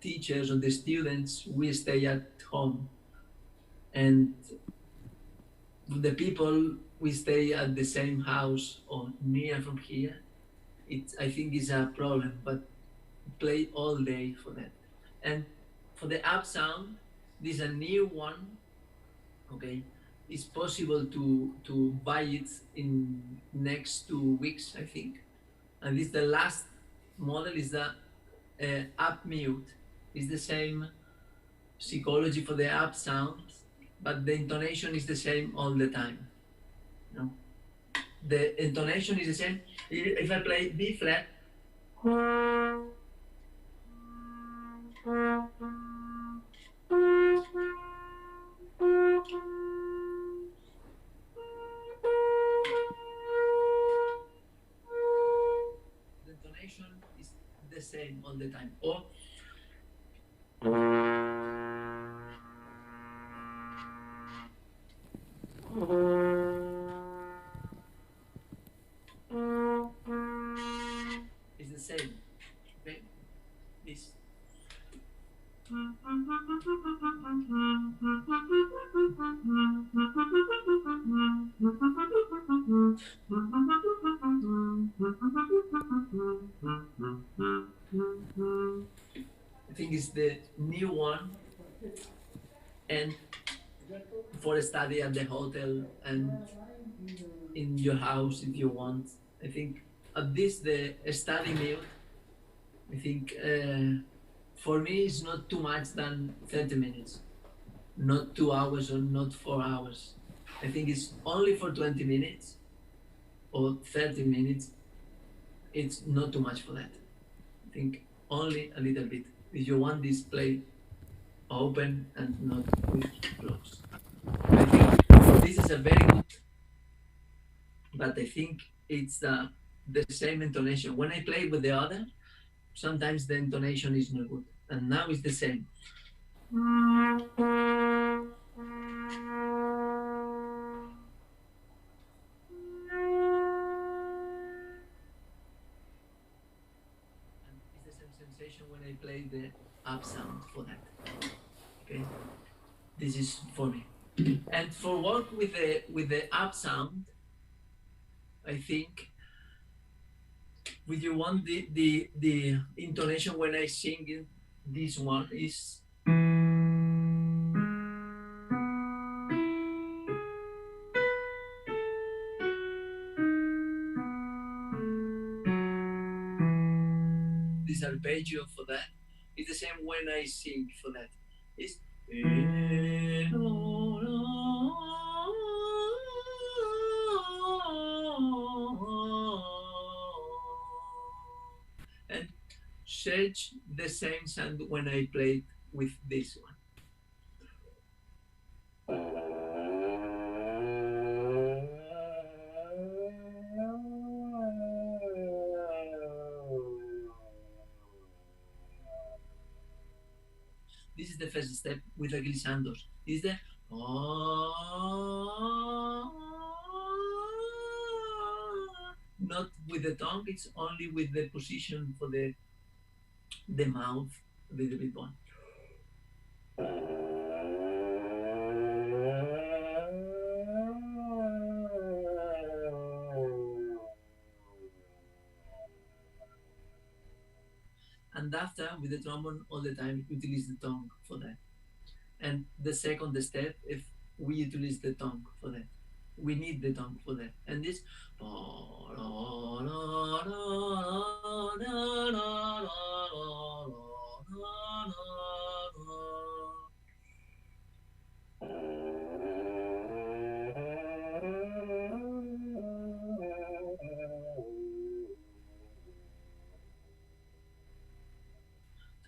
teachers or the students we stay at home, and the people we stay at the same house or near from here. I think is a problem, but play all day for that. And for the up sound, this is a new one. Okay, it's possible to buy it in next 2 weeks, I think. And this the last model is the up mute. It's the same psychology for the up sound, but the intonation is the same all the time. No, the intonation is the same. If I play B flat. The intonation is the same all the time. Or it's the same. Okay? This. I think it's the new one, and for a study at the hotel and in your house if you want. I think at this the study mute. I think for me it's not too much than 30 minutes, not 2 hours or not 4 hours. I think it's only for 20 minutes or 30 minutes. It's not too much for that. I think only a little bit. If you want this play open and not closed. I think this is a very good, but I think it's the same intonation. When I play with the other, sometimes the intonation is not good, and now it's the same. And it's the same sensation when I play the up sound for that. Okay, this is for me. And for work with the up sound, I think if you want the intonation when I sing it, this one is this arpeggio for that. It's the same when I sing for that. It's and search the same sound when I play with this one. step with the glissandos. Is the not with the tongue, it's only with the position for the mouth, a little bit one. And after, with the trombone, all the time, utilize the tongue for that. And the second step, if we utilize the tongue for that, we need the tongue for that. And this,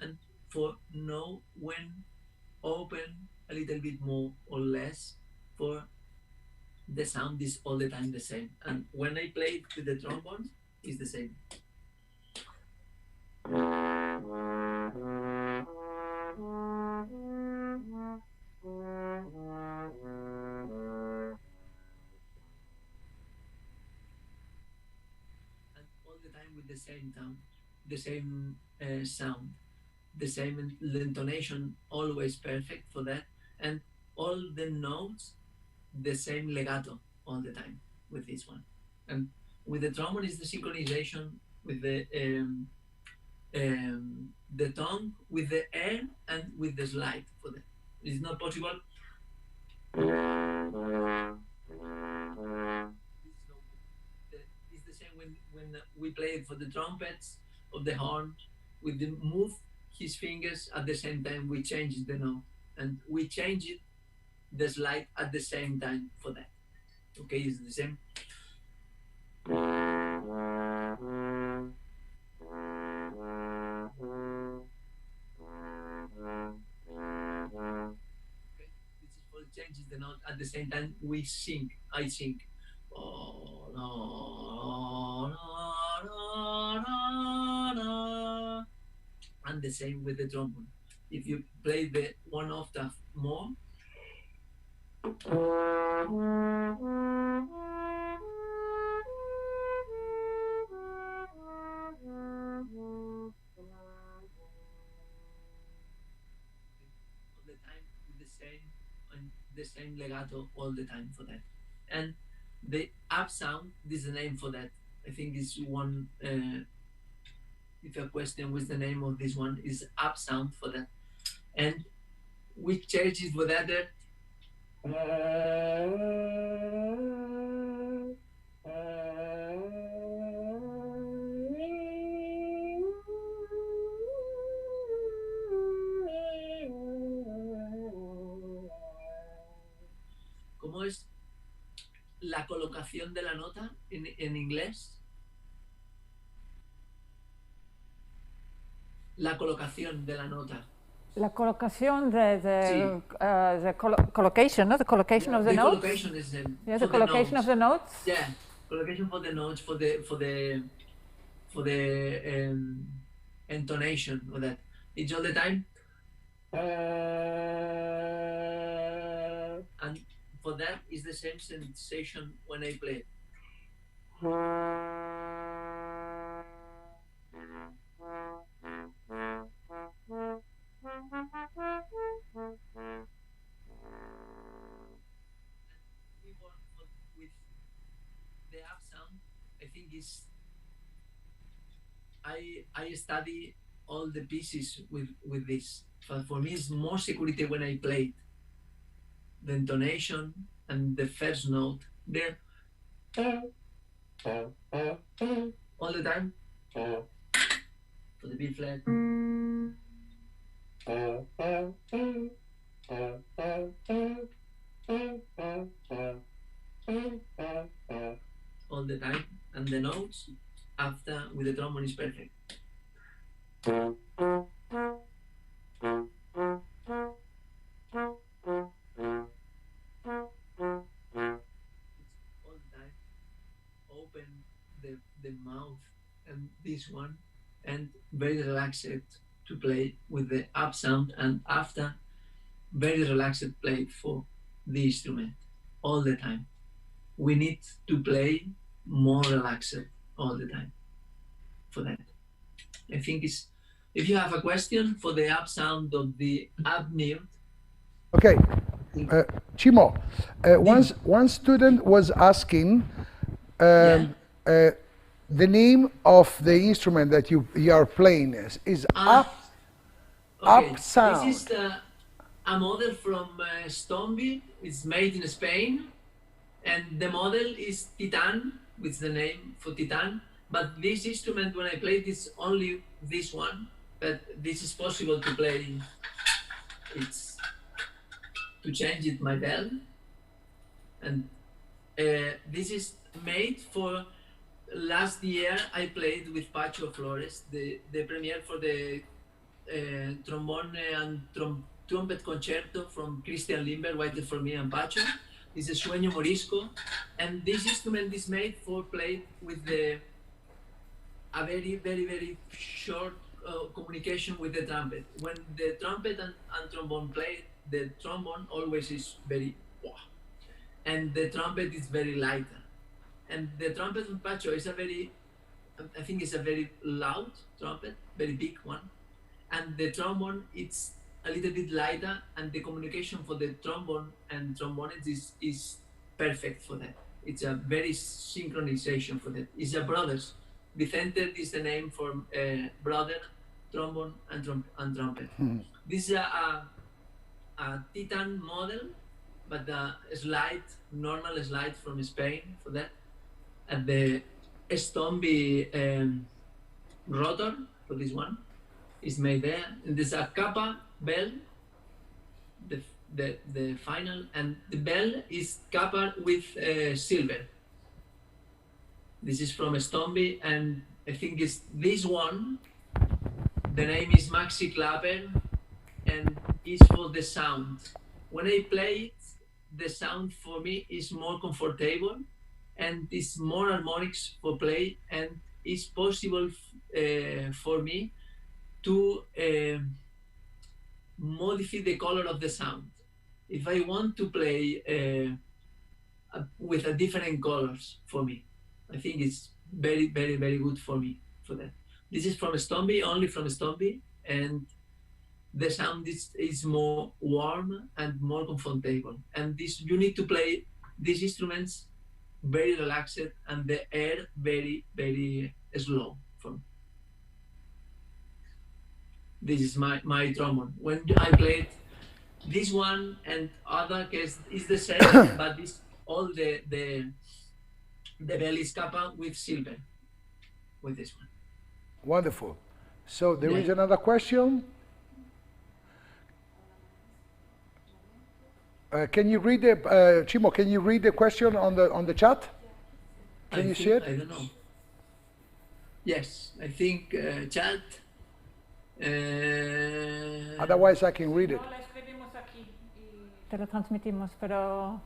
and for know when open a little bit more or less, for the sound is all the time the same. And when I play with the trombone, it's the same. And all the time with the same tone, the same sound, the same the intonation, always perfect for that. And all the notes, the same legato all the time with this one. And with the trombone is the synchronization with the tongue, with the air, and with the slide for that. It's not possible. It's the same when we play it for the trumpets of the horn, with the move his fingers at the same time we change the note, and we change it the slide at the same time for that. Okay, it's the same. Okay, this is for changes the note at the same time we sing. I sing. And the same with the trombone. If you play the one octave more, all the time with the same and the same legato all the time for that. And the up sound, this is the name for that. I think it's one. If a question with the name of this one is up sound for that, and we change it with other. ¿Cómo es la colocación de la nota en inglés? La colocación de la nota. La colocación, collocation, no? The collocation of the notes. The collocation is the collocation of the notes. Yeah, collocation for the notes, for the intonation of that. It's all the time. And for that is the same sensation when I play. With the up sound, I think is I study all the pieces with this. But for me, it's more security when I play it. The intonation and the first note there all the time for the B flat. All the time, and the notes after with the trombone is perfect. All the time, open the mouth and this one, and very relaxed to play with the up sound, and after very relaxed play for the instrument all the time. We need to play more relaxed all the time for that. I think it's, if you have a question for the up sound of the up mute. Okay, Ximo, one student was asking the name of the instrument that you are playing is up sound. This is a model from Stomby. It's made in Spain, and the model is Titan, which is the name for Titan. But this instrument, when I played, is only this one. But this is possible to play. It's to change it my bell, and this is made for. Last year I played with Pacho Flores, the premiere for the trombone and trumpet concerto from Christian Lindberg, Waited for Me and Pacho. It's a Sueño Morisco, and this instrument is made for play with a very short communication with the trumpet. When the trumpet and trombone play, the trombone always is very wah, and the trumpet is very light. And the trumpet from Pacho is I think it's a very loud trumpet, very big one. And the trombone, it's a little bit lighter, and the communication for the trombone and trombonists is perfect for that. It's a very synchronization for that. It's a brothers. Vicente is the name for brother, trombone and trumpet. This is a Titan model, but a normal slide from Spain for that. And the Stomby rotor for this one is made there. And there's a Kappa bell, the final, and the bell is Kappa with silver. This is from Stomby, and I think it's this one. The name is Maxi Clapper, and is for the sound. When I play it, the sound for me is more comfortable, and it's more harmonics for play, and it's possible for me to modify the color of the sound. If I want to play with a different colors for me, I think it's very good for me for that. This is from Stomby, only from Stomby, and the sound is more warm and more comfortable. And this, you need to play these instruments very relaxed, and the air very slow for me. This is my trombone. When I played this one and other case is the same, but this all the bell is Kappa with silver with this one. Wonderful. So there is another question. Can you read the Ximo? Can you read the question on the chat? Can you see it? I don't know. Yes, I think chat. Otherwise, I can read it. Te lo transmitimos, pero.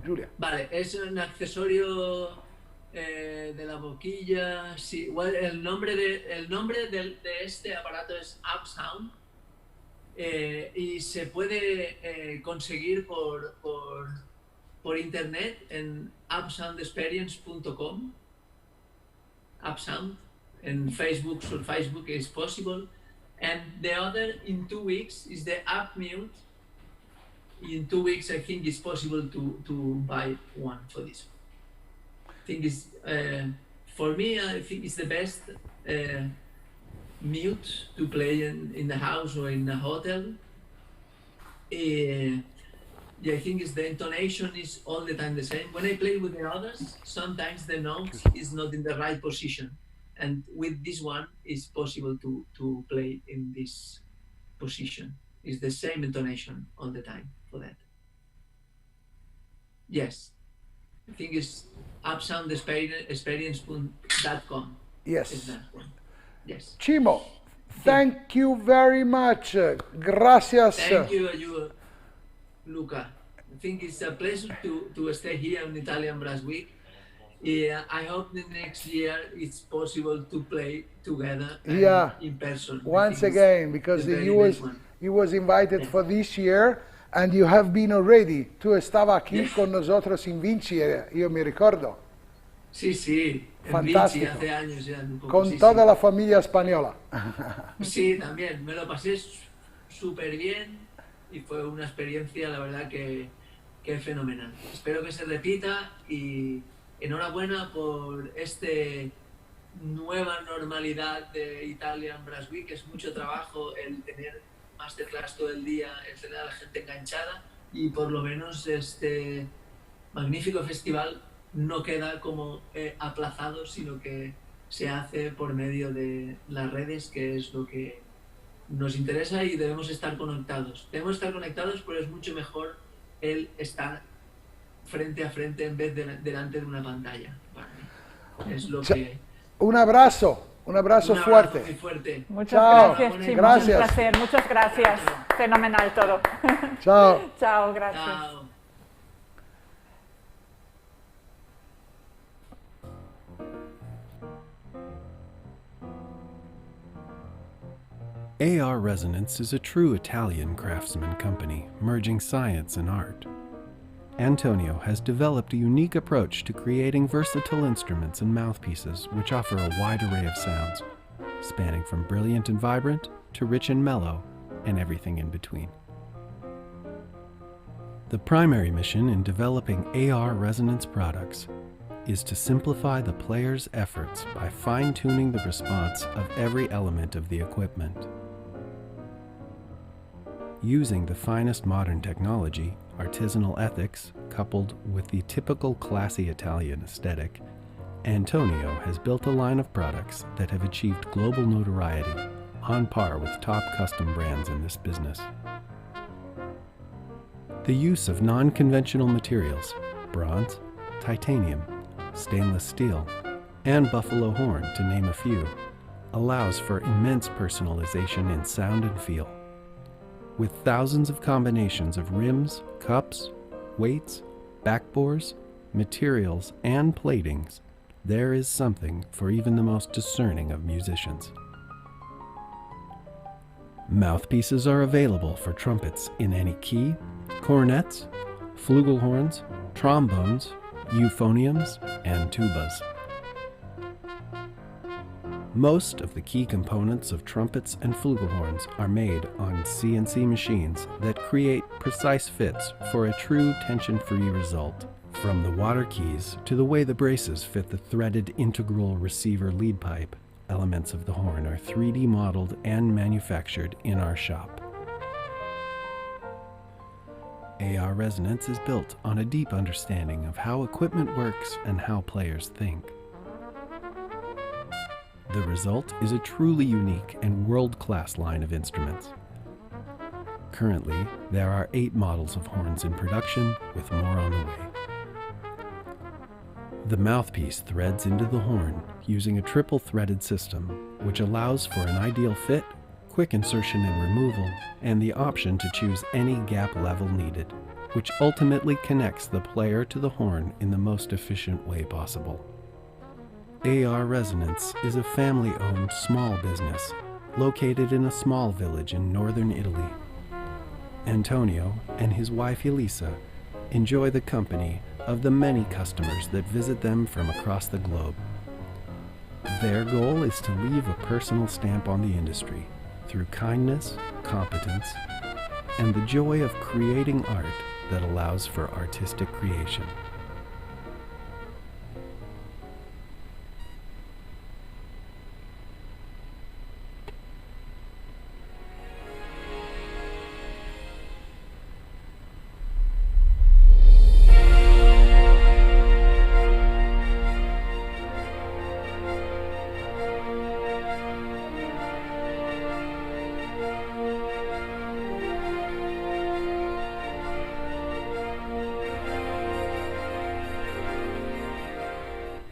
Julia. Vale, es un accesorio de la boquilla. Sí, well, el nombre de este aparato es UpSound. Y se puede conseguir por internet en upsoundexperience.com. UpSound en Facebook, sur Facebook is possible. And the other in 2 weeks is the UpMute. In 2 weeks, I think it's possible to buy one for this. I think it's for me. I think it's the best. Mute to play in the house or in a hotel. I think it's the intonation is all the time the same. When I play with the others, sometimes the note is not in the right position, and with this one, it's possible to play in this position. It's the same intonation all the time for that. Yes, I think it's upsoundexperience.com. Yes. Is that one. Yes. Ximo, thank you very much. Gracias. Thank you, Luca. I think it's a pleasure to stay here on Italian Brass Week. I hope the next year it's possible to play together in person. Once again, because He was invited for this year, and you have been already. Tu estaba aquí con nosotros in Vinci, io mi ricordo. Sí, sí, en Fantástico. Vinci hace años ya. Un poco, Con sí, toda sí. la familia española. Sí, también, me lo pasé súper bien y fue una experiencia, la verdad, que fenomenal. Espero que se repita y enhorabuena por este nueva normalidad de Italian Brass Week. Es mucho trabajo el tener masterclass todo el día, el tener a la gente enganchada y por lo menos este magnífico festival no queda como aplazado, sino que se hace por medio de las redes, que es lo que nos interesa y debemos estar conectados. Debemos estar conectados, pero es mucho mejor el estar frente a frente en vez de delante de una pantalla. Para mí. Es lo que... Un abrazo fuerte. Muy fuerte. Muchas Chao. gracias, Chimo. Gracias. Un placer, muchas gracias. Fenomenal todo. Chao. Chao, gracias. Chao. AR Resonance is a true Italian craftsman company, merging science and art. Antonio has developed a unique approach to creating versatile instruments and mouthpieces which offer a wide array of sounds, spanning from brilliant and vibrant to rich and mellow, and everything in between. The primary mission in developing AR Resonance products is to simplify the player's efforts by fine-tuning the response of every element of the equipment. Using the finest modern technology, artisanal ethics, coupled with the typical classy Italian aesthetic, Antonio has built a line of products that have achieved global notoriety, on par with top custom brands in this business. The use of non-conventional materials, bronze, titanium, stainless steel, and buffalo horn, to name a few, allows for immense personalization in sound and feel. With thousands of combinations of rims, cups, weights, backbores, materials, and platings, there is something for even the most discerning of musicians. Mouthpieces are available for trumpets in any key, cornets, flugelhorns, trombones, euphoniums, and tubas. Most of the key components of trumpets and flugelhorns are made on CNC machines that create precise fits for a true tension-free result. From the water keys to the way the braces fit the threaded integral receiver lead pipe, elements of the horn are 3D modeled and manufactured in our shop. AR Resonance is built on a deep understanding of how equipment works and how players think. The result is a truly unique and world-class line of instruments. Currently, there are 8 models of horns in production, with more on the way. The mouthpiece threads into the horn using a triple-threaded system, which allows for an ideal fit, quick insertion and removal, and the option to choose any gap level needed, which ultimately connects the player to the horn in the most efficient way possible. AR Resonance is a family-owned small business located in a small village in northern Italy. Antonio and his wife Elisa enjoy the company of the many customers that visit them from across the globe. Their goal is to leave a personal stamp on the industry through kindness, competence, and the joy of creating art that allows for artistic creation.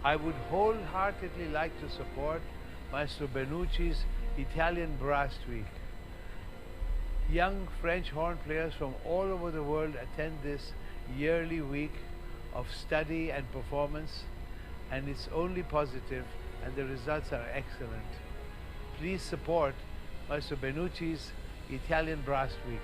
I would wholeheartedly like to support Maestro Benucci's Italian Brass Week. Young French horn players from all over the world attend this yearly week of study and performance, and it's only positive and the results are excellent. Please support Maestro Benucci's Italian Brass Week.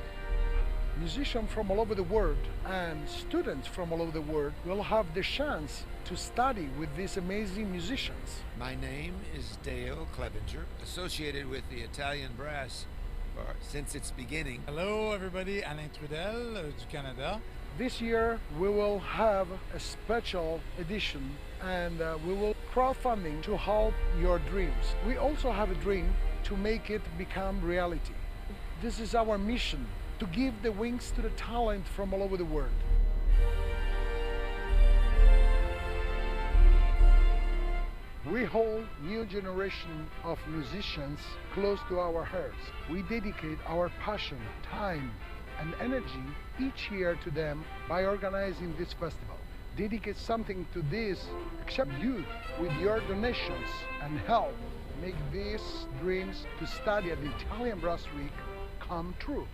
Musicians from all over the world and students from all over the world will have the chance to study with these amazing musicians. My name is Dale Clevenger, associated with the Italian Brass since its beginning. Hello everybody, Alain Trudel du Canada. This year we will have a special edition and we will crowdfunding to help your dreams. We also have a dream to make it become reality. This is our mission, to give the wings to the talent from all over the world. We hold new generation of musicians close to our hearts. We dedicate our passion, time and energy each year to them by organizing this festival. Dedicate something to this, except you, with your donations and help make these dreams to study at the Italian Brass Week come true.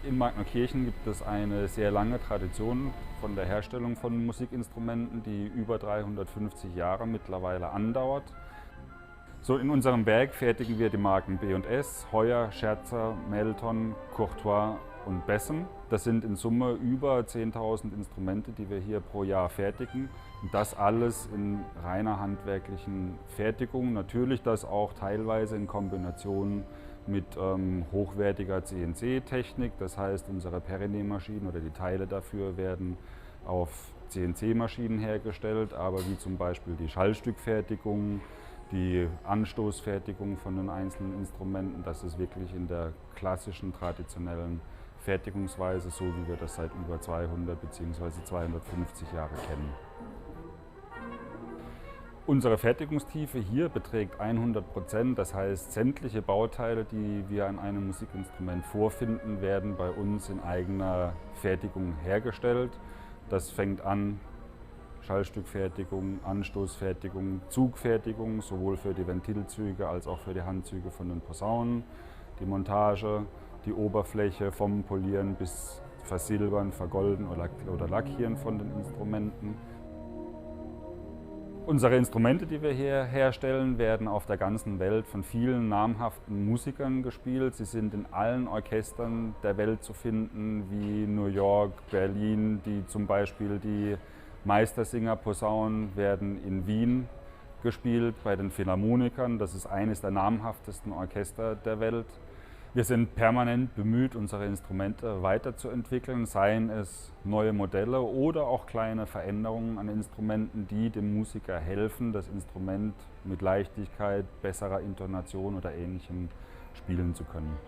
In Magnerkirchen gibt es eine sehr lange Tradition von der Herstellung von Musikinstrumenten, die über 350 Jahre mittlerweile andauert. So, in unserem Werk fertigen wir die Marken B&S, Heuer, Scherzer, Melton, Courtois und Bessen. Das sind in Summe über 10.000 Instrumente, die wir hier pro Jahr fertigen. Und das alles in reiner handwerklichen Fertigung. Natürlich das auch teilweise in Kombination mit hochwertiger CNC-Technik. Das heißt, unsere Perry-Nähmaschinen oder die Teile dafür werden auf CNC-Maschinen hergestellt, aber wie zum Beispiel die Schallstückfertigung, die Anstoßfertigung von den einzelnen Instrumenten, das ist wirklich in der klassischen, traditionellen Fertigungsweise, so wie wir das seit über 200 bzw. 250 Jahre kennen. Unsere Fertigungstiefe hier beträgt 100%, das heißt, sämtliche Bauteile, die wir an einem Musikinstrument vorfinden, werden bei uns in eigener Fertigung hergestellt. Das fängt an Schallstückfertigung, Anstoßfertigung, Zugfertigung, sowohl für die Ventilzüge als auch für die Handzüge von den Posaunen, die Montage, die Oberfläche vom Polieren bis Versilbern, Vergolden oder Lackieren von den Instrumenten. Unsere Instrumente, die wir hier herstellen, werden auf der ganzen Welt von vielen namhaften Musikern gespielt. Sie sind in allen Orchestern der Welt zu finden, wie New York, Berlin. Zum Beispiel die Meistersinger-Posaunen werden in Wien gespielt, bei den Philharmonikern. Das ist eines der namhaftesten Orchester der Welt. Wir sind permanent bemüht, unsere Instrumente weiterzuentwickeln, seien es neue Modelle oder auch kleine Veränderungen an Instrumenten, die dem Musiker helfen, das Instrument mit Leichtigkeit, besserer Intonation oder Ähnlichem spielen zu können.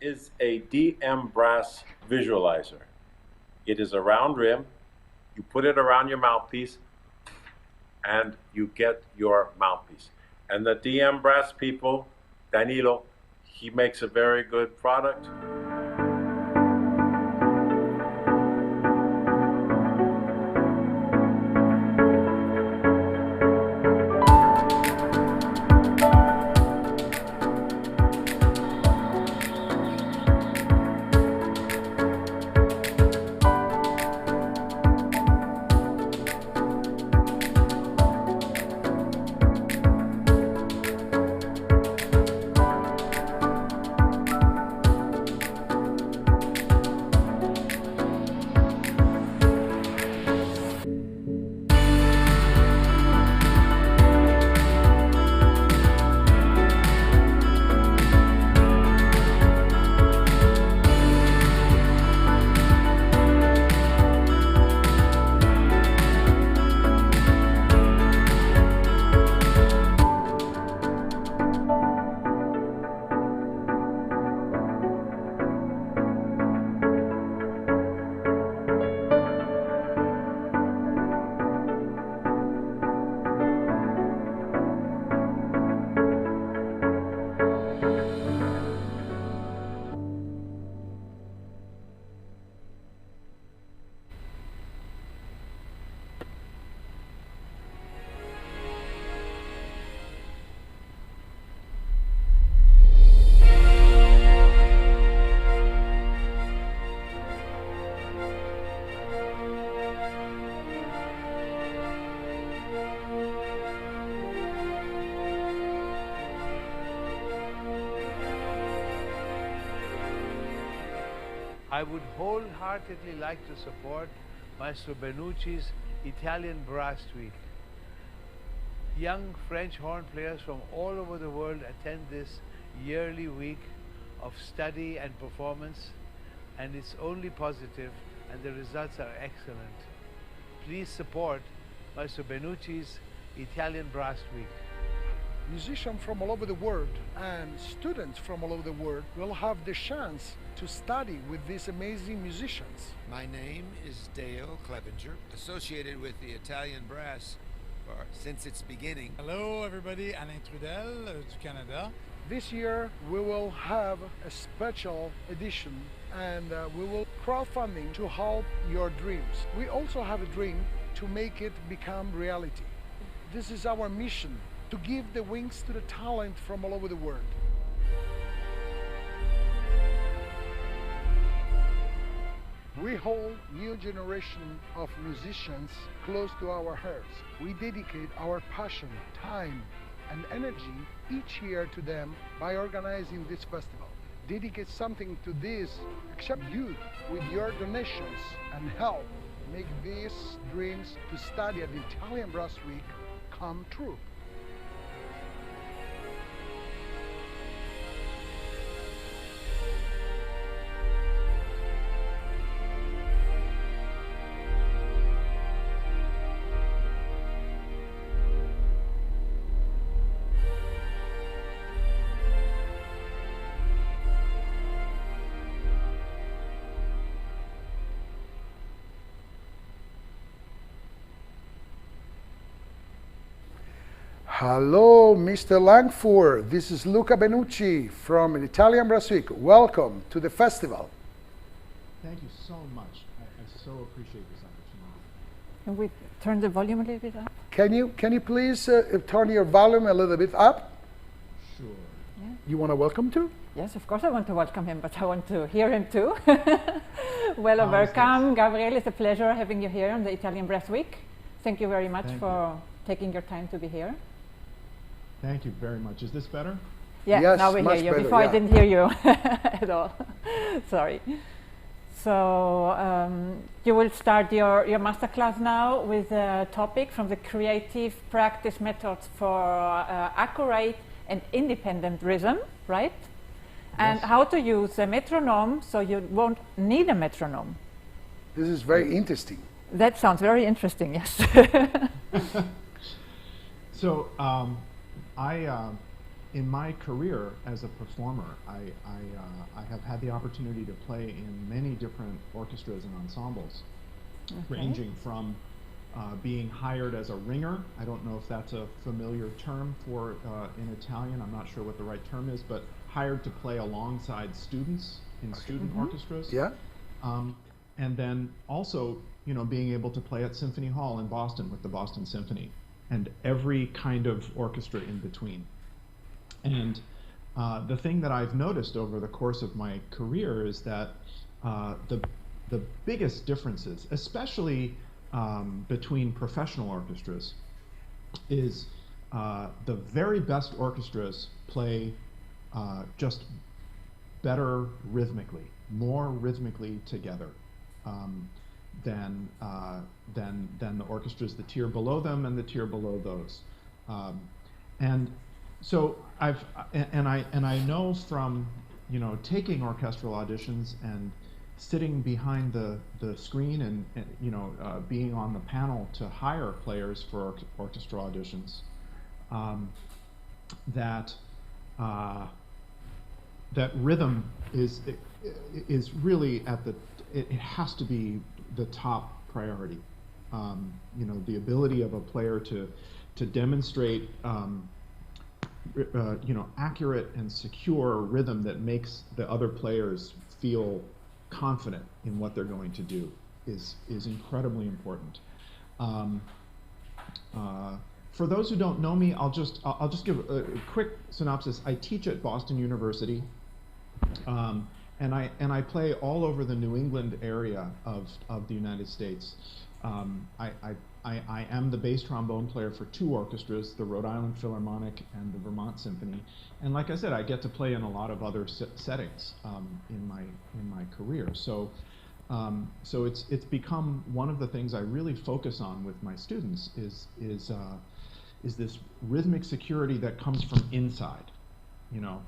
is a DM Brass visualizer. It is a round rim. You put it around your mouthpiece and you get your mouthpiece. And the DM Brass people, Danilo, he makes a very good product. I would wholeheartedly like to support Maestro Benucci's Italian Brass Week. Young French horn players from all over the world attend this yearly week of study and performance, and it's only positive and the results are excellent. Please support Maestro Benucci's Italian Brass Week. Musicians from all over the world and students from all over the world will have the chance to study with these amazing musicians. My name is Dale Clevenger, associated with the Italian Brass since its beginning. Hello everybody, Alain Trudel du Canada. This year we will have a special edition and we will crowdfunding to help your dreams. We also have a dream to make it become reality. This is our mission, to give the wings to the talent from all over the world. We hold new generation of musicians close to our hearts. We dedicate our passion, time, and energy each year to them by organizing this festival. Dedicate something to this, except you, with your donations and help make these dreams to study at the Italian Brass Week come true. Hello, Mr. Langfur. This is Luca Benucci from the Italian Brass Week. Welcome to the festival. Thank you so much. I so appreciate this opportunity. Can we turn the volume a little bit up? Can you please turn your volume a little bit up? Sure. Yeah. You want to welcome too? Yes, of course I want to welcome him, but I want to hear him too. Well, welcome, Gabriel. It's a pleasure having you here on the Italian Brass Week. Thank you very much for taking your time to be here. Thank you very much. Is this better? Yeah, yes, now we hear you. Better, Before I didn't hear you at all. Sorry. So you will start your masterclass now with a topic from the creative practice methods for accurate and independent rhythm, right? And how to use a metronome so you won't need a metronome. This is very interesting. That sounds very interesting, yes. So in my career as a performer, I have had the opportunity to play in many different orchestras and ensembles, ranging from being hired as a ringer. I don't know if that's a familiar term for in Italian. I'm not sure what the right term is, but hired to play alongside students in student orchestras. Yeah. And then also, you know, being able to play at Symphony Hall in Boston with the Boston Symphony, and every kind of orchestra in between. And the thing that I've noticed over the course of my career is that the biggest differences, especially between professional orchestras, is the very best orchestras play just better rhythmically, more rhythmically together than the orchestras, the tier below them and the tier below those. And so I know from, you know, taking orchestral auditions and sitting behind the screen and you know, being on the panel to hire players for orchestra auditions, that rhythm is really at the, it has to be the top priority. You know, the ability of a player to demonstrate you know, accurate and secure rhythm that makes the other players feel confident in what they're going to do is incredibly important. For those who don't know me, I'll just give a quick synopsis. I teach at Boston University, and I play all over the New England area of the United States. I am the bass trombone player for 2 orchestras, the Rhode Island Philharmonic and the Vermont Symphony. And like I said, I get to play in a lot of other settings in my career. So it's become one of the things I really focus on with my students is this rhythmic security that comes from inside. You know,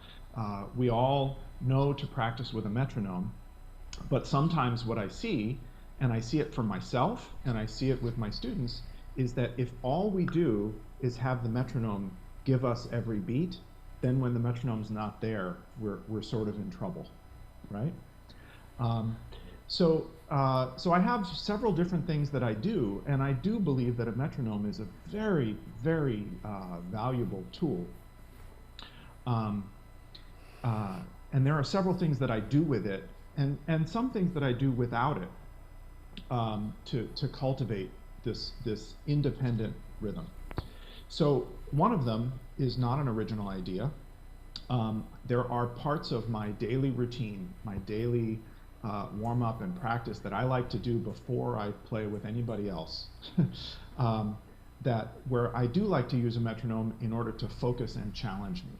we all know to practice with a metronome, but sometimes what I see, and I see it for myself, and I see it with my students, is that if all we do is have the metronome give us every beat, then when the metronome's not there, we're sort of in trouble, right? So I have several different things that I do, and I do believe that a metronome is a very, very valuable tool. And there are several things that I do with it, and some things that I do without it, to cultivate this independent rhythm. So one of them is not an original idea. There are parts of my daily routine, my daily warm-up and practice that I like to do before I play with anybody else, where I do like to use a metronome in order to focus and challenge me.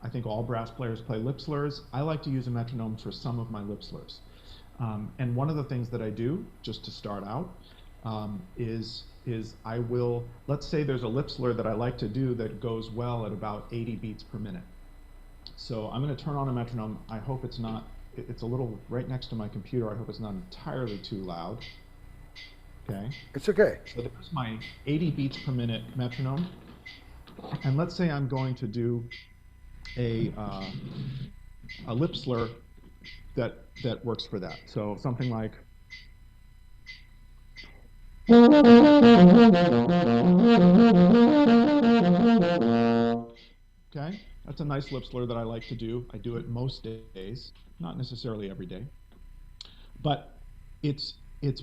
I think all brass players play lip slurs. I like to use a metronome for some of my lip slurs. And one of the things that I do, just to start out, is I will, let's say there's a lip slur that I like to do that goes well at about 80 beats per minute. So I'm going to turn on a metronome. I hope it's not, it's a little right next to my computer. I hope it's not entirely too loud. Okay. It's okay. So there's my 80 beats per minute metronome. And let's say I'm going to do a lip slur that works for that. So something like, okay, that's a nice lip slur that I like to do. I do it most days, not necessarily every day. But it's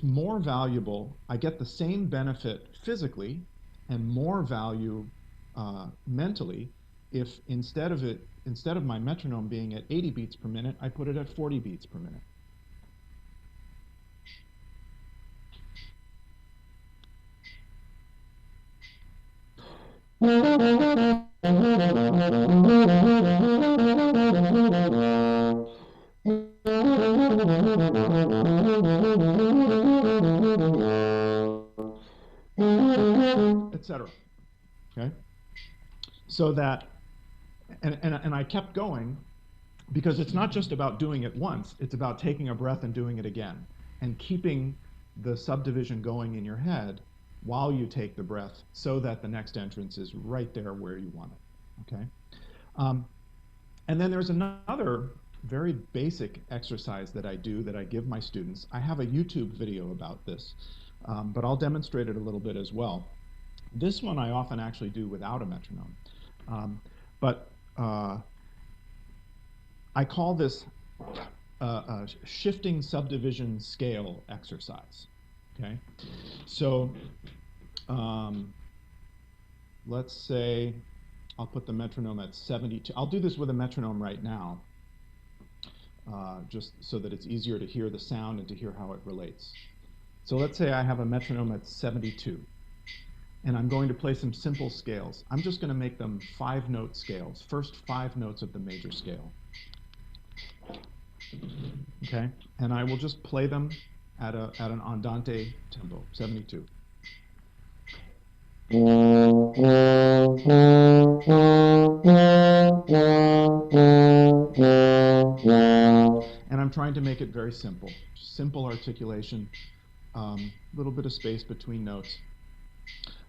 more valuable. I get the same benefit physically and more value mentally if instead of my metronome being at 80 beats per minute, I put it at 40 beats per minute. Etc. Okay? So that, and I kept going because it's not just about doing it once, it's about taking a breath and doing it again and keeping the subdivision going in your head while you take the breath so that the next entrance is right there where you want it, okay? And then there's another very basic exercise that I do that I give my students. I have a YouTube video about this, but I'll demonstrate it a little bit as well. This one I often actually do without a metronome. I call this a shifting subdivision scale exercise. Okay, so let's say I'll put the metronome at 72. I'll do this with a metronome right now, just so that it's easier to hear the sound and to hear how it relates. So let's say I have a metronome at 72, and I'm going to play some simple scales. I'm just going to make them 5-note scales, first 5 notes of the major scale. Okay, and I will just play them at an andante tempo, 72. And I'm trying to make it very simple. Simple articulation, little bit of space between notes.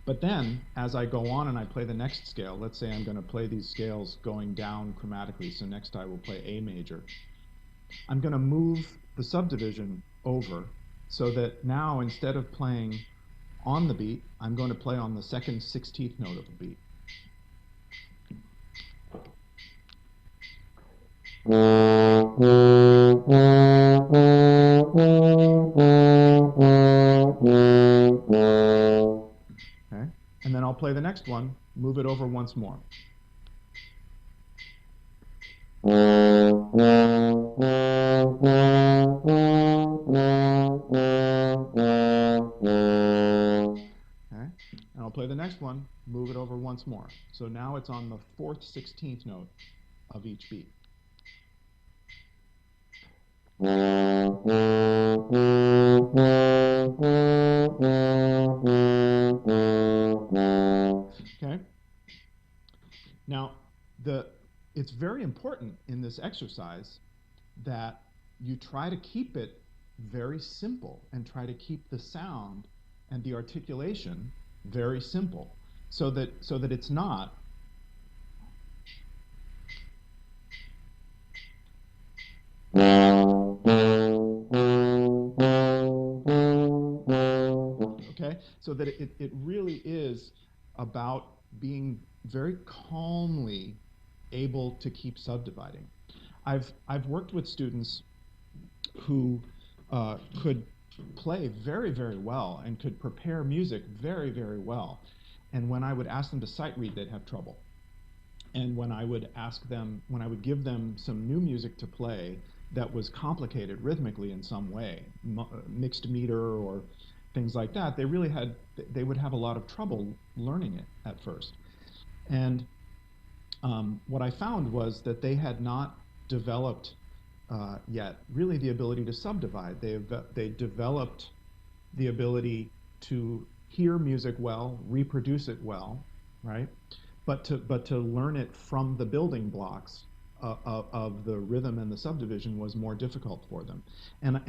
But then, as I go on and I play the next scale, let's say I'm going to play these scales going down chromatically, so next I will play A major. I'm going to move the subdivision over so that now instead of playing on the beat, I'm going to play on the second 16th note of the beat. Okay, and then I'll play the next one, move it over once more. Okay, and I'll play the next one, move it over once more. So now it's on the 4th 16th note of each beat. Okay. Now, it's very important in this exercise that you try to keep it very simple and try to keep the sound and the articulation very simple, so that it's not okay, so that it really is about being very calmly able to keep subdividing. I've worked with students who could play very, very well and could prepare music very, very well. And when I would ask them to sight read, they'd have trouble. And when I would give them some new music to play that was complicated rhythmically in some way, mixed meter or things like that, they would have a lot of trouble learning it at first. And what I found was that they had not developed yet really the ability to subdivide. They developed the ability to hear music well, reproduce it well, right? But to learn it from the building blocks of the rhythm and the subdivision was more difficult for them. And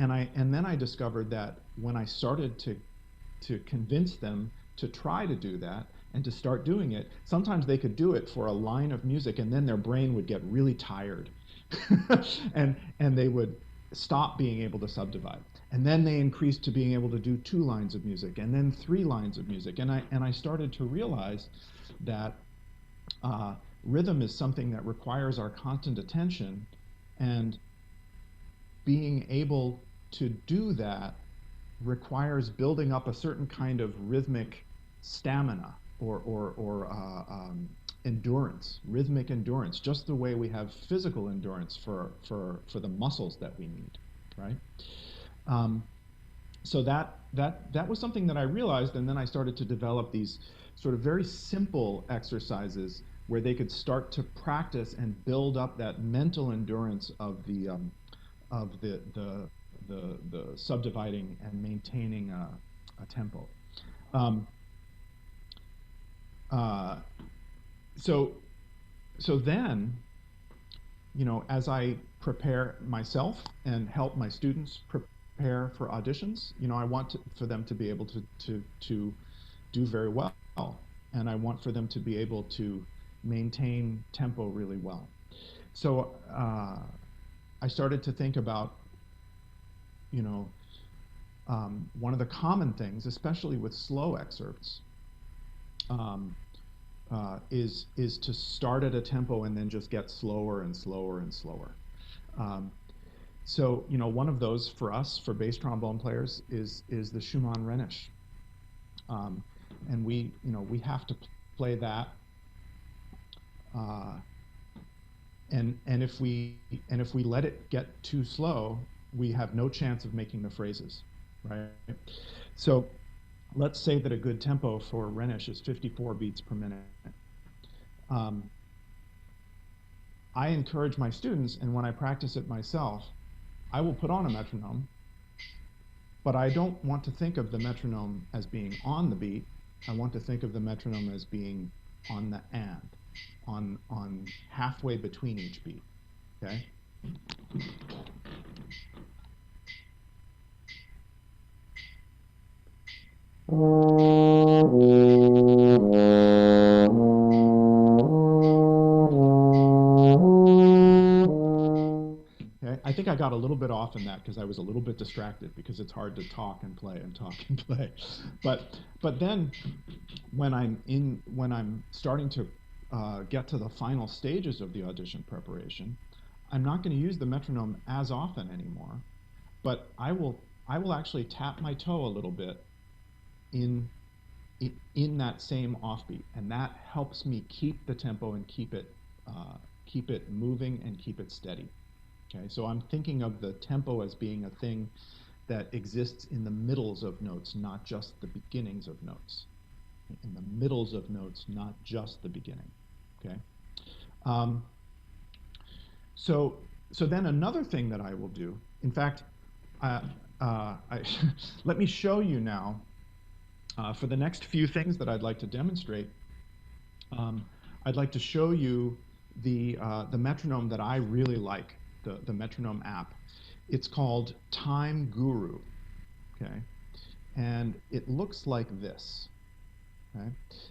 then I discovered that when I started to convince them to try to do that and to start doing it, sometimes they could do it for a line of music and then their brain would get really tired. and they would stop being able to subdivide. And then they increased to being able to do 2 lines of music and then 3 lines of music. And I started to realize that rhythm is something that requires our constant attention, and being able to do that requires building up a certain kind of rhythmic stamina or endurance, rhythmic endurance, just the way we have physical endurance for the muscles that we need, right? So that was something that I realized, and then I started to develop these sort of very simple exercises where they could start to practice and build up that mental endurance of the subdividing and maintaining a tempo. So then, as I prepare myself and help my students prepare for auditions, I want for them to be able to do very well, and I want for them to be able to, maintain tempo really well. So I started to think about, you know, one of the common things, especially with slow excerpts, is to start at a tempo and then just get slower and slower and slower. So, you know, one of those for us, for bass trombone players, is the Schumann-Rennisch. And we have to play that. And if we let it get too slow, we have no chance of making the phrases, right? So let's say that a good tempo for Rennisch is 54 beats per minute. I encourage my students, and when I practice it myself, I will put on a metronome, but I don't want to think of the metronome as being on the beat. I want to think of the metronome as being on the and, on halfway between each beat, okay? Okay, I think I got a little bit off in that because I was a little bit distracted, because it's hard to talk and play and talk and play. But then when I'm starting to get to the final stages of the audition preparation, I'm not going to use the metronome as often anymore, but I will actually tap my toe a little bit in that same offbeat, and that helps me keep the tempo and keep it moving and keep it steady. Okay, so I'm thinking of the tempo as being a thing that exists in the middles of notes, not just the beginnings of notes. In the middles of notes, not just the beginning. Okay. So then another thing that I will do, in fact, let me show you now. For the next few things that I'd like to demonstrate, I'd like to show you the metronome that I really like, the metronome app. It's called Time Guru, okay? And it looks like this, okay?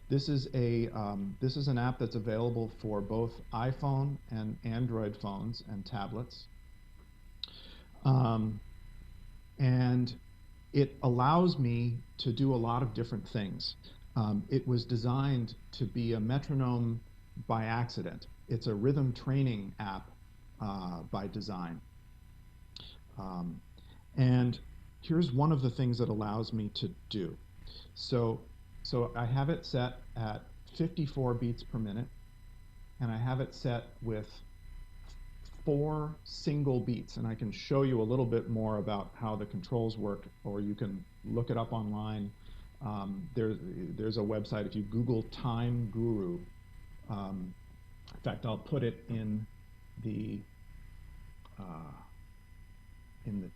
This is an app that's available for both iPhone and Android phones and tablets. And it allows me to do a lot of different things. It was designed to be a metronome by accident. It's a rhythm training app by design. And here's one of the things that allows me to do. So I have it set at 54 beats per minute, and I have it set with 4 single beats, and I can show you a little bit more about how the controls work, or you can look it up online. There's a website. If you Google Time Guru, in fact, I'll put it in the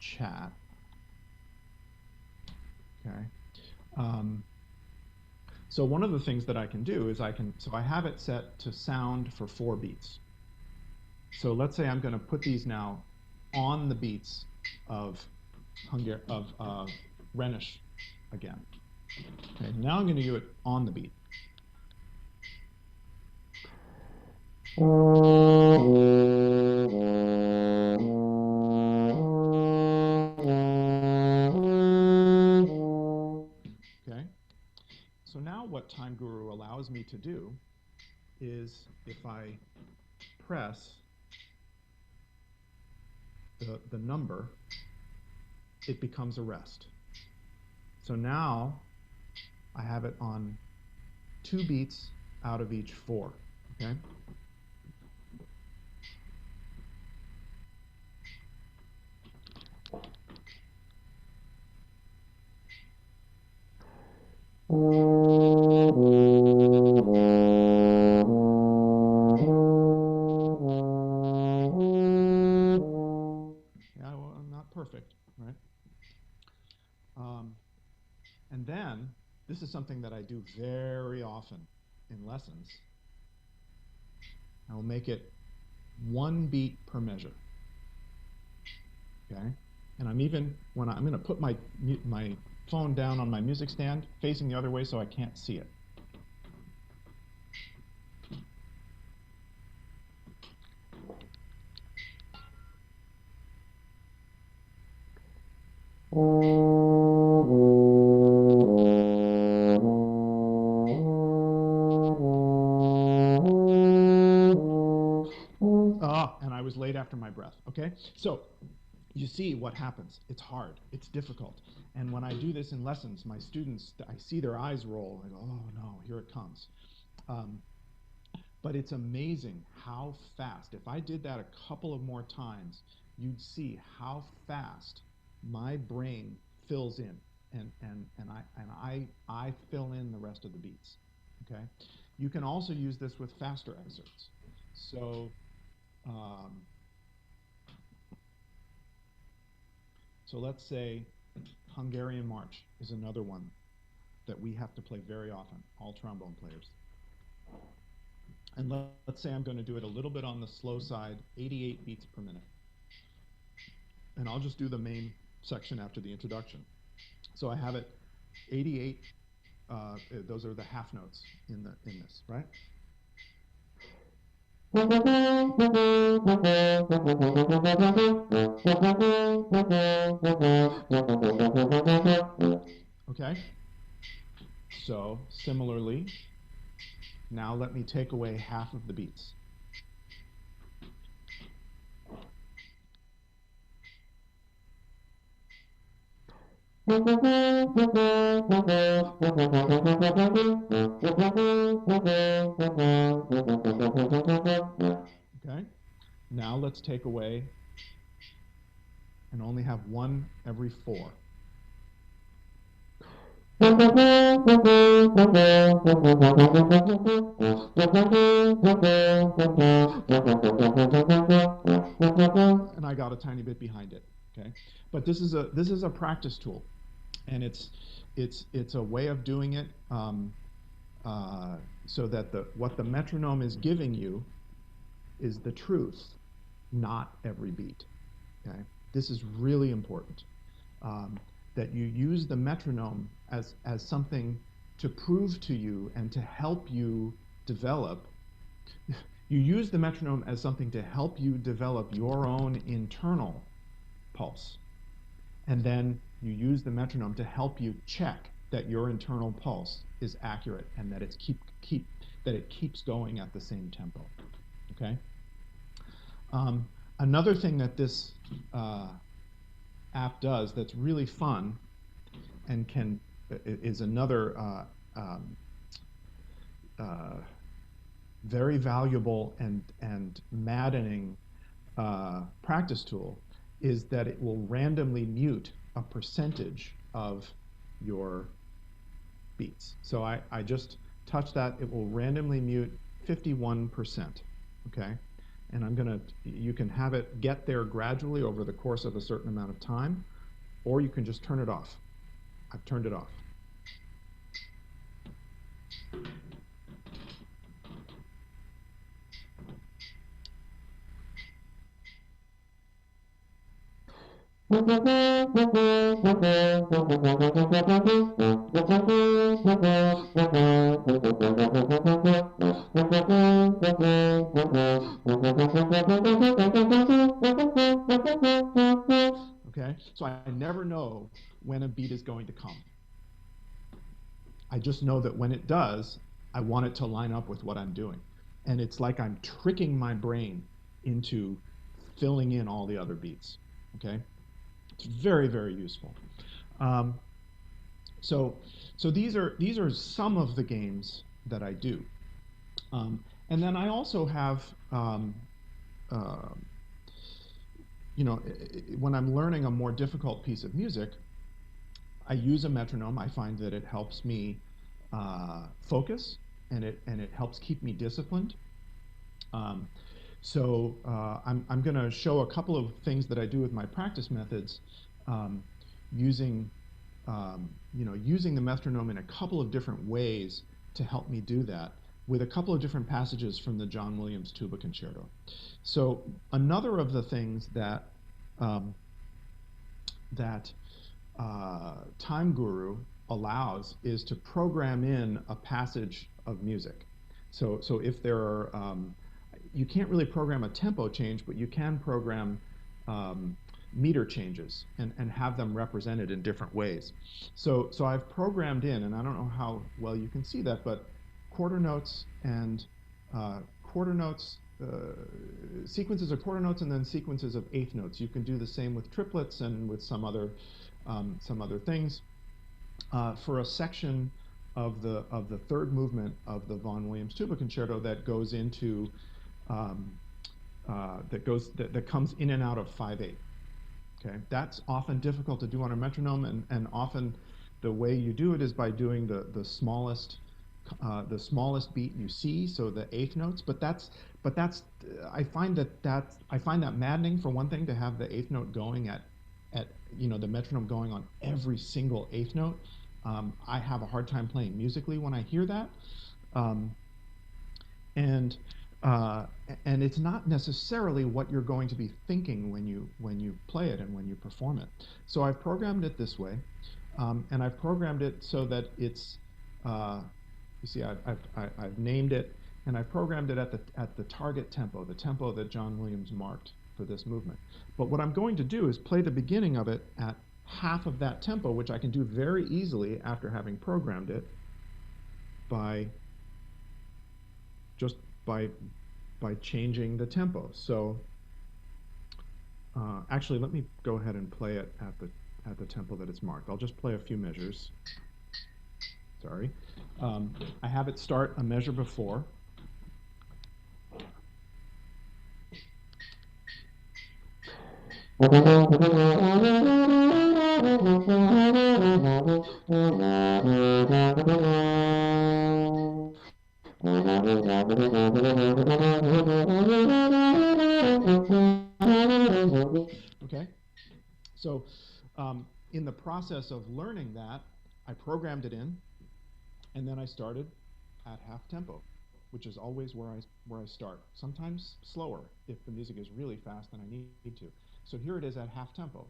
chat. Okay. So one of the things that I can do is I have it set to sound for 4 beats. So let's say I'm going to put these now on the beats of Rennisch again. Okay, now I'm going to do it on the beat. Okay. So now what Time Guru allows me to do is, if I press the number, it becomes a rest. So now I have it on 2 beats out of each 4. Okay. Perfect, right? And then, this is something that I do very often in lessons. I'll make it 1 beat per measure. Okay? And I'm going to put my phone down on my music stand, facing the other way so I can't see it. after my breath, okay? So you see what happens. It's hard, it's difficult. And when I do this in lessons, my students, I see their eyes roll. I go, oh no, here it comes. But it's amazing how fast, if I did that a couple of more times, you'd see how fast my brain fills in, and I fill in the rest of the beats, okay? You can also use this with faster excerpts. So, so let's say Hungarian March is another one that we have to play very often, all trombone players. And let's say I'm going to do it a little bit on the slow side, 88 beats per minute. And I'll just do the main section after the introduction. So I have it 88, those are the half notes in this, right? Okay? So similarly, now let me take away half of the beats. Okay, now let's take away and only have one every 4. And I got a tiny bit behind it, okay? But this is a practice tool, and it's a way of doing it so that what the metronome is giving you is the truth, not every beat, okay? This is really important, that you use the metronome as something to prove to you and to help you develop. You use the metronome as something to help you develop your own internal pulse. And then you use the metronome to help you check that your internal pulse is accurate and that it keeps going at the same tempo. Okay. Another thing that this app does that's really fun and is another very valuable and maddening practice tool is that it will randomly mute a percentage of your beats. So I just touch that, it will randomly mute 51%, okay? And you can have it get there gradually over the course of a certain amount of time, or you can just turn it off. I've turned it off. Okay, so I never know when a beat is going to come. I just know that when it does, I want it to line up with what I'm doing. And it's like I'm tricking my brain into filling in all the other beats, okay? It's very, very useful. So these are some of the games that I do. And then I also have, you know, when I'm learning a more difficult piece of music, I use a metronome. I find that it helps me focus, and it helps keep me disciplined. So I'm going to show a couple of things that I do with my practice methods, using the metronome in a couple of different ways to help me do that, with a couple of different passages from the John Williams Tuba Concerto. So another of the things that Time Guru allows is to program in a passage of music. So if there are you can't really program a tempo change, but you can program meter changes and have them represented in different ways. So I've programmed in, and I don't know how well you can see that, but quarter notes and sequences of quarter notes and then sequences of eighth notes. You can do the same with triplets and with some other things. For a section of the third movement of the Vaughan Williams Tuba Concerto that goes into that comes in and out of 5/8. Okay, that's often difficult to do on a metronome, and often the way you do it is by doing the smallest beat you see, so the eighth notes. But that's I find that maddening, for one thing, to have the eighth note going at the metronome going on every single eighth note. I have a hard time playing musically when I hear that, and it's not necessarily what you're going to be thinking when you play it and when you perform it. So I've programmed it this way, and I've programmed it so that it's you see, I've named it, and I've programmed it at the target tempo, the tempo that John Williams marked for this movement. But what I'm going to do is play the beginning of it at half of that tempo, which I can do very easily after having programmed it by changing the tempo. So actually, let me go ahead and play it at the tempo that it's marked. I'll just play a few measures. Sorry. I have it start a measure before. Okay, so in the process of learning that, I programmed it in, and then I started at half tempo, which is always where I start. Sometimes slower if the music is really fast and I need to. So here it is at half tempo.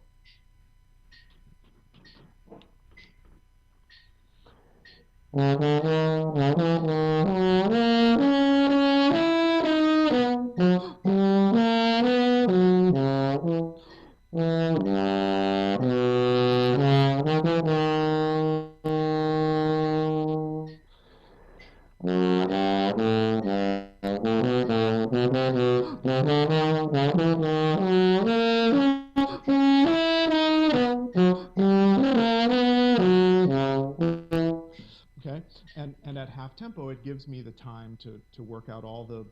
Okay, and at half tempo, it gives me the time to work out all the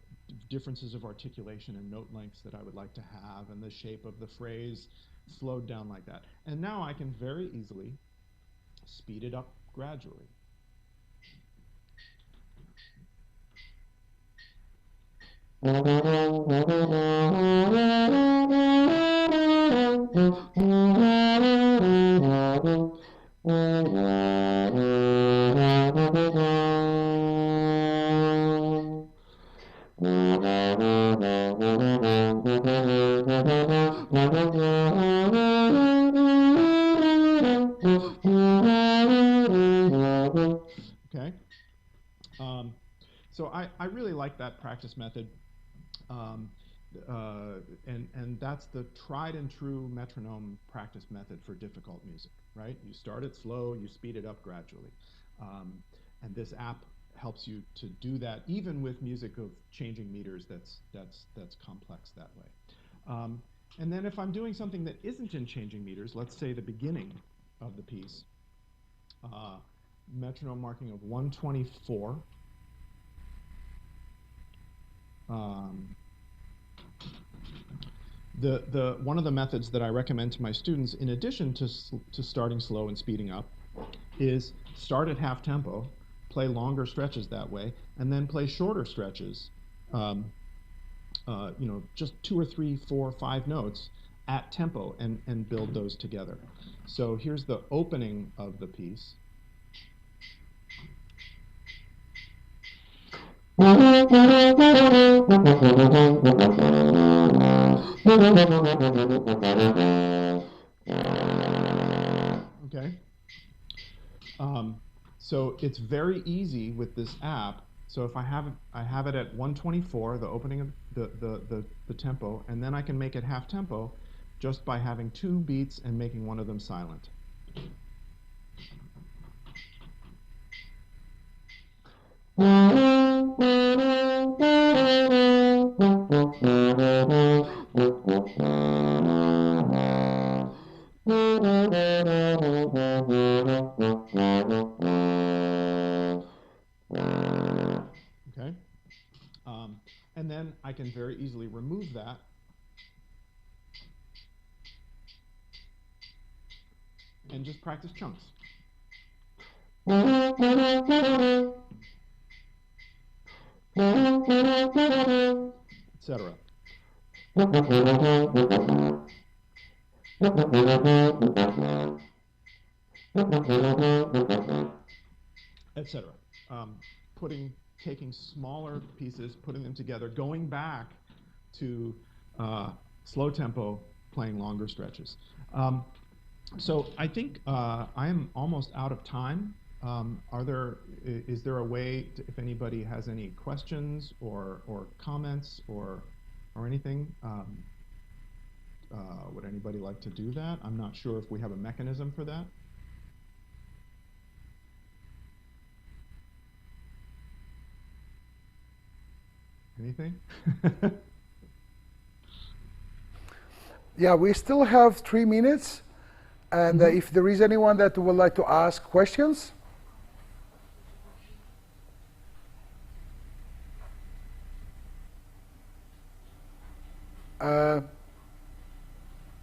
differences of articulation and note lengths that I would like to have, and the shape of the phrase slowed down like that. And now I can very easily speed it up gradually. Okay, so I really like that practice method, and that's the tried and true metronome practice method for difficult music, right? You start it slow, you speed it up gradually, and this app helps you to do that even with music of changing meters that's complex that way. And then if I'm doing something that isn't in changing meters, let's say the beginning of the piece, metronome marking of 124. One of the methods that I recommend to my students, in addition to starting slow and speeding up, is start at half tempo, play longer stretches that way, and then play shorter stretches, just 2 or 3, 4, 5 notes at tempo, and build those together. So here's the opening of the piece. Okay. So it's very easy with this app. So if I have it at 124, the opening of the tempo, and then I can make it half tempo just by having 2 beats and making one of them silent. Okay. And then I can very easily remove that and just practice chunks. Etc. Etc. Taking smaller pieces, putting them together, going back to slow tempo, playing longer stretches. So I think I am almost out of time. Is there a way to, if anybody has any questions or comments or anything, would anybody like to do that? I'm not sure if we have a mechanism for that. Anything? Yeah, we still have 3 minutes. And if there is anyone that would like to ask questions.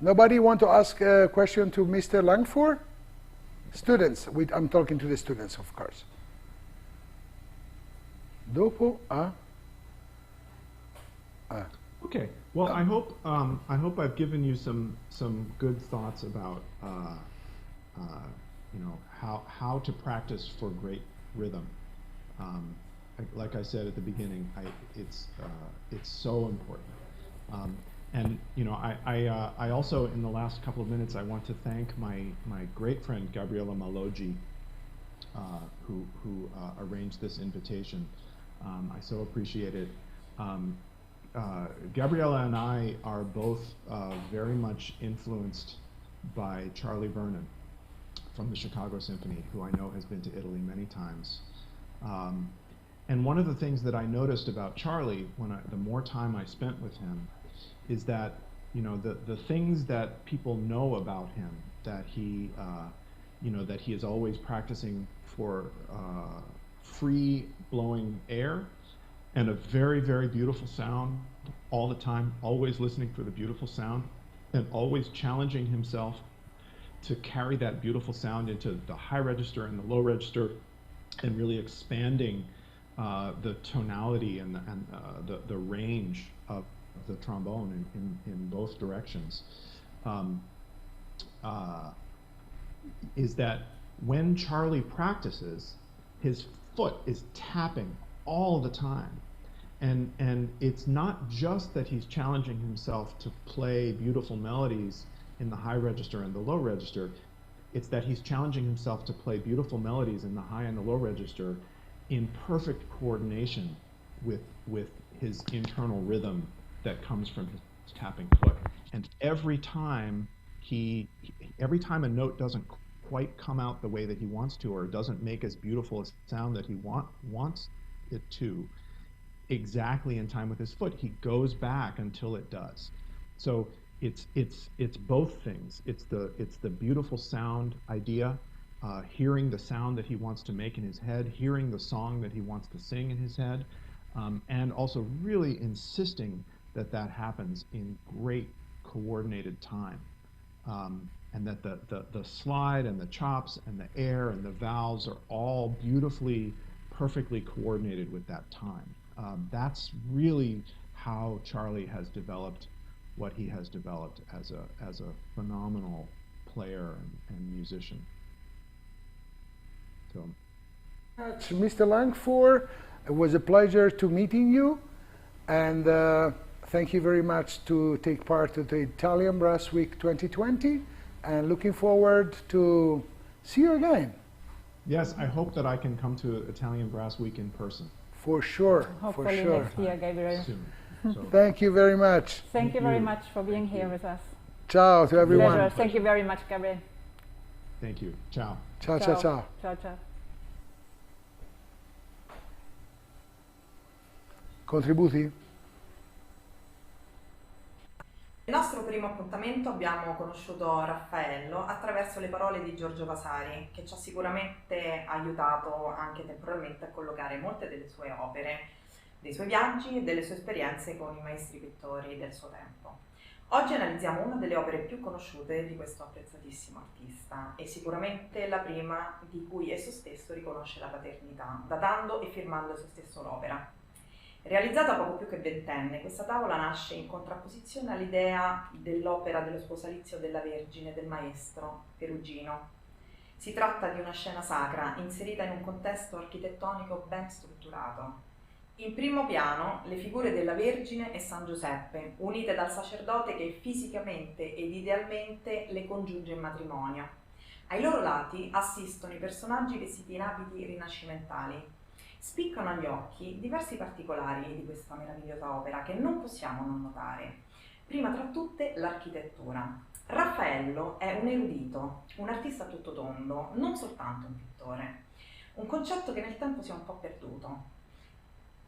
Nobody want to ask a question to Mr. Langfur? Students, I'm talking to the students, of course. Dopo Okay. Well, I hope I've given you some good thoughts about how to practice for great rhythm. Like I said at the beginning, it's so important. And I also, in the last couple of minutes, I want to thank my great friend Gabriella Maloggi, who arranged this invitation. I so appreciate it. Gabriella and I are both very much influenced by Charlie Vernon from the Chicago Symphony, who I know has been to Italy many times. And one of the things that I noticed about Charlie, the more time I spent with him, is that the things that people know about him, that he is always practicing for free blowing air and a very, very beautiful sound all the time, always listening for the beautiful sound and always challenging himself to carry that beautiful sound into the high register and the low register and really expanding the tonality and the range of the trombone in both directions, is that when Charlie practices, his foot is tapping all the time. And it's not just that he's challenging himself to play beautiful melodies in the high register and the low register, it's that he's challenging himself to play beautiful melodies in the high and the low register in perfect coordination with his internal rhythm that comes from his tapping foot. And every time a note doesn't quite come out the way that he wants to, or doesn't make as beautiful a sound that he wants it to, exactly in time with his foot, he goes back until it does. So it's both things. It's the beautiful sound idea, hearing the sound that he wants to make in his head, hearing the song that he wants to sing in his head, and also really insisting that happens in great coordinated time, and that the slide and the chops and the air and the valves are all beautifully, perfectly coordinated with that time. That's really how Charlie has developed what he has developed as a phenomenal player and musician. So, Mr. Langfur, it was a pleasure to meeting you, and thank you very much to take part of the Italian Brass Week 2020, and looking forward to see you again. Yes, I hope that I can come to Italian Brass Week in person. For sure, hopefully for sure. Next year, Gabriel. Soon. So. Thank you very much. Thank you very much for being here with us. Ciao to everyone. Pleasure. Thank you very much, Gabriel. Thank you. Ciao. Ciao, ciao, ciao. Ciao, ciao. Contributi? Nel nostro primo appuntamento abbiamo conosciuto Raffaello attraverso le parole di Giorgio Vasari, che ci ha sicuramente aiutato anche temporalmente a collocare molte delle sue opere, dei suoi viaggi e delle sue esperienze con i maestri pittori del suo tempo. Oggi analizziamo una delle opere più conosciute di questo apprezzatissimo artista e sicuramente la prima di cui esso stesso riconosce la paternità, datando e firmando esso stesso l'opera. Realizzata poco più che ventenne, questa tavola nasce in contrapposizione all'idea dell'opera dello sposalizio della Vergine del maestro perugino. Si tratta di una scena sacra inserita in un contesto architettonico ben strutturato. In primo piano le figure della Vergine e San Giuseppe, unite dal sacerdote che fisicamente ed idealmente le congiunge in matrimonio. Ai loro lati assistono i personaggi vestiti in abiti rinascimentali. Spiccano agli occhi diversi particolari di questa meravigliosa opera che non possiamo non notare. Prima tra tutte l'architettura. Raffaello è un erudito, un artista a tutto tondo, non soltanto un pittore. Un concetto che nel tempo si è un po' perduto.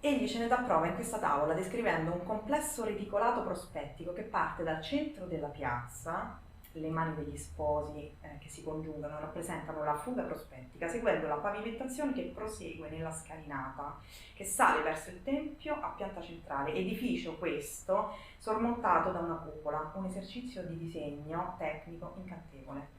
Egli ce ne dà prova in questa tavola descrivendo un complesso reticolato prospettico che parte dal centro della piazza. Le mani degli sposi che si congiungono rappresentano la fuga prospettica, seguendo la pavimentazione che prosegue nella scalinata, che sale verso il tempio a pianta centrale, edificio questo sormontato da una cupola, un esercizio di disegno tecnico incantevole.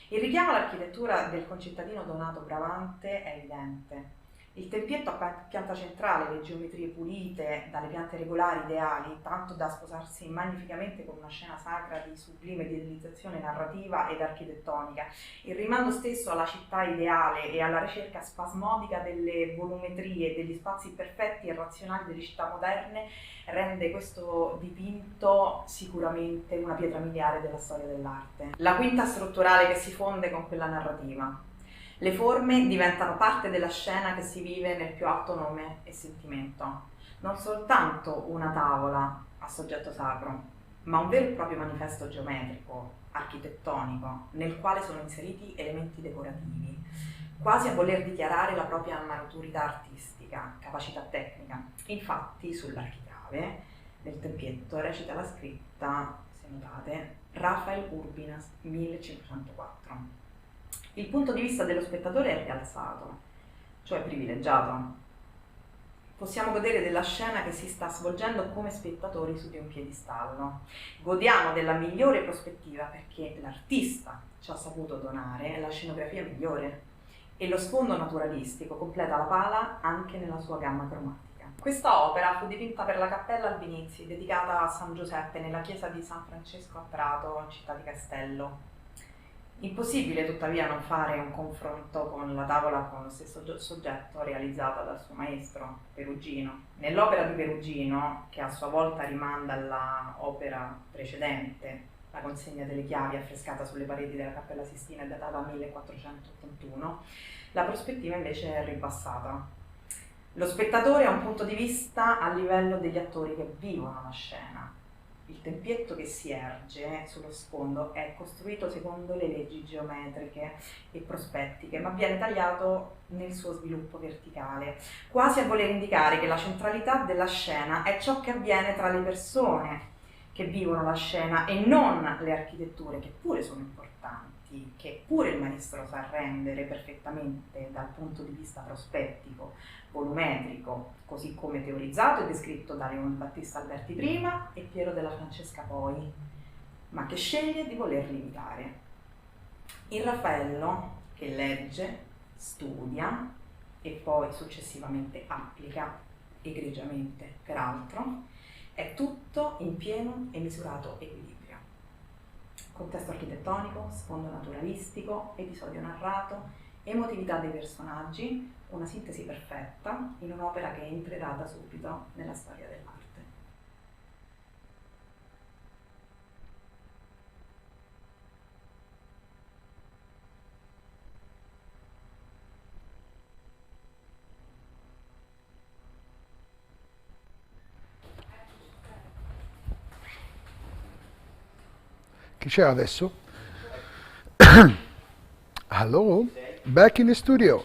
Il richiamo all'architettura del concittadino Donato Bravante è evidente. Il tempietto a pianta centrale, le geometrie pulite dalle piante regolari ideali, tanto da sposarsi magnificamente con una scena sacra di sublime idealizzazione narrativa ed architettonica. Il rimando stesso alla città ideale e alla ricerca spasmodica delle volumetrie, degli spazi perfetti e razionali delle città moderne rende questo dipinto sicuramente una pietra miliare della storia dell'arte. La quinta strutturale che si fonde con quella narrativa. Le forme diventano parte della scena che si vive nel più alto nome e sentimento. Non soltanto una tavola a soggetto sacro, ma un vero e proprio manifesto geometrico, architettonico, nel quale sono inseriti elementi decorativi, quasi a voler dichiarare la propria maturità artistica, capacità tecnica. Infatti, sull'architrave del tempietto recita la scritta, se notate, Rafael Urbinas 1504. Il punto di vista dello spettatore è rialzato, cioè privilegiato. Possiamo godere della scena che si sta svolgendo come spettatori su di un piedistallo. Godiamo della migliore prospettiva perché l'artista ci ha saputo donare la scenografia migliore e lo sfondo naturalistico completa la pala anche nella sua gamma cromatica. Questa opera fu dipinta per la Cappella Albinizzi, dedicata a San Giuseppe nella chiesa di San Francesco a Prato, città di Castello. Impossibile tuttavia non fare un confronto con la tavola con lo stesso soggetto realizzata dal suo maestro Perugino. Nell'opera di Perugino, che a sua volta rimanda all'opera precedente, la consegna delle chiavi affrescata sulle pareti della Cappella Sistina è datata 1481, la prospettiva invece è ribassata. Lo spettatore ha un punto di vista a livello degli attori che vivono la scena. Il tempietto che si erge sullo sfondo è costruito secondo le leggi geometriche e prospettiche, ma viene tagliato nel suo sviluppo verticale, quasi a voler indicare che la centralità della scena è ciò che avviene tra le persone che vivono la scena e non le architetture, che pure sono importanti, che pure il maestro sa rendere perfettamente dal punto di vista prospettico, volumetrico, così come teorizzato e descritto da Leon Battista Alberti prima e Piero della Francesca poi, ma che sceglie di voler limitare. Il Raffaello, che legge, studia e poi successivamente applica, egregiamente peraltro, è tutto in pieno e misurato equilibrio. Contesto architettonico, sfondo naturalistico, episodio narrato, emotività dei personaggi, una sintesi perfetta in un'opera che entrerà da subito nella storia dell'arte. Chi c'è adesso? Hello, back in the studio.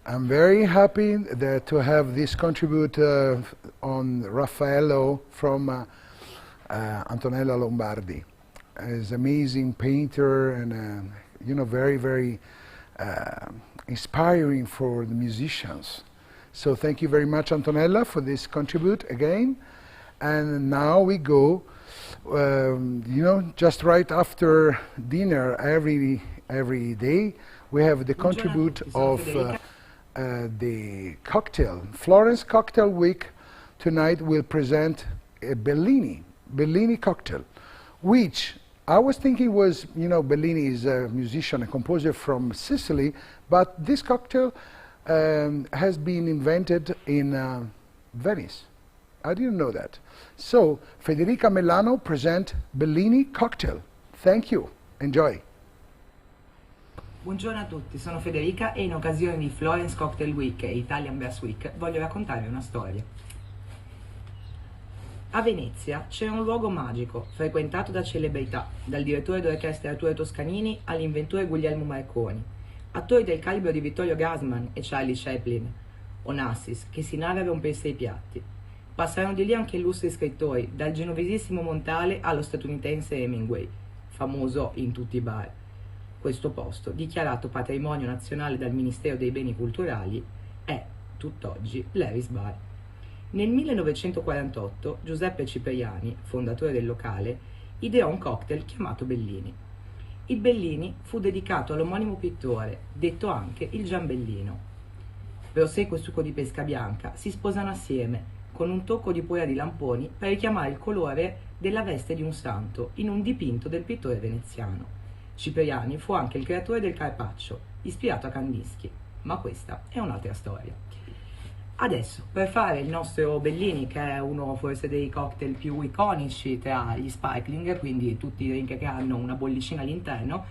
I'm very happy to have this contribute on Raffaello from Antonella Lombardi. Is amazing painter and very, very inspiring for the musicians. So thank you very much, Antonella, for this contribute again. And now we go, just right after dinner every day, we have the contribute of the cocktail. Florence Cocktail Week tonight will present a Bellini cocktail, which I was thinking was, Bellini is a musician, a composer from Sicily, but this cocktail has been invented in Venice. I didn't know that. So, Federica Mellano present Bellini cocktail. Thank you. Enjoy. Buongiorno a tutti, sono Federica e in occasione di Florence Cocktail Week e Italian Brass Week voglio raccontarvi una storia. A Venezia c'è un luogo magico, frequentato da celebrità, dal direttore d'orchestra Arturo Toscanini all'inventore Guglielmo Marconi, attori del calibro di Vittorio Gassman e Charlie Chaplin, Onassis, che si narra rompersi i piatti. Passarono di lì anche illustri scrittori, dal genovesissimo Montale allo statunitense Hemingway, famoso in tutti i bar. Questo posto, dichiarato patrimonio nazionale dal Ministero dei Beni Culturali, è, tutt'oggi, l'Eris Bar. Nel 1948 Giuseppe Cipriani, fondatore del locale, ideò un cocktail chiamato Bellini. Il Bellini fu dedicato all'omonimo pittore, detto anche il Giambellino. Prosecco e succo di pesca bianca si sposano assieme, con un tocco di purea di lamponi per richiamare il colore della veste di un santo in un dipinto del pittore veneziano. Cipriani fu anche il creatore del Carpaccio, ispirato a Kandinsky, ma questa è un'altra storia. Adesso, per fare il nostro Bellini, che è uno forse dei cocktail più iconici tra gli sparkling, quindi tutti i drink che hanno una bollicina all'interno,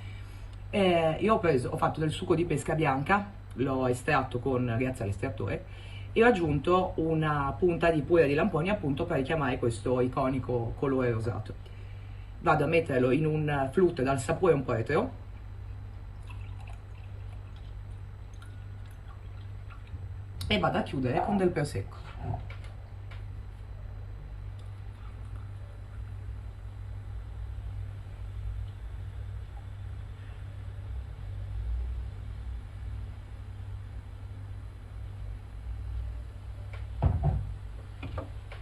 io ho fatto del succo di pesca bianca, l'ho estratto grazie all'estrattore, e ho aggiunto una punta di purea di lamponi appunto per richiamare questo iconico colore rosato. Vado a metterlo in un flute dal sapore un po' etero, e vado a chiudere con del prosecco.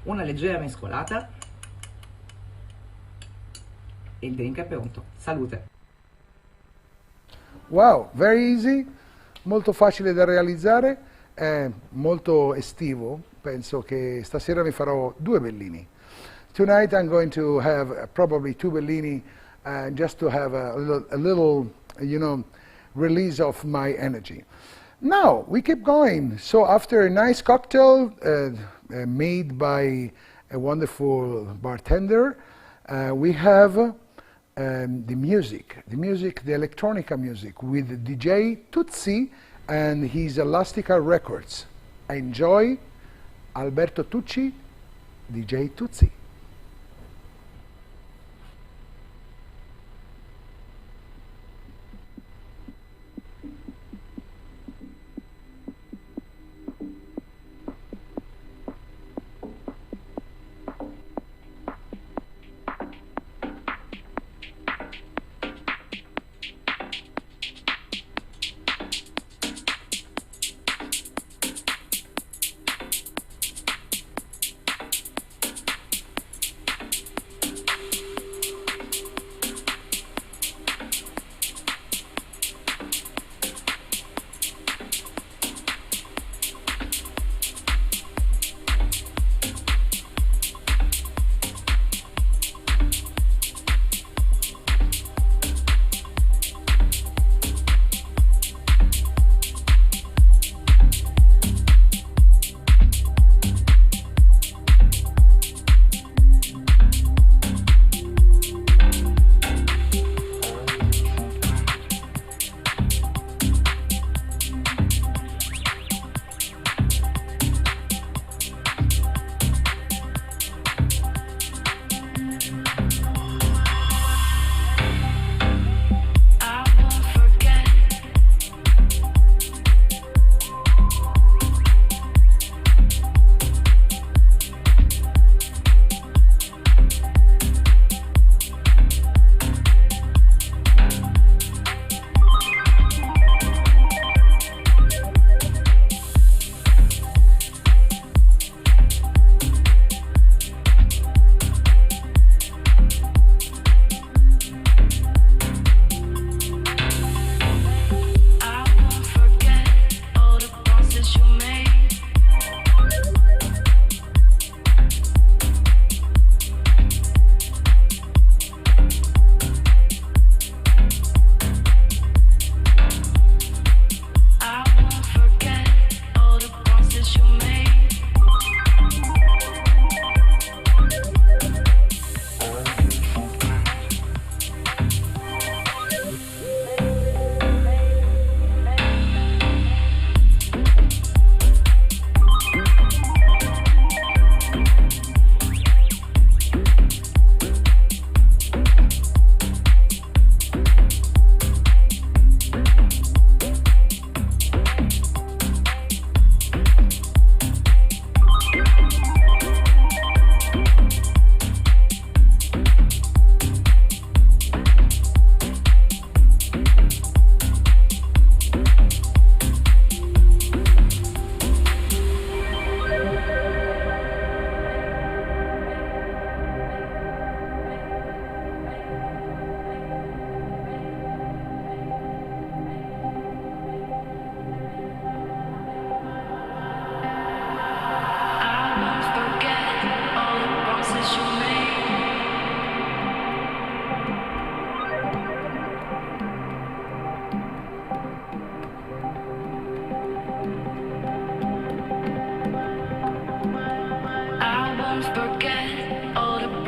Una leggera mescolata e il drink è pronto. Salute! Wow, very easy, molto facile da realizzare. È molto estivo, penso che stasera ne farò 2 Bellini. Tonight I'm going to have probably 2 Bellini just to have a little, release of my energy. Now we keep going. So after a nice cocktail made by a wonderful bartender, we have the music, the electronica music with DJ Tutsi and his Elastica Records. Enjoy Alberto Tucci, DJ Tutsi.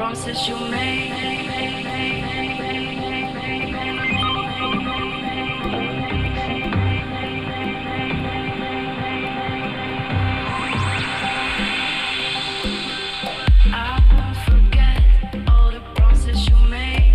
promises you made. I won't forget all the promises you made.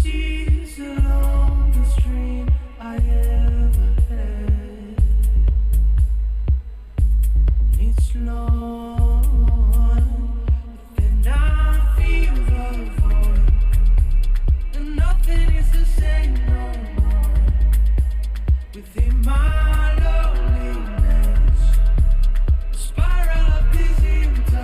seas along the stream I ever had. It's long, but then I feel the void, and nothing is the same no more. Within my loneliness, a spiral of disinterest.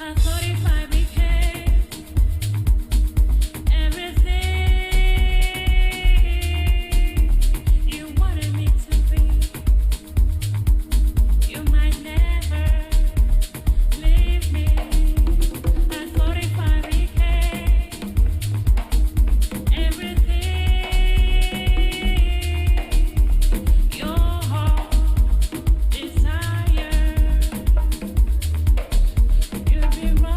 At 45 became everything you wanted me to be. You might never leave me. At 45 became everything your heart desired. You'd be wrong.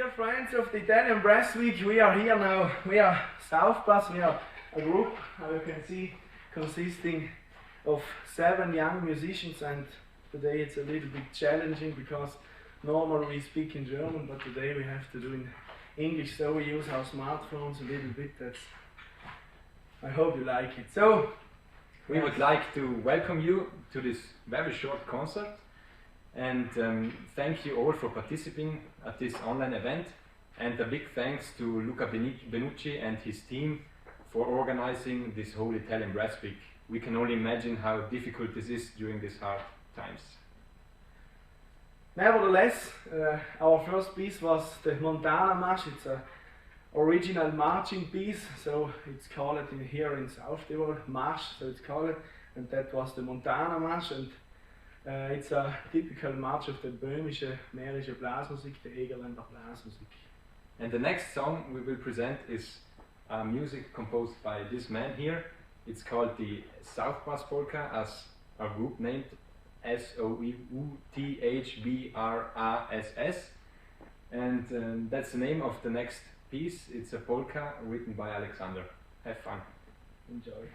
Dear friends of the Italian Brass Week, we are here now. We are South Brass. We are a group, as you can see, consisting of 7 young musicians, and today it's a little bit challenging because normally we speak in German, but today we have to do in English, so we use our smartphones a little bit. I hope you like it. So, we would like to welcome you to this very short concert, and thank you all for participating at this online event, and a big thanks to Luca Benucci and his team for organizing this whole Italian Brass Week. We can only imagine how difficult this is during these hard times. Nevertheless, our first piece was the Montana March. It's an original marching piece, so it's called here in South Tyrol March, so it's called, and that was the Montana March, and it's a typical march of the böhmische mährische Blasmusik, the Egerländer Blasmusik. And the next song we will present is music composed by this man here. It's called the South Brass Polka, as our group named SOUTHBRASS, and that's the name of the next piece. It's a polka written by Alexander. Have fun. Enjoy.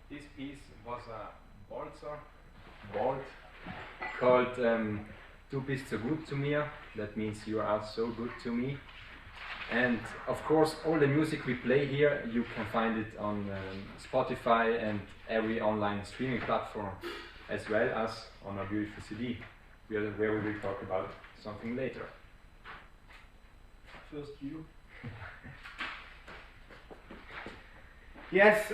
This piece was a waltz called Du bist so gut zu mir. That means you are so good to me. And of course, all the music we play here, you can find it on Spotify and every online streaming platform, as well as on our beautiful CD, where we will talk about something later. First you. Yes,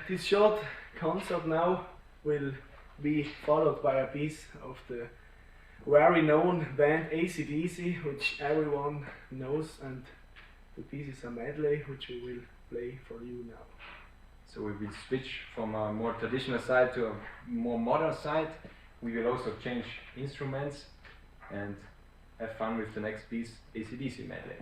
this short concert now will be followed by a piece of the very known band AC/DC, which everyone knows, and the piece is a medley which we will play for you now. So we will switch from a more traditional side to a more modern side. We will also change instruments and have fun with the next piece, AC/DC medley.